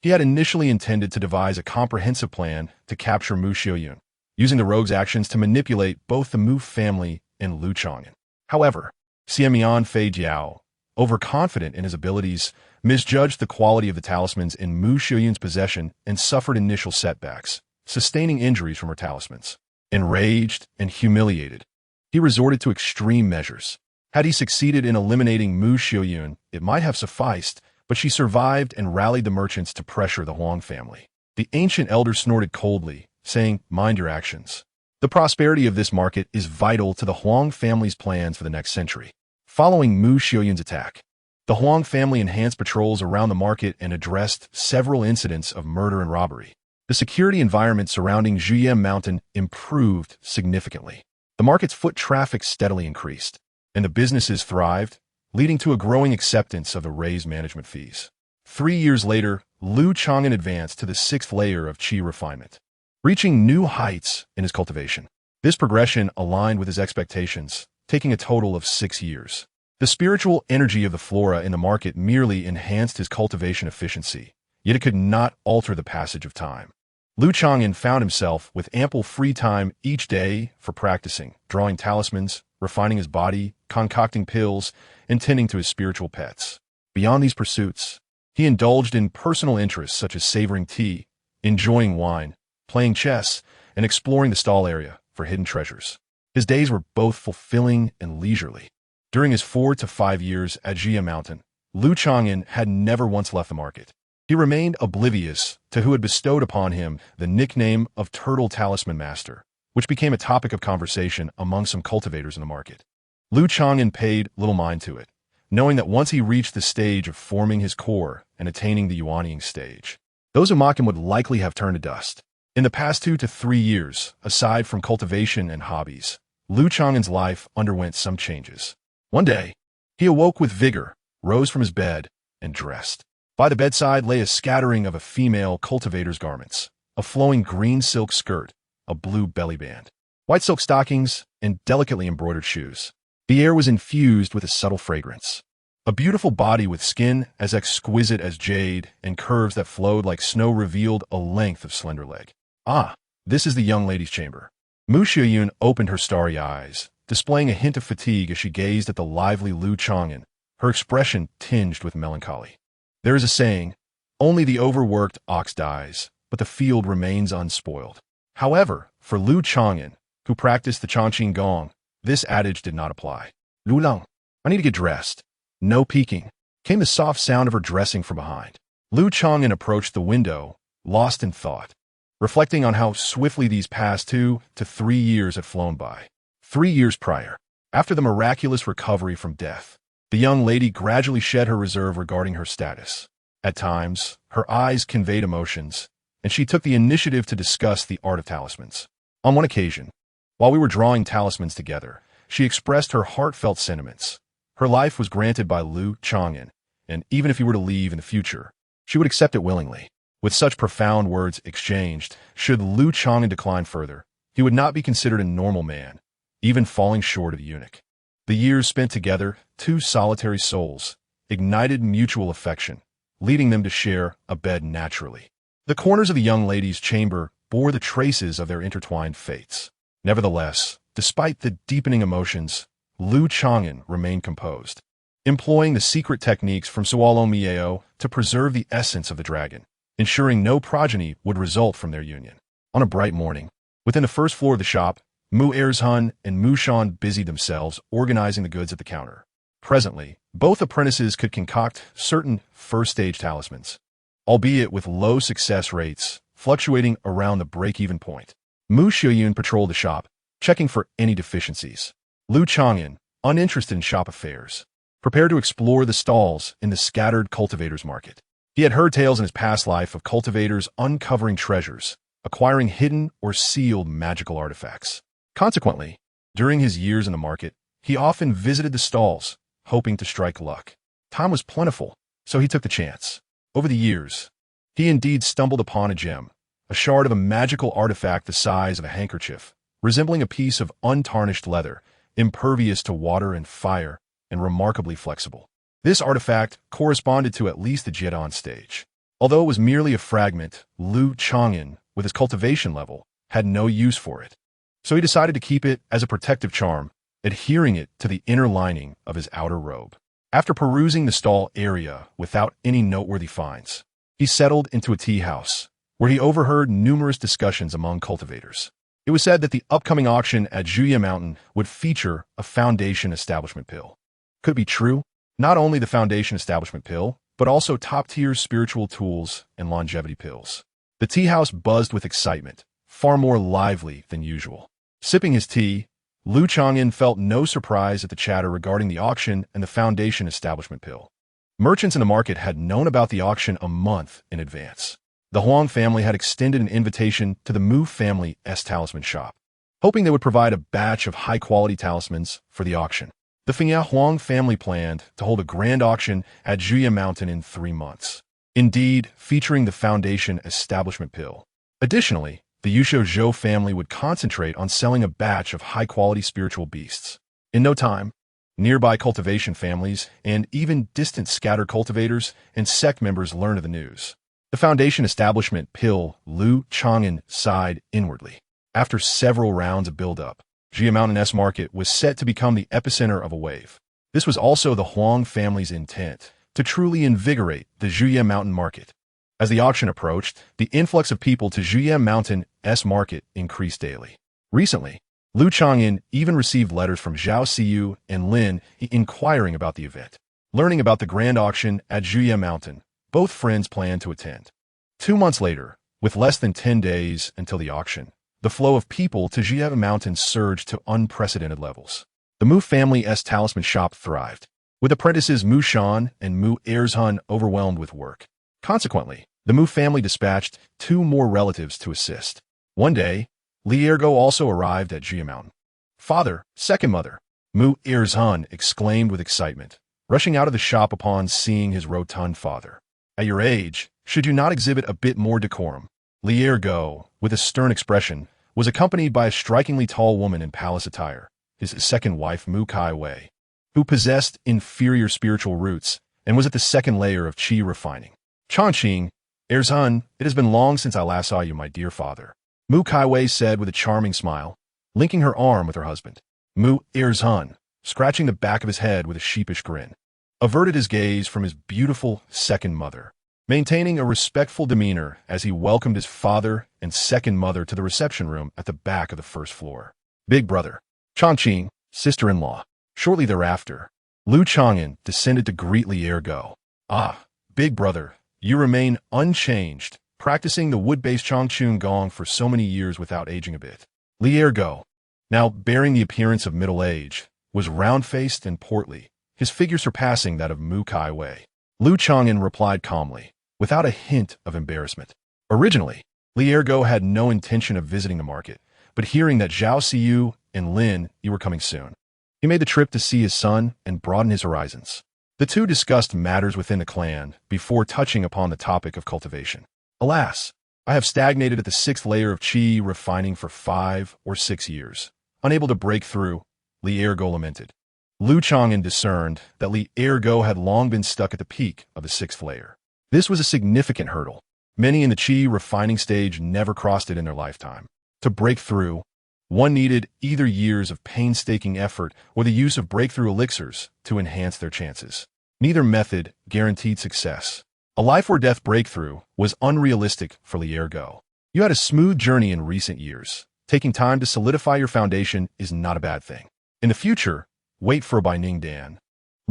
He had initially intended to devise a comprehensive plan to capture Mu Xiaoyun, using the rogue's actions to manipulate both the Mu family and Lu Chang'an. However, Xiamian Fei Jiao, overconfident in his abilities, misjudged the quality of the talismans in Mu Xiaoyun's possession and suffered initial setbacks, sustaining injuries from her talismans. Enraged and humiliated, he resorted to extreme measures. Had he succeeded in eliminating Mu Xiaoyun, it might have sufficed, but she survived and rallied the merchants to pressure the Huang family. The ancient elder snorted coldly, saying, mind your actions. The prosperity of this market is vital to the Huang family's plans for the next century. Following Mu Xiaoyun's attack, the Huang family enhanced patrols around the market and addressed several incidents of murder and robbery. The security environment surrounding Jie Mountain improved significantly. The market's foot traffic steadily increased, and the businesses thrived, leading to a growing acceptance of the raised management fees. 3 years later, Lu Chang'an advanced to the 6th layer of qi refinement, reaching new heights in his cultivation. This progression aligned with his expectations, taking a total of 6 years. The spiritual energy of the flora in the market merely enhanced his cultivation efficiency, yet it could not alter the passage of time. Lu Chang'an found himself with ample free time each day for practicing, drawing talismans, refining his body, concocting pills, and tending to his spiritual pets. Beyond these pursuits, he indulged in personal interests such as savoring tea, enjoying wine, playing chess, and exploring the stall area for hidden treasures. His days were both fulfilling and leisurely. During his 4 to 5 years at Jie Mountain, Lu Chang'an had never once left the market. He remained oblivious to who had bestowed upon him the nickname of Turtle Talisman Master, which became a topic of conversation among some cultivators in the market. Lu Chang'an paid little mind to it, knowing that once he reached the stage of forming his core and attaining the Unknowingly stage, those who mock him would likely have turned to dust. In the past 2 to 3 years, aside from cultivation and hobbies, Lu Chang'an's life underwent some changes. One day, he awoke with vigor, rose from his bed, and dressed. By the bedside lay a scattering of a female cultivator's garments, a flowing green silk skirt, a blue belly band, white silk stockings, and delicately embroidered shoes. The air was infused with a subtle fragrance. A beautiful body with skin as exquisite as jade and curves that flowed like snow revealed a length of slender leg. Ah, this is the young lady's chamber. Mu Xiaoyun opened her starry eyes, displaying a hint of fatigue as she gazed at the lively Lu Chang'an, her expression tinged with melancholy. There is a saying, only the overworked ox dies, but the field remains unspoiled. However, for Lu Chang'an, who practiced the Chang'an Gong, this adage did not apply. Lu Lang, I need to get dressed. No peeking, came the soft sound of her dressing from behind. Lu Chang'an approached the window, lost in thought, reflecting on how swiftly these past 2 to 3 years had flown by. 3 years prior, after the miraculous recovery from death, the young lady gradually shed her reserve regarding her status. At times, her eyes conveyed emotions, and she took the initiative to discuss the art of talismans. On one occasion, while we were drawing talismans together, she expressed her heartfelt sentiments. Her life was granted by Lu Chang'an, and even if he were to leave in the future, she would accept it willingly. With such profound words exchanged, should Lu Chang'an decline further, he would not be considered a normal man, even falling short of a eunuch. The years spent together, 2 solitary souls, ignited mutual affection, leading them to share a bed naturally. The corners of the young lady's chamber bore the traces of their intertwined fates. Nevertheless, despite the deepening emotions, Lu Chang'an remained composed, employing the secret techniques from Suolong to preserve the essence of the dragon, ensuring no progeny would result from their union. On a bright morning, within the first floor of the shop, Mu Erzhun and Mu Shan busied themselves organizing the goods at the counter. Presently, Both apprentices could concoct certain first-stage talismans, albeit with low success rates, fluctuating around the break-even point. Mu Xiuyun patrolled the shop, checking for any deficiencies. Lu Chang'an, uninterested in shop affairs, prepared to explore the stalls in the scattered cultivators market. He had heard tales in his past life of cultivators uncovering treasures, acquiring hidden or sealed magical artifacts. Consequently, during his years in the market, he often visited the stalls, hoping to strike luck. Time was plentiful, so he took the chance. Over the years, he indeed stumbled upon a gem, a shard of a magical artifact the size of a handkerchief, resembling a piece of untarnished leather, impervious to water and fire, and remarkably flexible. This artifact corresponded to at least the Chang'an stage. Although it was merely a fragment, Lu Chang'an, with his cultivation level, had no use for it. So he decided to keep it as a protective charm, adhering it to the inner lining of his outer robe. After perusing the stall area without any noteworthy finds, he settled into a tea house, where he overheard numerous discussions among cultivators. It was said that the upcoming auction at Zhuye Mountain would feature a foundation establishment pill. Could it be true? Not only the foundation establishment pill, but also top-tier spiritual tools and longevity pills. The tea house buzzed with excitement, far more lively than usual. Sipping his tea, Lu Chang'an felt no surprise at the chatter regarding the auction and the foundation establishment pill. Merchants in the market had known about the auction a month in advance. The Huang family had extended an invitation to the Mu family's talisman shop, hoping they would provide a batch of high-quality talismans for the auction. The Fengya Huang family planned to hold a grand auction at Zhuye Mountain in 3 months, indeed featuring the foundation establishment pill. Additionally, the Yusho Zhou family would concentrate on selling a batch of high-quality spiritual beasts. In no time, nearby cultivation families and even distant scattered cultivators and sect members learned of the news. The foundation establishment pill, Lu Chang'an sighed inwardly. After several rounds of build-up, Zhuye Mountain's market was set to become the epicenter of a wave. This was also the Huang family's intent, to truly invigorate the Zhuye Mountain market. As the auction approached, the influx of people to Zhuye Mountain's market increased daily. Recently, Lu Chang'an even received letters from Zhao Siyu and Lin inquiring about the event. Learning about the grand auction at Zhuye Mountain, both friends planned to attend. 2 months later, with less than 10 days until the auction, the flow of people to Zhuye Mountain surged to unprecedented levels. The Mu family's talisman shop thrived, with apprentices Mu Shan and Mu Erzhun overwhelmed with work. Consequently, the Mu family dispatched 2 more relatives to assist. One day, Li Ergo also arrived at Zhuye Mountain. "Father, second mother," Mu Erzhun exclaimed with excitement, rushing out of the shop upon seeing his rotund father. "At your age, should you not exhibit a bit more decorum?" Li Ergo, with a stern expression, was accompanied by a strikingly tall woman in palace attire, his second wife Mu Kai Wei, who possessed inferior spiritual roots and was at the second layer of qi refining. "Changqing, Erzhun, it has been long since I last saw you, my dear father," Mu Kai Wei said with a charming smile, linking her arm with her husband. Mu Erzhun, scratching the back of his head with a sheepish grin, averted his gaze from his beautiful second mother, maintaining a respectful demeanor as he welcomed his father and second mother to the reception room at the back of the first floor. Big brother, Changqing, sister-in-law. Shortly thereafter, Lu Chang'an descended to greet Li Ergo. "Ah, big brother, you remain unchanged, practicing the wood-based Changchun Gong for so many years without aging a bit." Li Ergo, now bearing the appearance of middle age, was round-faced and portly, his figure surpassing that of Mu Kai Wei. Lu Chang'an replied calmly, without a hint of embarrassment. Originally, Li Ergo had no intention of visiting the market, but hearing that Zhao Siyu and Lin were coming soon, he made the trip to see his son and broaden his horizons. The two discussed matters within the clan before touching upon the topic of cultivation. "Alas, I have stagnated at the 6th layer of qi refining for 5 or 6 years, unable to break through," Li Ergo lamented. Lu Chang'an discerned that Li Ergo had long been stuck at the peak of the 6th layer. This was a significant hurdle. Many in the qi refining stage never crossed it in their lifetime. To break through, one needed either years of painstaking effort or the use of breakthrough elixirs to enhance their chances. Neither method guaranteed success. A life-or-death breakthrough was unrealistic for Li Ergo. You had a smooth journey in recent years. Taking time to solidify your foundation is not a bad thing. In the future, wait for a Baining Dan.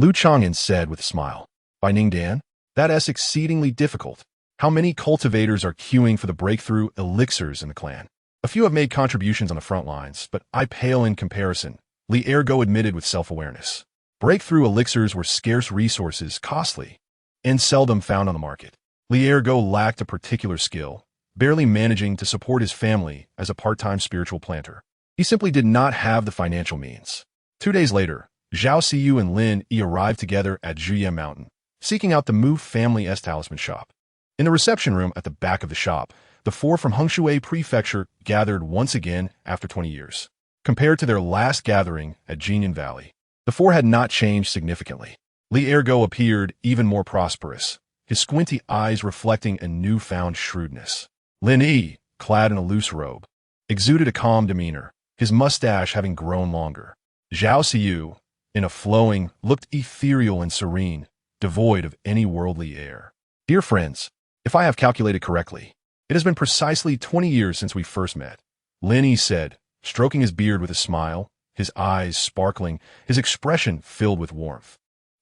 Lu Chang'an said with a smile. By Ningdan? That is exceedingly difficult. How many cultivators are queuing for the breakthrough elixirs in the clan? A few have made contributions on the front lines, but I pale in comparison, Li Ergo admitted with self-awareness. Breakthrough elixirs were scarce resources, costly, and seldom found on the market. Li Ergo lacked a particular skill, barely managing to support his family as a part-time spiritual planter. He simply did not have the financial means. 2 days later, Zhao Siyu and Lin Yi arrived together at Zhuye Mountain, seeking out the Mu family's talisman shop. In the reception room at the back of the shop, the four from Hengshui Prefecture gathered once again after 20 years. Compared to their last gathering at Jinyan Valley, the four had not changed significantly. Li Ergo appeared even more prosperous, his squinty eyes reflecting a newfound shrewdness. Lin Yi, clad in a loose robe, exuded a calm demeanor, his mustache having grown longer. Zhao Siyu, in a flowing, looked ethereal and serene, devoid of any worldly air. Dear friends, if I have calculated correctly, it has been precisely 20 years since we first met, Lin Yi said, stroking his beard with a smile, his eyes sparkling, his expression filled with warmth.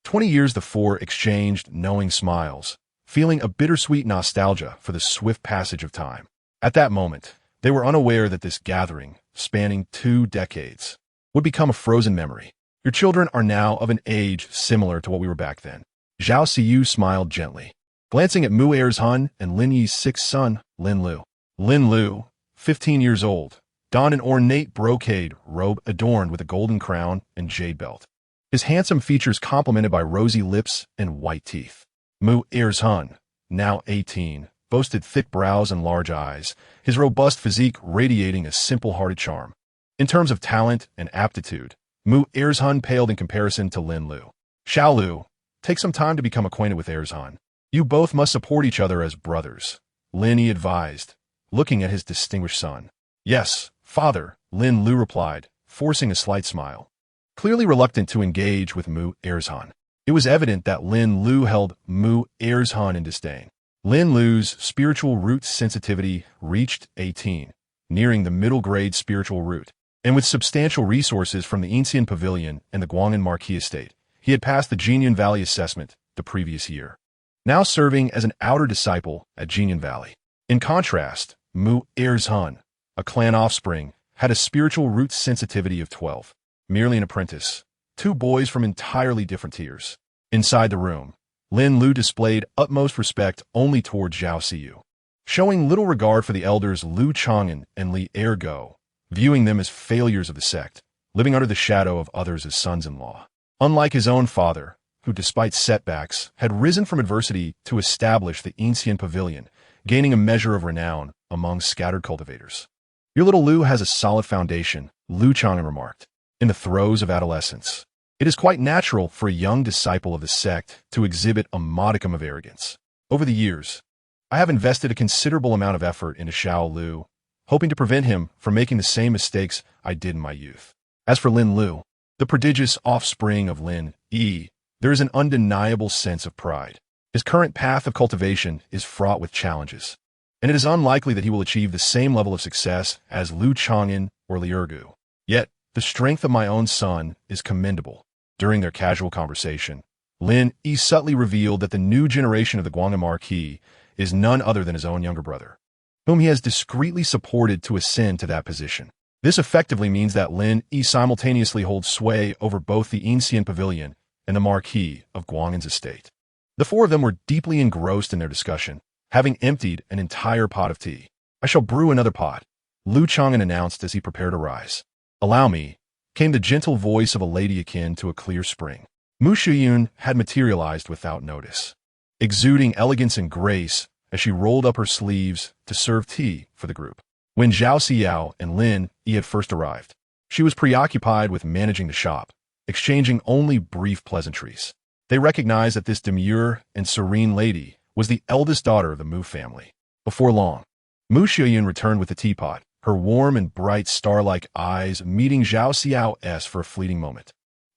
20 years the four exchanged knowing smiles, feeling a bittersweet nostalgia for the swift passage of time. At that moment, they were unaware that this gathering, spanning 2 decades, would become a frozen memory. Your children are now of an age similar to what we were back then. Zhao Siyu smiled gently, glancing at Mu Er's-hun and Lin Yi's 6th son, Lin Lu. Lin Lu, 15 years old, donned an ornate brocade robe adorned with a golden crown and jade belt, his handsome features complemented by rosy lips and white teeth. Mu Er's-hun, now 18, boasted thick brows and large eyes, his robust physique radiating a simple-hearted charm. In terms of talent and aptitude, Mu Er's-hun paled in comparison to Lin Lu. Xiao Lu, take some time to become acquainted with Er's-hun. You both must support each other as brothers, Lin Yi advised, looking at his distinguished son. Yes, father, Lin Lu replied, forcing a slight smile. Clearly reluctant to engage with Mu Er's-hun. It was evident that Lin Lu held Mu Er's-hun in disdain. Lin Lu's spiritual root sensitivity reached 18, nearing the middle-grade spiritual root, and with substantial resources from the Ancient Pavilion and the Guang'an Marquis estate, he had passed the Jinyan Valley assessment the previous year, now serving as an outer disciple at Jinyan Valley. In contrast, Mu Er's-hun, a clan offspring, had a spiritual root sensitivity of 12, merely an apprentice, 2 boys from entirely different tiers. Inside the room, Lin Lu displayed utmost respect only towards Zhao Siyu, showing little regard for the elders Lu Chang'an and Li Ergo, viewing them as failures of the sect, living under the shadow of others as sons-in-law. Unlike his own father, who despite setbacks had risen from adversity to establish the Ancient Pavilion, gaining a measure of renown among scattered cultivators. Your little Lu has a solid foundation, Lu Chang'an remarked. In the throes of adolescence, it is quite natural for a young disciple of the sect to exhibit a modicum of arrogance. Over the years, I have invested a considerable amount of effort into Xiao Lu, hoping to prevent him from making the same mistakes I did in my youth. As for Lin Lu, the prodigious offspring of Lin Yi, there is an undeniable sense of pride. His current path of cultivation is fraught with challenges, and it is unlikely that he will achieve the same level of success as Lu Chang'an or Li Ergu. Yet, the strength of my own son is commendable. During their casual conversation, Lin Yi subtly revealed that the new generation of the Guang'an Marquis is none other than his own younger brother, whom he has discreetly supported to ascend to that position. This effectively means that Lin Yi simultaneously holds sway over both the Ancient Pavilion and the Marquis of Guang'an's estate. The four of them were deeply engrossed in their discussion, having emptied an entire pot of tea. I shall brew another pot, Lu Chang'an announced as he prepared to rise. Allow me, came the gentle voice of a lady akin to a clear spring. Mu Shuyun had materialized without notice, exuding elegance and grace as she rolled up her sleeves to serve tea for the group. When Zhao Xiao and Lin Yi had first arrived, she was preoccupied with managing the shop, exchanging only brief pleasantries. They recognized that this demure and serene lady was the eldest daughter of the Mu family. Before long, Mu Shuyun returned with the teapot, her warm and bright star-like eyes meeting Zhao Xiao's for a fleeting moment.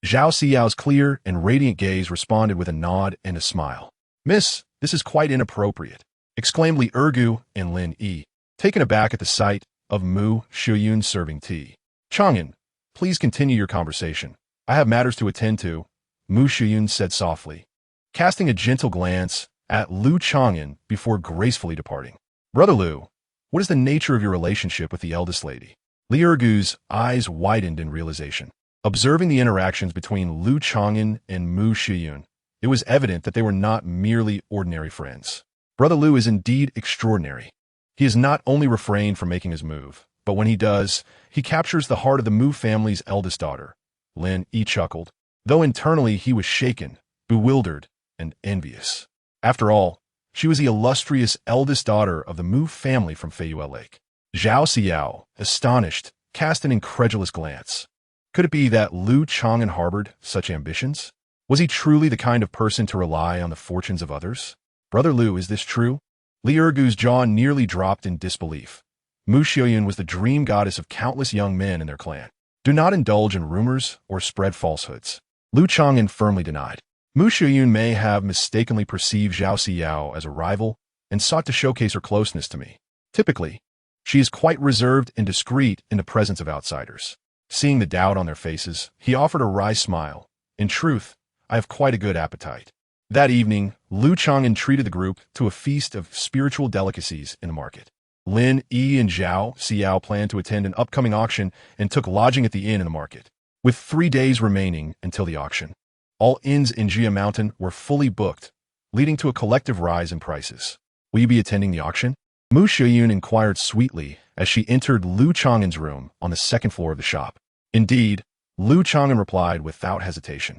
Zhao Xiao's clear and radiant gaze responded with a nod and a smile. "Miss, this is quite inappropriate," exclaimed Li Ergu and Lin Yi, taken aback at the sight of Mu Shuyun serving tea. "Chang'an, please continue your conversation. I have matters to attend to," Mu Shiyun said softly, casting a gentle glance at Lu Chang'an before gracefully departing. Brother Lu, what is the nature of your relationship with the eldest lady? Li Ergu's eyes widened in realization. Observing the interactions between Lu Chang'an and Mu Shiyun, it was evident that they were not merely ordinary friends. Brother Lu is indeed extraordinary. He has not only refrained from making his move, but when he does, he captures the heart of the Mu family's eldest daughter. Lin Yi chuckled, though internally he was shaken, bewildered, and envious. After all, she was the illustrious eldest daughter of the Mu family from Feiyue Lake. Zhao Xiao, astonished, cast an incredulous glance. Could it be that Lu Chang'an harbored such ambitions? Was he truly the kind of person to rely on the fortunes of others? Brother Lu, is this true? Li Ergu's jaw nearly dropped in disbelief. Mu Xiuyun was the dream goddess of countless young men in their clan. Do not indulge in rumors or spread falsehoods. Lu Chang'an firmly denied. Mu Xiuyun may have mistakenly perceived Zhao Xiao as a rival and sought to showcase her closeness to me. Typically, she is quite reserved and discreet in the presence of outsiders. Seeing the doubt on their faces, he offered a wry smile. In truth, I have quite a good appetite. That evening, Lu Chang'an treated the group to a feast of spiritual delicacies in the market. Lin Yi and Zhao Xiao planned to attend an upcoming auction and took lodging at the inn in the market. With 3 days remaining until the auction, all inns in Jia Mountain were fully booked, leading to a collective rise in prices. Will you be attending the auction? Mu Shiyun inquired sweetly as she entered Lu Chang'an's room on the second floor of the shop. Indeed, Lu Chang'an replied without hesitation.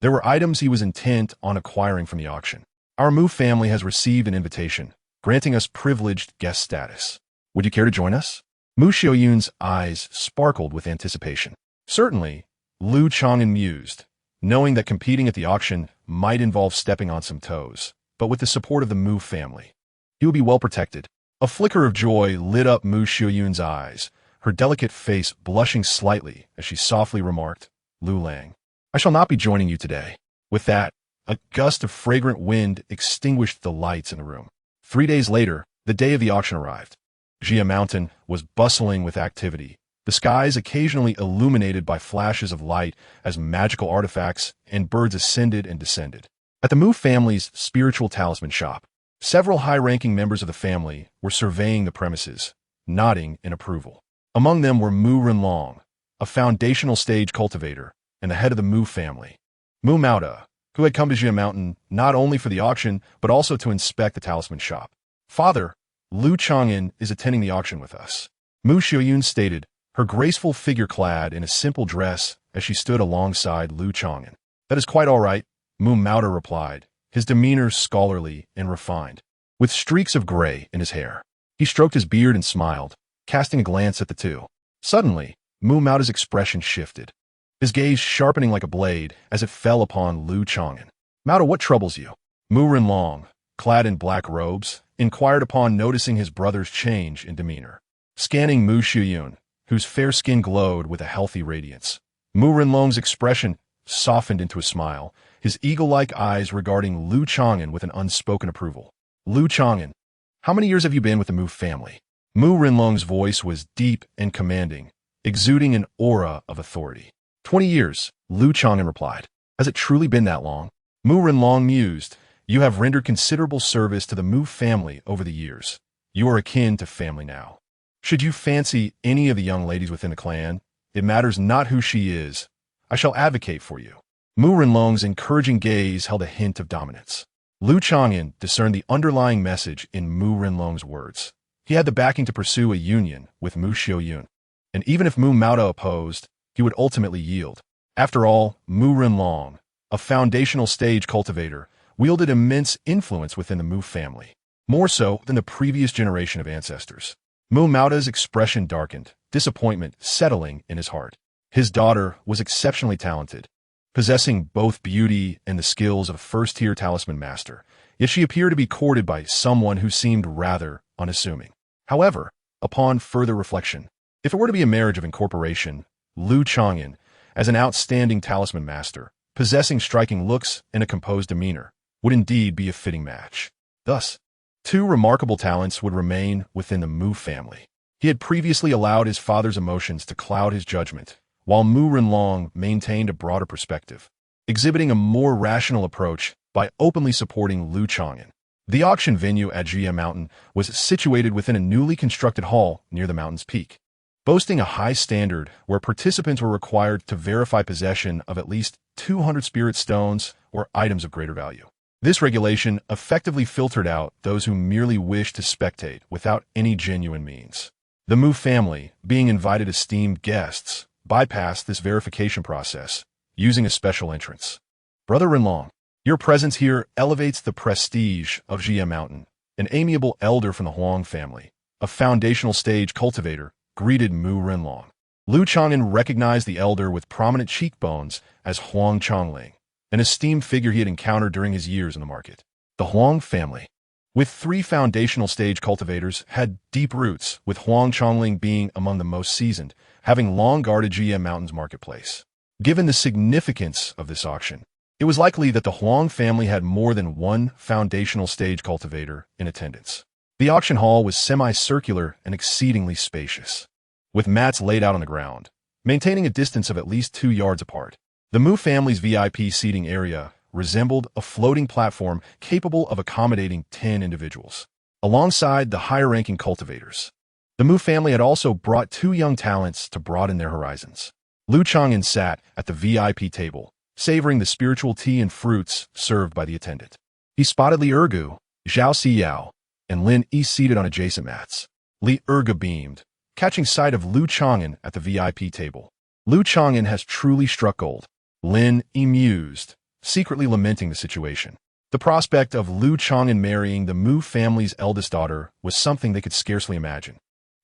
There were items he was intent on acquiring from the auction. Our Mu family has received an invitation, granting us privileged guest status. Would you care to join us? Mu Xiuyun's eyes sparkled with anticipation. Certainly, Lu Chang'an mused, knowing that competing at the auction might involve stepping on some toes, but with the support of the Mu family, he would be well protected. A flicker of joy lit up Mu Xiuyun's eyes, her delicate face blushing slightly as she softly remarked, Lu Lang, I shall not be joining you today. With that, a gust of fragrant wind extinguished the lights in the room. 3 days later, the day of the auction arrived. Jia Mountain was bustling with activity, the skies occasionally illuminated by flashes of light as magical artifacts and birds ascended and descended. At the Mu family's spiritual talisman shop, several high-ranking members of the family were surveying the premises, nodding in approval. Among them were Mu Renlong, a foundational stage cultivator and the head of the Mu family. Mu Maota, who had come to Jia Mountain not only for the auction, but also to inspect the talisman shop. Father, Lu Chang'an is attending the auction with us. Mu Xiuyun stated, her graceful figure clad in a simple dress as she stood alongside Lu Chang'an. That is quite all right, Mu Maota replied, his demeanor scholarly and refined, with streaks of gray in his hair. He stroked his beard and smiled, casting a glance at the two. Suddenly, Mu Maota's expression shifted, his gaze sharpening like a blade as it fell upon Lu Chang'an. Maota, what troubles you? Mu Renlong, clad in black robes, inquired upon noticing his brother's change in demeanor. Scanning Mu Xiuyun, whose fair skin glowed with a healthy radiance, Mu Renlong's expression softened into a smile, his eagle-like eyes regarding Lu Chang'an with an unspoken approval. Lu Chang'an, how many years have you been with the Mu family? Mu Renlong's voice was deep and commanding, exuding an aura of authority. 20 years, Lu Chang'an replied. Has it truly been that long? Mu Renlong mused. You have rendered considerable service to the Mu family over the years. You are akin to family now. Should you fancy any of the young ladies within the clan, it matters not who she is. I shall advocate for you. Mu Renlong's encouraging gaze held a hint of dominance. Lu Chang'an discerned the underlying message in Mu Renlong's words. He had the backing to pursue a union with Mu Xiuyun, and even if Mu Maota opposed, he would ultimately yield. After all, Mu Renlong, a foundational stage cultivator, wielded immense influence within the Mu family, more so than the previous generation of ancestors. Mu Maota's expression darkened, disappointment settling in his heart. His daughter was exceptionally talented, possessing both beauty and the skills of a first-tier talisman master, yet she appeared to be courted by someone who seemed rather unassuming. However, upon further reflection, if it were to be a marriage of incorporation, Lu Chang'an, as an outstanding talisman master, possessing striking looks and a composed demeanor, would indeed be a fitting match. Thus, 2 remarkable talents would remain within the Mu family. He had previously allowed his father's emotions to cloud his judgment, while Mu Renlong maintained a broader perspective. exhibiting a more rational approach by openly supporting Lu Chang'an. The auction venue at Jia Mountain was situated within a newly constructed hall near the mountain's peak, boasting a high standard where participants were required to verify possession of at least 200 spirit stones or items of greater value. This regulation effectively filtered out those who merely wished to spectate without any genuine means. The Mu family, being invited esteemed guests, bypassed this verification process, using a special entrance. Brother Renlong, your presence here elevates the prestige of Jia Mountain. An amiable elder from the Huang family, a foundational stage cultivator, greeted Mu Renlong. Lu Chang'an recognized the elder with prominent cheekbones as Huang Changling, an esteemed figure he had encountered during his years in the market. The Huang family, with 3 foundational stage cultivators, had deep roots, with Huang Changling being among the most seasoned, having long guarded Jia Mountain's marketplace. Given the significance of this auction, it was likely that the Huang family had more than one foundational stage cultivator in attendance. The auction hall was semicircular and exceedingly spacious, with mats laid out on the ground, maintaining a distance of at least 2 yards apart. The Mu family's VIP seating area resembled a floating platform capable of accommodating 10 individuals, alongside the higher-ranking cultivators. The Mu family had also brought 2 young talents to broaden their horizons. Lu Chang'an sat at the VIP table, savoring the spiritual tea and fruits served by the attendant. He spotted Li Ergu, Zhao Siyao, and Lin Yi seated on adjacent mats. Li Ergu beamed, catching sight of Lu Chang'an at the VIP table. Lu Chang'an has truly struck gold. Lin Yi mused, secretly lamenting the situation. The prospect of Lu Chang'an marrying the Mu family's eldest daughter was something they could scarcely imagine.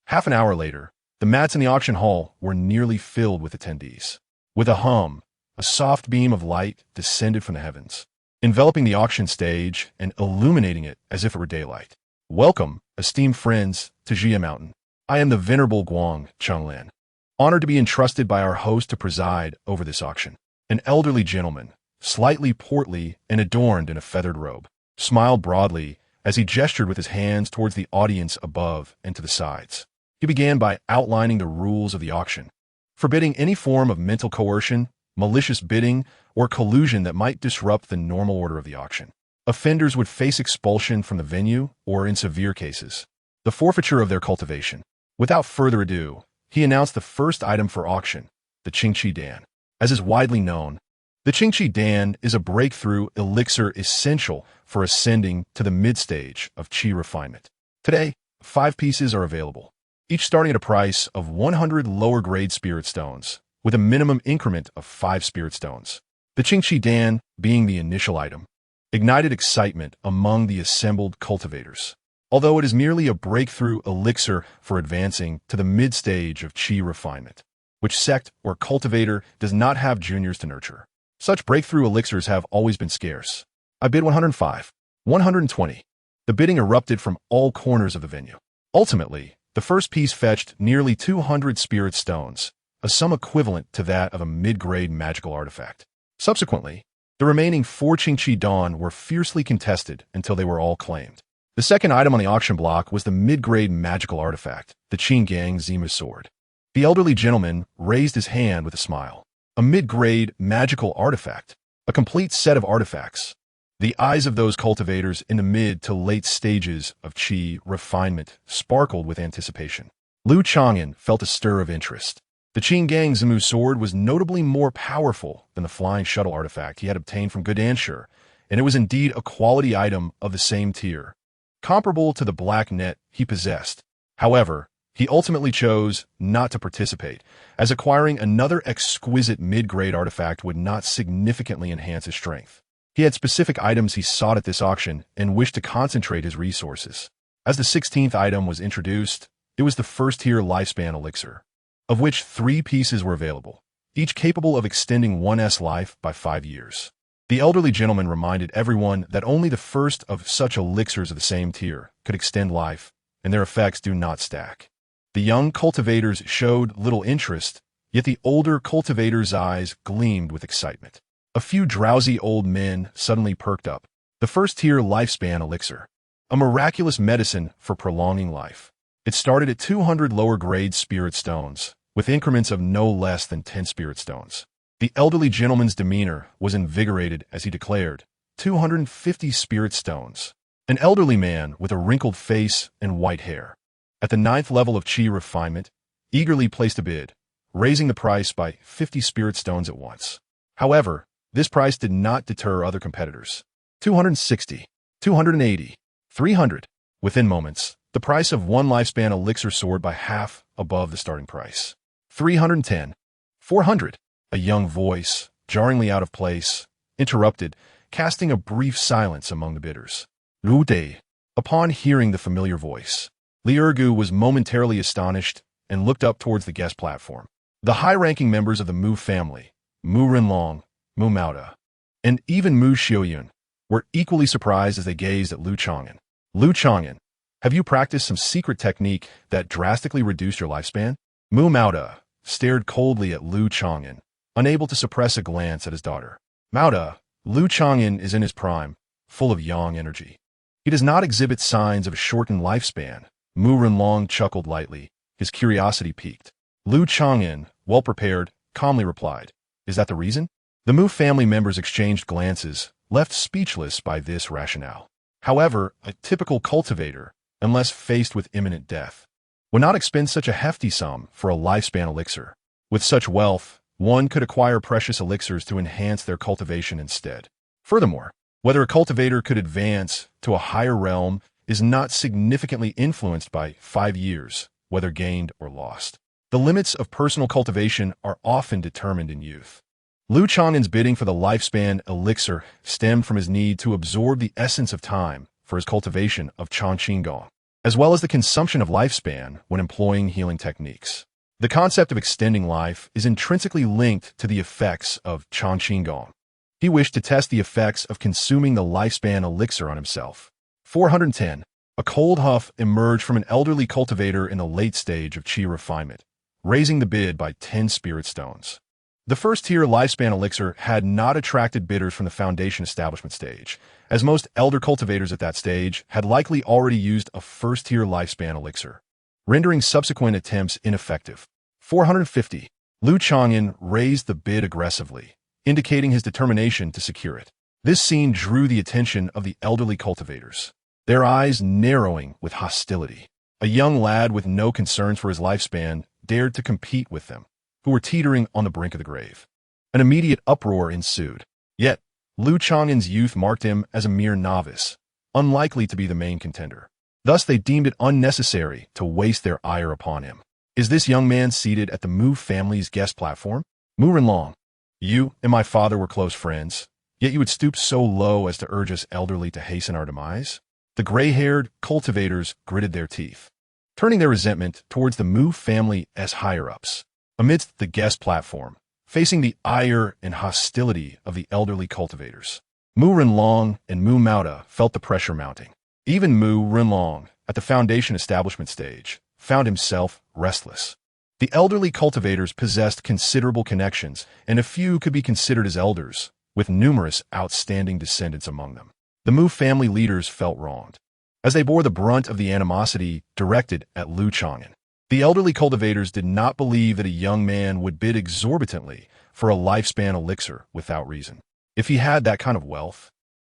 Half an hour later, the mats in the auction hall were nearly filled with attendees. With a hum, a soft beam of light descended from the heavens, enveloping the auction stage and illuminating it as if it were daylight. Welcome, esteemed friends, to Jia Mountain. I am the Venerable Guang Chenglan, honored to be entrusted by our host to preside over this auction. An elderly gentleman, slightly portly and adorned in a feathered robe, smiled broadly as he gestured with his hands towards the audience above and to the sides. He began by outlining the rules of the auction, forbidding any form of mental coercion, malicious bidding, or collusion that might disrupt the normal order of the auction. Offenders would face expulsion from the venue or, in severe cases, the forfeiture of their cultivation. Without further ado, he announced the first item for auction, the Qingqi Dan. As is widely known, the Qingqi Dan is a breakthrough elixir essential for ascending to the mid-stage of qi refinement. Today, 5 pieces are available, each starting at a price of 100 lower-grade spirit stones, with a minimum increment of 5 spirit stones. The Qingqi Dan, being the initial item, ignited excitement among the assembled cultivators. Although it is merely a breakthrough elixir for advancing to the mid-stage of qi refinement, which sect or cultivator does not have juniors to nurture. Such breakthrough elixirs have always been scarce. I bid 105, 120. The bidding erupted from all corners of the venue. Ultimately, the first piece fetched nearly 200 spirit stones, a sum equivalent to that of a mid-grade magical artifact. Subsequently, the remaining 4 Qingqi Dan were fiercely contested until they were all claimed. The second item on the auction block was the mid-grade magical artifact, the Chang'an Zimu sword. The elderly gentleman raised his hand with a smile. A mid-grade magical artifact, a complete set of artifacts. The eyes of those cultivators in the mid to late stages of qi refinement sparkled with anticipation. Lu Chang'an felt a stir of interest. The Chang'an Zimu sword was notably more powerful than the flying shuttle artifact he had obtained from Gudanshi, and it was indeed a quality item of the same tier, comparable to the black net he possessed. However, he ultimately chose not to participate, as acquiring another exquisite mid-grade artifact would not significantly enhance his strength. He had specific items he sought at this auction and wished to concentrate his resources. As the 16th item was introduced, it was the first-tier lifespan elixir, of which 3 pieces were available, each capable of extending one's life by 5 years. The elderly gentleman reminded everyone that only the first of such elixirs of the same tier could extend life, and their effects do not stack. The young cultivators showed little interest, yet the older cultivators' eyes gleamed with excitement. A few drowsy old men suddenly perked up. The first-tier lifespan elixir, a miraculous medicine for prolonging life. It started at 200 lower-grade spirit stones, with increments of no less than 10 spirit stones. The elderly gentleman's demeanor was invigorated as he declared, 250 spirit stones. An elderly man with a wrinkled face and white hair, at the 9th level of chi refinement, eagerly placed a bid, raising the price by 50 spirit stones at once. However, this price did not deter other competitors. 260, 280, 300. Within moments, the price of one lifespan elixir soared by half above the starting price. 310, 400. A young voice, jarringly out of place, interrupted, casting a brief silence among the bidders. Rude. Upon hearing the familiar voice, Liurgu was momentarily astonished and looked up towards the guest platform. The high-ranking members of the Mu family, Mu Renlong, Mu Maoda, and even Mu Xiaoyun, were equally surprised as they gazed at Lu Chang'an. Lu Chang'an, have you practiced some secret technique that drastically reduced your lifespan? Mu Maoda stared coldly at Lu Chang'an, unable to suppress a glance at his daughter. Maoda, Lu Chang'an is in his prime, full of yang energy. He does not exhibit signs of a shortened lifespan. Mu Renlong chuckled lightly, his curiosity piqued. Lu Chang'an, well-prepared, calmly replied, is that the reason? The Mu family members exchanged glances, left speechless by this rationale. However, a typical cultivator, unless faced with imminent death, would not expend such a hefty sum for a lifespan elixir. With such wealth, one could acquire precious elixirs to enhance their cultivation instead. Furthermore, whether a cultivator could advance to a higher realm is not significantly influenced by 5 years, whether gained or lost. The limits of personal cultivation are often determined in youth. Lu Chang'an's bidding for the lifespan elixir stemmed from his need to absorb the essence of time for his cultivation of Chang'an, as well as the consumption of lifespan when employing healing techniques. The concept of extending life is intrinsically linked to the effects of Chang'an. He wished to test the effects of consuming the lifespan elixir on himself. 410. A cold huff emerged from an elderly cultivator in the late stage of chi refinement, raising the bid by 10 spirit stones. The first-tier lifespan elixir had not attracted bidders from the foundation establishment stage, as most elder cultivators at that stage had likely already used a first-tier lifespan elixir, rendering subsequent attempts ineffective. 450. Lu Chang'an raised the bid aggressively, indicating his determination to secure it. This scene drew the attention of the elderly cultivators, their eyes narrowing with hostility. A young lad with no concerns for his lifespan dared to compete with them, who were teetering on the brink of the grave. An immediate uproar ensued. Yet, Lu Chang'an's youth marked him as a mere novice, unlikely to be the main contender. Thus they deemed it unnecessary to waste their ire upon him. Is this young man seated at the Mu family's guest platform? Mu Renlong, you and my father were close friends, yet you would stoop so low as to urge us elderly to hasten our demise? The gray-haired cultivators gritted their teeth, turning their resentment towards the Mu family as higher-ups. Amidst the guest platform, facing the ire and hostility of the elderly cultivators, Mu Renlong and Mu Maoda felt the pressure mounting. Even Mu Renlong, at the foundation establishment stage, found himself restless. The elderly cultivators possessed considerable connections, and a few could be considered as elders, with numerous outstanding descendants among them. The Mu family leaders felt wronged, as they bore the brunt of the animosity directed at Lu Chang'an. The elderly cultivators did not believe that a young man would bid exorbitantly for a lifespan elixir without reason. If he had that kind of wealth,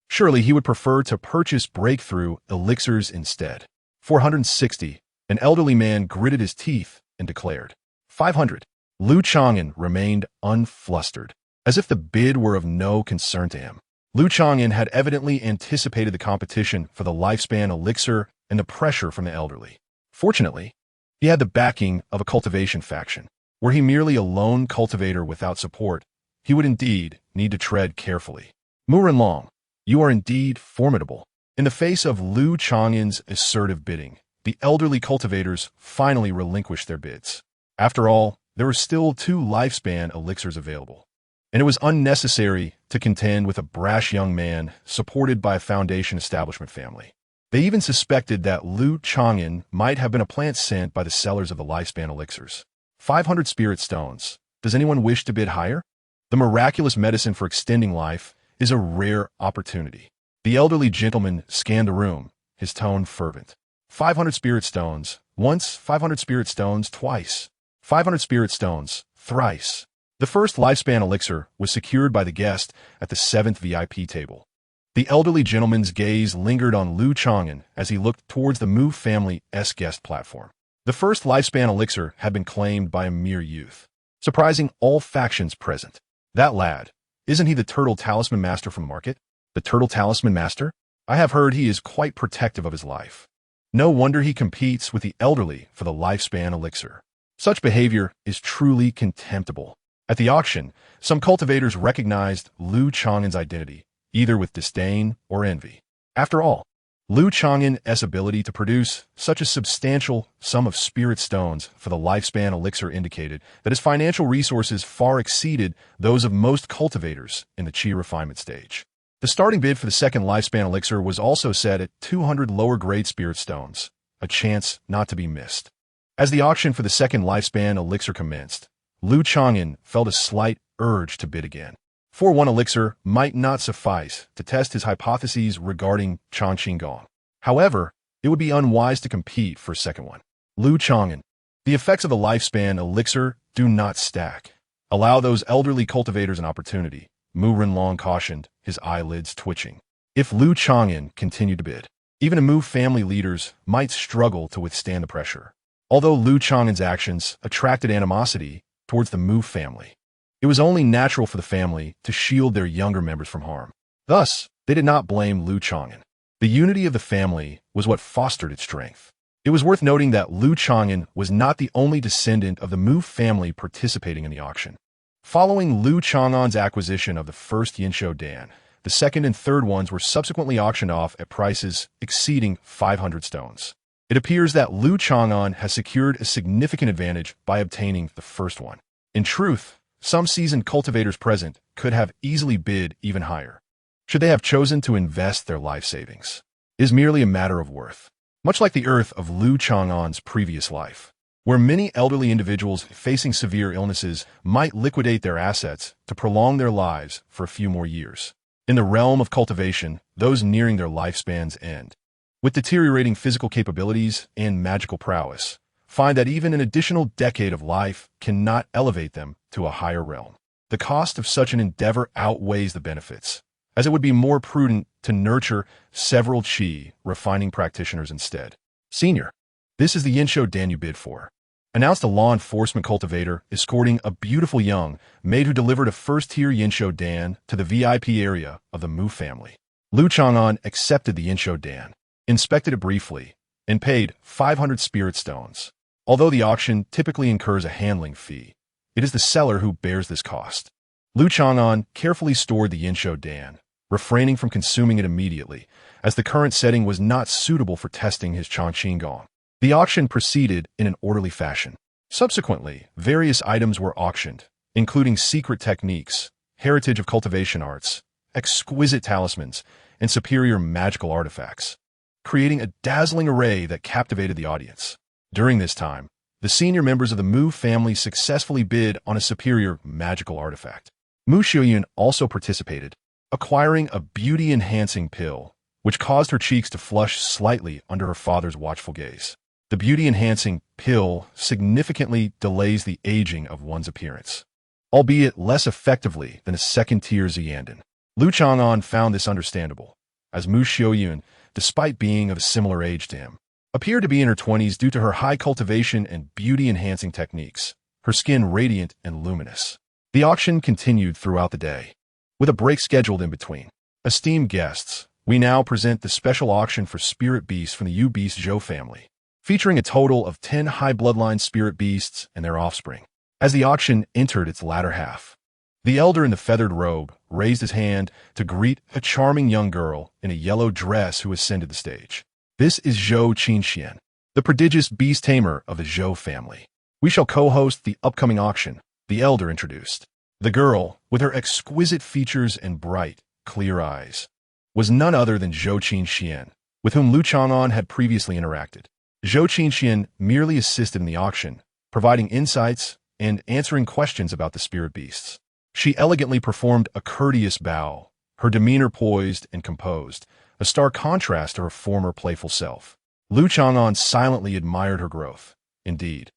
surely he would prefer to purchase breakthrough elixirs instead. 460. An elderly man gritted his teeth and declared, 500. Lu Chang'an remained unflustered, as if the bid were of no concern to him. Lu Chang'an had evidently anticipated the competition for the lifespan elixir and the pressure from the elderly. Fortunately, he had the backing of a cultivation faction. Were he merely a lone cultivator without support, he would indeed need to tread carefully. Mu Renlong, you are indeed formidable. In the face of Lu Chang'an's assertive bidding, the elderly cultivators finally relinquished their bids. After all, there were still 2 lifespan elixirs available, and it was unnecessary to contend with a brash young man supported by a foundation establishment family. They even suspected that Lu Chang'an might have been a plant sent by the sellers of the lifespan elixirs. 500 spirit stones. Does anyone wish to bid higher? The miraculous medicine for extending life is a rare opportunity. The elderly gentleman scanned the room, his tone fervent. 500 spirit stones, once, 500 spirit stones, twice, 500 spirit stones, thrice. The first lifespan elixir was secured by the guest at the 7th VIP table. The elderly gentleman's gaze lingered on Lu Chang'an as he looked towards the Mu family's guest platform. The first lifespan elixir had been claimed by a mere youth, surprising all factions present. That lad, isn't he the turtle talisman master from the market? The turtle talisman master? I have heard he is quite protective of his life. No wonder he competes with the elderly for the lifespan elixir. Such behavior is truly contemptible. At the auction, some cultivators recognized Lu Chang'an's identity, either with disdain or envy. After all, Lu Chang'an's ability to produce such a substantial sum of spirit stones for the lifespan elixir indicated that his financial resources far exceeded those of most cultivators in the chi refinement stage. The starting bid for the second lifespan elixir was also set at 200 lower-grade spirit stones, a chance not to be missed. As the auction for the second lifespan elixir commenced, Lu Chang'an felt a slight urge to bid again. For one elixir might not suffice to test his hypotheses regarding Chang'an. However, it would be unwise to compete for a second one. Lu Chang'an, the effects of the lifespan elixir do not stack. Allow those elderly cultivators an opportunity, Mu Renlong cautioned, his eyelids twitching. If Lu Chang'an continued to bid, even a Mu family leaders might struggle to withstand the pressure. Although Lu Chang'an's actions attracted animosity towards the Mu family, it was only natural for the family to shield their younger members from harm. Thus, they did not blame Lu Chang'an. The unity of the family was what fostered its strength. It was worth noting that Lu Chang'an was not the only descendant of the Mu family participating in the auction. Following Lu Chang'an's acquisition of the first Yinsho Dan, the second and third ones were subsequently auctioned off at prices exceeding 500 stones. It appears that Lu Chang'an has secured a significant advantage by obtaining the first one. In truth, some seasoned cultivators present could have easily bid even higher, should they have chosen to invest their life savings. It is merely a matter of worth, much like the earth of Lu Chang'an's previous life, where many elderly individuals facing severe illnesses might liquidate their assets to prolong their lives for a few more years. In the realm of cultivation, those nearing their lifespan's end, with deteriorating physical capabilities and magical prowess, find that even an additional decade of life cannot elevate them to a higher realm. The cost of such an endeavor outweighs the benefits, as it would be more prudent to nurture several chi refining practitioners instead. Senior, this is the Yinsho Dan you bid for, announced a law enforcement cultivator escorting a beautiful young maid who delivered a first-tier Yinsho Dan to the VIP area of the Mu family. Lu Chang'an accepted the Yinsho Dan, inspected it briefly, and paid 500 spirit stones. Although the auction typically incurs a handling fee, it is the seller who bears this cost. Lu Chang'an carefully stored the Yinsho Dan, refraining from consuming it immediately, as the current setting was not suitable for testing his Chang'an. The auction proceeded in an orderly fashion. Subsequently, various items were auctioned, including secret techniques, heritage of cultivation arts, exquisite talismans, and superior magical artifacts, creating a dazzling array that captivated the audience. During this time, the senior members of the Mu family successfully bid on a superior magical artifact. Mu Xiaoyun also participated, acquiring a beauty-enhancing pill, which caused her cheeks to flush slightly under her father's watchful gaze. The beauty-enhancing pill significantly delays the aging of one's appearance, albeit less effectively than a second-tier Xiandan. Lu Chang'an found this understandable, as Mu Xiaoyun, despite being of a similar age to him, appeared to be in her 20s due to her high cultivation and beauty-enhancing techniques, her skin radiant and luminous. The auction continued throughout the day, with a break scheduled in between. Esteemed guests, we now present the special auction for spirit beasts from the Yu Beast Zhou family, featuring a total of 10 high bloodline spirit beasts and their offspring. As the auction entered its latter half, the elder in the feathered robe raised his hand to greet a charming young girl in a yellow dress who ascended the stage. This is Zhou Qinxian, the prodigious beast tamer of the Zhou family. We shall co-host the upcoming auction, the elder introduced. The girl, with her exquisite features and bright, clear eyes, was none other than Zhou Qinxian, with whom Lu Chang'an had previously interacted. Zhou Qinxian merely assisted in the auction, providing insights and answering questions about the spirit beasts. She elegantly performed a courteous bow, her demeanor poised and composed, a stark contrast to her former playful self. Lu Chang'an silently admired her growth. Indeed,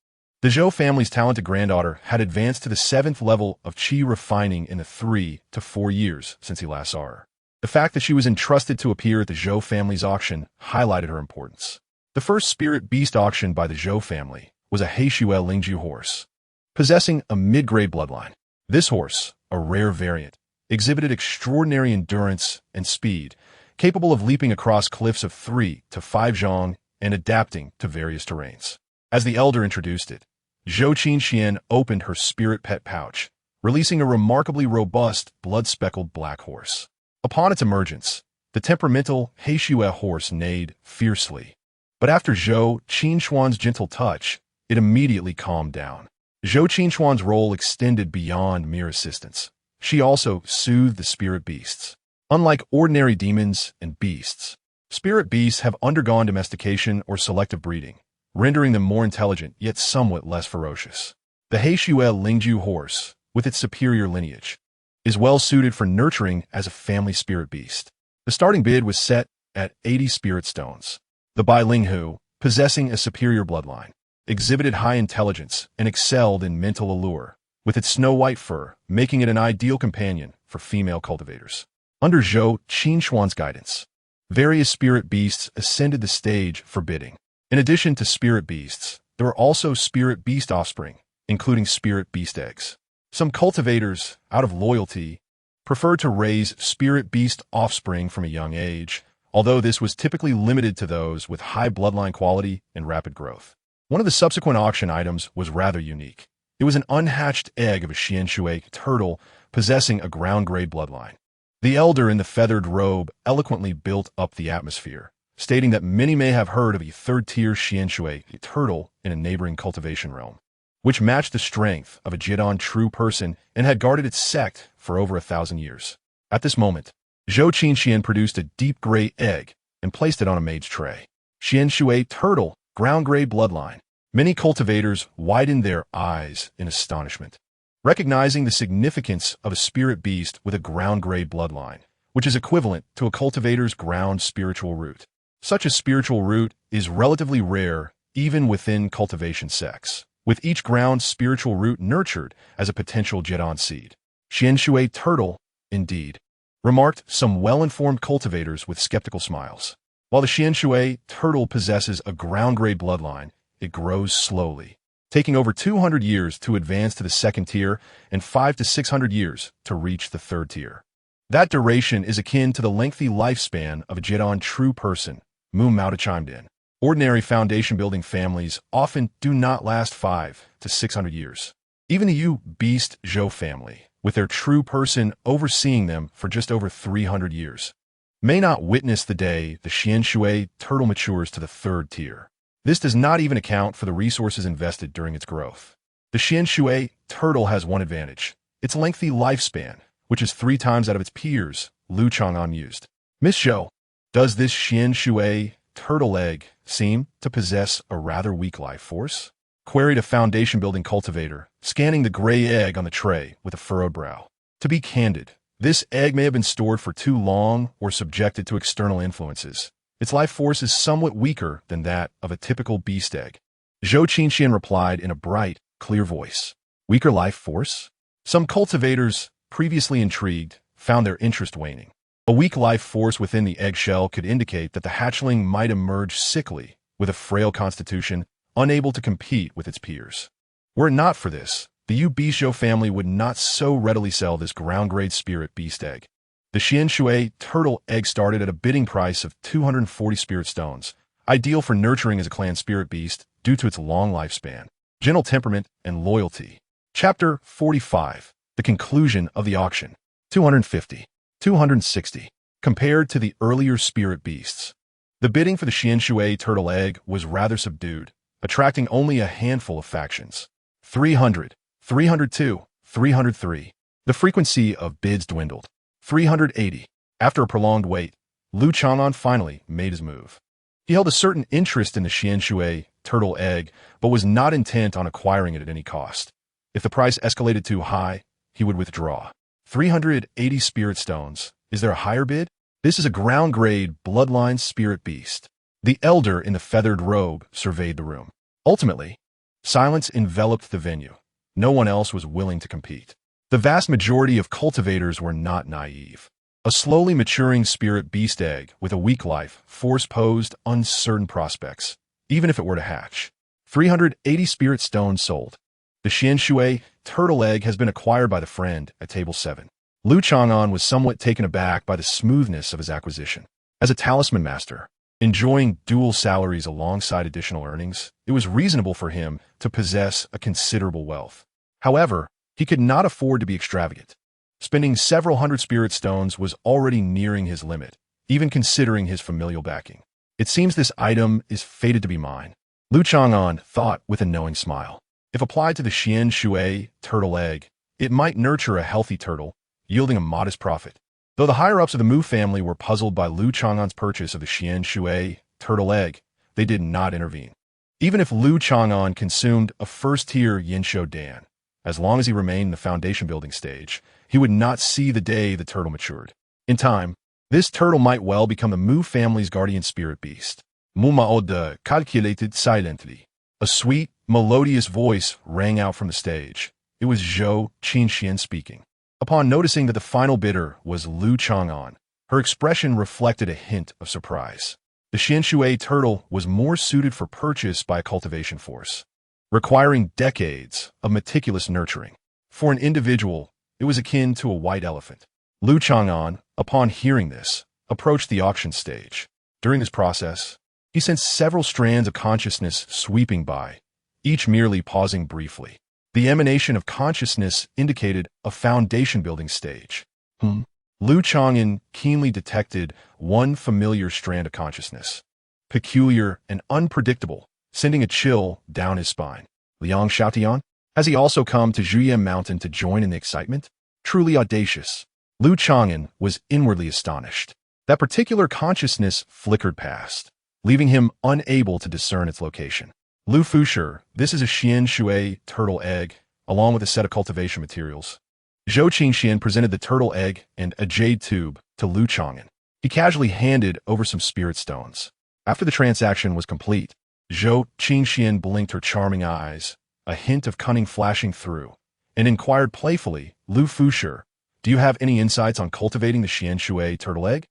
The Zhou family's talented granddaughter had advanced to the 7th level of qi refining in the 3 to 4 years since he last saw her. The fact that she was entrusted to appear at the Zhou family's auction highlighted her importance. The first spirit beast auctioned by the Zhou family was a Heishue Lingju horse, possessing a mid-grade bloodline. This horse, a rare variant, exhibited extraordinary endurance and speed, capable of leaping across cliffs of 3 to 5 zhang and adapting to various terrains. As the elder introduced it, Zhou Qinxian opened her spirit pet pouch, releasing a remarkably robust, blood-speckled black horse. Upon its emergence, the temperamental Heishue horse neighed fiercely. But after Zhou Qinxuan's gentle touch, it immediately calmed down. Zhou Qinxuan's role extended beyond mere assistance. She also soothed the spirit beasts. Unlike ordinary demons and beasts, spirit beasts have undergone domestication or selective breeding, rendering them more intelligent yet somewhat less ferocious. The Heishue Lingju horse, with its superior lineage, is well suited for nurturing as a family spirit beast. The starting bid was set at 80 spirit stones. The Bai Linghu, possessing a superior bloodline, exhibited high intelligence and excelled in mental allure, with its snow-white fur making it an ideal companion for female cultivators. Under Zhou Qinxuan's guidance, various spirit beasts ascended the stage for bidding. In addition to spirit beasts, there were also spirit beast offspring, including spirit beast eggs. Some cultivators, out of loyalty, preferred to raise spirit beast offspring from a young age, although this was typically limited to those with high bloodline quality and rapid growth. One of the subsequent auction items was rather unique. It was an unhatched egg of a xianshui turtle possessing a ground-grade bloodline. The elder in the feathered robe eloquently built up the atmosphere, stating that many may have heard of a third-tier xianshui turtle in a neighboring cultivation realm, which matched the strength of a Jidon true person and had guarded its sect for over 1,000 years. At this moment, Zhou Qinxian produced a deep gray egg and placed it on a maid's tray. Xianshui turtle, ground-grade bloodline. Many cultivators widened their eyes in astonishment, recognizing the significance of a spirit beast with a ground-grade bloodline, which is equivalent to a cultivator's ground spiritual root. Such a spiritual root is relatively rare even within cultivation sects, with each ground spiritual root nurtured as a potential Jidon seed. Xianshui turtle, indeed, remarked some well-informed cultivators with skeptical smiles. While the Xianshui turtle possesses a ground-grade bloodline, it grows slowly, taking over 200 years to advance to the 2nd tier and 500 to 600 years to reach the 3rd tier. That duration is akin to the lengthy lifespan of a Jidon true person, Mu Mauta chimed in. Ordinary foundation-building families often do not last 500 to 600 years. Even the Yu Beast Zhou family, with their true person overseeing them for just over 300 years, may not witness the day the Xianshui turtle matures to the 3rd tier. This does not even account for the resources invested during its growth. The Xianshui turtle has one advantage: its lengthy lifespan, which is 3 times out of its peers, Lu Chang'an mused. Miss Zhou, does this Xianshui turtle egg seem to possess a rather weak life force? Queried a foundation-building cultivator, scanning the gray egg on the tray with a furrowed brow. To be candid, this egg may have been stored for too long or subjected to external influences. Its life force is somewhat weaker than that of a typical beast egg. Zhou Qinxian replied in a bright, clear voice. Weaker life force? Some cultivators, previously intrigued, found their interest waning. A weak life force within the eggshell could indicate that the hatchling might emerge sickly, with a frail constitution, unable to compete with its peers. Were it not for this, the Yu Bisho family would not so readily sell this ground-grade spirit beast egg. The Xianshui turtle egg started at a bidding price of 240 spirit stones, ideal for nurturing as a clan spirit beast due to its long lifespan, gentle temperament, and loyalty. Chapter 45. The conclusion of the auction. 250. 260. Compared to the earlier spirit beasts, the bidding for the Xianshui turtle egg was rather subdued, attracting only a handful of factions. 300, 302, 303. The frequency of bids dwindled. 380. After a prolonged wait, Lu Chang'an finally made his move. He held a certain interest in the Xianshui turtle egg, but was not intent on acquiring it at any cost. If the price escalated too high, he would withdraw. 380 spirit stones. Is there a higher bid? This is a ground-grade, bloodline spirit beast. The elder in the feathered robe surveyed the room. Ultimately, Silence enveloped the venue. No one else was willing to compete. The vast majority of cultivators were not naive. A slowly maturing spirit beast egg with a weak life force posed uncertain prospects, even if it were to hatch. 380 spirit stones sold. The Xianshui turtle egg has been acquired by the friend at table 7. Lu Chang'an was somewhat taken aback by the smoothness of his acquisition. As a talisman master, enjoying dual salaries alongside additional earnings, it was reasonable for him to possess a considerable wealth. However, he could not afford to be extravagant. Spending several hundred spirit stones was already nearing his limit, even considering his familial backing. It seems this item is fated to be mine, Lu Chang'an thought with a knowing smile. If applied to the Xianshui turtle egg, it might nurture a healthy turtle, yielding a modest profit. Though the higher-ups of the Mu family were puzzled by Lu Chang'an's purchase of the Xianshui turtle egg, they did not intervene. Even if Lu Chang'an consumed a first-tier Yinshou Dan, as long as he remained in the foundation-building stage, he would not see the day the turtle matured. In time, this turtle might well become the Mu family's guardian spirit beast. Millennia-old calculated silently. A sweet, melodious voice rang out from the stage. It was Zhou Qingxian speaking. Upon noticing that the final bidder was Lu Chang'an, her expression reflected a hint of surprise. The Xianshui turtle was more suited for purchase by a cultivation force, requiring decades of meticulous nurturing. For an individual, it was akin to a white elephant. Lu Chang'an, upon hearing this, approached the auction stage. During this process, he sensed several strands of consciousness sweeping by, each merely pausing briefly. The emanation of consciousness indicated a foundation-building stage. Lu Chang'an keenly detected one familiar strand of consciousness, peculiar and unpredictable, sending a chill down his spine. Liang Xiaotian? Has he also come to Zhuye Mountain to join in the excitement? Truly audacious. Lu Chang'an was inwardly astonished. That particular consciousness flickered past, leaving him unable to discern its location. Lu Fusher, this is a Xianshui turtle egg, along with a set of cultivation materials. Zhou Qingxian presented the turtle egg and a jade tube to Lu Chang'an. He casually handed over some spirit stones. After the transaction was complete, Zhou Qingxian blinked her charming eyes, a hint of cunning flashing through, and inquired playfully, Lu Fusher, do you have any insights on cultivating the Xianshui turtle egg?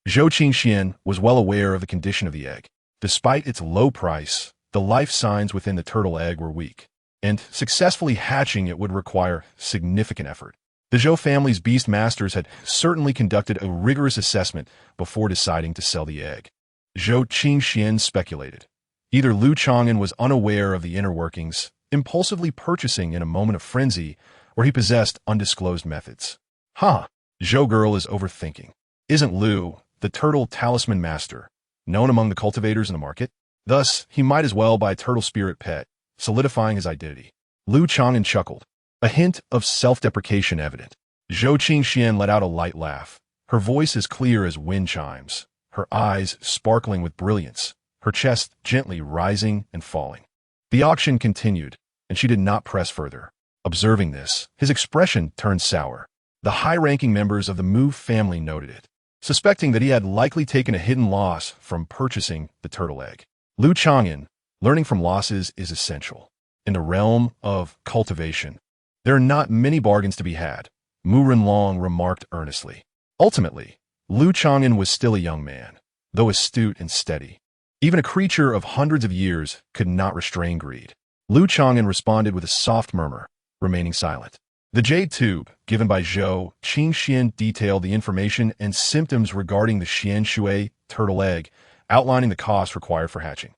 Zhou Qingxian was well aware of the condition of the egg. Despite its low price, the life signs within the turtle egg were weak, and successfully hatching it would require significant effort. The Zhou family's beast masters had certainly conducted a rigorous assessment before deciding to sell the egg. Zhou Qingxian speculated. Either Lu Chang'an was unaware of the inner workings, impulsively purchasing in a moment of frenzy, or he possessed undisclosed methods. Zhou girl is overthinking. Isn't Lu, the turtle talisman master, known among the cultivators in the market? Thus, he might as well buy a turtle spirit pet, solidifying his identity. Lu Chang'an chuckled, a hint of self-deprecation evident. Zhou Qingxian let out a light laugh, her voice as clear as wind chimes, her eyes sparkling with brilliance, her chest gently rising and falling. The auction continued, and she did not press further. Observing this, his expression turned sour. The high-ranking members of the Mu family noted it, suspecting that he had likely taken a hidden loss from purchasing the turtle egg. Lu Chang'an, learning from losses is essential. In the realm of cultivation, there are not many bargains to be had, Mu Renlong remarked earnestly. Ultimately, Lu Chang'an was still a young man, though astute and steady. Even a creature of hundreds of years could not restrain greed. Lu Chang'an responded with a soft murmur, remaining silent. The jade tube, given by Zhou Qingxian, detailed the information and symptoms regarding the Xianshui turtle egg, outlining the costs required for hatching.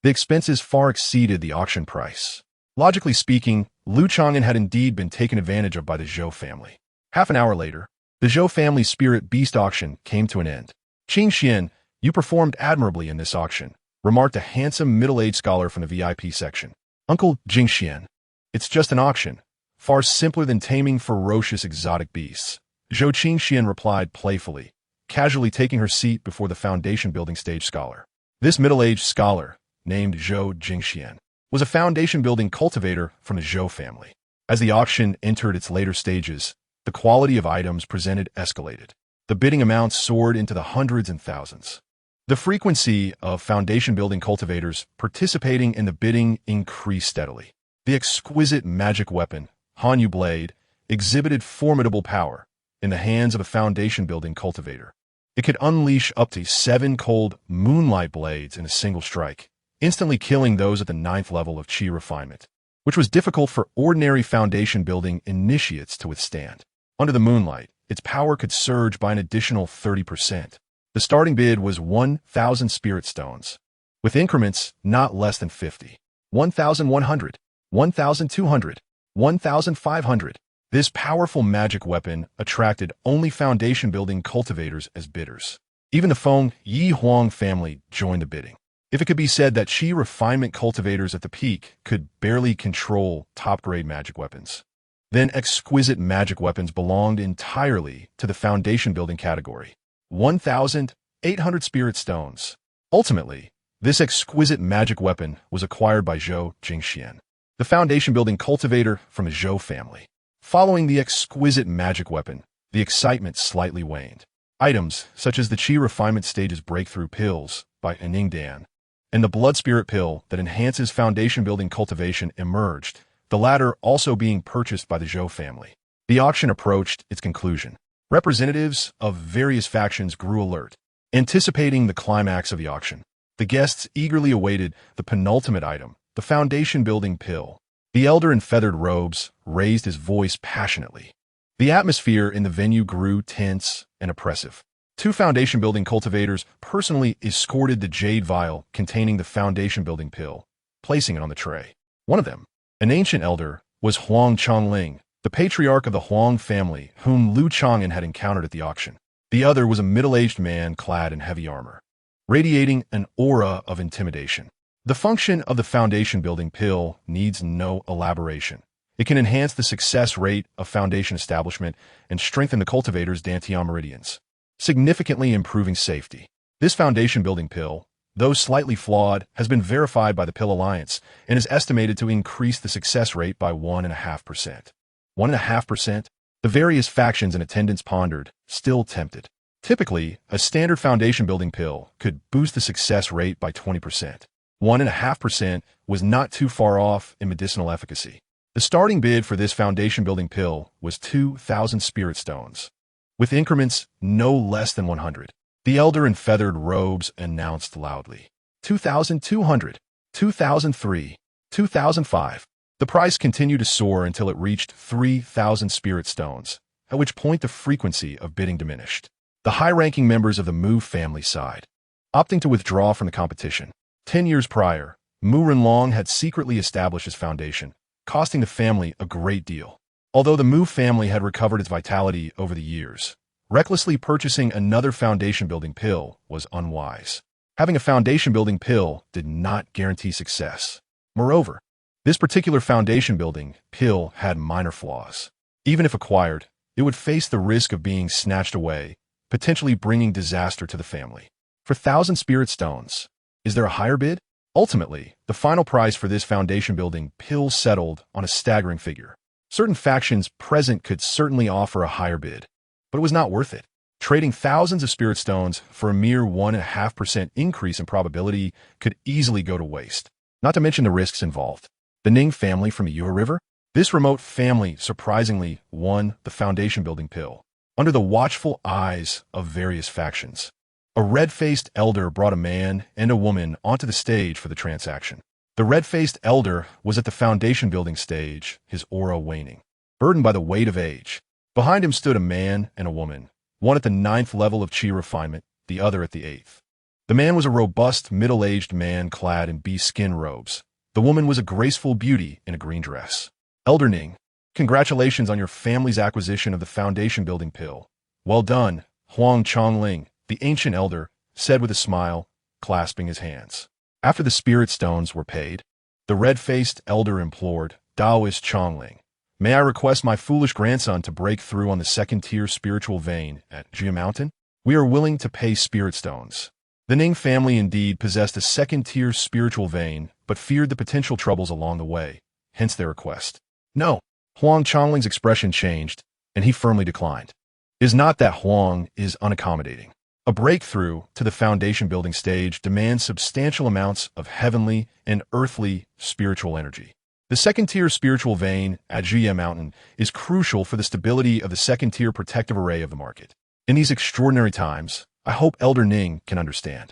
The expenses far exceeded the auction price. Logically speaking, Lu Chang'an had indeed been taken advantage of by the Zhou family. Half an hour later, the Zhou family's spirit beast auction came to an end. Qingxian, you performed admirably in this auction, remarked a handsome middle-aged scholar from the VIP section. Uncle Jingxian, it's just an auction, far simpler than taming ferocious exotic beasts. Zhou Qingxian replied playfully, casually taking her seat before the foundation-building stage scholar. This middle-aged scholar, named Zhou Jingxian, was a foundation-building cultivator from the Zhou family. As the auction entered its later stages, the quality of items presented escalated. The bidding amounts soared into the hundreds and thousands. The frequency of foundation-building cultivators participating in the bidding increased steadily. The exquisite magic weapon, Hanyu Blade, exhibited formidable power in the hands of a foundation-building cultivator. It could unleash up to 7 cold moonlight blades in a single strike, instantly killing those at the 9th level of chi refinement, which was difficult for ordinary foundation-building initiates to withstand. Under the moonlight, its power could surge by an additional 30%. The starting bid was 1,000 spirit stones, with increments not less than 50. 1,100, 1,200, 1,500. This powerful magic weapon attracted only foundation-building cultivators as bidders. Even the Feng Yi Huang family joined the bidding. If it could be said that chi refinement cultivators at the peak could barely control top-grade magic weapons, then exquisite magic weapons belonged entirely to the foundation-building category. 1,800 spirit stones. Ultimately, this exquisite magic weapon was acquired by Zhou Jingxian, the foundation-building cultivator from the Zhou family. Following the exquisite magic weapon, the excitement slightly waned. Items such as the Chi Refinement Stage's Breakthrough Pills by Ningdan and the Blood Spirit Pill that enhances foundation-building cultivation emerged, the latter also being purchased by the Zhou family. The auction approached its conclusion. Representatives of various factions grew alert, anticipating the climax of the auction. The guests eagerly awaited the penultimate item, the foundation-building pill. The elder in feathered robes raised his voice passionately. The atmosphere in the venue grew tense and oppressive. 2 foundation-building cultivators personally escorted the jade vial containing the foundation-building pill, placing it on the tray. One of them, an ancient elder, was Huang Chongling, the patriarch of the Huang family whom Lu Chang'an had encountered at the auction. The other was a middle-aged man clad in heavy armor, radiating an aura of intimidation. The function of the foundation-building pill needs no elaboration. It can enhance the success rate of foundation establishment and strengthen the cultivator's Dantian meridians, significantly improving safety. This foundation-building pill, though slightly flawed, has been verified by the Pill Alliance and is estimated to increase the success rate by 1.5%. 1.5%? The various factions in attendance pondered, still tempted. Typically, a standard foundation-building pill could boost the success rate by 20%. 1.5% was not too far off in medicinal efficacy. The starting bid for this foundation-building pill was 2,000 spirit stones, with increments no less than 100. The elder in feathered robes announced loudly. 2,200, 2,003, 2,005. The price continued to soar until it reached 3,000 spirit stones, at which point the frequency of bidding diminished. The high-ranking members of the Mu family sighed, opting to withdraw from the competition. 10 years prior, Mu Renlong had secretly established his foundation, costing the family a great deal. Although the Mu family had recovered its vitality over the years, recklessly purchasing another foundation-building pill was unwise. Having a foundation-building pill did not guarantee success. Moreover, this particular foundation-building pill had minor flaws. Even if acquired, it would face the risk of being snatched away, potentially bringing disaster to the family. For 1,000 spirit stones, is there a higher bid? Ultimately, the final price for this foundation-building pill settled on a staggering figure. Certain factions present could certainly offer a higher bid, but it was not worth it. Trading thousands of spirit stones for a mere 1.5% increase in probability could easily go to waste, not to mention the risks involved. The Ning family from the Yue River? This remote family surprisingly won the foundation-building pill, under the watchful eyes of various factions. A red-faced elder brought a man and a woman onto the stage for the transaction. The red-faced elder was at the foundation-building stage, his aura waning, burdened by the weight of age. Behind him stood a man and a woman, one at the 9th level of chi refinement, the other at the 8th. The man was a robust, middle-aged man clad in bee skin robes. The woman was a graceful beauty in a green dress. Elder Ning, congratulations on your family's acquisition of the foundation-building pill. Well done, Huang Chongling, the ancient elder said with a smile, clasping his hands. After the spirit stones were paid, the red-faced elder implored, Taoist Chongling, may I request my foolish grandson to break through on the second-tier spiritual vein at Jia Mountain? We are willing to pay spirit stones. The Ning family indeed possessed a second-tier spiritual vein, but feared the potential troubles along the way, hence their request. No, Huang Chongling's expression changed, and he firmly declined. It is not that Huang is unaccommodating. A breakthrough to the foundation-building stage demands substantial amounts of heavenly and earthly spiritual energy. The second-tier spiritual vein at Jia Mountain is crucial for the stability of the second-tier protective array of the market. In these extraordinary times, I hope Elder Ning can understand.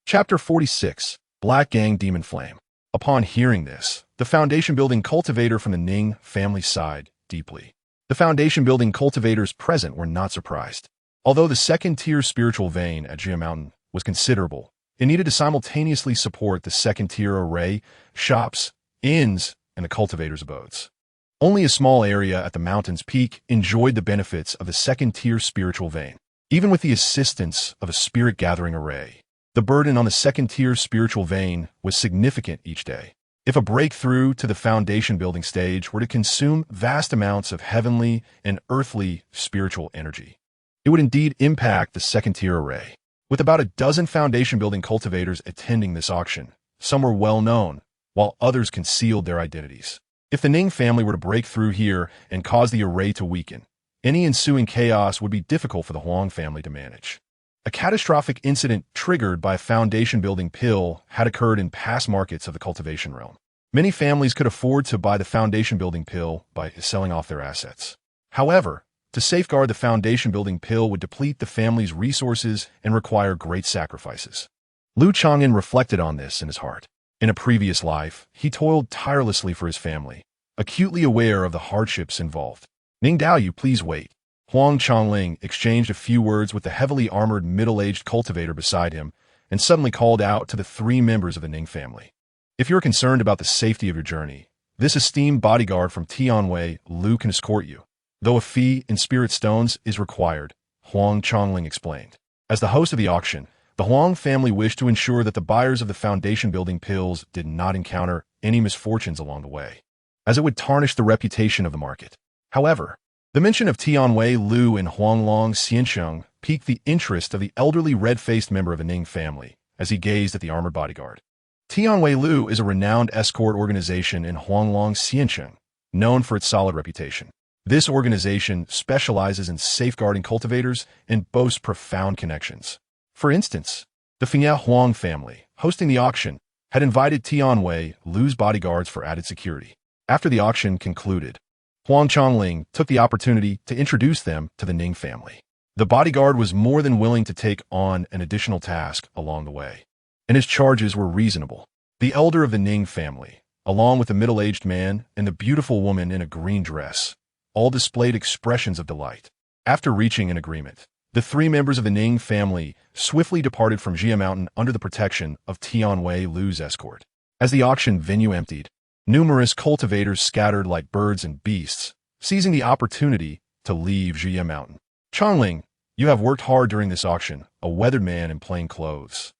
Chapter 46, Black Gang Demon Flame. Upon hearing this, the foundation-building cultivator from the Ning family sighed deeply. The foundation-building cultivators present were not surprised. Although the second-tier spiritual vein at Jia Mountain was considerable, it needed to simultaneously support the second-tier array, shops, inns, and the cultivators' abodes. Only a small area at the mountain's peak enjoyed the benefits of the second-tier spiritual vein. Even with the assistance of a spirit-gathering array, the burden on the second-tier spiritual vein was significant each day. If a breakthrough to the foundation-building stage were to consume vast amounts of heavenly and earthly spiritual energy, it would indeed impact the second-tier array. With about a dozen foundation-building cultivators attending this auction, some were well-known, while others concealed their identities. If the Ning family were to break through here and cause the array to weaken, any ensuing chaos would be difficult for the Huang family to manage. A catastrophic incident triggered by a foundation-building pill had occurred in past markets of the cultivation realm. Many families could afford to buy the foundation-building pill by selling off their assets. However, to safeguard the foundation-building pill would deplete the family's resources and require great sacrifices. Lu Chang'an reflected on this in his heart. In a previous life, he toiled tirelessly for his family, acutely aware of the hardships involved. Ning Dao, you please wait. Huang Chongling exchanged a few words with the heavily armored middle-aged cultivator beside him and suddenly called out to the three members of the Ning family. If you're concerned about the safety of your journey, this esteemed bodyguard from Tianwei, Lu, can escort you, though a fee in spirit stones is required, Huang Chongling explained. As the host of the auction, the Huang family wished to ensure that the buyers of the foundation-building pills did not encounter any misfortunes along the way, as it would tarnish the reputation of the market. However, the mention of Tianwei Lu and Huanglong Xiansheng piqued the interest of the elderly red-faced member of the Ning family as he gazed at the armored bodyguard. Tianwei Lu is a renowned escort organization in Huanglong Xiansheng, known for its solid reputation. This organization specializes in safeguarding cultivators and boasts profound connections. For instance, the Fengya Huang family, hosting the auction, had invited Tianwei Lu's bodyguards for added security. After the auction concluded, Huang Chongling took the opportunity to introduce them to the Ning family. The bodyguard was more than willing to take on an additional task along the way, and his charges were reasonable. The elder of the Ning family, along with the middle-aged man and the beautiful woman in a green dress, all displayed expressions of delight. After reaching an agreement, the three members of the Ning family swiftly departed from Jia Mountain under the protection of Tianwei Lu's escort. As the auction venue emptied, numerous cultivators scattered like birds and beasts, seizing the opportunity to leave Jia Mountain. Chongling, you have worked hard during this auction, a weathered man in plain clothes,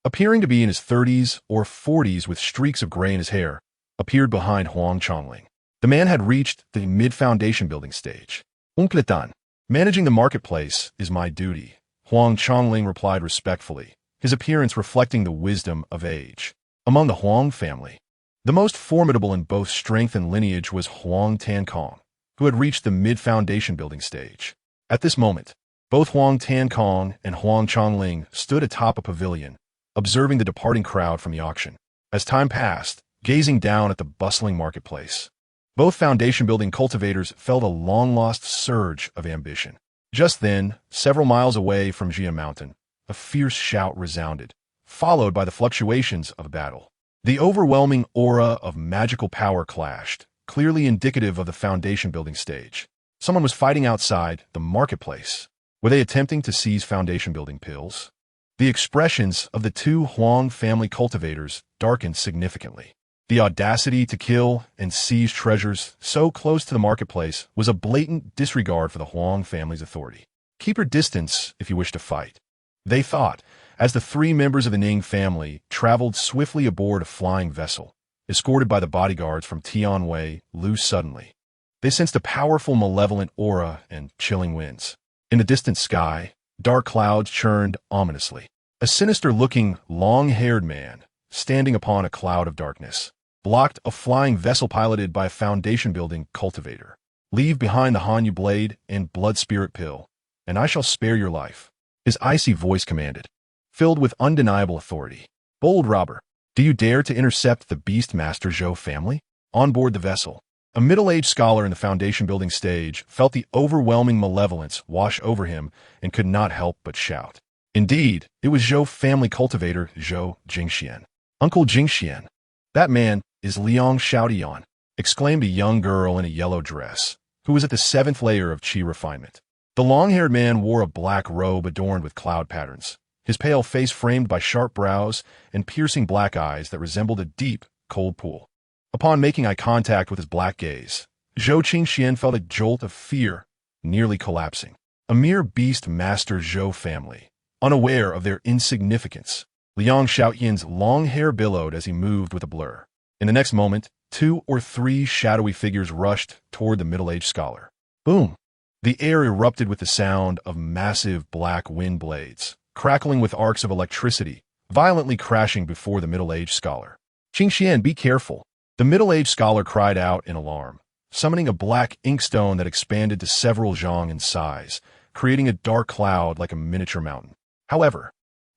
appearing to be in his 30s or 40s with streaks of gray in his hair, appeared behind Huang Chongling. The man had reached the mid-foundation building stage. Unkletan, managing the marketplace is my duty, Huang Chongling replied respectfully, his appearance reflecting the wisdom of age. Among the Huang family, the most formidable in both strength and lineage was Huang Tankong, who had reached the mid-foundation building stage. At this moment, both Huang Tankong and Huang Chongling stood atop a pavilion, observing the departing crowd from the auction. As time passed, gazing down at the bustling marketplace, both foundation-building cultivators felt a long-lost surge of ambition. Just then, several miles away from Jia Mountain, a fierce shout resounded, followed by the fluctuations of a battle. The overwhelming aura of magical power clashed, clearly indicative of the foundation-building stage. Someone was fighting outside the marketplace. Were they attempting to seize foundation-building pills? The expressions of the two Huang family cultivators darkened significantly. The audacity to kill and seize treasures so close to the marketplace was a blatant disregard for the Huang family's authority. Keep your distance if you wish to fight, they thought, as the three members of the Ning family traveled swiftly aboard a flying vessel, escorted by the bodyguards from Tianwei Lu. Suddenly, they sensed a powerful malevolent aura and chilling winds. In the distant sky, dark clouds churned ominously. A sinister-looking, long-haired man, standing upon a cloud of darkness, blocked a flying vessel piloted by a foundation-building cultivator. Leave behind the Hanyu blade and blood spirit pill, and I shall spare your life, his icy voice commanded, filled with undeniable authority. Bold robber, do you dare to intercept the Beast Master Zhou family? On board the vessel, a middle-aged scholar in the foundation-building stage felt the overwhelming malevolence wash over him and could not help but shout. Indeed, it was Zhou family cultivator Zhou Jingxian. Uncle Jingxian. That man is Liang Xiaotian, exclaimed a young girl in a yellow dress, who was at the 7th layer of qi refinement. The long-haired man wore a black robe adorned with cloud patterns, his pale face framed by sharp brows and piercing black eyes that resembled a deep, cold pool. Upon making eye contact with his black gaze, Zhou Qingxian felt a jolt of fear, nearly collapsing. A mere beast master Zhou family, unaware of their insignificance. Liang Xiaotian's long hair billowed as he moved with a blur. In the next moment, 2 or 3 shadowy figures rushed toward the middle-aged scholar. Boom! The air erupted with the sound of massive black wind blades, crackling with arcs of electricity, violently crashing before the middle-aged scholar. Qingxian, be careful! The middle-aged scholar cried out in alarm, summoning a black inkstone that expanded to several zhang in size, creating a dark cloud like a miniature mountain. However,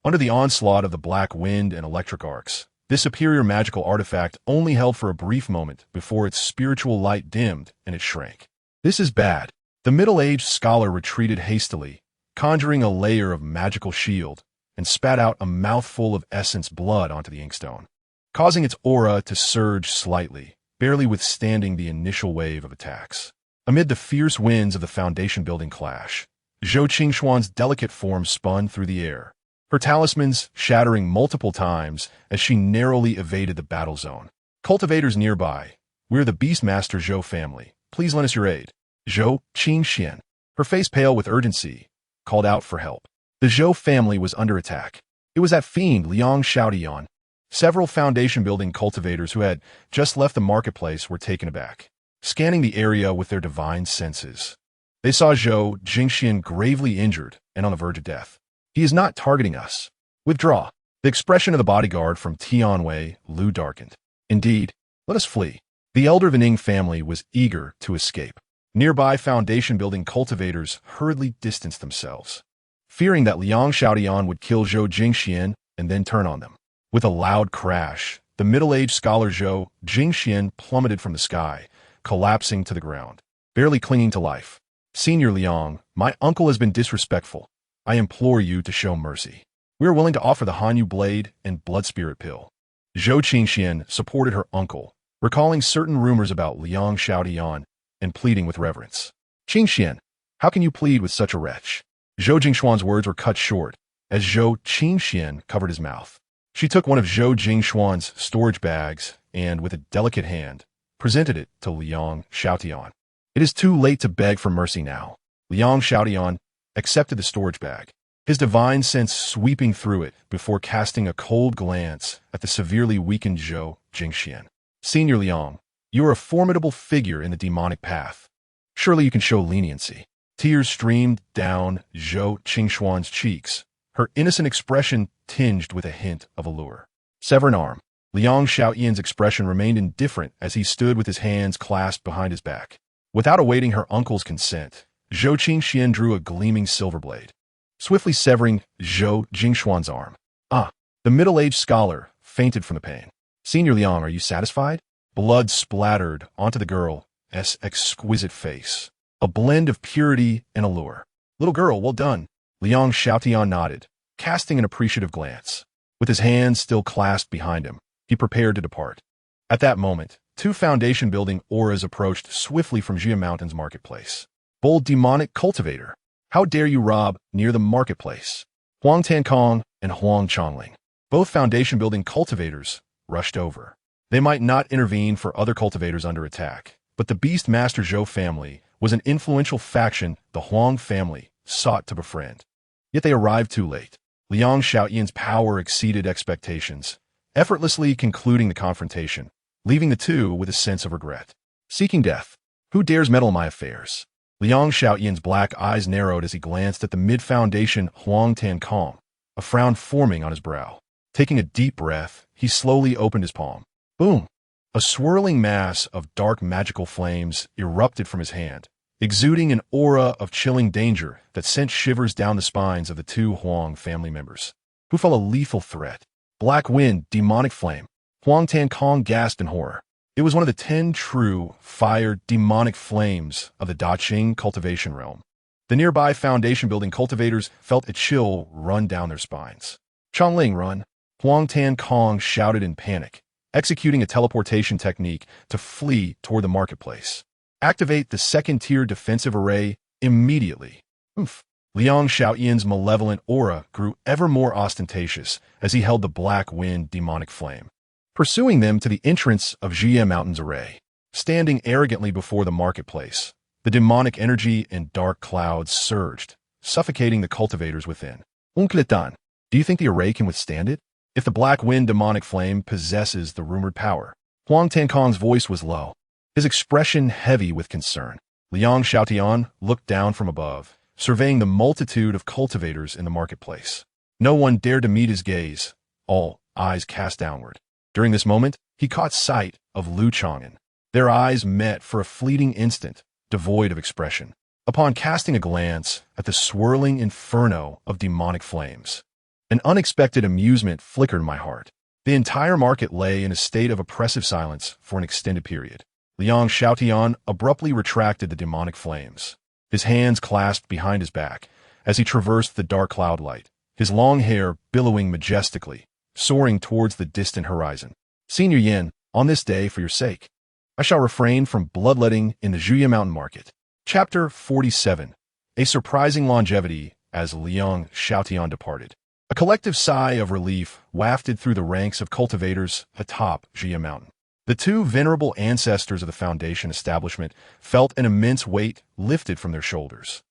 under the onslaught of the black wind and electric arcs, this superior magical artifact only held for a brief moment before its spiritual light dimmed and it shrank. This is bad. The middle-aged scholar retreated hastily, conjuring a layer of magical shield, and spat out a mouthful of essence blood onto the inkstone, causing its aura to surge slightly, barely withstanding the initial wave of attacks. Amid the fierce winds of the foundation-building clash, Zhou Qingxuan's delicate form spun through the air, her talismans shattering multiple times as she narrowly evaded the battle zone. Cultivators nearby, we're the Beastmaster Zhou family. Please lend us your aid. Zhou Qingxian, her face pale with urgency, called out for help. The Zhou family was under attack. It was that fiend Liang Xiaotian. Several foundation-building cultivators who had just left the marketplace were taken aback, scanning the area with their divine senses. They saw Zhou Jingxian gravely injured and on the verge of death. He is not targeting us. Withdraw. The expression of the bodyguard from Tianwei Lu darkened. Indeed, let us flee. The elder Vening family was eager to escape. Nearby foundation-building cultivators hurriedly distanced themselves, fearing that Liang Xiaotian would kill Zhou Jingxian and then turn on them. With a loud crash, the middle-aged scholar Zhou Jingxian plummeted from the sky, collapsing to the ground, barely clinging to life. Senior Liang, my uncle has been disrespectful. I implore you to show mercy. We are willing to offer the Hanyu blade and blood spirit pill. Zhou Qingxian supported her uncle, recalling certain rumors about Liang Xiaotian and pleading with reverence. Qingxian, how can you plead with such a wretch? Zhou Jingxuan's words were cut short as Zhou Qingxian covered his mouth. She took one of Zhou Jingxuan's storage bags and, with a delicate hand, presented it to Liang Xiaotian. It is too late to beg for mercy now. Liang Xiaotian accepted the storage bag, his divine sense sweeping through it before casting a cold glance at the severely weakened Zhou Jingxian. Senior Liang, you are a formidable figure in the demonic path. Surely you can show leniency. Tears streamed down Zhou Qingxuan's cheeks, her innocent expression tinged with a hint of allure. Sever an arm. Liang Xiaotian's expression remained indifferent as he stood with his hands clasped behind his back. Without awaiting her uncle's consent, Zhou Qingxian drew a gleaming silver blade, swiftly severing Zhou Jingxuan's arm. The middle-aged scholar fainted from the pain. Senior Liang, are you satisfied? Blood splattered onto the girl's exquisite face, a blend of purity and allure. Little girl, well done. Liang Xiaotian nodded, casting an appreciative glance. With his hands still clasped behind him, he prepared to depart. At that moment, 2 foundation-building auras approached swiftly from Jia Mountain's marketplace. Bold demonic cultivator, how dare you rob near the marketplace? Huang Tankong and Huang Chongling, both foundation-building cultivators, rushed over. They might not intervene for other cultivators under attack, but the Beast Master Zhou family was an influential faction the Huang family sought to befriend. Yet they arrived too late. Liang Xiaotian's power exceeded expectations, effortlessly concluding the confrontation, leaving the two with a sense of regret. Seeking death. Who dares meddle in my affairs? Liang Xiaotian's black eyes narrowed as he glanced at the mid-foundation Huang Tankong, a frown forming on his brow. Taking a deep breath, he slowly opened his palm. Boom! A swirling mass of dark magical flames erupted from his hand, exuding an aura of chilling danger that sent shivers down the spines of the 2 Huang family members, who felt a lethal threat. Black wind, demonic flame. Huang Tankong gasped in horror. It was one of the 10 true, fire, demonic flames of the Daqing cultivation realm. The nearby foundation-building cultivators felt a chill run down their spines. Chang'an, run! Huang Tan Kong shouted in panic, executing a teleportation technique to flee toward the marketplace. Activate the second-tier defensive array immediately. Oof. Liang Xiaoyan's malevolent aura grew ever more ostentatious as he held the black wind demonic flame, pursuing them to the entrance of Jie Mountain's array. Standing arrogantly before the marketplace, the demonic energy and dark clouds surged, suffocating the cultivators within. Unkletan, do you think the array can withstand it? If the black wind demonic flame possesses the rumored power. Huang Tankong's voice was low, his expression heavy with concern. Liang Xiaotian looked down from above, surveying the multitude of cultivators in the marketplace. No one dared to meet his gaze, all eyes cast downward. During this moment, he caught sight of Lu Chang'an. Their eyes met for a fleeting instant, devoid of expression. Upon casting a glance at the swirling inferno of demonic flames, an unexpected amusement flickered in my heart. The entire market lay in a state of oppressive silence for an extended period. Liang Xiaotian abruptly retracted the demonic flames, his hands clasped behind his back as he traversed the dark cloud light, his long hair billowing majestically, soaring towards the distant horizon. Senior Yin, on this day, for your sake, I shall refrain from bloodletting in the Zhuye Mountain Market. Chapter 47. A surprising longevity as Liang Xiaotian departed. A collective sigh of relief wafted through the ranks of cultivators atop Zhuye Mountain. The two venerable ancestors of the foundation establishment felt an immense weight lifted from their shoulders.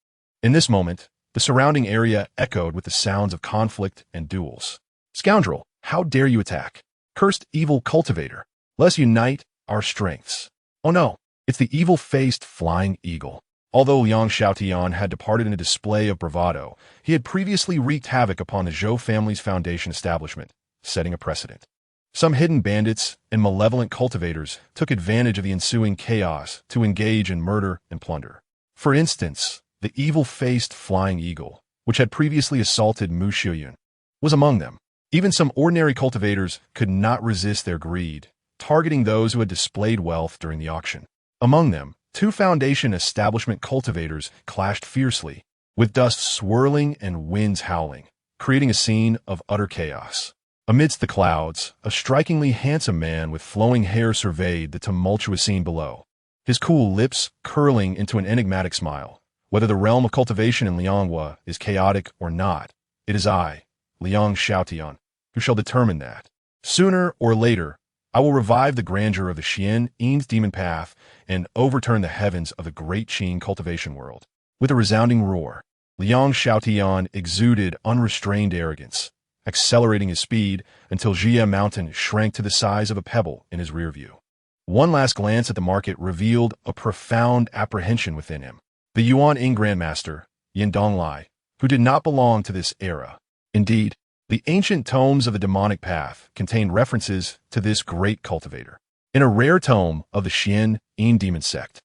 In this moment, the surrounding area echoed with the sounds of conflict and duels. Scoundrel, how dare you attack? Cursed evil cultivator, let's unite our strengths. Oh no, it's the evil-faced flying eagle. Although Liang Xiaotian had departed in a display of bravado, he had previously wreaked havoc upon the Zhou family's foundation establishment, setting a precedent. Some hidden bandits and malevolent cultivators took advantage of the ensuing chaos to engage in murder and plunder. For instance, the evil-faced flying eagle, which had previously assaulted Mu Xiuyun, was among them. Even some ordinary cultivators could not resist their greed, targeting those who had displayed wealth during the auction. Among them, two foundation establishment cultivators clashed fiercely, with dust swirling and winds howling, creating a scene of utter chaos. Amidst the clouds, a strikingly handsome man with flowing hair surveyed the tumultuous scene below, his cool lips curling into an enigmatic smile. Whether the realm of cultivation in Lianghua is chaotic or not, it is I, Liang Xiaotian, who shall determine that. Sooner or later, I will revive the grandeur of the Xian Yin's demon path and overturn the heavens of the great Qing cultivation world. With a resounding roar, Liang Xiaotian exuded unrestrained arrogance, accelerating his speed until Jie Mountain shrank to the size of a pebble in his rear view. One last glance at the market revealed a profound apprehension within him. The Yuan Ing Grandmaster, Yin Donglai, who did not belong to this era. Indeed, the ancient tomes of the demonic path contained references to this great cultivator. In a rare tome of the Xian Yin demon sect,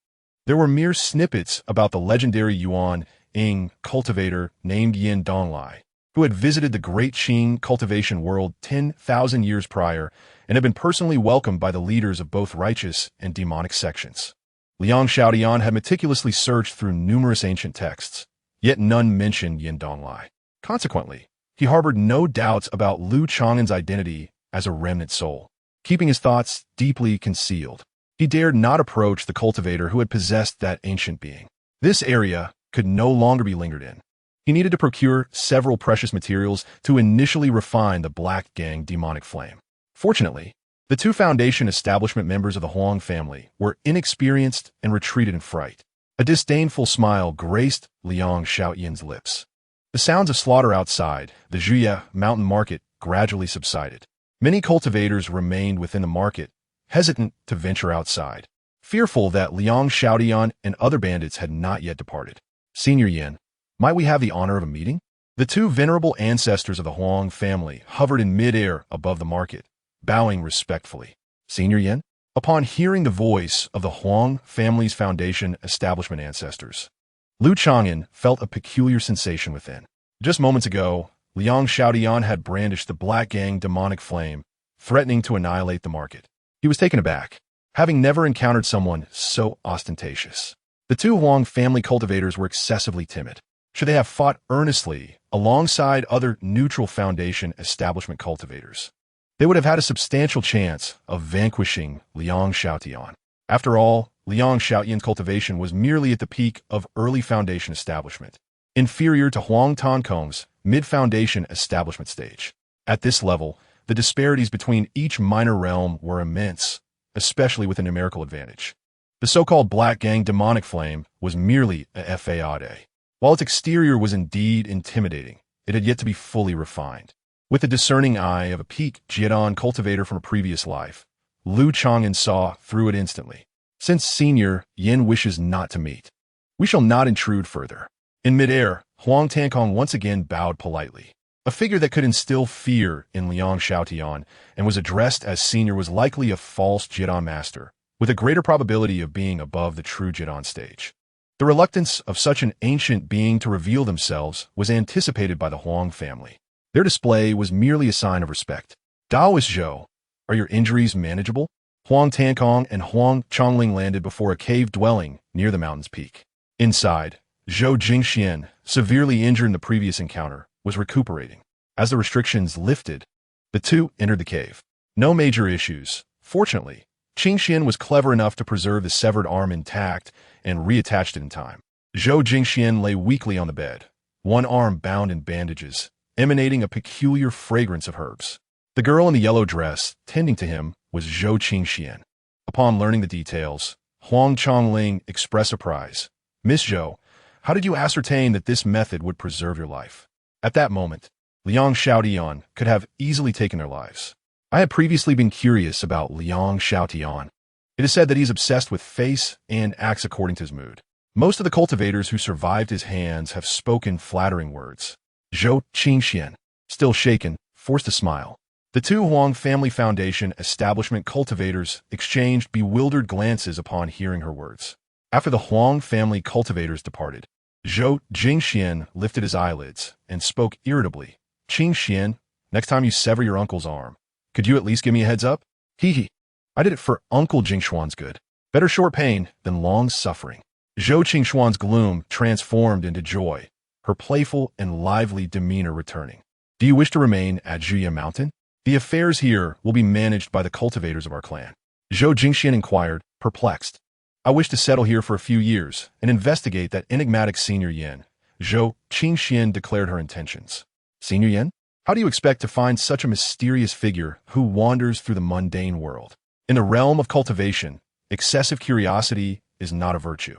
there were mere snippets about the legendary Yuan Ing cultivator named Yin Donglai, who had visited the great Qing cultivation world 10,000 years prior and had been personally welcomed by the leaders of both righteous and demonic sections. Liang Xiaotian had meticulously searched through numerous ancient texts, yet none mentioned Yin Donglai. Consequently, he harbored no doubts about Lu Chang'an's identity as a remnant soul. Keeping his thoughts deeply concealed, he dared not approach the cultivator who had possessed that ancient being. This area could no longer be lingered in. He needed to procure several precious materials to initially refine the Black Gang demonic flame. Fortunately, the two foundation establishment members of the Huang family were inexperienced and retreated in fright. A disdainful smile graced Liang Xiaoyan's lips. The sounds of slaughter outside the Zhuye Mountain Market gradually subsided. Many cultivators remained within the market, hesitant to venture outside, fearful that Liang Xiaotian and other bandits had not yet departed. Senior Yin, might we have the honor of a meeting? The two venerable ancestors of the Huang family hovered in midair above the market, bowing respectfully. Senior Yin? Upon hearing the voice of the Huang family's foundation establishment ancestors, Lu Chang'an felt a peculiar sensation within. Just moments ago, Liang Xiaotian had brandished the Black Gang demonic flame, threatening to annihilate the market. He was taken aback. having never encountered someone so ostentatious. The two Huang family cultivators were excessively timid. Should they have fought earnestly alongside other neutral foundation establishment cultivators, they would have had a substantial chance of vanquishing Liang Xiaotian. After all, Liang Xiaotian's cultivation was merely at the peak of early foundation establishment, inferior to Huang Tongkong's mid-foundation establishment stage. At this level, the disparities between each minor realm were immense, especially with a numerical advantage. The so-called Black Gang demonic flame was merely a fade. While its exterior was indeed intimidating, it had yet to be fully refined. With the discerning eye of a peak Jiadan cultivator from a previous life, Lu Chang'an saw through it instantly. Since Senior Yin wishes not to meet, we shall not intrude further. In midair, Huang Tankong once again bowed politely. A figure that could instill fear in Liang Xiaotian and was addressed as Senior was likely a false Jiadan master, with a greater probability of being above the true Jiadan stage. The reluctance of such an ancient being to reveal themselves was anticipated by the Huang family. Their display was merely a sign of respect. Daoist Zhou, are your injuries manageable? Huang Tankong and Huang Chongling landed before a cave dwelling near the mountain's peak. Inside, Zhou Jingxian, severely injured in the previous encounter, was recuperating. As the restrictions lifted, the two entered the cave. No major issues. Fortunately, Qingxian was clever enough to preserve the severed arm intact and reattached it in time. Zhou Jingxian lay weakly on the bed, one arm bound in bandages, emanating a peculiar fragrance of herbs. The girl in the yellow dress, tending to him, was Zhou Qingxian. Upon learning the details, Huang Chongling expressed surprise. Miss Zhou, how did you ascertain that this method would preserve your life? At that moment, Liang Xiaotian could have easily taken their lives. I had previously been curious about Liang Xiaotian. It is said that he's obsessed with face and acts according to his mood. Most of the cultivators who survived his hands have spoken flattering words. Zhou Qingxian, still shaken, forced a smile. The two Huang Family Foundation establishment cultivators exchanged bewildered glances upon hearing her words. After the Huang family cultivators departed, Zhou Jingxian lifted his eyelids and spoke irritably. Qingxian, next time you sever your uncle's arm, could you at least give me a heads up? Hee. I did it for Uncle Jingshuan's good. Better short pain than long suffering. Zhou Qingshuan's gloom transformed into joy, her playful and lively demeanor returning. Do you wish to remain at Zhuya Mountain? The affairs here will be managed by the cultivators of our clan. Zhou Jingxian inquired, perplexed. I wish to settle here for a few years and investigate that enigmatic Senior Yin. Zhou Qingxian declared her intentions. Senior Yin? How do you expect to find such a mysterious figure who wanders through the mundane world? In the realm of cultivation, excessive curiosity is not a virtue.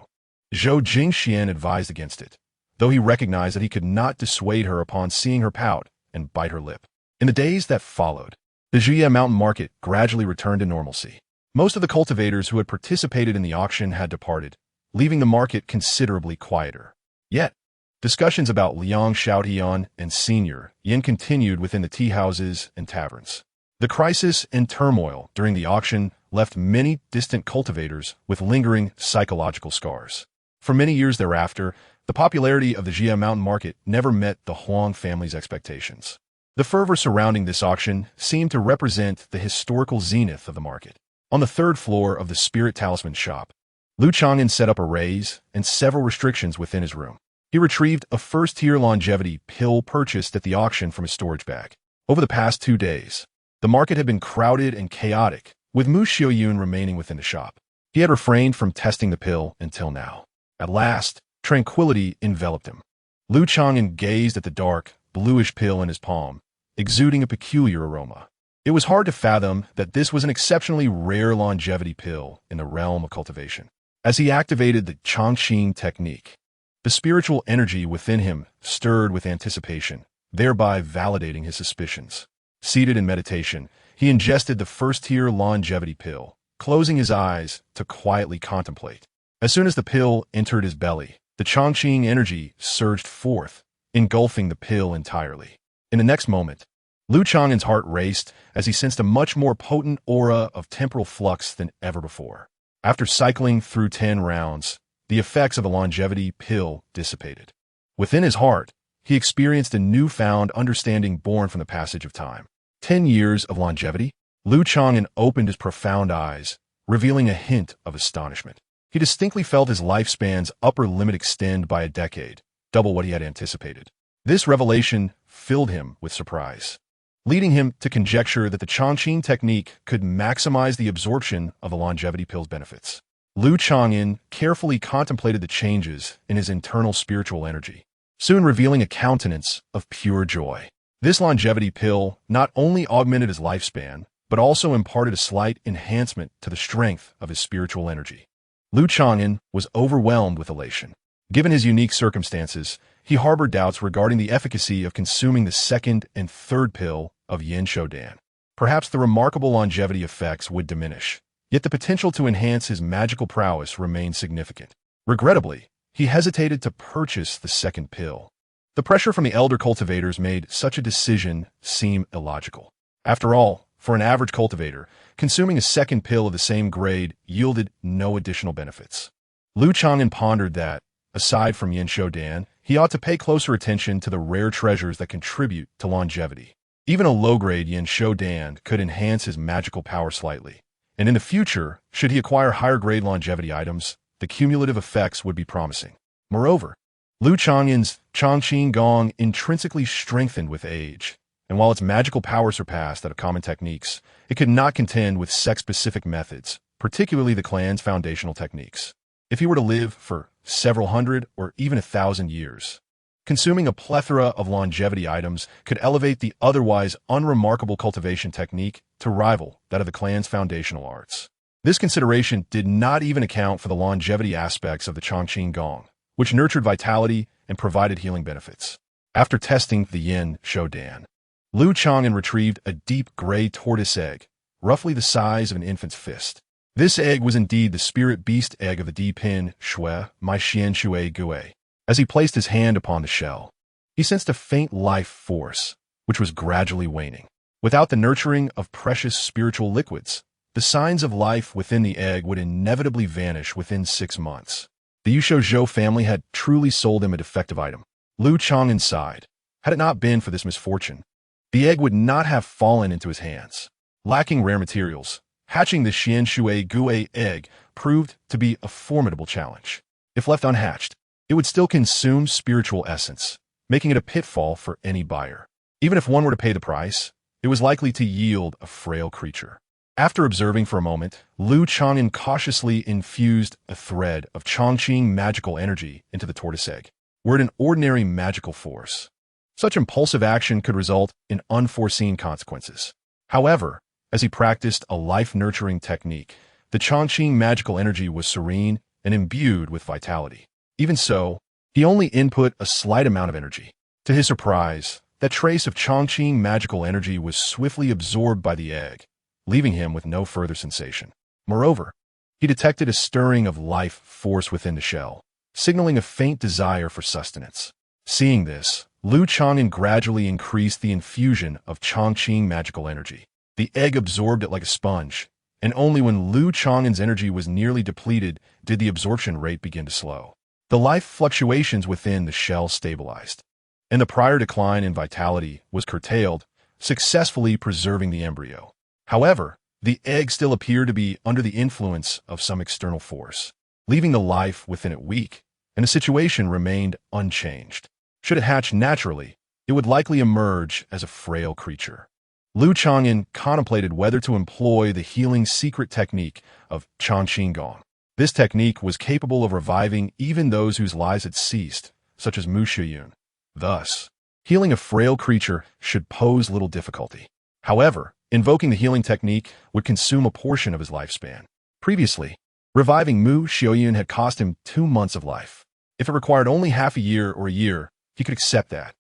Zhou Jingxian advised against it, though he recognized that he could not dissuade her upon seeing her pout and bite her lip. In the days that followed, the Zhuya Mountain market gradually returned to normalcy. Most of the cultivators who had participated in the auction had departed, leaving the market considerably quieter. Yet, discussions about Liang Xiaotian and Senior Yin continued within the tea houses and taverns. The crisis and turmoil during the auction left many distant cultivators with lingering psychological scars. For many years thereafter, the popularity of the Zhuya Mountain market never met the Huang family's expectations. The fervor surrounding this auction seemed to represent the historical zenith of the market. On the third floor of the Spirit Talisman shop, Lu Chang'an set up arrays and several restrictions within his room. He retrieved a first-tier longevity pill purchased at the auction from his storage bag. Over the past 2 days, the market had been crowded and chaotic, with Mu Xiaoyun remaining within the shop. He had refrained from testing the pill until now. At last, tranquility enveloped him. Lu Chang'an gazed at the dark, bluish pill in his palm, exuding a peculiar aroma. It was hard to fathom that this was an exceptionally rare longevity pill in the realm of cultivation. As he activated the Chang'an technique, the spiritual energy within him stirred with anticipation, thereby validating his suspicions. Seated in meditation, he ingested the first-tier longevity pill, closing his eyes to quietly contemplate. As soon as the pill entered his belly, the Chang'an energy surged forth, engulfing the pill entirely. In the next moment, Lu Chang'an's heart raced as he sensed a much more potent aura of temporal flux than ever before. After cycling through 10 rounds, the effects of the longevity pill dissipated. Within his heart, he experienced a newfound understanding born from the passage of time. 10 years of longevity? Lu Chang'an opened his profound eyes, revealing a hint of astonishment. He distinctly felt his lifespan's upper limit extend by a decade, double what he had anticipated. This revelation filled him with surprise, leading him to conjecture that the Chang'an technique could maximize the absorption of the longevity pill's benefits. Lu Chang'an carefully contemplated the changes in his internal spiritual energy, soon revealing a countenance of pure joy. This longevity pill not only augmented his lifespan, but also imparted a slight enhancement to the strength of his spiritual energy. Lu Chang'an was overwhelmed with elation. Given his unique circumstances, he harbored doubts regarding the efficacy of consuming the second and third pill of Yin Shodan. Perhaps the remarkable longevity effects would diminish, yet the potential to enhance his magical prowess remained significant. Regrettably, he hesitated to purchase the second pill. The pressure from the elder cultivators made such a decision seem illogical. After all, for an average cultivator, consuming a second pill of the same grade yielded no additional benefits. Lu Chang'an pondered that, aside from Yin Shodan, he ought to pay closer attention to the rare treasures that contribute to longevity. Even a low-grade Yin Shodan could enhance his magical power slightly, and in the future, should he acquire higher-grade longevity items, the cumulative effects would be promising. Moreover, Lu Chang'an's Chang'an Gong intrinsically strengthened with age, and while its magical power surpassed that of common techniques, it could not contend with sex-specific methods, particularly the clan's foundational techniques. If he were to live for several hundred or even 1,000 years, consuming a plethora of longevity items could elevate the otherwise unremarkable cultivation technique to rival that of the clan's foundational arts. This consideration did not even account for the longevity aspects of the Chang'an Gong, which nurtured vitality and provided healing benefits. After testing the Yin Shodan, Lu Chang'an retrieved a deep gray tortoise egg, roughly the size of an infant's fist. This egg was indeed the spirit beast egg of the Di-Pin Shui Mai Xian Shui Gui. As he placed his hand upon the shell, he sensed a faint life force, which was gradually waning. Without the nurturing of precious spiritual liquids, the signs of life within the egg would inevitably vanish within 6 months. The Yusho Zhou family had truly sold him a defective item. Lu Chang'an sighed. Had it not been for this misfortune, the egg would not have fallen into his hands. Lacking rare materials, hatching the Xian Shui Gui egg proved to be a formidable challenge. If left unhatched, it would still consume spiritual essence, making it a pitfall for any buyer. Even if one were to pay the price, it was likely to yield a frail creature. After observing for a moment, Lu Chang'an cautiously infused a thread of Chang'an magical energy into the tortoise egg, were it an ordinary magical force. Such impulsive action could result in unforeseen consequences. However, as he practiced a life-nurturing technique, the Chang'an magical energy was serene and imbued with vitality. Even so, he only input a slight amount of energy. To his surprise, that trace of Chang'an magical energy was swiftly absorbed by the egg, leaving him with no further sensation. Moreover, he detected a stirring of life force within the shell, signaling a faint desire for sustenance. Seeing this, Lu Chang'an gradually increased the infusion of Chang'an magical energy. The egg absorbed it like a sponge, and only when Lu Chang'an's energy was nearly depleted did the absorption rate begin to slow. The life fluctuations within the shell stabilized, and the prior decline in vitality was curtailed, successfully preserving the embryo. However, the egg still appeared to be under the influence of some external force, leaving the life within it weak, and the situation remained unchanged. Should it hatch naturally, it would likely emerge as a frail creature. Lu Chang'an contemplated whether to employ the healing secret technique of Chang'an Gong. This technique was capable of reviving even those whose lives had ceased, such as Mu Shiyun. Thus, healing a frail creature should pose little difficulty. However, invoking the healing technique would consume a portion of his lifespan. Previously, reviving Mu Shiyun had cost him 2 months of life. If it required only half a year or a year, he could accept that.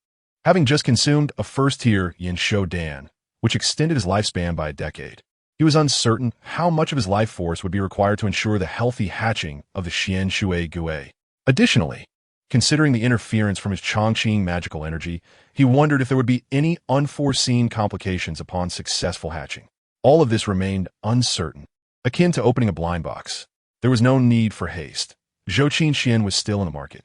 Having just consumed a first-tier Yin Shodan, which extended his lifespan by a decade, he was uncertain how much of his life force would be required to ensure the healthy hatching of the Xian Shui Gui. Additionally, considering the interference from his Chang'an magical energy, he wondered if there would be any unforeseen complications upon successful hatching. All of this remained uncertain, akin to opening a blind box. There was no need for haste. Zhou Qinxian was still in the market,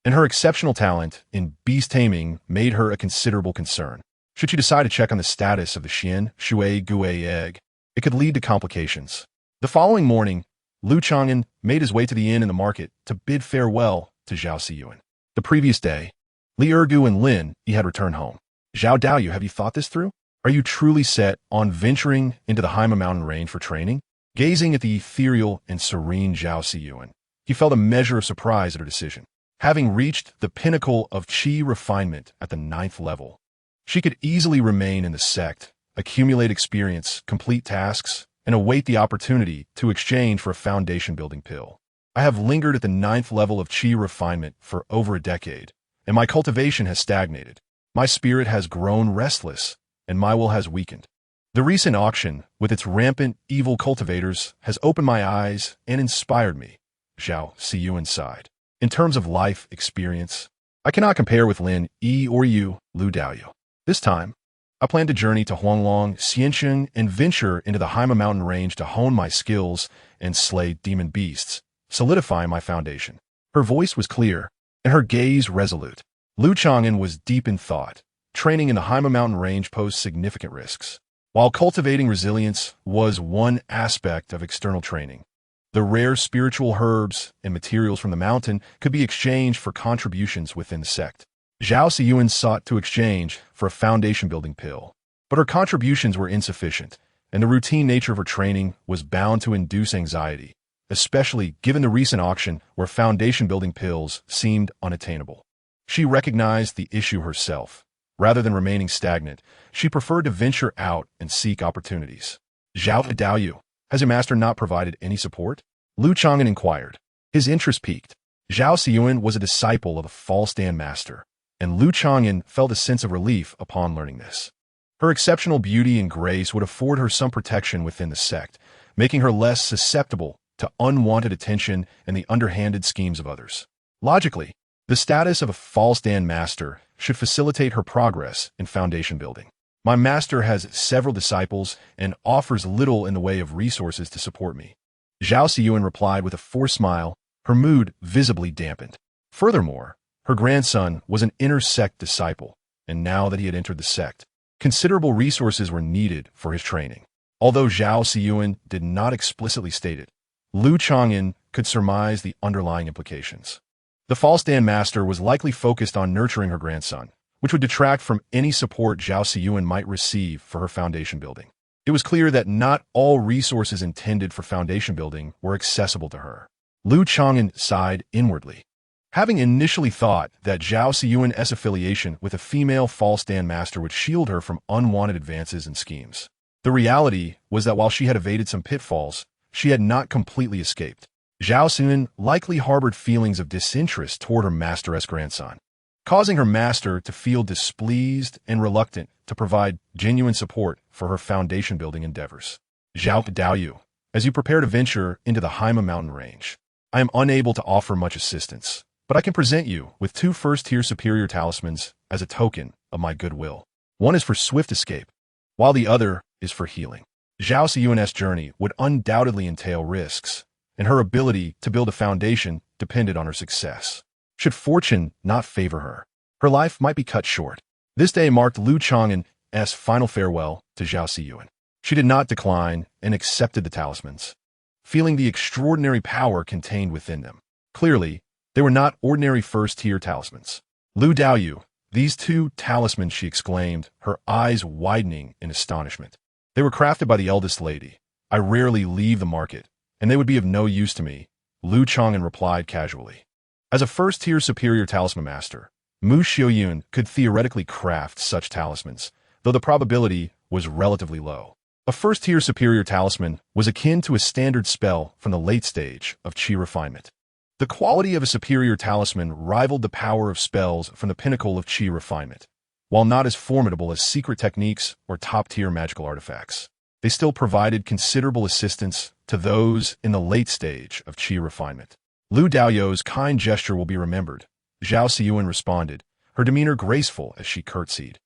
and her exceptional talent in beast taming made her a considerable concern. Should she decide to check on the status of the Xian Shui Gui egg, it could lead to complications. The following morning, Lu Chang'an made his way to the inn in the market to bid farewell to Zhao Siyuan. The previous day, Li Ergu and Lin Yi had returned home. Zhao Daoyu, have you thought this through? Are you truly set on venturing into the Haima mountain range for training? Gazing at the ethereal and serene Zhao Siyuan, he felt a measure of surprise at her decision. Having reached the pinnacle of qi refinement at the 9th level, she could easily remain in the sect, accumulate experience, complete tasks, and await the opportunity to exchange for a foundation-building pill. I have lingered at the 9th level of qi refinement for over a decade, and my cultivation has stagnated. My spirit has grown restless, and my will has weakened. The recent auction, with its rampant evil cultivators, has opened my eyes and inspired me, Zhao Siyuan sighed. In terms of life experience, I cannot compare with Lin Yi or you, Lu Daoyu. This time, I plan to journey to Huanglong, Xiansheng, and venture into the Haima mountain range to hone my skills and slay demon beasts, solidifying my foundation. Her voice was clear, and her gaze resolute. Lu Chang'an was deep in thought. Training in the Haima mountain range posed significant risks. While cultivating resilience was one aspect of external training, the rare spiritual herbs and materials from the mountain could be exchanged for contributions within the sect. Zhao Siyuan sought to exchange for a foundation-building pill, but her contributions were insufficient, and the routine nature of her training was bound to induce anxiety, especially given the recent auction where foundation-building pills seemed unattainable. She recognized the issue herself. Rather than remaining stagnant, she preferred to venture out and seek opportunities. Zhao Daoyu, has your master not provided any support? Lu Chang'an inquired. His interest piqued. Zhao Siyuan was a disciple of the false stand master, and Lu Chang'an felt a sense of relief upon learning this. Her exceptional beauty and grace would afford her some protection within the sect, making her less susceptible to unwanted attention and the underhanded schemes of others. Logically, the status of a false stand master should facilitate her progress in foundation building. My master has several disciples and offers little in the way of resources to support me. Zhao Siyuan replied with a forced smile, her mood visibly dampened. Furthermore, her grandson was an inner sect disciple, and now that he had entered the sect, considerable resources were needed for his training. Although Zhao Siyuan did not explicitly state it, Lu Chang'an could surmise the underlying implications. The false stand master was likely focused on nurturing her grandson, which would detract from any support Zhao Siyuan might receive for her foundation building. It was clear that not all resources intended for foundation building were accessible to her. Lu Chang'an sighed inwardly. Having initially thought that Zhao Siyuan's affiliation with a female false stand master would shield her from unwanted advances and schemes, the reality was that while she had evaded some pitfalls, she had not completely escaped. Zhao Siyuan likely harbored feelings of disinterest toward her master's grandson, causing her master to feel displeased and reluctant to provide genuine support for her foundation-building endeavors. Zhao Daoyu, as you prepare to venture into the Haima mountain range, I am unable to offer much assistance, but I can present you with 2 first-tier superior talismans as a token of my goodwill. One is for swift escape, while the other is for healing. Zhao Siyuan's journey would undoubtedly entail risks, and her ability to build a foundation depended on her success. Should fortune not favor her, her life might be cut short. This day marked Lu Chang'an's final farewell to Zhao Siyuan. She did not decline and accepted the talismans, feeling the extraordinary power contained within them. Clearly, they were not ordinary first-tier talismans. Lu Daoyu, these 2 talismans, she exclaimed, her eyes widening in astonishment. They were crafted by the eldest lady. I rarely leave the market, and they would be of no use to me, Lu Chang'an replied casually. As a first-tier superior talisman master, Mu Xiaoyun could theoretically craft such talismans, though the probability was relatively low. A first-tier superior talisman was akin to a standard spell from the late stage of qi refinement. The quality of a superior talisman rivaled the power of spells from the pinnacle of qi refinement. While not as formidable as secret techniques or top-tier magical artifacts, they still provided considerable assistance to those in the late stage of qi refinement. Lu Daoyu's kind gesture will be remembered, Zhao Siyuan responded, her demeanor graceful as she curtsied,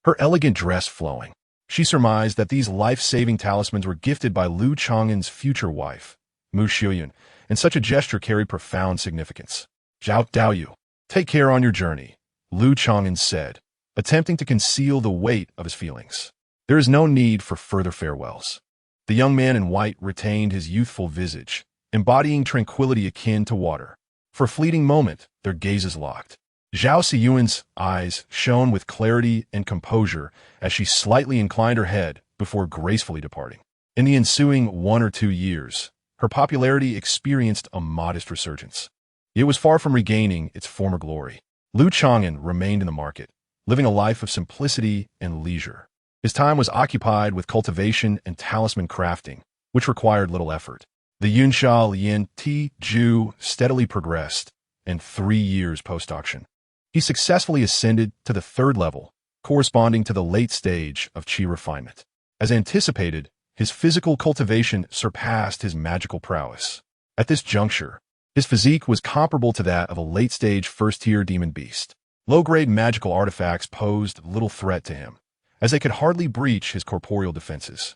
her elegant dress flowing. She surmised that these life-saving talismans were gifted by Lu Chang'an's future wife, Mu Xiaoyun, and such a gesture carried profound significance. Zhao Daoyu, take care on your journey, Lu Chang'an said, attempting to conceal the weight of his feelings. There is no need for further farewells. The young man in white retained his youthful visage, embodying tranquility akin to water. For a fleeting moment, their gazes locked. Zhao Siyuan's eyes shone with clarity and composure as she slightly inclined her head before gracefully departing. In the ensuing 1 or 2 years, her popularity experienced a modest resurgence. It was far from regaining its former glory. Lu Chang'an remained in the market, living a life of simplicity and leisure. His time was occupied with cultivation and talisman crafting, which required little effort. The Yunsha Lian Ti Ju steadily progressed, and 3 years post-auction, he successfully ascended to the 3rd level, corresponding to the late stage of qi refinement. As anticipated, his physical cultivation surpassed his magical prowess. At this juncture, his physique was comparable to that of a late-stage first-tier demon beast. Low-grade magical artifacts posed little threat to him, as they could hardly breach his corporeal defenses.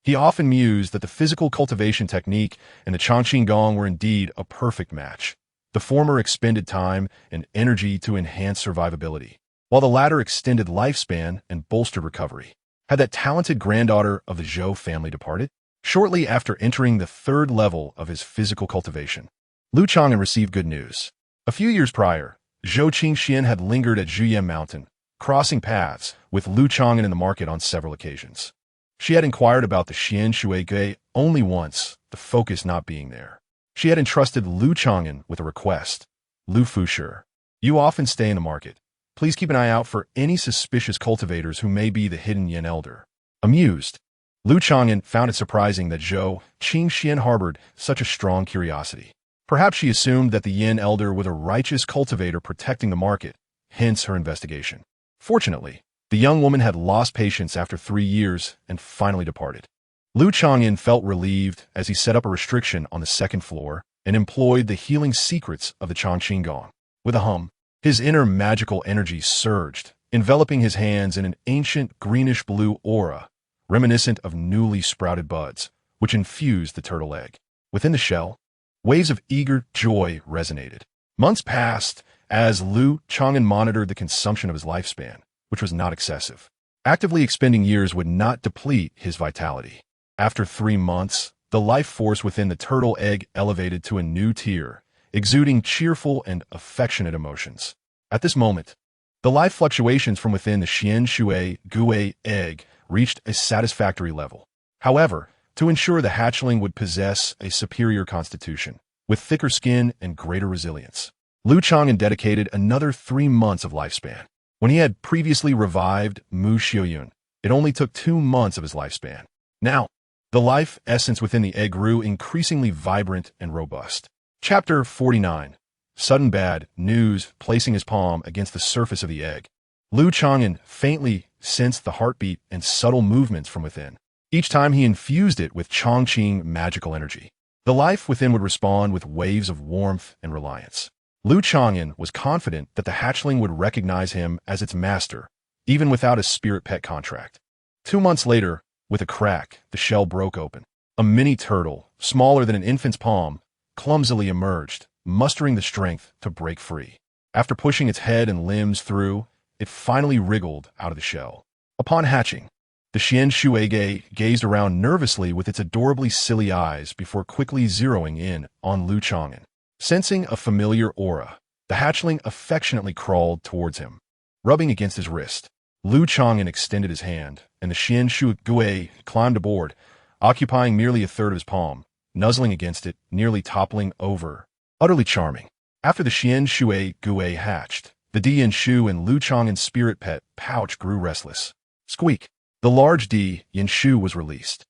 He often mused that the physical cultivation technique and the Chang'an were indeed a perfect match. The former expended time and energy to enhance survivability, while the latter extended lifespan and bolstered recovery. Had that talented granddaughter of the Zhou family departed? Shortly after entering the 3rd level of his physical cultivation, Lu Chang'an received good news. A few years prior, Zhou Qingxian had lingered at Zhuyan Mountain, crossing paths with Lu Chang'an in the market on several occasions. She had inquired about the Xian Shui Gui only once, the focus not being there. She had entrusted Lu Chang'an with a request. Lu Fushi, you often stay in the market. Please keep an eye out for any suspicious cultivators who may be the hidden Yin elder. Amused, Lu Chang'an found it surprising that Zhou Qingxian harbored such a strong curiosity. Perhaps she assumed that the Yin elder was a righteous cultivator protecting the market, hence her investigation. Fortunately, the young woman had lost patience after 3 years and finally departed. Lu Chang'an felt relieved as he set up a restriction on the 2nd floor and employed the healing secrets of the Chang'an. With a hum, his inner magical energy surged, enveloping his hands in an ancient greenish-blue aura, reminiscent of newly sprouted buds, which infused the turtle egg. Within the shell, waves of eager joy resonated. Months passed as Lu Chang'an monitored the consumption of his lifespan, which was not excessive. Actively expending years would not deplete his vitality. After 3 months, the life force within the turtle egg elevated to a new tier, exuding cheerful and affectionate emotions. At this moment, the life fluctuations from within the Xian Shui Gui egg reached a satisfactory level. However, to ensure the hatchling would possess a superior constitution, with thicker skin and greater resilience, Lu Chang'an dedicated another 3 months of lifespan. When he had previously revived Mu Xiuyun, it only took 2 months of his lifespan. Now, the life essence within the egg grew increasingly vibrant and robust. Chapter 49. Sudden bad news. Placing his palm against the surface of the egg, Lu Chang'an faintly sensed the heartbeat and subtle movements from within. Each time he infused it with Chongqing magical energy, the life within would respond with waves of warmth and reliance. Lu Chang'an was confident that the hatchling would recognize him as its master, even without a spirit pet contract. 2 months later, with a crack, the shell broke open. A mini turtle, smaller than an infant's palm, clumsily emerged, mustering the strength to break free. After pushing its head and limbs through, it finally wriggled out of the shell. Upon hatching, the Xian Shuige gazed around nervously with its adorably silly eyes before quickly zeroing in on Lu Chang'an. Sensing a familiar aura, the hatchling affectionately crawled towards him. Rubbing against his wrist, Lu Chang'an extended his hand, and the Xian Shu Gui climbed aboard, occupying merely a third of his palm, nuzzling against it, nearly toppling over. Utterly charming. After the Xian Shui Gui hatched, the Di Yin Shu and Lu Chang'an's spirit pet pouch grew restless. Squeak. The large Di Yin Shu was released.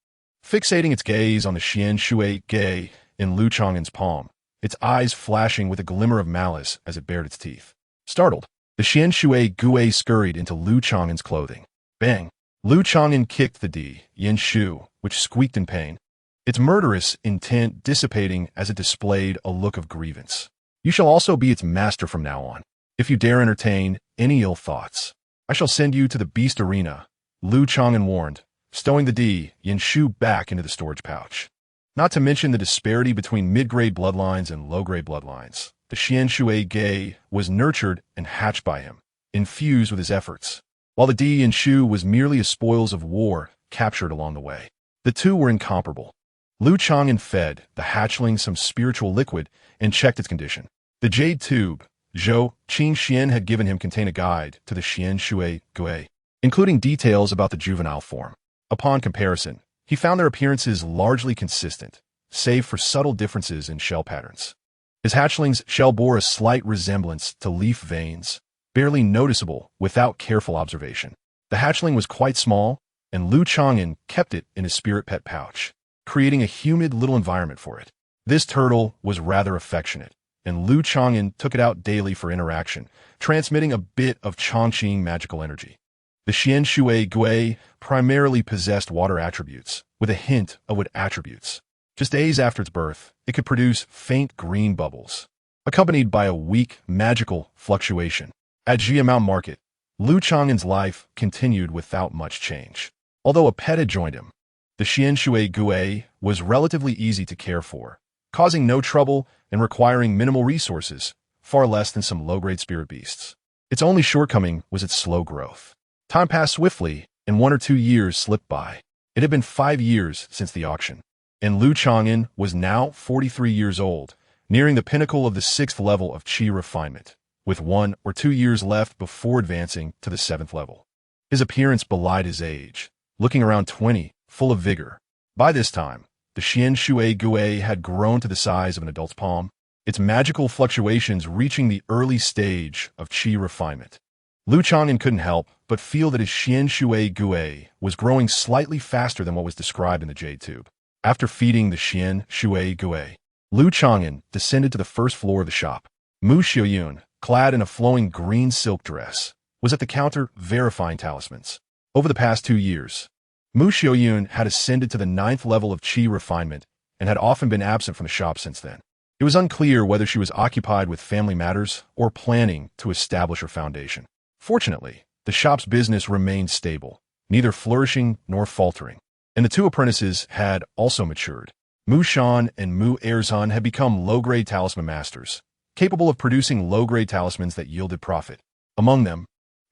Fixating its gaze on the Xian Shui Gui in Lu Chang'an's palm, its eyes flashing with a glimmer of malice as it bared its teeth. Startled, the Xian Shui Gui scurried into Lu Chang'an's clothing. Bang! Lu Chang'an kicked the Di Yin Shu, which squeaked in pain, its murderous intent dissipating as it displayed a look of grievance. You shall also be its master from now on. If you dare entertain any ill thoughts, I shall send you to the beast arena, Lu Chang'an warned, stowing the Di Yin Shu back into the storage pouch. Not to mention the disparity between mid-grade bloodlines and low-grade bloodlines. The Xian Shui Gei was nurtured and hatched by him, infused with his efforts, while the Di Yin Shu was merely as spoils of war captured along the way. The two were incomparable. Lu Chang'an fed the hatchling some spiritual liquid and checked its condition. The jade tube Zhou Qingxian had given him contained a guide to the Xian Shui Gui, including details about the juvenile form. Upon comparison, he found their appearances largely consistent, save for subtle differences in shell patterns. His hatchling's shell bore a slight resemblance to leaf veins, barely noticeable without careful observation. The hatchling was quite small, and Lu Chang'an kept it in his spirit pet pouch, creating a humid little environment for it. This turtle was rather affectionate, and Lu Chang'an took it out daily for interaction, transmitting a bit of Chongqing magical energy. The Xian Shui Gui primarily possessed water attributes, with a hint of wood attributes. Just days after its birth, it could produce faint green bubbles, accompanied by a weak magical fluctuation. At Jiamao Market, Lu Chang'an's life continued without much change. Although a pet had joined him, the Xian Shui Gui was relatively easy to care for, causing no trouble and requiring minimal resources, far less than some low-grade spirit beasts. Its only shortcoming was its slow growth. Time passed swiftly, and 1 or 2 years slipped by. It had been 5 years since the auction, and Lu Chang'an was now 43 years old, nearing the pinnacle of the 6th level of qi refinement, with 1 or 2 years left before advancing to the 7th level. His appearance belied his age, looking around 20, full of vigor. By this time, the Xian Shui Gui had grown to the size of an adult's palm, its magical fluctuations reaching the early stage of qi refinement. Lu Chang'an couldn't help but feel that his Xian Shui Gui was growing slightly faster than what was described in the jade tube. After feeding the Xian Shui Gui, Lu Chang'an descended to the first floor of the shop. Mu Xiaoyun, clad in a flowing green silk dress, was at the counter verifying talismans. Over the past 2 years, Mu Xiaoyun had ascended to the 9th level of qi refinement and had often been absent from the shop since then. It was unclear whether she was occupied with family matters or planning to establish her foundation. Fortunately, the shop's business remained stable, neither flourishing nor faltering, and the 2 apprentices had also matured. Mu Shan and Mu Erzhan had become low-grade talisman masters, capable of producing low-grade talismans that yielded profit. Among them,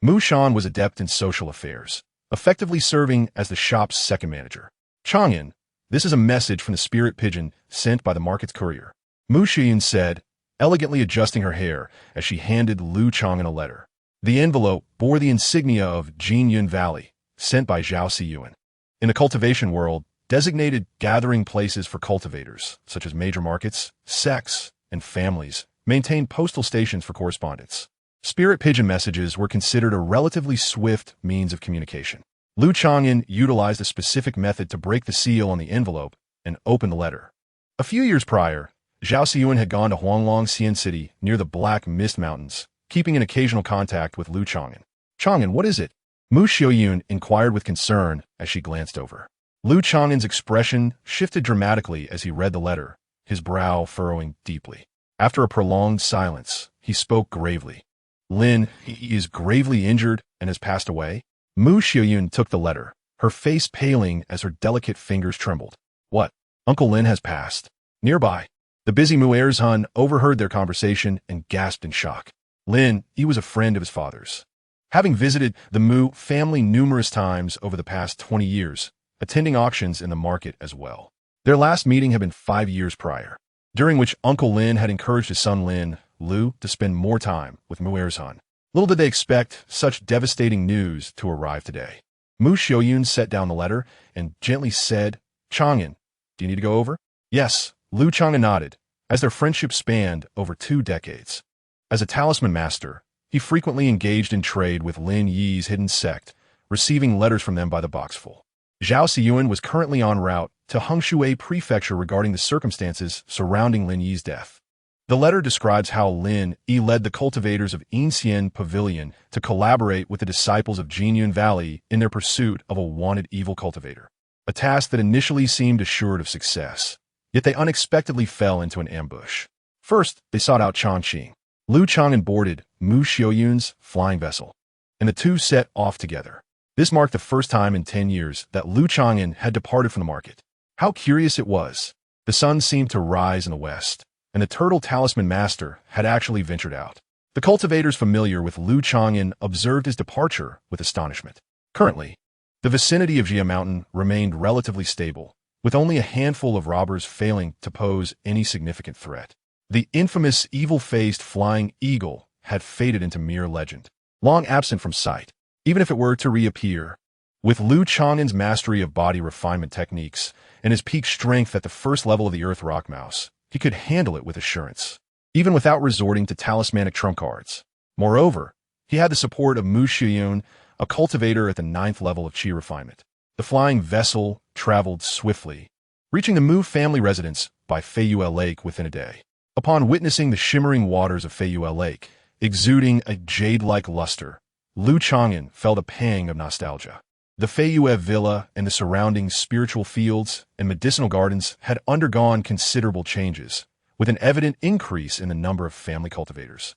Mu Shan was adept in social affairs, effectively serving as the shop's second manager. Chang'an, this is a message from the spirit pigeon sent by the market's courier, Mu Xiaoyun said, elegantly adjusting her hair as she handed Lu Chang'an a letter. The envelope bore the insignia of Jinyun Valley, sent by Zhao Siyuan. In the cultivation world, designated gathering places for cultivators, such as major markets, sects, and families, maintained postal stations for correspondence. Spirit pigeon messages were considered a relatively swift means of communication. Lu Chang'an utilized a specific method to break the seal on the envelope and open the letter. A few years prior, Zhao Siyuan had gone to Huanglong Xian City near the Black Mist Mountains, keeping an occasional contact with Lu Chang'an. Chang'an, what is it? Mu Xiaoyun inquired with concern as she glanced over. Lu Chang'an's expression shifted dramatically as he read the letter, his brow furrowing deeply. After a prolonged silence, he spoke gravely. Lin, he is gravely injured and has passed away? Mu Xiaoyun took the letter, her face paling as her delicate fingers trembled. What? Uncle Lin has passed. Nearby, the busy Mu Erzhan overheard their conversation and gasped in shock. Lin, he was a friend of his father's, having visited the Mu family numerous times over the past 20 years, attending auctions in the market as well. Their last meeting had been 5 years prior, during which Uncle Lin had encouraged his son Lin, Lu, to spend more time with Mu Erzhan. Little did they expect such devastating news to arrive today. Mu Xiaoyun set down the letter and gently said, Chang'an, do you need to go over? Yes, Lu Chang'an nodded, as their friendship spanned over 2 decades. As a talisman master, he frequently engaged in trade with Lin Yi's hidden sect, receiving letters from them by the boxful. Zhao Siyuan was currently en route to Hengshui Prefecture regarding the circumstances surrounding Lin Yi's death. The letter describes how Lin Yi led the cultivators of Inxian Pavilion to collaborate with the disciples of Jinyun Valley in their pursuit of a wanted evil cultivator, a task that initially seemed assured of success, yet they unexpectedly fell into an ambush. First, they sought out Chongqing. Lu Chang'an boarded Mu Xiaoyun's flying vessel, and the two set off together. This marked the first time in 10 years that Lu Chang'an had departed from the market. How curious it was. The sun seemed to rise in the west, and the turtle talisman master had actually ventured out. The cultivators familiar with Lu Chang'an observed his departure with astonishment. Currently, The vicinity of Jia Mountain remained relatively stable, with only a handful of robbers failing to pose any significant threat. The infamous evil-faced flying eagle had faded into mere legend, long absent from sight, even if it were to reappear. With Lu Chang'an's mastery of body refinement techniques and his peak strength at the first level of the Earth Rock Mouse, he could handle it with assurance, even without resorting to talismanic trump cards. Moreover, he had the support of Mu Shiyun, a cultivator at the 9th level of Qi refinement. The flying vessel traveled swiftly, reaching the Mu family residence by Feiyue Lake within a day. Upon witnessing the shimmering waters of Feiyue Lake, exuding a jade-like luster, Lu Chang'an felt a pang of nostalgia. The Feiyue Villa and the surrounding spiritual fields and medicinal gardens had undergone considerable changes, with an evident increase in the number of family cultivators,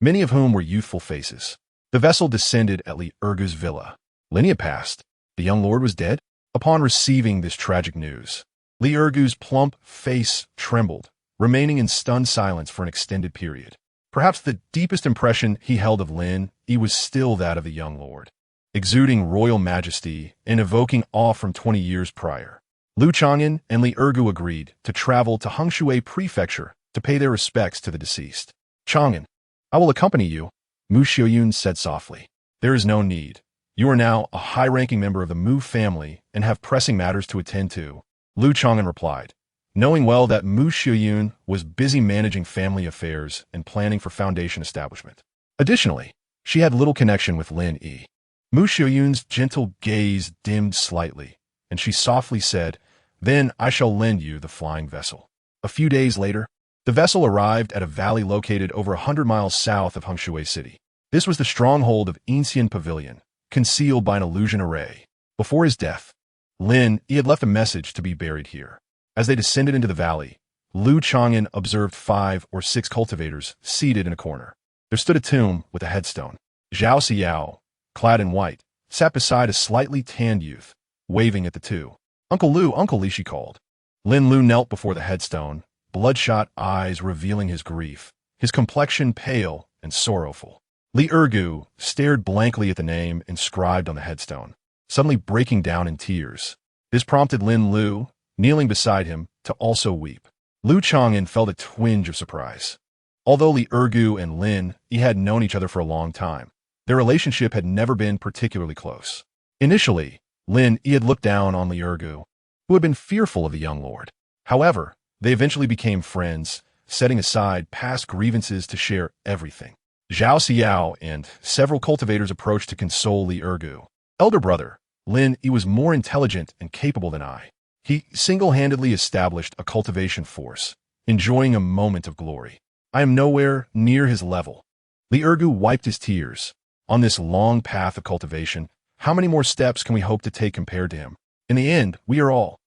many of whom were youthful faces. The vessel descended at Li Ergu's villa. Millennia passed. The young lord was dead? Upon receiving this tragic news, Li Ergu's plump face trembled, remaining in stunned silence for an extended period. Perhaps the deepest impression he held of Lin Yi was still that of the young lord, exuding royal majesty and evoking awe from 20 years prior. Lu Chang'an and Li Ergu agreed to travel to Hongshui Prefecture to pay their respects to the deceased. Chang'an, I will accompany you, Mu Xiuyun said softly. There is no need. You are now a high-ranking member of the Mu family and have pressing matters to attend to, Lu Chang'an replied, knowing well that Mu Xiuyun was busy managing family affairs and planning for foundation establishment. Additionally, she had little connection with Lin Yi. Mu Xiuyun's gentle gaze dimmed slightly, and she softly said, "Then I shall lend you the flying vessel." A few days later, the vessel arrived at a valley located over 100 miles south of Hongshui City. This was the stronghold of Ancient Pavilion, concealed by an illusion array. Before his death, Lin Yi had left a message to be buried here. As they descended into the valley, Lu Chang'an observed 5 or 6 cultivators seated in a corner. There stood a tomb with a headstone. Zhao Xiao, clad in white, sat beside a slightly tanned youth, waving at the two. Uncle Li, she called. Lin Lu knelt before the headstone, bloodshot eyes revealing his grief, his complexion pale and sorrowful. Li Ergu stared blankly at the name inscribed on the headstone, suddenly breaking down in tears. This prompted Lin Lu, kneeling beside him, to also weep. Lu Chang'an felt a twinge of surprise. Although Li Ergu and Lin Yi had known each other for a long time, their relationship had never been particularly close. Initially, Lin Yi had looked down on Li Ergu, who had been fearful of the young lord. However, they eventually became friends, setting aside past grievances to share everything. Zhao Xiao and several cultivators approached to console Li Ergu. Elder brother, Lin Yi was more intelligent and capable than I. He single-handedly established a cultivation force, enjoying a moment of glory. I am nowhere near his level. Li Ergu wiped his tears. On this long path of cultivation, how many more steps can we hope to take compared to him? In the end, we are all.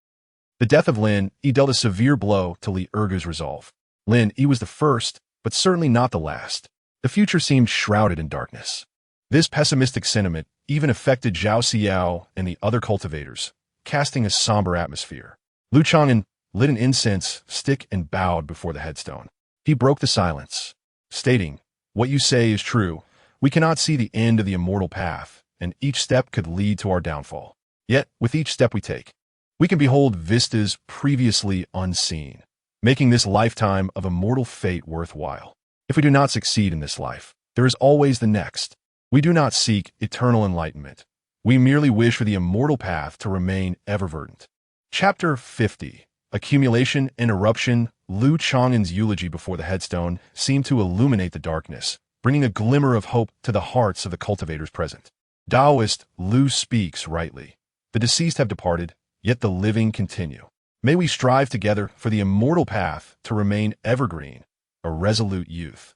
The death of Lin Yi dealt a severe blow to Li Ergu's resolve. Lin Yi was the first, but certainly not the last. The future seemed shrouded in darkness. This pessimistic sentiment even affected Zhao Xiao and the other cultivators, casting a somber atmosphere. Lu Chang'an lit an incense stick and bowed before the headstone. He broke the silence, stating, "What you say is true. We cannot see the end of the immortal path, and each step could lead to our downfall. Yet, with each step we take, we can behold vistas previously unseen, making this lifetime of immortal fate worthwhile. If we do not succeed in this life, there is always the next. We do not seek eternal enlightenment. We merely wish for the immortal path to remain ever verdant." Chapter 50. Accumulation and Eruption. Lu Chang'an's eulogy before the headstone seemed to illuminate the darkness, bringing a glimmer of hope to the hearts of the cultivators present. Taoist Lu speaks rightly. The deceased have departed, yet the living continue. May we strive together for the immortal path to remain evergreen, a resolute youth.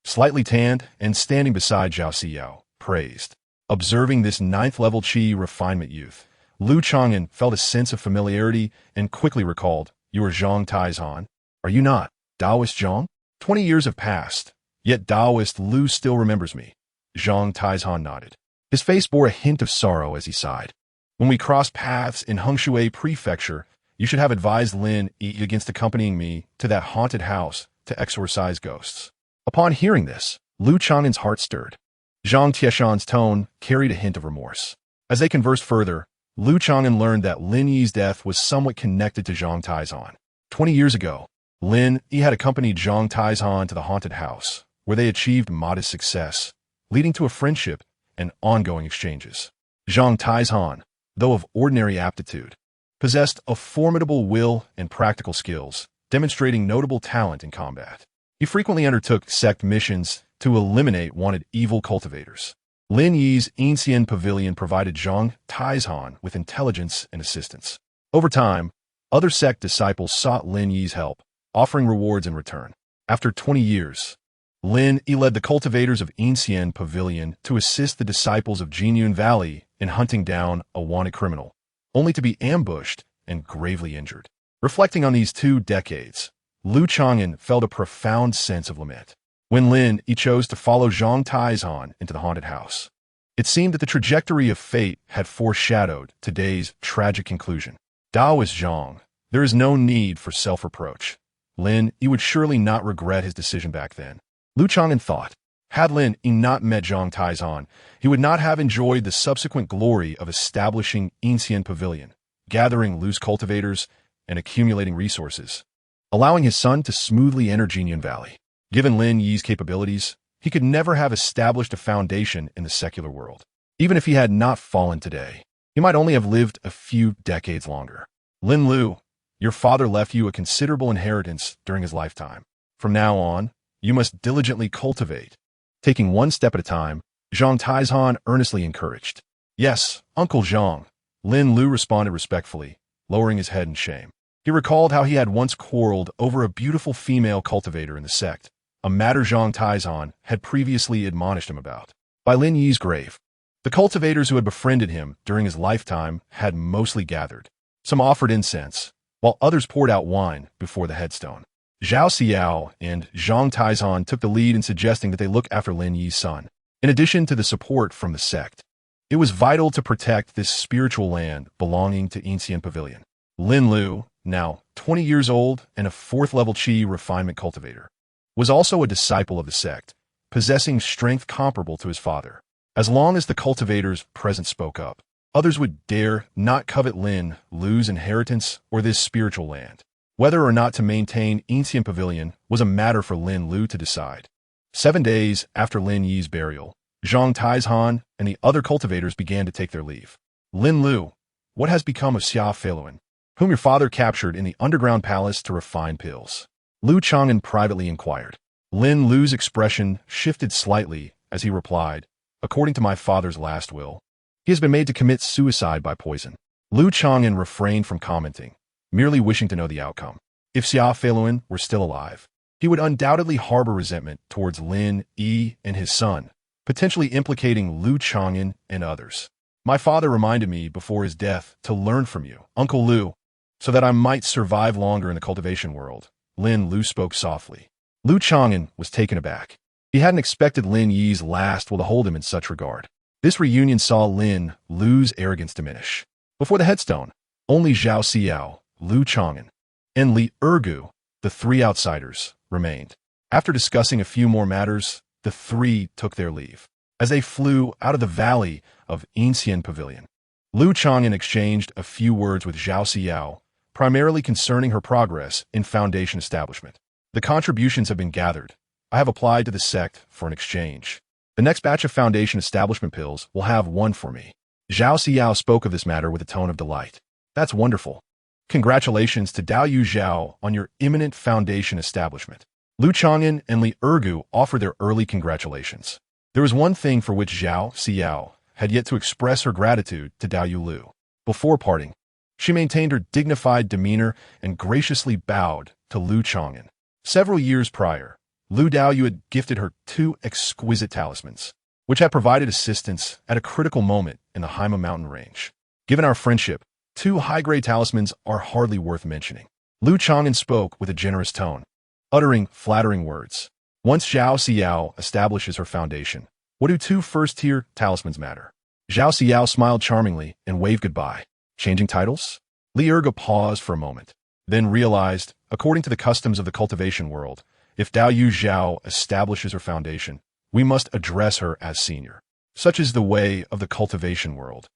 Slightly tanned and standing beside Zhao Xiao, praised. Observing this 9th level Qi refinement youth, Lu Chang'an felt a sense of familiarity and quickly recalled, "You are Zhang Taizhan, are you not, Taoist Zhang? 20 years have passed, yet Taoist Lu still remembers me." Zhang Taizhan nodded. His face bore a hint of sorrow as he sighed. "When we crossed paths in Hongshui Prefecture, you should have advised Lin Yi against accompanying me to that haunted house to exorcise ghosts." Upon hearing this, Lu Chang'an's heart stirred. Zhang Tieshan's tone carried a hint of remorse. As they conversed further, Lu Chang'an learned that Lin Yi's death was somewhat connected to Zhang Taizhan. 20 years ago, Lin Yi had accompanied Zhang Taizhan to the haunted house, where they achieved modest success, leading to a friendship and ongoing exchanges. Zhang Taizhan, though of ordinary aptitude, possessed a formidable will and practical skills, demonstrating notable talent in combat. He frequently undertook sect missions to eliminate wanted evil cultivators. Lin Yi's ancient pavilion provided Zhang Taizhan with intelligence and assistance. Over time, other sect disciples sought Lin Yi's help, offering rewards in return. After 20 years, Lin Yi led the cultivators of Ancient Pavilion to assist the disciples of Jinyun Valley in hunting down a wanted criminal, only to be ambushed and gravely injured. Reflecting on these 2 decades, Lu Chang'an felt a profound sense of lament. When Lin Yi chose to follow Zhang Taizhan into the haunted house, it seemed that the trajectory of fate had foreshadowed today's tragic conclusion. Taoist Zhang, there is no need for self-reproach. Lin Yi would surely not regret his decision back then. Lu Chang'an thought, had Lin Yi not met Zhang Taizhan, he would not have enjoyed the subsequent glory of establishing Ancient Pavilion, gathering loose cultivators, and accumulating resources, allowing his son to smoothly enter Jinyun Valley. Given Lin Yi's capabilities, he could never have established a foundation in the secular world. Even if he had not fallen today, he might only have lived a few decades longer. Lin Lu, your father left you a considerable inheritance during his lifetime. From now on, you must diligently cultivate. Taking one step at a time, Zhang Taizhan earnestly encouraged. Yes, Uncle Zhang, Lin Lu responded respectfully, lowering his head in shame. He recalled how he had once quarreled over a beautiful female cultivator in the sect, a matter Zhang Taizhan had previously admonished him about. By Lin Yi's grave, the cultivators who had befriended him during his lifetime had mostly gathered. Some offered incense, while others poured out wine before the headstone. Zhao Xiao and Zhang Taizhan took the lead in suggesting that they look after Lin Yi's son. In addition to the support from the sect, it was vital to protect this spiritual land belonging to Ancient Pavilion. Lin Lu, now 20 years old and a 4th-level Qi refinement cultivator, was also a disciple of the sect, possessing strength comparable to his father. As long as the cultivators present spoke up, others would dare not covet Lin Lu's inheritance or this spiritual land. Whether or not to maintain Ancient Pavilion was a matter for Lin Lu to decide. 7 days after Lin Yi's burial, Zhang Taizhan and the other cultivators began to take their leave. Lin Lu, what has become of Xia Feiluan, whom your father captured in the underground palace to refine pills? Lu Chang'an privately inquired. Lin Lu's expression shifted slightly as he replied, according to my father's last will, he has been made to commit suicide by poison. Lu Chang'an refrained from commenting, merely wishing to know the outcome. If Xia Feiluan were still alive, he would undoubtedly harbor resentment towards Lin Yi and his son, potentially implicating Lu Chang'an and others. My father reminded me before his death to learn from you, Uncle Lu, so that I might survive longer in the cultivation world. Lin Lu spoke softly. Lu Chang'an was taken aback. He hadn't expected Lin Yi's last will to hold him in such regard. This reunion saw Lin Lu's arrogance diminish. Before the headstone, only Zhao Xiao, Lu Chang'an, and Li Ergu, the 3 outsiders, remained. After discussing a few more matters, the 3 took their leave. As they flew out of the valley of Ancient Pavilion, Lu Chang'an exchanged a few words with Zhao Xiao, primarily concerning her progress in foundation establishment. The contributions have been gathered. I have applied to the sect for an exchange. The next batch of foundation establishment pills will have one for me. Zhao Xiao spoke of this matter with a tone of delight. That's wonderful. Congratulations to Dao Yu Zhao on your imminent foundation establishment. Lu Chang'an and Li Ergu offered their early congratulations. There was one thing for which Zhao Xiao had yet to express her gratitude to Dao Yu Lu. Before parting, she maintained her dignified demeanor and graciously bowed to Lu Chang'an. Several years prior, Lu Daoyu had gifted her 2 exquisite talismans, which had provided assistance at a critical moment in the Haima mountain range. Given our friendship, 2 high-grade talismans are hardly worth mentioning. Lu Chang'an spoke with a generous tone, uttering flattering words. Once Zhao Xiao establishes her foundation, what do 2 first-tier talismans matter? Zhao Xiao smiled charmingly and waved goodbye. Changing titles? Li Erga paused for a moment, then realized, according to the customs of the cultivation world, if Dao Yu Zhao establishes her foundation, we must address her as senior. Such is the way of the cultivation world.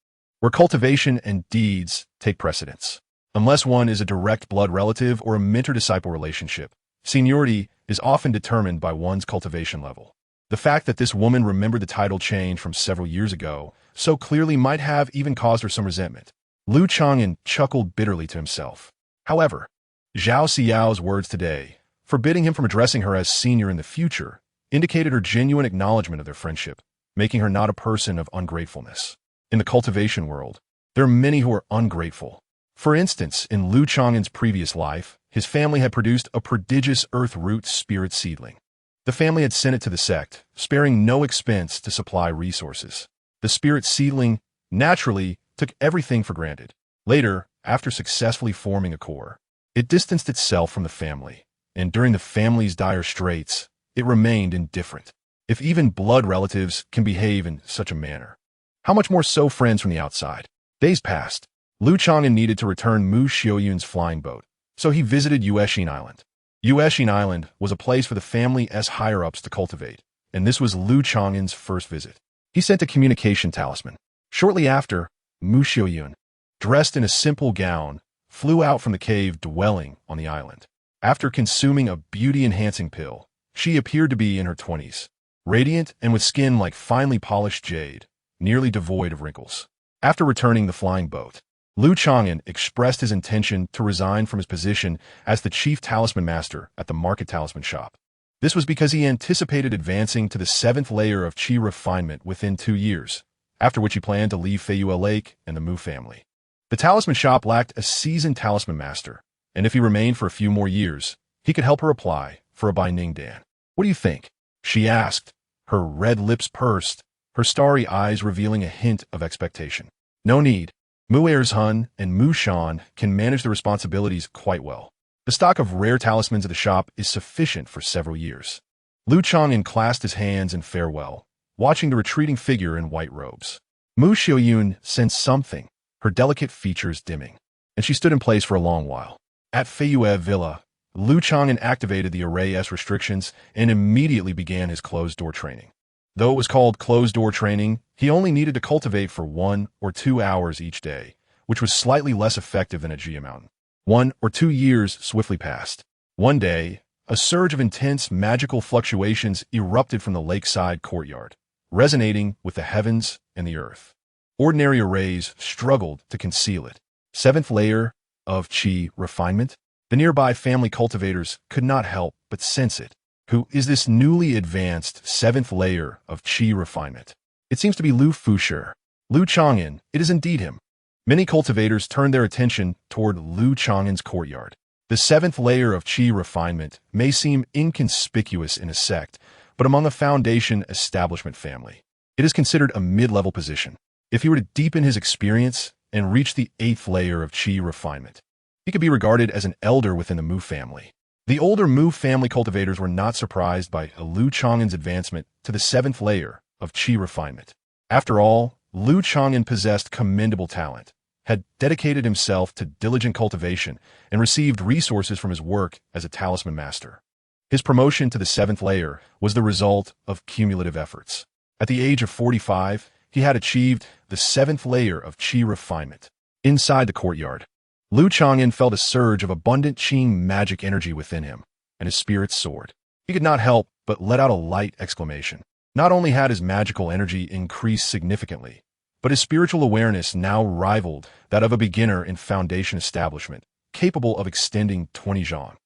where cultivation and deeds take precedence. Unless one is a direct blood relative or a mentor-disciple relationship, seniority is often determined by one's cultivation level. The fact that this woman remembered the title change from several years ago so clearly might have even caused her some resentment. Lu Chang'an chuckled bitterly to himself. However, Zhao Xiao's words today, forbidding him from addressing her as senior in the future, indicated her genuine acknowledgement of their friendship, making her not a person of ungratefulness. In the cultivation world, there are many who are ungrateful. For instance, in Lu Chang'an's previous life, his family had produced a prodigious earth root spirit seedling. The family had sent it to the sect, sparing no expense to supply resources. The spirit seedling, naturally, took everything for granted. Later, after successfully forming a core, it distanced itself from the family, and during the family's dire straits, it remained indifferent. If even blood relatives can behave in such a manner, how much more so friends from the outside? Days passed. Lu Chang'an needed to return Mu Xiaoyun's flying boat, so he visited Yuexin Island. Yuexin Island was a place for the family's higher-ups to cultivate, and this was Lu Chang'an's first visit. He sent a communication talisman. Shortly after, Mu Xiaoyun, dressed in a simple gown, flew out from the cave dwelling on the island. After consuming a beauty-enhancing pill, she appeared to be in her 20s, radiant and with skin like finely polished jade, nearly devoid of wrinkles. After returning the flying boat, Lu Chang'an expressed his intention to resign from his position as the chief talisman master at the market talisman shop. This was because he anticipated advancing to the 7th layer of qi refinement within 2 years, after which he planned to leave Feiyue Lake and the Mu family. The talisman shop lacked a seasoned talisman master, and if he remained for a few more years, he could help her apply for a Bai Ning Dan. "What do you think?" she asked, her red lips pursed, her starry eyes revealing a hint of expectation. "No need. Mu Hun and Mu Shan can manage the responsibilities quite well. The stock of rare talismans at the shop is sufficient for several years." Lu Chang'an clasped his hands in farewell, watching the retreating figure in white robes. Mu Xiaoyun sensed something, her delicate features dimming, and she stood in place for a long while. At Feiyue Villa, Lu Chang'an activated the Array-S restrictions and immediately began his closed-door training. Though it was called closed-door training, he only needed to cultivate for 1 or 2 hours each day, which was slightly less effective than at Jia Mountain. 1 or 2 years swiftly passed. One day, a surge of intense magical fluctuations erupted from the lakeside courtyard, resonating with the heavens and the earth. Ordinary arrays struggled to conceal it. 7th layer of qi refinement? The nearby family cultivators could not help but sense it. Who is this newly advanced 7th layer of qi refinement? It seems to be Lu Fushi. Lu Chang'an, it is indeed him. Many cultivators turned their attention toward Lu Chang'an's courtyard. The 7th layer of qi refinement may seem inconspicuous in a sect, but among a foundation establishment family, it is considered a mid-level position. If he were to deepen his experience and reach the 8th layer of qi refinement, he could be regarded as an elder within the Mu family. The older Mu family cultivators were not surprised by Lu Chang'an's advancement to the 7th layer of qi refinement. After all, Lu Chang'an possessed commendable talent, had dedicated himself to diligent cultivation, and received resources from his work as a talisman master. His promotion to the 7th layer was the result of cumulative efforts. At the age of 45, he had achieved the 7th layer of qi refinement. Inside the courtyard, Lu Chang'an felt a surge of abundant qi magic energy within him, and his spirits soared. He could not help but let out a light exclamation. Not only had his magical energy increased significantly, but his spiritual awareness now rivaled that of a beginner in foundation establishment, capable of extending 20 zhang.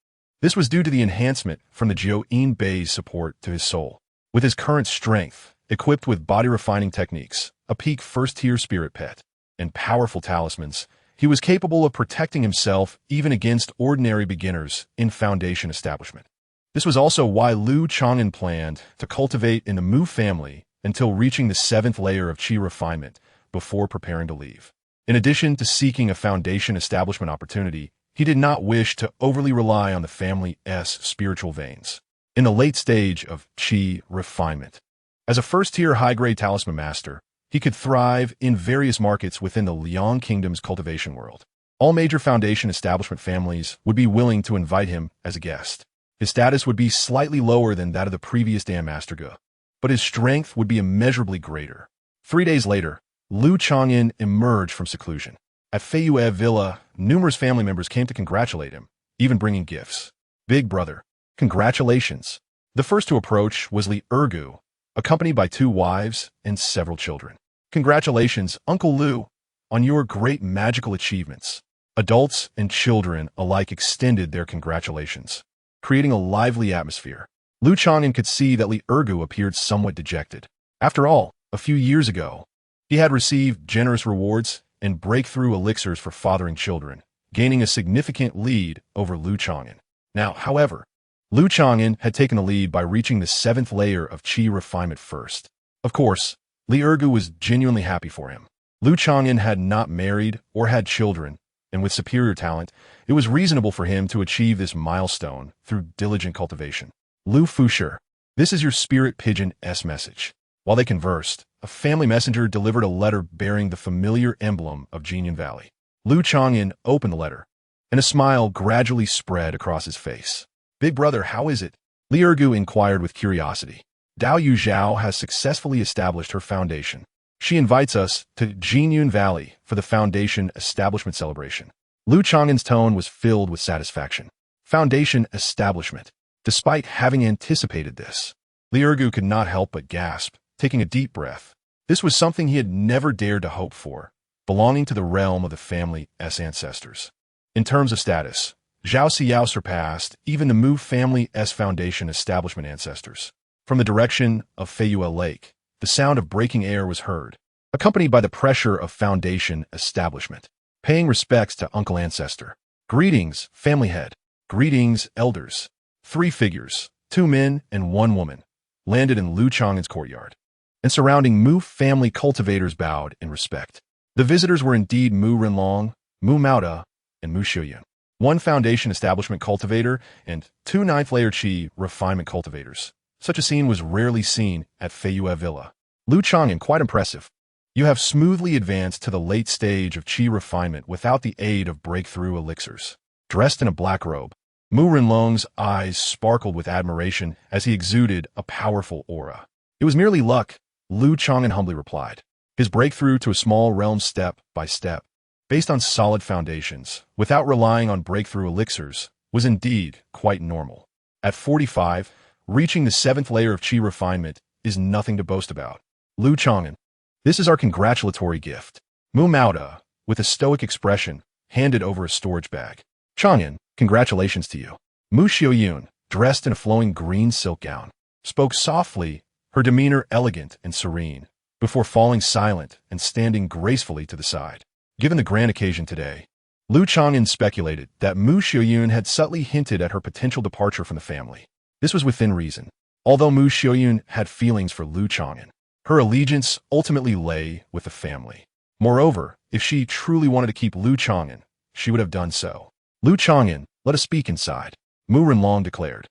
This was due to the enhancement from the Jiuyin Bei's support to his soul. With his current strength, equipped with body-refining techniques, a peak first-tier spirit pet, and powerful talismans, he was capable of protecting himself even against ordinary beginners in foundation establishment. This was also why Lu Chang'an planned to cultivate in the Mu family until reaching the 7th layer of qi refinement before preparing to leave. In addition to seeking a foundation establishment opportunity, he did not wish to overly rely on the family's spiritual veins. In the late stage of qi refinement, as a first-tier high-grade talisman master, he could thrive in various markets within the Liang Kingdom's cultivation world. All major foundation establishment families would be willing to invite him as a guest. His status would be slightly lower than that of the previous Dan Master Ge, but his strength would be immeasurably greater. 3 days later, Lu Chang'an emerged from seclusion. At Feiyue Villa, numerous family members came to congratulate him, even bringing gifts. Big brother, congratulations. The first to approach was Li Ergu, accompanied by 2 wives and several children. Congratulations, Uncle Lu, on your great magical achievements. Adults and children alike extended their congratulations, creating a lively atmosphere. Lu Chang'an could see that Li Ergu appeared somewhat dejected. After all, a few years ago, he had received generous rewards and breakthrough elixirs for fathering children, gaining a significant lead over Lu Chang'an. Now, however, Lu Chang'an had taken the lead by reaching the 7th layer of Qi refinement first. Of course, Li Ergu was genuinely happy for him. Lu Chang'an had not married or had children, and with superior talent, it was reasonable for him to achieve this milestone through diligent cultivation. Lu Fusher, this is your spirit pigeon's message. While they conversed, a family messenger delivered a letter bearing the familiar emblem of Jingyan Valley. Lu Chang'an opened the letter, and a smile gradually spread across his face. Big brother, how is it? Li Ergu inquired with curiosity. Dao Yu Zhao has successfully established her foundation. She invites us to Jingyan Valley for the foundation establishment celebration. Lu Chang'an's tone was filled with satisfaction. Foundation establishment. Despite having anticipated this, Li Ergu could not help but gasp, taking a deep breath. This was something he had never dared to hope for, belonging to the realm of the family's ancestors. In terms of status, Zhao Xiao surpassed even the Mu family's foundation establishment ancestors. From the direction of Feiyue Lake, the sound of breaking air was heard, accompanied by the pressure of foundation establishment. Paying respects to Uncle Ancestor. Greetings, family head. Greetings, elders. 3 figures, 2 men and 1 woman, landed in Lu Chang'an's courtyard, and surrounding Mu family cultivators bowed in respect. The visitors were indeed Mu Renlong, Mu Maoda, and Mu Xiuyun, 1 foundation establishment cultivator and 2 9th-layer Qi refinement cultivators. Such a scene was rarely seen at Feiyue Villa. Lu Chang'an, quite impressive. You have smoothly advanced to the late stage of Qi refinement without the aid of breakthrough elixirs. Dressed in a black robe, Mu Renlong's eyes sparkled with admiration as he exuded a powerful aura. It was merely luck, Lu Chang'an humbly replied. His breakthrough to a small realm step by step, based on solid foundations, without relying on breakthrough elixirs, was indeed quite normal. At 45, reaching the 7th layer of Qi refinement is nothing to boast about. Lu Chang'an, this is our congratulatory gift. Mu Maoda, with a stoic expression, handed over a storage bag. Chang'an, congratulations to you. Mu Xiuyun, dressed in a flowing green silk gown, spoke softly, her demeanor elegant and serene, before falling silent and standing gracefully to the side. Given the grand occasion today, Lu Chang'an speculated that Mu Xiuyun had subtly hinted at her potential departure from the family. This was within reason. Although Mu Xiuyun had feelings for Lu Chang'an, her allegiance ultimately lay with the family. Moreover, if she truly wanted to keep Lu Chang'an, she would have done so. Lu Chang'an, let us speak inside, Mu Renlong declared.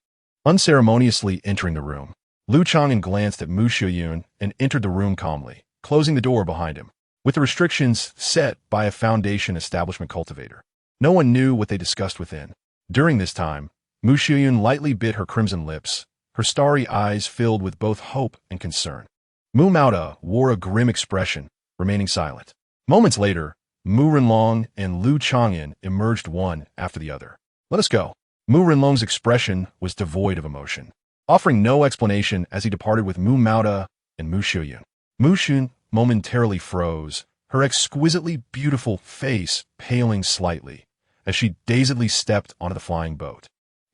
Unceremoniously entering the room, Lu Chang'an glanced at Mu Xiuyun and entered the room calmly, closing the door behind him. With the restrictions set by a foundation establishment cultivator, no one knew what they discussed within. During this time, Mu Xiuyun lightly bit her crimson lips, her starry eyes filled with both hope and concern. Mu Maoda wore a grim expression, remaining silent. Moments later, Mu Renlong and Lu Chang'an emerged one after the other. Let us go. Mu Renlong's expression was devoid of emotion, offering no explanation as he departed with Mu Maoda and Mu Xiuyun. Mu Xiuyun momentarily froze, her exquisitely beautiful face paling slightly, as she dazedly stepped onto the flying boat,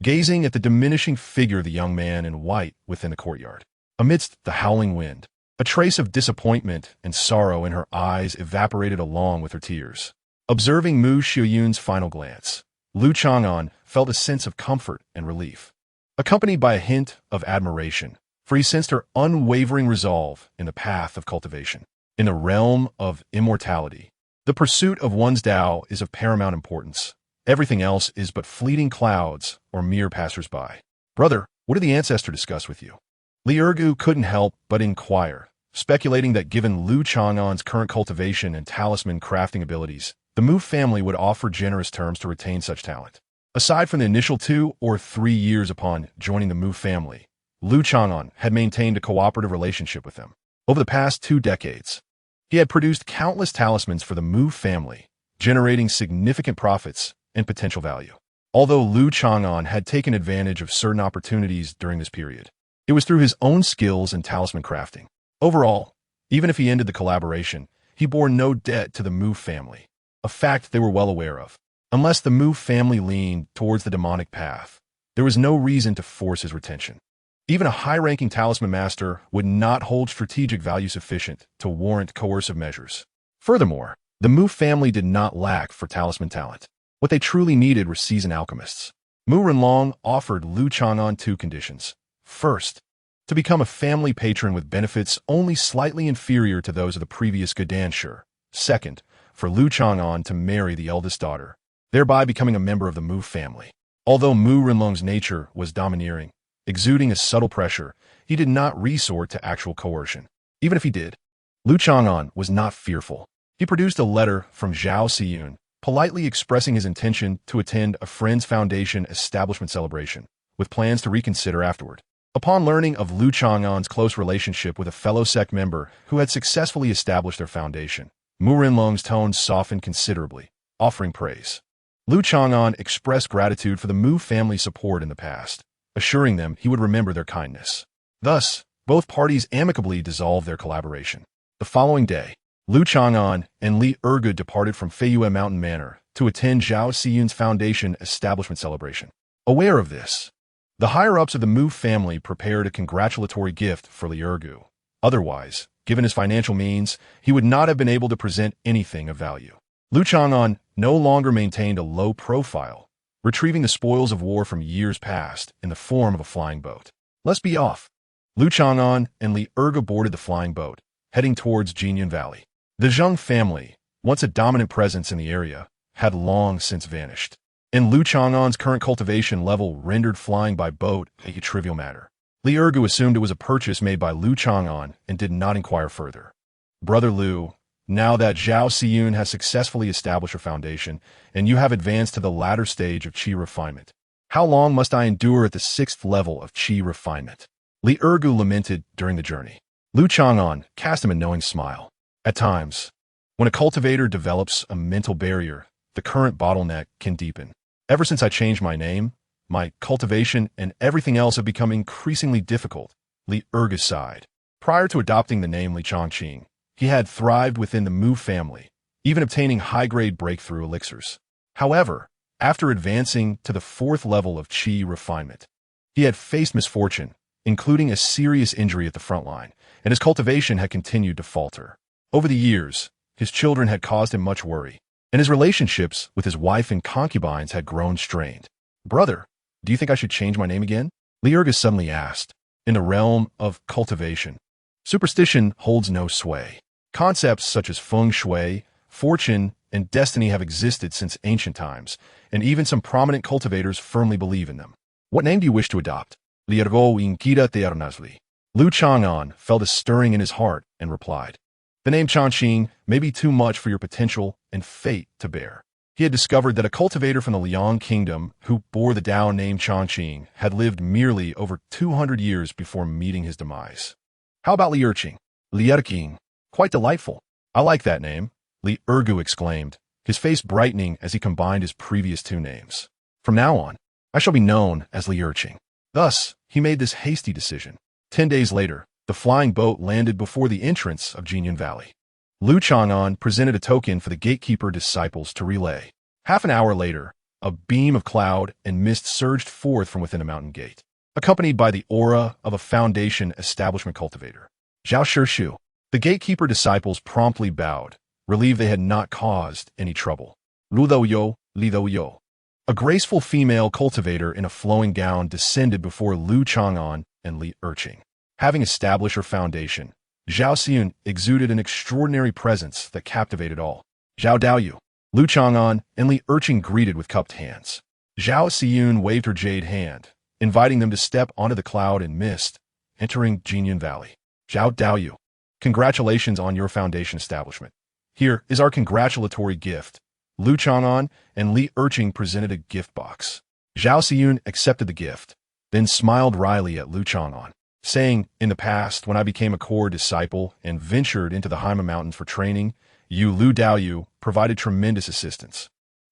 gazing at the diminishing figure of the young man in white within the courtyard. Amidst the howling wind, a trace of disappointment and sorrow in her eyes evaporated along with her tears. Observing Mu Xiuyun's final glance, Lu Chang'an felt a sense of comfort and relief, accompanied by a hint of admiration, for he sensed her unwavering resolve in the path of cultivation. In the realm of immortality, the pursuit of one's Tao is of paramount importance. Everything else is but fleeting clouds or mere passers-by. Brother, what did the ancestor discuss with you? Li Ergu couldn't help but inquire, speculating that given Lu Chang'an's current cultivation and talisman crafting abilities, the Mu family would offer generous terms to retain such talent. Aside from the initial 2 or 3 years upon joining the Mu family, Lu Chang'an had maintained a cooperative relationship with them. Over the past 2 decades, He had produced countless talismans for the Mu family, generating significant profits and potential value. Although Lu Chang'an had taken advantage of certain opportunities during this period, it was through his own skills and talisman crafting. Overall, even if he ended the collaboration, he bore no debt to the Mu family, a fact they were well aware of. Unless the Mu family leaned towards the demonic path, there was no reason to force his retention. Even a high-ranking talisman master would not hold strategic value sufficient to warrant coercive measures. Furthermore, the Mu family did not lack for talisman talent. What they truly needed were seasoned alchemists. Mu Renlong offered Lu Chang'an two conditions. First, to become a family patron with benefits only slightly inferior to those of the previous Gudansher. Second, for Lu Chang'an to marry the eldest daughter, thereby becoming a member of the Mu family. Although Mu Renlong's nature was domineering, exuding a subtle pressure, he did not resort to actual coercion. Even if he did, Lu Chang'an was not fearful. He produced a letter from Zhao Xiyun, politely expressing his intention to attend a Friends Foundation establishment celebration, with plans to reconsider afterward. Upon learning of Lu Chang'an's close relationship with a fellow sect member who had successfully established their foundation, Mu Renlong's tone softened considerably, offering praise. Lu Chang'an expressed gratitude for the Mu family's support in the past, assuring them he would remember their kindness. Thus, both parties amicably dissolved their collaboration. The following day, Lu Chang'an and Li Ergu departed from Feiyue Mountain Manor to attend Zhao Xiyun's foundation establishment celebration. Aware of this, the higher-ups of the Mu family prepared a congratulatory gift for Li Ergu. Otherwise, given his financial means, he would not have been able to present anything of value. Lu Chang'an no longer maintained a low profile, retrieving the spoils of war from years past in the form of a flying boat. Let's be off. Lu Chang'an and Li Ergu boarded the flying boat, heading towards Jinyan Valley. The Zheng family, once a dominant presence in the area, had long since vanished, and Lu Chang'an's current cultivation level rendered flying by boat a trivial matter. Li Ergu assumed it was a purchase made by Lu Chang'an and did not inquire further. Brother Lu, now that Zhao Xiyun has successfully established her foundation, and you have advanced to the latter stage of qi refinement, how long must I endure at the 6th level of qi refinement? Li Ergu lamented during the journey. Lu Chang'an cast him a knowing smile. At times, when a cultivator develops a mental barrier, the current bottleneck can deepen. Ever since I changed my name, my cultivation and everything else have become increasingly difficult, Li Ergu sighed. Prior to adopting the name Li Changqing, he had thrived within the Mu family, even obtaining high-grade breakthrough elixirs. However, after advancing to the 4th level of qi refinement, he had faced misfortune, including a serious injury at the front line, and his cultivation had continued to falter. Over the years, his children had caused him much worry, and his relationships with his wife and concubines had grown strained. Brother, do you think I should change my name again? Li Ergu suddenly asked. In the realm of cultivation, superstition holds no sway. Concepts such as feng shui, fortune, and destiny have existed since ancient times, and even some prominent cultivators firmly believe in them. What name do you wish to adopt? Li Ergu inquira ternasly. Lu Chang'an felt a stirring in his heart and replied, the name Changqing may be too much for your potential and fate to bear. He had discovered that a cultivator from the Liang kingdom who bore the Dao name Changqing had lived merely over 200 years before meeting his demise. How about Li Erqing? Li Erqing. Quite delightful. I like that name, Li Ergu exclaimed, his face brightening as he combined his previous two names. From now on, I shall be known as Li Erqing. Thus, he made this hasty decision. 10 days later, the flying boat landed before the entrance of Jinyan Valley. Lu Chang'an presented a token for the gatekeeper disciples to relay. Half an hour later, a beam of cloud and mist surged forth from within a mountain gate, accompanied by the aura of a foundation establishment cultivator. Zhao Shishu. The gatekeeper disciples promptly bowed, relieved they had not caused any trouble. Lu Dou Yo, Li Dou Yo. A graceful female cultivator in a flowing gown descended before Lu Chang'an and Li Erqing. Having established her foundation, Zhao Xiyun exuded an extraordinary presence that captivated all. Zhao Daoyu. Lu Chang'an and Li Erqing greeted with cupped hands. Zhao Xiyun waved her jade hand, inviting them to step onto the cloud and mist, entering Jinyan Valley. Zhao Daoyu. Congratulations on your foundation establishment. Here is our congratulatory gift. Lu Chang'an and Li Erqing presented a gift box. Zhao Xiyun accepted the gift, then smiled wryly at Lu Chang'an. saying, "In the past, when I became a core disciple and ventured into the Haima Mountains for training, you, Lu Daoyu, provided tremendous assistance.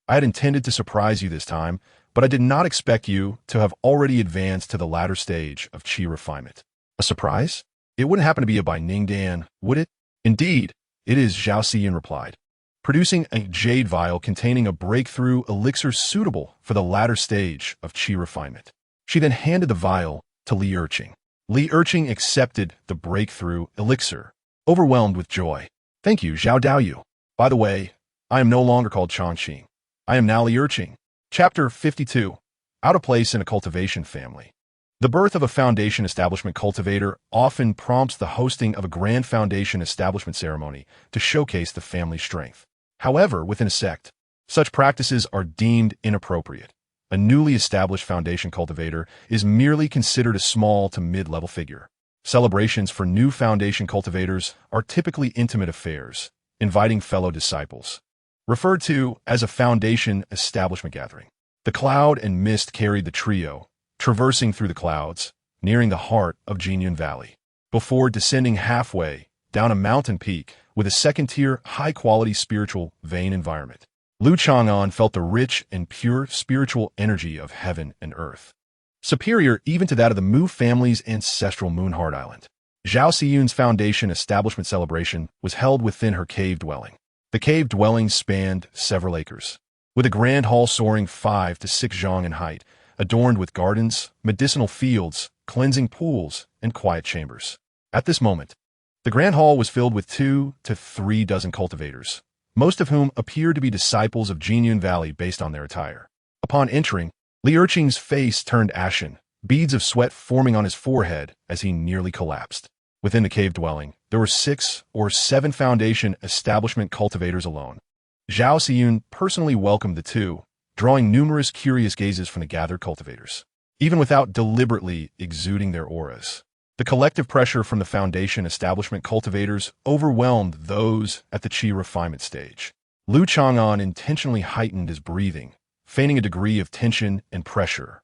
I had intended to surprise you this time, but I did not expect you to have already advanced to the latter stage of qi refinement." A surprise? It wouldn't happen to be a Bai Ningdan, would it? Indeed, it is, Zhao Xiyun replied, producing a jade vial containing a breakthrough elixir suitable for the latter stage of qi refinement. She then handed the vial to Li Erqing. Li Erqing accepted the breakthrough elixir, overwhelmed with joy. "Thank you, Zhao Daoyu. By the way, I am no longer called Chang'an. I am now Li Erqing." Chapter 52. Out of place in a cultivation family. The birth of a foundation establishment cultivator often prompts the hosting of a grand foundation establishment ceremony to showcase the family strength. However, within a sect, such practices are deemed inappropriate. A newly established foundation cultivator is merely considered a small to mid-level figure. Celebrations for new foundation cultivators are typically intimate affairs, inviting fellow disciples, referred to as a foundation establishment gathering. The cloud and mist carried the trio, traversing through the clouds, nearing the heart of Jinyun Valley, before descending halfway down a mountain peak with a second-tier, high-quality spiritual vein environment. Lu Chang'an felt the rich and pure spiritual energy of heaven and earth, superior even to that of the Mu family's ancestral Moonheart Island. Zhao Xiyun's foundation establishment celebration was held within her cave dwelling. The cave dwelling spanned several acres, with a grand hall soaring 5 to 6 zhang in height, adorned with gardens, medicinal fields, cleansing pools, and quiet chambers. At this moment, the grand hall was filled with 2 to 3 dozen cultivators, most of whom appeared to be disciples of Jinyun Valley based on their attire. Upon entering, Li Erqing's face turned ashen, beads of sweat forming on his forehead as he nearly collapsed. Within the cave dwelling, there were 6 or 7 foundation establishment cultivators alone. Zhao Xiyun personally welcomed the 2, drawing numerous curious gazes from the gathered cultivators, even without deliberately exuding their auras. The collective pressure from the foundation establishment cultivators overwhelmed those at the qi refinement stage. Lu Chang'an intentionally heightened his breathing, feigning a degree of tension and pressure.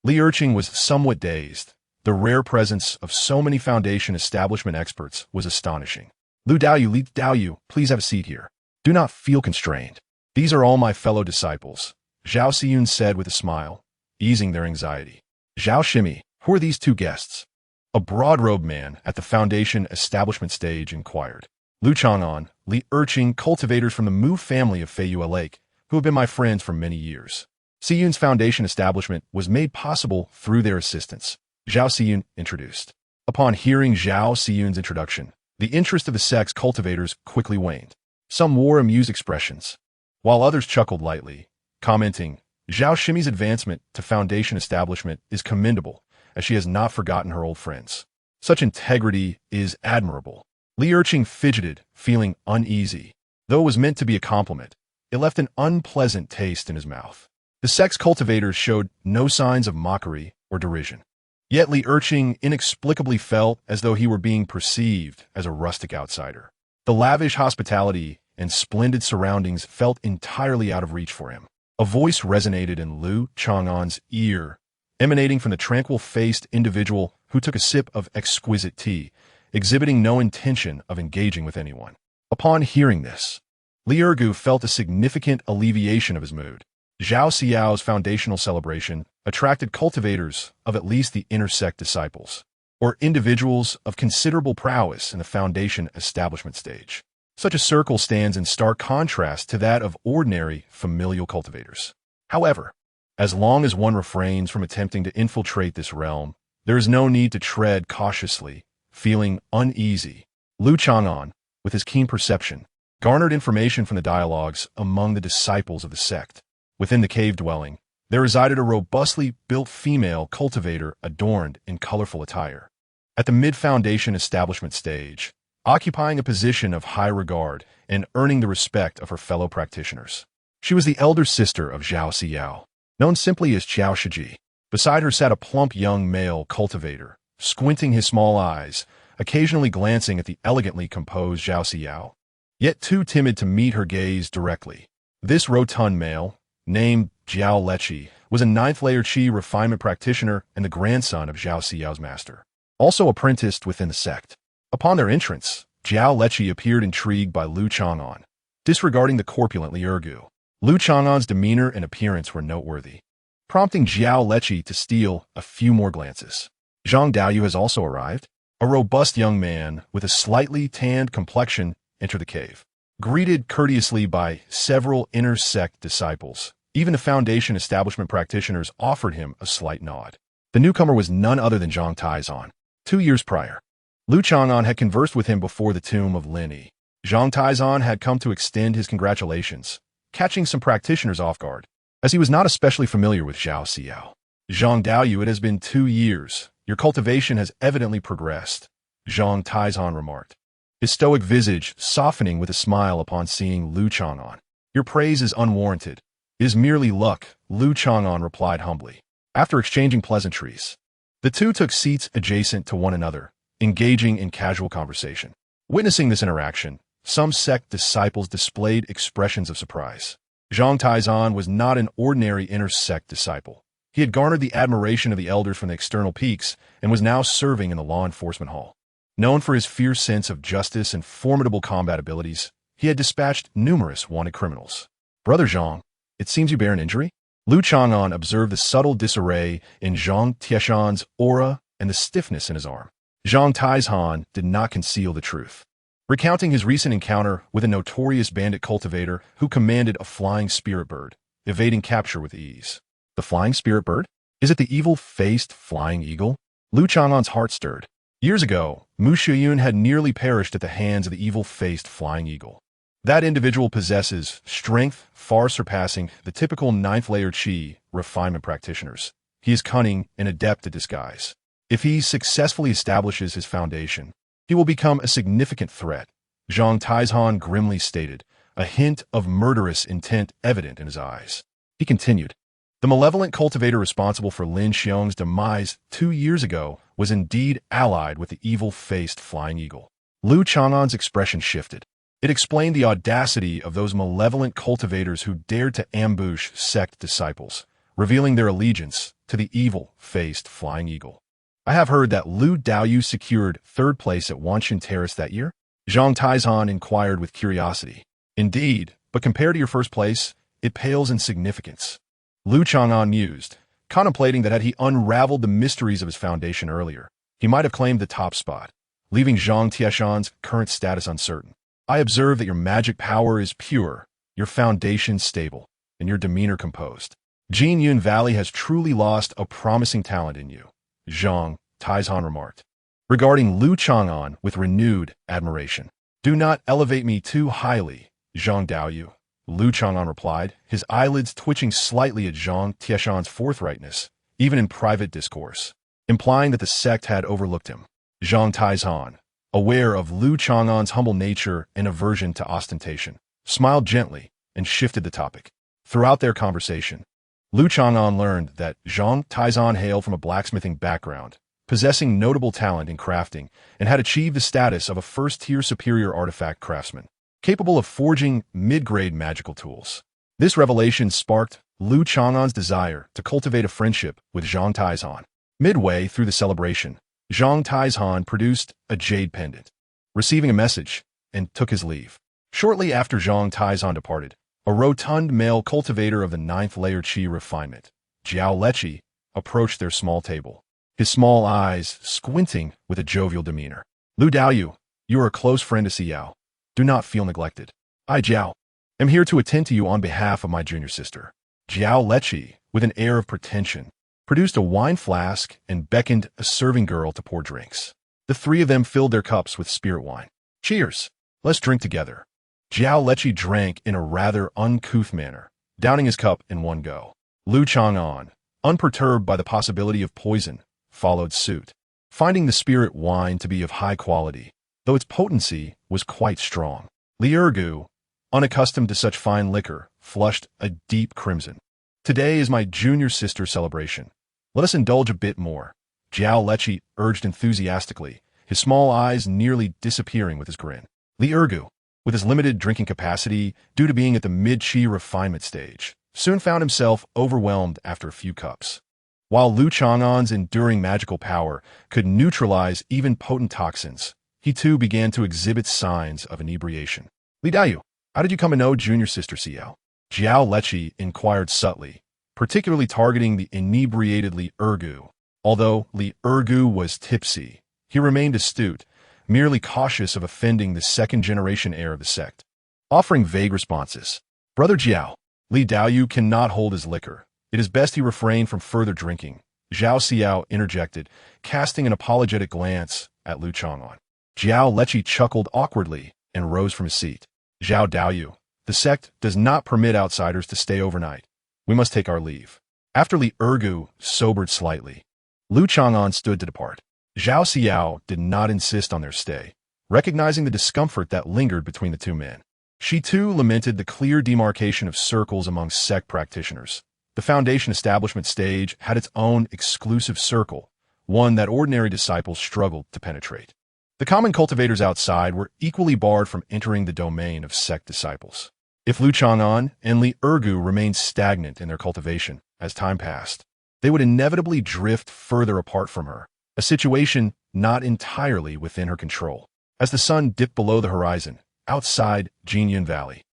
Li Erqing was somewhat dazed. The rare presence of so many foundation establishment experts was astonishing. Li Daoyu, please have a seat here. Do not feel constrained. These are all my fellow disciples, Zhao Xiyun said with a smile, easing their anxiety. Zhao Shimi, who are these 2 guests? A broad-robed man at the foundation establishment stage inquired. Lu Chang'an, Li Erqing, cultivators from the Mu family of Feiyue Lake, who have been my friends for many years. Xiyun's foundation establishment was made possible through their assistance, Zhao Xiyun introduced. Upon hearing Zhao Xiyun's introduction, the interest of the sect's cultivators quickly waned. Some wore amused expressions, while others chuckled lightly, commenting, Zhao Shimi's advancement to foundation establishment is commendable, as she has not forgotten her old friends. Such integrity is admirable. Li Erqing fidgeted, feeling uneasy. Though it was meant to be a compliment, it left an unpleasant taste in his mouth. The sect's cultivators showed no signs of mockery or derision. Yet Li Erqing inexplicably felt as though he were being perceived as a rustic outsider. The lavish hospitality and splendid surroundings felt entirely out of reach for him. A voice resonated in Lu Chang'an's ear, emanating from the tranquil-faced individual who took a sip of exquisite tea, exhibiting no intention of engaging with anyone. Upon hearing this, Li Ergu felt a significant alleviation of his mood. Zhao Xiao's foundational celebration attracted cultivators of at least the inner sect disciples, or individuals of considerable prowess in the foundation establishment stage. Such a circle stands in stark contrast to that of ordinary familial cultivators. However, as long as one refrains from attempting to infiltrate this realm, there is no need to tread cautiously, feeling uneasy. Lu Chang'an, with his keen perception, garnered information from the dialogues among the disciples of the sect. Within the cave dwelling, there resided a robustly built female cultivator adorned in colorful attire. At the mid-foundation establishment stage, occupying a position of high regard and earning the respect of her fellow practitioners. She was the elder sister of Zhao Xiao, known simply as Zhao Shiji. Beside her sat a plump young male cultivator, squinting his small eyes, occasionally glancing at the elegantly composed Zhao Xiao, yet too timid to meet her gaze directly. This rotund male, named Jiao Lechi, was a 9th-layer Qi refinement practitioner and the grandson of Zhao Xiao's master. also apprenticed within the sect. Upon their entrance, Jiao Lechi appeared intrigued by Lu Chang'an, disregarding the corpulent Li Ergu. Lu Chang'an's demeanor and appearance were noteworthy, prompting Jiao Lechi to steal a few more glances. Zhang Daoyu has also arrived. A robust young man with a slightly tanned complexion entered the cave. Greeted courteously by several inner sect disciples, even the Foundation establishment practitioners offered him a slight nod. The newcomer was none other than Zhang Taizan. 2 years prior, Lu Chang'an had conversed with him before the tomb of Lin Yi. Zhang Taizan had come to extend his congratulations, catching some practitioners off guard, as he was not especially familiar with Zhao Xiao. Zhang Daoyu, it has been 2 years. Your cultivation has evidently progressed, Zhang Taizan remarked, his stoic visage softening with a smile upon seeing Lu Chang'an. Your praise is unwarranted. It is merely luck, Lu Chang'an replied humbly. After exchanging pleasantries, the two took seats adjacent to one another, engaging in casual conversation. Witnessing this interaction, some sect disciples displayed expressions of surprise. Zhang Taizan was not an ordinary inner sect disciple. He had garnered the admiration of the elders from the external peaks and was now serving in the law enforcement hall. Known for his fierce sense of justice and formidable combat abilities, he had dispatched numerous wanted criminals. Brother Zhang, it seems you bear an injury? Lu Chang'an observed the subtle disarray in Zhang Tieshan's aura and the stiffness in his arm. Zhang Taizan did not conceal the truth, recounting his recent encounter with a notorious bandit cultivator who commanded a flying spirit bird, evading capture with ease. The flying spirit bird? Is it the evil-faced flying eagle? Lu Chang'an's heart stirred. Years ago, Mu Shiyun had nearly perished at the hands of the evil-faced flying eagle. That individual possesses strength far surpassing the typical 9th-layer Qi refinement practitioners. He is cunning and adept at disguise. If he successfully establishes his foundation, he will become a significant threat, Zhang Taizan grimly stated, a hint of murderous intent evident in his eyes. He continued, the malevolent cultivator responsible for Lin Xiong's demise 2 years ago was indeed allied with the evil-faced flying eagle. Lu Chang'an's expression shifted. It explained the audacity of those malevolent cultivators who dared to ambush sect disciples, revealing their allegiance to the evil-faced flying eagle. I have heard that Lu Daoyu secured 3rd place at Wanshan Terrace that year? Zhang Taizan inquired with curiosity. Indeed, but compared to your 1st place, it pales in significance. Lu Chang'an mused, contemplating that had he unraveled the mysteries of his foundation earlier, he might have claimed the top spot, leaving Zhang Tieshan's current status uncertain. I observe that your magic power is pure, your foundation stable, and your demeanor composed. Jinyun Valley has truly lost a promising talent in you, Zhang Taizan remarked, regarding Lu Chang'an with renewed admiration. Do not elevate me too highly, Zhang Daoyu, Lu Chang'an replied, his eyelids twitching slightly at Zhang Tieshan's forthrightness, even in private discourse, implying that the sect had overlooked him. Zhang Taizan, aware of Lu Chang'an's humble nature and aversion to ostentation, smiled gently and shifted the topic. Throughout their conversation, Lu Chang'an learned that Zhang Taizan hailed from a blacksmithing background, possessing notable talent in crafting, and had achieved the status of a 1st-tier superior artifact craftsman, capable of forging mid-grade magical tools. This revelation sparked Lu Chang'an's desire to cultivate a friendship with Zhang Taizan. Midway through the celebration, Zhang Taizan produced a jade pendant, receiving a message, and took his leave. Shortly after Zhang Taizan departed, a rotund male cultivator of the 9th-layer Qi refinement, Jiao Lechi, approached their small table, his small eyes squinting with a jovial demeanor. Lu Daoyu, you are a close friend to Xiao. Do not feel neglected. I, Jiao, am here to attend to you on behalf of my junior sister. Jiao Lechi, with an air of pretension, produced a wine flask and beckoned a serving girl to pour drinks. The 3 of them filled their cups with spirit wine. Cheers! Let's drink together. Jiao Lechi drank in a rather uncouth manner, downing his cup in one go. Lu Chang'an, unperturbed by the possibility of poison, followed suit, finding the spirit wine to be of high quality, though its potency was quite strong. Li Ergu, unaccustomed to such fine liquor, flushed a deep crimson. Today is my junior sister celebration. Let us indulge a bit more, Jiao Lechi urged enthusiastically, his small eyes nearly disappearing with his grin. Li Ergu, with his limited drinking capacity due to being at the mid-Qi refinement stage, soon found himself overwhelmed after a few cups. While Lu Chang'an's enduring magical power could neutralize even potent toxins, he too began to exhibit signs of inebriation. Li Dayu, how did you come to know junior sister Xiao? Jiao Lechi inquired subtly, particularly targeting the inebriated Li Ergu. Although Li Ergu was tipsy, he remained astute, merely cautious of offending the second-generation heir of the sect. Offering vague responses. Brother Jiao, Li Daoyu cannot hold his liquor. It is best he refrain from further drinking. Zhao Xiao interjected, casting an apologetic glance at Lu Chang'an. Jiao Lechi chuckled awkwardly and rose from his seat. Zhao Daoyu, the sect does not permit outsiders to stay overnight. We must take our leave. After Li Ergu sobered slightly, Lu Chang'an stood to depart. Zhao Xiao did not insist on their stay, recognizing the discomfort that lingered between the two men. She too lamented the clear demarcation of circles among sect practitioners. The Foundation establishment stage had its own exclusive circle, one that ordinary disciples struggled to penetrate. The common cultivators outside were equally barred from entering the domain of sect disciples. If Lu Chang'an and Li Ergu remained stagnant in their cultivation as time passed, they would inevitably drift further apart from her, a situation not entirely within her control. As the sun dipped below the horizon, outside Jinyan Valley,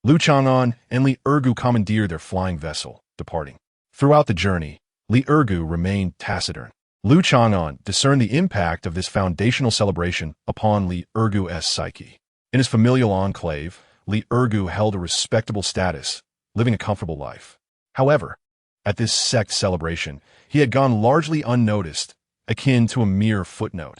Lu Chang'an and Li Ergu commandeered their flying vessel, departing. Throughout the journey, Li Ergu remained taciturn. Lu Chang'an discerned the impact of this foundational celebration upon Li Ergu's psyche. In his familial enclave, Li Ergu held a respectable status, living a comfortable life. However, at this sect celebration, he had gone largely unnoticed, akin to a mere footnote.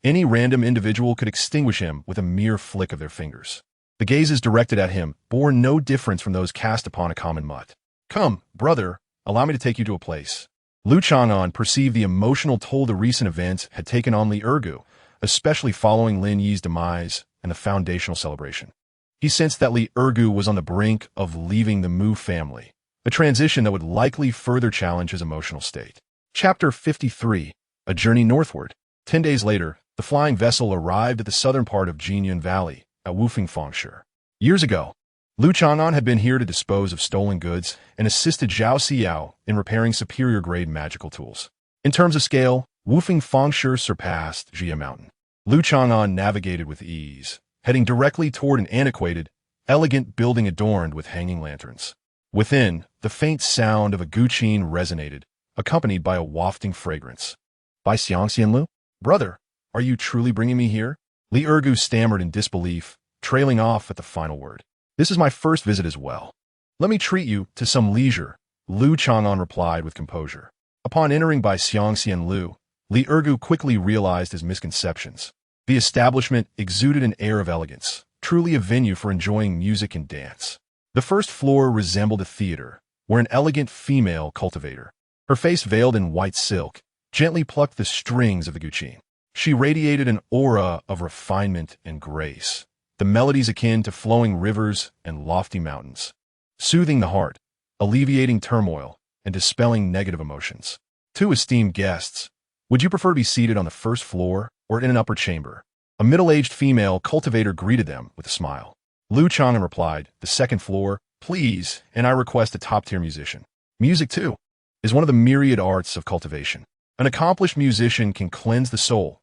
Any random individual could extinguish him with a mere flick of their fingers. The gazes directed at him bore no difference from those cast upon a common mutt. Come, brother, allow me to take you to a place. Lu Chang'an perceived the emotional toll the recent events had taken on Li Ergu, especially following Lin Yi's demise and the foundational celebration. He sensed that Li Ergu was on the brink of leaving the Mu family, a transition that would likely further challenge his emotional state. Chapter 53, A Journey Northward. 10 days later, the flying vessel arrived at the southern part of Jinyan Valley, at Wufengfangshi. Years ago, Lu Chang'an had been here to dispose of stolen goods and assisted Zhao Xiao in repairing superior-grade magical tools. In terms of scale, Wufengfangshi surpassed Jia Mountain. Lu Chang'an navigated with ease, heading directly toward an antiquated, elegant building adorned with hanging lanterns. Within, the faint sound of a guqin resonated, accompanied by a wafting fragrance. By Xiangxianlu? Brother, are you truly bringing me here? Li Ergu stammered in disbelief, trailing off at the final word. This is my first visit as well. Let me treat you to some leisure, Lu Chang'an replied with composure. Upon entering by Xiangxianlu, Li Ergu quickly realized his misconceptions. The establishment exuded an air of elegance, truly a venue for enjoying music and dance. The first floor resembled a theater, where an elegant female cultivator, her face veiled in white silk, gently plucked the strings of the guqin. She radiated an aura of refinement and grace, the melodies akin to flowing rivers and lofty mountains, soothing the heart, alleviating turmoil, and dispelling negative emotions. Two esteemed guests, would you prefer to be seated on the first floor or in an upper chamber? A middle-aged female cultivator greeted them with a smile. Lu Chang'an replied, the second floor, please, and I request a top-tier musician. Music, too, is one of the myriad arts of cultivation. An accomplished musician can cleanse the soul,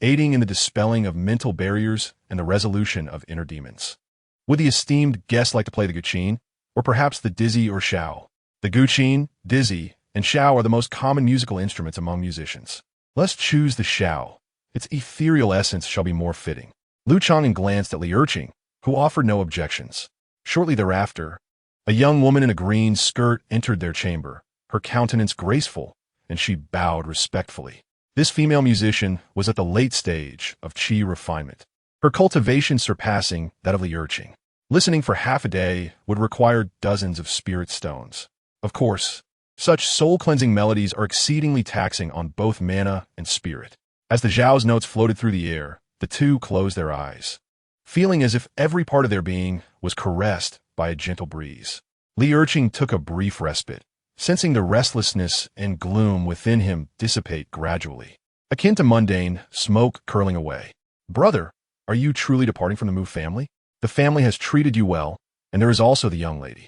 aiding in the dispelling of mental barriers and the resolution of inner demons. Would the esteemed guest like to play the guqin, or perhaps the dizi or xiao? The guqin, dizi, and xiao are the most common musical instruments among musicians. Let's choose the xiao. Its ethereal essence shall be more fitting. Lu Chang'an glanced at Li Erqing, who offered no objections. Shortly thereafter, a young woman in a green skirt entered their chamber, her countenance graceful, and she bowed respectfully. This female musician was at the late stage of qi refinement, her cultivation surpassing that of Li Erqing. Listening for half a day would require dozens of spirit stones. Of course, such soul-cleansing melodies are exceedingly taxing on both mana and spirit. As the Zhao's notes floated through the air, the two closed their eyes, feeling as if every part of their being was caressed by a gentle breeze. Li Erqing took a brief respite, sensing the restlessness and gloom within him dissipate gradually, akin to mundane smoke curling away. Brother, are you truly departing from the Mu family? The family has treated you well, and there is also the young lady.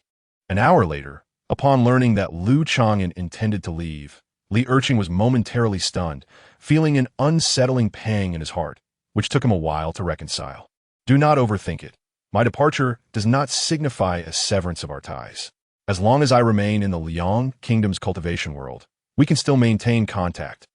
An hour later, upon learning that Lu Chang'an intended to leave, Li Urching was momentarily stunned, feeling an unsettling pang in his heart, which took him a while to reconcile. Do not overthink it. My departure does not signify a severance of our ties. As long as I remain in the Liang Kingdom's cultivation world, we can still maintain contact.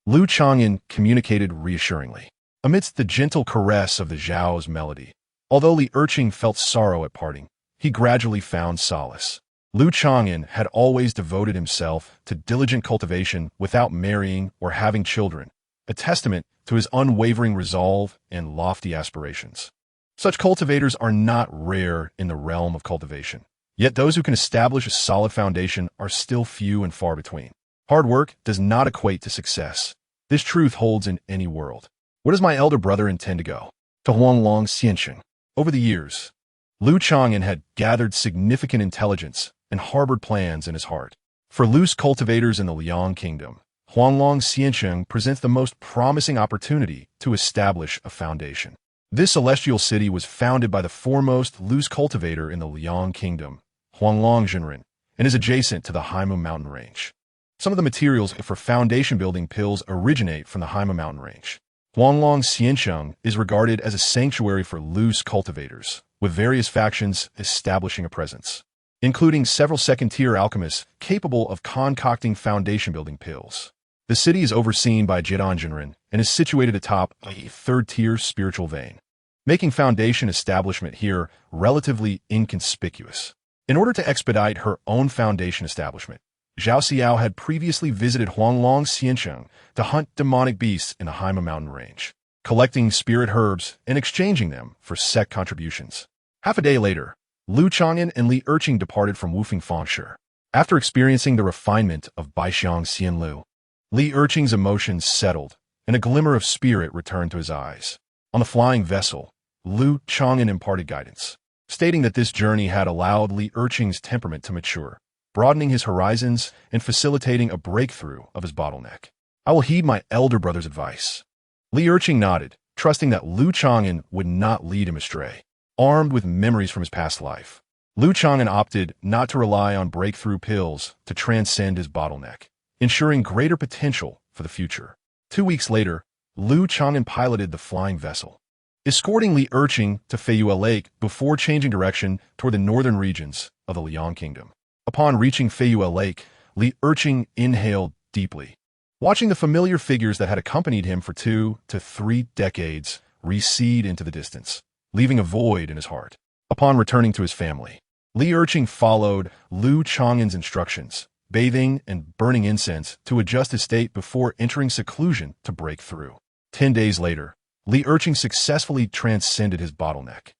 Lu Chang'an communicated reassuringly. Amidst the gentle caress of the Zhao's melody, although Li Urching felt sorrow at parting, he gradually found solace. Lu Chang'an had always devoted himself to diligent cultivation without marrying or having children, a testament to his unwavering resolve and lofty aspirations. Such cultivators are not rare in the realm of cultivation, yet those who can establish a solid foundation are still few and far between. Hard work does not equate to success. This truth holds in any world. Where does my elder brother intend to go? To Huanglong Xiancheng. Over the years, Lu Chang'an had gathered significant intelligence and harbored plans in his heart. For loose cultivators in the Liang Kingdom, Huanglong Xiancheng presents the most promising opportunity to establish a foundation. This celestial city was founded by the foremost loose cultivator in the Liang Kingdom, Huanglong Zhenren, and is adjacent to the Haimu mountain range. Some of the materials for foundation building pills originate from the Haimu mountain range. Huanglong Xiancheng is regarded as a sanctuary for loose cultivators, with various factions establishing a presence, including several second-tier alchemists capable of concocting foundation-building pills. The city is overseen by Jidan Zhenren and is situated atop a third-tier spiritual vein, making foundation establishment here relatively inconspicuous. In order to expedite her own foundation establishment, Zhao Xiao had previously visited Huanglong Xiancheng to hunt demonic beasts in the Haimu mountain range, collecting spirit herbs and exchanging them for sect contributions. Half a day later, Lu Chang'an and Li Urching departed from Wufeng Fangshi. After experiencing the refinement of Baixiang Xianlu, Li Urching's emotions settled, and a glimmer of spirit returned to his eyes. On the flying vessel, Lu Chang'an imparted guidance, stating that this journey had allowed Li Urching's temperament to mature, broadening his horizons and facilitating a breakthrough of his bottleneck. I will heed my elder brother's advice. Li Urching nodded, trusting that Lu Chang'an would not lead him astray. Armed with memories from his past life, Lu Chang'an opted not to rely on breakthrough pills to transcend his bottleneck, ensuring greater potential for the future. 2 weeks later, Lu Chang'an piloted the flying vessel, escorting Li Urching to Feiyue Lake before changing direction toward the northern regions of the Liang Kingdom. Upon reaching Feiyue Lake, Li Urching inhaled deeply, watching the familiar figures that had accompanied him for 2 to 3 decades recede into the distance, leaving a void in his heart. Upon returning to his family, Li Urching followed Lu Chang'an's instructions, bathing and burning incense to adjust his state before entering seclusion to break through. 10 days later, Li Urching successfully transcended his bottleneck,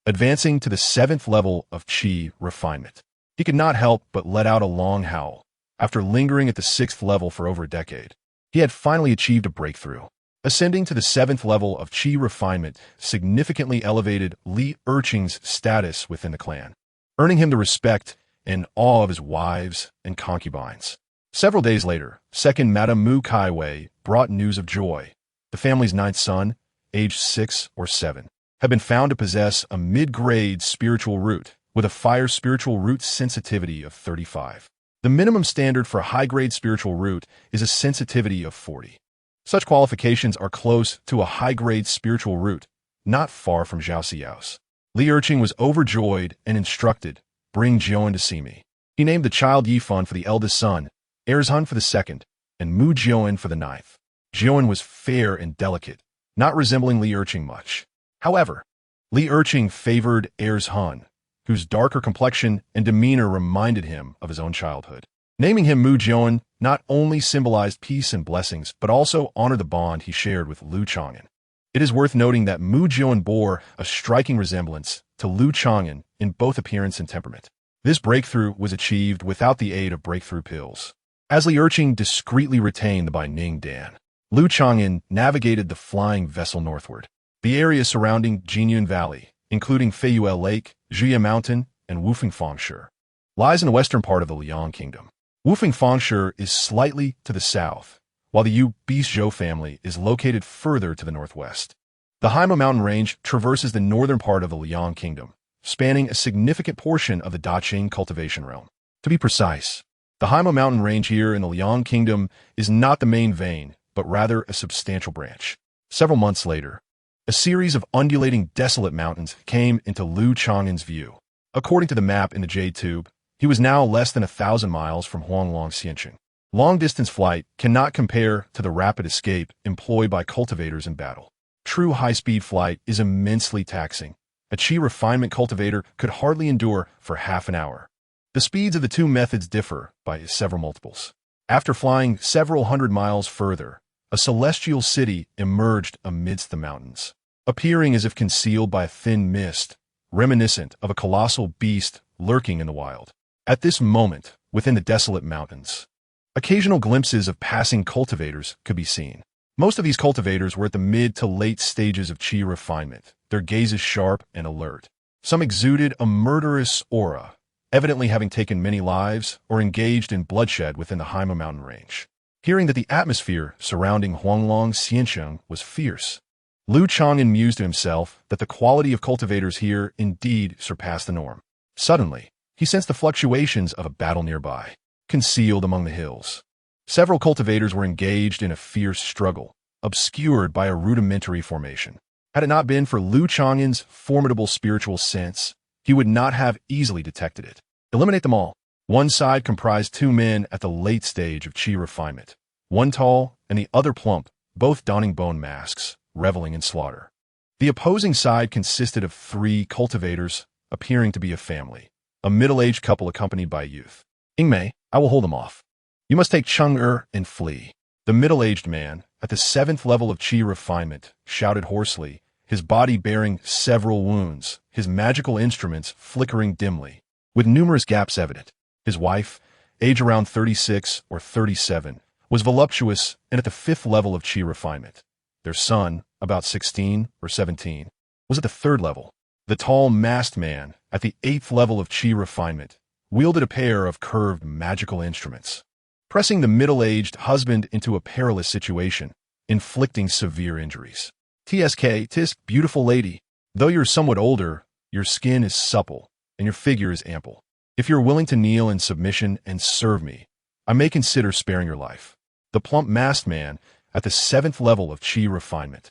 advancing to the 7th level of Qi refinement. He could not help but let out a long howl. After lingering at the 6th level for over a decade, he had finally achieved a breakthrough. Ascending to the 7th level of Qi refinement significantly elevated Li Urching's status within the clan, earning him the respect and awe of his wives and concubines. Several days later, second Madame Mu Kaiwei brought news of joy. The family's 9th son, aged 6 or 7, had been found to possess a mid-grade spiritual root with a fire spiritual root sensitivity of 35. The minimum standard for a high-grade spiritual root is a sensitivity of 40. Such qualifications are close to a high-grade spiritual root, not far from Zhao Xiao's. Li Urching was overjoyed and instructed, "Bring Jiuan to see me." He named the child Yifan for the eldest son, Erzhun for the second, and Mu Jiuan for the 9th. Jiuan was fair and delicate, not resembling Li Urching much. However, Li Urching favored Erzhun, whose darker complexion and demeanor reminded him of his own childhood. Naming him Mu Jiuan not only symbolized peace and blessings, but also honored the bond he shared with Lu Chang'an. It is worth noting that Mu Jiuan bore a striking resemblance to Lu Chang'an in both appearance and temperament. This breakthrough was achieved without the aid of breakthrough pills. As Li Urching discreetly retained the Baining Dan, Lu Chang'an navigated the flying vessel northward. The area surrounding Jinyun Valley, including Feiyue Lake, Zhuya Mountain, and Wufeng Fangshi, lies in the western part of the Liang Kingdom. Wufeng Fangshi is slightly to the south, while the Yu Beast-Zhou family is located further to the northwest. The Haimu mountain range traverses the northern part of the Liang Kingdom, spanning a significant portion of the Daqing cultivation realm. To be precise, The Haima mountain range here in the Liang Kingdom is not the main vein, but rather a substantial branch. Several months later, a series of undulating desolate mountains came into Lu Chang'an's view. According to the map in the Jade Tube, he was now less than 1,000 miles from Huanglong Xianqing. Long-distance flight cannot compare to the rapid escape employed by cultivators in battle. True high-speed flight is immensely taxing. A chi refinement cultivator could hardly endure for half an hour. The speeds of the two methods differ by several multiples. After flying several hundred miles further, a celestial city emerged amidst the mountains, appearing as if concealed by a thin mist, reminiscent of a colossal beast lurking in the wild. At this moment, within the desolate mountains, occasional glimpses of passing cultivators could be seen. Most of these cultivators were at the mid to late stages of chi refinement, their gazes sharp and alert. Some exuded a murderous aura, evidently having taken many lives or engaged in bloodshed within the Haima mountain range. Hearing that the atmosphere surrounding Huanglong Xianqing was fierce, Lu Chang'an mused to himself that the quality of cultivators here indeed surpassed the norm. Suddenly, he sensed the fluctuations of a battle nearby, concealed among the hills. Several cultivators were engaged in a fierce struggle, obscured by a rudimentary formation. Had it not been for Lu Chang'an's formidable spiritual sense, he would not have easily detected it. Eliminate them all. One side comprised two men at the late stage of chi refinement, one tall and the other plump, both donning bone masks, reveling in slaughter. The opposing side consisted of three cultivators, appearing to be a family, a middle-aged couple accompanied by a youth. Ingmei, I will hold them off. You must take Chang'an and flee. The middle-aged man, at the 7th level of chi refinement, shouted hoarsely, his body bearing several wounds, his magical instruments flickering dimly, with numerous gaps evident. His wife, age around 36 or 37, was voluptuous and at the 5th level of chi refinement. Their son, about 16 or 17, was at the 3rd level. The tall masked man, at the 8th level of chi refinement, wielded a pair of curved magical instruments, pressing the middle-aged husband into a perilous situation, inflicting severe injuries. Tisk, beautiful lady, though you're somewhat older, your skin is supple and your figure is ample. If you're willing to kneel in submission and serve me, I may consider sparing your life. The plump masked man, at the 7th level of chi refinement,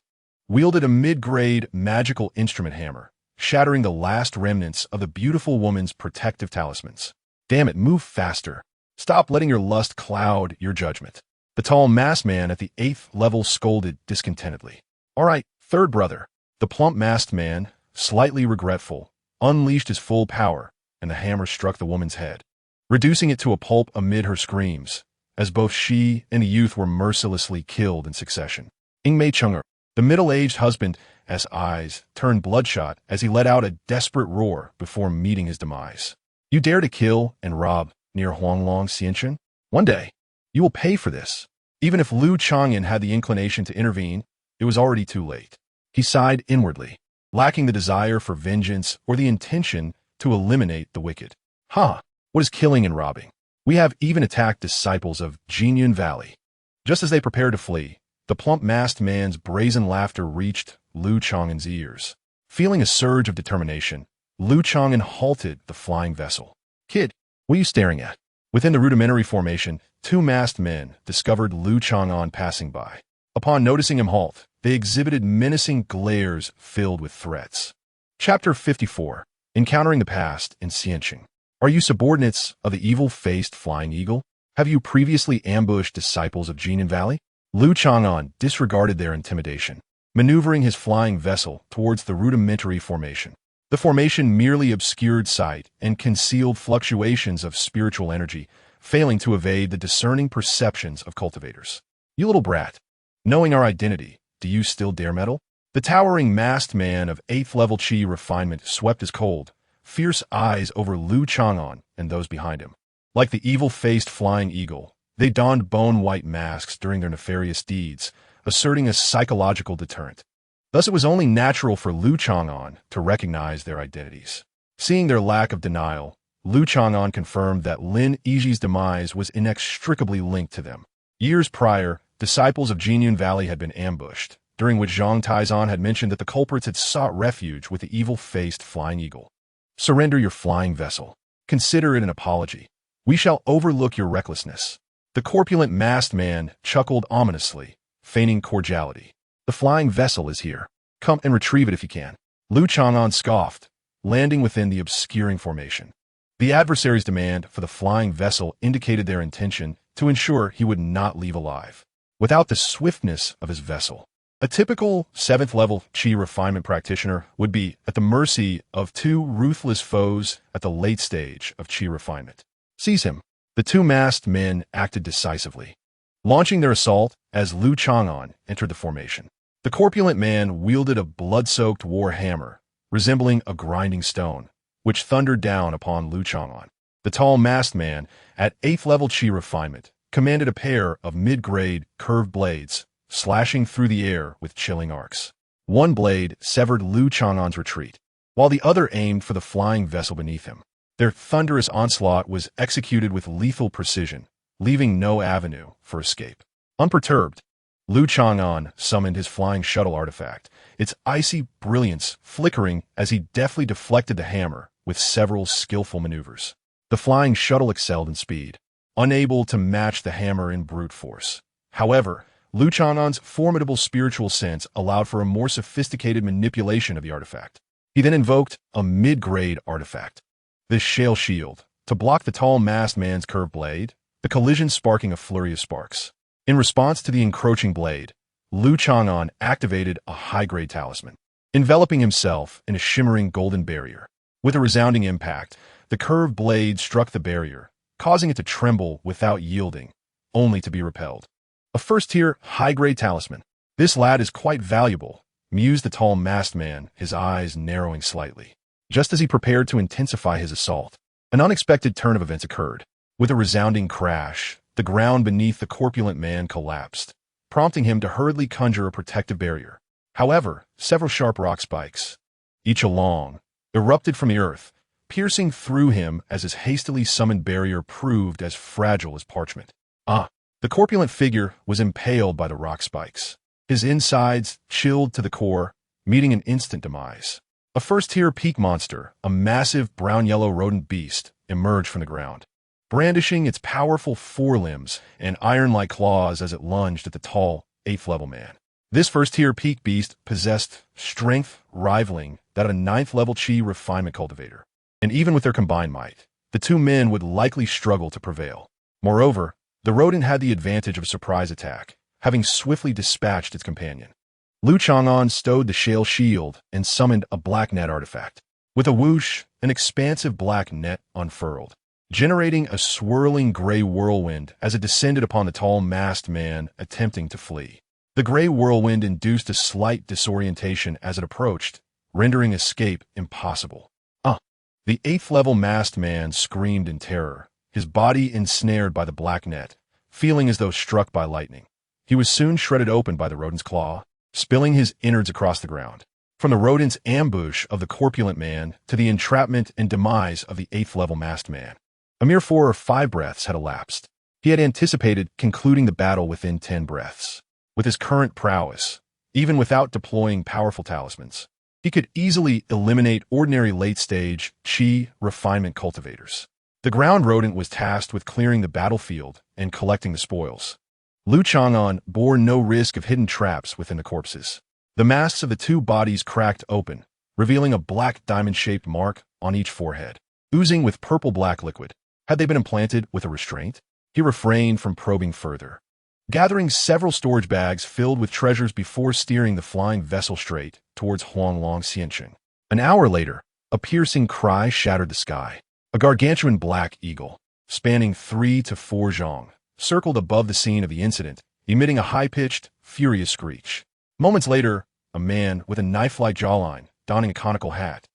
wielded a mid-grade magical instrument hammer, shattering the last remnants of the beautiful woman's protective talismans. Damn it, move faster. Stop letting your lust cloud your judgment. The tall masked man at the 8th level scolded discontentedly. All right, third brother. The plump masked man, slightly regretful, unleashed his full power, and the hammer struck the woman's head, reducing it to a pulp amid her screams, as both she and the youth were mercilessly killed in succession. Ingmei Chang'an, the middle-aged husband, as eyes turned bloodshot as he let out a desperate roar before meeting his demise. You dare to kill and rob near Huanglong Xianqing? One day, you will pay for this. Even if Lu Chang'an had the inclination to intervene, it was already too late. He sighed inwardly, lacking the desire for vengeance or the intention to eliminate the wicked. What is killing and robbing? We have even attacked disciples of Jinyun Valley. Just as they prepared to flee, the plump masked man's brazen laughter reached Lu Chang'an's ears. Feeling a surge of determination, Lu Chang'an halted the flying vessel. Kid, what are you staring at? Within the rudimentary formation, two masked men discovered Lu Chang'an passing by. Upon noticing him halt, they exhibited menacing glares filled with threats. Chapter 54. Encountering the Past in Xianqing. Are you subordinates of the evil-faced Flying Eagle? Have you previously ambushed disciples of Jinyun Valley? Lu Chang'an disregarded their intimidation, maneuvering his flying vessel towards the rudimentary formation. The formation merely obscured sight and concealed fluctuations of spiritual energy, failing to evade the discerning perceptions of cultivators. You little brat, knowing our identity, do you still dare meddle? The towering masked man of 8th level chi refinement swept his cold, fierce eyes over Lu Chang'an and those behind him. Like the evil-faced Flying Eagle, they donned bone-white masks during their nefarious deeds, asserting a psychological deterrent. Thus it was only natural for Lu Chang'an to recognize their identities. Seeing their lack of denial, Lu Chang'an confirmed that Lin Yiji's demise was inextricably linked to them. Years prior, disciples of Jinyun Valley had been ambushed, during which Zhang Taizan had mentioned that the culprits had sought refuge with the evil-faced Flying Eagle. Surrender your flying vessel. Consider it an apology. We shall overlook your recklessness. The corpulent masked man chuckled ominously, feigning cordiality. The flying vessel is here. Come and retrieve it if you can. Lu Chang'an scoffed, landing within the obscuring formation. The adversary's demand for the flying vessel indicated their intention to ensure he would not leave alive. Without the swiftness of his vessel, a typical 7th-level Qi refinement practitioner would be at the mercy of two ruthless foes at the late stage of Qi refinement. Seize him. The two masked men acted decisively, launching their assault as Lu Chang'an entered the formation. The corpulent man wielded a blood-soaked war hammer, resembling a grinding stone, which thundered down upon Lu Chang'an. The tall masked man, at 8th-level Qi refinement, commanded a pair of mid-grade curved blades, slashing through the air with chilling arcs. One blade severed Lu Chang'an's retreat, while the other aimed for the flying vessel beneath him. Their thunderous onslaught was executed with lethal precision, leaving no avenue for escape. Unperturbed, Lu Chang'an summoned his flying shuttle artifact, its icy brilliance flickering as he deftly deflected the hammer with several skillful maneuvers. The flying shuttle excelled in speed, unable to match the hammer in brute force. However, Lu Chang'an's formidable spiritual sense allowed for a more sophisticated manipulation of the artifact. He then invoked a mid-grade artifact, the Shale Shield, to block the tall masked man's curved blade, the collision sparking a flurry of sparks. In response to the encroaching blade, Lu Chang'an activated a high-grade talisman, enveloping himself in a shimmering golden barrier. With a resounding impact, the curved blade struck the barrier, causing it to tremble without yielding, only to be repelled. A first-tier, high-grade talisman. This lad is quite valuable, mused the tall masked man, his eyes narrowing slightly. Just as he prepared to intensify his assault, an unexpected turn of events occurred. With a resounding crash, the ground beneath the corpulent man collapsed, prompting him to hurriedly conjure a protective barrier. However, several sharp rock spikes, each a long, erupted from the earth, piercing through him as his hastily summoned barrier proved as fragile as parchment. The corpulent figure was impaled by the rock spikes, his insides chilled to the core, meeting an instant demise. A first-tier peak monster, a massive brown-yellow rodent beast, emerged from the ground, brandishing its powerful forelimbs and iron-like claws as it lunged at the tall, 8th-level man. This first-tier peak beast possessed strength rivaling that of a 9th-level Qi refinement cultivator, and even with their combined might, the two men would likely struggle to prevail. Moreover, the rodent had the advantage of a surprise attack, having swiftly dispatched its companion. Lu Chang'an stowed the Shale Shield and summoned a black net artifact. With a whoosh, an expansive black net unfurled, generating a swirling gray whirlwind as it descended upon the tall masked man attempting to flee. The gray whirlwind induced a slight disorientation as it approached, rendering escape impossible. The 8th-level masked man screamed in terror, his body ensnared by the black net, feeling as though struck by lightning. He was soon shredded open by the rodent's claw, spilling his innards across the ground. From the rodent's ambush of the corpulent man to the entrapment and demise of the 8th-level masked man, a mere 4 or 5 breaths had elapsed. He had anticipated concluding the battle within 10 breaths. With his current prowess, even without deploying powerful talismans, he could easily eliminate ordinary late-stage Qi refinement cultivators. The ground rodent was tasked with clearing the battlefield and collecting the spoils. Lu Chang'an bore no risk of hidden traps within the corpses. The masks of the two bodies cracked open, revealing a black diamond-shaped mark on each forehead, oozing with purple-black liquid. Had they been implanted with a restraint? He refrained from probing further, gathering several storage bags filled with treasures before steering the flying vessel straight towards Huanglong Xiancheng. An hour later, a piercing cry shattered the sky. A gargantuan black eagle, spanning 3 to 4 zhong, circled above the scene of the incident, emitting a high-pitched, furious screech. Moments later, a man with a knife-like jawline, donning a conical hat,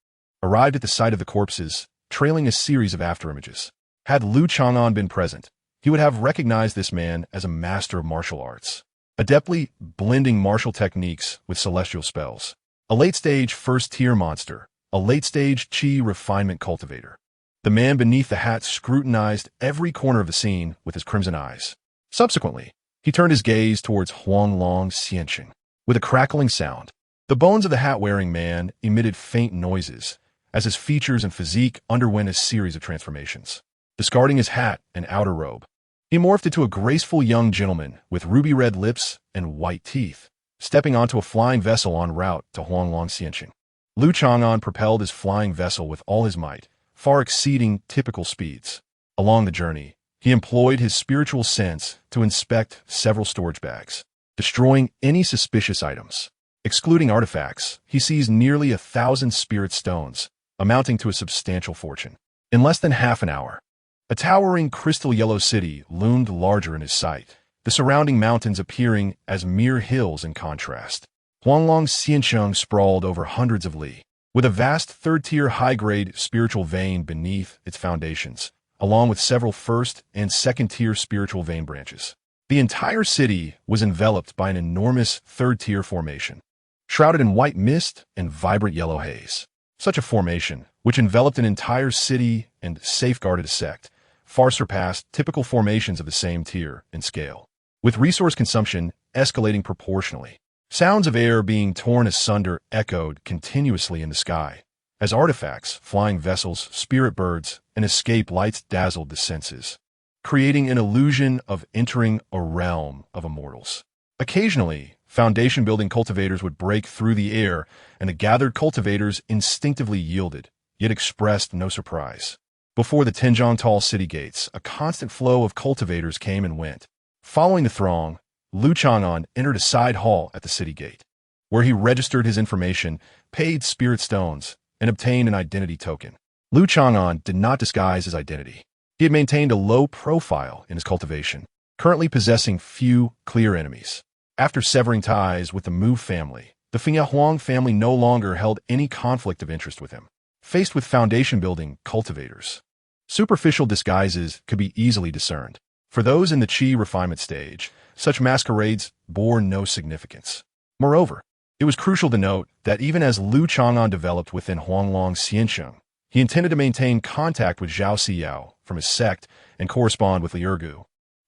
arrived at the site of the corpses, trailing a series of afterimages. Had Lu Chang'an been present, he would have recognized this man as a master of martial arts, adeptly blending martial techniques with celestial spells. A late-stage first-tier monster, a late-stage Qi refinement cultivator. The man beneath the hat scrutinized every corner of the scene with his crimson eyes. Subsequently, he turned his gaze towards Huanglong Xiancheng. With a crackling sound, the bones of the hat-wearing man emitted faint noises as his features and physique underwent a series of transformations. discarding his hat and outer robe. He morphed into a graceful young gentleman with ruby-red lips and white teeth, stepping onto a flying vessel en route to Huanglong Xianqing. Lu Chang'an propelled his flying vessel with all his might, far exceeding typical speeds. Along the journey, he employed his spiritual sense to inspect several storage bags, destroying any suspicious items. Excluding artifacts, he seized nearly 1,000 spirit stones, amounting to a substantial fortune. In less than half an hour, a towering crystal yellow city loomed larger in his sight, the surrounding mountains appearing as mere hills in contrast. Huanglong Xianqing sprawled over hundreds of li, with a vast third-tier high-grade spiritual vein beneath its foundations, along with several first- and second-tier spiritual vein branches. The entire city was enveloped by an enormous third-tier formation, shrouded in white mist and vibrant yellow haze. Such a formation, which enveloped an entire city and safeguarded a sect, far surpassed typical formations of the same tier and scale, with resource consumption escalating proportionally. Sounds of air being torn asunder echoed continuously in the sky, as artifacts, flying vessels, spirit birds, and escape lights dazzled the senses, creating an illusion of entering a realm of immortals. Occasionally, foundation-building cultivators would break through the air, and the gathered cultivators instinctively yielded, yet expressed no surprise. Before the Tianjiang city gates, a constant flow of cultivators came and went. Following the throng, Lu Chang'an entered a side hall at the city gate, where he registered his information, paid spirit stones, and obtained an identity token. Lu Chang'an did not disguise his identity. He had maintained a low profile in his cultivation, currently possessing few clear enemies. After severing ties with the Mu family, the Huang family no longer held any conflict of interest with him. Faced with foundation-building cultivators, superficial disguises could be easily discerned. For those in the Qi refinement stage, such masquerades bore no significance. Moreover, it was crucial to note that even as Lu Chang'an developed within Huanglong Xianqing, he intended to maintain contact with Zhao Siyao from his sect and correspond with Liu Ergu.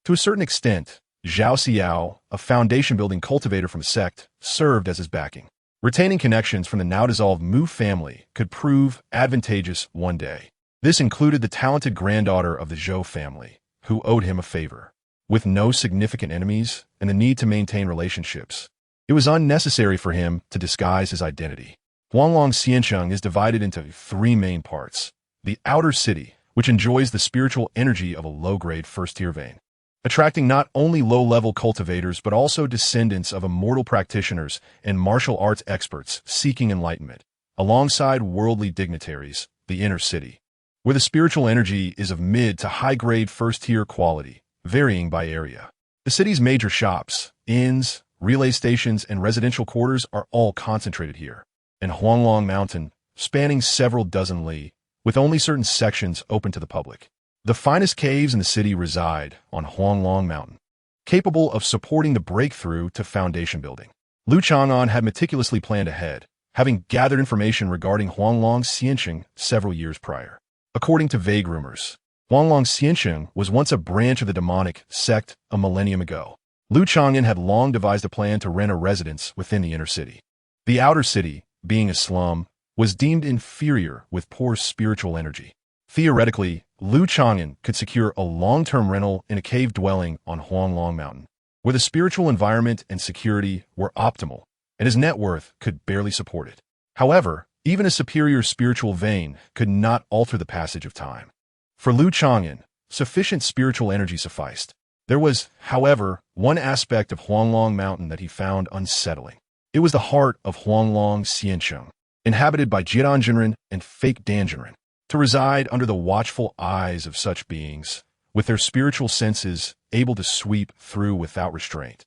To a certain extent, Zhao Siyao, a foundation-building cultivator from a sect, served as his backing. Retaining connections from the now-dissolved Mu family could prove advantageous one day. This included the talented granddaughter of the Zhou family, who owed him a favor. With no significant enemies and the need to maintain relationships, it was unnecessary for him to disguise his identity. Huanglong Xianqing is divided into three main parts. The outer city, which enjoys the spiritual energy of a low-grade first-tier vein, attracting not only low-level cultivators but also descendants of immortal practitioners and martial arts experts seeking enlightenment, alongside worldly dignitaries. The inner city, where the spiritual energy is of mid to high-grade first-tier quality, varying by area. The city's major shops, inns, relay stations, and residential quarters are all concentrated here. And Huanglong Mountain, spanning several dozen li, with only certain sections open to the public. The finest caves in the city reside on Huanglong Mountain, capable of supporting the breakthrough to foundation building. Lu Chang'an had meticulously planned ahead, having gathered information regarding Huanglong Xianqing several years prior. According to vague rumors, Huanglong Xianqing was once a branch of the demonic sect a millennium ago. Lu Chang'an had long devised a plan to rent a residence within the inner city. The outer city, being a slum, was deemed inferior with poor spiritual energy. Theoretically, Lu Chang'an could secure a long-term rental in a cave dwelling on Huanglong Mountain, where the spiritual environment and security were optimal, and his net worth could barely support it. However, even a superior spiritual vein could not alter the passage of time. For Lu Chang'an, sufficient spiritual energy sufficed. There was, however, one aspect of Huanglong Mountain that he found unsettling. It was the heart of Huanglong Xianqing, inhabited by Jidanjinren and fake Danjinren. To reside under the watchful eyes of such beings, with their spiritual senses able to sweep through without restraint,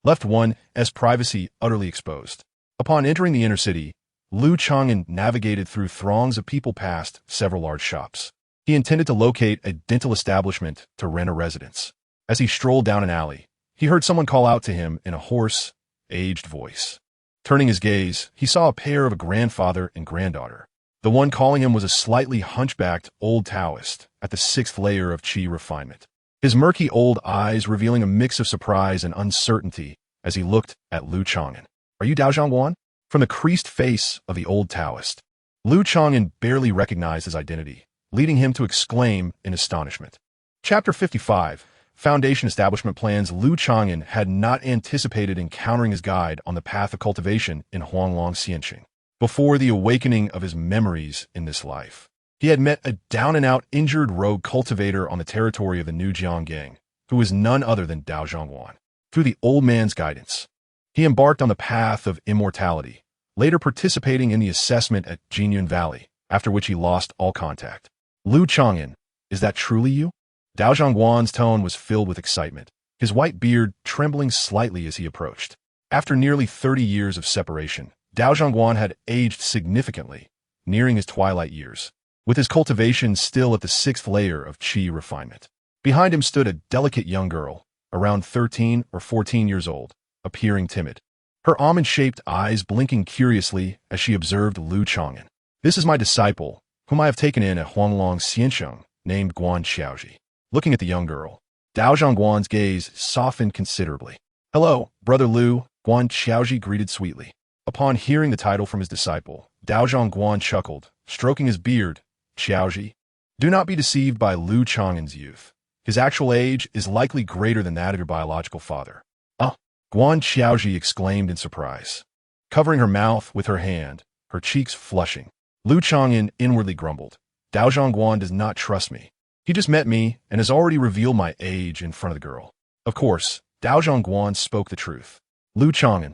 left one as privacy utterly exposed. Upon entering the inner city, Lu Chang'an navigated through throngs of people past several large shops. He intended to locate a dental establishment to rent a residence. As he strolled down an alley, he heard someone call out to him in a hoarse, aged voice. Turning his gaze, he saw a pair of a grandfather and granddaughter. The one calling him was a slightly hunchbacked old Taoist at the 6th layer of Qi refinement, his murky old eyes revealing a mix of surprise and uncertainty as he looked at Lu Chang'an. "Are you Dao Zhangguan?" From the creased face of the old Taoist, Lu Chang'an barely recognized his identity. leading him to exclaim in astonishment. Chapter 55. Foundation Establishment Plans. Lu Chang'an had not anticipated encountering his guide on the path of cultivation in Huanglong Xianqing. Before the awakening of his memories in this life, he had met a down-and-out injured rogue cultivator on the territory of the New Jiang Gang, who was none other than Dao Zhongguan. Through the old man's guidance, he embarked on the path of immortality, later participating in the assessment at Jinyun Valley, after which he lost all contact. Lu Chang'an, is that truly you? Dao Zhongguan's tone was filled with excitement, his white beard trembling slightly as he approached. After nearly 30 years of separation, Dao Zhongguan had aged significantly, nearing his twilight years, with his cultivation still at the 6th layer of qi refinement. Behind him stood a delicate young girl, around 13 or 14 years old, appearing timid, her almond-shaped eyes blinking curiously as she observed Lu Chang'an. This is my disciple, whom I have taken in at Huanglong Xianqing, named Guan Xiaoji. Looking at the young girl, Dao Zhongguan's gaze softened considerably. Hello, Brother Lu, Guan Xiaoji greeted sweetly. Upon hearing the title from his disciple, Dao Zhongguan chuckled, stroking his beard. Xiaoji, do not be deceived by Lu Chang'an's youth. His actual age is likely greater than that of your biological father. Guan Xiaoji exclaimed in surprise, covering her mouth with her hand, her cheeks flushing. Lu Chang'an inwardly grumbled. Dao Zhongguan does not trust me. He just met me and has already revealed my age in front of the girl. Of course, Dao Zhongguan spoke the truth. Lu Chang'an,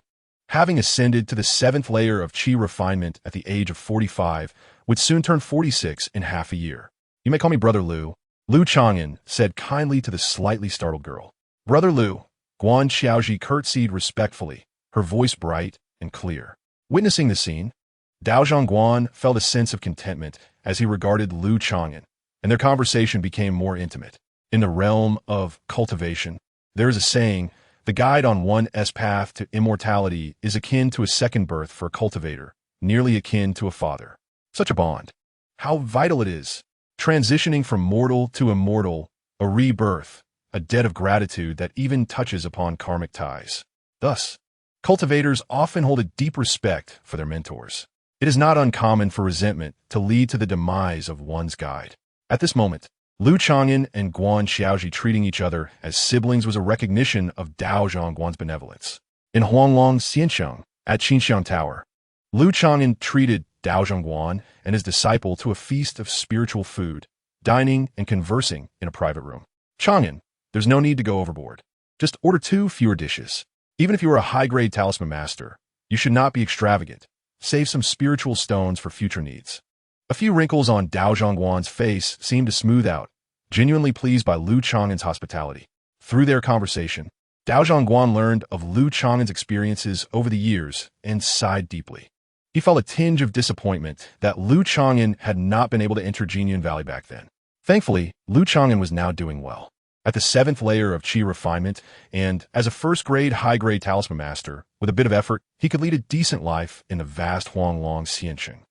having ascended to the 7th layer of qi refinement at the age of 45, would soon turn 46 in half a year. You may call me Brother Lu. Lu Chang'an said kindly to the slightly startled girl. Brother Lu, Guan Xiaoji curtsied respectfully, her voice bright and clear. Witnessing the scene, Dao Zhongguan felt a sense of contentment as he regarded Lu Chang'an, and their conversation became more intimate. In the realm of cultivation, there is a saying, the guide on one's path to immortality is akin to a second birth for a cultivator, nearly akin to a father. Such a bond. How vital it is. Transitioning from mortal to immortal, a rebirth, a debt of gratitude that even touches upon karmic ties. Thus, cultivators often hold a deep respect for their mentors. It is not uncommon for resentment to lead to the demise of one's guide. At this moment, Lu Chang'an and Guan Xiaoji treating each other as siblings was a recognition of Dao Zhongguan's benevolence. In Huanglong Xianqing, at Qinxiang Tower, Lu Chang'an treated Dao Zhongguan and his disciple to a feast of spiritual food, dining and conversing in a private room. Chang'an, there's no need to go overboard. Just order 2 fewer dishes. Even if you are a high-grade talisman master, you should not be extravagant. Save some spiritual stones for future needs. A few wrinkles on Dao Zhongguan's face seemed to smooth out, genuinely pleased by Lu Chang'an's hospitality. Through their conversation, Dao Zhongguan learned of Lu Chang'an's experiences over the years and sighed deeply. He felt a tinge of disappointment that Lu Chang'an had not been able to enter Jinyun Valley back then. Thankfully, Lu Chang'an was now doing well. At the 7th layer of qi refinement, and as a first-grade, high-grade talisman master, with a bit of effort, he could lead a decent life in the vast Huanglong Xianqing.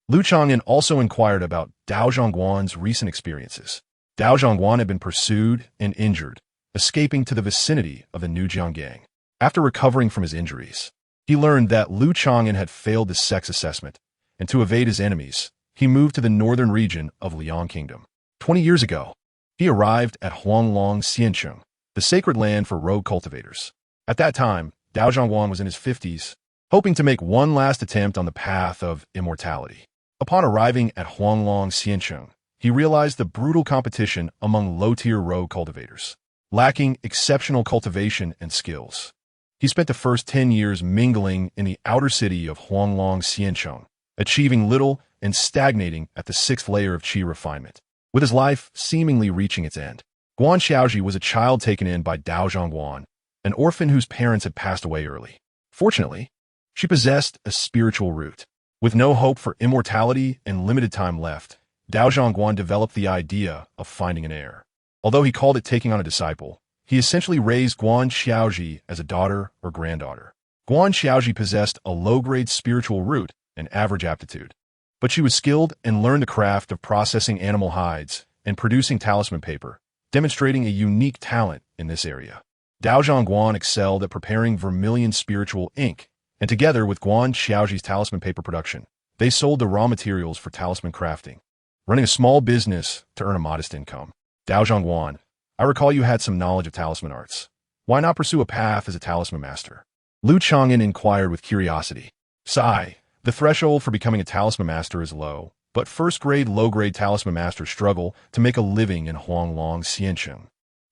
Lu Chang'an also inquired about Dao Zhongguan's recent experiences. Dao Zhongguan had been pursued and injured, escaping to the vicinity of the New Jiang Gang. After recovering from his injuries, he learned that Lu Chang'an had failed the sex assessment, and to evade his enemies, he moved to the northern region of Liang Kingdom. 20 years ago, he arrived at Huanglong Xianqing, the sacred land for rogue cultivators. At that time, Dao Zhongguan was in his 50s, hoping to make one last attempt on the path of immortality. Upon arriving at Huanglong Xianqing, he realized the brutal competition among low-tier rogue cultivators, lacking exceptional cultivation and skills. He spent the first 10 years mingling in the outer city of Huanglong Xianqing, achieving little and stagnating at the 6th layer of qi refinement, with his life seemingly reaching its end. Guan Xiaoji was a child taken in by Dao Zhongguan, an orphan whose parents had passed away early. Fortunately, she possessed a spiritual root. With no hope for immortality and limited time left, Dao Zhongguan developed the idea of finding an heir. Although he called it taking on a disciple, he essentially raised Guan Xiaoji as a daughter or granddaughter. Guan Xiaoji possessed a low-grade spiritual root and average aptitude, but she was skilled and learned the craft of processing animal hides and producing talisman paper, demonstrating a unique talent in this area. Dao Zhongguan excelled at preparing vermilion spiritual ink, and together with Guan Xiaoji's talisman paper production, they sold the raw materials for talisman crafting. running a small business to earn a modest income. Dao Zhongguan, I recall you had some knowledge of talisman arts. Why not pursue a path as a talisman master? Lu Chang'an inquired with curiosity. Sigh, the threshold for becoming a talisman master is low, but first-grade, low-grade talisman masters struggle to make a living in Huanglong Xiancheng,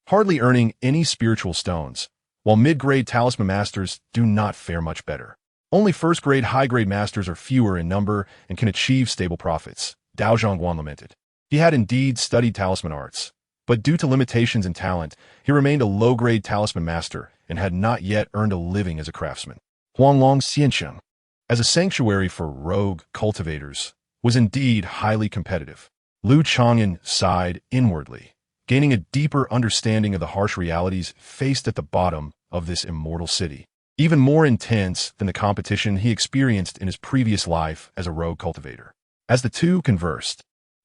hardly earning any spiritual stones, while mid-grade talisman masters do not fare much better. Only first-grade, high-grade masters are fewer in number and can achieve stable profits, Dao Zhongguan lamented. He had indeed studied talisman arts, but due to limitations in talent, he remained a low-grade talisman master and had not yet earned a living as a craftsman. Huanglong Xiancheng, as a sanctuary for rogue cultivators, was indeed highly competitive. Lu Chang'an sighed inwardly, gaining a deeper understanding of the harsh realities faced at the bottom of this immortal city, even more intense than the competition he experienced in his previous life as a rogue cultivator. As the two conversed,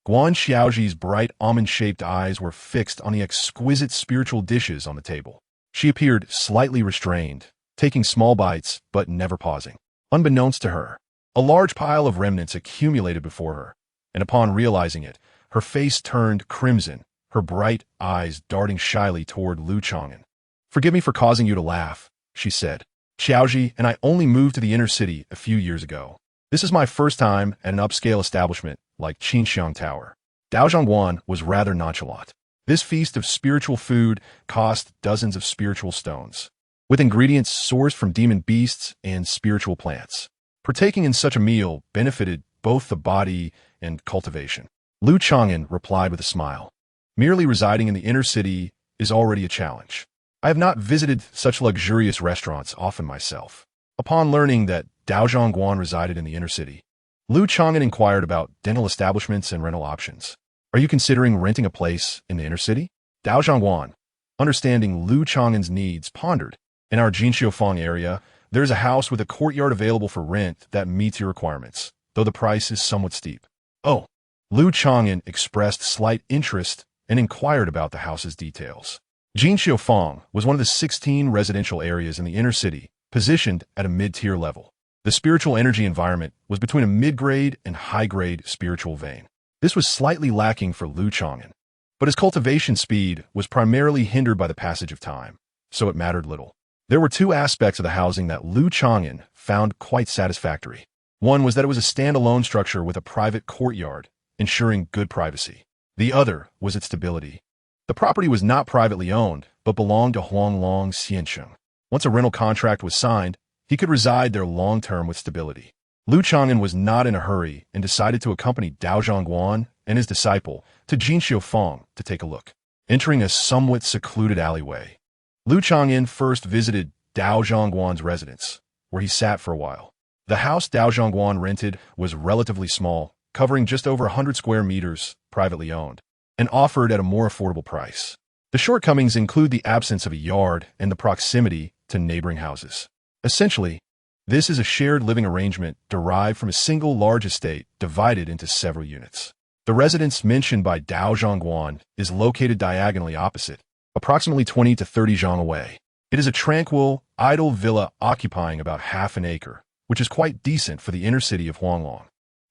Guan Xiaoji's bright almond-shaped eyes were fixed on the exquisite spiritual dishes on the table. She appeared slightly restrained, taking small bites but never pausing. Unbeknownst to her, a large pile of remnants accumulated before her, and upon realizing it, her face turned crimson, her bright eyes darting shyly toward Lu Chang'an. "Forgive me for causing you to laugh," she said. "Xiaoji and I only moved to the inner city a few years ago. This is my first time at an upscale establishment like Qinxiang Tower." Dao Zhongguan was rather nonchalant. This feast of spiritual food cost dozens of spiritual stones, with ingredients sourced from demon beasts and spiritual plants. Partaking in such a meal benefited both the body and cultivation. Lu Chang'an replied with a smile. "Merely residing in the inner city is already a challenge. I have not visited such luxurious restaurants often myself." Upon learning that Dao Zhongguan resided in the inner city, Lu Chang'an inquired about dental establishments and rental options. "Are you considering renting a place in the inner city?" Dao Zhongguan, understanding Lu Chang'an's needs, pondered. "In our Jinxiufang area, there is a house with a courtyard available for rent that meets your requirements, though the price is somewhat steep." "Oh." Lu Chang'an expressed slight interest and inquired about the house's details. Jinxiufang was one of the 16 residential areas in the inner city, positioned at a mid-tier level. The spiritual energy environment was between a mid-grade and high-grade spiritual vein. This was slightly lacking for Lu Chang'an, but his cultivation speed was primarily hindered by the passage of time, so it mattered little. There were two aspects of the housing that Lu Chang'an found quite satisfactory. One was that it was a standalone structure with a private courtyard, ensuring good privacy. The other was its stability. The property was not privately owned, but belonged to Huanglong Xiancheng. Once a rental contract was signed, he could reside there long-term with stability. Lu Chang'an was not in a hurry and decided to accompany Dao Zhongguan and his disciple to Jinxiufang to take a look. Entering a somewhat secluded alleyway, Lu Chang'an first visited Dao Zhongguan's residence, where he sat for a while. The house Dao Zhongguan rented was relatively small, covering just over 100 square meters, privately owned, and offered at a more affordable price. The shortcomings include the absence of a yard and the proximity to neighboring houses. Essentially, this is a shared living arrangement derived from a single large estate divided into several units. The residence mentioned by Dao Zhongguan is located diagonally opposite, approximately 20 to 30 zhang away. It is a tranquil, idle villa occupying about half an acre, which is quite decent for the inner city of Huanglong.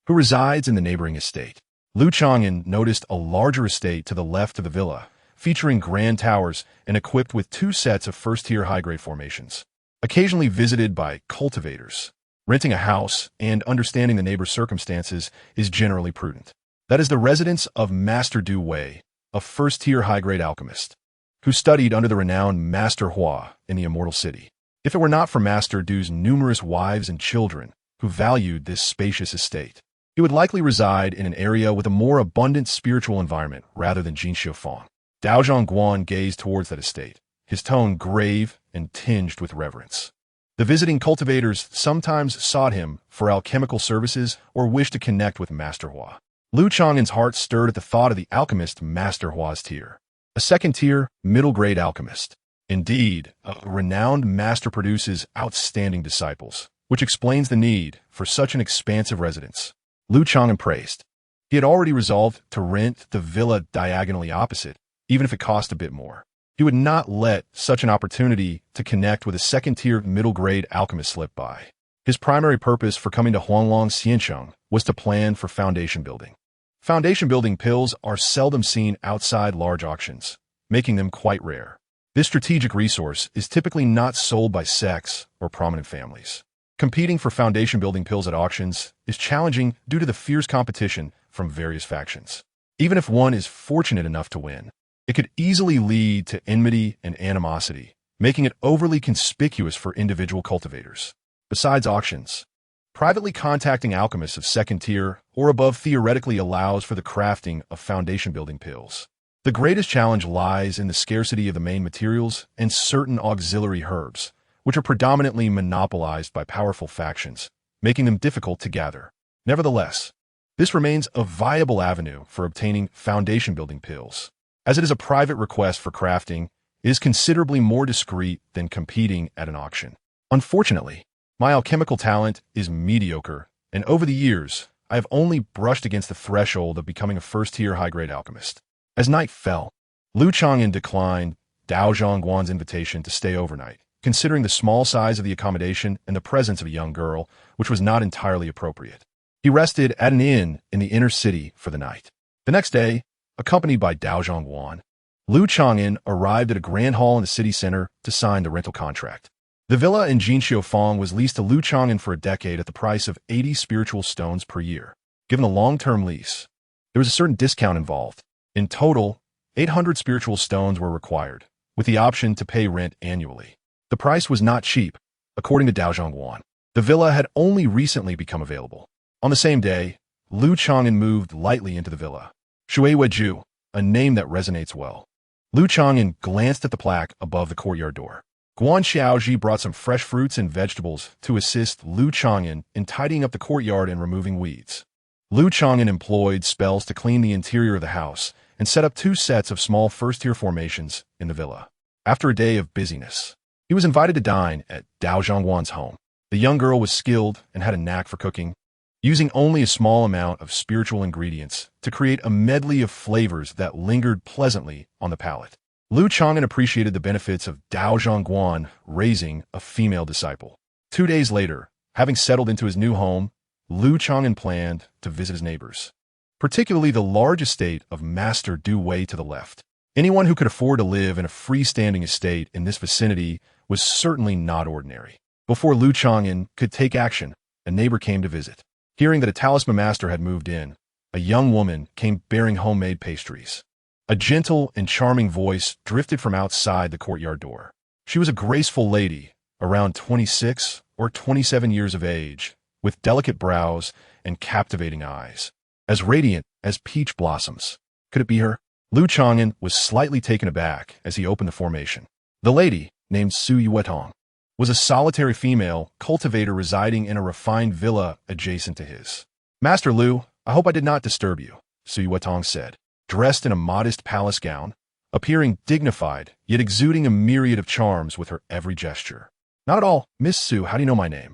Who resides in the neighboring estate? Lu Chang'an noticed a larger estate to the left of the villa, featuring grand towers and equipped with 2 sets of first-tier high-grade formations. Occasionally visited by cultivators, renting a house and understanding the neighbor's circumstances is generally prudent. That is the residence of Master Du Wei, a first-tier high-grade alchemist, who studied under the renowned Master Hua in the Immortal City. If it were not for Master Du's numerous wives and children who valued this spacious estate, he would likely reside in an area with a more abundant spiritual environment rather than Jinxiufang. Dao Zhongguan gazed towards that estate, his tone grave and tinged with reverence. The visiting cultivators sometimes sought him for alchemical services or wished to connect with Master Hua. Lu Chang'an's heart stirred at the thought of the alchemist Master Hua's tier, a second-tier, middle-grade alchemist. Indeed, a renowned master produces outstanding disciples, which explains the need for such an expansive residence. Lu Chang'an praised. He had already resolved to rent the villa diagonally opposite, even if it cost a bit more. He would not let such an opportunity to connect with a second-tier middle-grade alchemist slip by. His primary purpose for coming to Huanglong Xiancheng was to plan for foundation building. Foundation-building pills are seldom seen outside large auctions, making them quite rare. This strategic resource is typically not sold by sects or prominent families. Competing for foundation-building pills at auctions is challenging due to the fierce competition from various factions. Even if one is fortunate enough to win, it could easily lead to enmity and animosity, making it overly conspicuous for individual cultivators. Besides auctions, privately contacting alchemists of second tier or above theoretically allows for the crafting of foundation-building pills. The greatest challenge lies in the scarcity of the main materials and certain auxiliary herbs, which are predominantly monopolized by powerful factions, making them difficult to gather. Nevertheless, this remains a viable avenue for obtaining foundation-building pills. As it is a private request for crafting, it is considerably more discreet than competing at an auction. Unfortunately, my alchemical talent is mediocre, and over the years, I have only brushed against the threshold of becoming a first-tier high-grade alchemist. As night fell, Lu Chang'an declined Dao Zhongguan's invitation to stay overnight, considering the small size of the accommodation and the presence of a young girl, which was not entirely appropriate. He rested at an inn in the inner city for the night. The next day, accompanied by Dao Zhongguan, Lu Chang'an arrived at a grand hall in the city center to sign the rental contract. The villa in Jinxiufang was leased to Lu Chang'an for a decade at the price of 80 spiritual stones per year. Given the long-term lease, there was a certain discount involved. In total, 800 spiritual stones were required, with the option to pay rent annually. The price was not cheap, according to Dao Zhongguan. The villa had only recently become available. On the same day, Lu Chang'an moved lightly into the villa. Shui Weju, a name that resonates well. Lu Chang'an glanced at the plaque above the courtyard door. Guan Xiaoji brought some fresh fruits and vegetables to assist Lu Chang'an in tidying up the courtyard and removing weeds. Lu Chang'an employed spells to clean the interior of the house and set up 2 sets of small first-tier formations in the villa. After a day of busyness, he was invited to dine at Dao Zhongguan's home. The young girl was skilled and had a knack for cooking, using only a small amount of spiritual ingredients to create a medley of flavors that lingered pleasantly on the palate. Lu Chang'an appreciated the benefits of Dao Zhongguan raising a female disciple. 2 days later, having settled into his new home, Lu Chang'an planned to visit his neighbors, particularly the large estate of Master Du Wei to the left. Anyone who could afford to live in a freestanding estate in this vicinity was certainly not ordinary. Before Lu Chang'an could take action, a neighbor came to visit. Hearing that a talisman master had moved in, a young woman came bearing homemade pastries. A gentle and charming voice drifted from outside the courtyard door. She was a graceful lady, around 26 or 27 years of age, with delicate brows and captivating eyes, as radiant as peach blossoms. Could it be her? Lu Chang'an was slightly taken aback as he opened the formation. The lady, named Su Yuetong, was a solitary female cultivator residing in a refined villa adjacent to his. Master Lu, I hope I did not disturb you, Su Yuetong said, dressed in a modest palace gown, appearing dignified, yet exuding a myriad of charms with her every gesture. Not at all, Miss Su, how do you know my name?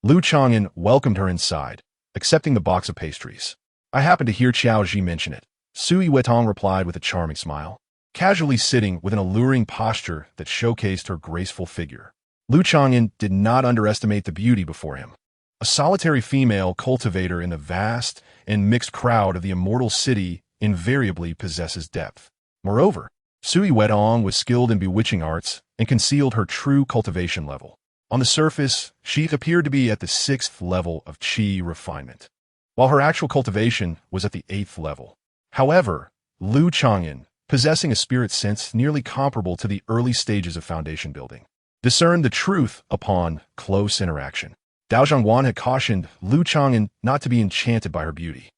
Lu Chang'an welcomed her inside, accepting the box of pastries. I happened to hear Qiao Ji mention it, Su Yuetong replied with a charming smile, casually sitting with an alluring posture that showcased her graceful figure. Lu Chang'an did not underestimate the beauty before him. A solitary female cultivator in the vast and mixed crowd of the Immortal city invariably possesses depth. Moreover, Su Yuetong was skilled in bewitching arts and concealed her true cultivation level. On the surface, she appeared to be at the 6th level of qi refinement, while her actual cultivation was at the 8th level. However, Lu Chang'an, possessing a spirit sense nearly comparable to the early stages of foundation building, discerned the truth upon close interaction. Dao Zhongguan had cautioned Lu Chang'an not to be enchanted by her beauty.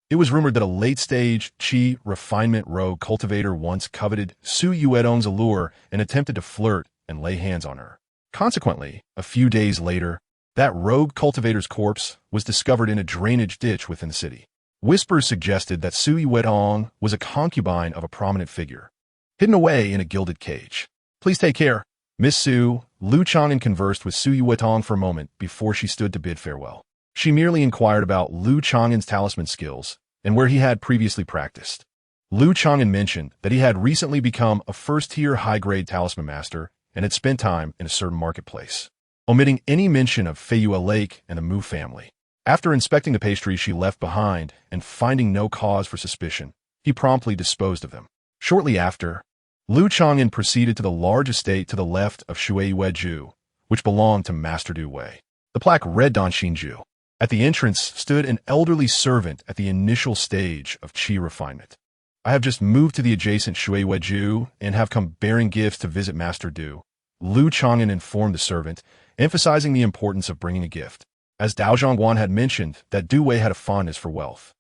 It was rumored that a late-stage qi refinement rogue cultivator once coveted Su Yuetong's allure and attempted to flirt and lay hands on her. Consequently, a few days later, that rogue cultivator's corpse was discovered in a drainage ditch within the city. Whispers suggested that Su Yuetong was a concubine of a prominent figure, hidden away in a gilded cage. Please take care, Miss Su. Lu Chang'an conversed with Su Yuetong for a moment before she stood to bid farewell. She merely inquired about Lu Chang'an's talisman skills and where he had previously practiced. Lu Chang'an mentioned that he had recently become a first-tier high-grade talisman master and had spent time in a certain marketplace, omitting any mention of Feiyue Lake and the Mu family. After inspecting the pastries she left behind and finding no cause for suspicion, he promptly disposed of them. Shortly after, Lu Chang'an proceeded to the large estate to the left of Shui Weju, which belonged to Master Du Wei. The plaque read Danxinju. At the entrance stood an elderly servant at the initial stage of qi refinement. I have just moved to the adjacent Shui Weju and have come bearing gifts to visit Master Du, Lu Chang'an informed the servant, emphasizing the importance of bringing a gift, as Dao Zhongguan had mentioned that Du Wei had a fondness for wealth.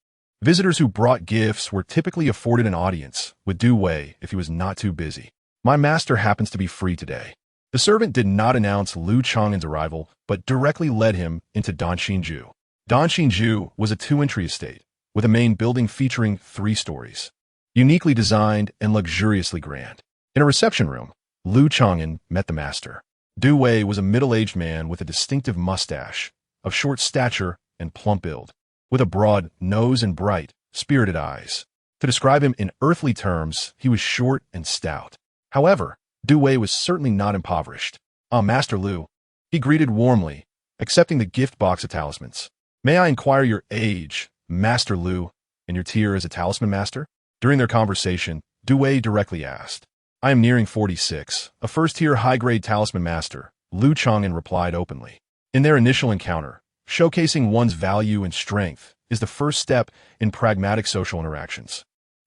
Visitors who brought gifts were typically afforded an audience with Du Wei if he was not too busy. My master happens to be free today. The servant did not announce Lu Chang'an's arrival, but directly led him into Danxinju. Danxinju was a two-entry estate, with a main building featuring 3 stories, uniquely designed and luxuriously grand. In a reception room, Lu Chang'an met the master. Du Wei was a middle-aged man with a distinctive mustache, of short stature and plump build, with a broad nose and bright, spirited eyes. To describe him in earthly terms, he was short and stout. However, Du Wei was certainly not impoverished. "Ah, Master Lu," he greeted warmly, accepting the gift box of talismans. "May I inquire your age, Master Lu, and your tier as a talisman master?" During their conversation, Du Wei directly asked. "I am nearing 46, a first-tier high-grade talisman master," Lu Chang'an replied openly. In their initial encounter, showcasing one's value and strength is the first step in pragmatic social interactions.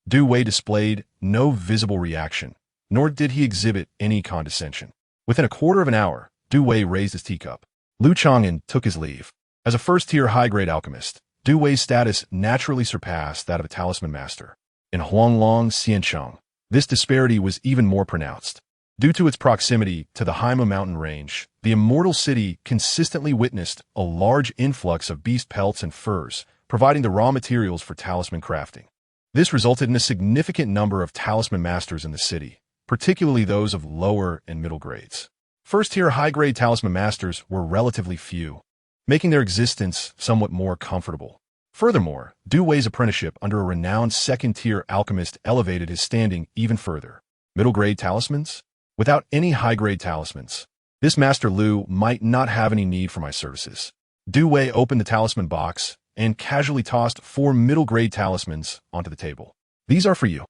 Du Wei displayed no visible reaction, nor did he exhibit any condescension. Within a quarter of an hour, Du Wei raised his teacup. Lu Chang'an took his leave. As a first-tier high-grade alchemist, Du Wei's status naturally surpassed that of a talisman master. In Huanglong Xiancheng, this disparity was even more pronounced. Due to its proximity to the Haima mountain range, the Immortal city consistently witnessed a large influx of beast pelts and furs, providing the raw materials for talisman crafting. This resulted in a significant number of talisman masters in the city, particularly those of lower and middle grades. First-tier high-grade talisman masters were relatively few, making their existence somewhat more comfortable. Furthermore, Du Wei's apprenticeship under a renowned second-tier alchemist elevated his standing even further. Middle-grade talismans? Without any high-grade talismans, this Master Lu might not have any need for my services. Du Wei opened the talisman box and casually tossed 4 middle-grade talismans onto the table. "These are for you."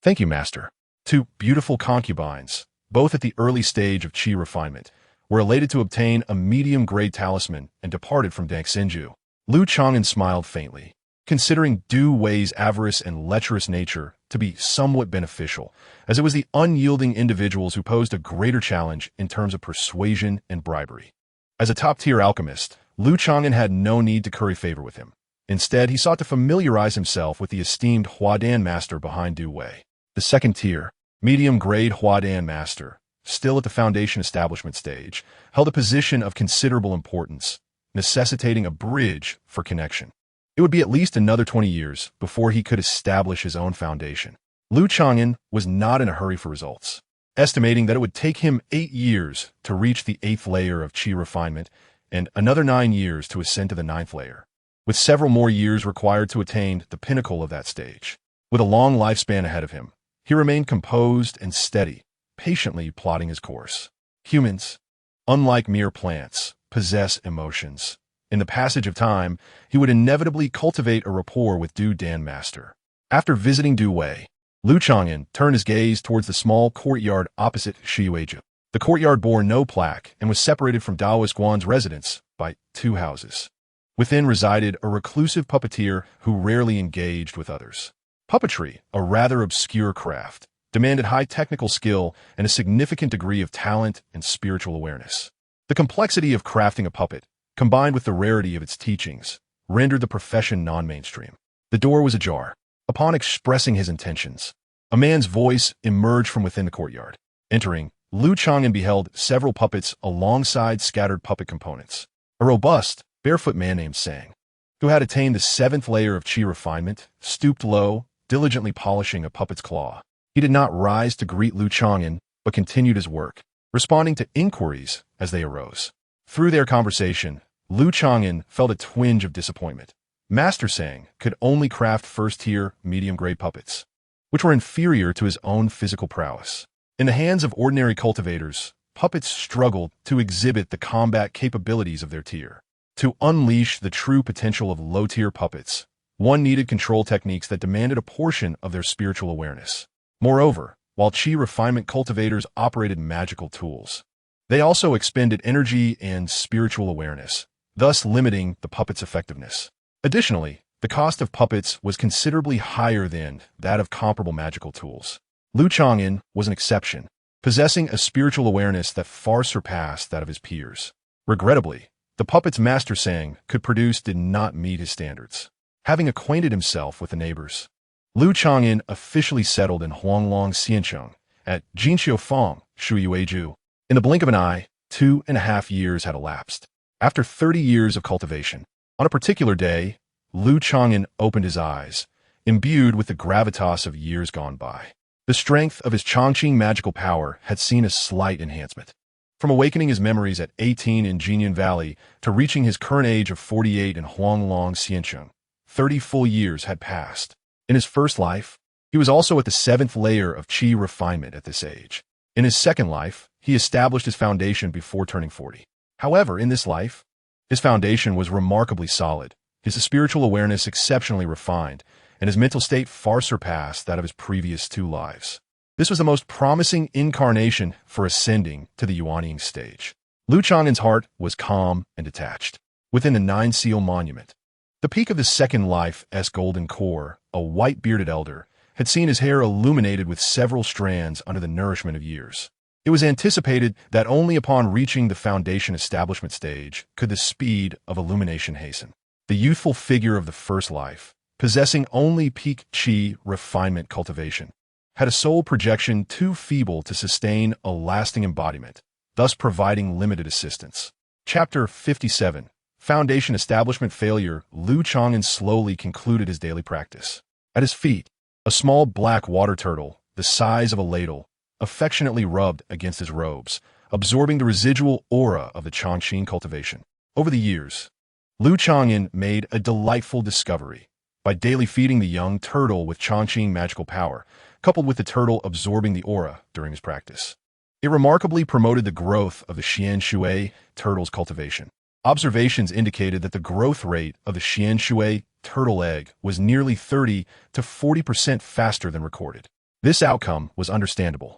"Thank you, Master." 2 beautiful concubines, both at the early stage of qi refinement, were elated to obtain a medium-grade talisman and departed from Danxinju. Lu Chang'an smiled faintly, considering Du Wei's avarice and lecherous nature to be somewhat beneficial, as it was the unyielding individuals who posed a greater challenge in terms of persuasion and bribery. As a top-tier alchemist, Lu Chang'an had no need to curry favor with him. Instead, he sought to familiarize himself with the esteemed Huadan master behind Du Wei. The second-tier, medium-grade Huadan master, still at the foundation establishment stage, held a position of considerable importance, necessitating a bridge for connection. It would be at least another 20 years before he could establish his own foundation. Lu Chang'an was not in a hurry for results, estimating that it would take him 8 years to reach the 8th layer of qi refinement and another 9 years to ascend to the 9th layer, with several more years required to attain the pinnacle of that stage. With a long lifespan ahead of him, he remained composed and steady, patiently plotting his course. Humans, unlike mere plants, possess emotions. In the passage of time, he would inevitably cultivate a rapport with Du Dan Master. After visiting Du Wei, Lu Chang'an turned his gaze towards the small courtyard opposite Shiueju. The courtyard bore no plaque and was separated from Daoist Guan's residence by 2 houses. Within resided a reclusive puppeteer who rarely engaged with others. Puppetry, a rather obscure craft, demanded high technical skill and a significant degree of talent and spiritual awareness. The complexity of crafting a puppet, combined with the rarity of its teachings, rendered the profession non-mainstream. The door was ajar. Upon expressing his intentions, a man's voice emerged from within the courtyard. Entering, Lu Chang'an beheld several puppets alongside scattered puppet components. A robust, barefoot man named Sang, who had attained the 7th layer of qi refinement, stooped low, diligently polishing a puppet's claw. He did not rise to greet Lu Chang'an, but continued his work, responding to inquiries as they arose. Through their conversation, Lu Chang'an felt a twinge of disappointment. Master Sang could only craft first-tier, medium-grade puppets, which were inferior to his own physical prowess. In the hands of ordinary cultivators, puppets struggled to exhibit the combat capabilities of their tier. To unleash the true potential of low-tier puppets, one needed control techniques that demanded a portion of their spiritual awareness. Moreover, while chi refinement cultivators operated magical tools, they also expended energy and spiritual awareness, thus limiting the puppet's effectiveness. Additionally, the cost of puppets was considerably higher than that of comparable magical tools. Lu Chang'an was an exception, possessing a spiritual awareness that far surpassed that of his peers. Regrettably, the puppet's master Sang could produce did not meet his standards. Having acquainted himself with the neighbors, Lu Chang'an officially settled in Huanglong Xiancheng at Jinxiufang, Shuyueju. In the blink of an eye, 2.5 years had elapsed. After 30 years of cultivation, on a particular day, Lu Chang'an opened his eyes, imbued with the gravitas of years gone by. The strength of his Chongqing magical power had seen a slight enhancement. From awakening his memories at 18 in Jinyan Valley to reaching his current age of 48 in Huanglong Xiancheng, 30 full years had passed. In his first life, he was also at the 7th layer of chi refinement at this age. In his second life, he established his foundation before turning 40. However, in this life, his foundation was remarkably solid, his spiritual awareness exceptionally refined, and his mental state far surpassed that of his previous 2 lives. This was the most promising incarnation for ascending to the Unknowingly stage. Lu Chang'an's heart was calm and detached. Within the 9-seal monument, the peak of the second life's golden core, a white-bearded elder, had seen his hair illuminated with several strands under the nourishment of years. It was anticipated that only upon reaching the foundation establishment stage could the speed of illumination hasten. The youthful figure of the first life, possessing only peak chi refinement cultivation, had a soul projection too feeble to sustain a lasting embodiment, thus providing limited assistance. Chapter 57. Foundation Establishment Failure. Lu Chang'an slowly concluded his daily practice. At his feet, a small black water turtle, the size of a ladle, affectionately rubbed against his robes, absorbing the residual aura of the Chongqing cultivation. Over the years, Lu Chang'an made a delightful discovery. By daily feeding the young turtle with Chongqing magical power, coupled with the turtle absorbing the aura during his practice, it remarkably promoted the growth of the Xian Shui turtle's cultivation. Observations indicated that the growth rate of the Xian Shui turtle egg was nearly 30 to 40% faster than recorded. This outcome was understandable.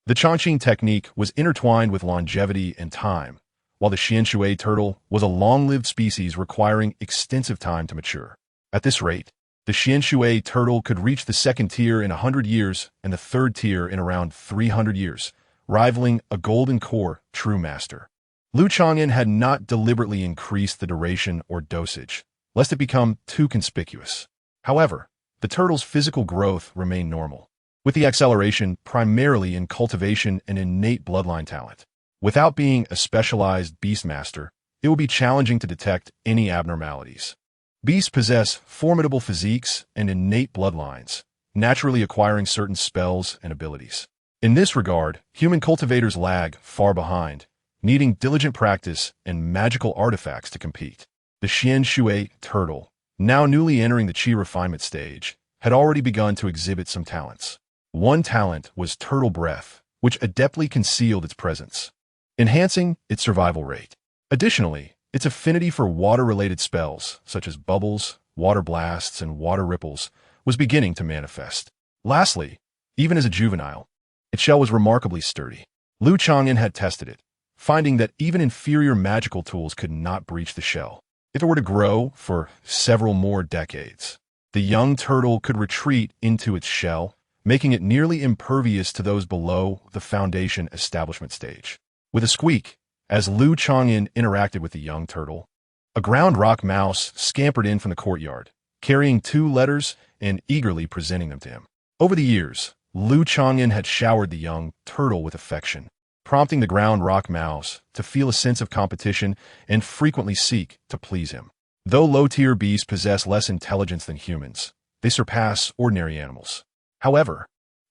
The Chongqing technique was intertwined with longevity and time, while the Xian Shui turtle was a long-lived species requiring extensive time to mature. At this rate, the Xian Shui turtle could reach the 2nd tier in 100 years and the 3rd tier in around 300 years, rivaling a golden core true master. Lu Chang'an had not deliberately increased the duration or dosage, lest it become too conspicuous. However, the turtle's physical growth remained normal, with the acceleration primarily in cultivation and innate bloodline talent. Without being a specialized beastmaster, it will be challenging to detect any abnormalities. Beasts possess formidable physiques and innate bloodlines, naturally acquiring certain spells and abilities. In this regard, human cultivators lag far behind, needing diligent practice and magical artifacts to compete. The Xian Shui turtle, now newly entering the chi refinement stage, had already begun to exhibit some talents. One talent was turtle breath, which adeptly concealed its presence, enhancing its survival rate. Additionally, its affinity for water-related spells, such as bubbles, water blasts, and water ripples, was beginning to manifest. Lastly, even as a juvenile, its shell was remarkably sturdy. Lu Chang'an had tested it, finding that even inferior magical tools could not breach the shell. If it were to grow for several more decades, the young turtle could retreat into its shell, making it nearly impervious to those below the foundation establishment stage. With a squeak, as Lu Chang'an interacted with the young turtle, a ground rock mouse scampered in from the courtyard, carrying 2 letters and eagerly presenting them to him. Over the years, Lu Chang'an had showered the young turtle with affection, prompting the ground rock mouse to feel a sense of competition and frequently seek to please him. Though low-tier beasts possess less intelligence than humans, they surpass ordinary animals. However,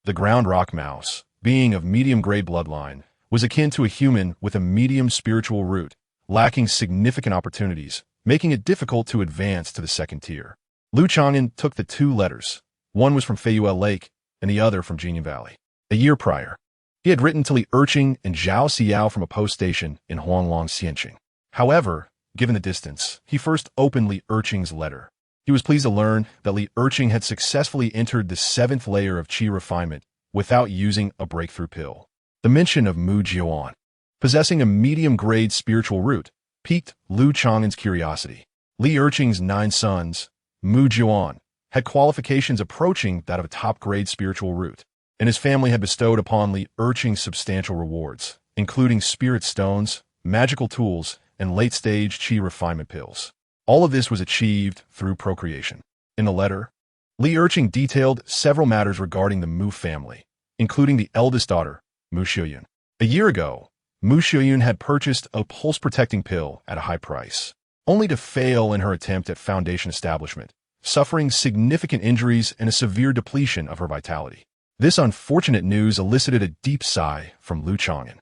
the ground rock mouse, being of medium-grade bloodline, was akin to a human with a medium spiritual root, lacking significant opportunities, making it difficult to advance to the 2nd tier. Lu Chang'an took the 2 letters. One was from Feiyuel Lake, and the other from Jinyan Valley. A year prior, he had written to Li Erqing and Zhao Xiao from a post station in Huanglong Xianqing. However, Given the distance, he first opened Li Erqing's letter. He was pleased to learn that Li Erqing had successfully entered the 7th layer of qi refinement without using a breakthrough pill. The mention of Mu Jiuan, possessing a medium-grade spiritual root, piqued Lu Chang'an's curiosity. Li Erqing's 9 sons, Mu Jiuan, had qualifications approaching that of a top-grade spiritual root, and his family had bestowed upon Li Erqing substantial rewards, including spirit stones, magical tools, and late-stage qi refinement pills. All of this was achieved through procreation. In the letter, Li Erqing detailed several matters regarding the Mu family, including the eldest daughter, Mu Xiuyun. A year ago, Mu Xiuyun had purchased a pulse-protecting pill at a high price, only to fail in her attempt at foundation establishment, suffering significant injuries and a severe depletion of her vitality. This unfortunate news elicited a deep sigh from Lu Chang'an.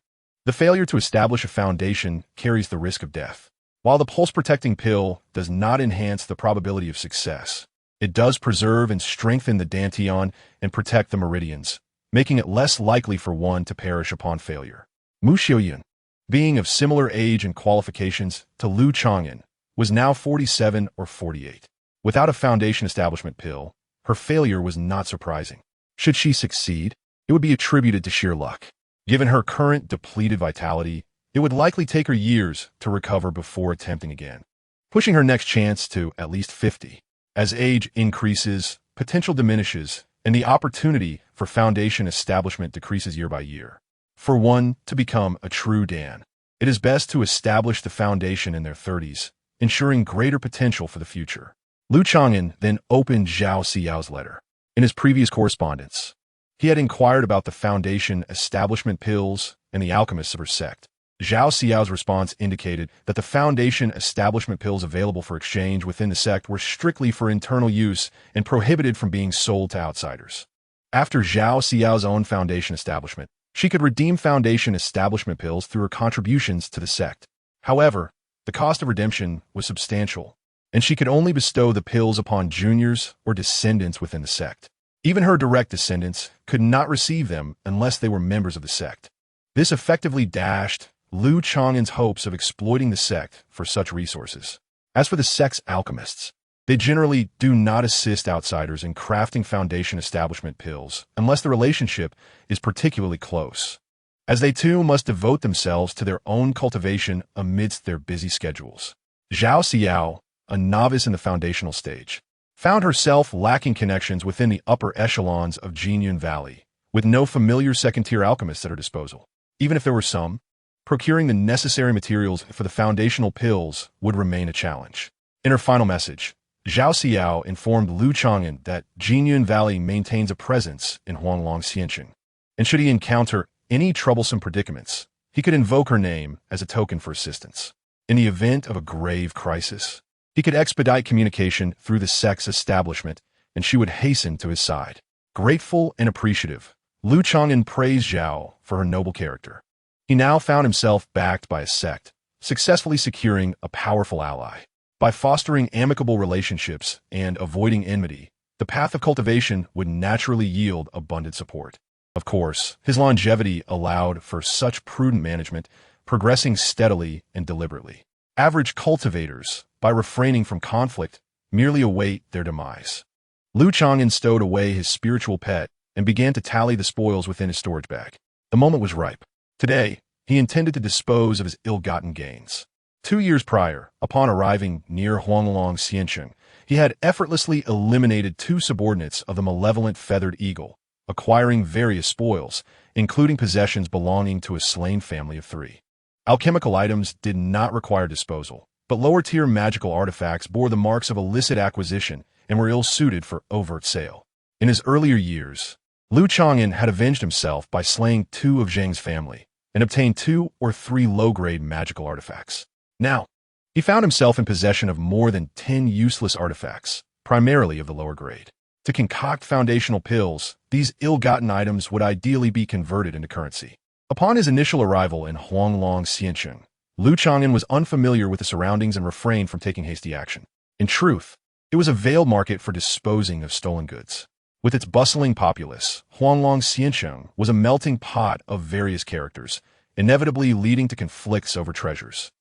The failure to establish a foundation carries the risk of death. While the pulse-protecting pill does not enhance the probability of success, it does preserve and strengthen the dantian and protect the meridians, making it less likely for one to perish upon failure. Mu Xiuyun, being of similar age and qualifications to Lu Chang'an, was now 47 or 48. Without a foundation establishment pill, her failure was not surprising. Should she succeed, it would be attributed to sheer luck. Given her current depleted vitality, it would likely take her years to recover before attempting again, pushing her next chance to at least 50. As age increases, potential diminishes, and the opportunity for foundation establishment decreases year by year. For one to become a true Dan, it is best to establish the foundation in their 30s, ensuring greater potential for the future. Lu Chang'an then opened Zhao Xiao's letter. In his previous correspondence, he had inquired about the foundation establishment pills and the alchemists of her sect. Zhao Xiao's response indicated that the foundation establishment pills available for exchange within the sect were strictly for internal use and prohibited from being sold to outsiders. After Zhao Xiao's own foundation establishment, she could redeem foundation establishment pills through her contributions to the sect. However, the cost of redemption was substantial, and she could only bestow the pills upon juniors or descendants within the sect. Even her direct descendants could not receive them unless they were members of the sect. This effectively dashed Lu Chang'an's hopes of exploiting the sect for such resources. As for the sect's alchemists, they generally do not assist outsiders in crafting foundation establishment pills unless the relationship is particularly close, as they too must devote themselves to their own cultivation amidst their busy schedules. Zhao Xiao, a novice in the foundational stage, found herself lacking connections within the upper echelons of Jinyun Valley, with no familiar second-tier alchemists at her disposal. Even if there were some, procuring the necessary materials for the foundational pills would remain a challenge. In her final message, Zhao Xiao informed Lu Chang'an that Jinyun Valley maintains a presence in Huanglong Xianqing, and should he encounter any troublesome predicaments, he could invoke her name as a token for assistance. In the event of a grave crisis, he could expedite communication through the sect's establishment, and she would hasten to his side. Grateful and appreciative, Lu Chang'an praised Zhao for her noble character. He now found himself backed by a sect, successfully securing a powerful ally. By fostering amicable relationships and avoiding enmity, the path of cultivation would naturally yield abundant support. Of course, his longevity allowed for such prudent management, progressing steadily and deliberately. Average cultivators, by refraining from conflict, merely await their demise. Lu Chang'an stowed away his spiritual pet and began to tally the spoils within his storage bag. The moment was ripe. Today, he intended to dispose of his ill-gotten gains. 2 years prior, upon arriving near Huanglong Xianqing, he had effortlessly eliminated 2 subordinates of the malevolent feathered eagle, acquiring various spoils, including possessions belonging to a slain family of 3. Alchemical items did not require disposal, but lower-tier magical artifacts bore the marks of illicit acquisition and were ill-suited for overt sale. In his earlier years, Lu Chang'an had avenged himself by slaying 2 of Zheng's family and obtained 2 or 3 low-grade magical artifacts. Now, he found himself in possession of more than 10 useless artifacts, primarily of the lower grade. To concoct foundational pills, these ill-gotten items would ideally be converted into currency. Upon his initial arrival in Huanglong Xianqing, Lu Chang'an was unfamiliar with the surroundings and refrained from taking hasty action. In truth, it was a veiled market for disposing of stolen goods. With its bustling populace, Huanglong Xianqing was a melting pot of various characters, inevitably leading to conflicts over treasures.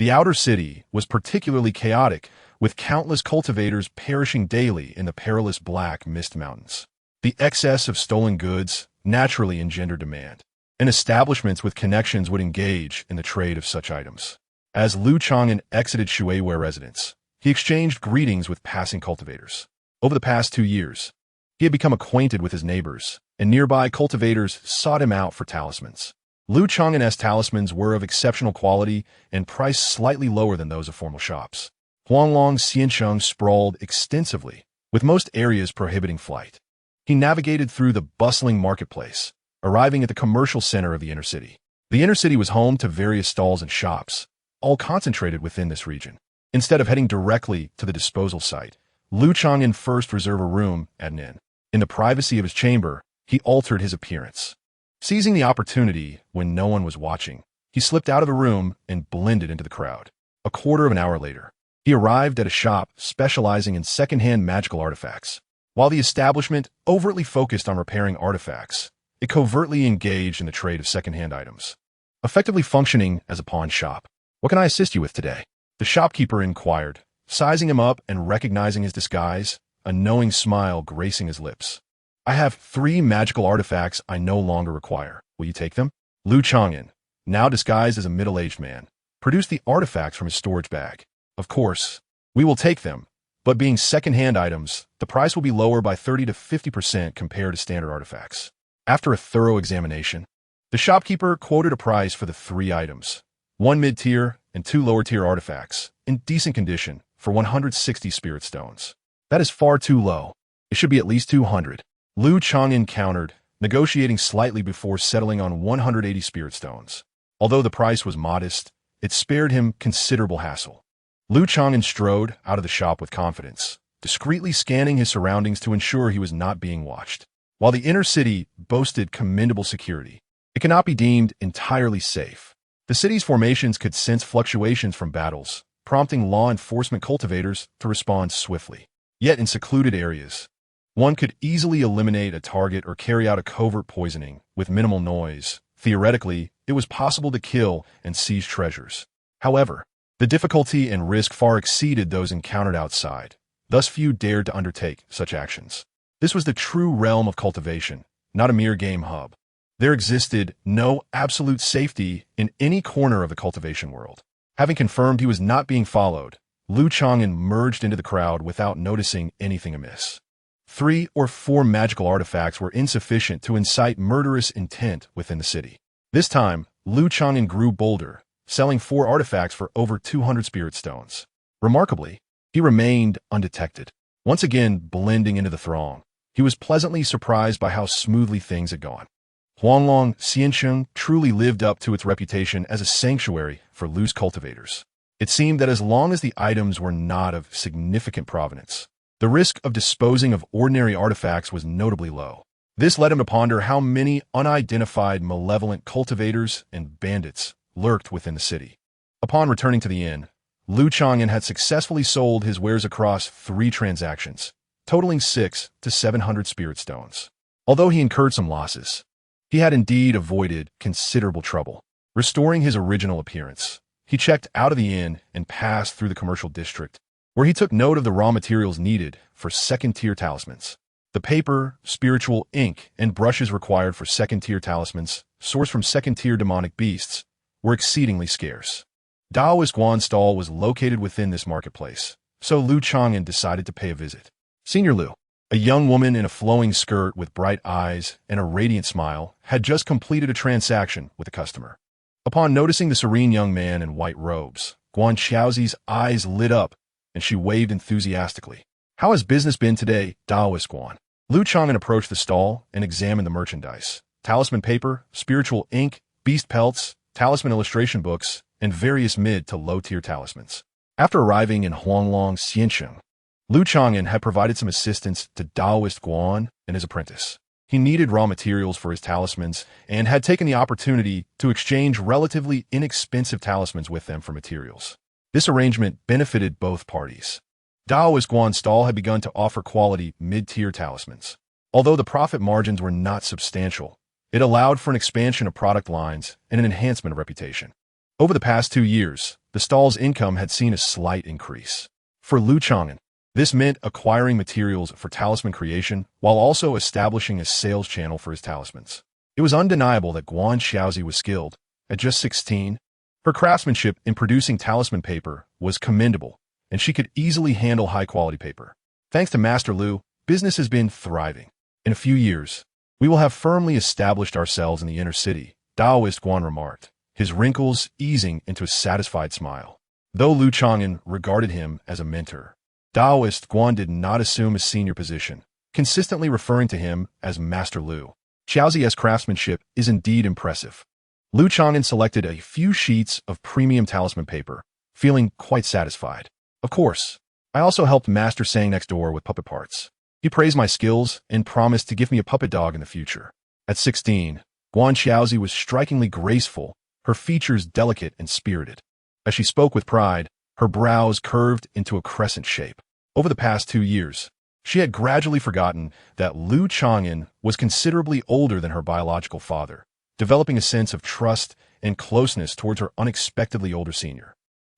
The outer city was particularly chaotic, with countless cultivators perishing daily in the perilous Black Mist Mountains. The excess of stolen goods naturally engendered demand, and establishments with connections would engage in the trade of such items. As Lu Chang'an exited Shuiwei residence, he exchanged greetings with passing cultivators. Over the past 2 years, he had become acquainted with his neighbors, and nearby cultivators sought him out for talismans. Lu Chang'an's talismans were of exceptional quality and priced slightly lower than those of formal shops. Huanglong Xiancheng sprawled extensively, with most areas prohibiting flight. He navigated through the bustling marketplace, arriving at the commercial center of the inner city. The inner city was home to various stalls and shops, all concentrated within this region. Instead of heading directly to the disposal site, Lu Chang'an first reserved a room at an inn. In the privacy of his chamber, he altered his appearance. Seizing the opportunity when no one was watching, he slipped out of the room and blended into the crowd. A quarter of an hour later, he arrived at a shop specializing in second-hand magical artifacts. While the establishment overtly focused on repairing artifacts, it covertly engaged in the trade of second-hand items, effectively functioning as a pawn shop. "What can I assist you with today?" the shopkeeper inquired, sizing him up and recognizing his disguise, a knowing smile gracing his lips. "I have 3 magical artifacts I no longer require. Will you take them?" Lu Chang'an, now disguised as a middle-aged man, produced the artifacts from his storage bag. "Of course, we will take them, but being second-hand items, the price will be lower by 30 to 50% compared to standard artifacts." After a thorough examination, the shopkeeper quoted a price for the 3 items, 1 mid-tier and 2 lower-tier artifacts, in decent condition, for 160 spirit stones. "That is far too low. It should be at least 200. Lu Chang'an countered, negotiating slightly before settling on 180 spirit stones. Although the price was modest, it spared him considerable hassle. Lu Chang'an strode out of the shop with confidence, discreetly scanning his surroundings to ensure he was not being watched. While the inner city boasted commendable security, it cannot be deemed entirely safe. The city's formations could sense fluctuations from battles, prompting law enforcement cultivators to respond swiftly. Yet in secluded areas, one could easily eliminate a target or carry out a covert poisoning with minimal noise. Theoretically, it was possible to kill and seize treasures. However, the difficulty and risk far exceeded those encountered outside. Thus few dared to undertake such actions. This was the true realm of cultivation, not a mere game hub. There existed no absolute safety in any corner of the cultivation world. Having confirmed he was not being followed, Lu Chang'an merged into the crowd without noticing anything amiss. 3 or 4 magical artifacts were insufficient to incite murderous intent within the city. This time, Lu Chang'an grew bolder, selling 4 artifacts for over 200 spirit stones. Remarkably, he remained undetected. Once again blending into the throng, he was pleasantly surprised by how smoothly things had gone. Huanglong Xiancheng truly lived up to its reputation as a sanctuary for loose cultivators. It seemed that as long as the items were not of significant provenance, the risk of disposing of ordinary artifacts was notably low. This led him to ponder how many unidentified malevolent cultivators and bandits lurked within the city. Upon returning to the inn, Lu Chang'an had successfully sold his wares across 3 transactions, totaling 600 to 700 spirit stones. Although he incurred some losses, he had indeed avoided considerable trouble. Restoring his original appearance, he checked out of the inn and passed through the commercial district, where he took note of the raw materials needed for second-tier talismans. The paper, spiritual ink, and brushes required for second-tier talismans, sourced from second-tier demonic beasts, were exceedingly scarce. Daoist Guan's stall was located within this marketplace, so Lu Chang'an decided to pay a visit. Senior Lu, a young woman in a flowing skirt with bright eyes and a radiant smile, had just completed a transaction with a customer. Upon noticing the serene young man in white robes, Guan Xiaozi's eyes lit up, and she waved enthusiastically. "How has business been today, Daoist Guan?" Lu Chang'an approached the stall and examined the merchandise. Talisman paper, spiritual ink, beast pelts, talisman illustration books, and various mid to low-tier talismans. After arriving in Huanglong Xiancheng, Lu Chang'an had provided some assistance to Daoist Guan and his apprentice. He needed raw materials for his talismans and had taken the opportunity to exchange relatively inexpensive talismans with them for materials. This arrangement benefited both parties. Daoist Guan's stall had begun to offer quality mid-tier talismans. Although the profit margins were not substantial, it allowed for an expansion of product lines and an enhancement of reputation. Over the past 2 years, the stall's income had seen a slight increase. For Lu Chang'an, this meant acquiring materials for talisman creation while also establishing a sales channel for his talismans. It was undeniable that Guan Xiaozi was skilled. At just 16, her craftsmanship in producing talisman paper was commendable, and she could easily handle high-quality paper. Thanks to Master Lu, business has been thriving. In a few years, we will have firmly established ourselves in the inner city, Taoist Guan remarked, his wrinkles easing into a satisfied smile. Though Lu Chang'an regarded him as a mentor, Taoist Guan did not assume a senior position, consistently referring to him as Master Lu. Xiaozi's craftsmanship is indeed impressive. Lu Chang'an selected a few sheets of premium talisman paper, feeling quite satisfied. Of course, I also helped Master Sang next door with puppet parts. He praised my skills and promised to give me a puppet dog in the future. At 16, Guan Xiaozi was strikingly graceful, her features delicate and spirited. As she spoke with pride, her brows curved into a crescent shape. Over the past 2 years, she had gradually forgotten that Lu Chang'an was considerably older than her biological father, developing a sense of trust and closeness towards her unexpectedly older senior.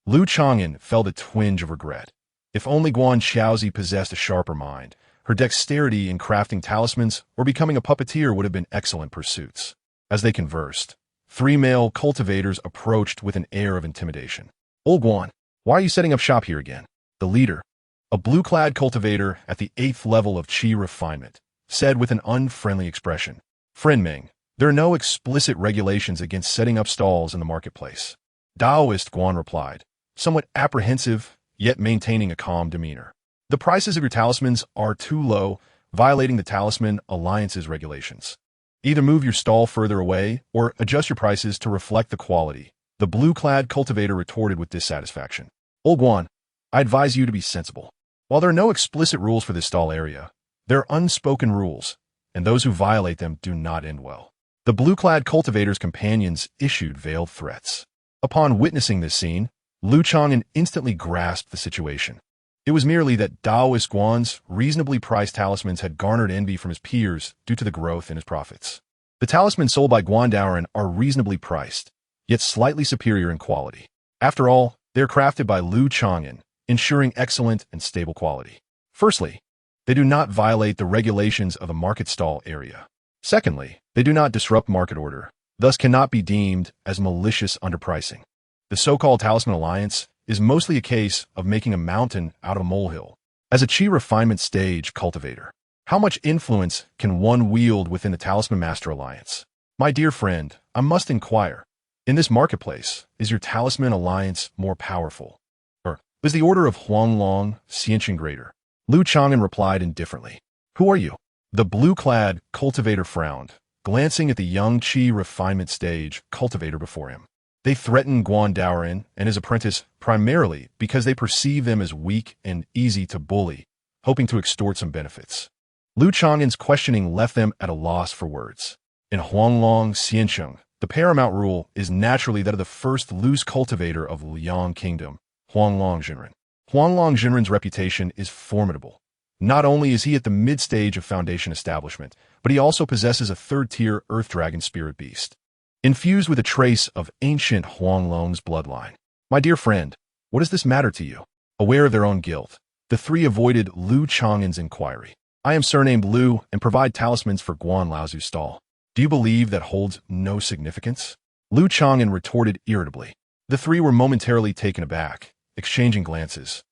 Lu Chang'an felt a twinge of regret. If only Guan Xiaozi possessed a sharper mind, her dexterity in crafting talismans or becoming a puppeteer would have been excellent pursuits. As they conversed, 3 male cultivators approached with an air of intimidation. "Old Guan, why are you setting up shop here again?" The leader, a blue-clad cultivator at the 8th level of Qi refinement, said with an unfriendly expression. "Friend Ming, there are no explicit regulations against setting up stalls in the marketplace." Taoist Guan replied, somewhat apprehensive, yet maintaining a calm demeanor. "The prices of your talismans are too low, violating the Talisman Alliance's regulations. Either move your stall further away or adjust your prices to reflect the quality," the blue-clad cultivator retorted with dissatisfaction. "Old Guan, I advise you to be sensible. While there are no explicit rules for this stall area, there are unspoken rules, and those who violate them do not end well." The blue-clad cultivator's companions issued veiled threats. Upon witnessing this scene, Lu Chang'an instantly grasped the situation. It was merely that Taoist Guan's reasonably priced talismans had garnered envy from his peers due to the growth in his profits. The talismans sold by Guan Daoren are reasonably priced, yet slightly superior in quality. After all, they are crafted by Lu Chang'an, ensuring excellent and stable quality. Firstly, they do not violate the regulations of the market stall area. Secondly, they do not disrupt market order, thus cannot be deemed as malicious underpricing. The so-called Talisman Alliance is mostly a case of making a mountain out of a molehill. As a Qi refinement stage cultivator, how much influence can one wield within the Talisman Master Alliance? My dear friend, I must inquire, in this marketplace, is your Talisman Alliance more powerful? Or is the Order of Huanglong Xianqing greater? Lu Chang'an replied indifferently. "Who are you?" The blue-clad cultivator frowned, glancing at the young Qi refinement stage cultivator before him. They threatened Guan Daoren and his apprentice primarily because they perceive them as weak and easy to bully, hoping to extort some benefits. Lu Chang'an's questioning left them at a loss for words. In Huanglong Xianqing, the paramount rule is naturally that of the first loose cultivator of Liang Kingdom, Huanglong Jinren. Huanglong Jinren's reputation is formidable. Not only is he at the mid-stage of Foundation establishment, but he also possesses a third-tier Earth Dragon Spirit Beast, infused with a trace of ancient Huanglong's bloodline. My dear friend, what does this matter to you? Aware of their own guilt, the 3 avoided Lu Chang'an's inquiry. "I am surnamed Lu and provide talismans for Guan Laozu's stall. Do you believe that holds no significance?" Lu Chang'an retorted irritably. The 3 were momentarily taken aback, exchanging glances.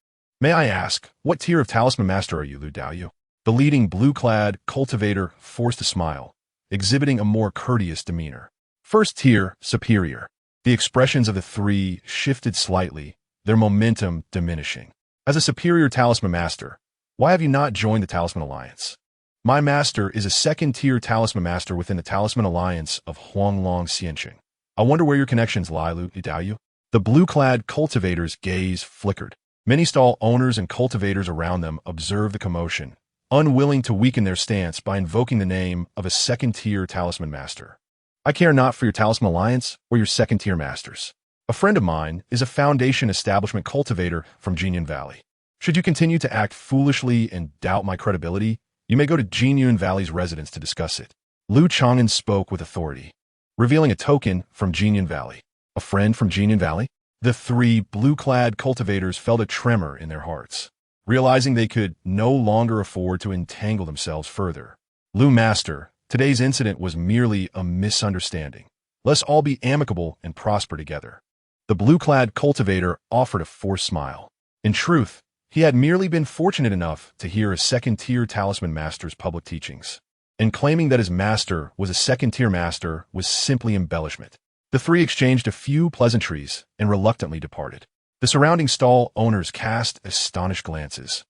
"May I ask, what tier of talisman master are you, Lu Daoyu?" The leading blue-clad cultivator forced a smile, exhibiting a more courteous demeanor. "First tier, superior." The expressions of the 3 shifted slightly, their momentum diminishing. "As a superior talisman master, why have you not joined the Talisman Alliance?" "My master is a second-tier talisman master within the Talisman Alliance of Huanglong Xianqing. I wonder where your connections lie, Lu Daoyu." The blue-clad cultivator's gaze flickered. Many stall owners and cultivators around them observed the commotion, unwilling to weaken their stance by invoking the name of a second-tier talisman master. "I care not for your Talisman Alliance or your second-tier masters. A friend of mine is a Foundation Establishment cultivator from Jinyun Valley. Should you continue to act foolishly and doubt my credibility, you may go to Jinyun Valley's residence to discuss it." Lu Chang'an spoke with authority, revealing a token from Jinyun Valley. A friend from Chang'an Valley? The three blue-clad cultivators felt a tremor in their hearts, realizing they could no longer afford to entangle themselves further. Lu Master, today's incident was merely a misunderstanding. Let's all be amicable and prosper together. The blue-clad cultivator offered a forced smile. In truth, he had merely been fortunate enough to hear a second-tier talisman master's public teachings, and claiming that his master was a second-tier master was simply embellishment. The three exchanged a few pleasantries and reluctantly departed. The surrounding stall owners cast astonished glances,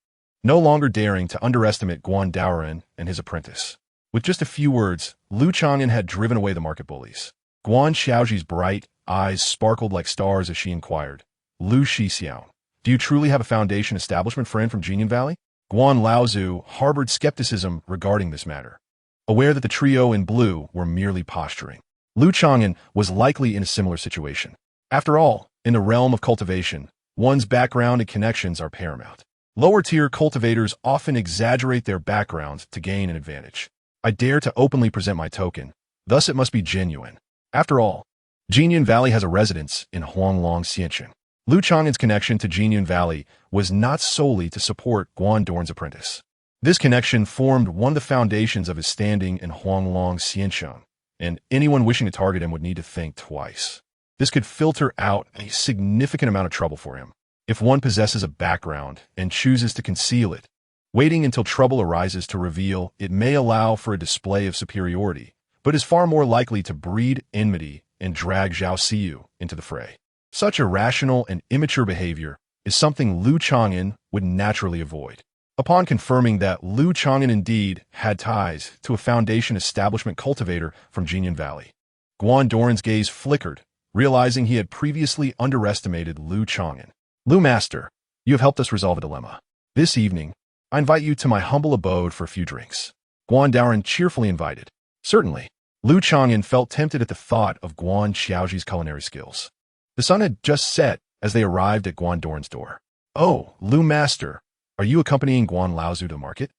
no longer daring to underestimate Guan Daoren and his apprentice. With just a few words, Lu Chang'an had driven away the market bullies. Guan Xiaoji's bright eyes sparkled like stars as she inquired, Lu Shixiao, do you truly have a foundation establishment friend from Chang'an Valley? Guan Laozu harbored skepticism regarding this matter, aware that the trio in blue were merely posturing. Lu Chang'an was likely in a similar situation. After all, in the realm of cultivation, one's background and connections are paramount. Lower-tier cultivators often exaggerate their backgrounds to gain an advantage. I dare to openly present my token, thus it must be genuine. After all, Chang'an Valley has a residence in Huanglong Xiancheng. Lu Chang'an's connection to Chang'an Valley was not solely to support Guan Dorn's apprentice. This connection formed one of the foundations of his standing in Huanglong Xiancheng, and anyone wishing to target him would need to think twice. This could filter out a significant amount of trouble for him. If one possesses a background and chooses to conceal it, waiting until trouble arises to reveal it may allow for a display of superiority, but is far more likely to breed enmity and drag Zhao Siyu into the fray. Such irrational and immature behavior is something Lu Chang'an would naturally avoid. Upon confirming that Lu Chang'an indeed had ties to a foundation establishment cultivator from Chang'an Valley, Guan Doran's gaze flickered, realizing he had previously underestimated Lu Chang'an. Lu Master, you have helped us resolve a dilemma. This evening, I invite you to my humble abode for a few drinks. Guan Daoren cheerfully invited. Certainly. Lu Chang'an felt tempted at the thought of Guan Xiaoji's culinary skills. The sun had just set as they arrived at Guan Doran's door. Oh, Lu Master, are you accompanying Guan Laozu to market?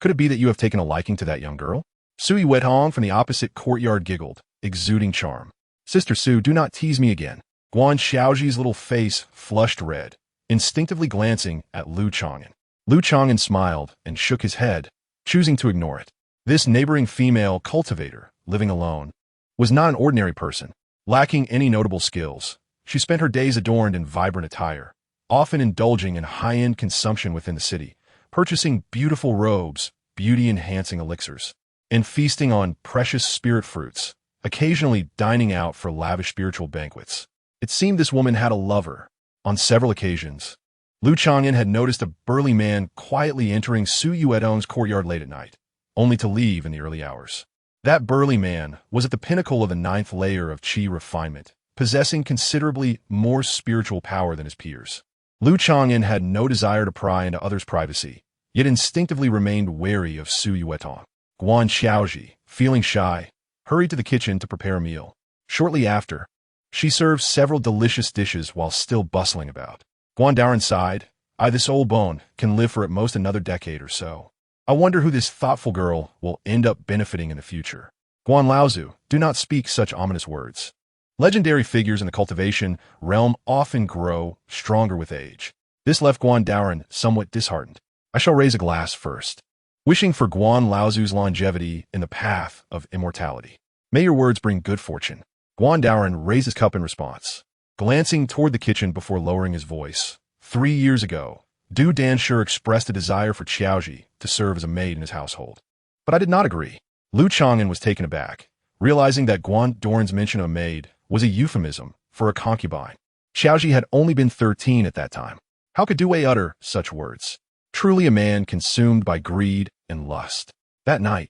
Could it be that you have taken a liking to that young girl? Sui Wethong from the opposite courtyard giggled, exuding charm. Sister Su, do not tease me again. Guan Xiaoji's little face flushed red, instinctively glancing at Lu Chang'an. Lu Chang'an smiled and shook his head, choosing to ignore it. This neighboring female cultivator, living alone, was not an ordinary person. Lacking any notable skills, she spent her days adorned in vibrant attire, often indulging in high-end consumption within the city, purchasing beautiful robes, beauty-enhancing elixirs, and feasting on precious spirit fruits, occasionally dining out for lavish spiritual banquets. It seemed this woman had a lover. On several occasions, Lu Chang'an had noticed a burly man quietly entering Su Yuedong's courtyard late at night, only to leave in the early hours. That burly man was at the pinnacle of the 9th layer of qi refinement, possessing considerably more spiritual power than his peers. Lu Chang'an had no desire to pry into others' privacy, yet instinctively remained wary of Su Yuetong. Guan Xiaoji, feeling shy, hurried to the kitchen to prepare a meal. Shortly after, she served several delicious dishes while still bustling about. Guan Daoren sighed, this old bone can live for at most another decade or so. I wonder who this thoughtful girl will end up benefiting in the future. Guan Laozu, do not speak such ominous words. Legendary figures in the cultivation realm often grow stronger with age. This left Guan Daoren somewhat disheartened. I shall raise a glass first, wishing for Guan Laozu's longevity in the path of immortality. May your words bring good fortune. Guan Daoren raised his cup in response, glancing toward the kitchen before lowering his voice. 3 years ago, Du Danshur expressed a desire for Xiaoji to serve as a maid in his household. But I did not agree. Lu Chang'an was taken aback, realizing that Guan Doran's mention of a maid was a euphemism for a concubine. Xiaoji had only been 13 at that time. How could Du Wei utter such words? Truly a man consumed by greed and lust. That night,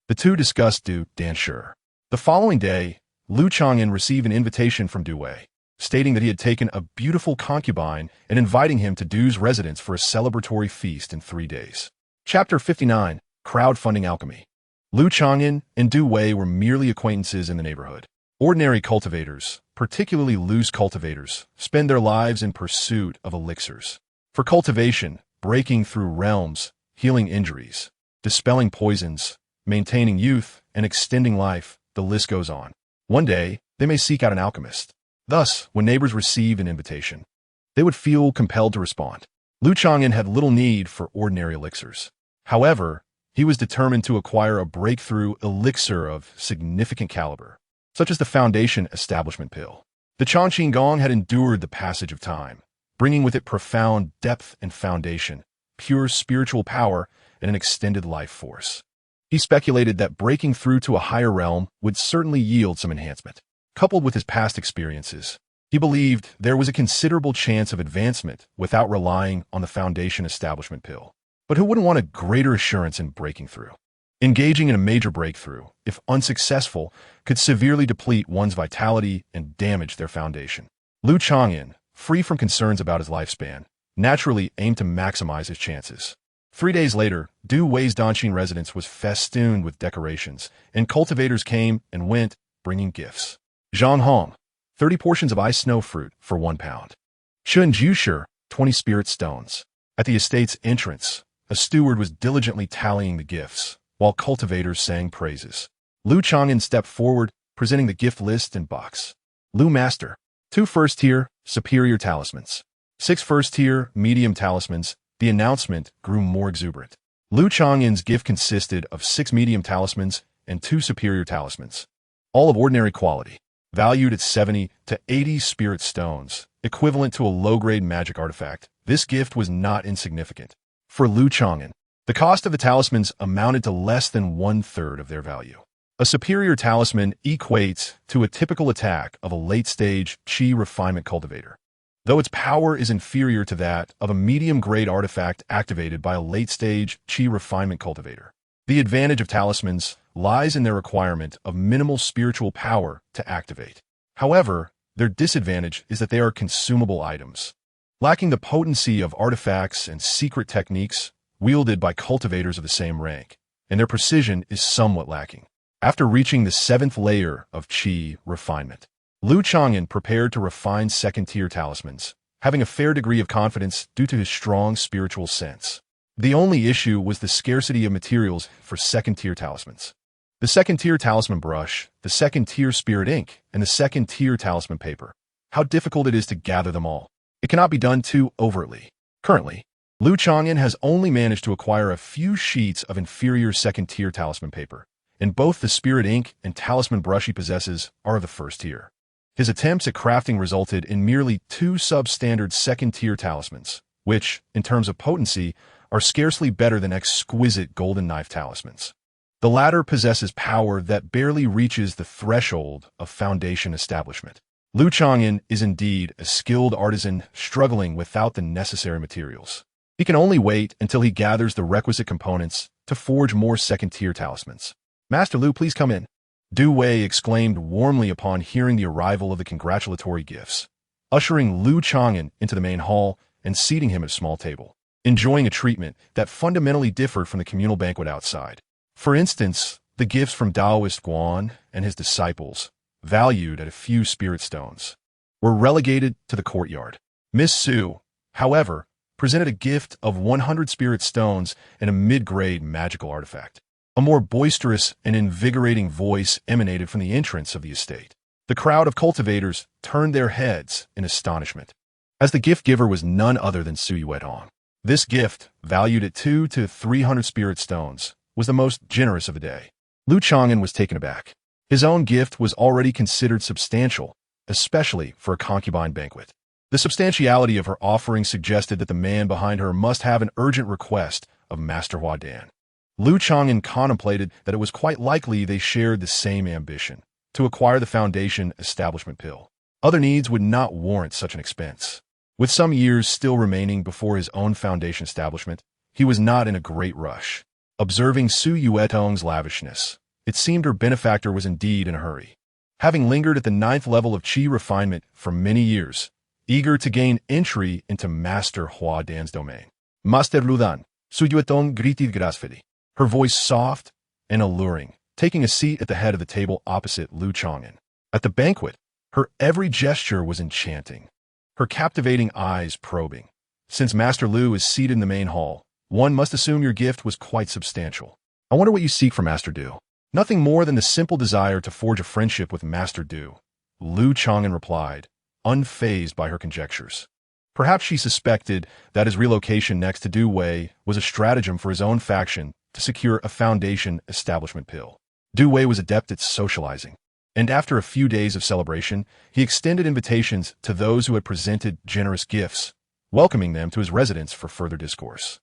the two discussed Du Danshur. The following day, Lu Chang'an received an invitation from Du Wei, stating that he had taken a beautiful concubine and inviting him to Du's residence for a celebratory feast in 3 days. Chapter 59, Crowdfunding Alchemy. Lu Chang'an and Du Wei were merely acquaintances in the neighborhood. Ordinary cultivators, particularly loose cultivators, spend their lives in pursuit of elixirs. For cultivation, breaking through realms, healing injuries, dispelling poisons, maintaining youth, and extending life, the list goes on. One day, they may seek out an alchemist. Thus, when neighbors received an invitation, they would feel compelled to respond. Lu Chang'an had little need for ordinary elixirs. However, he was determined to acquire a breakthrough elixir of significant caliber, such as the Foundation Establishment Pill. The Chang'an had endured the passage of time, bringing with it profound depth and foundation, pure spiritual power, and an extended life force. He speculated that breaking through to a higher realm would certainly yield some enhancement. Coupled with his past experiences, he believed there was a considerable chance of advancement without relying on the Foundation Establishment Pill. But who wouldn't want a greater assurance in breaking through? Engaging in a major breakthrough, if unsuccessful, could severely deplete one's vitality and damage their foundation. Lu Chang'an, free from concerns about his lifespan, naturally aimed to maximize his chances. 3 days later, Du Wei's Danqing residence was festooned with decorations, and cultivators came and went, bringing gifts. Zhang Hong, 30 portions of ice snow fruit for 1 pound. Shun Jushi, 20 spirit stones. At the estate's entrance, a steward was diligently tallying the gifts, while cultivators sang praises. Lu Chang'an stepped forward, presenting the gift list and box. Lu Master, 2 first-tier, superior talismans. 6 first-tier, medium talismans. The announcement grew more exuberant. Lu Chang'an's gift consisted of 6 medium talismans and 2 superior talismans, all of ordinary quality, valued at 70 to 80 spirit stones, equivalent to a low-grade magic artifact. This gift was not insignificant. For Lu Chang'an, the cost of the talismans amounted to less than 1/3 of their value. A superior talisman equates to a typical attack of a late-stage Qi refinement cultivator, though its power is inferior to that of a medium-grade artifact activated by a late-stage Qi refinement cultivator. The advantage of talismans lies in their requirement of minimal spiritual power to activate. However, their disadvantage is that they are consumable items, lacking the potency of artifacts and secret techniques wielded by cultivators of the same rank, and their precision is somewhat lacking. After reaching the 7th layer of Qi refinement, Lu Chang'an prepared to refine second-tier talismans, having a fair degree of confidence due to his strong spiritual sense. The only issue was the scarcity of materials for second-tier talismans. The second-tier talisman brush, the second-tier spirit ink, and the second-tier talisman paper. How difficult it is to gather them all. It cannot be done too overtly. Currently, Lu Chang'an has only managed to acquire a few sheets of inferior second-tier talisman paper, and both the spirit ink and talisman brush he possesses are of the first tier. His attempts at crafting resulted in merely 2 substandard second-tier talismans, which, in terms of potency, are scarcely better than exquisite golden knife talismans. The latter possesses power that barely reaches the threshold of foundation establishment. Lu Chang'an is indeed a skilled artisan struggling without the necessary materials. He can only wait until he gathers the requisite components to forge more second-tier talismans. Master Lu, please come in. Du Wei exclaimed warmly upon hearing the arrival of the congratulatory gifts, ushering Lu Chang'an into the main hall and seating him at a small table, enjoying a treatment that fundamentally differed from the communal banquet outside. For instance, the gifts from Taoist Guan and his disciples, valued at a few spirit stones, were relegated to the courtyard. Miss Su, however, presented a gift of 100 spirit stones and a mid-grade magical artifact. A more boisterous and invigorating voice emanated from the entrance of the estate. The crowd of cultivators turned their heads in astonishment, as the gift giver was none other than Su Yuetong. This gift, valued at 200 to 300 spirit stones, was the most generous of the day. Lu Chang'an was taken aback. His own gift was already considered substantial, especially for a concubine banquet. The substantiality of her offering suggested that the man behind her must have an urgent request of Master Hua Dan. Lu Chang'an contemplated that it was quite likely they shared the same ambition, to acquire the Foundation Establishment Pill. Other needs would not warrant such an expense. With some years still remaining before his own foundation establishment, he was not in a great rush. Observing Su Yuetong's lavishness, it seemed her benefactor was indeed in a hurry. Having lingered at the 9th level of Qi refinement for many years, eager to gain entry into Master Hua Dan's domain, Master Ludan, Su Yuetong greeted gracefully, her voice soft and alluring, taking a seat at the head of the table opposite Lu Chang'an. At the banquet, her every gesture was enchanting, her captivating eyes probing. Since Master Lu is seated in the main hall, one must assume your gift was quite substantial. I wonder what you seek from Master Du. Nothing more than the simple desire to forge a friendship with Master Du, Lu Chang'an replied, unfazed by her conjectures. Perhaps she suspected that his relocation next to Du Wei was a stratagem for his own faction to secure a Foundation establishment pill. Du Wei was adept at socializing, and after a few days of celebration, he extended invitations to those who had presented generous gifts, welcoming them to his residence for further discourse.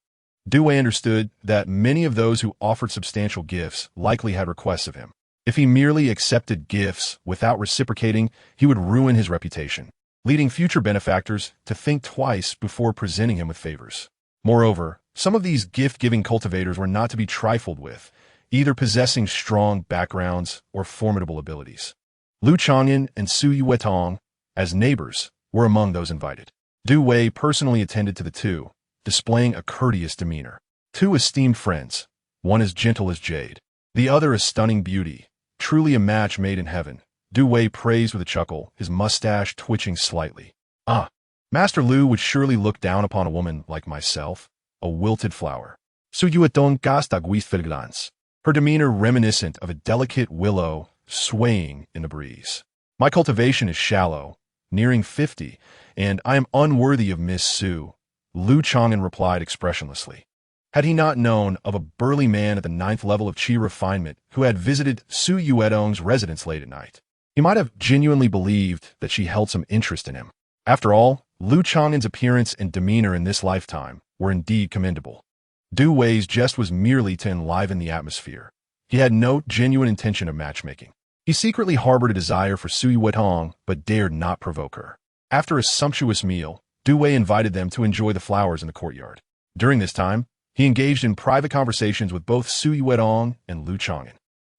Du Wei understood that many of those who offered substantial gifts likely had requests of him. If he merely accepted gifts without reciprocating, he would ruin his reputation, leading future benefactors to think twice before presenting him with favors. Moreover, some of these gift-giving cultivators were not to be trifled with, either possessing strong backgrounds or formidable abilities. Lu Chang'an and Su Yuetong, as neighbors, were among those invited. Du Wei personally attended to the two, displaying a courteous demeanor. Two esteemed friends, one as gentle as jade, the other a stunning beauty, truly a match made in heaven. Du Wei praised with a chuckle, his mustache twitching slightly. Ah, Master Lu would surely look down upon a woman like myself, a wilted flower. Su Yuetong gasta guisfelglans, her demeanor reminiscent of a delicate willow swaying in the breeze. My cultivation is shallow, nearing 50, and I am unworthy of Miss Su, Lu Chang'an replied expressionlessly. Had he not known of a burly man at the 9th level of Qi refinement who had visited Su Yuetong's residence late at night, he might have genuinely believed that she held some interest in him. After all, Lu Chang'an's appearance and demeanor in this lifetime were indeed commendable. Du Wei's jest was merely to enliven the atmosphere. He had no genuine intention of matchmaking. He secretly harbored a desire for Su Yuetong, but dared not provoke her. After a sumptuous meal, Du Wei invited them to enjoy the flowers in the courtyard. During this time, he engaged in private conversations with both Su Yuetong and Lu Chang'an.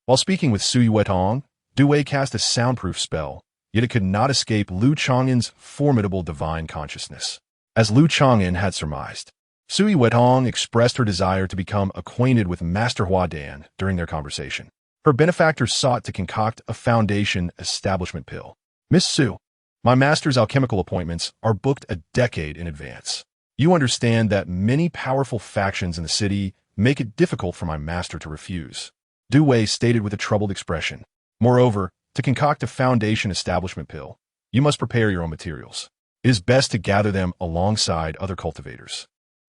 While speaking with Su Yuetong, Du Wei cast a soundproof spell, yet it could not escape Lu Chang'an's formidable divine consciousness. As Lu Chang'an had surmised, Su Yuetong expressed her desire to become acquainted with Master Hoarded during their conversation. Her benefactor sought to concoct a Foundation establishment pill. Miss Su, my master's alchemical appointments are booked a decade in advance. You understand that many powerful factions in the city make it difficult for my master to refuse, Du Wei stated with a troubled expression. Moreover, to concoct a Foundation establishment pill, you must prepare your own materials. It is best to gather them alongside other cultivators.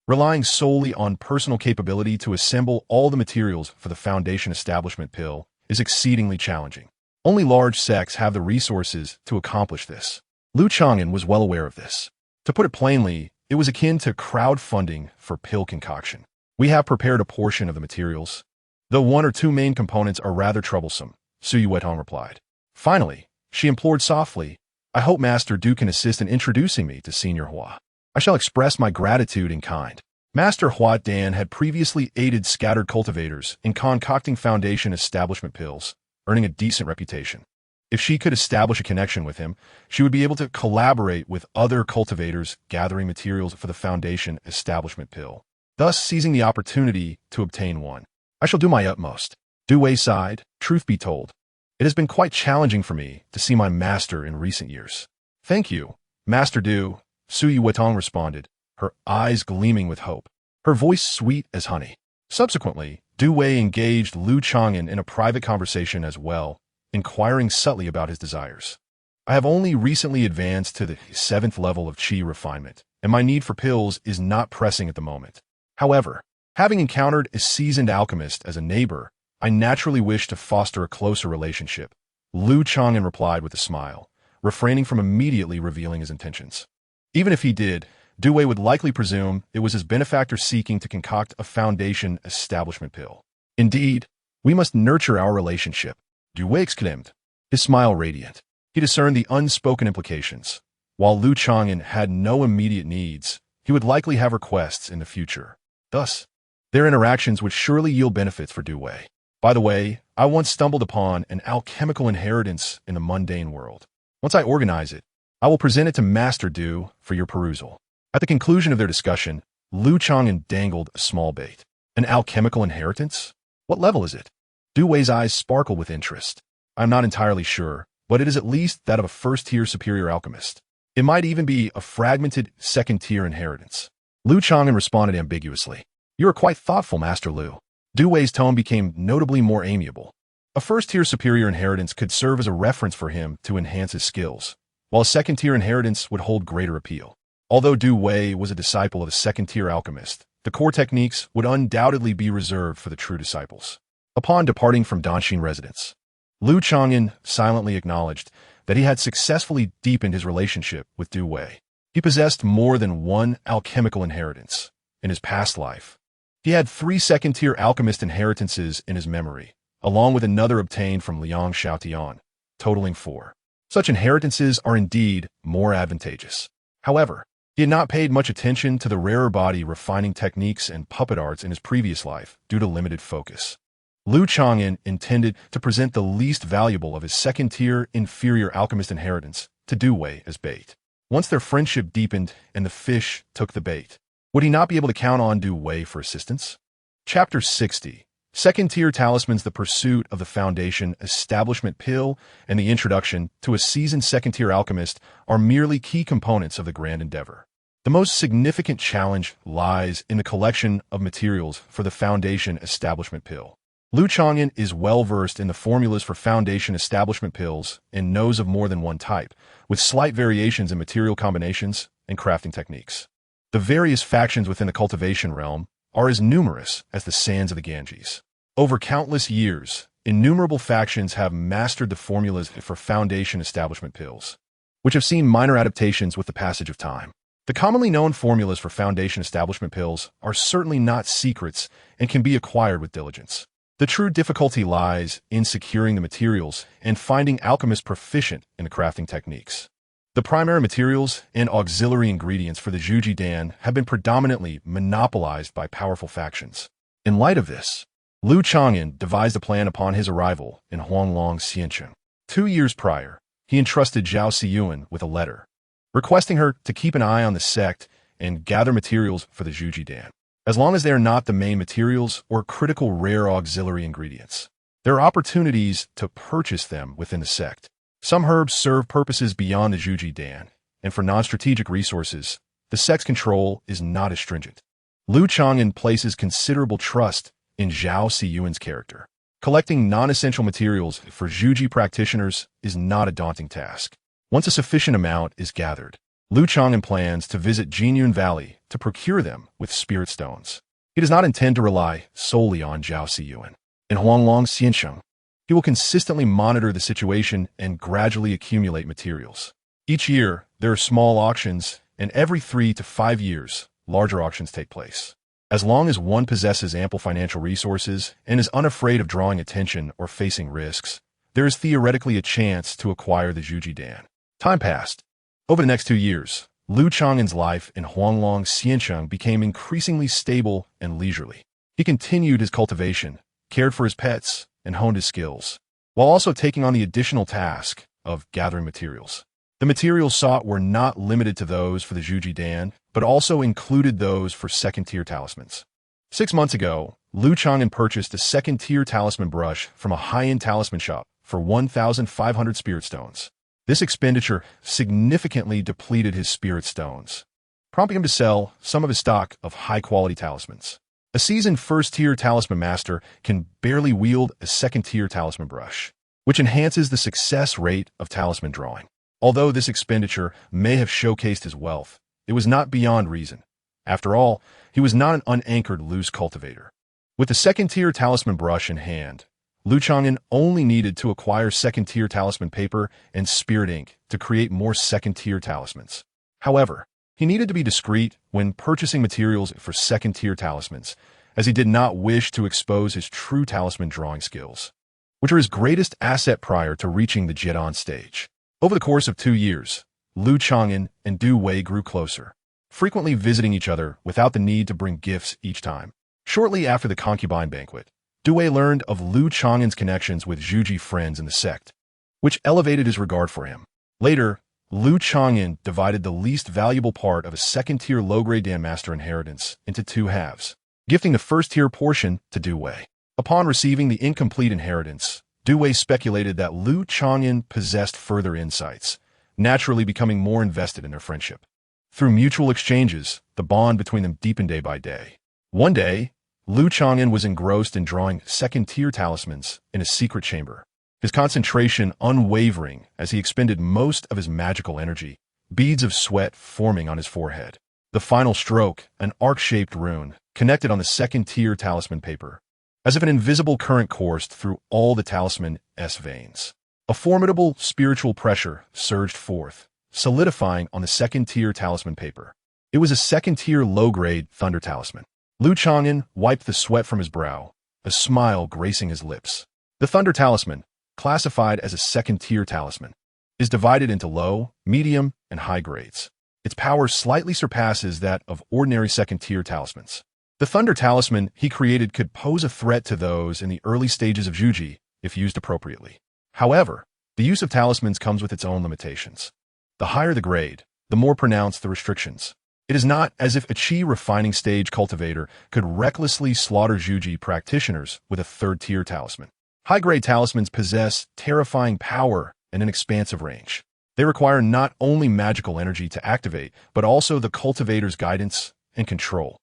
Relying solely on personal capability to assemble all the materials for the Foundation establishment pill is exceedingly challenging. Only large sects have the resources to accomplish this. Lu Chang'an was well aware of this. To put it plainly, it was akin to crowdfunding for pill concoction. We have prepared a portion of the materials, though one or two main components are rather troublesome, Su Yuetong replied. Finally, she implored softly, I hope Master Du can assist in introducing me to Senior Hua. I shall express my gratitude in kind. Master Hoarded had previously aided scattered cultivators in concocting Foundation establishment pills, earning a decent reputation. If she could establish a connection with him, she would be able to collaborate with other cultivators gathering materials for the Foundation establishment pill, thus seizing the opportunity to obtain one. I shall do my utmost. Du Wei sighed. Truth be told, it has been quite challenging for me to see my master in recent years. Thank you, Master Du, Su Yuetong responded, her eyes gleaming with hope, her voice sweet as honey. Subsequently, Du Wei engaged Lu Chang'an in a private conversation as well, inquiring subtly about his desires. I have only recently advanced to the 7th level of Qi refinement, and my need for pills is not pressing at the moment. However, having encountered a seasoned alchemist as a neighbor, I naturally wish to foster a closer relationship, Lu Chang'an replied with a smile, refraining from immediately revealing his intentions. Even if he did, Du Wei would likely presume it was his benefactor seeking to concoct a Foundation establishment pill. Indeed, we must nurture our relationship, Du Wei exclaimed, his smile radiant. He discerned the unspoken implications. While Lu Chang'an had no immediate needs, he would likely have requests in the future. Thus, their interactions would surely yield benefits for Du Wei. By the way, I once stumbled upon an alchemical inheritance in the mundane world. Once I organize it, I will present it to Master Du for your perusal. At the conclusion of their discussion, Lu Chang'an dangled a small bait. An alchemical inheritance? What level is it? Du Wei's eyes sparkled with interest. I'm not entirely sure, but it is at least that of a first-tier superior alchemist. It might even be a fragmented second-tier inheritance. Lu Chang'an responded ambiguously. You are quite thoughtful, Master Lu. Du Wei's tone became notably more amiable. A first-tier superior inheritance could serve as a reference for him to enhance his skills, while a second-tier inheritance would hold greater appeal. Although Du Wei was a disciple of a second-tier alchemist, the core techniques would undoubtedly be reserved for the true disciples. Upon departing from Danshin residence, Lu Chang'an silently acknowledged that he had successfully deepened his relationship with Du Wei. He possessed more than one alchemical inheritance in his past life. He had 3 second-tier alchemist inheritances in his memory, along with another obtained from Liang Xiaotian, totaling 4. Such inheritances are indeed more advantageous. However, he had not paid much attention to the rarer body refining techniques and puppet arts in his previous life due to limited focus. Lu Chang'an intended to present the least valuable of his second-tier inferior alchemist inheritance to Du Wei as bait. Once their friendship deepened and the fish took the bait, would he not be able to count on Du Wei for assistance? Chapter 60. Second-tier talismans: the pursuit of the foundation establishment pill and the introduction to a seasoned second-tier alchemist are merely key components of the grand endeavor. The most significant challenge lies in the collection of materials for the foundation establishment pill. Lu Chang'an is well-versed in the formulas for foundation establishment pills and knows of more than one type, with slight variations in material combinations and crafting techniques. The various factions within the cultivation realm are as numerous as the sands of the Ganges. Over countless years, innumerable factions have mastered the formulas for foundation establishment pills, which have seen minor adaptations with the passage of time. The commonly known formulas for foundation establishment pills are certainly not secrets and can be acquired with diligence. The true difficulty lies in securing the materials and finding alchemists proficient in the crafting techniques. The primary materials and auxiliary ingredients for the Zhuji Dan have been predominantly monopolized by powerful factions. In light of this, Lu Chang'an devised a plan upon his arrival in Huanglong Xiancheng. 2 years prior, he entrusted Zhao Xiyuan with a letter, requesting her to keep an eye on the sect and gather materials for the Zhuji Dan, as long as they are not the main materials or critical rare auxiliary ingredients. There are opportunities to purchase them within the sect. Some herbs serve purposes beyond the Zhuji Dan, and for non-strategic resources, the sect's control is not as stringent. Lu Chang'an places considerable trust in Zhao Xiyuan's character. Collecting non-essential materials for Zhuji practitioners is not a daunting task. Once a sufficient amount is gathered, Lu Chang'an plans to visit Jinyun Valley to procure them with spirit stones. He does not intend to rely solely on Zhao Xiyuan. In Huanglong Xiancheng, he will consistently monitor the situation and gradually accumulate materials. Each year, there are small auctions, and every 3 to 5 years, larger auctions take place. As long as one possesses ample financial resources and is unafraid of drawing attention or facing risks, there is theoretically a chance to acquire the Zhuji Dan. Time passed. Over the next 2 years, Lu Chang'an's life in Huanglong Xiancheng became increasingly stable and leisurely. He continued his cultivation, cared for his pets, and honed his skills, while also taking on the additional task of gathering materials. The materials sought were not limited to those for the Zhuji Dan, but also included those for second-tier talismans. 6 months ago, Lu Chang'an purchased a second-tier talisman brush from a high-end talisman shop for 1,500 spirit stones. This expenditure significantly depleted his spirit stones, prompting him to sell some of his stock of high-quality talismans. A seasoned first-tier talisman master can barely wield a second-tier talisman brush, which enhances the success rate of talisman drawing. Although this expenditure may have showcased his wealth, it was not beyond reason. After all, he was not an unanchored loose cultivator. With the second-tier talisman brush in hand, Lu Chang'an only needed to acquire second-tier talisman paper and spirit ink to create more second-tier talismans. However, he needed to be discreet when purchasing materials for second-tier talismans, as he did not wish to expose his true talisman drawing skills, which are his greatest asset prior to reaching the Chang'an stage. Over the course of 2 years, Lu Chang'an and Du Wei grew closer, frequently visiting each other without the need to bring gifts each time. Shortly after the concubine banquet, Du Wei learned of Lu Chang'an's connections with Zhuji friends in the sect, which elevated his regard for him. Later, Lu Chang'an divided the least valuable part of a second-tier low-grade Dan Master inheritance into 2 halves, gifting the first-tier portion to Du Wei. Upon receiving the incomplete inheritance, Du Wei speculated that Lu Chang'an possessed further insights, naturally becoming more invested in their friendship. Through mutual exchanges, the bond between them deepened day by day. One day, Lu Chang'an was engrossed in drawing second-tier talismans in a secret chamber. his concentration unwavering as he expended most of his magical energy, beads of sweat forming on his forehead. The final stroke, an arc-shaped rune, connected on the second-tier talisman paper, as if an invisible current coursed through all the talisman's veins. A formidable spiritual pressure surged forth, solidifying on the second-tier talisman paper. It was a second-tier low-grade thunder talisman. Lu Chang'an wiped the sweat from his brow, a smile gracing his lips. The thunder talisman, classified as a second-tier talisman, is divided into low, medium, and high grades. Its power slightly surpasses that of ordinary second-tier talismans. The thunder talisman he created could pose a threat to those in the early stages of Juji if used appropriately. However, the use of talismans comes with its own limitations. The higher the grade, the more pronounced the restrictions. It is not as if a Qi refining stage cultivator could recklessly slaughter Juji practitioners with a third-tier talisman. High-grade talismans possess terrifying power and an expansive range. They require not only magical energy to activate, but also the cultivator's guidance and control,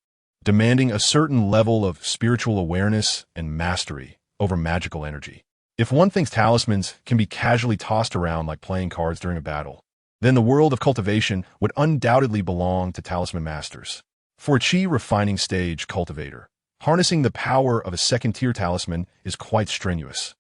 demanding a certain level of spiritual awareness and mastery over magical energy. If one thinks talismans can be casually tossed around like playing cards during a battle, then the world of cultivation would undoubtedly belong to talisman masters. For a Qi refining stage cultivator, harnessing the power of a second-tier talisman is quite strenuous,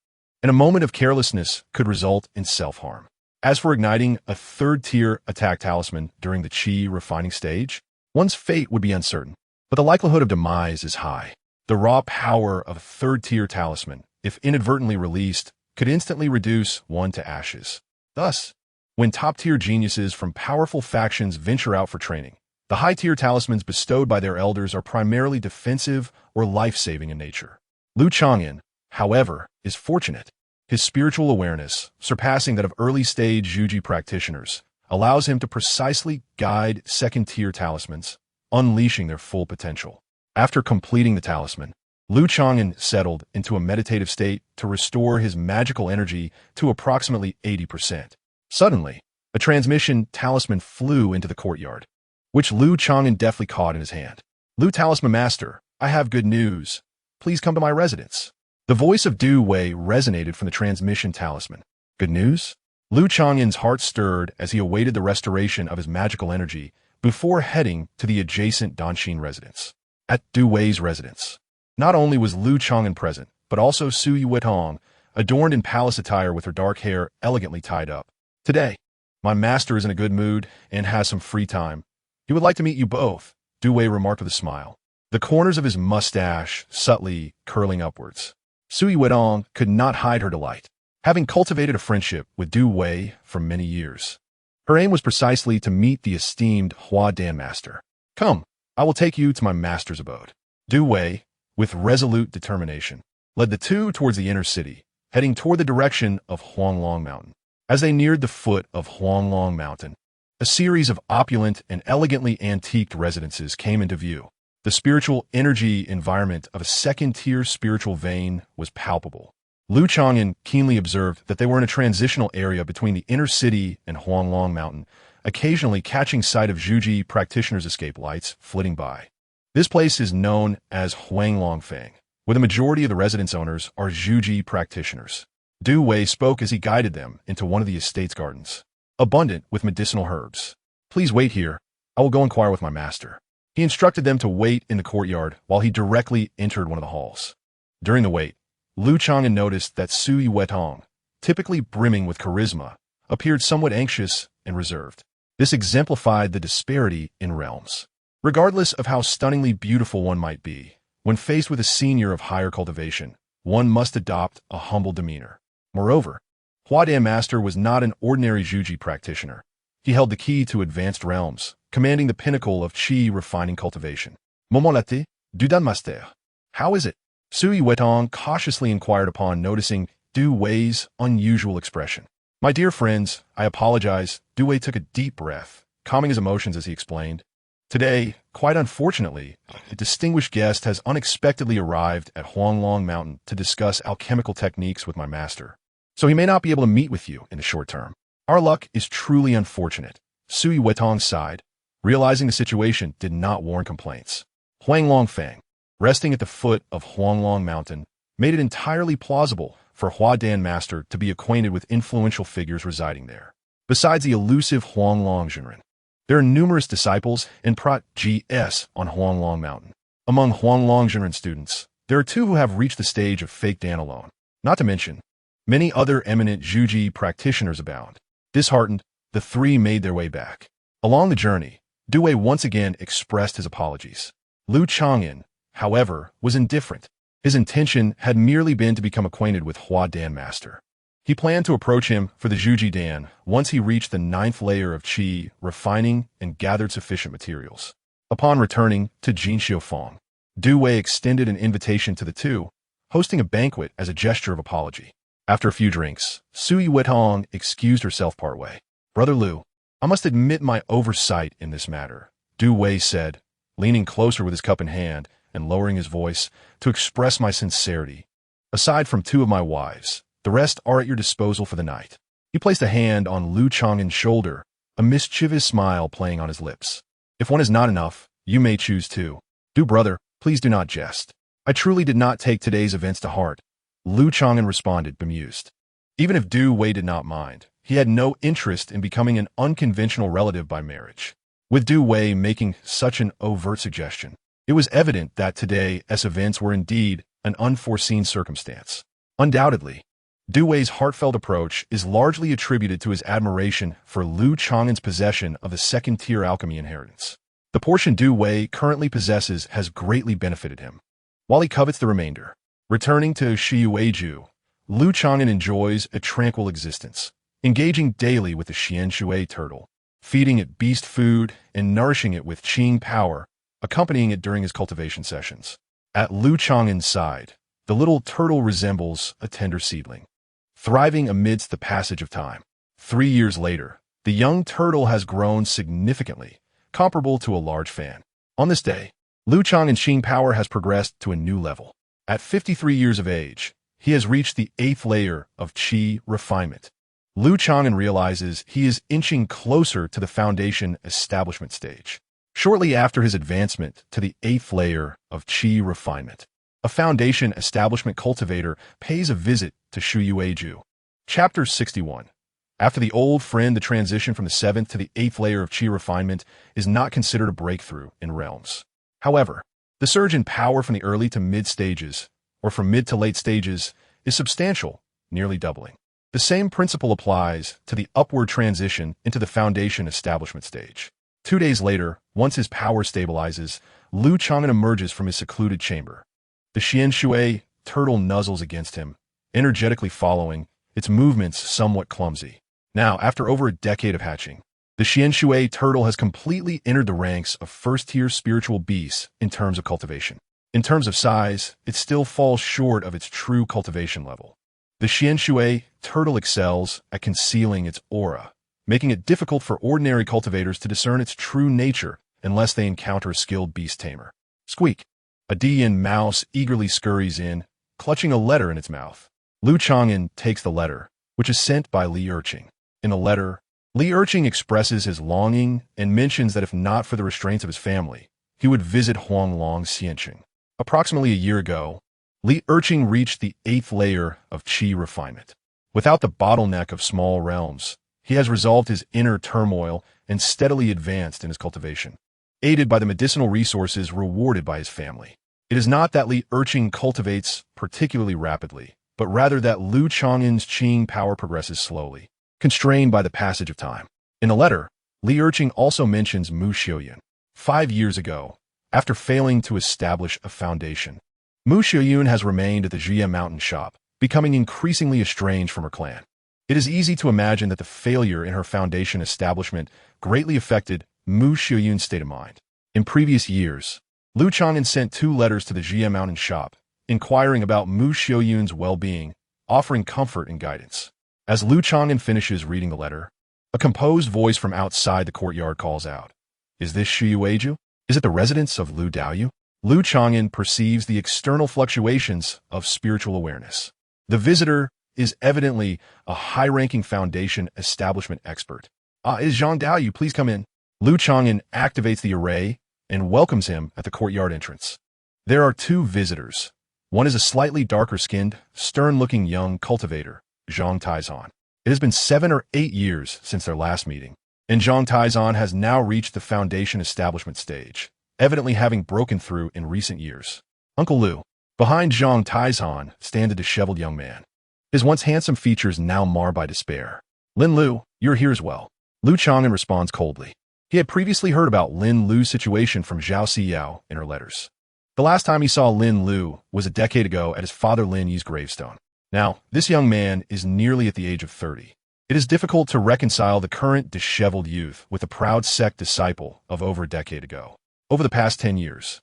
and a moment of carelessness could result in self-harm. As for igniting a third-tier attack talisman during the Qi refining stage, one's fate would be uncertain, but the likelihood of demise is high. The raw power of a third-tier talisman, if inadvertently released, could instantly reduce one to ashes. Thus, when top-tier geniuses from powerful factions venture out for training, the high-tier talismans bestowed by their elders are primarily defensive or life-saving in nature. Lu Chang'an, however, is fortunate. His spiritual awareness, surpassing that of early-stage Juji practitioners, allows him to precisely guide second-tier talismans, unleashing their full potential. After completing the talisman, Lu Chang'an settled into a meditative state to restore his magical energy to approximately 80%. Suddenly, a transmission talisman flew into the courtyard, which Lu Chang'an deftly caught in his hand. "Lu Talisman Master, I have good news. Please come to my residence." The voice of Du Wei resonated from the transmission talisman. Good news? Lu Chang'an's heart stirred as he awaited the restoration of his magical energy before heading to the adjacent Danxin residence. At Du Wei's residence, not only was Lu Chang'an present, but also Sui Wetong, adorned in palace attire with her dark hair elegantly tied up. "Today, my master is in a good mood and has some free time. He would like to meet you both," Du Wei remarked with a smile, the corners of his mustache subtly curling upwards. Sui Wetong could not hide her delight, having cultivated a friendship with Du Wei for many years. Her aim was precisely to meet the esteemed Hoarded master. "Come, I will take you to my master's abode." Du Wei, with resolute determination, led the two towards the inner city, heading toward the direction of Huanglong Mountain. As they neared the foot of Huanglong Mountain, a series of opulent and elegantly antiqued residences came into view. The spiritual energy environment of a second-tier spiritual vein was palpable. Lu Chang'an keenly observed that they were in a transitional area between the inner city and Huanglong Mountain, occasionally catching sight of Juji practitioners' escape lights flitting by. This place is known as Huanglongfang, where the majority of the residence owners are Juji practitioners. Du Wei spoke as he guided them into one of the estate's gardens, abundant with medicinal herbs. "Please wait here. I will go inquire with my master." He instructed them to wait in the courtyard while he directly entered one of the halls. During the wait, Lu Chang'an noticed that Sui Wetong, typically brimming with charisma, appeared somewhat anxious and reserved. This exemplified the disparity in realms. Regardless of how stunningly beautiful one might be, when faced with a senior of higher cultivation, one must adopt a humble demeanor. Moreover, Hoarded Master was not an ordinary Juji practitioner. He held the key to advanced realms, commanding the pinnacle of Qi refining cultivation. "Momolate, Dudan Master. How is it?" Sui Wetong cautiously inquired upon noticing Du Wei's unusual expression. "My dear friends, I apologize." Du Wei took a deep breath, calming his emotions as he explained. "Today, quite unfortunately, a distinguished guest has unexpectedly arrived at Huanglong Mountain to discuss alchemical techniques with my master, so he may not be able to meet with you in the short term. Our luck is truly unfortunate." Sui Wetong sighed, realizing the situation did not warrant complaints. Huanglongfang, resting at the foot of Huanglong Mountain, made it entirely plausible for Hoarded master to be acquainted with influential figures residing there. Besides the elusive Huanglong, there are numerous disciples in Prat GS on Huanglong Mountain. Among Huanglong students, there are two who have reached the stage of fake Dan alone. Not to mention, many other eminent Zhuji practitioners abound. Disheartened, the three made their way back. Along the journey, Duwei once again expressed his apologies. Lu Chang'an, however, was indifferent. His intention had merely been to become acquainted with Hoarded master. He planned to approach him for the Zhuji Dan once he reached the 9th layer of qi, refining and gathered sufficient materials. Upon returning to Jinxiufeng, Duwei extended an invitation to the two, hosting a banquet as a gesture of apology. After a few drinks, Sui Wetong excused herself partway. "Brother Lu, I must admit my oversight in this matter," Duwei said, leaning closer with his cup in hand and lowering his voice to express my sincerity. "Aside from two of my wives, the rest are at your disposal for the night." He placed a hand on Lu Chang'an's shoulder, a mischievous smile playing on his lips. "If one is not enough, you may choose two. Du brother, please do not jest. I truly did not take today's events to heart," Lu Chang'an responded, bemused. Even if Du Wei did not mind, he had no interest in becoming an unconventional relative by marriage. With Du Wei making such an overt suggestion, it was evident that today's events were indeed an unforeseen circumstance. Undoubtedly, Du Wei's heartfelt approach is largely attributed to his admiration for Lu Chang'an's possession of the second-tier alchemy inheritance. The portion Du Wei currently possesses has greatly benefited him, while he covets the remainder. Returning to Shiyueju, Lu Chang'an enjoys a tranquil existence, engaging daily with the Xianshui turtle, feeding it beast food and nourishing it with qing power, accompanying it during his cultivation sessions. At Lu Chang'an's side, the little turtle resembles a tender seedling, thriving amidst the passage of time. 3 years later, the young turtle has grown significantly, comparable to a large fan. On this day, Lu Chang'an's qing power has progressed to a new level. At 53 years of age, he has reached the 8th layer of qi refinement. Lu Chang'an realizes he is inching closer to the foundation establishment stage. Shortly after his advancement to the 8th layer of qi refinement, a foundation establishment cultivator pays a visit to Shuyueju. Chapter 61. After the old friend, the transition from the 7th to the 8th layer of qi refinement is not considered a breakthrough in realms. However, the surge in power from the early to mid stages, or from mid to late stages, is substantial, nearly doubling. The same principle applies to the upward transition into the foundation establishment stage. 2 days later, once his power stabilizes, Lu Chang'an emerges from his secluded chamber. The Xianshui turtle nuzzles against him, energetically following, its movements somewhat clumsy. Now, after over a decade of hatching, the Xianshui turtle has completely entered the ranks of first-tier spiritual beasts in terms of cultivation. In terms of size, it still falls short of its true cultivation level. The Xianshui turtle excels at concealing its aura, making it difficult for ordinary cultivators to discern its true nature unless they encounter a skilled beast tamer. Squeak! A Dian mouse eagerly scurries in, clutching a letter in its mouth. Lu Chang'an takes the letter, which is sent by Li Erqing. In the letter, Li Erqing expresses his longing and mentions that if not for the restraints of his family, he would visit Huanglong Xianqing. Approximately a year ago, Li Erqing reached the 8th layer of qi refinement. Without the bottleneck of small realms, he has resolved his inner turmoil and steadily advanced in his cultivation, aided by the medicinal resources rewarded by his family. It is not that Li Erqing cultivates particularly rapidly, but rather that Lu Chang'an's qing power progresses slowly, constrained by the passage of time. In the letter, Li Erqing also mentions Mu Xiuyun. 5 years ago, after failing to establish a foundation, Mu Xiuyun has remained at the Jia mountain shop, becoming increasingly estranged from her clan. It is easy to imagine that the failure in her foundation establishment greatly affected Mu Xiuyun's state of mind. In previous years, Lu Chang'an sent 2 letters to the Jia mountain shop, inquiring about Mu Xiuyun's well-being, offering comfort and guidance. As Lu Chang'an finishes reading the letter, a composed voice from outside the courtyard calls out, "Is this Shiyueju? Is it the residence of Lu Daoyu?" Lu Chang'an perceives the external fluctuations of spiritual awareness. The visitor is evidently a high-ranking foundation establishment expert. Is Zhang Daoyu, please come in." Lu Chang'an activates the array and welcomes him at the courtyard entrance. There are 2 visitors, One is a slightly darker-skinned, stern-looking young cultivator, Zhang Taizan. It has been 7 or 8 years since their last meeting, and Zhang Taizan has now reached the foundation establishment stage, evidently having broken through in recent years. Uncle Lu. Behind Zhang Taizan stand a disheveled young man. His once handsome features now marred by despair. Lin Lu, you're here as well. Lu Chang'an responds coldly. He had previously heard about Lin Lu's situation from Zhao Siyao in her letters. The last time he saw Lin Lu was a decade ago at his father Lin Yi's gravestone. Now, this young man is nearly at the age of 30. It is difficult to reconcile the current disheveled youth with the proud sect disciple of over a decade ago. Over the past 10 years,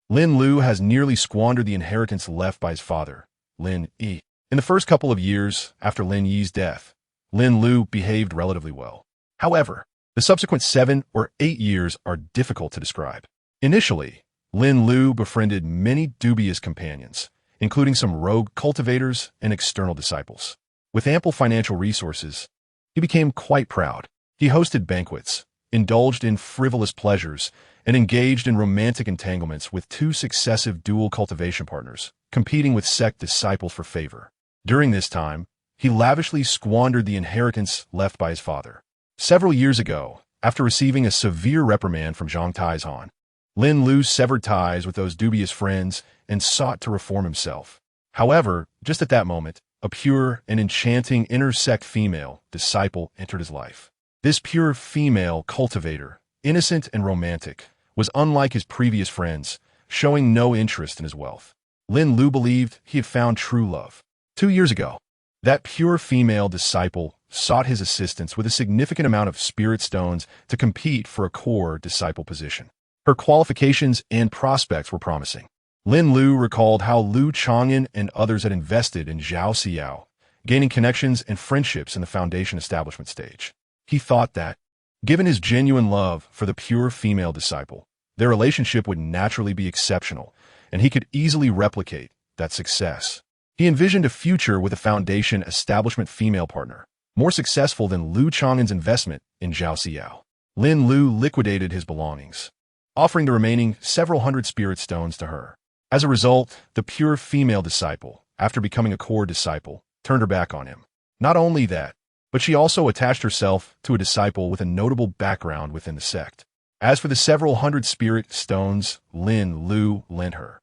Lin Lu has nearly squandered the inheritance left by his father, Lin Yi. In the first couple of years after Lin Yi's death, Lin Lu behaved relatively well. However, the subsequent 7 or 8 years are difficult to describe. Initially, Lin Lu befriended many dubious companions, including some rogue cultivators and external disciples. With ample financial resources, he became quite proud. He hosted banquets, indulged in frivolous pleasures, and engaged in romantic entanglements with 2 successive dual cultivation partners, competing with sect disciples for favor. During this time, he lavishly squandered the inheritance left by his father. Several years ago, after receiving a severe reprimand from Zhang Taizan, Lin Lu severed ties with those dubious friends and sought to reform himself. However, just at that moment, a pure and enchanting inter-sect female disciple entered his life. This pure female cultivator, innocent and romantic, was unlike his previous friends, showing no interest in his wealth. Lin Lu believed he had found true love. 2 years ago, that pure female disciple sought his assistance with a significant amount of spirit stones to compete for a core disciple position. Her qualifications and prospects were promising. Lin Lu recalled how Lu Chang'an and others had invested in Zhao Siyao, gaining connections and friendships in the foundation establishment stage. He thought that, given his genuine love for the pure female disciple, their relationship would naturally be exceptional, and he could easily replicate that success. He envisioned a future with a foundation establishment female partner, more successful than Lu Chang'an's investment in Zhao Siyao. Lin Lu liquidated his belongings, offering the remaining several hundred spirit stones to her. As a result, the pure female disciple, after becoming a core disciple, turned her back on him. Not only that, but she also attached herself to a disciple with a notable background within the sect. As for the several hundred spirit stones Lin Lu lent her,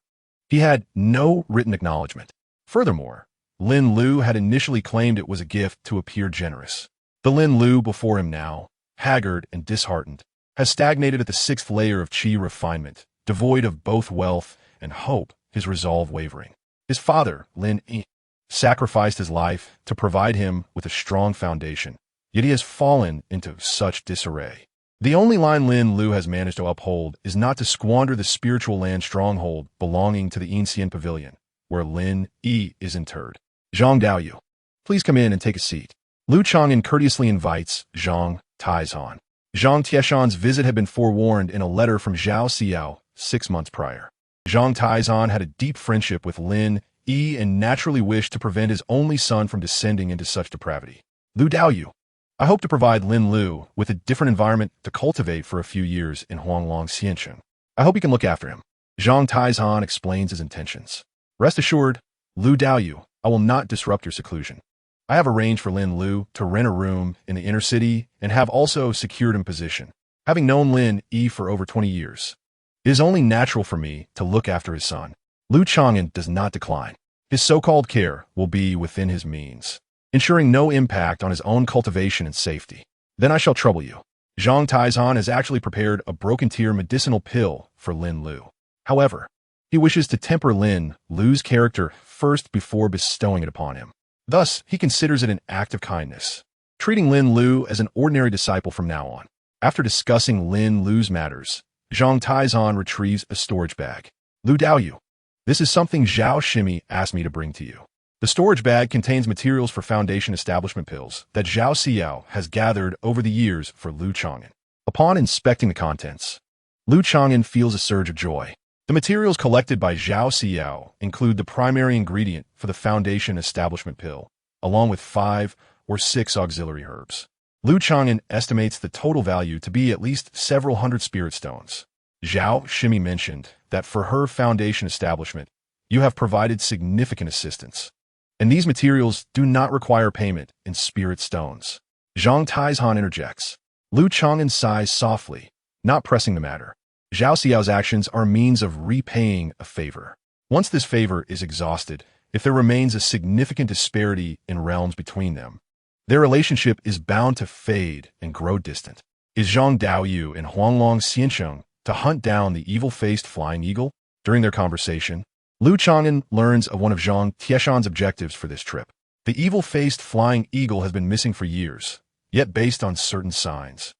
he had no written acknowledgement. Furthermore, Lin Lu had initially claimed it was a gift to appear generous. The Lin Lu before him now, haggard and disheartened, has stagnated at the 6th layer of qi refinement, devoid of both wealth and hope, his resolve wavering. His father, Lin Yi, sacrificed his life to provide him with a strong foundation, yet he has fallen into such disarray. The only line Lin Lu has managed to uphold is not to squander the spiritual land stronghold belonging to the Ancient Pavilion, where Lin Yi is interred. Zhang Daoyu, please come in and take a seat. Lu Chang'an courteously invites Zhang Taizan. Zhang Tieshan's visit had been forewarned in a letter from Zhao Siyao 6 months prior. Zhang Taizan had a deep friendship with Lin Yi and naturally wished to prevent his only son from descending into such depravity. Lu Daoyu, I hope to provide Lin Lu with a different environment to cultivate for a few years in Huanglong Xiancheng. I hope you can look after him. Zhang Taizan explains his intentions. Rest assured, Lu Daoyu, I will not disrupt your seclusion. I have arranged for Lin Lu to rent a room in the inner city and have also secured him position. Having known Lin Yi for over 20 years, it is only natural for me to look after his son. Lu Chang'an does not decline. His so-called care will be within his means, ensuring no impact on his own cultivation and safety. Then I shall trouble you. Zhang Taizan has actually prepared a broken-tier medicinal pill for Lin Lu. However, he wishes to temper Lin Lu's character first before bestowing it upon him. Thus, he considers it an act of kindness, treating Lin Lu as an ordinary disciple from now on. After discussing Lin Lu's matters, Zhang Taizan retrieves a storage bag. Lu Daoyu, this is something Zhao Shimi asked me to bring to you. The storage bag contains materials for foundation establishment pills that Zhao Siyao has gathered over the years for Lu Chang'an. Upon inspecting the contents, Lu Chang'an feels a surge of joy. The materials collected by Zhao Siyao include the primary ingredient for the foundation establishment pill, along with 5 or 6 auxiliary herbs. Lu Chang'an estimates the total value to be at least several hundred spirit stones. Zhao Shimi mentioned that for her foundation establishment, you have provided significant assistance. And these materials do not require payment in spirit stones. Zhang Taizhan interjects. Lu Chang'an sighs softly, not pressing the matter. Zhao Xiao's actions are a means of repaying a favor. Once this favor is exhausted, if there remains a significant disparity in realms between them, their relationship is bound to fade and grow distant. Is Zhang Daoyu and Huanglong Xiansheng to hunt down the evil-faced flying eagle? During their conversation, Lu Chang'an learns of one of Zhang Tieshan's objectives for this trip. The evil-faced flying eagle has been missing for years, yet based on certain signs,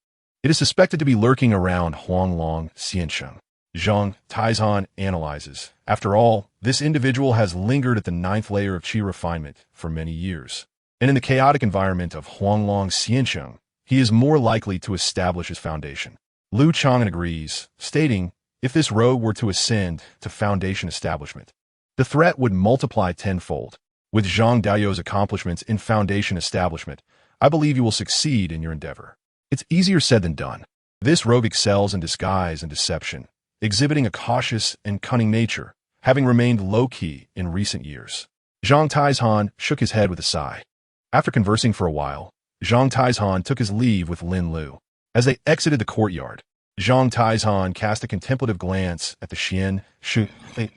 it is suspected to be lurking around Huanglong Xiansheng. Zhang Taizhan analyzes. After all, this individual has lingered at the 9th layer of qi refinement for many years. And in the chaotic environment of Huanglong Xiansheng, he is more likely to establish his foundation. Lu Chang'an agrees, stating, if this rogue were to ascend to foundation establishment, the threat would multiply tenfold. With Zhang Daoyu's accomplishments in foundation establishment, I believe you will succeed in your endeavor. It's easier said than done. This rogue excels in disguise and deception, exhibiting a cautious and cunning nature, having remained low-key in recent years. Zhang Taizhan shook his head with a sigh. After conversing for a while, Zhang Taizhan took his leave with Lin Lu. As they exited the courtyard, Zhang Taizhan cast a contemplative glance at the Xian Shu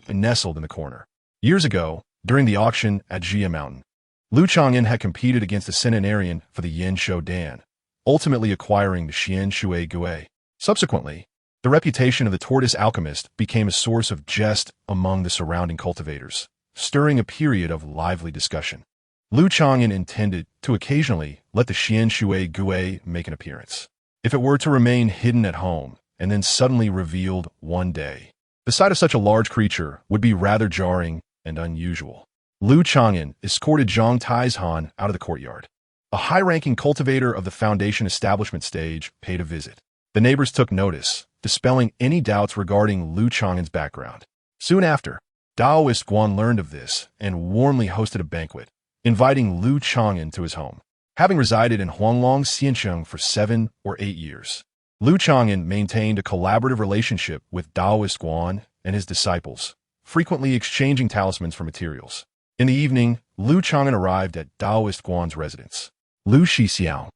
nestled in the corner. Years ago, during the auction at Jia Mountain, Lu Chang'an had competed against a centenarian for the Yin Shou Dan, ultimately acquiring the Xian Shui Gui. Subsequently, the reputation of the tortoise alchemist became a source of jest among the surrounding cultivators, stirring a period of lively discussion. Lu Chang'an intended to occasionally let the Xian Shui Gui make an appearance. If it were to remain hidden at home and then suddenly revealed one day, the sight of such a large creature would be rather jarring and unusual. Lu Chang'an escorted Zhang Taizhan out of the courtyard. A high-ranking cultivator of the foundation establishment stage paid a visit. The neighbors took notice, dispelling any doubts regarding Lu Chang'an's background. Soon after, Daoist Guan learned of this and warmly hosted a banquet, inviting Lu Chang'an to his home. Having resided in Huanglong Xiansheng for 7 or 8 years, Lu Chang'an maintained a collaborative relationship with Daoist Guan and his disciples, frequently exchanging talismans for materials. In the evening, Lu Chang'an arrived at Daoist Guan's residence. Lu Shixiao,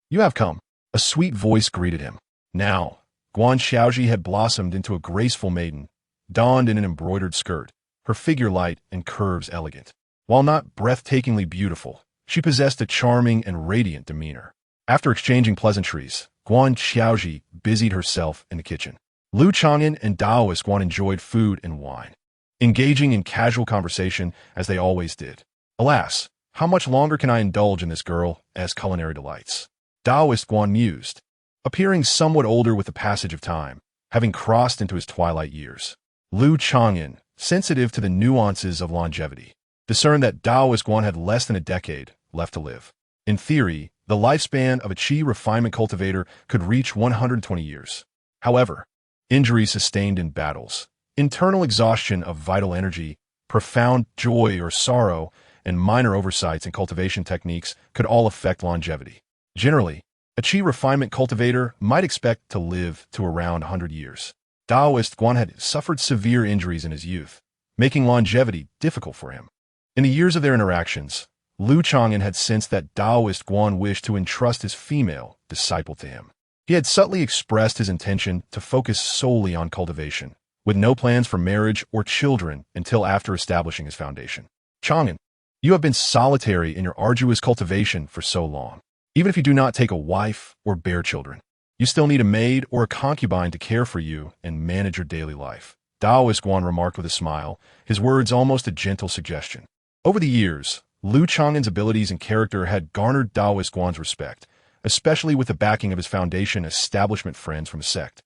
you have come. A sweet voice greeted him. Now, Guan Xiaoji had blossomed into a graceful maiden, donned in an embroidered skirt, her figure light and curves elegant. While not breathtakingly beautiful, she possessed a charming and radiant demeanor. After exchanging pleasantries, Guan Xiaoji busied herself in the kitchen. Lu Chang'an and Daoist Guan enjoyed food and wine, engaging in casual conversation as they always did. Alas, how much longer can I indulge in this girl as culinary delights? Daoist Guan mused, appearing somewhat older with the passage of time, having crossed into his twilight years. Lu Chang'an, sensitive to the nuances of longevity, discerned that Daoist Guan had less than a decade left to live. In theory, the lifespan of a qi refinement cultivator could reach 120 years. However, injuries sustained in battles, internal exhaustion of vital energy, profound joy or sorrow, and minor oversights in cultivation techniques could all affect longevity. Generally, a qi refinement cultivator might expect to live to around 100 years. Daoist Guan had suffered severe injuries in his youth, making longevity difficult for him. In the years of their interactions, Lu Chang'an had sensed that Daoist Guan wished to entrust his female disciple to him. He had subtly expressed his intention to focus solely on cultivation, with no plans for marriage or children until after establishing his foundation. Chang'an, you have been solitary in your arduous cultivation for so long. Even if you do not take a wife or bear children, you still need a maid or a concubine to care for you and manage your daily life. Daoist Guan remarked with a smile, his words almost a gentle suggestion. Over the years, Lu Chang'an's abilities and character had garnered Daoist Guan's respect, especially with the backing of his foundation establishment friends from the sect.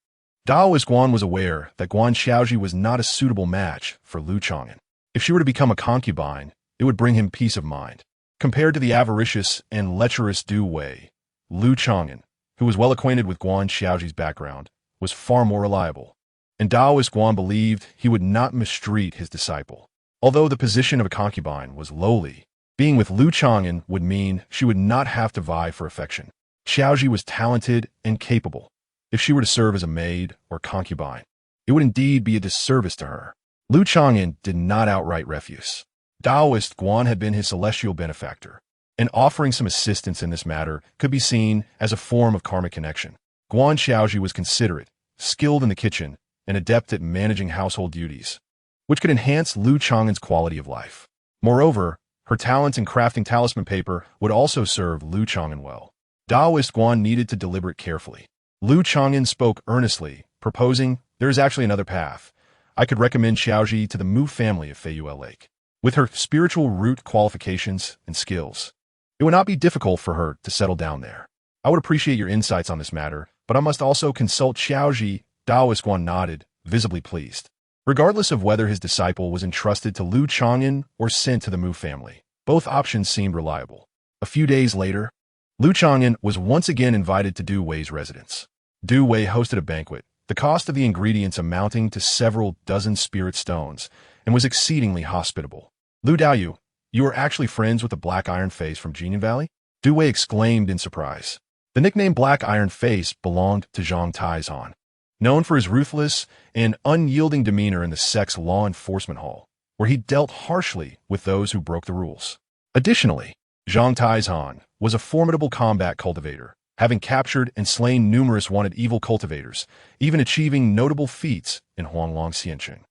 Daoist Guan was aware that Guan Xiaoji was not a suitable match for Lu Chang'an. If she were to become a concubine, it would bring him peace of mind. Compared to the avaricious and lecherous Du Wei, Lu Chang'an, who was well acquainted with Guan Xiaoji's background, was far more reliable. And Daoist Guan believed he would not mistreat his disciple. Although the position of a concubine was lowly, being with Lu Chang'an would mean she would not have to vie for affection. Xiaoji was talented and capable. If she were to serve as a maid or concubine, it would indeed be a disservice to her. Lu Chang'an did not outright refuse. Taoist Guan had been his celestial benefactor, and offering some assistance in this matter could be seen as a form of karmic connection. Guan Xiaoji was considerate, skilled in the kitchen, and adept at managing household duties, which could enhance Lu Chang'an's quality of life. Moreover, her talents in crafting talisman paper would also serve Lu Chang'an well. Taoist Guan needed to deliberate carefully. Lu Chang'an spoke earnestly, proposing, "There is actually another path. I could recommend Xiaoji to the Mu family of Feiyue Lake. With her spiritual root qualifications and skills, it would not be difficult for her to settle down there. I would appreciate your insights on this matter, but I must also consult Xiaoji." Taoist Guan nodded, visibly pleased. Regardless of whether his disciple was entrusted to Lu Chang'an or sent to the Mu family, both options seemed reliable. A few days later, Lu Chang'an was once again invited to Du Wei's residence. Du Wei hosted a banquet, the cost of the ingredients amounting to several dozen spirit stones, and was exceedingly hospitable. "Lu Daoyu, you are actually friends with the Black Iron Face from Jinian Valley?" Du Wei exclaimed in surprise. The nickname Black Iron Face belonged to Zhang Taizhan, known for his ruthless and unyielding demeanor in the sect's law enforcement hall, where he dealt harshly with those who broke the rules. Additionally, Zhang Taizhan was a formidable combat cultivator, having captured and slain numerous wanted evil cultivators, even achieving notable feats in Huanglong Xianqing.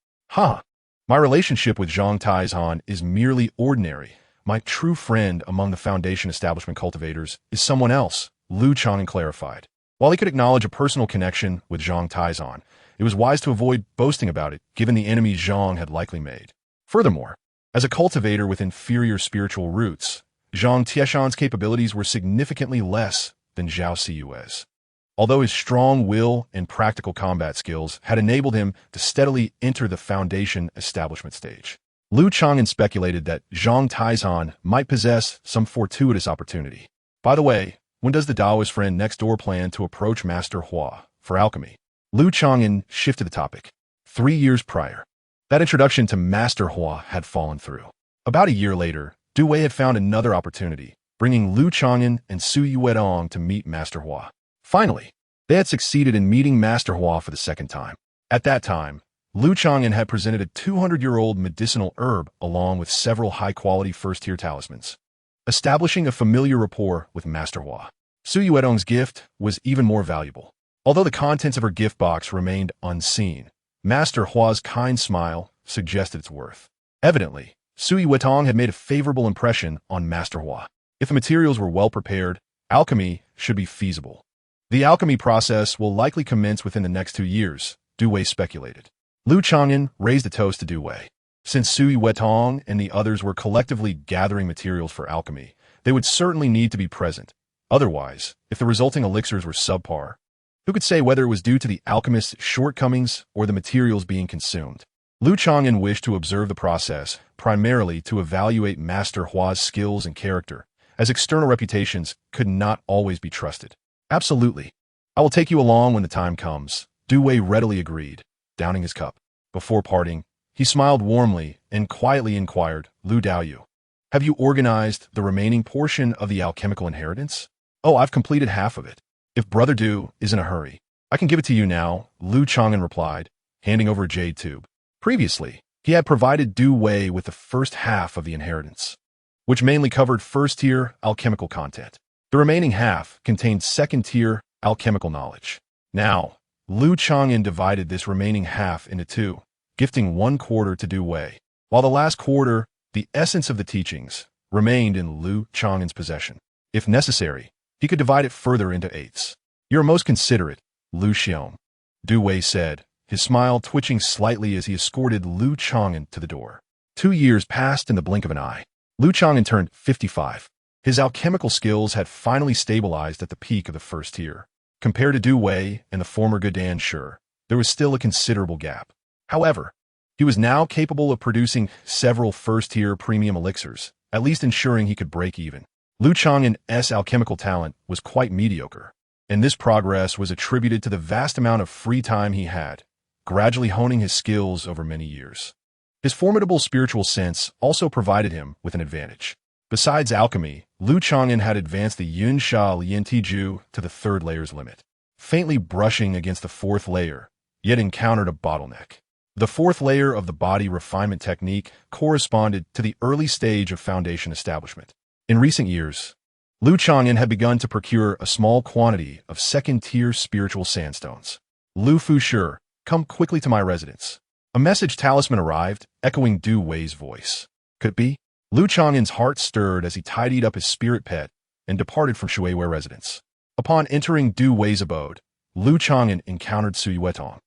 My relationship with Zhang Taizhan is merely ordinary. My true friend among the Foundation establishment cultivators is someone else, Lu Chang'an clarified. While he could acknowledge a personal connection with Zhang Taizhan, it was wise to avoid boasting about it, given the enemies Zhang had likely made. Furthermore, as a cultivator with inferior spiritual roots, Zhang Tieshan's capabilities were significantly less than Zhao Siyue's. Although his strong will and practical combat skills had enabled him to steadily enter the Foundation establishment stage, Lu Chang'an speculated that Zhang Taizhan might possess some fortuitous opportunity. By the way, when does the Taoist friend next door plan to approach Master Hua for alchemy? Lu Chang'an shifted the topic. 3 years prior, that introduction to Master Hua had fallen through. About a year later, Du Wei had found another opportunity, bringing Lu Chang'an and Su Yuedong to meet Master Hua. Finally, they had succeeded in meeting Master Hua for the second time. At that time, Lu Chang'an had presented a 200-year-old medicinal herb along with several high-quality first-tier talismans, establishing a familiar rapport with Master Hua. Su Yuedong's gift was even more valuable. Although the contents of her gift box remained unseen, Master Hua's kind smile suggested its worth. Evidently, Su Yuedong had made a favorable impression on Master Hua. If the materials were well prepared, alchemy should be feasible. The alchemy process will likely commence within the next 2 years, Du Wei speculated. Lu Chang'an raised a toast to Du Wei. Since Su Yuedong and the others were collectively gathering materials for alchemy, they would certainly need to be present. Otherwise, if the resulting elixirs were subpar, who could say whether it was due to the alchemist's shortcomings or the materials being consumed? Lu Chang'an wished to observe the process, primarily to evaluate Master Hua's skills and character, as external reputations could not always be trusted. "Absolutely. I will take you along when the time comes," Du Wei readily agreed, downing his cup. Before parting, he smiled warmly and quietly inquired, "Lu Daoyu, have you organized the remaining portion of the alchemical inheritance?" "Oh, I've completed half of it. If Brother Du is in a hurry, I can give it to you now," Lu Chang'an replied, handing over a jade tube. Previously, he had provided Du Wei with the first half of the inheritance, which mainly covered first-tier alchemical content. The remaining half contained second-tier alchemical knowledge. Now, Lu Chang'an divided this remaining half into two, gifting 1/4 to Du Wei, while the last quarter, the essence of the teachings, remained in Lu Chang'an's possession. If necessary, he could divide it further into eighths. "You're most considerate, Lu Xiong," Du Wei said, his smile twitching slightly as he escorted Lu Chang'an to the door. 2 years passed in the blink of an eye. Lu Chang'an turned 55. His alchemical skills had finally stabilized at the peak of the first tier. Compared to Du Wei and the former Gudan Shi, there was still a considerable gap. However, he was now capable of producing several first-tier premium elixirs, at least ensuring he could break even. Lu Chang'an's alchemical talent was quite mediocre, and this progress was attributed to the vast amount of free time he had, gradually honing his skills over many years. His formidable spiritual sense also provided him with an advantage. Besides alchemy, Lu Chang'an had advanced the Yunsha Liantiju to the 3rd layer's limit, faintly brushing against the 4th layer, yet encountered a bottleneck. The fourth layer of the body refinement technique corresponded to the early stage of foundation establishment. In recent years, Lu Chang'an had begun to procure a small quantity of second-tier spiritual sandstones. Lu Fushi, come quickly to my residence. A message talisman arrived, echoing Du Wei's voice. Could be? Lu Chang'an's heart stirred as he tidied up his spirit pet and departed from Shui Wei residence. Upon entering Du Wei's abode, Lu Chang'an encountered Sui Wetong,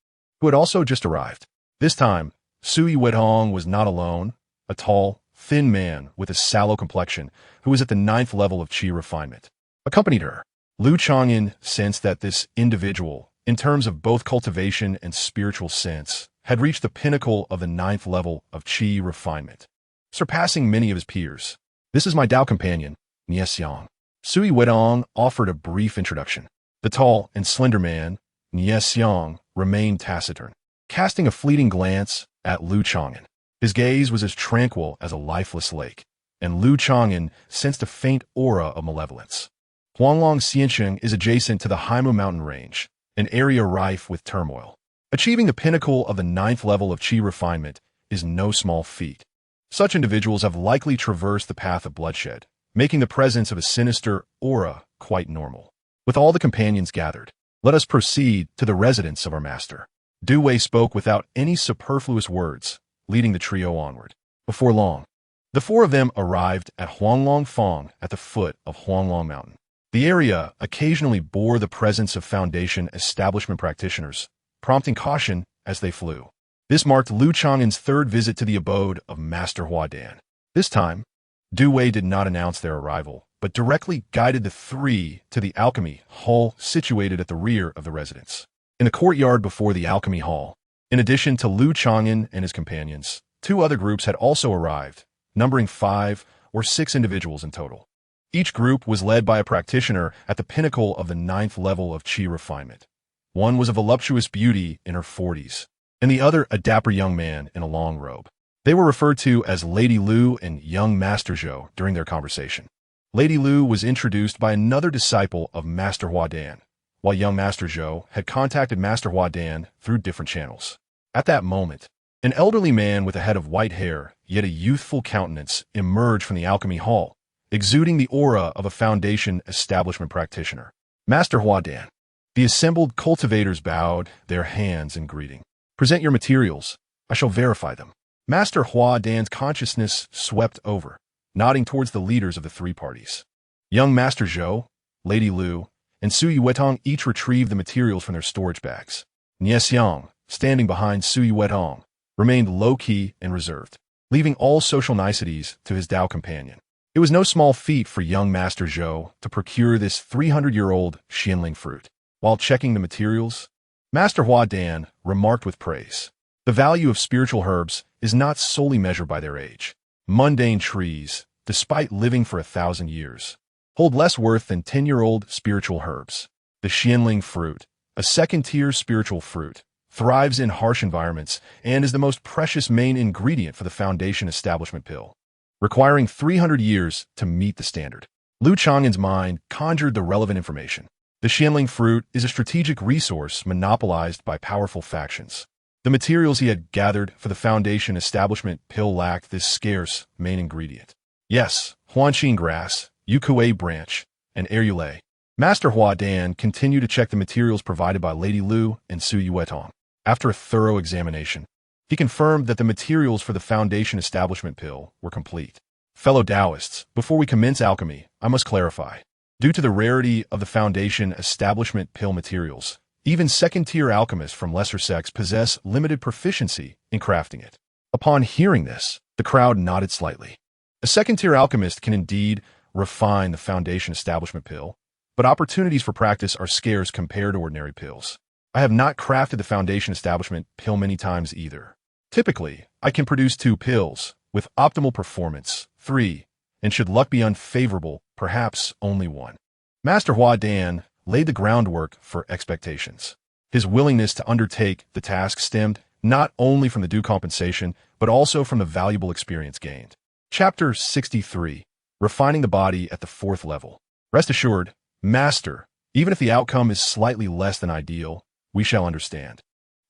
who had also just arrived. This time, Sui Wetong was not alone, a tall, thin man with a sallow complexion who was at the 9th level of qi refinement. Accompanied her. Lu Chang'an sensed that this individual, in terms of both cultivation and spiritual sense, had reached the pinnacle of the 9th level of qi refinement, surpassing many of his peers. This is my Dao companion, Niexiang. Sui Wetong offered a brief introduction. The tall and slender man, Niexiang, remained taciturn, casting a fleeting glance at Lu Chang'an. His gaze was as tranquil as a lifeless lake, and Lu Chang'an sensed a faint aura of malevolence. Huanglong Xiansheng is adjacent to the Haimu mountain range, an area rife with turmoil. Achieving the pinnacle of the 9th level of qi refinement is no small feat. Such individuals have likely traversed the path of bloodshed, making the presence of a sinister aura quite normal. With all the companions gathered, let us proceed to the residence of our master. Du Wei spoke without any superfluous words, leading the trio onward. Before long, the four of them arrived at Huanglong Fong at the foot of Huanglong Mountain. The area occasionally bore the presence of Foundation establishment practitioners, prompting caution as they flew. This marked Lu Chang'an's third visit to the abode of Master Huadan. This time, Du Wei did not announce their arrival, but directly guided the three to the alchemy hall situated at the rear of the residence. In the courtyard before the alchemy hall, in addition to Lu Chang'an and his companions, 2 other groups had also arrived, numbering 5 or 6 individuals in total. Each group was led by a practitioner at the pinnacle of the 9th level of qi refinement. One was a voluptuous beauty in her 40s, and the other a dapper young man in a long robe. They were referred to as Lady Lu and young Master Zhou during their conversation. Lady Lu was introduced by another disciple of Master Huadan, while young Master Zhou had contacted Master Huadan through different channels. At that moment, an elderly man with a head of white hair, yet a youthful countenance, emerged from the alchemy hall, exuding the aura of a Foundation establishment practitioner. Master Huadan. The assembled cultivators bowed their hands in greeting. Present your materials. I shall verify them. Master Huadan's consciousness swept over, nodding towards the leaders of the 3 parties. Young Master Zhou, Lady Lu, and Sui Wetong each retrieved the materials from their storage bags. Niexiang, standing behind Sui Wetong, remained low-key and reserved, leaving all social niceties to his Dao companion. It was no small feat for young Master Zhou to procure this 300-year-old Xianling fruit. While checking the materials, Master Huadan remarked with praise. The value of spiritual herbs is not solely measured by their age. Mundane trees, despite living for 1,000 years, hold less worth than 10-year-old spiritual herbs. The Xianling fruit, a second-tier spiritual fruit, thrives in harsh environments and is the most precious main ingredient for the Foundation establishment pill, requiring 300 years to meet the standard. Lu Chang'an's mind conjured the relevant information. The Xianling fruit is a strategic resource monopolized by powerful factions. The materials he had gathered for the Foundation establishment pill lacked this scarce main ingredient. Yes, Huanqing grass, Yukue branch, and Erulei. Master Huadan continued to check the materials provided by Lady Lu and Sui Wetong. After a thorough examination, he confirmed that the materials for the Foundation establishment pill were complete. Fellow Taoists, before we commence alchemy, I must clarify. Due to the rarity of the Foundation establishment pill materials, even second-tier alchemists from lesser sects possess limited proficiency in crafting it. Upon hearing this, the crowd nodded slightly. A second-tier alchemist can indeed refine the Foundation establishment pill, but opportunities for practice are scarce compared to ordinary pills. I have not crafted the Foundation establishment pill many times either. Typically, I can produce 2 pills, with optimal performance, 3, and should luck be unfavorable, perhaps only 1. Master Huadan laid the groundwork for expectations. His willingness to undertake the task stemmed not only from the due compensation, but also from the valuable experience gained. Chapter 63. Refining the body at the 4th level. Rest assured, Master, even if the outcome is slightly less than ideal, we shall understand.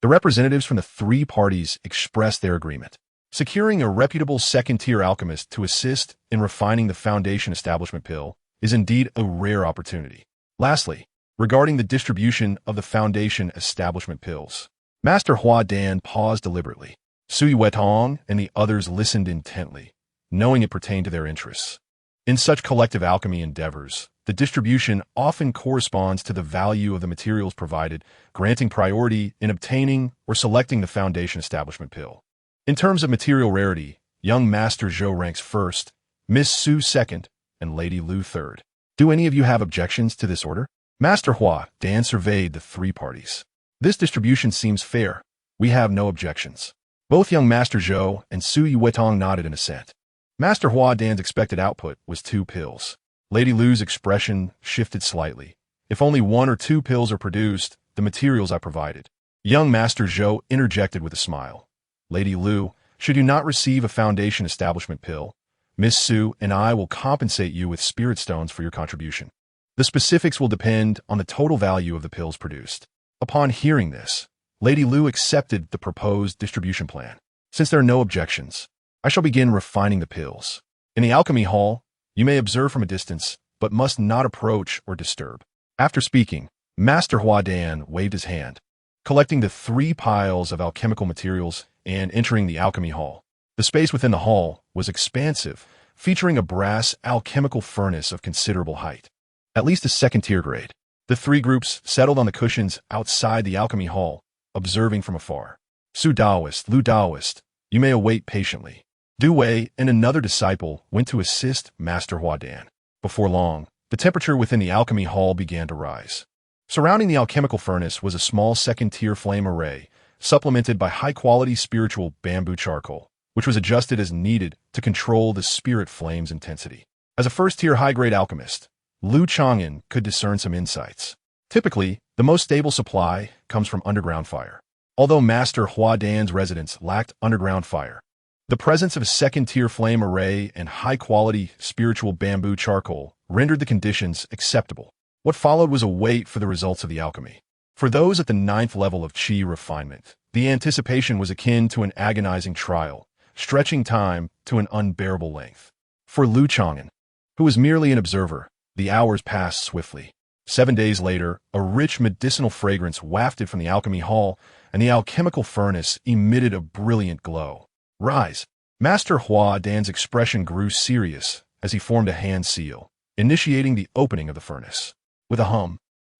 The representatives from the three parties expressed their agreement. Securing a reputable second-tier alchemist to assist in refining the Foundation Establishment Pill is indeed a rare opportunity. Lastly, regarding the distribution of the Foundation Establishment Pills, Master Hua Dan paused deliberately. Sui Wetong and the others listened intently, knowing it pertained to their interests. In such collective alchemy endeavors, the distribution often corresponds to the value of the materials provided, granting priority in obtaining or selecting the Foundation Establishment Pill. In terms of material rarity, young Master Zhou ranks first, Miss Su second, and Lady Lu third. Do any of you have objections to this order? Master Hua Dan surveyed the three parties. This distribution seems fair. We have no objections. Both young Master Zhou and Sui Wetong nodded in assent. Master Hua Dan's expected output was 2 pills. Lady Lu's expression shifted slightly. If only 1 or 2 pills are produced, the materials I provided. Young Master Zhou interjected with a smile. Lady Lu, should you not receive a Foundation Establishment Pill, Miss Su and I will compensate you with spirit stones for your contribution. The specifics will depend on the total value of the pills produced. Upon hearing this, Lady Lu accepted the proposed distribution plan. Since there are no objections, I shall begin refining the pills. In the alchemy hall, you may observe from a distance, but must not approach or disturb. After speaking, Master Hua Dan waved his hand, collecting the 3 piles of alchemical materials and entering the alchemy hall. The space within the hall was expansive, featuring a brass alchemical furnace of considerable height, at least a second-tier grade. The 3 groups settled on the cushions outside the alchemy hall, observing from afar. Su Daoist, Lu Daoist, you may await patiently. Du Wei and another disciple went to assist Master Hua Dan. Before long, the temperature within the alchemy hall began to rise. Surrounding the alchemical furnace was a small second-tier flame array, supplemented by high-quality spiritual bamboo charcoal, which was adjusted as needed to control the spirit flame's intensity. As a first-tier high-grade alchemist, Lu Chang'an could discern some insights. Typically, the most stable supply comes from underground fire. Although Master Hua Dan's residence lacked underground fire, the presence of a second-tier flame array and high-quality spiritual bamboo charcoal rendered the conditions acceptable. What followed was a wait for the results of the alchemy. For those at the 9th level of Qi refinement, the anticipation was akin to an agonizing trial, stretching time to an unbearable length. For Lu Chang'an, who was merely an observer, the hours passed swiftly. 7 days later, a rich medicinal fragrance wafted from the alchemy hall, and the alchemical furnace emitted a brilliant glow. Rise! Master Hua Dan's expression grew serious as he formed a hand seal, initiating the opening of the furnace. With a hum,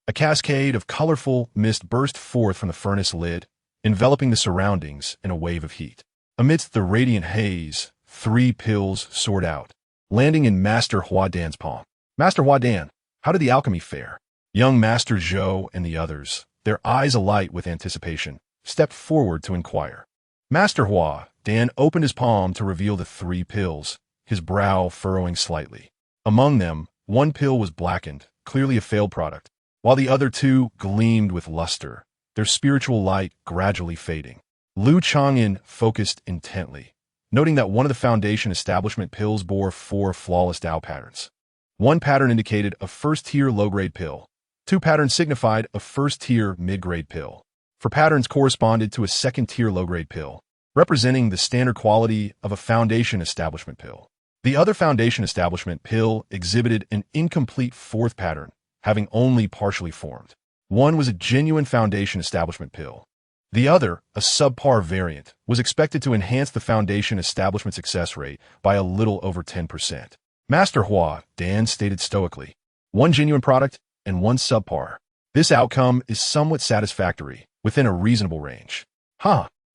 a cascade of colorful mist burst forth from the furnace lid, enveloping the surroundings in a wave of heat. Amidst the radiant haze, 3 pills soared out, landing in Master Hua Dan's palm. Master Hua Dan, how did the alchemy fare? Young Master Zhou and the others, their eyes alight with anticipation, stepped forward to inquire. Master Hua Dan opened his palm to reveal the 3 pills, his brow furrowing slightly. Among them, 1 pill was blackened, clearly a failed product, while the other 2 gleamed with luster, their spiritual light gradually fading. Lu Chang'an focused intently, noting that one of the Foundation Establishment pills bore 4 flawless Dao patterns. 1 pattern indicated a first-tier low-grade pill. 2 patterns signified a first-tier mid-grade pill. 4 patterns corresponded to a second-tier low-grade pill, representing the standard quality of a Foundation Establishment pill. The other Foundation Establishment pill exhibited an incomplete 4th pattern, having only partially formed. 1 was a genuine Foundation Establishment pill. The other, a subpar variant, was expected to enhance the Foundation Establishment success rate by a little over 10%. Master Hua Dan stated stoically, 1 genuine product and 1 subpar. This outcome is somewhat satisfactory, within a reasonable range.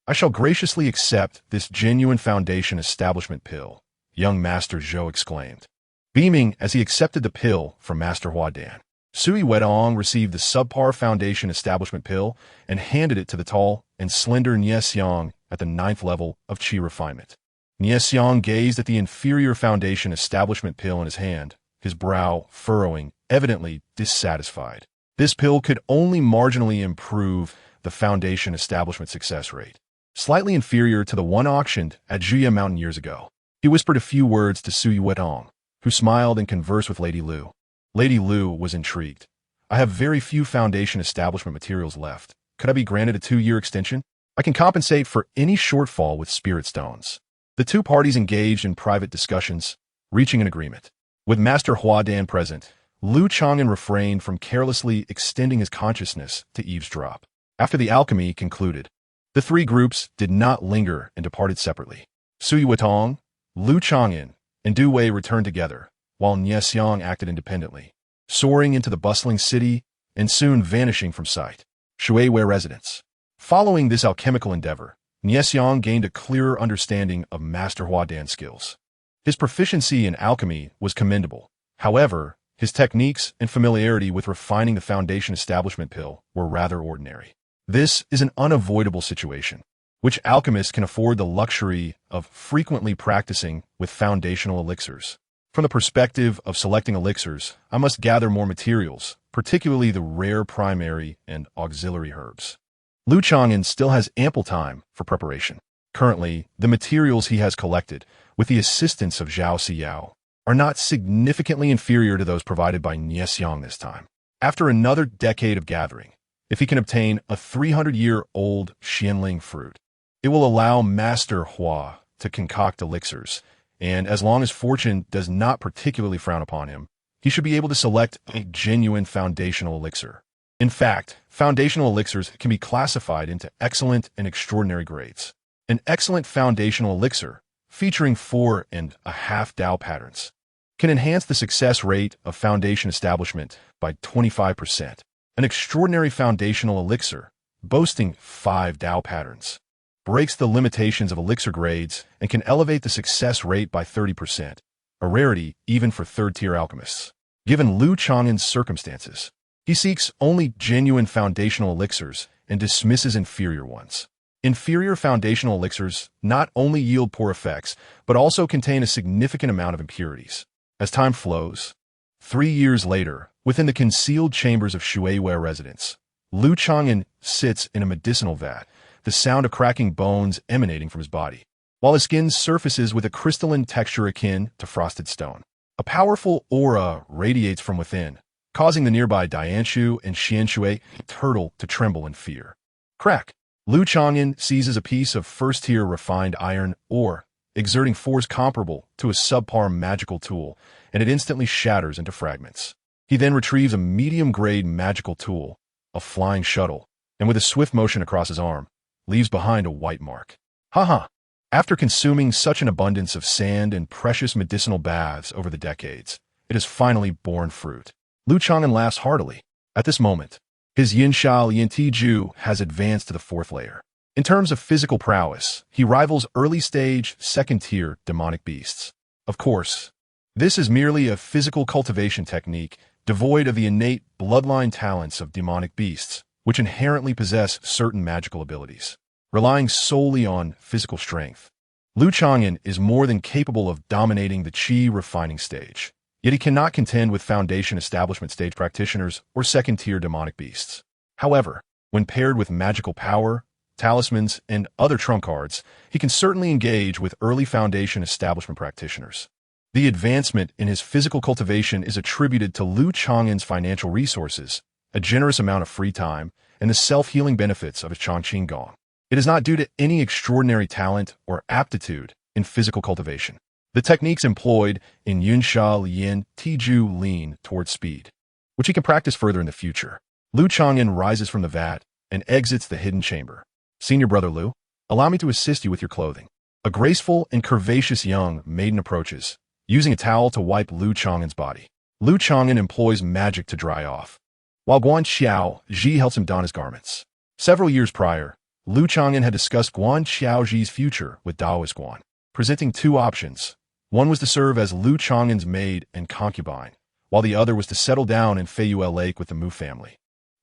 I shall graciously accept this genuine Foundation Establishment pill, young Master Zhou exclaimed, beaming as he accepted the pill from Master Hua Dan. Sui Wetong received the subpar Foundation Establishment pill and handed it to the tall and slender Nie Xiang at the 9th level of Qi refinement. Nie Xiang gazed at the inferior Foundation Establishment pill in his hand, his brow furrowing, evidently dissatisfied. This pill could only marginally improve the Foundation Establishment success rate, slightly inferior to the one auctioned at Zhuya Mountain years ago. He whispered a few words to Sui Wetong, who smiled and conversed with Lady Lu. Lady Lu was intrigued. I have very few Foundation Establishment materials left. Could I be granted a 2-year extension? I can compensate for any shortfall with spirit stones. The two parties engaged in private discussions, reaching an agreement. With Master Hoarded present, Lu Chang'an refrained from carelessly extending his consciousness to eavesdrop. After the alchemy concluded, the three groups did not linger and departed separately. Sui Wutong, Lu Chang'an, and Du Wei returned together, while Nie Xiang acted independently, soaring into the bustling city and soon vanishing from sight. Shui Wei residence. Following this alchemical endeavor, Nie Xiang gained a clearer understanding of Master Huadan's skills. His proficiency in alchemy was commendable. However, his techniques and familiarity with refining the foundation establishment pill were rather ordinary. This is an unavoidable situation, which alchemists can afford the luxury of frequently practicing with foundational elixirs. From the perspective of selecting elixirs, I must gather more materials, particularly the rare primary and auxiliary herbs. Lu Chang'an still has ample time for preparation. Currently, the materials he has collected, with the assistance of Zhao Siyao, are not significantly inferior to those provided by Nie Xiang this time. After another decade of gathering, if he can obtain a 300-year-old Xianling fruit, it will allow Master Hua to concoct elixirs, and as long as fortune does not particularly frown upon him, he should be able to select a genuine foundational elixir. In fact, foundational elixirs can be classified into excellent and extraordinary grades. An excellent foundational elixir, featuring 4.5 Tao patterns, can enhance the success rate of foundation establishment by 25%. An extraordinary foundational elixir, boasting 5 Tao patterns, breaks the limitations of elixir grades and can elevate the success rate by 30%, a rarity even for third-tier alchemists. Given Lu Chang'an's circumstances, he seeks only genuine foundational elixirs and dismisses inferior ones. Inferior foundational elixirs not only yield poor effects, but also contain a significant amount of impurities. As time flows, 3 years later, within the concealed chambers of Shuiwei residence, Lu Chang'an sits in a medicinal vat, the sound of cracking bones emanating from his body, while his skin surfaces with a crystalline texture akin to frosted stone. A powerful aura radiates from within, causing the nearby Dianshu and Xianshui turtle to tremble in fear. Crack! Lu Chang'an seizes a piece of first-tier refined iron ore, exerting force comparable to a subpar magical tool, and it instantly shatters into fragments. He then retrieves a medium-grade magical tool, a flying shuttle, and with a swift motion across his arm, leaves behind a white mark. Haha! After consuming such an abundance of sand and precious medicinal baths over the decades, it has finally borne fruit. Lu Chang'an laughs heartily. At this moment, his Yinshao Yintiju has advanced to the 4th layer. In terms of physical prowess, he rivals early-stage, second-tier demonic beasts. Of course, this is merely a physical cultivation technique devoid of the innate bloodline talents of demonic beasts, which inherently possess certain magical abilities. Relying solely on physical strength, Lu Chang'an is more than capable of dominating the Qi refining stage. Yet he cannot contend with foundation establishment stage practitioners or second-tier demonic beasts. However, when paired with magical power, talismans, and other trump cards, he can certainly engage with early foundation establishment practitioners. The advancement in his physical cultivation is attributed to Lu Chang'an's financial resources, a generous amount of free time, and the self-healing benefits of his Changqing Gong. It is not due to any extraordinary talent or aptitude in physical cultivation. The techniques employed in Yunsha Lian Tiju lean towards speed, which he can practice further in the future. Lu Chang'an rises from the vat and exits the hidden chamber. Senior brother Lu, allow me to assist you with your clothing. A graceful and curvaceous young maiden approaches, using a towel to wipe Lu Chang'an's body. Lu Chang'an employs magic to dry off, while Guan Xiaozhi helps him don his garments. Several years prior, Lu Chang'an had discussed Guan Xiaozhi's future with Daoist Guan, presenting two options. One was to serve as Lu Chang'an's maid and concubine, while the other was to settle down in Feiyue Lake with the Mu family.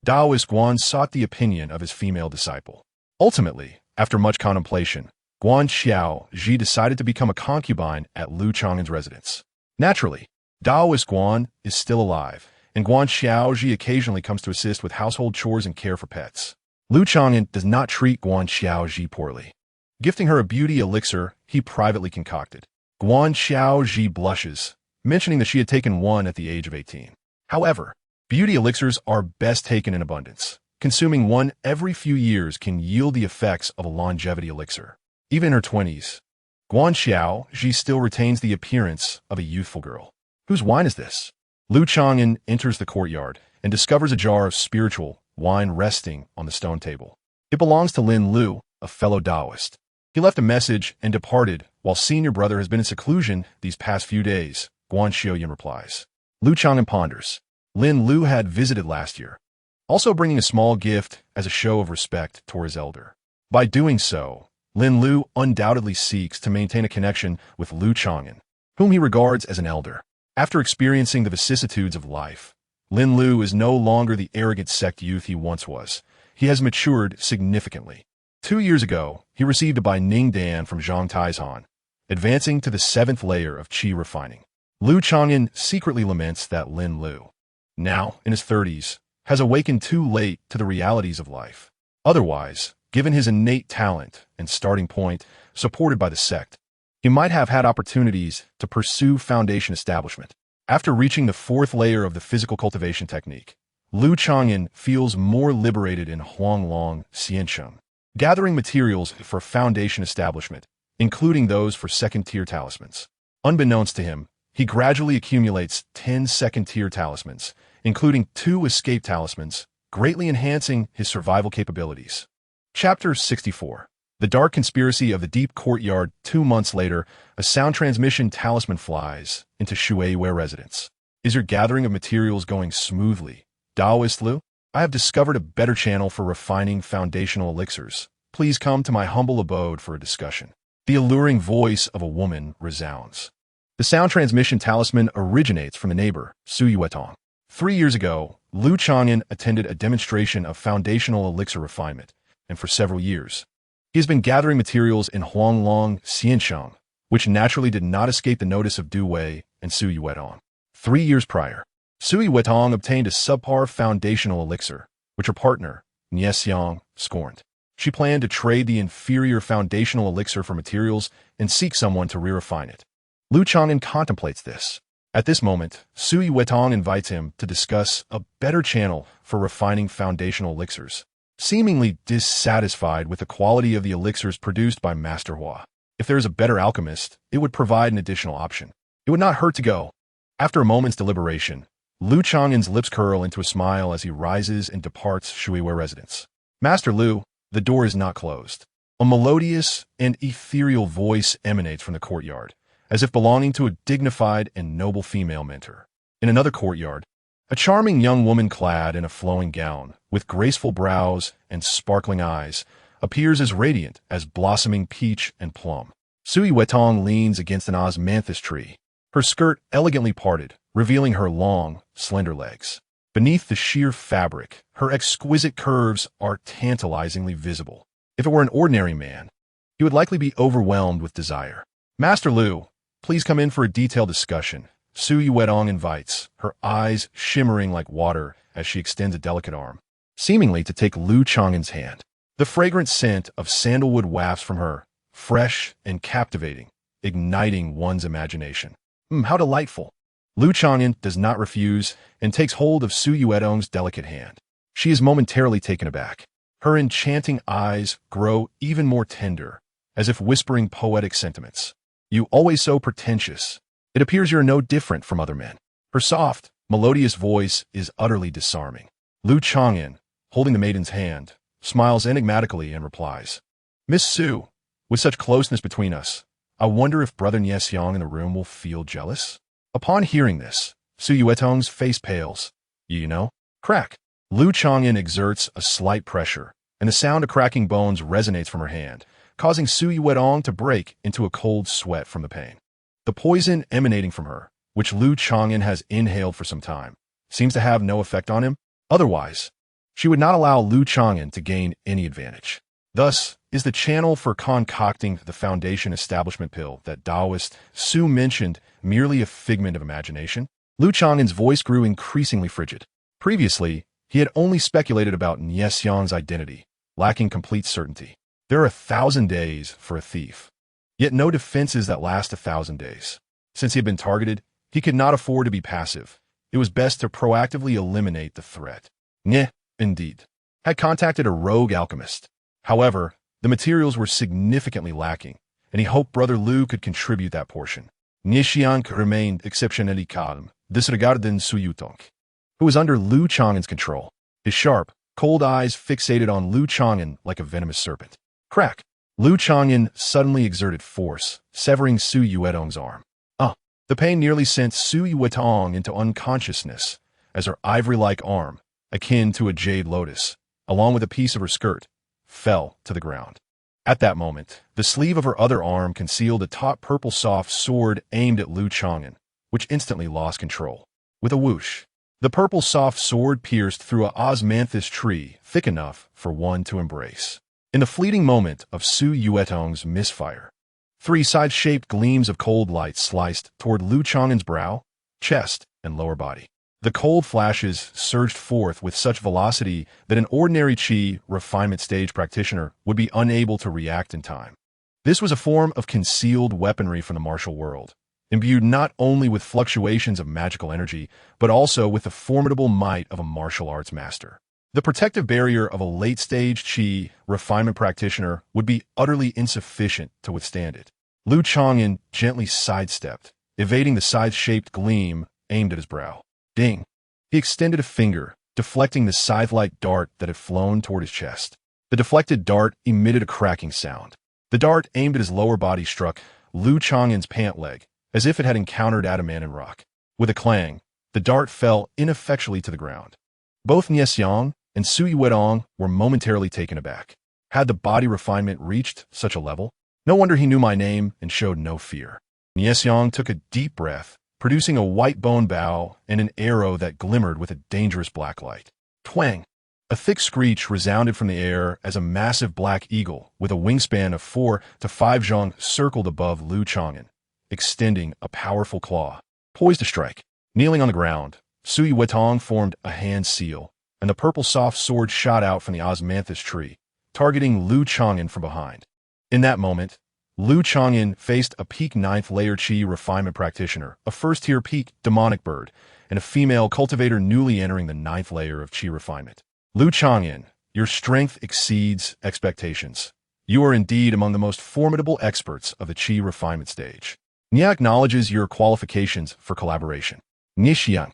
Daoist Guan sought the opinion of his female disciple. Ultimately, after much contemplation, Guan Xiaozhi decided to become a concubine at Lu Chang'an's residence. Naturally, Daoist Guan is still alive, and Guan Xiaozhi occasionally comes to assist with household chores and care for pets. Lu Chang'an does not treat Guan Xiaozhi poorly, gifting her a beauty elixir he privately concocted. Guan Xiaozhi blushes, mentioning that she had taken one at the age of 18. However, beauty elixirs are best taken in abundance, consuming one every few years can yield the effects of a longevity elixir. Even in her 20s, Guan Xiaoji still retains the appearance of a youthful girl. Whose wine is this? Lu Chang'an enters the courtyard and discovers a jar of spiritual wine resting on the stone table. It belongs to Lin Lu, a fellow Taoist. He left a message and departed while senior brother has been in seclusion these past few days, Guan Xiaoyan replies. Lu Chang'an ponders. Lin Lu had visited last year, also bringing a small gift as a show of respect toward his elder. By doing so, Lin Lu undoubtedly seeks to maintain a connection with Lu Chang'an, whom he regards as an elder. After experiencing the vicissitudes of life, Lin Lu is no longer the arrogant sect youth he once was. He has matured significantly. 2 years ago, he received a by Ning Dan from Zhang Taizhan, advancing to the 7th layer of qi refining. Lu Chang'an secretly laments that Lin Lu, now in his 30s, has awakened too late to the realities of life. Otherwise, given his innate talent and starting point supported by the sect, he might have had opportunities to pursue foundation establishment. After reaching the 4th layer of the physical cultivation technique, Lu Chang'an feels more liberated in Huanglong Xiansheng, gathering materials for foundation establishment, including those for second-tier talismans. Unbeknownst to him, he gradually accumulates 10 second-tier talismans, including 2 escape talismans, greatly enhancing his survival capabilities. Chapter 64. The Dark Conspiracy of the Deep Courtyard. 2 months later, a sound transmission talisman flies into Shuiwei residence. Is your gathering of materials going smoothly, Taoist Lu? I have discovered a better channel for refining foundational elixirs. Please come to my humble abode for a discussion. The alluring voice of a woman resounds. The sound transmission talisman originates from the neighbor, Su Yuetong. 3 years ago, Lu Chang'an attended a demonstration of foundational elixir refinement, and for several years, he has been gathering materials in Huanglong Xiansheng, which naturally did not escape the notice of Du Wei and Su Yuetong. 3 years prior, Su Yuetong obtained a subpar foundational elixir, which her partner, Niexiang, scorned. She planned to trade the inferior foundational elixir for materials and seek someone to re-refine it. Lu Chang'an contemplates this. At this moment, Su Yuetong invites him to discuss a better channel for refining foundational elixirs, seemingly dissatisfied with the quality of the elixirs produced by Master Hua. If there is a better alchemist, it would provide an additional option. It would not hurt to go. After a moment's deliberation, Lu Chang'an's lips curl into a smile as he rises and departs Shuiwei residence. Master Lu, the door is not closed. A melodious and ethereal voice emanates from the courtyard, as if belonging to a dignified and noble female mentor. In another courtyard, a charming young woman clad in a flowing gown, with graceful brows and sparkling eyes, appears as radiant as blossoming peach and plum. Su Yuetong leans against an osmanthus tree, her skirt elegantly parted, revealing her long, slender legs. Beneath the sheer fabric, her exquisite curves are tantalizingly visible. If it were an ordinary man, he would likely be overwhelmed with desire. Master Lu, please come in for a detailed discussion, Su Yuetong invites, her eyes shimmering like water as she extends a delicate arm, seemingly to take Lu Chang'an's hand. The fragrant scent of sandalwood wafts from her, fresh and captivating, igniting one's imagination. How delightful. Lu Chang'an does not refuse and takes hold of Su Yuetong's delicate hand. She is momentarily taken aback. Her enchanting eyes grow even more tender, as if whispering poetic sentiments. You always so pretentious. It appears you're no different from other men. Her soft, melodious voice is utterly disarming. Lu Chang'an, holding the maiden's hand, smiles enigmatically and replies, Miss Su, with such closeness between us, I wonder if Brother Niexiang in the room will feel jealous? Upon hearing this, Su Yuetong's face pales. You know? Crack. Lu Chang'an exerts a slight pressure, and the sound of cracking bones resonates from her hand, causing Su Yuetong to break into a cold sweat from the pain. The poison emanating from her, which Lu Chang'an has inhaled for some time, seems to have no effect on him. Otherwise, she would not allow Lu Chang'an to gain any advantage. Thus, is the channel for concocting the foundation establishment pill that Taoist Su mentioned merely a figment of imagination? Lu Chang'an's voice grew increasingly frigid. Previously, he had only speculated about Niexiang's identity, lacking complete certainty. There are 1,000 days for a thief, yet no defenses that last 1,000 days. Since he had been targeted, he could not afford to be passive. It was best to proactively eliminate the threat. Indeed. had contacted a rogue alchemist. However, the materials were significantly lacking, and he hoped Brother Liu could contribute that portion. Nixiang remained exceptionally calm, disregarding Su Yutong, who was under Liu Chang'an's control. His sharp, cold eyes fixated on Liu Chang'an like a venomous serpent. Crack! Liu Chang'an suddenly exerted force, severing Su Yuetong's arm. The pain nearly sent Su Yuetong into unconsciousness, as her ivory-like arm, akin to a jade lotus, along with a piece of her skirt, fell to the ground. At that moment, the sleeve of her other arm concealed a taut purple soft sword aimed at Liu Chang'an, which instantly lost control. With a whoosh, the purple soft sword pierced through a osmanthus tree thick enough for one to embrace. In the fleeting moment of Su Yuetong's misfire, 3 side-shaped gleams of cold light sliced toward Liu Chang'an's brow, chest, and lower body. The cold flashes surged forth with such velocity that an ordinary Qi refinement stage practitioner would be unable to react in time. This was a form of concealed weaponry from the martial world, imbued not only with fluctuations of magical energy, but also with the formidable might of a martial arts master. The protective barrier of a late-stage Qi refinement practitioner would be utterly insufficient to withstand it. Liu Chang'an gently sidestepped, evading the scythe-shaped gleam aimed at his brow. Ding! He extended a finger, deflecting the scythe-like dart that had flown toward his chest. The deflected dart emitted a cracking sound. The dart aimed at his lower body struck Liu Chang'an's pant leg, as if it had encountered adamant rock. With a clang, the dart fell ineffectually to the ground. Both Nixiang and Su Yuetong were momentarily taken aback. Had the body refinement reached such a level? No wonder he knew my name and showed no fear. Nixiang took a deep breath, producing a white bone bow and an arrow that glimmered with a dangerous black light. Twang! A thick screech resounded from the air as a massive black eagle with a wingspan of 4 to 5 zhong circled above Liu Chang'an, extending a powerful claw, poised to strike. Kneeling on the ground, Su Yuetong formed a hand seal, and the purple soft sword shot out from the osmanthus tree, targeting Liu Chang'an from behind. In that moment, Liu Chang'an faced a peak 9th layer Qi refinement practitioner, a first-tier peak demonic bird, and a female cultivator newly entering the 9th layer of Qi refinement. Liu Chang'an, your strength exceeds expectations. You are indeed among the most formidable experts of the Qi refinement stage. Nia acknowledges your qualifications for collaboration. Nixiang,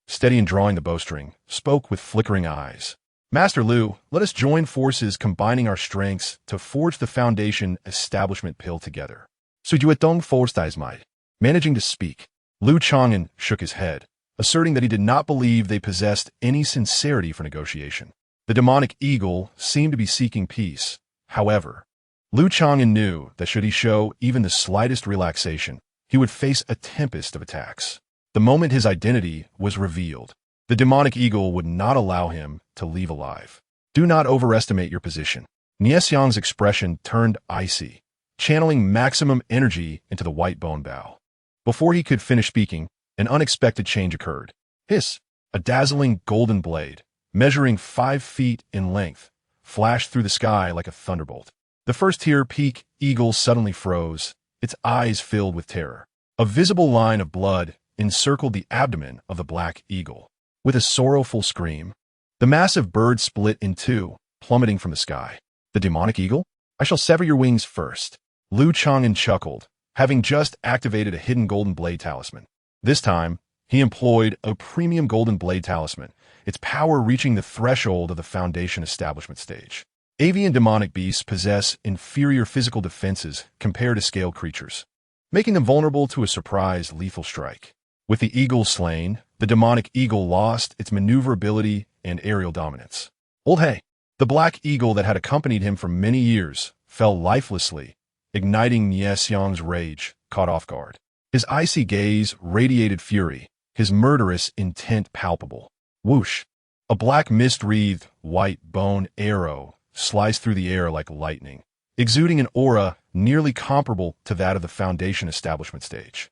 steady in drawing the bowstring, spoke with flickering eyes. Master Liu, let us join forces combining our strengths to forge the foundation establishment pill together. Su Yuetong forced his might. Managing to speak, Liu Chang'an shook his head, asserting that he did not believe they possessed any sincerity for negotiation. The demonic eagle seemed to be seeking peace. However, Liu Chang'an knew that should he show even the slightest relaxation, he would face a tempest of attacks. The moment his identity was revealed, the demonic eagle would not allow him to leave alive. Do not overestimate your position. Nixiang's expression turned icy, channeling maximum energy into the white bone bow. Before he could finish speaking, an unexpected change occurred. Hiss! A dazzling golden blade, measuring 5 feet in length, flashed through the sky like a thunderbolt. The first-tier peak eagle suddenly froze, its eyes filled with terror. A visible line of blood encircled the abdomen of the black eagle. With a sorrowful scream, the massive bird split in 2, plummeting from the sky. The demonic eagle? I shall sever your wings first. Liu Chang'an chuckled, having just activated a hidden golden blade talisman. This time, he employed a premium golden blade talisman, its power reaching the threshold of the foundation establishment stage. Avian demonic beasts possess inferior physical defenses compared to scaled creatures, making them vulnerable to a surprise lethal strike. With the eagle slain, the demonic eagle lost its maneuverability and aerial dominance. Old Hey, the black eagle that had accompanied him for many years, fell lifelessly, igniting Nixiang's rage, caught off guard. His icy gaze radiated fury, his murderous intent palpable. Whoosh! A black mist-wreathed, white bone arrow sliced through the air like lightning, exuding an aura nearly comparable to that of the foundation establishment stage.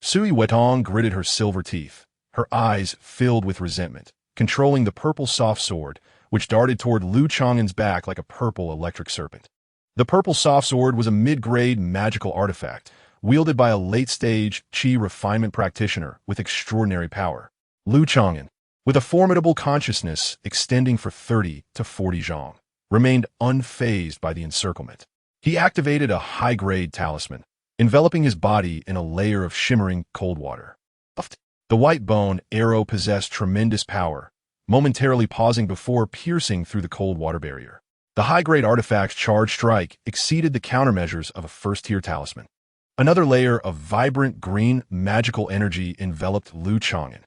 Su Yuetong gritted her silver teeth, her eyes filled with resentment, controlling the purple soft sword, which darted toward Liu Chang'an's back like a purple electric serpent. The purple soft sword was a mid-grade magical artifact, wielded by a late-stage Qi refinement practitioner with extraordinary power. Liu Chang'an, with a formidable consciousness extending for 30 to 40 zhang, remained unfazed by the encirclement. He activated a high-grade talisman, enveloping his body in a layer of shimmering cold water. The white bone arrow possessed tremendous power, momentarily pausing before piercing through the cold water barrier. The high-grade artifact's charge strike exceeded the countermeasures of a first-tier talisman. Another layer of vibrant green magical energy enveloped Lu Chang'an.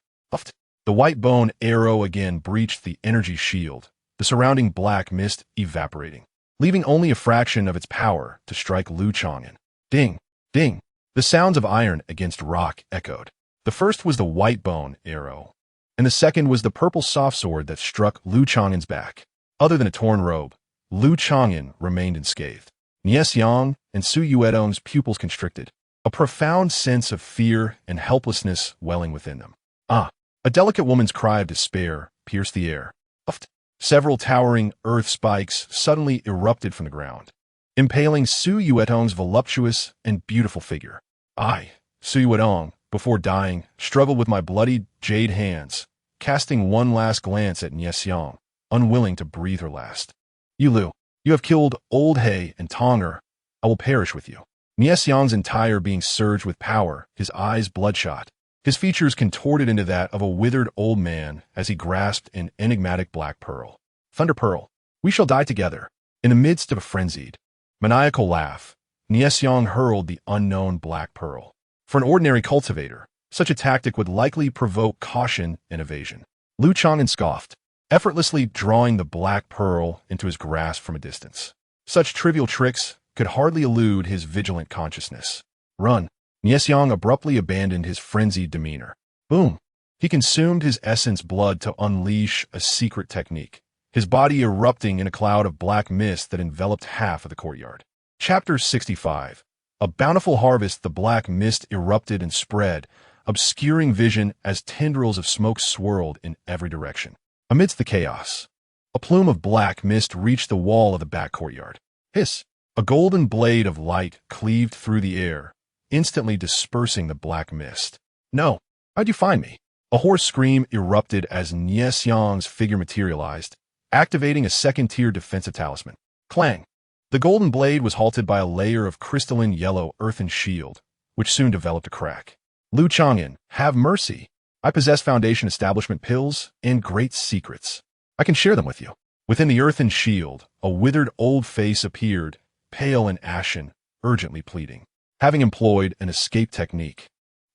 The white bone arrow again breached the energy shield, the surrounding black mist evaporating, leaving only a fraction of its power to strike Lu Chang'an. Ding! Ding! The sounds of iron against rock echoed. The first was the white bone arrow, and the second was the purple soft sword that struck Lu Chang'an's back. Other than a torn robe, Lu Chang'an remained unscathed. Niesiang and Su Yuedong's pupils constricted, a profound sense of fear and helplessness welling within them. A delicate woman's cry of despair pierced the air. Several towering earth spikes suddenly erupted from the ground, impaling Su Yuedong's voluptuous and beautiful figure. Su Yuedong, before dying, struggled with my bloodied jade hands, casting one last glance at Niesiang, unwilling to breathe her last. You Lu, you have killed Old He and Tonger. I will perish with you. Niesiang's entire being surged with power, his eyes bloodshot, his features contorted into that of a withered old man as he grasped an enigmatic black pearl. Thunder Pearl, we shall die together. In the midst of a frenzied, maniacal laugh, Niesiang hurled the unknown black pearl. For an ordinary cultivator, such a tactic would likely provoke caution and evasion. Lu Chang'an scoffed, effortlessly drawing the black pearl into his grasp from a distance. Such trivial tricks could hardly elude his vigilant consciousness. Run! Niesiang abruptly abandoned his frenzied demeanor. Boom! He consumed his essence blood to unleash a secret technique, his body erupting in a cloud of black mist that enveloped half of the courtyard. Chapter 65. A bountiful harvest. The black mist erupted and spread, obscuring vision as tendrils of smoke swirled in every direction. Amidst the chaos, a plume of black mist reached the wall of the back courtyard. Hiss! A golden blade of light cleaved through the air, instantly dispersing the black mist. No! How'd you find me? A hoarse scream erupted as Niesiang's figure materialized, activating a second-tier defensive talisman. Clang! The golden blade was halted by a layer of crystalline yellow earthen shield, which soon developed a crack. Lu Chang'an, have mercy! I possess Foundation Establishment pills and great secrets. I can share them with you. Within the earthen shield, a withered old face appeared, pale and ashen, urgently pleading. Having employed an escape technique,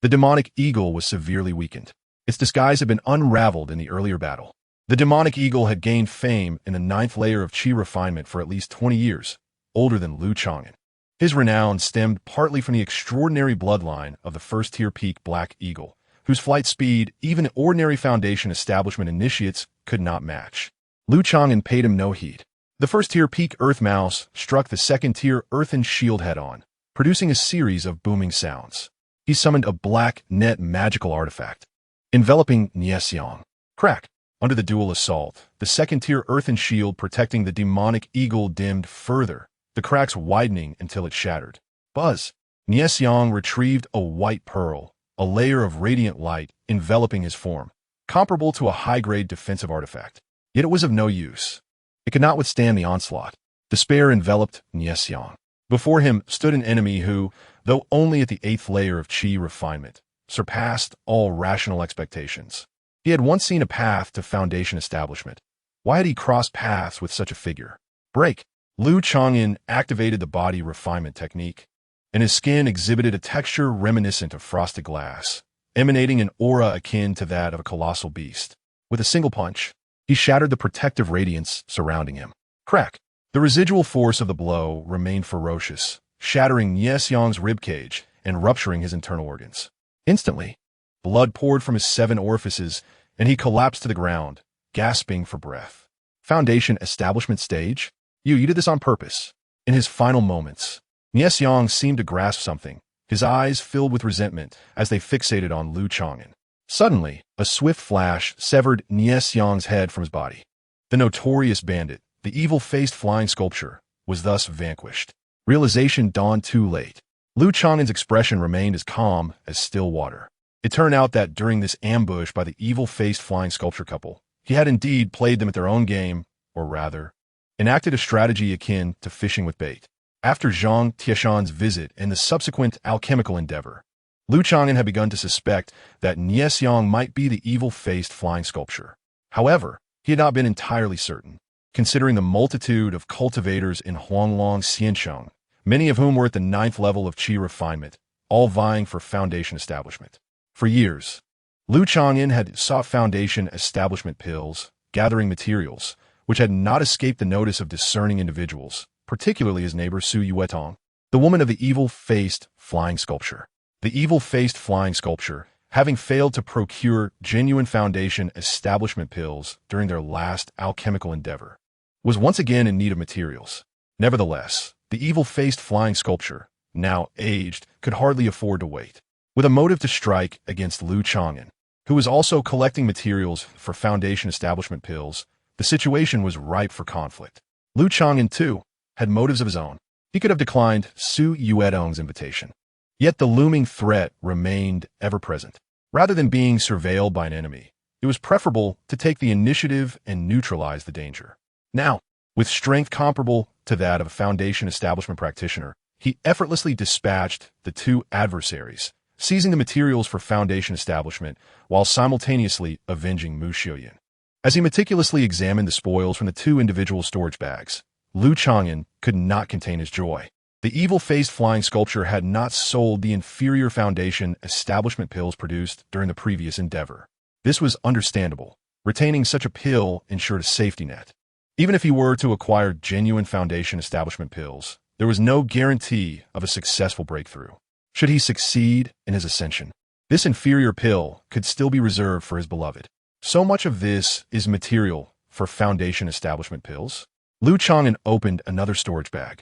the demonic eagle was severely weakened. Its disguise had been unraveled in the earlier battle. The demonic eagle had gained fame in the 9th layer of chi refinement for at least 20 years, older than Lu Chang'an. His renown stemmed partly from the extraordinary bloodline of the first-tier peak black eagle, whose flight speed even ordinary Foundation Establishment initiates could not match. Lu Chang'an paid him no heed. The first-tier peak earth mouse struck the second-tier earthen shield head-on, producing a series of booming sounds. He summoned a black net magical artifact, enveloping Niesiang. Crack! Under the dual assault, the second-tier earthen shield protecting the demonic eagle dimmed further, the cracks widening until it shattered. Buzz! Niesiang retrieved a white pearl, a layer of radiant light enveloping his form, comparable to a high-grade defensive artifact. Yet it was of no use. It could not withstand the onslaught. Despair enveloped Niesiang. Before him stood an enemy who, though only at the 8th layer of chi refinement, surpassed all rational expectations. He had once seen a path to Foundation Establishment. Why had he crossed paths with such a figure? Break! Lu Chang'an activated the body refinement technique, and his skin exhibited a texture reminiscent of frosted glass, emanating an aura akin to that of a colossal beast. With a single punch, he shattered the protective radiance surrounding him. Crack! The residual force of the blow remained ferocious, shattering Niesiang's ribcage and rupturing his internal organs. Instantly, blood poured from his 7 orifices, and he collapsed to the ground, gasping for breath. Foundation Establishment stage? You did this on purpose. In his final moments, Niesiang seemed to grasp something, his eyes filled with resentment as they fixated on Lu Chang'an. Suddenly, a swift flash severed Niesiang's head from his body. The notorious bandit, the evil-faced flying sculpture, was thus vanquished. Realization dawned too late. Lu Chang'an's expression remained as calm as still water. It turned out that during this ambush by the evil-faced flying sculpture couple, he had indeed played them at their own game, or rather, enacted a strategy akin to fishing with bait. After Zhang Tieshan's visit and the subsequent alchemical endeavor, Lu Chang'an had begun to suspect that Niexiang might be the evil-faced flying sculpture. However, he had not been entirely certain, considering the multitude of cultivators in Huanglong Xiansheng, many of whom were at the 9th level of qi refinement, all vying for foundation establishment. For years, Lu Chang'an had sought foundation establishment pills, gathering materials, which had not escaped the notice of discerning individuals, particularly his neighbor Su Yuetong, the woman of the evil-faced flying sculpture. The evil-faced flying sculpture, having failed to procure genuine foundation establishment pills during their last alchemical endeavor, was once again in need of materials. Nevertheless, the evil-faced flying sculpture, now aged, could hardly afford to wait. With a motive to strike against Lu Chang'an, who was also collecting materials for foundation establishment pills, the situation was ripe for conflict. Lu Chang'an, too, had motives of his own. He could have declined Su Yuetong's invitation. Yet the looming threat remained ever-present. Rather than being surveilled by an enemy, it was preferable to take the initiative and neutralize the danger. Now, with strength comparable to that of a foundation establishment practitioner, he effortlessly dispatched the two adversaries, seizing the materials for foundation establishment while simultaneously avenging Mu Xiuyan. As he meticulously examined the spoils from the two individual storage bags, Lu Chang'an could not contain his joy. The evil-faced flying sculpture had not sold the inferior foundation establishment pills produced during the previous endeavor. This was understandable. Retaining such a pill ensured a safety net. Even if he were to acquire genuine foundation establishment pills, there was no guarantee of a successful breakthrough. Should he succeed in his ascension, this inferior pill could still be reserved for his beloved. So much of this is material for foundation establishment pills. Lu Chang'an opened another storage bag,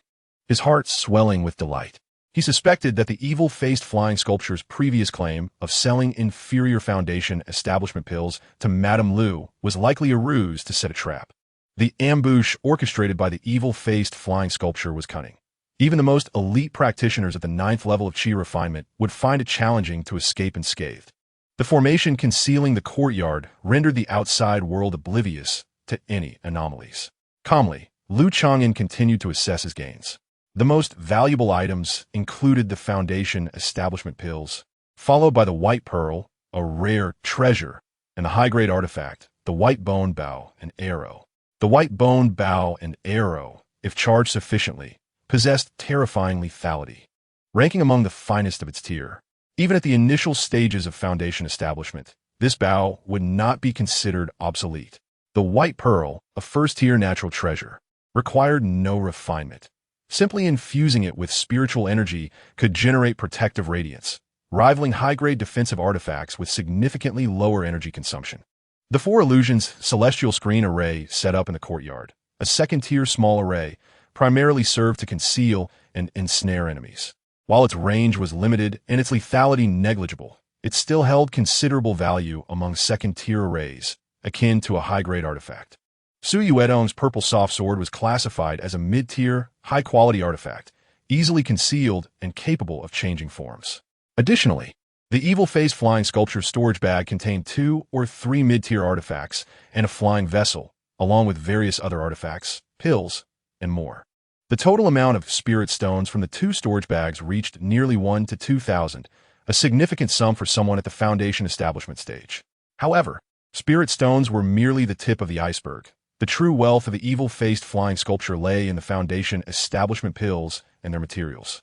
his heart swelling with delight. He suspected that the evil-faced flying sculpture's previous claim of selling inferior foundation establishment pills to Madame Lu was likely a ruse to set a trap. The ambush orchestrated by the evil-faced flying sculpture was cunning. Even the most elite practitioners at the 9th level of qi refinement would find it challenging to escape unscathed. The formation concealing the courtyard rendered the outside world oblivious to any anomalies. Calmly, Lu Chang'an continued to assess his gains. The most valuable items included the foundation establishment pills, followed by the white pearl, a rare treasure, and the high-grade artifact, the white bone bow and arrow. The white bone bow and arrow, if charged sufficiently, possessed terrifying lethality, ranking among the finest of its tier. Even at the initial stages of foundation establishment, this bow would not be considered obsolete. The white pearl, a first-tier natural treasure, required no refinement. Simply infusing it with spiritual energy could generate protective radiance, rivaling high-grade defensive artifacts with significantly lower energy consumption. The four illusions celestial screen array set up in the courtyard, a second-tier small array, primarily served to conceal and ensnare enemies. While its range was limited and its lethality negligible, it still held considerable value among second-tier arrays, akin to a high-grade artifact. Su Yuetong's purple soft sword was classified as a mid-tier, high-quality artifact, easily concealed and capable of changing forms. Additionally, the evil-faced flying sculpture storage bag contained 2 or 3 mid-tier artifacts and a flying vessel, along with various other artifacts, pills, and more. The total amount of spirit stones from the 2 storage bags reached nearly 1 to 2,000, a significant sum for someone at the foundation establishment stage. However, spirit stones were merely the tip of the iceberg. The true wealth of the evil-faced flying sculpture lay in the foundation establishment pills and their materials.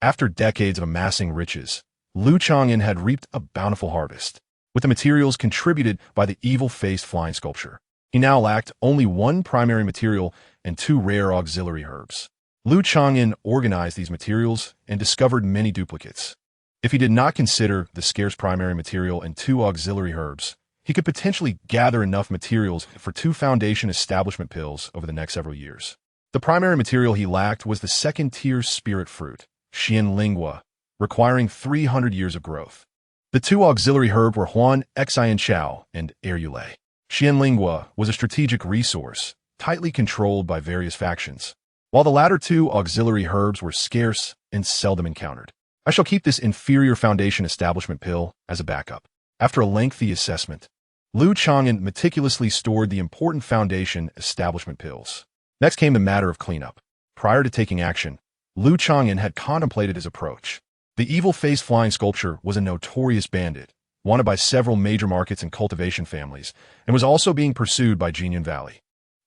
After decades of amassing riches, Lu Chang'an had reaped a bountiful harvest, with the materials contributed by the evil-faced flying sculpture. He now lacked only 1 primary material and 2 rare auxiliary herbs. Lu Chang'an organized these materials and discovered many duplicates. If he did not consider the scarce primary material and 2 auxiliary herbs, he could potentially gather enough materials for 2 foundation establishment pills over the next several years. The primary material he lacked was the second-tier spirit fruit, Xianlingua, requiring 300 years of growth. The 2 auxiliary herbs were Huan Xian Chao and Erule. Xianlingua was a strategic resource, tightly controlled by various factions, while the latter 2 auxiliary herbs were scarce and seldom encountered. I shall keep this inferior foundation establishment pill as a backup. After a lengthy assessment, Lu Chang'an meticulously stored the important foundation establishment pills. Next came the matter of cleanup. Prior to taking action, Lu Chang'an had contemplated his approach. The evil-faced flying sculpture was a notorious bandit, wanted by several major markets and cultivation families, and was also being pursued by Chang'an Valley.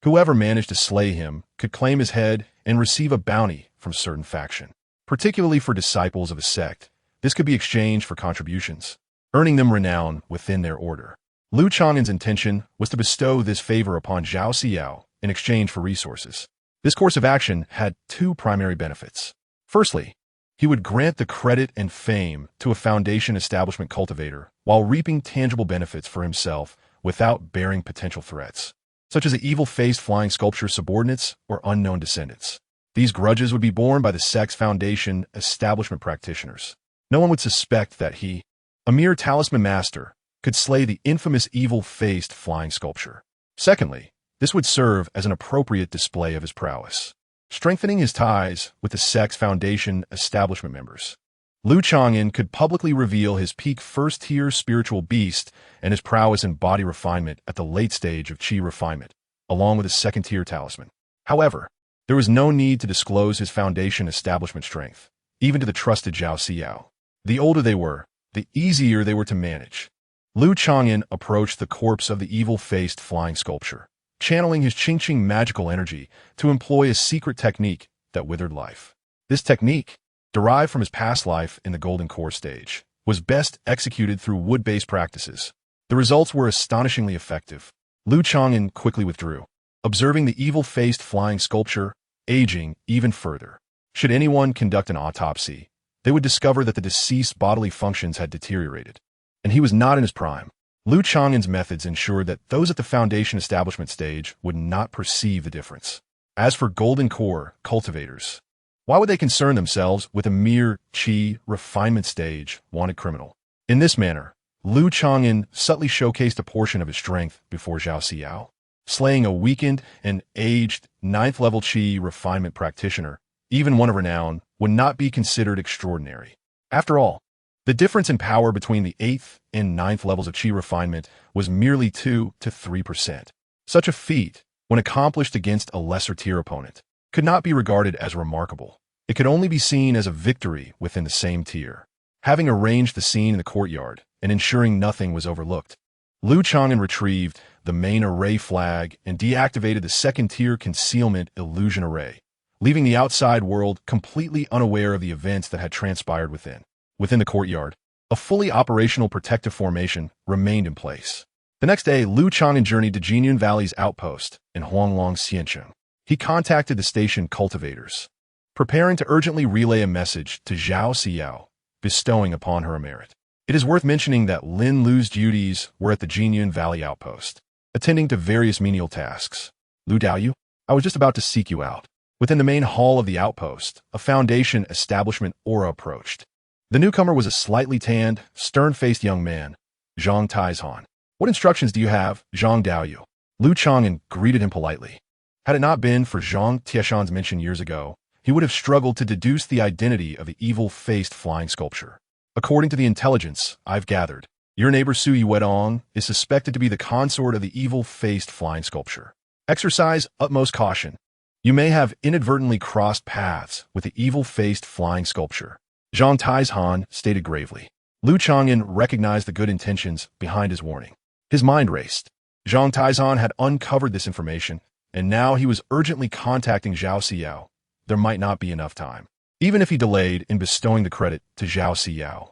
Whoever managed to slay him could claim his head and receive a bounty from certain faction. Particularly for disciples of a sect, this could be exchanged for contributions, earning them renown within their order. Lu Chang'an's intention was to bestow this favor upon Zhao Xiao in exchange for resources. This course of action had two primary benefits. Firstly, he would grant the credit and fame to a foundation establishment cultivator while reaping tangible benefits for himself without bearing potential threats, such as the evil-faced flying sculpture's subordinates or unknown descendants. These grudges would be borne by the sect's foundation establishment practitioners. No one would suspect that he, a mere talisman master, could slay the infamous evil-faced flying sculpture. Secondly, this would serve as an appropriate display of his prowess, strengthening his ties with the sect's foundation establishment members. Lu Chang'an could publicly reveal his peak first-tier spiritual beast and his prowess in body refinement at the late stage of qi refinement, along with his second-tier talisman. However, there was no need to disclose his foundation establishment strength, even to the trusted Zhao Xiao. The older they were, the easier they were to manage. Lu Chang'an approached the corpse of the evil-faced flying sculpture, channeling his Qingqing magical energy to employ a secret technique that withered life. This technique, derived from his past life in the Golden Core stage, was best executed through wood-based practices. The results were astonishingly effective. Lu Chang'an quickly withdrew, observing the evil-faced flying sculpture aging even further. Should anyone conduct an autopsy, they would discover that the deceased's bodily functions had deteriorated, and he was not in his prime. Lu Chang'an's methods ensured that those at the foundation establishment stage would not perceive the difference. As for Golden Core cultivators, why would they concern themselves with a mere qi refinement stage wanted criminal? In this manner, Lu Chang'an subtly showcased a portion of his strength before Zhao Xiao. Slaying a weakened and aged 9th-level qi refinement practitioner, even one of renown, would not be considered extraordinary. After all, the difference in power between the 8th and 9th levels of qi refinement was merely 2 to 3%. Such a feat, when accomplished against a lesser-tier opponent, could not be regarded as remarkable. It could only be seen as a victory within the same tier. Having arranged the scene in the courtyard and ensuring nothing was overlooked, Lu Chang'an retrieved the main array flag and deactivated the second-tier concealment illusion array, leaving the outside world completely unaware of the events that had transpired within. Within the courtyard, a fully operational protective formation remained in place. The next day, Lu Chang'an journeyed to Chang'an Valley's outpost in Huanglong Xiancheng. He contacted the station cultivators, preparing to urgently relay a message to Zhao Xiao, bestowing upon her a merit. It is worth mentioning that Lin Lu's duties were at the Chang'an Valley outpost, attending to various menial tasks. Lu Daoyu, I was just about to seek you out. Within the main hall of the outpost, a foundation establishment aura approached. The newcomer was a slightly tanned, stern-faced young man, Zhang Taizhan. What instructions do you have, Zhang Daoyu? Lu Chang'an greeted him politely. Had it not been for Zhang Tieshan's mention years ago, he would have struggled to deduce the identity of the evil-faced flying sculpture. According to the intelligence I've gathered, your neighbor Su Yuedong is suspected to be the consort of the evil-faced flying sculpture. Exercise utmost caution. You may have inadvertently crossed paths with the evil-faced flying sculpture, Zhang Taizhan stated gravely. Lu Chang'an recognized the good intentions behind his warning. His mind raced. Zhang Taizhan had uncovered this information, and now he was urgently contacting Zhao Xiao. There might not be enough time, even if he delayed in bestowing the credit to Zhao Xiao.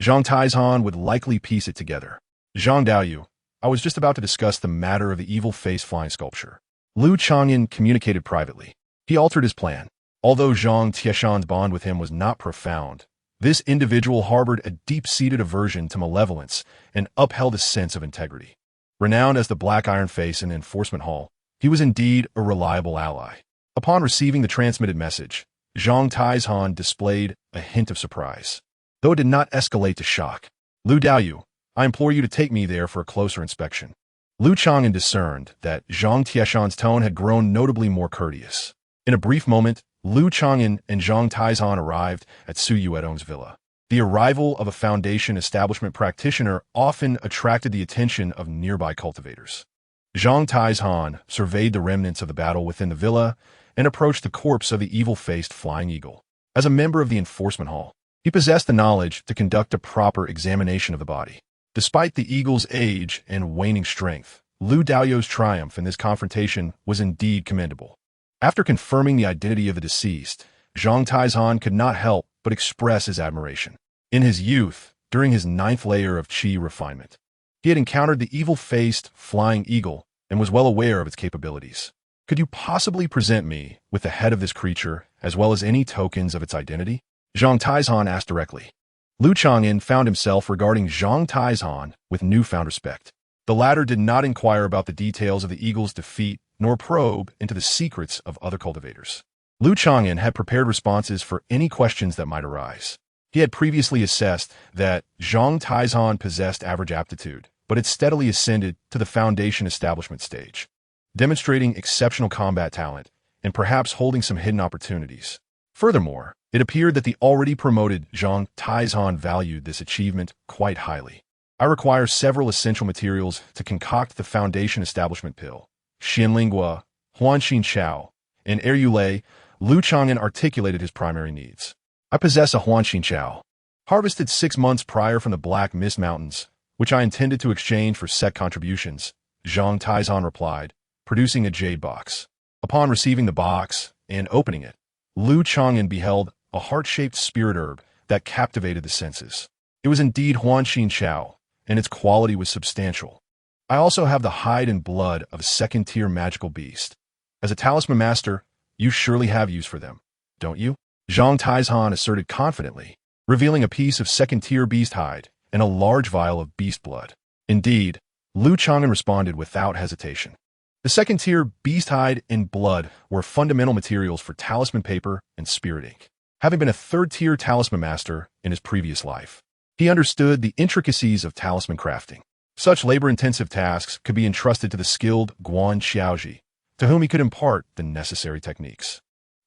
Zhang Taizhan would likely piece it together. Zhang Daoyu, I was just about to discuss the matter of the evil-faced flying sculpture. Lu Chang'an communicated privately. He altered his plan. Although Zhang Tieshan's bond with him was not profound, this individual harbored a deep-seated aversion to malevolence and upheld a sense of integrity. Renowned as the Black Iron Face in Enforcement Hall, he was indeed a reliable ally. Upon receiving the transmitted message, Zhang Taizhan displayed a hint of surprise, though it did not escalate to shock. Lu Daoyu, I implore you to take me there for a closer inspection. Lu Chang'an discerned that Zhang Tieshan's tone had grown notably more courteous. In a brief moment, Lu Chang'an and Zhang Taizhan arrived at Su Yuedong's villa. The arrival of a Foundation establishment practitioner often attracted the attention of nearby cultivators. Zhang Taizhan surveyed the remnants of the battle within the villa and approached the corpse of the evil-faced flying eagle. As a member of the enforcement hall, he possessed the knowledge to conduct a proper examination of the body. Despite the eagle's age and waning strength, Lu Daoyou's triumph in this confrontation was indeed commendable. After confirming the identity of the deceased, Zhang Taizhan could not help but express his admiration. In his youth, during his 9th layer of qi refinement, he had encountered the evil-faced flying eagle and was well aware of its capabilities. Could you possibly present me with the head of this creature, as well as any tokens of its identity? Zhang Taizhan asked directly. Lu Chang'an found himself regarding Zhang Taizhan with newfound respect. The latter did not inquire about the details of the eagle's defeat, nor probe into the secrets of other cultivators. Lu Chang'an had prepared responses for any questions that might arise. He had previously assessed that Zhang Taizhan possessed average aptitude, but had steadily ascended to the Foundation establishment stage, demonstrating exceptional combat talent and perhaps holding some hidden opportunities. Furthermore, it appeared that the already promoted Zhang Taizhan valued this achievement quite highly. I require several essential materials to concoct the Foundation establishment pill. Xianlingua, Huanxin Chao, and Erulei. Lu Chang'an articulated his primary needs. I possess a Huanxin Chao, harvested 6 months prior from the Black Mist Mountains, which I intended to exchange for sect contributions, Zhang Taizhan replied, producing a jade box. Upon receiving the box and opening it, Lu Chang'an beheld a heart-shaped spirit herb that captivated the senses. It was indeed Huanxin Chao, and its quality was substantial. I also have the hide and blood of a second-tier magical beast. As a talisman master, you surely have use for them, don't you? Zhang Taizhan asserted confidently, revealing a piece of second-tier beast hide and a large vial of beast blood. Indeed, Lu Chang'an responded without hesitation. The second-tier beast hide and blood were fundamental materials for talisman paper and spirit ink. Having been a third-tier talisman master in his previous life, he understood the intricacies of talisman crafting. Such labor-intensive tasks could be entrusted to the skilled Guan Xiaoji, to whom he could impart the necessary techniques.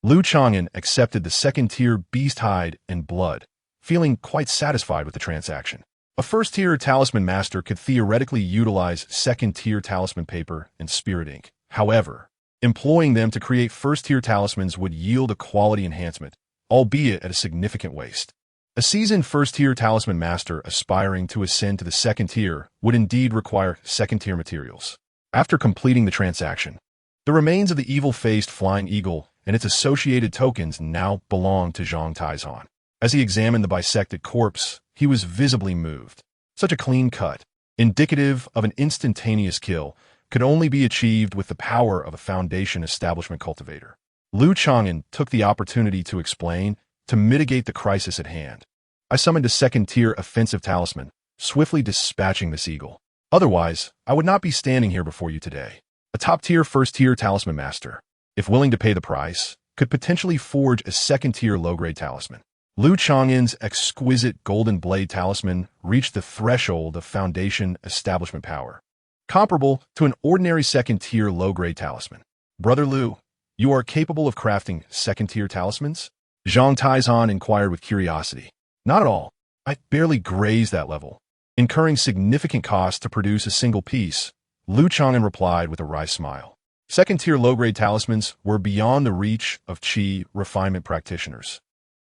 Lu Chang'an accepted the second-tier beast hide and blood, feeling quite satisfied with the transaction. A first-tier talisman master could theoretically utilize second-tier talisman paper and spirit ink. However, employing them to create first-tier talismans would yield a quality enhancement, albeit at a significant waste. A seasoned first-tier talisman master aspiring to ascend to the second tier would indeed require second-tier materials. After completing the transaction, the remains of the evil-faced flying eagle and its associated tokens now belonged to Zhang Taizhan. As he examined the bisected corpse, he was visibly moved. Such a clean cut, indicative of an instantaneous kill, could only be achieved with the power of a Foundation establishment cultivator. Lu Chang'an took the opportunity to explain, to mitigate the crisis at hand. I summoned a second-tier offensive talisman, swiftly dispatching this eagle. Otherwise, I would not be standing here before you today. A top-tier first-tier talisman master, if willing to pay the price, could potentially forge a second-tier low-grade talisman. Lu Chang'an's exquisite golden blade talisman reached the threshold of Foundation establishment power, comparable to an ordinary second-tier low-grade talisman. Brother Lu, you are capable of crafting second-tier talismans? Zhang Taizhan inquired with curiosity. Not at all. I barely grazed that level, incurring significant costs to produce a single piece, Lu Chang'an replied with a wry smile. Second-tier low-grade talismans were beyond the reach of qi refinement practitioners.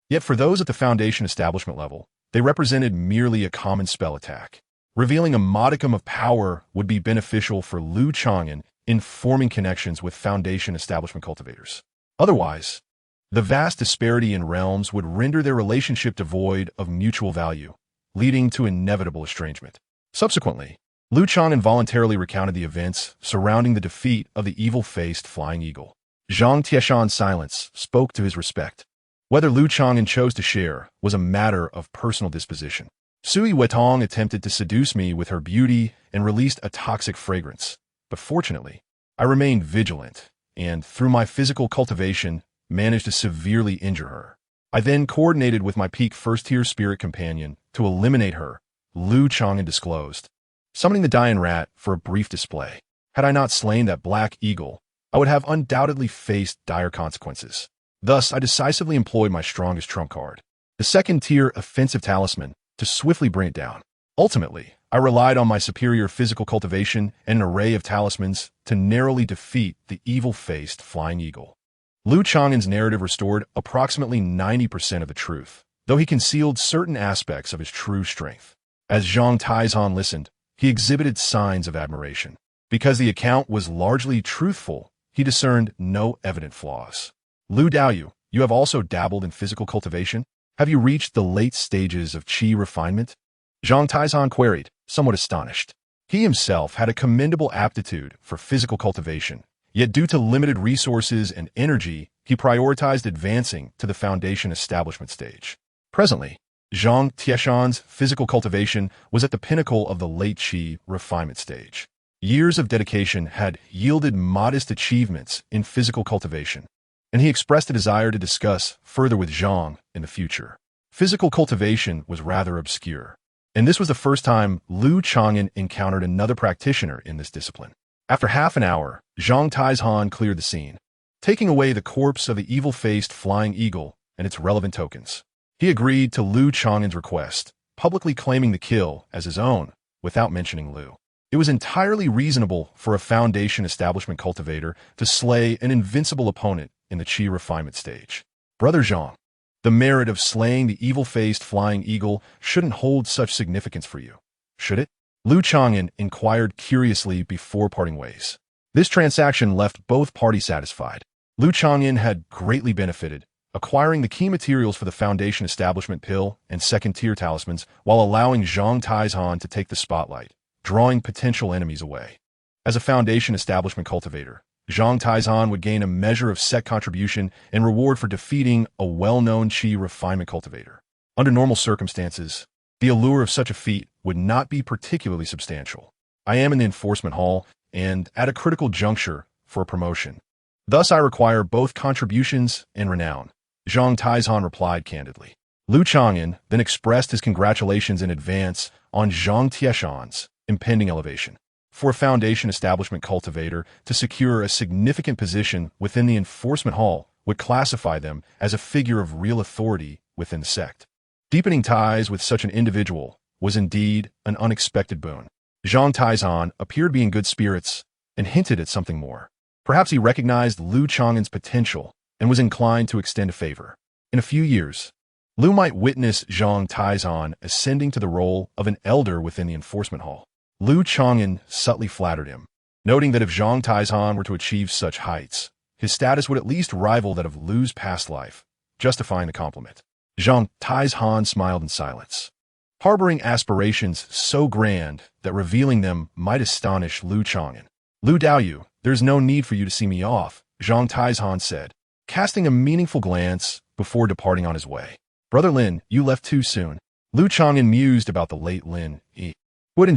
Yet for those at the Foundation establishment level, they represented merely a common spell attack. Revealing a modicum of power would be beneficial for Lu Chang'an in forming connections with Foundation establishment cultivators. Otherwise, the vast disparity in realms would render their relationship devoid of mutual value, leading to inevitable estrangement. Subsequently, Lu Chang'an voluntarily recounted the events surrounding the defeat of the evil-faced flying eagle. Zhang Tieshan's silence spoke to his respect. Whether Lu Chang'an chose to share was a matter of personal disposition. Sui Wetong attempted to seduce me with her beauty and released a toxic fragrance, but fortunately, I remained vigilant and, through my physical cultivation, managed to severely injure her. I then coordinated with my peak first-tier spirit companion to eliminate her, Lu Chang'an disclosed, summoning the Dian Rat for a brief display. Had I not slain that black eagle, I would have undoubtedly faced dire consequences. Thus, I decisively employed my strongest trump card. the second-tier offensive talisman, to swiftly bring it down. Ultimately, I relied on my superior physical cultivation and an array of talismans to narrowly defeat the evil-faced flying eagle. Lu Chang'an's narrative restored approximately 90% of the truth, though he concealed certain aspects of his true strength. As Zhang Taizhan listened, he exhibited signs of admiration. Because the account was largely truthful, he discerned no evident flaws. Lu Daoyu, you have also dabbled in physical cultivation? Have you reached the late stages of qi refinement? Zhang Taizhan queried, somewhat astonished. He himself had a commendable aptitude for physical cultivation, yet due to limited resources and energy, he prioritized advancing to the foundation establishment stage. Presently, Zhang Tieshan's physical cultivation was at the pinnacle of the late qi refinement stage. Years of dedication had yielded modest achievements in physical cultivation, and he expressed a desire to discuss further with Zhang in the future. Physical cultivation was rather obscure, and this was the first time Lu Chang'an encountered another practitioner in this discipline. After half an hour, Zhang Taizhan cleared the scene, taking away the corpse of the evil-faced flying eagle and its relevant tokens. He agreed to Lu Chang'an's request, publicly claiming the kill as his own, without mentioning Lu. It was entirely reasonable for a foundation establishment cultivator to slay an invincible opponent in the qi refinement stage. Brother Zhang, the merit of slaying the evil-faced flying eagle shouldn't hold such significance for you, should it? Lu Chang'an inquired curiously before parting ways. This transaction left both parties satisfied. Lu Chang'an had greatly benefited, acquiring the key materials for the foundation establishment pill and second-tier talismans while allowing Zhang Taizhan to take the spotlight, drawing potential enemies away. As a foundation establishment cultivator, Zhang Taizhan would gain a measure of set contribution in reward for defeating a well-known qi refinement cultivator. Under normal circumstances, the allure of such a feat would not be particularly substantial. I am in the enforcement hall and at a critical juncture for a promotion. Thus I require both contributions and renown, Zhang Taizhan replied candidly. Lu Chang'an then expressed his congratulations in advance on Zhang Tieshan's impending elevation. For a foundation establishment cultivator to secure a significant position within the enforcement hall would classify them as a figure of real authority within the sect. Deepening ties with such an individual was indeed an unexpected boon. Zhang Taizhan appeared to be in good spirits and hinted at something more. Perhaps he recognized Lu Chang'an's potential and was inclined to extend a favor. In a few years, Lu might witness Zhang Taizhan ascending to the role of an elder within the enforcement hall. Lu Chang'an subtly flattered him, noting that if Zhang Taizhan were to achieve such heights, his status would at least rival that of Lu's past life, justifying the compliment. Zhang Taizhan smiled in silence, harboring aspirations so grand that revealing them might astonish Lu Chang'an. Lu Daoyu, there's no need for you to see me off, Zhang Taizhan said, casting a meaningful glance before departing on his way. Brother Lin, you left too soon. Lu Chang'an mused about the late Lin Yi.